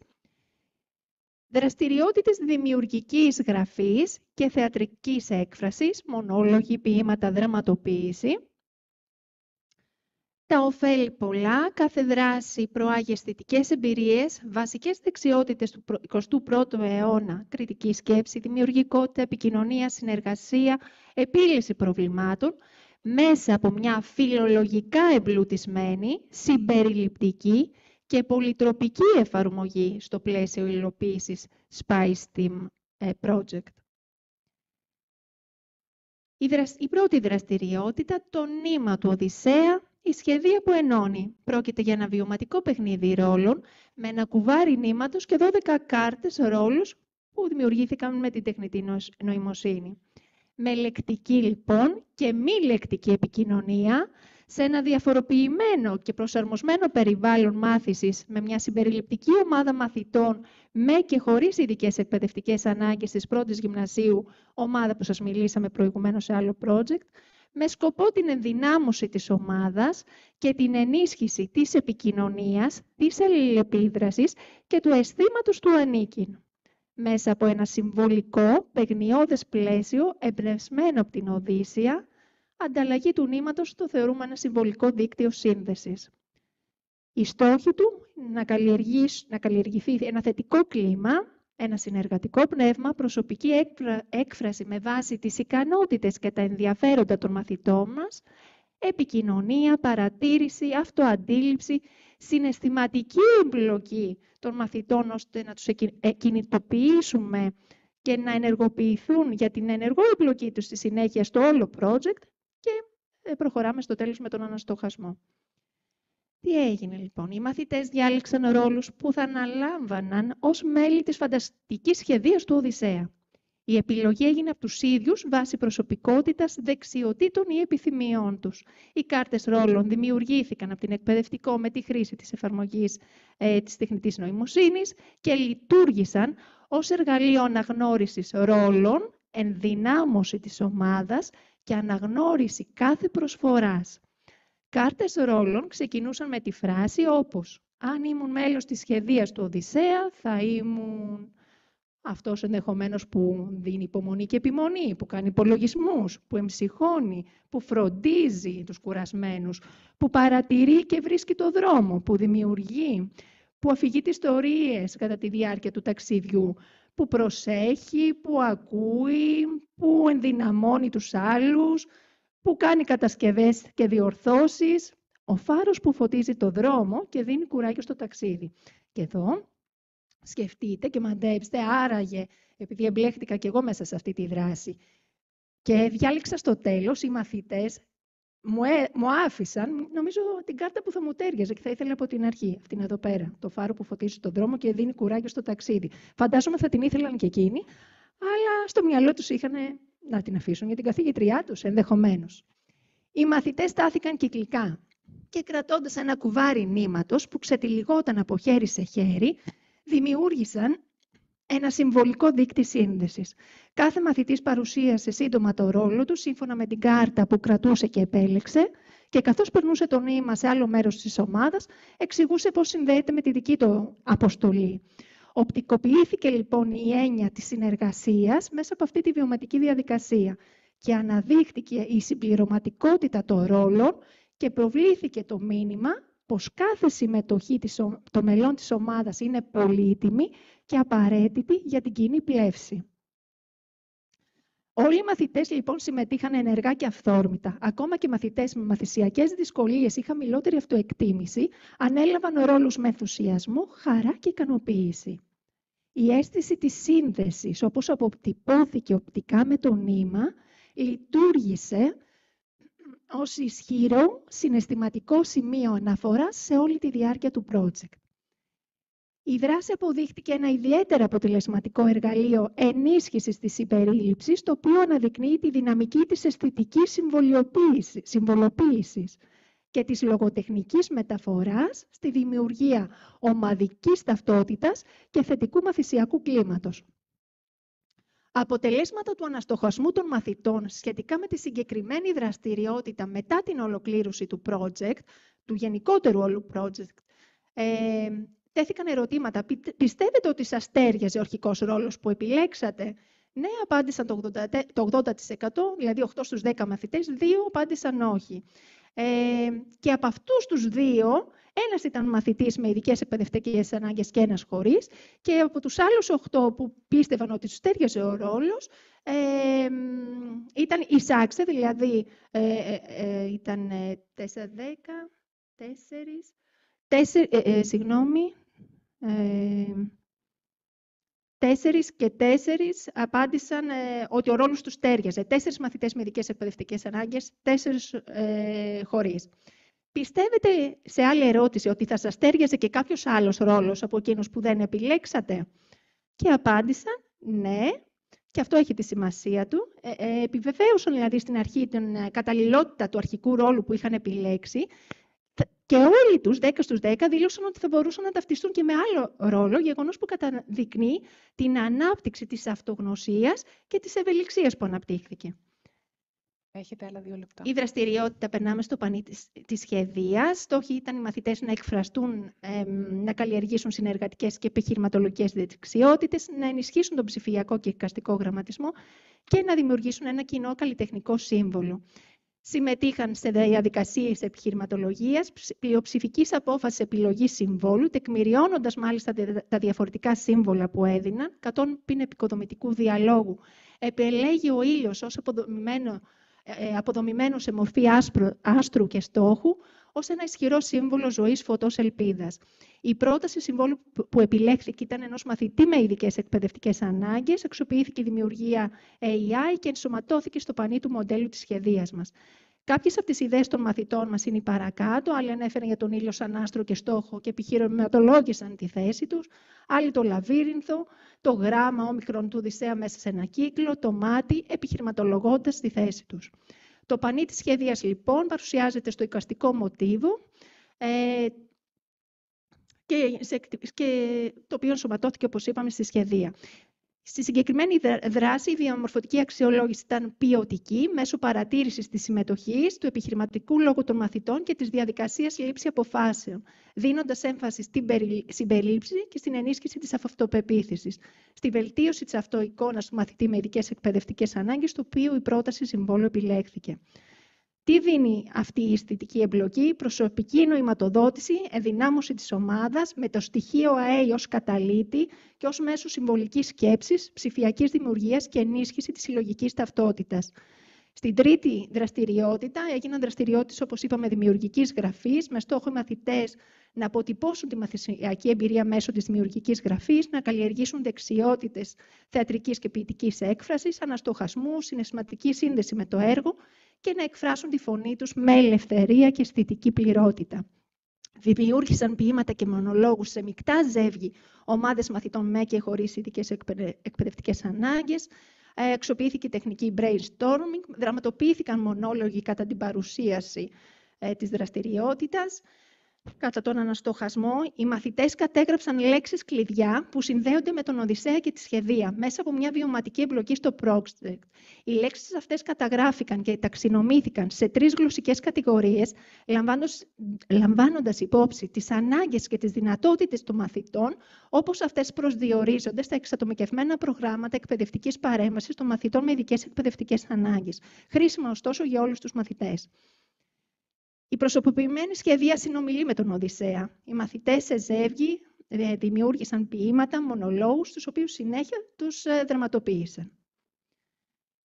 δραστηριότητες δημιουργικής γραφής και θεατρικής έκφρασης, μονόλογοι, ποίηματα, δραματοποίηση. Τα ωφέλη πολλά, κάθε δράση προάγει αισθητικές εμπειρίες, βασικές δεξιότητες του 21ου αιώνα, κριτική σκέψη, δημιουργικότητα, επικοινωνία, συνεργασία, επίλυση προβλημάτων, μέσα από μια φιλολογικά εμπλουτισμένη, συμπεριληπτική και πολυτροπική εφαρμογή στο πλαίσιο υλοποίησης SpicE Project. Η πρώτη δραστηριότητα, το νήμα του Οδυσσέα, η σχεδία που ενώνει. Πρόκειται για ένα βιωματικό παιχνίδι ρόλων με ένα κουβάρι νήματος και 12 κάρτες ρόλους που δημιουργήθηκαν με την τεχνητή νοημοσύνη. Με λεκτική λοιπόν και μη λεκτική επικοινωνία σε ένα διαφοροποιημένο και προσαρμοσμένο περιβάλλον μάθησης με μια συμπεριληπτική ομάδα μαθητών με και χωρίς ειδικές εκπαιδευτικές ανάγκες της πρώτης γυμνασίου, ομάδα που σας μιλήσαμε προηγουμένως σε άλλο project, με σκοπό την ενδυνάμωση της ομάδας και την ενίσχυση της επικοινωνίας, της αλληλεπίδρασης και του αισθήματος του ανήκειν. Μέσα από ένα συμβολικό, παιγνιώδες πλαίσιο, εμπνευσμένο από την Οδύσσια, ανταλλαγή του νήματος το θεωρούμε ένα συμβολικό δίκτυο σύνδεσης. Η στόχη του να καλλιεργηθεί ένα θετικό κλίμα, ένα συνεργατικό πνεύμα, προσωπική έκφραση με βάση τις ικανότητες και τα ενδιαφέροντα των μαθητών μας, επικοινωνία, παρατήρηση, αυτοαντίληψη, συναισθηματική εμπλοκή των μαθητών ώστε να τους κινητοποιήσουμε και να ενεργοποιηθούν για την ενεργό εμπλοκή τους στη συνέχεια στο όλο project και προχωράμε στο τέλος με τον αναστοχασμό. Τι έγινε λοιπόν? Οι μαθητές διάλεξαν ρόλους που θα αναλάμβαναν ως μέλη της φανταστικής σχεδίας του Οδυσσέα. Η επιλογή έγινε από τους ίδιους βάσει προσωπικότητας, δεξιοτήτων ή επιθυμιών τους. Οι κάρτες ρόλων δημιουργήθηκαν από την εκπαιδευτικό με τη χρήση της εφαρμογής της τεχνητής νοημοσύνης και λειτουργήσαν ως εργαλείο αναγνώρισης ρόλων, ενδυνάμωση της ομάδας και αναγνώριση κάθε προσφοράς. Κάρτες ρόλων ξεκινούσαν με τη φράση όπως «Αν ήμουν μέλος της σχεδίας του Οδυσσέα, θα ήμουν...» Αυτός ενδεχομένως που δίνει υπομονή και επιμονή, που κάνει υπολογισμούς, που εμψυχώνει, που φροντίζει τους κουρασμένους, που παρατηρεί και βρίσκει το δρόμο, που δημιουργεί, που αφηγείται ιστορίες κατά τη διάρκεια του ταξιδιού, που προσέχει, που ακούει, που ενδυναμώνει τους άλλους, που κάνει κατασκευές και διορθώσεις, ο φάρος που φωτίζει το δρόμο και δίνει κουράγιο στο ταξίδι. Και εδώ σκεφτείτε και μαντέψτε, άραγε, επειδή εμπλέχτηκα κι εγώ μέσα σε αυτή τη δράση. Και διάλεξα στο τέλος οι μαθητές μου άφησαν, νομίζω, την κάρτα που θα μου τέριαζε και θα ήθελα από την αρχή. Αυτήν εδώ πέρα. Το φάρο που φωτίζει τον δρόμο και δίνει κουράγιο στο ταξίδι. Φαντάζομαι θα την ήθελαν και εκείνοι, αλλά στο μυαλό τους είχαν να την αφήσουν για την καθηγήτριά τους, ενδεχομένως. Οι μαθητές στάθηκαν κυκλικά και κρατώντας ένα κουβάρι νήματος που ξετυλιγόταν από χέρι σε χέρι, δημιούργησαν ένα συμβολικό δείκτη σύνδεσης. Κάθε μαθητής παρουσίασε σύντομα το ρόλο του, σύμφωνα με την κάρτα που κρατούσε και επέλεξε, και καθώς περνούσε το νήμα σε άλλο μέρος της ομάδας, εξηγούσε πώς συνδέεται με τη δική του αποστολή. Οπτικοποιήθηκε λοιπόν η έννοια της συνεργασίας μέσα από αυτή τη βιωματική διαδικασία και αναδείχθηκε η συμπληρωματικότητα των ρόλων και προβλήθηκε το μήνυμα πως κάθε συμμετοχή των μελών της ομάδας είναι πολύτιμη και απαραίτητη για την κοινή πλεύση. Όλοι οι μαθητές λοιπόν συμμετείχαν ενεργά και αυθόρμητα. Ακόμα και μαθητές με μαθησιακές δυσκολίες ή χαμηλότερη αυτοεκτίμηση ανέλαβαν ρόλους με ενθουσιασμό, χαρά και ικανοποίηση. Η αίσθηση της σύνδεσης, όπως αποτυπώθηκε οπτικά με το νήμα, λειτουργήσε ως ισχυρό συναισθηματικό σημείο αναφοράς σε όλη τη διάρκεια του project. Η δράση αποδείχτηκε ένα ιδιαίτερα αποτελεσματικό εργαλείο ενίσχυσης της συμπερίληψης, το οποίο αναδεικνύει τη δυναμική της αισθητικής συμβολοποίησης και της λογοτεχνικής μεταφοράς στη δημιουργία ομαδικής ταυτότητας και θετικού μαθησιακού κλίματος. Αποτελέσματα του αναστοχασμού των μαθητών σχετικά με τη συγκεκριμένη δραστηριότητα μετά την ολοκλήρωση του project, του γενικότερου όλου project, τέθηκαν ερωτήματα. Πιστεύετε ότι σας τέριαζε ο αρχικός ρόλος που επιλέξατε? Ναι, απάντησαν το 80%, δηλαδή 8 στους 10 μαθητές, 2 απάντησαν όχι. Και από αυτούς τους 2, ένας ήταν μαθητής με ειδικές εκπαιδευτικές ανάγκες και ένας χωρίς, και από τους άλλους 8 που πίστευαν ότι τους τέριαζε ο ρόλος, ήταν εισάξε, δηλαδή ήταν 4 και 4 απάντησαν ότι ο ρόλος τους τέριαζε. 4 μαθητές με ειδικές εκπαιδευτικές ανάγκες, 4 χωρίς. Πιστεύετε, σε άλλη ερώτηση, ότι θα σας τέριαζε και κάποιος άλλος ρόλος από εκείνους που δεν επιλέξατε? Και απάντησαν ναι, και αυτό έχει τη σημασία του. Επιβεβαίωσαν δηλαδή στην αρχή την καταλληλότητα του αρχικού ρόλου που είχαν επιλέξει, και όλοι τους, 10 στους 10, δήλωσαν ότι θα μπορούσαν να ταυτιστούν και με άλλο ρόλο, γεγονός που καταδεικνύει την ανάπτυξη της αυτογνωσίας και της ευελιξίας που αναπτύχθηκε. Έχετε άλλα 2 λεπτά. Η δραστηριότητα, περνάμε στο πανί της σχεδίας. Στόχοι ήταν οι μαθητές να εκφραστούν, να καλλιεργήσουν συνεργατικές και επιχειρηματολογικές δεξιότητες, να ενισχύσουν τον ψηφιακό και εικαστικό γραμματισμό και να δημιουργήσουν ένα κοινό καλλιτεχνικό σύμβολο. Συμμετείχαν σε διαδικασίες επιχειρηματολογίας, πλειοψηφικής απόφασης επιλογής συμβόλου, τεκμηριώνοντας μάλιστα τα διαφορετικά σύμβολα που έδιναν, κατόπιν επικοδομητικού διαλόγου. Επελέγει ο ήλιος ως αποδομημένο σε μορφή άστρου και στόχου, ως ένα ισχυρό σύμβολο ζωής, φωτός, ελπίδας. Η πρόταση συμβόλου που επιλέχθηκε ήταν ενός μαθητή με ειδικές εκπαιδευτικές ανάγκες, αξιοποιήθηκε η δημιουργία AI και ενσωματώθηκε στο πανί του μοντέλου της σχεδίας μας. Κάποιες από τις ιδέες των μαθητών μας είναι οι παρακάτω, άλλοι ανέφεραν για τον ήλιο σαν άστρο και στόχο και επιχειρηματολόγησαν τη θέση τους, άλλοι το λαβύρινθο, το γράμμα όμικρον του Οδυσσέα μέσα σε ένα κύκλο, το μάτι, επιχειρηματολογώντας τη θέση τους. Το πανί της σχεδίας, λοιπόν, παρουσιάζεται στο εικαστικό μοτίβο, και το οποίο ενσωματώθηκε, όπως είπαμε, στη σχεδία. Στη συγκεκριμένη δράση, η διαμορφωτική αξιολόγηση ήταν ποιοτική, μέσω παρατήρησης της συμμετοχής, του επιχειρηματικού λόγου των μαθητών και της διαδικασίας λήψη αποφάσεων, δίνοντας έμφαση στην συμπερίληψη και στην ενίσχυση της αυτοπεποίθησης, στη βελτίωση της αυτοεικόνας του μαθητή με ειδικές εκπαιδευτικές ανάγκες, το οποίο η πρόταση συμβόλου επιλέχθηκε. Τι δίνει αυτή η αισθητική εμπλοκή? Προσωπική νοηματοδότηση, ενδυνάμωση της ομάδας, με το στοιχείο ΑΕ ως καταλήτη και ως μέσο συμβολικής σκέψης, ψηφιακής δημιουργίας και ενίσχυση της συλλογικής ταυτότητας. Στην τρίτη δραστηριότητα έγιναν δραστηριότητες, όπως είπαμε, δημιουργικής γραφής, με στόχο οι μαθητές να αποτυπώσουν τη μαθησιακή εμπειρία μέσω της δημιουργικής γραφής, να καλλιεργήσουν δεξιότητες θεατρικής και ποιητικής έκφρασης, αναστοχασμού, συναισθηματική σύνδεση με το έργο και να εκφράσουν τη φωνή τους με ελευθερία και αισθητική πληρότητα. Δημιούργησαν ποίηματα και μονολόγους σε μεικτά ζεύγη ομάδες μαθητών με και χωρίς ειδικές εκπαιδευτικές ανάγκες. Αξιοποιήθηκε τεχνική brainstorming, δραματοποιήθηκαν μονόλογοι κατά την παρουσίαση της δραστηριότητας. Κατά τον αναστοχασμό, οι μαθητές κατέγραψαν λέξεις κλειδιά που συνδέονται με τον Οδυσσέα και τη σχεδία μέσα από μια βιωματική εμπλοκή στο project. Οι λέξεις αυτές καταγράφηκαν και ταξινομήθηκαν σε 3 γλωσσικές κατηγορίες, λαμβάνοντας υπόψη τις ανάγκες και τις δυνατότητες των μαθητών, όπως αυτές προσδιορίζονται στα εξατομικευμένα προγράμματα εκπαιδευτικής παρέμβασης των μαθητών με ειδικές εκπαιδευτικές ανάγκες. Χρήσιμα, ωστόσο, για όλους τους μαθητές. Η προσωποποιημένη σχεδία συνομιλεί με τον Οδυσσέα. Οι μαθητές σε ζεύγη δημιούργησαν ποίηματα, μονολόγους, τους οποίους συνέχεια τους δραματοποίησαν.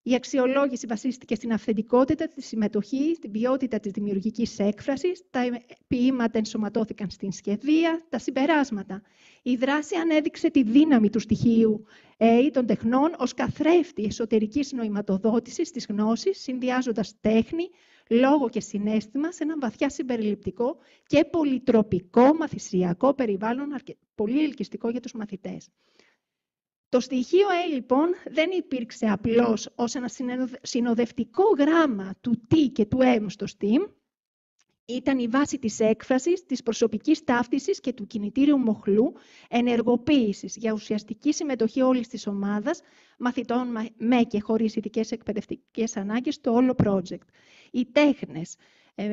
Η αξιολόγηση βασίστηκε στην αυθεντικότητα της συμμετοχής, την ποιότητα της δημιουργικής έκφρασης, τα ποίηματα ενσωματώθηκαν στην σχεδία, τα συμπεράσματα. Η δράση ανέδειξε τη δύναμη του στοιχείου των τεχνών ως καθρέφτη εσωτερικής νοηματοδότησης της γνώσης, συνδυάζοντας τέχνη, λόγο και συναίσθημα σε έναν βαθιά συμπεριληπτικό και πολυτροπικό μαθησιακό περιβάλλον, πολύ ελκυστικό για τους μαθητές. Το στοιχείο λοιπόν δεν υπήρξε απλώς ως ένα συνοδευτικό γράμμα του τι και του στο STEAM, ήταν η βάση της έκφρασης, της προσωπικής ταύτισης και του κινητήριου μοχλού ενεργοποίησης για ουσιαστική συμμετοχή όλης της ομάδας μαθητών με και χωρίς ειδικές εκπαιδευτικές ανάγκες στο όλο project. Οι τέχνες,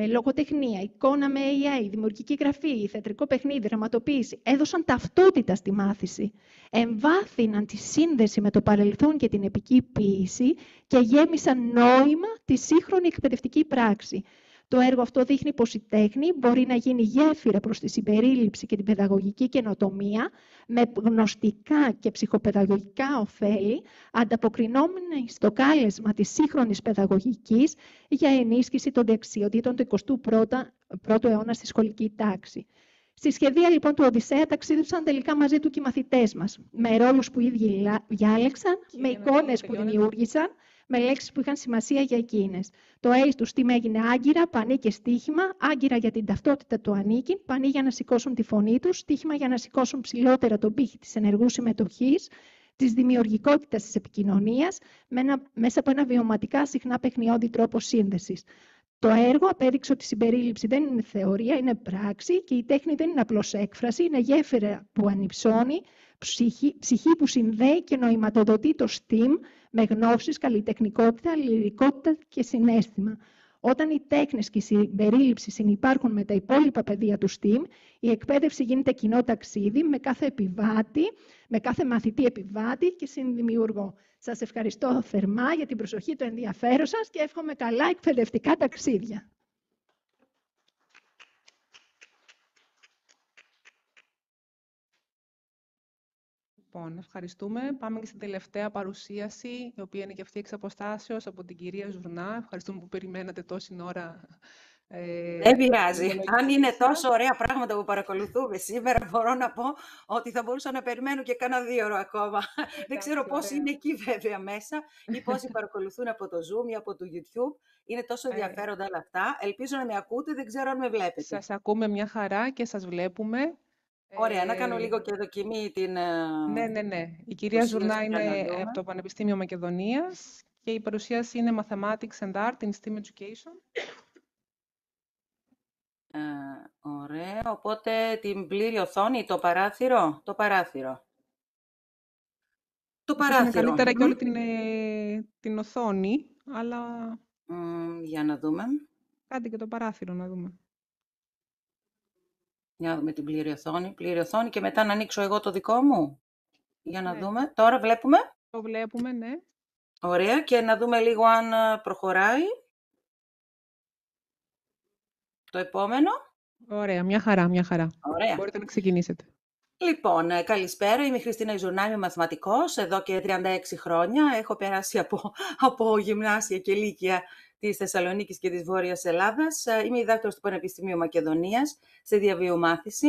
λογοτεχνία, εικόνα με AI, δημιουργική γραφή, θεατρικό παιχνίδι, δραματοποίηση, έδωσαν ταυτότητα στη μάθηση, εμβάθυναν τη σύνδεση με το παρελθόν και την επική ποίηση και γέμισαν νόημα τη σύγχρονη εκπαιδευτική πράξη. Το έργο αυτό δείχνει πως η τέχνη μπορεί να γίνει γέφυρα προς τη συμπερίληψη και την παιδαγωγική καινοτομία με γνωστικά και ψυχοπαιδαγωγικά ωφέλη, ανταποκρινόμενη στο κάλεσμα της σύγχρονης παιδαγωγικής για ενίσχυση των δεξιοτήτων του 21ου αιώνα στη σχολική τάξη. Στη σχεδία λοιπόν του Οδυσσέα ταξίδεψαν τελικά μαζί του και οι μαθητές μας, με ρόλους που οι ίδιοι διάλεξαν, με εικόνες που δημιούργησαν, με λέξεις που είχαν σημασία για εκείνες. Το ace του STEAM έγινε άγκυρα, πανί και στοίχημα, άγκυρα για την ταυτότητα του ανήκει, πανί για να σηκώσουν τη φωνή τους, στοίχημα για να σηκώσουν ψηλότερα τον πύχη της ενεργού συμμετοχής, της δημιουργικότητας της επικοινωνίας, μέσα από ένα βιωματικά συχνά παιχνιώδη τρόπο σύνδεσης. Το έργο απέδειξε ότι η συμπερίληψη δεν είναι θεωρία, είναι πράξη και η τέχνη δεν είναι απλώς έκφραση, είναι γέφυρα που ανυψώνει, ψυχή που συνδέει και νοηματοδοτεί το STEAM με γνώσεις, καλλιτεχνικότητα, λυρικότητα και συναίσθημα. Όταν οι τέχνες και η συμπερίληψη συνυπάρχουν με τα υπόλοιπα πεδία του STEAM, η εκπαίδευση γίνεται κοινό ταξίδι με κάθε επιβάτη, με κάθε μαθητή επιβάτη και συνδημιουργό. Σας ευχαριστώ θερμά για την προσοχή, το ενδιαφέρον σας και εύχομαι καλά εκπαιδευτικά ταξίδια. Λοιπόν, ευχαριστούμε. Πάμε και στην τελευταία παρουσίαση, η οποία είναι και αυτή εξ αποστάσεως από την κυρία Ζουρνά. Ευχαριστούμε που περιμένατε τόση ώρα. Δεν πειράζει. Αν είναι τόσο ωραία πράγματα που παρακολουθούμε σήμερα, μπορώ να πω ότι θα μπορούσα να περιμένω και κάνα 2 ώρες ακόμα. Δεν ξέρω πόσοι είναι εκεί βέβαια μέσα ή πόσοι παρακολουθούν από το Zoom ή από το YouTube. Είναι τόσο ενδιαφέροντα όλα αυτά. Ελπίζω να με ακούτε, δεν ξέρω αν με βλέπετε. Σας ακούμε μια χαρά και σας βλέπουμε. Ωραία, να κάνω λίγο και δοκιμή την... Ναι. Η κυρία Ζουρνά είναι από το Πανεπιστήμιο Μακεδονίας και η παρουσίαση είναι Mathematics and Art in STEAM Education. Ωραία, οπότε την πλήρη οθόνη, το παράθυρο. Το παράθυρο. Είναι καλύτερα και όλη την οθόνη, αλλά... Για να δούμε. Κάντε και το παράθυρο να δούμε. Για να δούμε την πλήρη οθόνη και μετά να ανοίξω εγώ το δικό μου. Για να δούμε. Τώρα βλέπουμε. Το βλέπουμε, ναι. Ωραία, και να δούμε λίγο αν προχωράει. Το επόμενο. Ωραία, μια χαρά. Ωραία. Μπορείτε να ξεκινήσετε. Λοιπόν, καλησπέρα. Είμαι η Χριστίνα Ζουρνά, είμαι μαθηματικός. Εδώ και 36 χρόνια. Έχω περάσει από γυμνάσια και λύκεια της Θεσσαλονίκης και της Βόρειας Ελλάδας. Είμαι διδάκτορας του Πανεπιστημίου Μακεδονίας σε διαβίου μάθηση.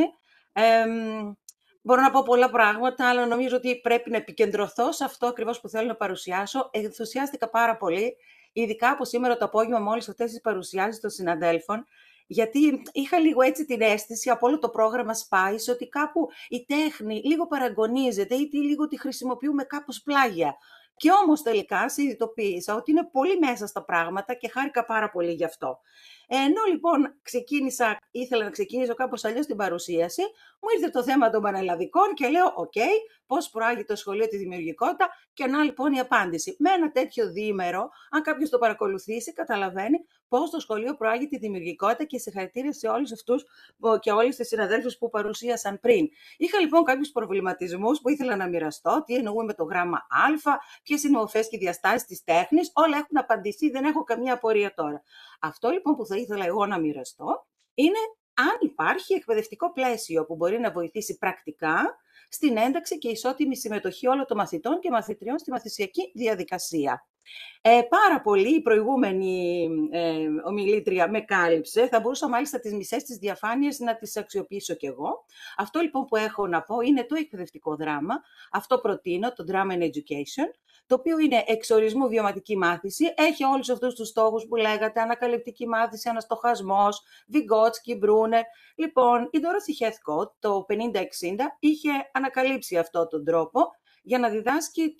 Μπορώ να πω πολλά πράγματα, αλλά νομίζω ότι πρέπει να επικεντρωθώ σε αυτό ακριβώς που θέλω να παρουσιάσω. Ενθουσιάστηκα πάρα πολύ ειδικά από σήμερα το απόγευμα μόλις αυτές τις παρουσιάσεις των συναδέλφων, γιατί είχα λίγο έτσι την αίσθηση από όλο το πρόγραμμα SpicE ότι κάπου η τέχνη λίγο παραγωνίζεται ή λίγο τη χρησιμοποιούμε κάπως πλάγια. Και όμως τελικά συνειδητοποίησα ότι είναι πολύ μέσα στα πράγματα και χάρηκα πάρα πολύ γι' αυτό. Ενώ λοιπόν ήθελα να ξεκινήσω κάπως αλλιώς την παρουσίαση, μου ήρθε το θέμα των πανελλαδικών και λέω «ΟΚ, πώς προάγει το σχολείο τη δημιουργικότητα?» Και να λοιπόν η απάντηση. Με ένα τέτοιο διήμερο, αν κάποιος το παρακολουθήσει, καταλαβαίνει πώς το σχολείο προάγει τη δημιουργικότητα και συγχαρητήρια σε όλους αυτούς και όλες τις συναδέλφους που παρουσίασαν πριν. Είχα λοιπόν κάποιους προβληματισμούς που ήθελα να μοιραστώ, τι εννοούμε με το γράμμα Α, ποιες είναι οι μορφές και οι διαστάσεις της τέχνης, όλα έχουν απαντηθεί, δεν έχω καμία απορία τώρα. Αυτό λοιπόν που θα ήθελα εγώ να μοιραστώ είναι αν υπάρχει εκπαιδευτικό πλαίσιο που μπορεί να βοηθήσει πρακτικά στην ένταξη και ισότιμη συμμετοχή όλων των μαθητών και μαθητριών στη μαθησιακή διαδικασία. Πάρα πολύ η προηγούμενη ομιλήτρια με κάλυψε, θα μπορούσα μάλιστα τις μισές της διαφάνειες να τις αξιοποιήσω κι εγώ. Αυτό λοιπόν που έχω να πω είναι το εκπαιδευτικό δράμα, αυτό προτείνω, το Drama in Education, το οποίο είναι εξορισμού βιωματική μάθηση, έχει όλους αυτούς τους στόχους που λέγατε, ανακαλυπτική μάθηση, αναστοχασμός, Vygotsky, Brunner. Λοιπόν, η Dorothy Heathcote το 50-60 είχε ανακαλύψει αυτόν τον τρόπο για να διδάσκει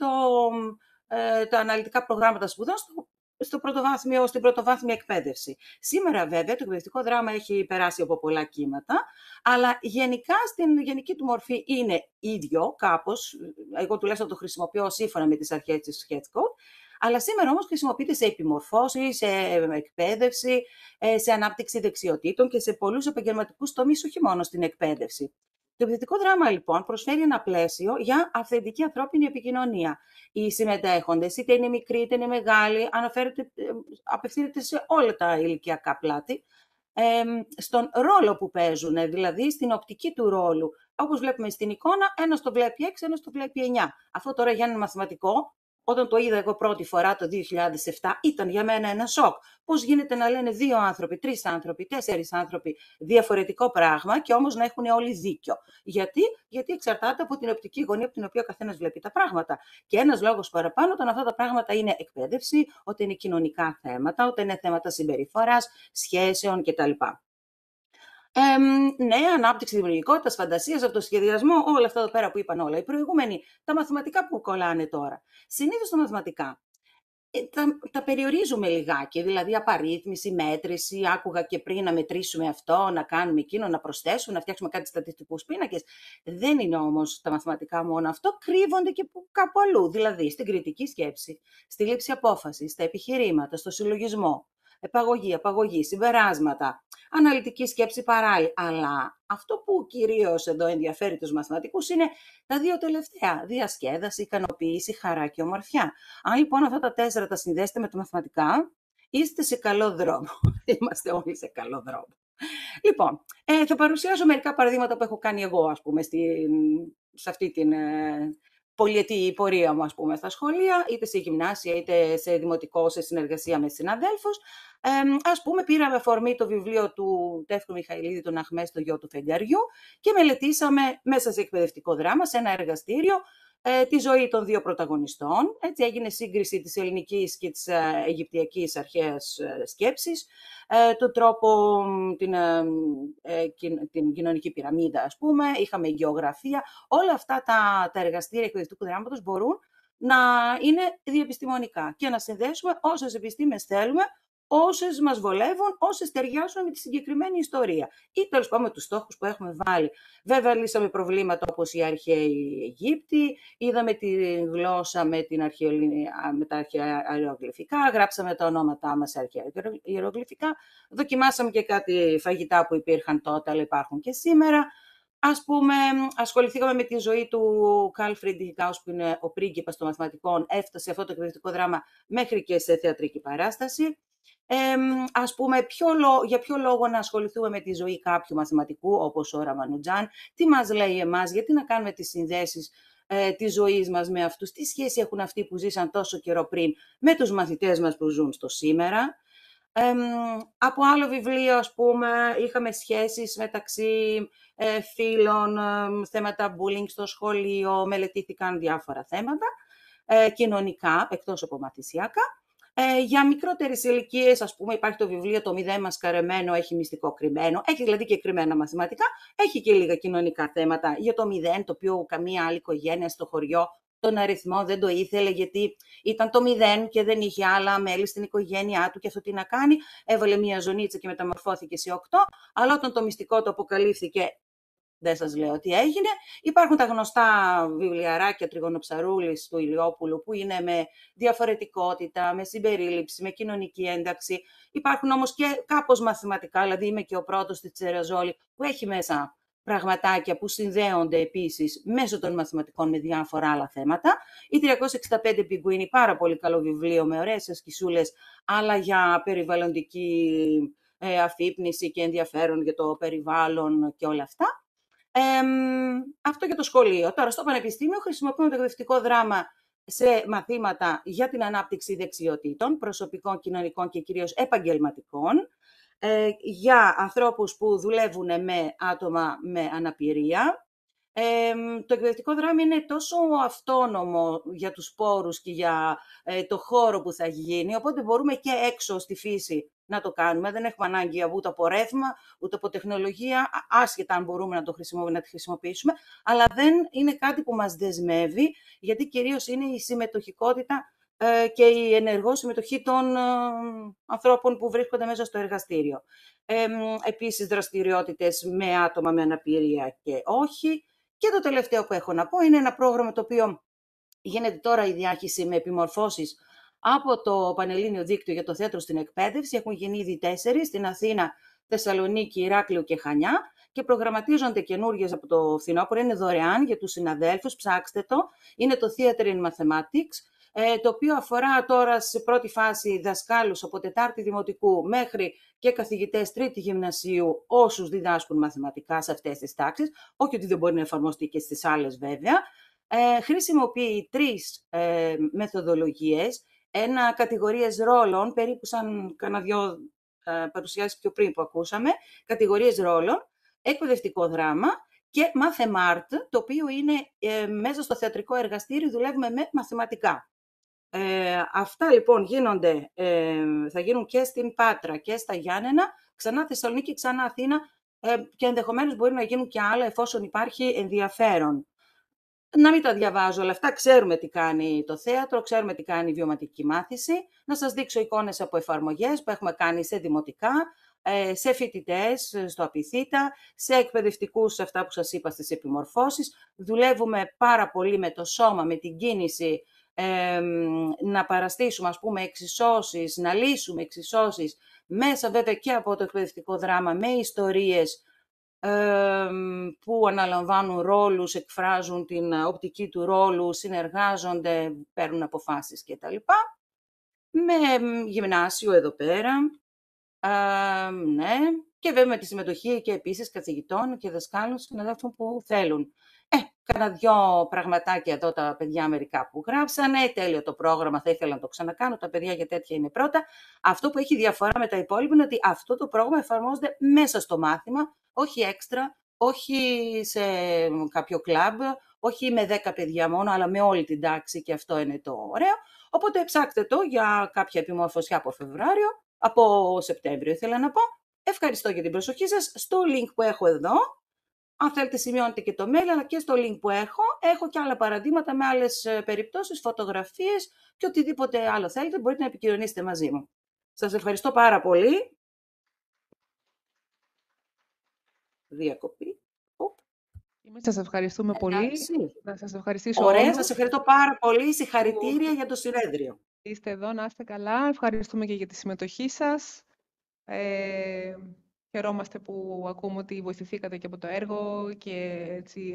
τα αναλυτικά προγράμματα σπουδών στην πρωτοβάθμια εκπαίδευση. Σήμερα βέβαια το εκπαιδευτικό δράμα έχει περάσει από πολλά κύματα, αλλά γενικά στην γενική του μορφή είναι ίδιο κάπως, εγώ τουλάχιστον το χρησιμοποιώ σύμφωνα με τις αρχές της Heathcote, αλλά σήμερα όμως χρησιμοποιείται σε επιμορφώση, σε εκπαίδευση, σε ανάπτυξη δεξιοτήτων και σε πολλούς επαγγελματικούς τομείς, όχι μόνο στην εκπαίδευση. Το εκπαιδευτικό δράμα, λοιπόν, προσφέρει ένα πλαίσιο για αυθεντική ανθρώπινη επικοινωνία. Οι συμμετέχοντες, είτε είναι μικροί είτε είναι μεγάλοι, απευθύνεται σε όλα τα ηλικιακά πλάτη, στον ρόλο που παίζουν, δηλαδή στην οπτική του ρόλου. Όπως βλέπουμε στην εικόνα, ένας το βλέπει 6, ένας το βλέπει 9. Αυτό τώρα για έναν μαθηματικό, όταν το είδα εγώ πρώτη φορά το 2007, ήταν για μένα ένα σοκ. Πώς γίνεται να λένε 2 άνθρωποι, 3 άνθρωποι, 4 άνθρωποι διαφορετικό πράγμα και όμως να έχουν όλοι δίκιο. Γιατί εξαρτάται από την οπτική γωνία από την οποία ο καθένας βλέπει τα πράγματα. Και ένας λόγος παραπάνω όταν αυτά τα πράγματα είναι εκπαίδευση, όταν είναι κοινωνικά θέματα, όταν είναι θέματα συμπεριφοράς, σχέσεων κτλ. Ναι, ανάπτυξη δημιουργικότητας, φαντασίας, αυτοσχεδιασμό, όλα αυτά εδώ πέρα που είπαν όλα οι προηγούμενοι. Τα μαθηματικά που κολλάνε τώρα. Συνήθως τα μαθηματικά τα περιορίζουμε λιγάκι, δηλαδή απαρίθμηση, μέτρηση, άκουγα και πριν να μετρήσουμε αυτό, να κάνουμε εκείνο, να προσθέσουμε, να φτιάξουμε κάτι στατιστικούς πίνακες. Δεν είναι όμως τα μαθηματικά μόνο αυτό, κρύβονται και κάπου αλλού, δηλαδή στην κριτική σκέψη, στη λήψη απόφασης, στα επιχειρήματα, στο συλλογισμό. Απαγωγή, συμπεράσματα, αναλυτική σκέψη παράλληλα. Αλλά αυτό που κυρίως εδώ ενδιαφέρει τους μαθηματικούς είναι τα 2 τελευταία. Διασκέδαση, ικανοποίηση, χαρά και ομορφιά. Αν λοιπόν αυτά τα 4 τα συνδέσετε με τα μαθηματικά, είστε σε καλό δρόμο. Είμαστε όλοι σε καλό δρόμο. Λοιπόν, θα παρουσιάσω μερικά παραδείγματα που έχω κάνει εγώ, ας πούμε, σε αυτή την πολυετή πορεία μου, ας πούμε, στα σχολεία, είτε σε γυμνάσια, είτε σε δημοτικό, σε συνεργασία με συναδέλφους. Ας πούμε, πήραμε αφορμή το βιβλίο του Τεύκρου Μιχαηλίδη, «Τον Αχμές, το γιο του φεγγαριού» και μελετήσαμε μέσα σε εκπαιδευτικό δράμα, σε ένα εργαστήριο, τη ζωή των 2 πρωταγωνιστών. Έτσι έγινε σύγκριση της ελληνικής και της αιγυπτιακής αρχαίας σκέψης, τον τρόπο, την κοινωνική πυραμίδα, ας πούμε, είχαμε γεωγραφία. Όλα αυτά τα εργαστήρια εκπαιδευτικού δράματος μπορούν να είναι διεπιστημονικά και να συνδέσουμε όσες επιστήμες θέλουμε, όσες μας βολεύουν, όσες ταιριάζουν με τη συγκεκριμένη ιστορία ή τέλος πάντων με τους στόχους που έχουμε βάλει. Βέβαια, λύσαμε προβλήματα όπως οι αρχαίοι Αιγύπτιοι, είδαμε τη γλώσσα με τα αρχαία ιερογλυφικά, γράψαμε τα ονόματά μας σε αρχαία ιερογλυφικά, δοκιμάσαμε και κάτι φαγητά που υπήρχαν τότε, αλλά υπάρχουν και σήμερα. Ας πούμε, ασχοληθήκαμε με τη ζωή του Καρλ Φρίντριχ Γκάους, που είναι ο πρίγκιπας των μαθηματικών, έφτασε αυτό το εκπαιδευτικό δράμα μέχρι και σε θεατρική παράσταση. Ας πούμε, για ποιο λόγο να ασχοληθούμε με τη ζωή κάποιου μαθηματικού, όπως ο Ραμανουτζάν, τι μας λέει εμάς, γιατί να κάνουμε τις συνδέσεις της ζωής μας με αυτούς, τι σχέση έχουν αυτοί που ζήσαν τόσο καιρό πριν με τους μαθητές μας που ζουν στο σήμερα. Από άλλο βιβλίο, ας πούμε, είχαμε σχέσεις μεταξύ φίλων, θέματα bullying στο σχολείο, μελετήθηκαν διάφορα θέματα, κοινωνικά, εκτός από μαθησιακά. Για μικρότερες ηλικίες, ας πούμε, υπάρχει το βιβλίο «Το μηδέν μασκαρεμένο έχει μυστικό κρυμμένο». Έχει δηλαδή και κρυμμένα μαθηματικά, έχει και λίγα κοινωνικά θέματα. Για το μηδέν, το οποίο καμία άλλη οικογένεια στο χωριό τον αριθμό δεν το ήθελε, γιατί ήταν το μηδέn και δεν είχε άλλα μέλη στην οικογένειά του και αυτό τι να κάνει. Έβαλε μία ζωνίτσα και μεταμορφώθηκε σε 8, αλλά όταν το μυστικό του αποκαλύφθηκε, δεν σας λέω τι έγινε. Υπάρχουν τα γνωστά βιβλιαράκια Τριγωνοψαρούλης του Ηλιόπουλου, που είναι με διαφορετικότητα, με συμπερίληψη, με κοινωνική ένταξη. Υπάρχουν όμως και κάπως μαθηματικά, δηλαδή είμαι και ο πρώτος στη Τσεραζόλη, που έχει μέσα πραγματάκια που συνδέονται επίσης μέσω των μαθηματικών με διάφορα άλλα θέματα. Η 365 πιγκουίνι, πάρα πολύ καλό βιβλίο με ωραίες ασκησούλες, αλλά για περιβαλλοντική αφύπνιση και ενδιαφέρον για το περιβάλλον και όλα αυτά. Αυτό για το σχολείο. Τώρα, στο πανεπιστήμιο χρησιμοποιούμε το εκπαιδευτικό δράμα σε μαθήματα για την ανάπτυξη δεξιοτήτων, προσωπικών, κοινωνικών και κυρίως επαγγελματικών, για ανθρώπους που δουλεύουν με άτομα με αναπηρία. Το εκπαιδευτικό δράμα είναι τόσο αυτόνομο για τους πόρους και για το χώρο που θα γίνει, οπότε μπορούμε και έξω στη φύση να το κάνουμε. Δεν έχουμε ανάγκη ούτε από ρεύμα, ούτε από τεχνολογία, άσχετα αν μπορούμε να τη χρησιμοποιήσουμε, αλλά δεν είναι κάτι που μας δεσμεύει, γιατί κυρίως είναι η συμμετοχικότητα και η ενεργό συμμετοχή των ανθρώπων που βρίσκονται μέσα στο εργαστήριο. Επίσης, δραστηριότητες με άτομα με αναπηρία και όχι. Και το τελευταίο που έχω να πω είναι ένα πρόγραμμα το οποίο γίνεται τώρα η διάχυση με επιμορφώσεις από το Πανελλήνιο Δίκτυο για το Θέατρο στην Εκπαίδευση. Έχουν γίνει ήδη 4 στην Αθήνα, Θεσσαλονίκη, Ηράκλειο και Χανιά και προγραμματίζονται καινούργιες από το φθινόπωρο. Είναι δωρεάν για τους συναδέλφους, ψάξτε το. Είναι το Theater in Mathematics, το οποίο αφορά τώρα σε πρώτη φάση δασκάλους από Τετάρτη Δημοτικού μέχρι και καθηγητές Τρίτη Γυμνασίου, όσους διδάσκουν μαθηματικά σε αυτές τις τάξεις, όχι ότι δεν μπορεί να εφαρμοστεί και στις άλλες βέβαια. Χρησιμοποιεί 3 μεθοδολογίες, κατηγορίες ρόλων, περίπου σαν κάνα 2 παρουσιάσεις πιο πριν που ακούσαμε, κατηγορίες ρόλων, εκπαιδευτικό δράμα και Mathemart, το οποίο είναι μέσα στο θεατρικό εργαστήριο, δουλεύουμε με μαθηματικά. Αυτά λοιπόν θα γίνουν και στην Πάτρα και στα Γιάννενα, ξανά Θεσσαλονίκη, ξανά Αθήνα και ενδεχομένως μπορεί να γίνουν και άλλα εφόσον υπάρχει ενδιαφέρον. Να μην τα διαβάζω όλα αυτά, ξέρουμε τι κάνει το θέατρο, ξέρουμε τι κάνει η βιωματική μάθηση. Να σας δείξω εικόνες από εφαρμογές που έχουμε κάνει σε δημοτικά, σε φοιτητές, στο Απιθύτα, σε εκπαιδευτικούς, αυτά που σας είπα στις επιμορφώσεις. Δουλεύουμε πάρα πολύ με το σώμα, με την κίνηση, να παραστήσουμε ας πούμε εξισώσεις, να λύσουμε εξισώσεις, μέσα βέβαια και από το εκπαιδευτικό δράμα, με ιστορίες που αναλαμβάνουν ρόλους, εκφράζουν την οπτική του ρόλου, συνεργάζονται, παίρνουν αποφάσεις κτλ. Με γυμνάσιο εδώ πέρα, ναι, και βέβαια με τη συμμετοχή και επίσης καθηγητών και δασκάλων συναδέλφων που θέλουν. Κάνα 2 πραγματάκια εδώ τα παιδιά μερικά που γράψανε, τέλειο το πρόγραμμα, θα ήθελα να το ξανακάνω, τα παιδιά για τέτοια είναι πρώτα. Αυτό που έχει διαφορά με τα υπόλοιπα είναι ότι αυτό το πρόγραμμα εφαρμόζεται μέσα στο μάθημα, όχι έξτρα, όχι σε κάποιο κλαμπ, όχι με 10 παιδιά μόνο, αλλά με όλη την τάξη και αυτό είναι το ωραίο. Οπότε ψάξτε το για κάποια επιμόρφωση από Φεβρουάριο, από Σεπτέμβριο ήθελα να πω. Ευχαριστώ για την προσοχή σας. Στο link που έχω εδώ, αν θέλετε σημειώνετε και το mail, αλλά και στο link που έχω και άλλα παραδείγματα με άλλες περιπτώσεις, φωτογραφίες και οτιδήποτε άλλο θέλετε, μπορείτε να επικοινωνήσετε μαζί μου. Σας ευχαριστώ πάρα πολύ. Διακοπή. Σας ευχαριστούμε πολύ. Να σας ευχαριστήσω Ωραία, όλους. σας ευχαριστώ πάρα πολύ. Συγχαρητήρια για το συνέδριο. Είστε εδώ, να είστε καλά. Ευχαριστούμε και για τη συμμετοχή σας. Χαιρόμαστε που ακούμε ότι βοηθηθήκατε και από το έργο και έτσι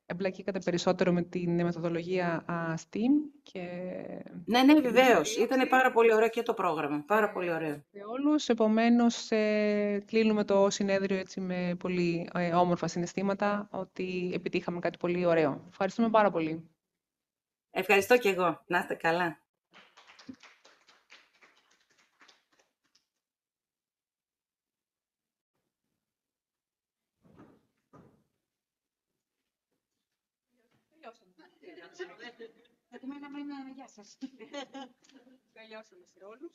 εμπλακήκατε περισσότερο με την μεθοδολογία STEAM. Ναι, βεβαίως. Ήταν πάρα πολύ ωραίο και το πρόγραμμα. Πάρα πολύ ωραίο. Σε όλους. Επομένως, κλείνουμε το συνέδριο έτσι με πολύ όμορφα συναισθήματα ότι επιτύχαμε κάτι πολύ ωραίο. Ευχαριστούμε πάρα πολύ. Ευχαριστώ και εγώ. Να είστε καλά. Γεια σας. Καλιάσαμε σε όλους.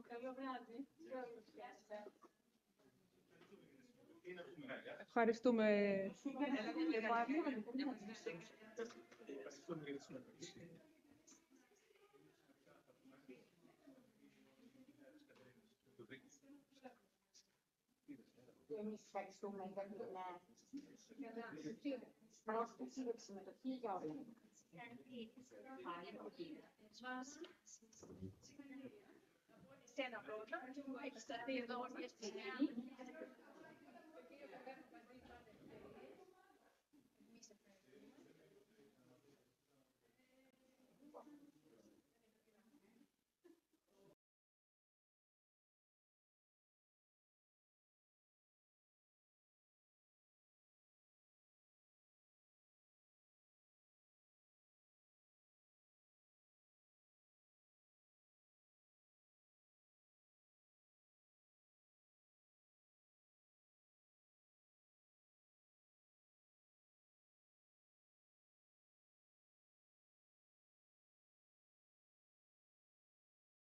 Καλό βράδυ. Ευχαριστούμε και πάλι. Εμείς ευχαριστούμε για την πρόσκληση για τη συμμετοχή για όλα. Σε ένα πρόγραμμα που έχει σταθεί εδώ για στιγμή.